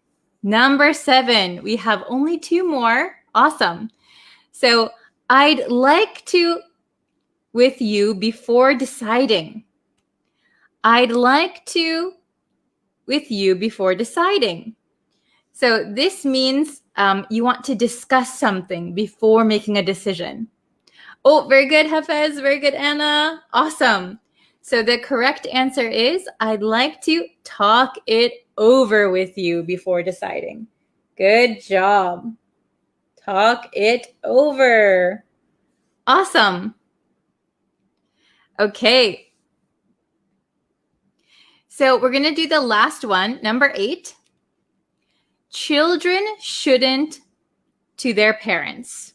Number 7. We have only 2 more. Awesome. So I'd like to with you before deciding. I'd like to with you before deciding. So this means you want to discuss something before making a decision. Oh, very good, Hafez. Very good, Anna. Awesome. So the correct answer is, I'd like to talk it over with you before deciding. Good job. Talk it over. Awesome. Okay. So we're going to do the last one, number 8. Children shouldn't to their parents.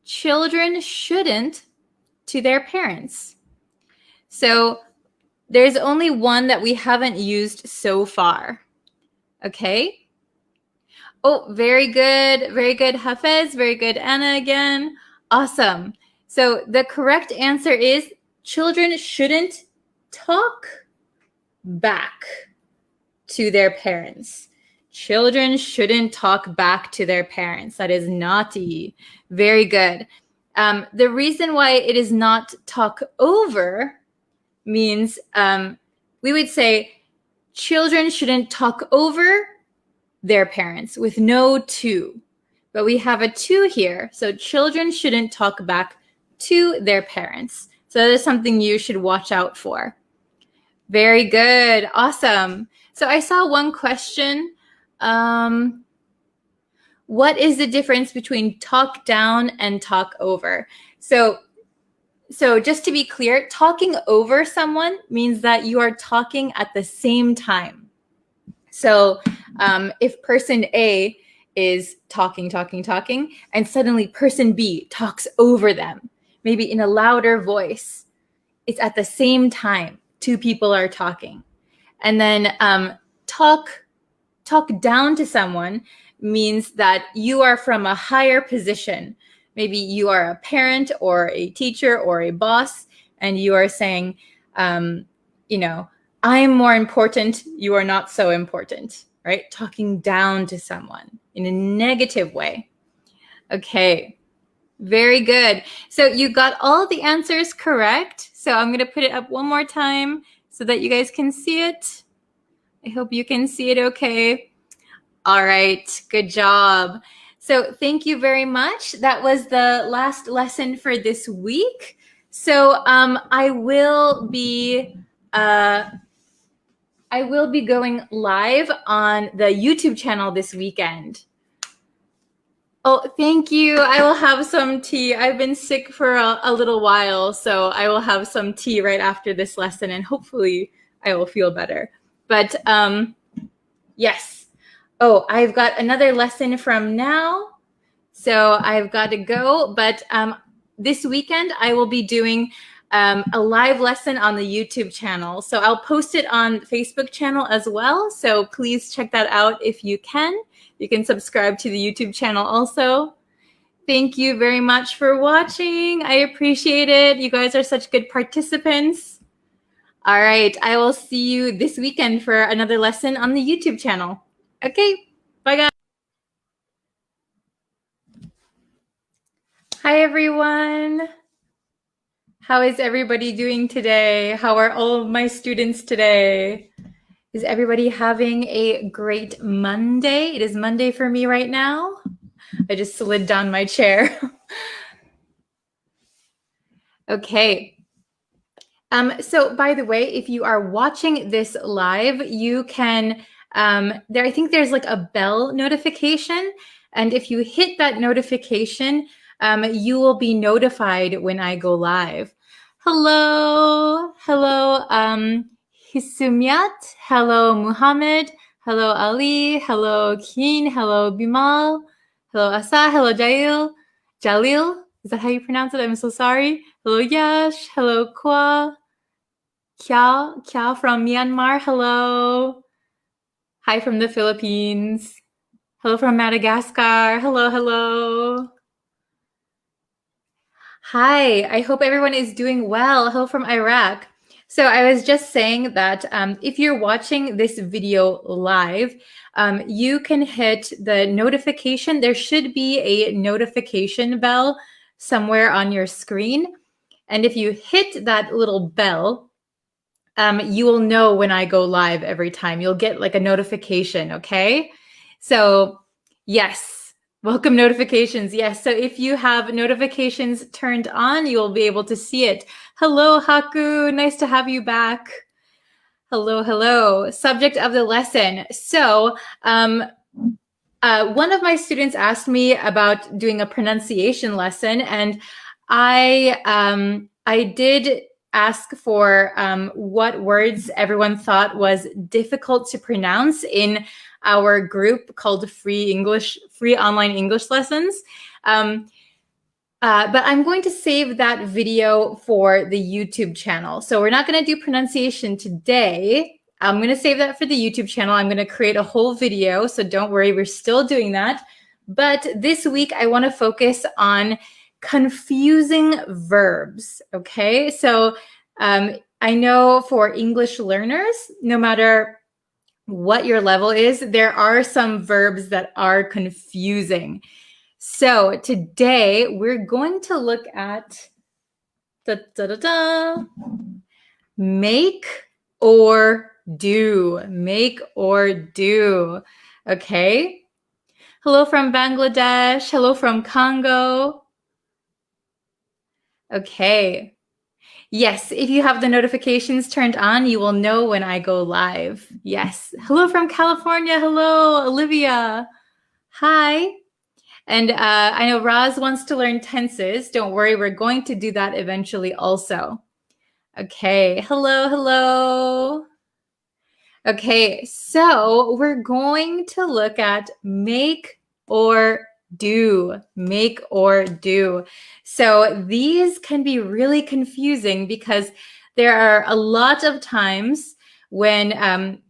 Children shouldn't to their parents. So there's only one that we haven't used so far. Okay. Oh, very good. Very good, Hafez. Very good, Anna again. Awesome. So the correct answer is children shouldn't talk back to their parents. Children shouldn't talk back to their parents. That is naughty. Very good. The reason why it is not talk over means we would say children shouldn't talk over their parents with no to. But we have a to here. So children shouldn't talk back to their parents. So that is something you should watch out for. Very good. Awesome. So I saw one question. What is the difference between talk down and talk over? So just to be clear, talking over someone means that you are talking at the same time. So if person A is talking, and suddenly person B talks over them, maybe in a louder voice, it's at the same time 2 people are talking. And then talk down to someone means that you are from a higher position. maybe you are a parent or a teacher or a boss, and you are saying, you know, I am more important, you are not so important, right? Talking down to someone in a negative way. Okay, very good. So you got all the answers correct. So I'm going to put it up one more time so that you guys can see it. I hope you can see it okay. All right, good job. So thank you very much. That was the last lesson for this week. So I will be going live on the YouTube channel this weekend. Oh, thank you. I will have some tea. I've been sick for a little while, so I will have some tea right after this lesson, and hopefully I will feel better. But yes. Oh, I've got another lesson from now, so I've got to go. But this weekend, I will be doing a live lesson on the YouTube channel. So I'll post it on Facebook channel as well. So please check that out if you can. You can subscribe to the YouTube channel also. Thank you very much for watching. I appreciate it. You guys are such good participants. All right, I will see you this weekend for another lesson on the YouTube channel. Okay, bye guys. Hi everyone. How is everybody doing today? How are all of my students today? Is everybody having a great Monday? It is Monday for me right now. I just slid down my chair. Okay. So by the way, if you are watching this live, you can, I think there's like a bell notification. And if you hit that notification, you will be notified when I go live. Hello, Hisumyat, hello, Muhammad, hello, Ali, hello, Keen, hello, Bimal, hello, Asa, hello, Jalil, is that how you pronounce it? I'm so sorry. Hello, Yash, hello, Kwa, Kiao from Myanmar, hello. Hi from the Philippines. Hello from Madagascar, hello. Hi, I hope everyone is doing well. Hello from Iraq. So I was just saying that if you're watching this video live, you can hit the notification. There should be a notification bell somewhere on your screen. And if you hit that little bell, you will know when I go live every time. You'll get like a notification, okay? So yes. Welcome notifications. Yes. So if you have notifications turned on, you will be able to see it. Hello, Haku. Nice to have you back. Hello. Subject of the lesson. So one of my students asked me about doing a pronunciation lesson, and I did ask for what words everyone thought was difficult to pronounce in our group called Free Online English Lessons. But I'm going to save that video for the YouTube channel. So we're not going to do pronunciation today. I'm going to save that for the YouTube channel. I'm going to create a whole video. So don't worry, we're still doing that. But this week, I want to focus on confusing verbs. Okay, so I know for English learners, no matter what your level is, there are some verbs that are confusing. So today we're going to look at make or do. Make or do. Okay. Hello from Bangladesh. Hello from Congo. Okay. Yes, if you have the notifications turned on, you will know when I go live. Yes. Hello from California. Hello, Olivia. Hi. And I know Roz wants to learn tenses. Don't worry, we're going to do that eventually also. Okay. Hello. Okay, so we're going to look at make or do. Make or do. So these can be really confusing because there are a lot of times when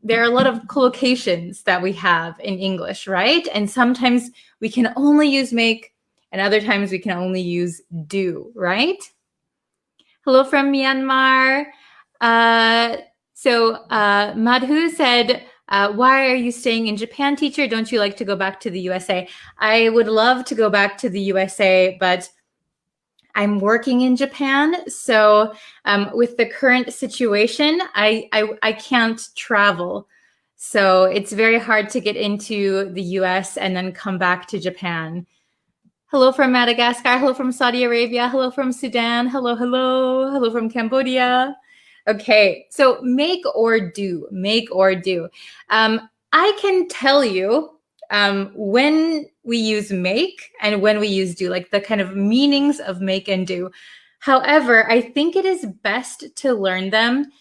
there are a lot of collocations that we have in English, right? And sometimes we can only use make and other times we can only use do, right? Hello from Myanmar. Madhu said, why are you staying in Japan, teacher? Don't you like to go back to the USA? I would love to go back to the USA, but I'm working in Japan. So with the current situation, I can't travel. So it's very hard to get into the US and then come back to Japan. Hello from Madagascar. Hello from Saudi Arabia. Hello from Sudan. Hello, hello. Hello from Cambodia. Okay, so make or do. I can tell you when we use make and when we use do, like the kind of meanings of make and do. However, I think it is best to learn them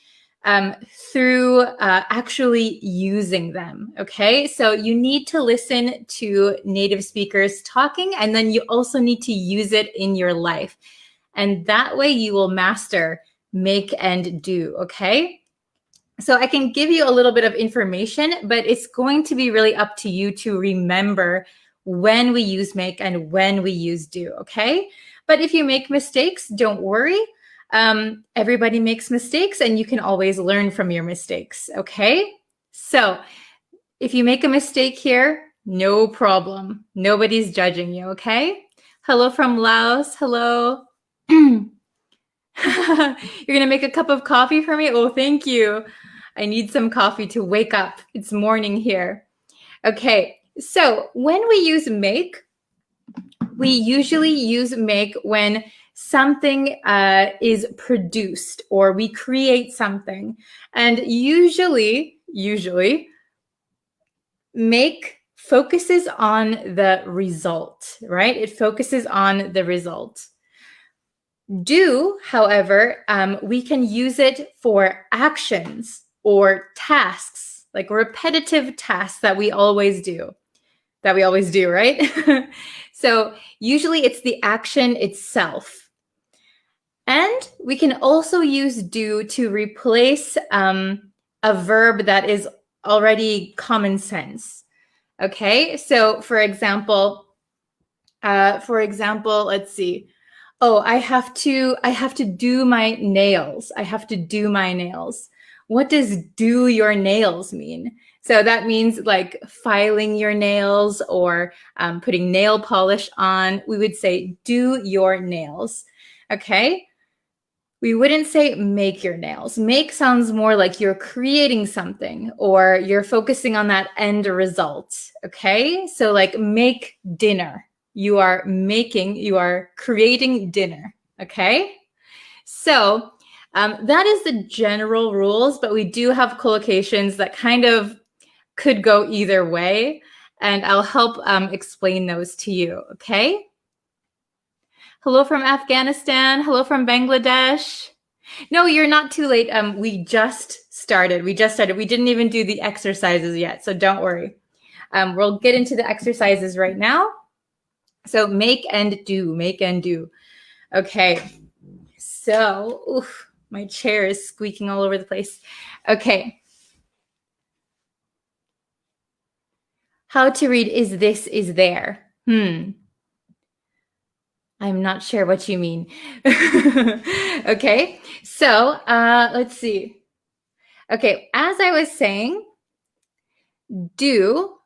through actually using them, okay? So you need to listen to native speakers talking, and then you also need to use it in your life. And that way you will master make and do, okay? So I can give you a little bit of information, but it's going to be really up to you to remember when we use make and when we use do, okay? But if you make mistakes, don't worry. Everybody makes mistakes and you can always learn from your mistakes, okay? So if you make a mistake here, no problem. Nobody's judging you, okay? Hello from Laos, hello. You're gonna make a cup of coffee for me? Oh, thank you. I need some coffee to wake up. It's morning here. Okay, so when we use make, we usually use make when something is produced or we create something. And usually, make focuses on the result, right? It focuses on the result. Do, however, we can use it for actions or tasks, like repetitive tasks that we always do, right? So usually it's the action itself. And we can also use do to replace a verb that is already common sense. Okay, so for example, let's see. Oh, I have to do my nails. What does do your nails mean? So that means like filing your nails or putting nail polish on. We would say do your nails. Okay. We wouldn't say make your nails. Make sounds more like you're creating something or you're focusing on that end result. Okay. So like make dinner. You are creating dinner, okay? So that is the general rules, but we do have collocations that kind of could go either way, and I'll help explain those to you, okay? Hello from Afghanistan. Hello from Bangladesh. No, you're not too late. We just started. We didn't even do the exercises yet, so don't worry. We'll get into the exercises right now. So make and do. Okay, so my chair is squeaking all over the place. Okay. How to read is this, is there? I'm not sure what you mean. Okay, so let's see. Okay, as I was saying, do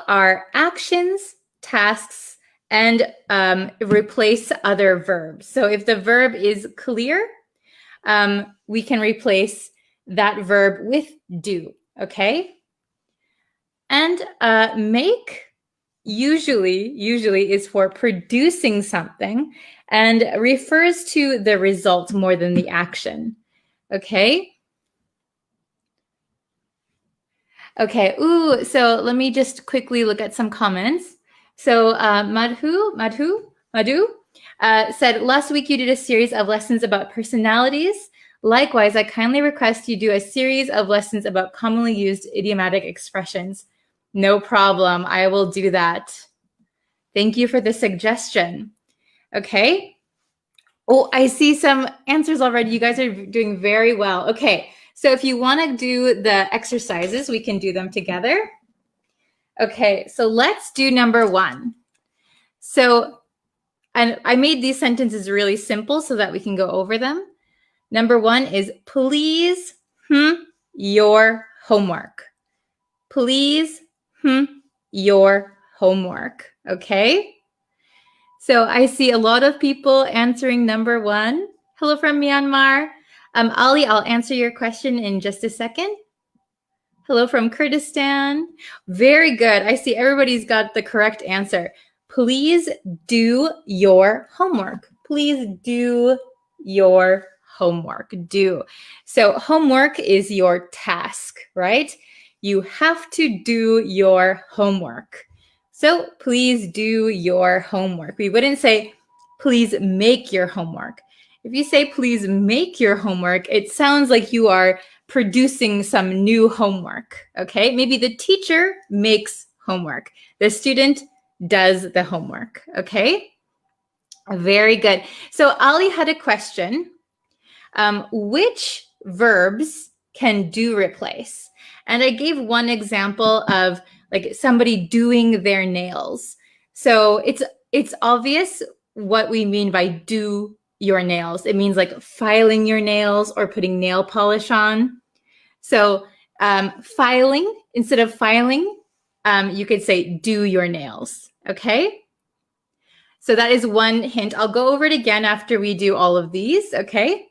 are actions, tasks, and replace other verbs. So if the verb is clear, we can replace that verb with do, okay? And make usually is for producing something and refers to the result more than the action, okay? Okay, so let me just quickly look at some comments. So Madhu said, last week you did a series of lessons about personalities. Likewise, I kindly request you do a series of lessons about commonly used idiomatic expressions. No problem, I will do that. Thank you for the suggestion. Okay. Oh, I see some answers already. You guys are doing very well. Okay, so if you want to do the exercises, we can do them together. Okay, so let's do number 1. So, and I made these sentences really simple so that we can go over them. Number 1 is please your homework. Please your homework. Okay? So I see a lot of people answering number 1. Hello from Myanmar. Ali, I'll answer your question in just a second. Hello from Kurdistan. Very good. I see everybody's got the correct answer. Please do your homework. Please do your homework. Do. So homework is your task, right? You have to do your homework. So please do your homework. We wouldn't say, please make your homework. If you say, please make your homework, it sounds like you are producing some new homework, okay? Maybe the teacher makes homework. The student does the homework, okay? Very good. So Ali had a question. Which verbs can do replace? And I gave one example of like somebody doing their nails. So it's obvious what we mean by do your nails. It means like filing your nails or putting nail polish on. So filing, instead of filing, you could say do your nails, okay? So that is one hint. I'll go over it again after we do all of these, okay?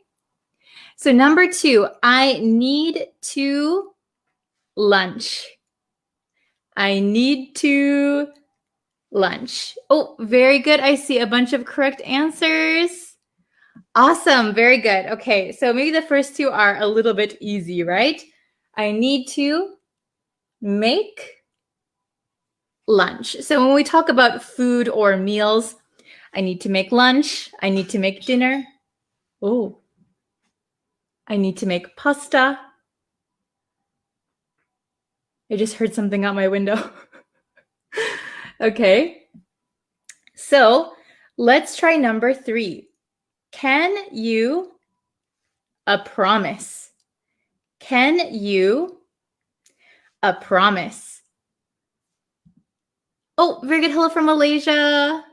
So number 2, I need to lunch. I need to lunch. Oh, very good. I see a bunch of correct answers. Awesome. Very good. Okay, so maybe the first 2 are a little bit easy, right? I need to make lunch. So when we talk about food or meals, I need to make lunch. I need to make dinner. Oh, I need to make pasta. I just heard something out my window. Okay. So let's try number 3. Can you a promise? Can you a promise? Oh, very good. Hello from Malaysia.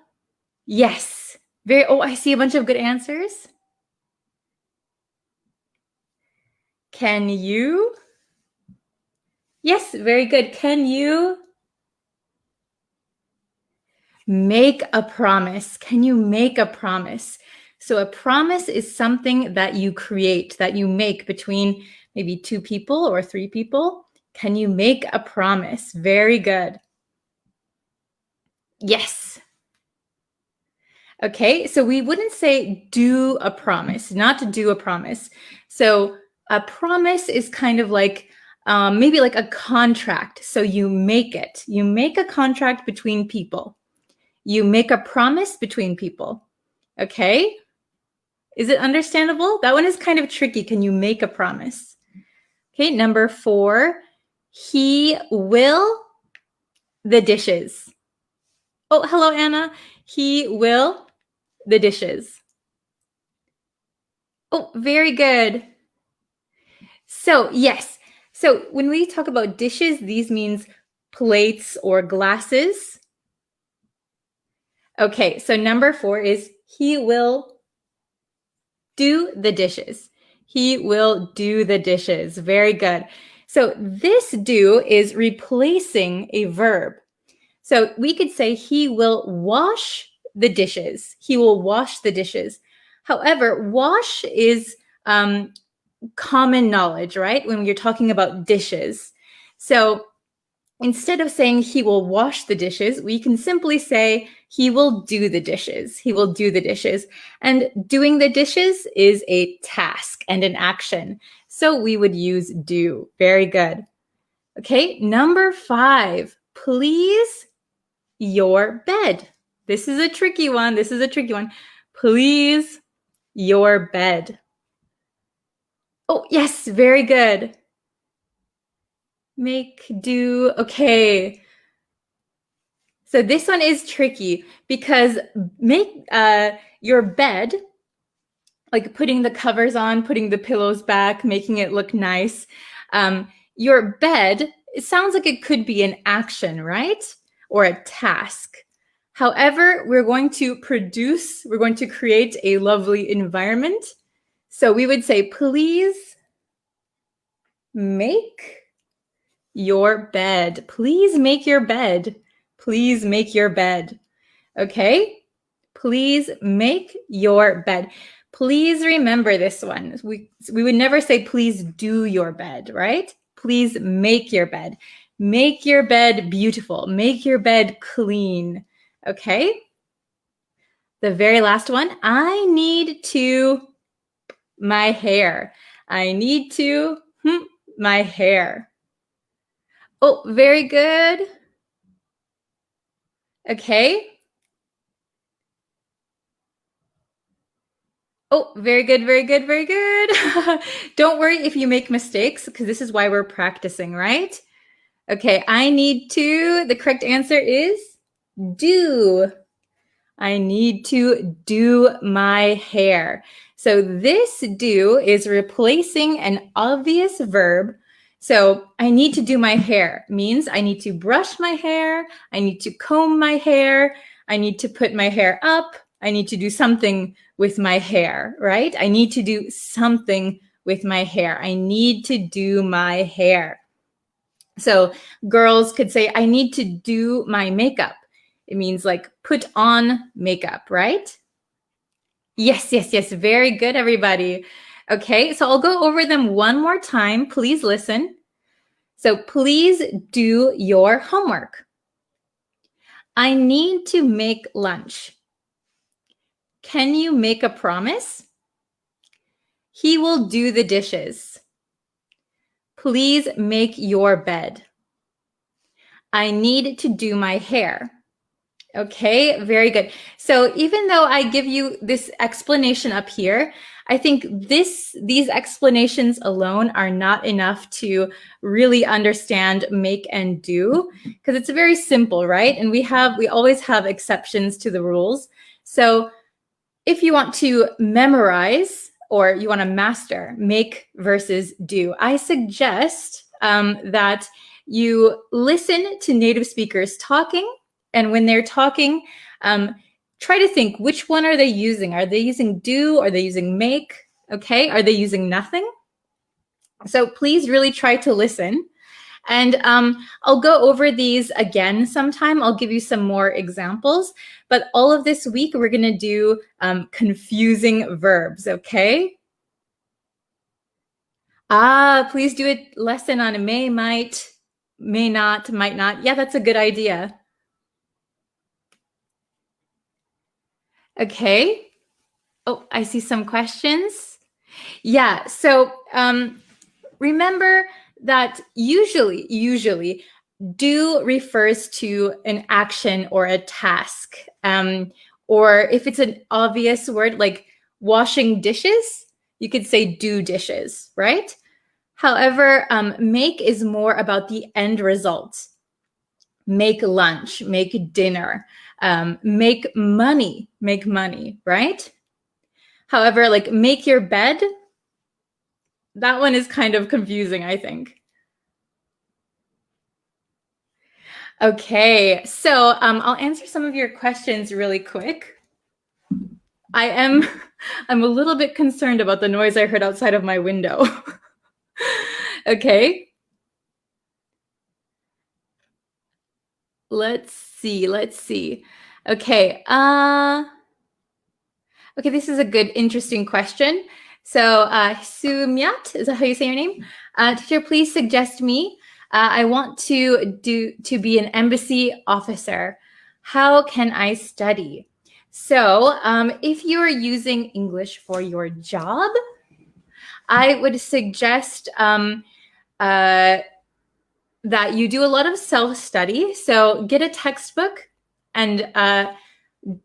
Yes. I see a bunch of good answers. Can you? Yes, very good. Can you make a promise? Can you make a promise? So a promise is something that you create, that you make between maybe 2 people or 3 people. Can you make a promise? Very good. Yes. Okay, so we wouldn't say do a promise, not to do a promise. So a promise is kind of like maybe like a contract. So you make it. You make a contract between people. You make a promise between people. Okay? Is it understandable? That one is kind of tricky. Can you make a promise? Okay, number 4, he will the dishes. Oh, hello, Anna. He will the dishes. Oh, very good. So, yes. So when we talk about dishes, these means plates or glasses. Okay, so number 4 is he will do the dishes. He will do the dishes. Very good. So this do is replacing a verb. So we could say he will wash the dishes. He will wash the dishes. However, wash is common knowledge, right? When you're talking about dishes. So instead of saying he will wash the dishes, we can simply say he will do the dishes. He will do the dishes. And doing the dishes is a task and an action. So we would use do. Very good. Okay, number 5, please your bed. This is a tricky one. This is a tricky one. Please your bed. Oh, yes, very good. Make, do, okay. So this one is tricky because make your bed, like putting the covers on, putting the pillows back, making it look nice. Your bed, it sounds like it could be an action, right? Or a task. However, we're going to create a lovely environment. So we would say, please make your bed. Please make your bed. Please make your bed. Okay? Please make your bed. Please remember this one. We would never say, please do your bed, right? Please make your bed. Make your bed beautiful. Make your bed clean. Okay? The very last one, I need to my hair. I need to my hair. Oh, very good. Okay. Oh, very good, very good, very good. Don't worry if you make mistakes, because this is why we're practicing, right? Okay, I need to, the correct answer is do. I need to do my hair. So this do is replacing an obvious verb. So I need to do my hair means I need to brush my hair, I need to comb my hair, I need to put my hair up, I need to do something with my hair, right? I need to do something with my hair. I need to do my hair. So girls could say, I need to do my makeup. It means like put on makeup, right? Yes, yes, yes. Very good, everybody. Okay, so I'll go over them one more time. Please listen. So please do your homework. I need to make lunch. Can you make a promise? He will do the dishes. Please make your bed. I need to do my hair. Okay, very good. So even though I give you this explanation up here, I think these explanations alone are not enough to really understand make and do, because it's very simple, right? And we always have exceptions to the rules. So if you want to memorize or you want to master make versus do, I suggest that you listen to native speakers talking. And when they're talking, try to think, which one are they using? Are they using do? Are they using make? Okay, are they using nothing? So please really try to listen. And I'll go over these again sometime. I'll give you some more examples. But all of this week, we're going to do confusing verbs, okay? Please do a lesson on a may, might, may not, might not. Yeah, that's a good idea. Okay. Oh, I see some questions. Yeah, so remember that usually do refers to an action or a task. Or if it's an obvious word like washing dishes, you could say do dishes, right? However, make is more about the end result. Make lunch, make dinner, make money, right? However, like make your bed, that one is kind of confusing, I think. Okay, so I'll answer some of your questions really quick. I'm a little bit concerned about the noise I heard outside of my window. Okay. Let's see. Okay. Okay, this is a good, interesting question. So, Sumyat, is that how you say your name? Teacher, please suggest me. I want to be an embassy officer. How can I study? So, if you are using English for your job, I would suggest that you do a lot of self-study. So get a textbook and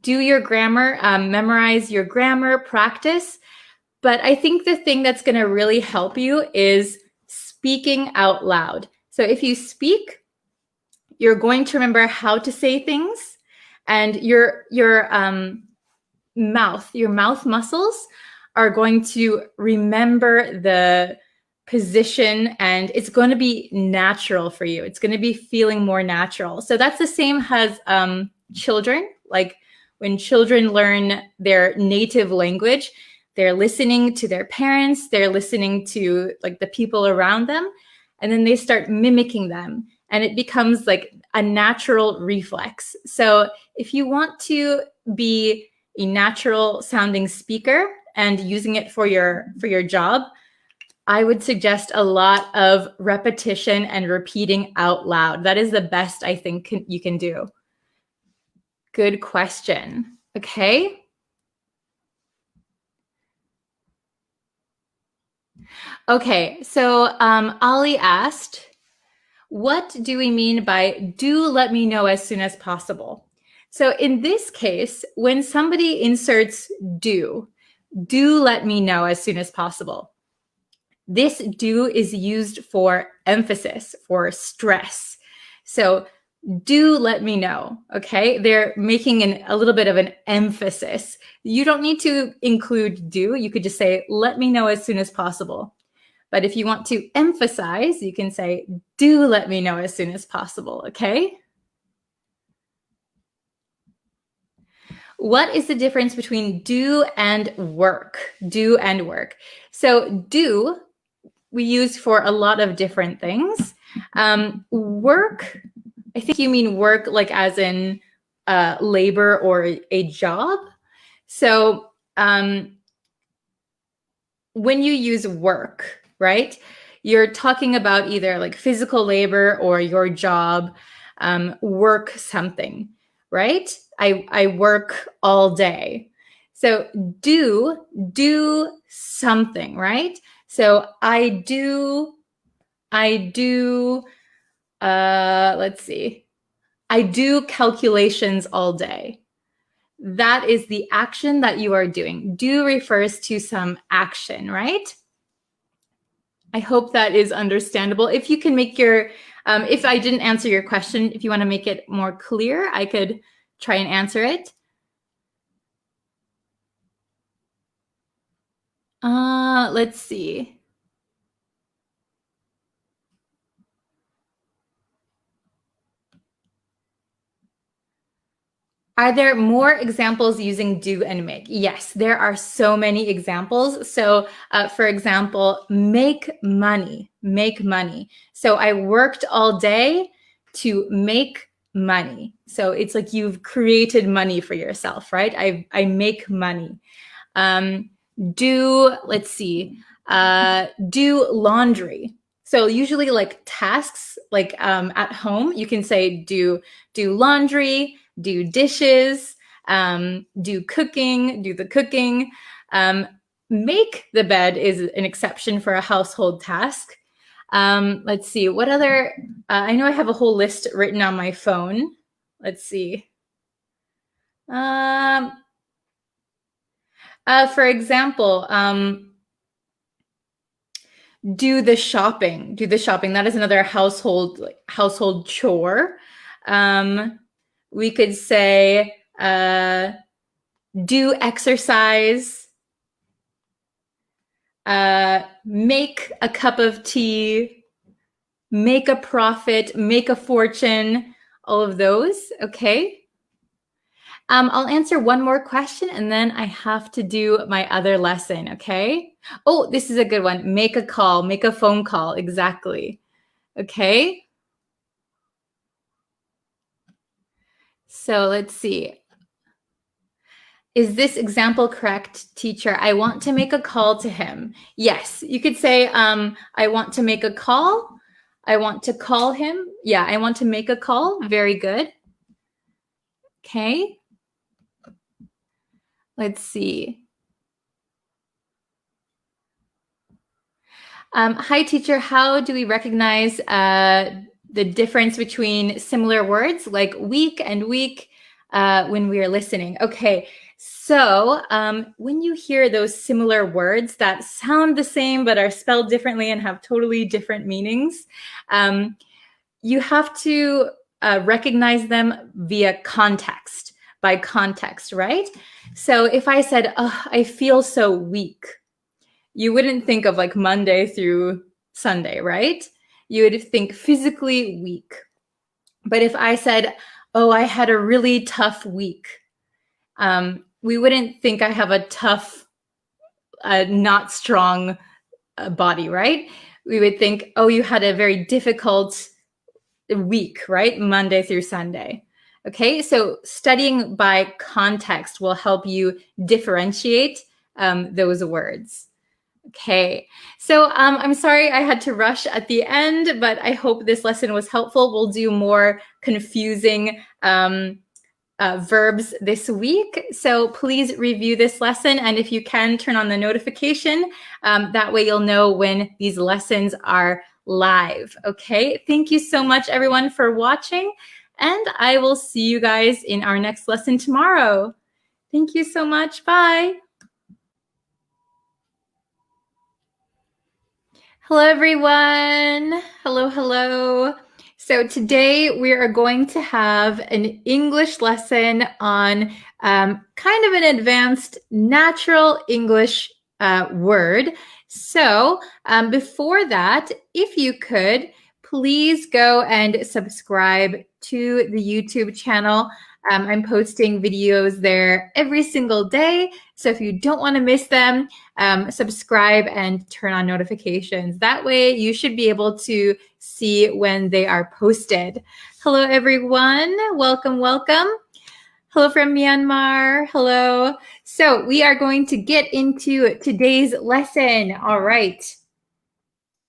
do your grammar, memorize your grammar, practice. But I think the thing that's going to really help you is speaking out loud. So if you speak, you're going to remember how to say things, and your mouth muscles are going to remember the position, and it's going to be natural for you. It's going to be feeling more natural. So that's the same as children Like when children learn their native language, they're listening to their parents, they're listening to like the people around them, and then they start mimicking them, and it becomes like a natural reflex. So if you want to be a natural sounding speaker and using it for your job, I would suggest a lot of repetition and repeating out loud. That is the best I think you can do. Good question. Okay. Okay, so Ali asked, what do we mean by do let me know as soon as possible? So in this case, when somebody inserts do let me know as soon as possible. This do is used for emphasis, for stress. So do let me know, okay? They're making a little bit of an emphasis. You don't need to include do. You could just say, let me know as soon as possible. But if you want to emphasize, you can say, do let me know as soon as possible, okay? What is the difference between do and work? Do and work. So do, we use for a lot of different things. Work, I think you mean work like as in labor or a job. So when you use work, right, you're talking about either like physical labor or your job, work something, right? I work all day. So do something, right? So I do, let's see, I do calculations all day. That is the action that you are doing. Do refers to some action, right? I hope that is understandable. If you can make your, if I didn't answer your question, if you want to make it more clear, I could try and answer it. Let's see. Are there more examples using do and make? Yes, there are so many examples. So for example, make money, make money. So I worked all day to make money. So it's like you've created money for yourself, right? I make money. Let's see, do laundry. So usually like tasks, like at home, you can say do laundry, do dishes, do cooking, do the cooking. Make the bed is an exception for a household task. Let's see, what other, I know I have a whole list written on my phone. Let's see. For example, do the shopping. Do the shopping. That is another household chore. We could say do exercise. Make a cup of tea. Make a profit. Make a fortune. All of those. Okay. I'll answer one more question and then I have to do my other lesson, okay? Oh, this is a good one. Make a call, make a phone call, exactly. Okay? So let's see. Is this example correct, teacher? I want to make a call to him. Yes, you could say, I want to make a call. I want to call him. Yeah, I want to make a call. Very good. Okay. Let's see. Hi, teacher. How do we recognize the difference between similar words like week and week when we are listening? Okay, so when you hear those similar words that sound the same but are spelled differently and have totally different meanings, you have to recognize them via context, by context, right? So if I said, oh, I feel so weak, you wouldn't think of like Monday through Sunday, right? You would think physically weak. But if I said, oh, I had a really tough week, we wouldn't think I have a tough, not strong body, right? We would think, oh, you had a very difficult week, right? Monday through Sunday. Okay, so studying by context will help you differentiate those words. Okay, so I'm sorry I had to rush at the end, but I hope this lesson was helpful. We'll do more confusing verbs this week. So please review this lesson. And if you can, turn on the notification. That way you'll know when these lessons are live. Okay, thank you so much, everyone, for watching. And I will see you guys in our next lesson tomorrow. Thank you so much. Bye. Hello, everyone. Hello, hello. So today we are going to have an English lesson on kind of an advanced natural English word. So before that, if you could, please go and subscribe to the YouTube channel. I'm posting videos there every single day. So if you don't want to miss them, subscribe and turn on notifications. That way you should be able to see when they are posted. Hello, everyone. Welcome, welcome. Hello from Myanmar. Hello. So we are going to get into today's lesson. All right.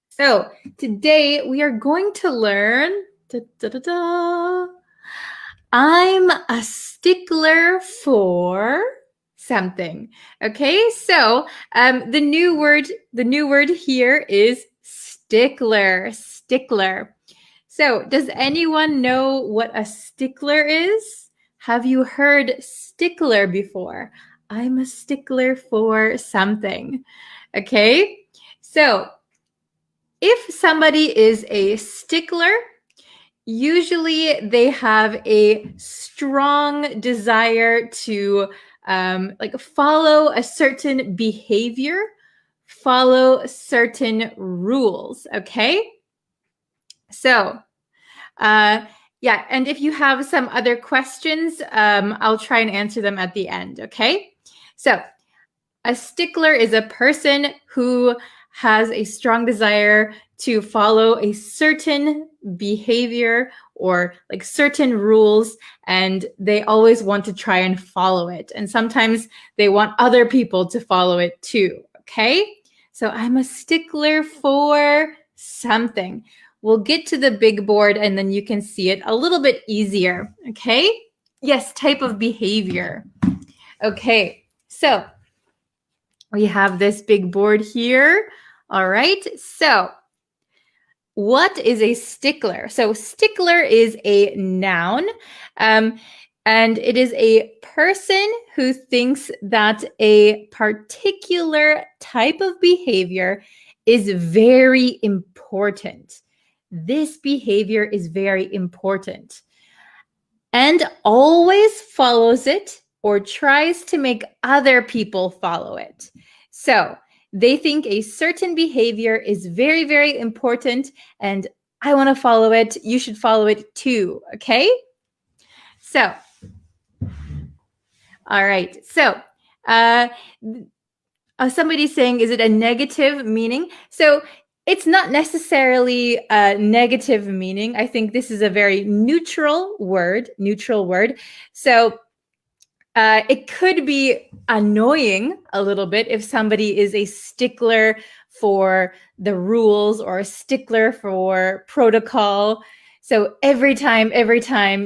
So today we are going to learn, I'm a stickler for something. Okay, so the new word here is stickler. Stickler. So does anyone know what a stickler is? Have you heard stickler before? I'm a stickler for something. Okay, so if somebody is a stickler, usually they have a strong desire to follow a certain behavior, follow certain rules, okay? So, yeah, and if you have some other questions, I'll try and answer them at the end, okay? So, a stickler is a person who has a strong desire to follow a certain behavior or like certain rules, and they always want to try and follow it. And sometimes they want other people to follow it too, okay? So I'm a stickler for something. We'll get to the big board and then you can see it a little bit easier, okay? Yes, type of behavior. Okay, so we have this big board here. All right, so what is a stickler? So stickler is a noun, and it is a person who thinks that a particular type of behavior is very important. This behavior is very important and always follows it or tries to make other people follow it. So they think a certain behavior is very, very important and I want to follow it. You should follow it too, okay? So, all right. So, somebody's saying, is it a negative meaning? So it's not necessarily a negative meaning. I think this is a very neutral word. So it could be annoying a little bit if somebody is a stickler for the rules or a stickler for protocol. So every time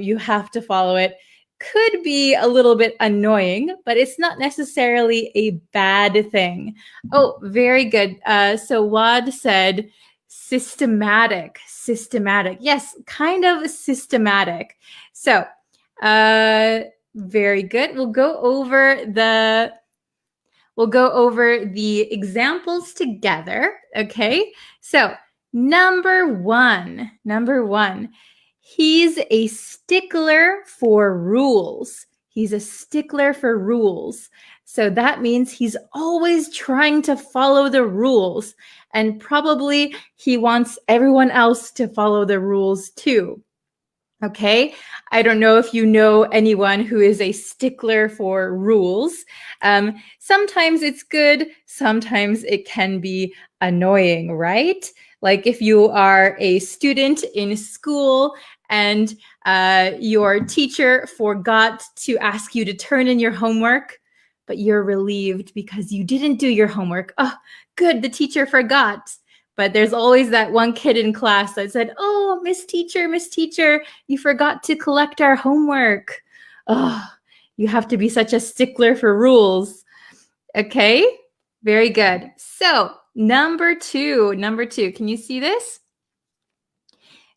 you have to follow it could be a little bit annoying, but it's not necessarily a bad thing. Oh, very good. So Wad said systematic. Yes, kind of systematic. So very good. We'll go over the examples together, okay? So, number one, he's a stickler for rules. He's a stickler for rules. So that means he's always trying to follow the rules, and probably he wants everyone else to follow the rules too. Okay, I don't know if you know anyone who is a stickler for rules. Sometimes it's good, sometimes it can be annoying, right? Like if you are a student in school and your teacher forgot to ask you to turn in your homework, but you're relieved because you didn't do your homework. Oh, good, the teacher forgot. But there's always that one kid in class that said, oh, Miss Teacher, you forgot to collect our homework. Oh, you have to be such a stickler for rules. Okay, very good. So number two, can you see this?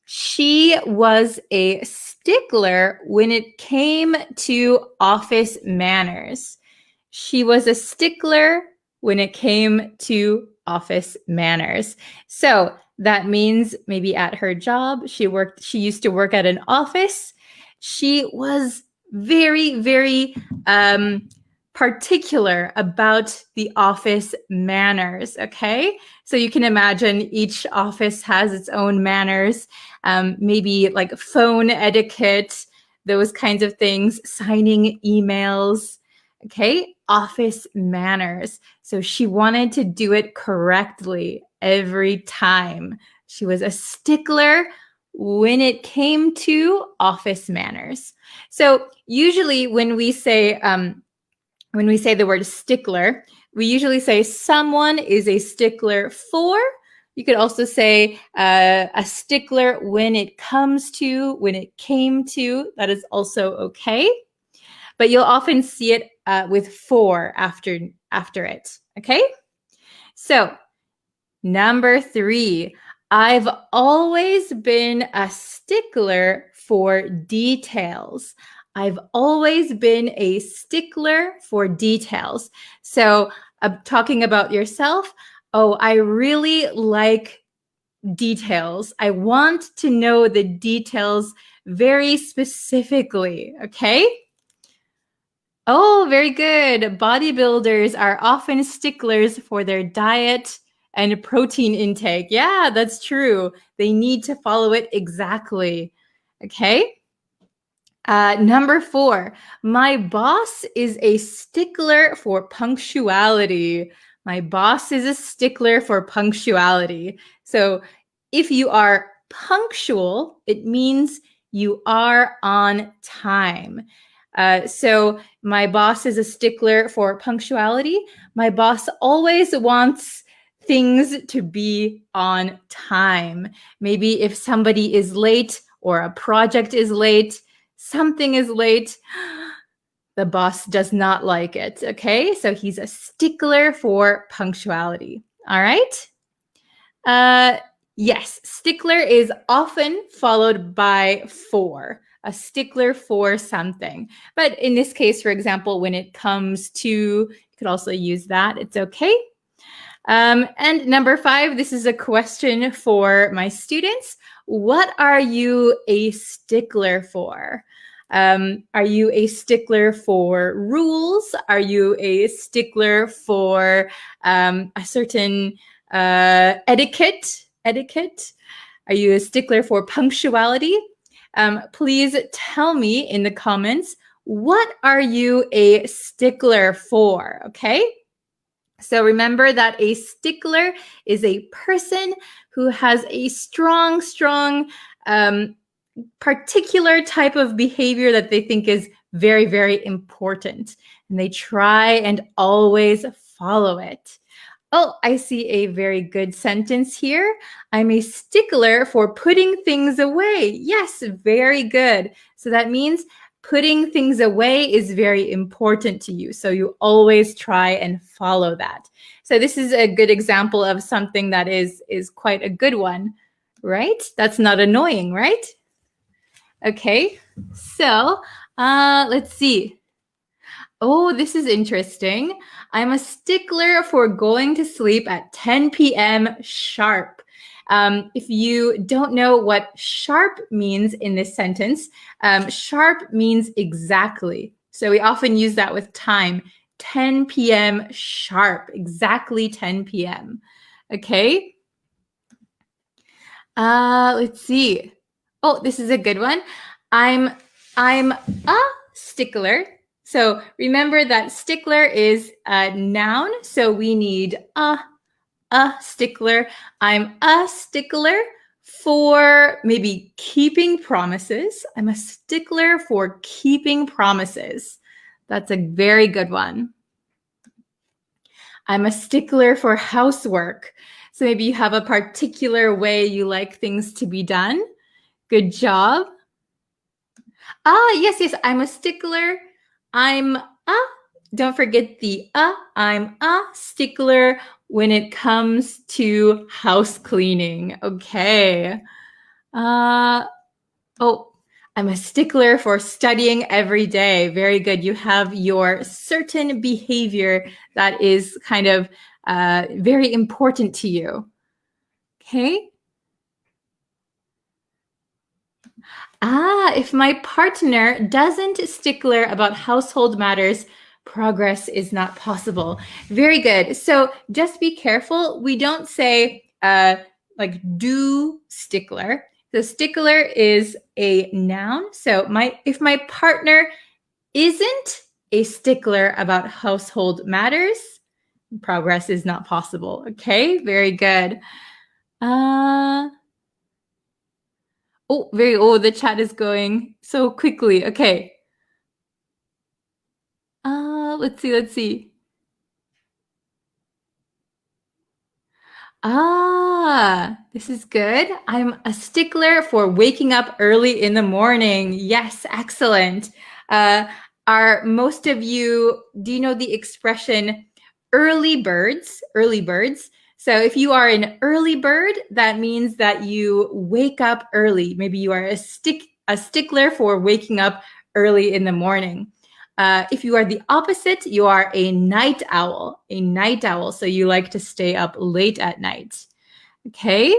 She was a stickler when it came to office manners. She was a stickler when it came to office manners. So that means maybe at her job, she used to work at an office. She was very, very particular about the office manners, okay? So you can imagine each office has its own manners, maybe like phone etiquette, those kinds of things, signing emails, okay? Office manners. So she wanted to do it correctly every time. She was a stickler when it came to office manners. So usually when we say the word stickler, we usually say someone is a stickler for. You could also say a stickler when it comes to, when it came to. That is also okay. But you'll often see it with for after it. Okay? So, number 3, I've always been a stickler for details. I've always been a stickler for details. So, talking about yourself, oh, I really like details. I want to know the details very specifically, okay? Oh, very good. Bodybuilders are often sticklers for their diet and protein intake. Yeah, that's true. They need to follow it exactly. Okay. Number 4, my boss is a stickler for punctuality. My boss is a stickler for punctuality. So if you are punctual, it means you are on time. So my boss is a stickler for punctuality. My boss always wants things to be on time. Maybe if somebody is late or a project is late, something is late, the boss does not like it, okay? So he's a stickler for punctuality, all right? Yes, stickler is often followed by for, a stickler for something. But in this case, for example, when it comes to, you could also use that, it's okay. And number 5, this is a question for my students. What are you a stickler for? Are you a stickler for rules? Are you a stickler for a certain etiquette? Are you a stickler for punctuality? Please tell me in the comments, what are you a stickler for? Okay. So remember that a stickler is a person who has a strong, particular type of behavior that they think is very, very important. And they try and always follow it. Oh, I see a very good sentence here. I'm a stickler for putting things away. Yes, very good. So that means putting things away is very important to you. So you always try and follow that. So this is a good example of something that is quite a good one, right? That's not annoying, right? Okay, so let's see. Oh, this is interesting. I'm a stickler for going to sleep at 10 p.m. sharp. If you don't know what sharp means in this sentence, sharp means exactly. So we often use that with time. 10 p.m. sharp, exactly 10 p.m. Okay. Let's see. Oh, this is a good one. I'm a stickler. So remember that stickler is a noun, so we need a stickler. I'm a stickler for maybe keeping promises. I'm a stickler for keeping promises. That's a very good one. I'm a stickler for housework. So maybe you have a particular way you like things to be done. Good job. Yes, I'm a stickler. Don't forget the I'm a stickler when it comes to house cleaning. Okay. I'm a stickler for studying every day. Very good. You have your certain behavior that is kind of very important to you. Okay. If my partner doesn't stickler about household matters, progress is not possible. Very good. So just be careful. We don't say like do stickler. The stickler is a noun. So if my partner isn't a stickler about household matters, progress is not possible. Okay, very good. The chat is going so quickly. Okay. Let's see. This is good. I'm a stickler for waking up early in the morning. Yes, excellent. Are most of you, do you know the expression early birds? Early birds. So if you are an early bird, that means that you wake up early. Maybe you are a stickler for waking up early in the morning. If you are the opposite, you are a night owl. A night owl, so you like to stay up late at night. Okay.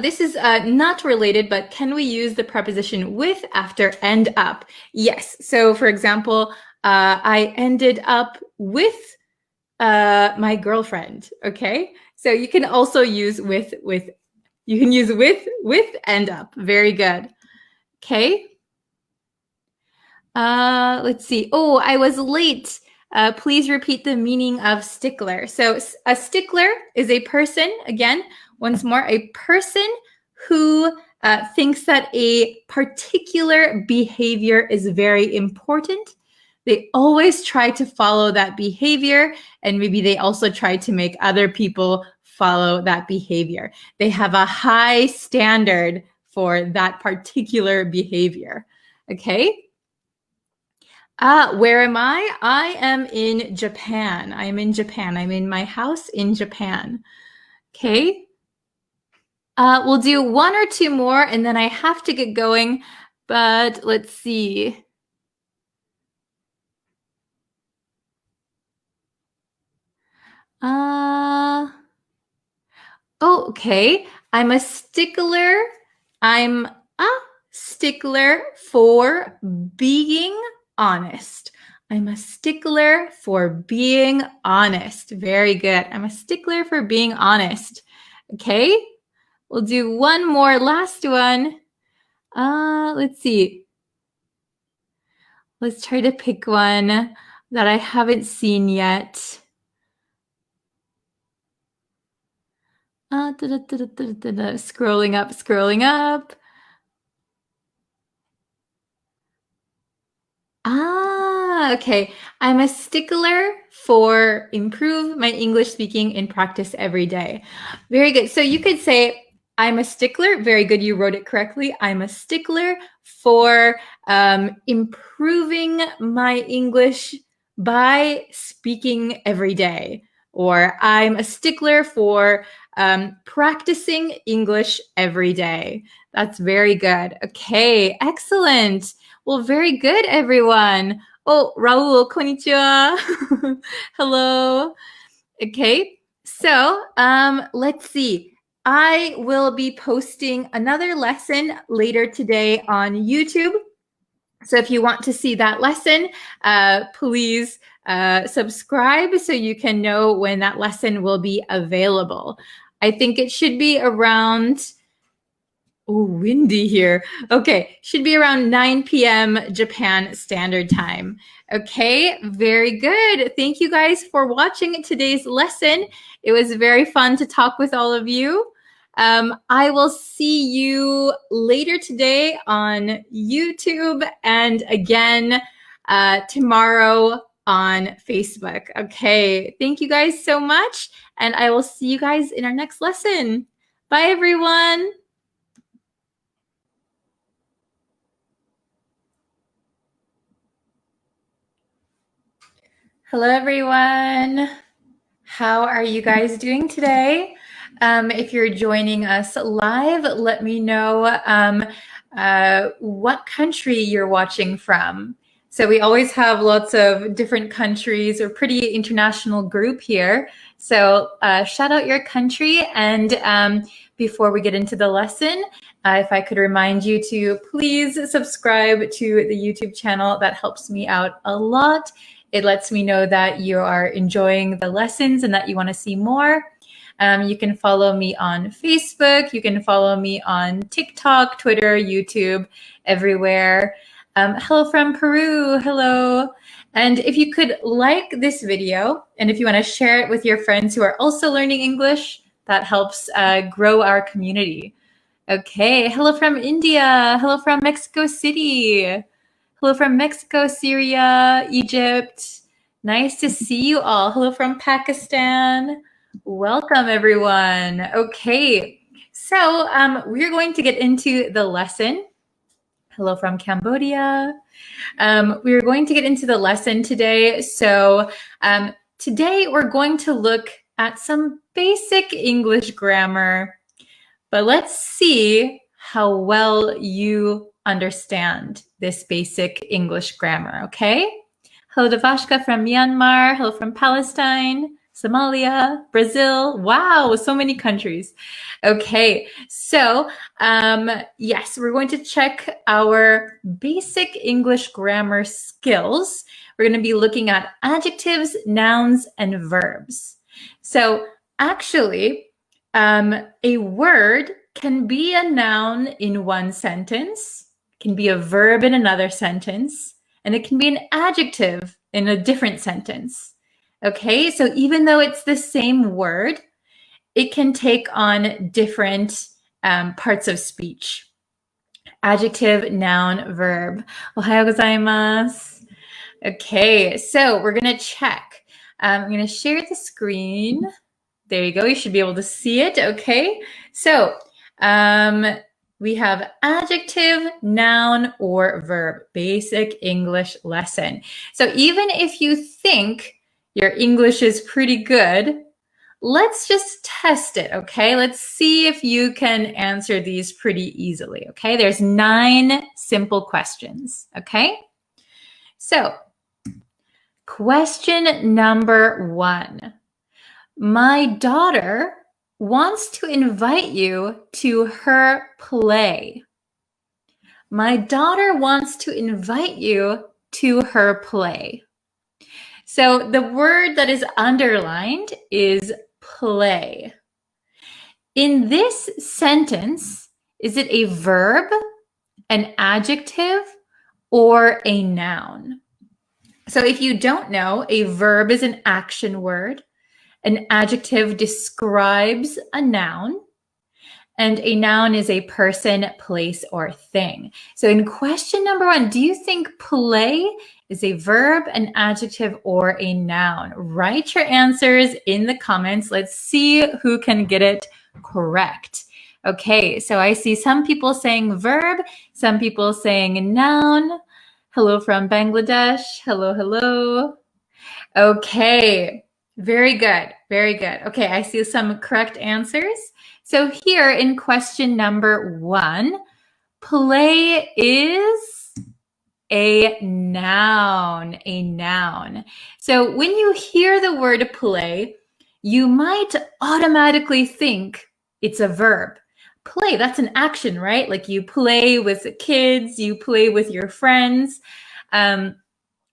This is not related, but can we use the preposition with after end up? Yes. So for example, I ended up with my girlfriend. Okay. So you can also use with. You can use with end up. Very good. Okay. Let's see. Oh, I was late. Please repeat the meaning of stickler. So a stickler is a person, again, once more, a person who thinks that a particular behavior is very important. They always try to follow that behavior, and maybe they also try to make other people follow that behavior. They have a high standard for that particular behavior. Okay? Where am I? I am in Japan. I am in Japan. I'm in my house in Japan. Okay. We'll do one or two more and then I have to get going, but let's see. Okay. I'm a stickler. I'm a stickler for being honest. I'm a stickler for being honest. Very good. I'm a stickler for being honest. Okay. We'll do one more, last one. Let's see. Let's try to pick one that I haven't seen yet. Scrolling up. Okay. I'm a stickler for improve my English speaking and practice every day. Very good. So you could say, I'm a stickler. Very good. You wrote it correctly. I'm a stickler for improving my English by speaking every day. Or I'm a stickler for practicing English every day. That's very good. Okay, excellent. Well, very good, everyone. Oh, Raul, konnichiwa. Hello. Okay, so let's see. I will be posting another lesson later today on YouTube. So if you want to see that lesson, please subscribe so you can know when that lesson will be available. I think it should be around, oh, windy here. Okay, should be around 9 p.m. Japan Standard Time. Okay, very good. Thank you guys for watching today's lesson. It was very fun to talk with all of you. I will see you later today on YouTube and again tomorrow on Facebook. Okay, thank you guys so much, and I will see you guys in our next lesson. Bye, everyone. Hello, everyone. How are you guys doing today? If you're joining us live, let me know what country you're watching from. So we always have lots of different countries. We're a pretty international group here. So shout out your country. And before we get into the lesson, if I could remind you to please subscribe to the YouTube channel. That helps me out a lot. It lets me know that you are enjoying the lessons and that you want to see more. You can follow me on Facebook. You can follow me on TikTok, Twitter, YouTube, everywhere. Hello from Peru. Hello. And if you could like this video, and if you want to share it with your friends who are also learning English, that helps grow our community. Okay. Hello from India. Hello from Mexico City. Hello from Mexico, Syria, Egypt. Nice to see you all. Hello from Pakistan. Welcome, everyone. Okay, so we're going to get into the lesson. Hello from Cambodia. We're going to get into the lesson today. So today we're going to look at some basic English grammar, but let's see how well you understand this basic English grammar, okay? Hello to Vashka from Myanmar. Hello from Palestine, Somalia, Brazil. Wow, so many countries. Okay, so yes, we're going to check our basic English grammar skills. We're going to be looking at adjectives, nouns, and verbs. So actually, a word can be a noun in one sentence, can be a verb in another sentence, and it can be an adjective in a different sentence. Okay, so even though it's the same word, it can take on different parts of speech. Adjective, noun, verb. Ohayou gozaimasu. Okay, so we're going to check. I'm going to share the screen. There you go. You should be able to see it. Okay, so we have adjective, noun, or verb. Basic English lesson. So even if you think your English is pretty good, let's just test it, okay? Let's see if you can answer these pretty easily, okay? There's 9 simple questions, okay? So, question number 1. My daughter wants to invite you to her play. My daughter wants to invite you to her play. So the word that is underlined is play. In this sentence, is it a verb, an adjective, or a noun? So if you don't know, a verb is an action word. An adjective describes a noun, and a noun is a person, place, or thing. So in question number 1, do you think play is a verb, an adjective, or a noun? Write your answers in the comments. Let's see who can get it correct. Okay, so I see some people saying verb, some people saying noun. Hello from Bangladesh. Hello, hello. Okay. Very good. Very good. Okay, I see some correct answers. So here in question number 1, play is a noun. A noun. So when you hear the word play, you might automatically think it's a verb. Play, that's an action, right? Like you play with the kids, you play with your friends.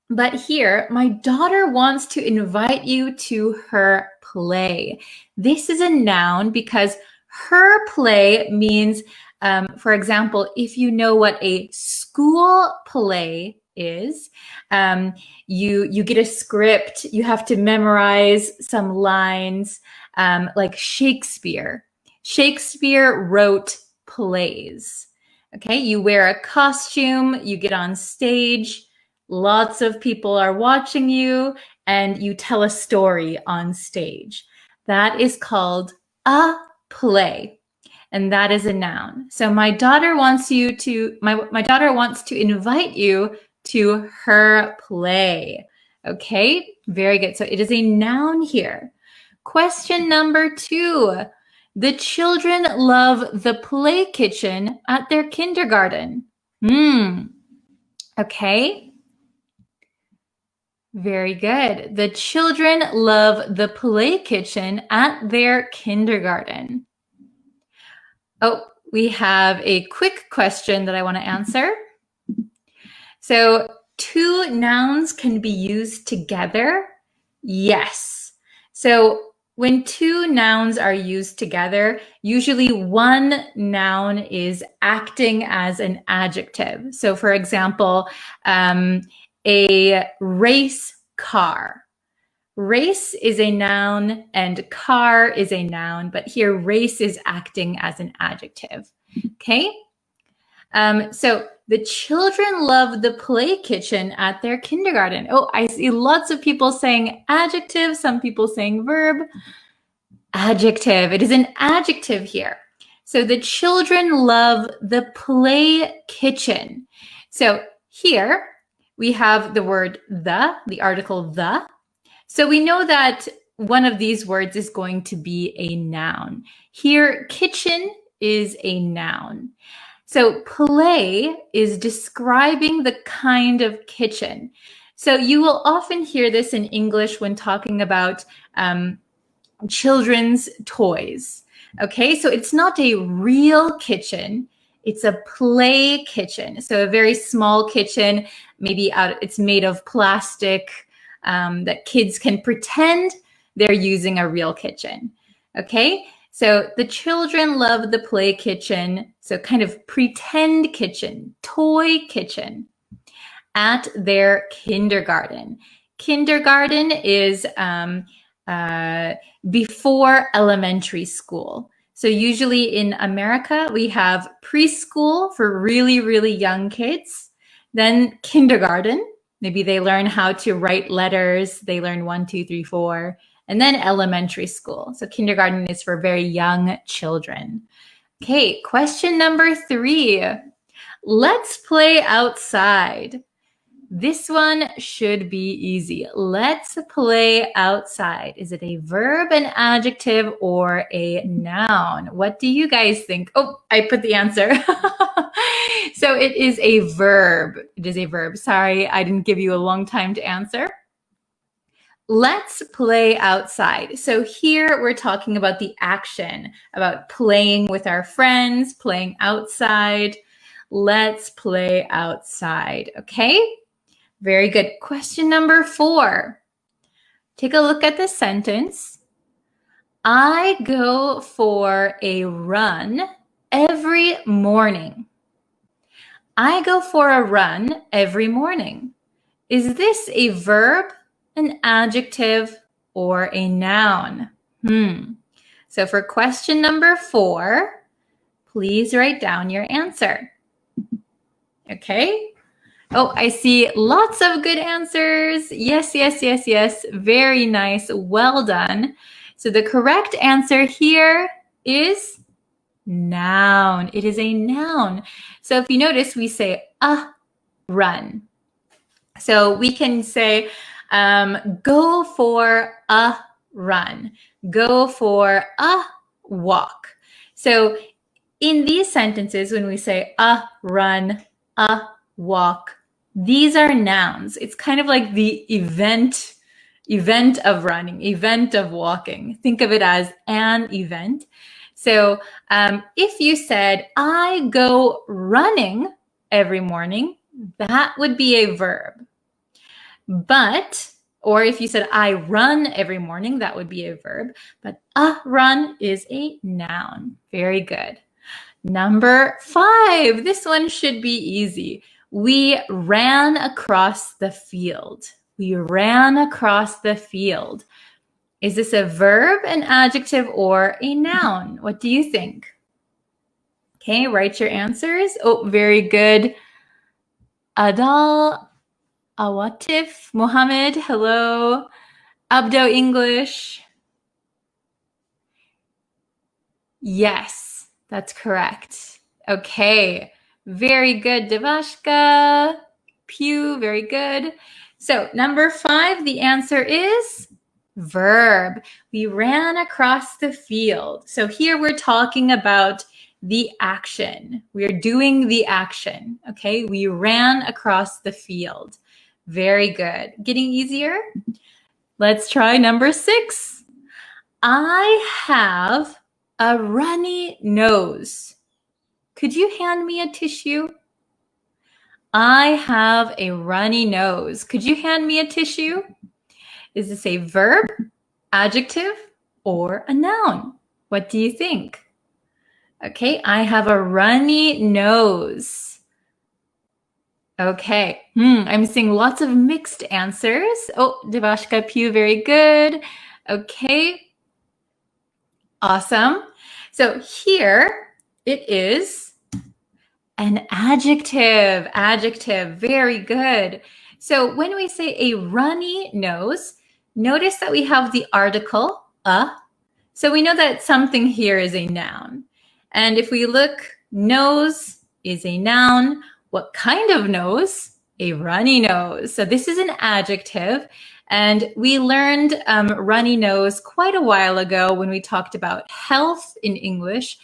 But here, my daughter wants to invite you to her play. This is a noun because her play means, for example, if you know what a school play is, you get a script, you have to memorize some lines, like Shakespeare. Shakespeare wrote plays. Okay, you wear a costume, you get on stage, lots of people are watching you, and you tell a story on stage. That is called a play, and that is a noun. So my daughter wants you to my daughter wants to invite you to her play. Okay, very good. So it is a noun here. Question number 2. The children love the play kitchen at their kindergarten. Okay. Very good. The children love the play kitchen at their kindergarten. Oh, we have a quick question that I want to answer. So, 2 nouns can be used together? Yes. So, when 2 nouns are used together, usually one noun is acting as an adjective. So, for example, a race car. Race is a noun and car is a noun, but here race is acting as an adjective. Okay? So the children love the play kitchen at their kindergarten. Oh, I see lots of people saying adjective, some people saying verb. Adjective. It is an adjective here. So the children love the play kitchen. So here we have the word the article the. So we know that one of these words is going to be a noun. Here, kitchen is a noun. So play is describing the kind of kitchen. So you will often hear this in English when talking about children's toys. Okay, so it's not a real kitchen. It's a play kitchen. So a very small kitchen, maybe it's made of plastic that kids can pretend they're using a real kitchen. Okay, so the children love the play kitchen, so kind of pretend kitchen, toy kitchen at their kindergarten. Kindergarten is before elementary school. So usually in America, we have preschool for really, really young kids, then kindergarten. Maybe they learn how to write letters. They learn 1, 2, 3, 4, and then elementary school. So kindergarten is for very young children. Okay, question number 3. Let's play outside. This one should be easy. Let's play outside. Is it a verb, an adjective, or a noun? What do you guys think? Oh, I put the answer. So it is a verb. It is a verb. Sorry, I didn't give you a long time to answer. Let's play outside. So here we're talking about the action, about playing with our friends, playing outside. Let's play outside, okay? Very good. Question number 4. Take a look at this sentence. I go for a run every morning. I go for a run every morning. Is this a verb, an adjective, or a noun? So for question number 4, please write down your answer. Okay? Oh, I see lots of good answers. Yes, yes, yes, yes. Very nice. Well done. So the correct answer here is noun. It is a noun. So if you notice, we say a run. So we can say go for a run. Go for a walk. So in these sentences, when we say a run, a walk, these are nouns. It's kind of like the event of running, event of walking. Think of it as an event. So if you said, I go running every morning, that would be a verb. But, or if you said I run every morning, that would be a verb. But run is a noun. Very good. Number 5. This one should be easy. We ran across the field. We ran across the field. Is this a verb, an adjective, or a noun? What do you think? Okay, write your answers. Oh, very good. Adal, Awatif, Mohammed, hello. Abdo English. Yes, that's correct. Okay, very good. Devashka, Pew, very good. So number 5, the answer is verb. We ran across the field. So here we're talking about the action. We're doing the action, okay? We ran across the field. Very good. Getting easier? Let's try number 6. I have a runny nose. Could you hand me a tissue? I have a runny nose. Could you hand me a tissue? Is this a verb, adjective, or a noun? What do you think? Okay, I have a runny nose. Okay, I'm seeing lots of mixed answers. Oh, Devashka Pew, very good. Okay, awesome. So here it is an adjective. Adjective, very good. So when we say a runny nose, notice that we have the article, a. So we know that something here is a noun. And if we look, nose is a noun. What kind of nose? A runny nose. So this is an adjective. And we learned runny nose quite a while ago when we talked about health in English.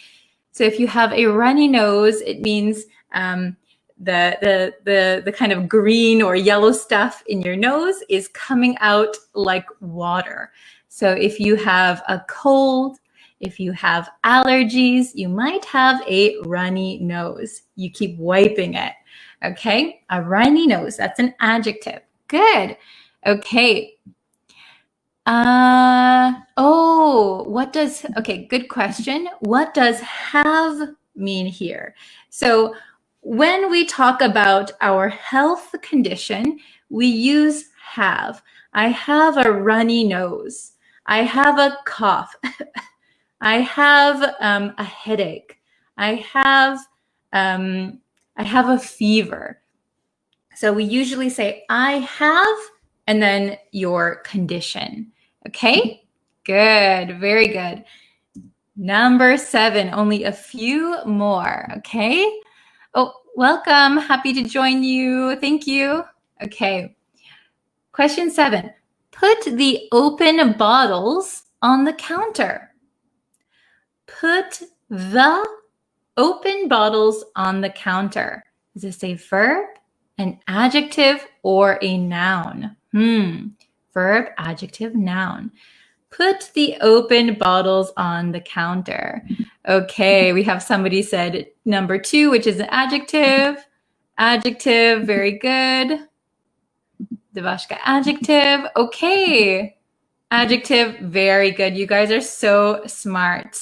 So if you have a runny nose, it means the kind of green or yellow stuff in your nose is coming out like water. So if you have a cold, if you have allergies, you might have a runny nose. You keep wiping it, okay? A runny nose, that's an adjective. Good. Okay. Okay, good question. What does have mean here? So when we talk about our health condition, we use have. I have a runny nose. I have a cough. I have a headache. I have a fever. So we usually say I have and then your condition. Okay, good, very good. Number 7, only a few more, okay? Oh, welcome, happy to join you, thank you. Okay, question 7, put the open bottles on the counter. Put the open bottles on the counter. Is this a verb, an adjective, or a noun? Verb, adjective, noun. Put the open bottles on the counter. Okay, we have somebody said number 2, which is an adjective. Adjective, very good. Devashka, adjective. Okay, adjective, very good. You guys are so smart.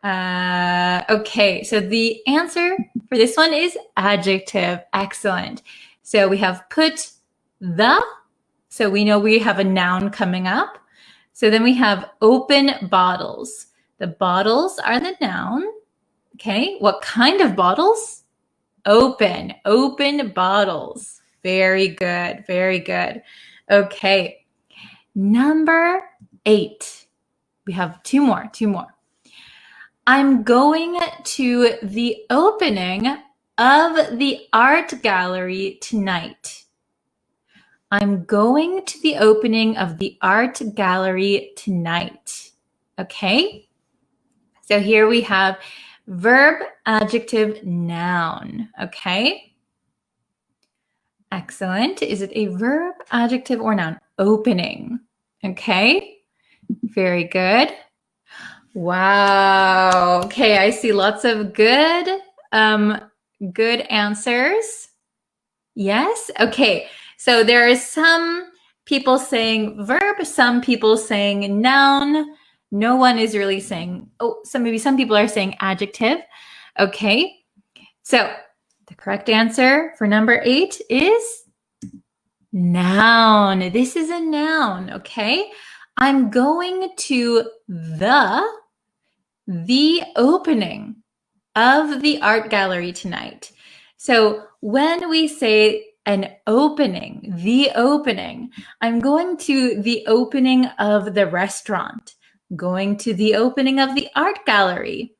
Okay, so the answer for this one is adjective. Excellent. So we have put the, so we know we have a noun coming up. So then we have open bottles. The bottles are the noun. Okay, what kind of bottles? Open bottles. Very good, very good. Okay, number 8. We have two more. I'm going to the opening of the art gallery tonight. I'm going to the opening of the art gallery tonight. Okay? So here we have verb, adjective, noun. Okay? Excellent. Is it a verb, adjective, or noun? Opening. Okay? Very good. Wow. Okay, I see lots of good answers. Yes? Okay. So there are some people saying verb, some people saying noun. No one is really saying, maybe some people are saying adjective. Okay, so the correct answer for number 8 is noun. This is a noun, okay? I'm going to the opening of the art gallery tonight. So when we say an opening, the opening, I'm going to the opening of the restaurant, going to the opening of the art gallery.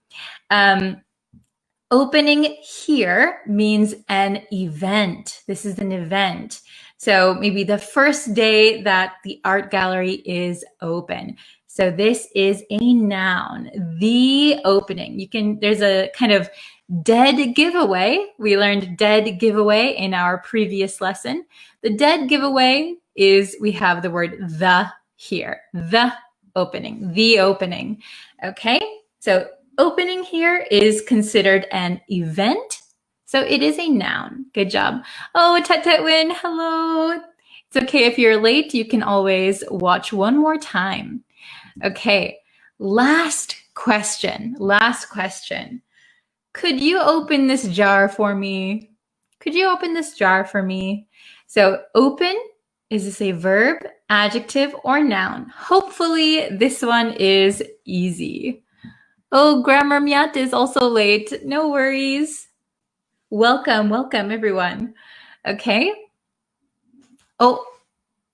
Opening here means an event. This is an event. So maybe the first day that the art gallery is open. So this is a noun, the opening. There's a kind of dead giveaway. We learned dead giveaway in our previous lesson. The dead giveaway is we have the word the here, the opening, the opening. Okay, so opening here is considered an event. So it is a noun. Good job. Oh, Tet-Tet-Win, hello. It's okay if you're late, you can always watch one more time. Okay, last question. Could you open this jar for me? Could you open this jar for me? So open, is this a verb, adjective, or noun? Hopefully this one is easy. Oh, Grammar Miat is also late. No worries. Welcome everyone. Okay. Oh,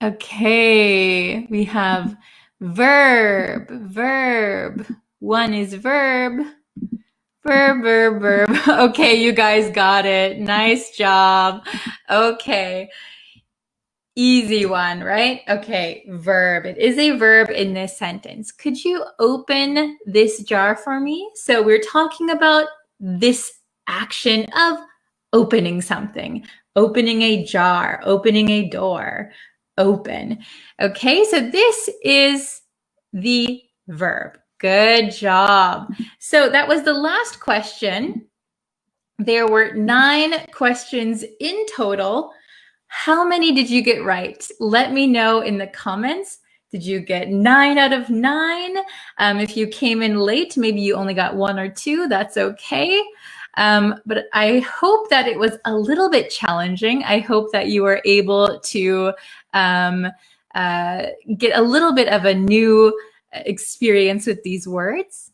okay. We have verb. One is verb. Verb. Okay, you guys got it. Nice job. Okay. Easy one, right? Okay, verb. It is a verb in this sentence. Could you open this jar for me? So we're talking about this action of opening something, opening a jar, opening a door, open. Okay, so this is the verb. Good job. So that was the last question. There were 9 questions in total. How many did you get right? Let me know in the comments. Did you get 9 out of 9? If you came in late, maybe you only got 1 or 2. That's okay. But I hope that it was a little bit challenging. I hope that you were able to get a little bit of a new experience with these words.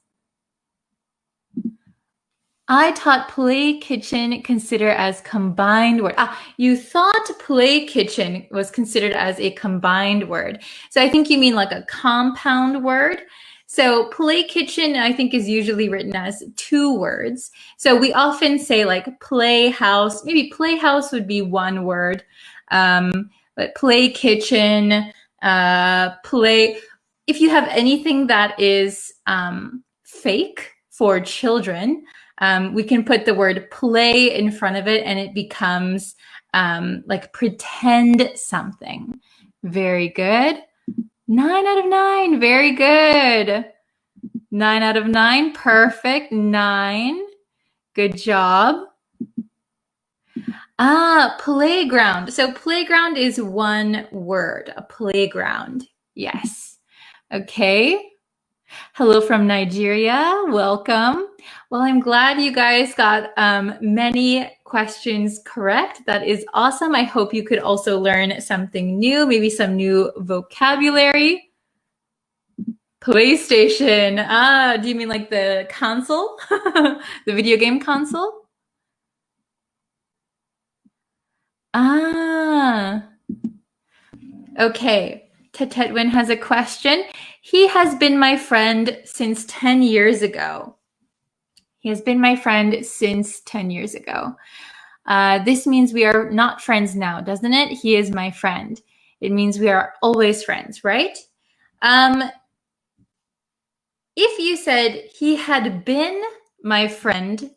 I taught play kitchen consider as combined word. You thought play kitchen was considered as a combined word. So I think you mean like a compound word. So play kitchen, I think, is usually written as 2 words. So we often say like playhouse. Maybe playhouse would be 1 word. But play kitchen, play. If you have anything that is fake for children, we can put the word play in front of it and it becomes like pretend something. Very good. 9 out of 9. Very good. 9 out of 9. Perfect. 9. Good job. Playground. So playground is 1 word. A playground. Yes. Okay. Hello from Nigeria. Welcome. Well, I'm glad you guys got many questions correct. That is awesome. I hope you could also learn something new, maybe some new vocabulary. PlayStation. Do you mean like the console? The video game console? Okay. Tet-Tet-Win has a question. He has been my friend since 10 years ago. He has been my friend since 10 years ago. This means we are not friends now, doesn't it? He is my friend. It means we are always friends, right? If you said he had been my friend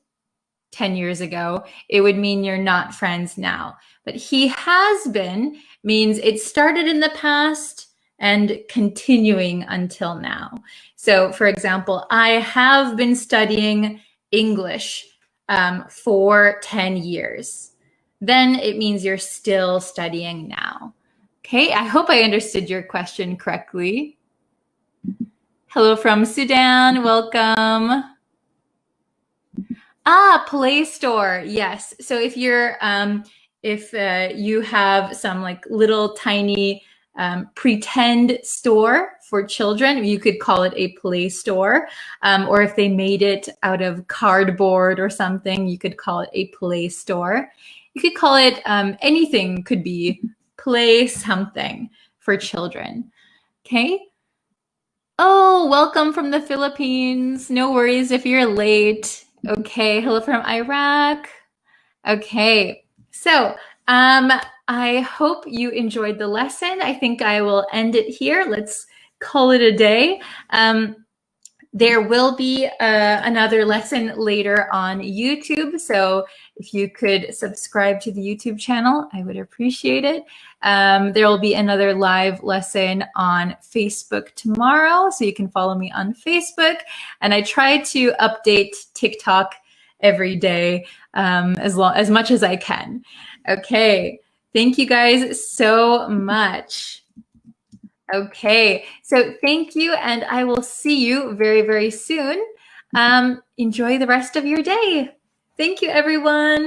10 years ago, it would mean you're not friends now. But he has been means it started in the past and continuing until now. So for example, I have been studying English for 10 years. then it means you're still studying now. Okay, I hope I understood your question correctly. Hello from Sudan, welcome. Play Store, yes. So if you're, if you have some like little tiny pretend store for children, you could call it a play store. Or if they made it out of cardboard or something, you could call it a play store. You could call it anything, could be play something for children. Okay. Oh, welcome from the Philippines. No worries if you're late. Okay, hello from Iraq. Okay, so I hope you enjoyed the lesson. I think I will end it here. Let's call it a day. There will be another lesson later on YouTube. So if you could subscribe to the YouTube channel, I would appreciate it. There will be another live lesson on Facebook tomorrow. So you can follow me on Facebook. And I try to update TikTok every day as much as I can. Okay. Thank you guys so much. Okay, so thank you, and I will see you very, very soon. Enjoy the rest of your day. Thank you, everyone.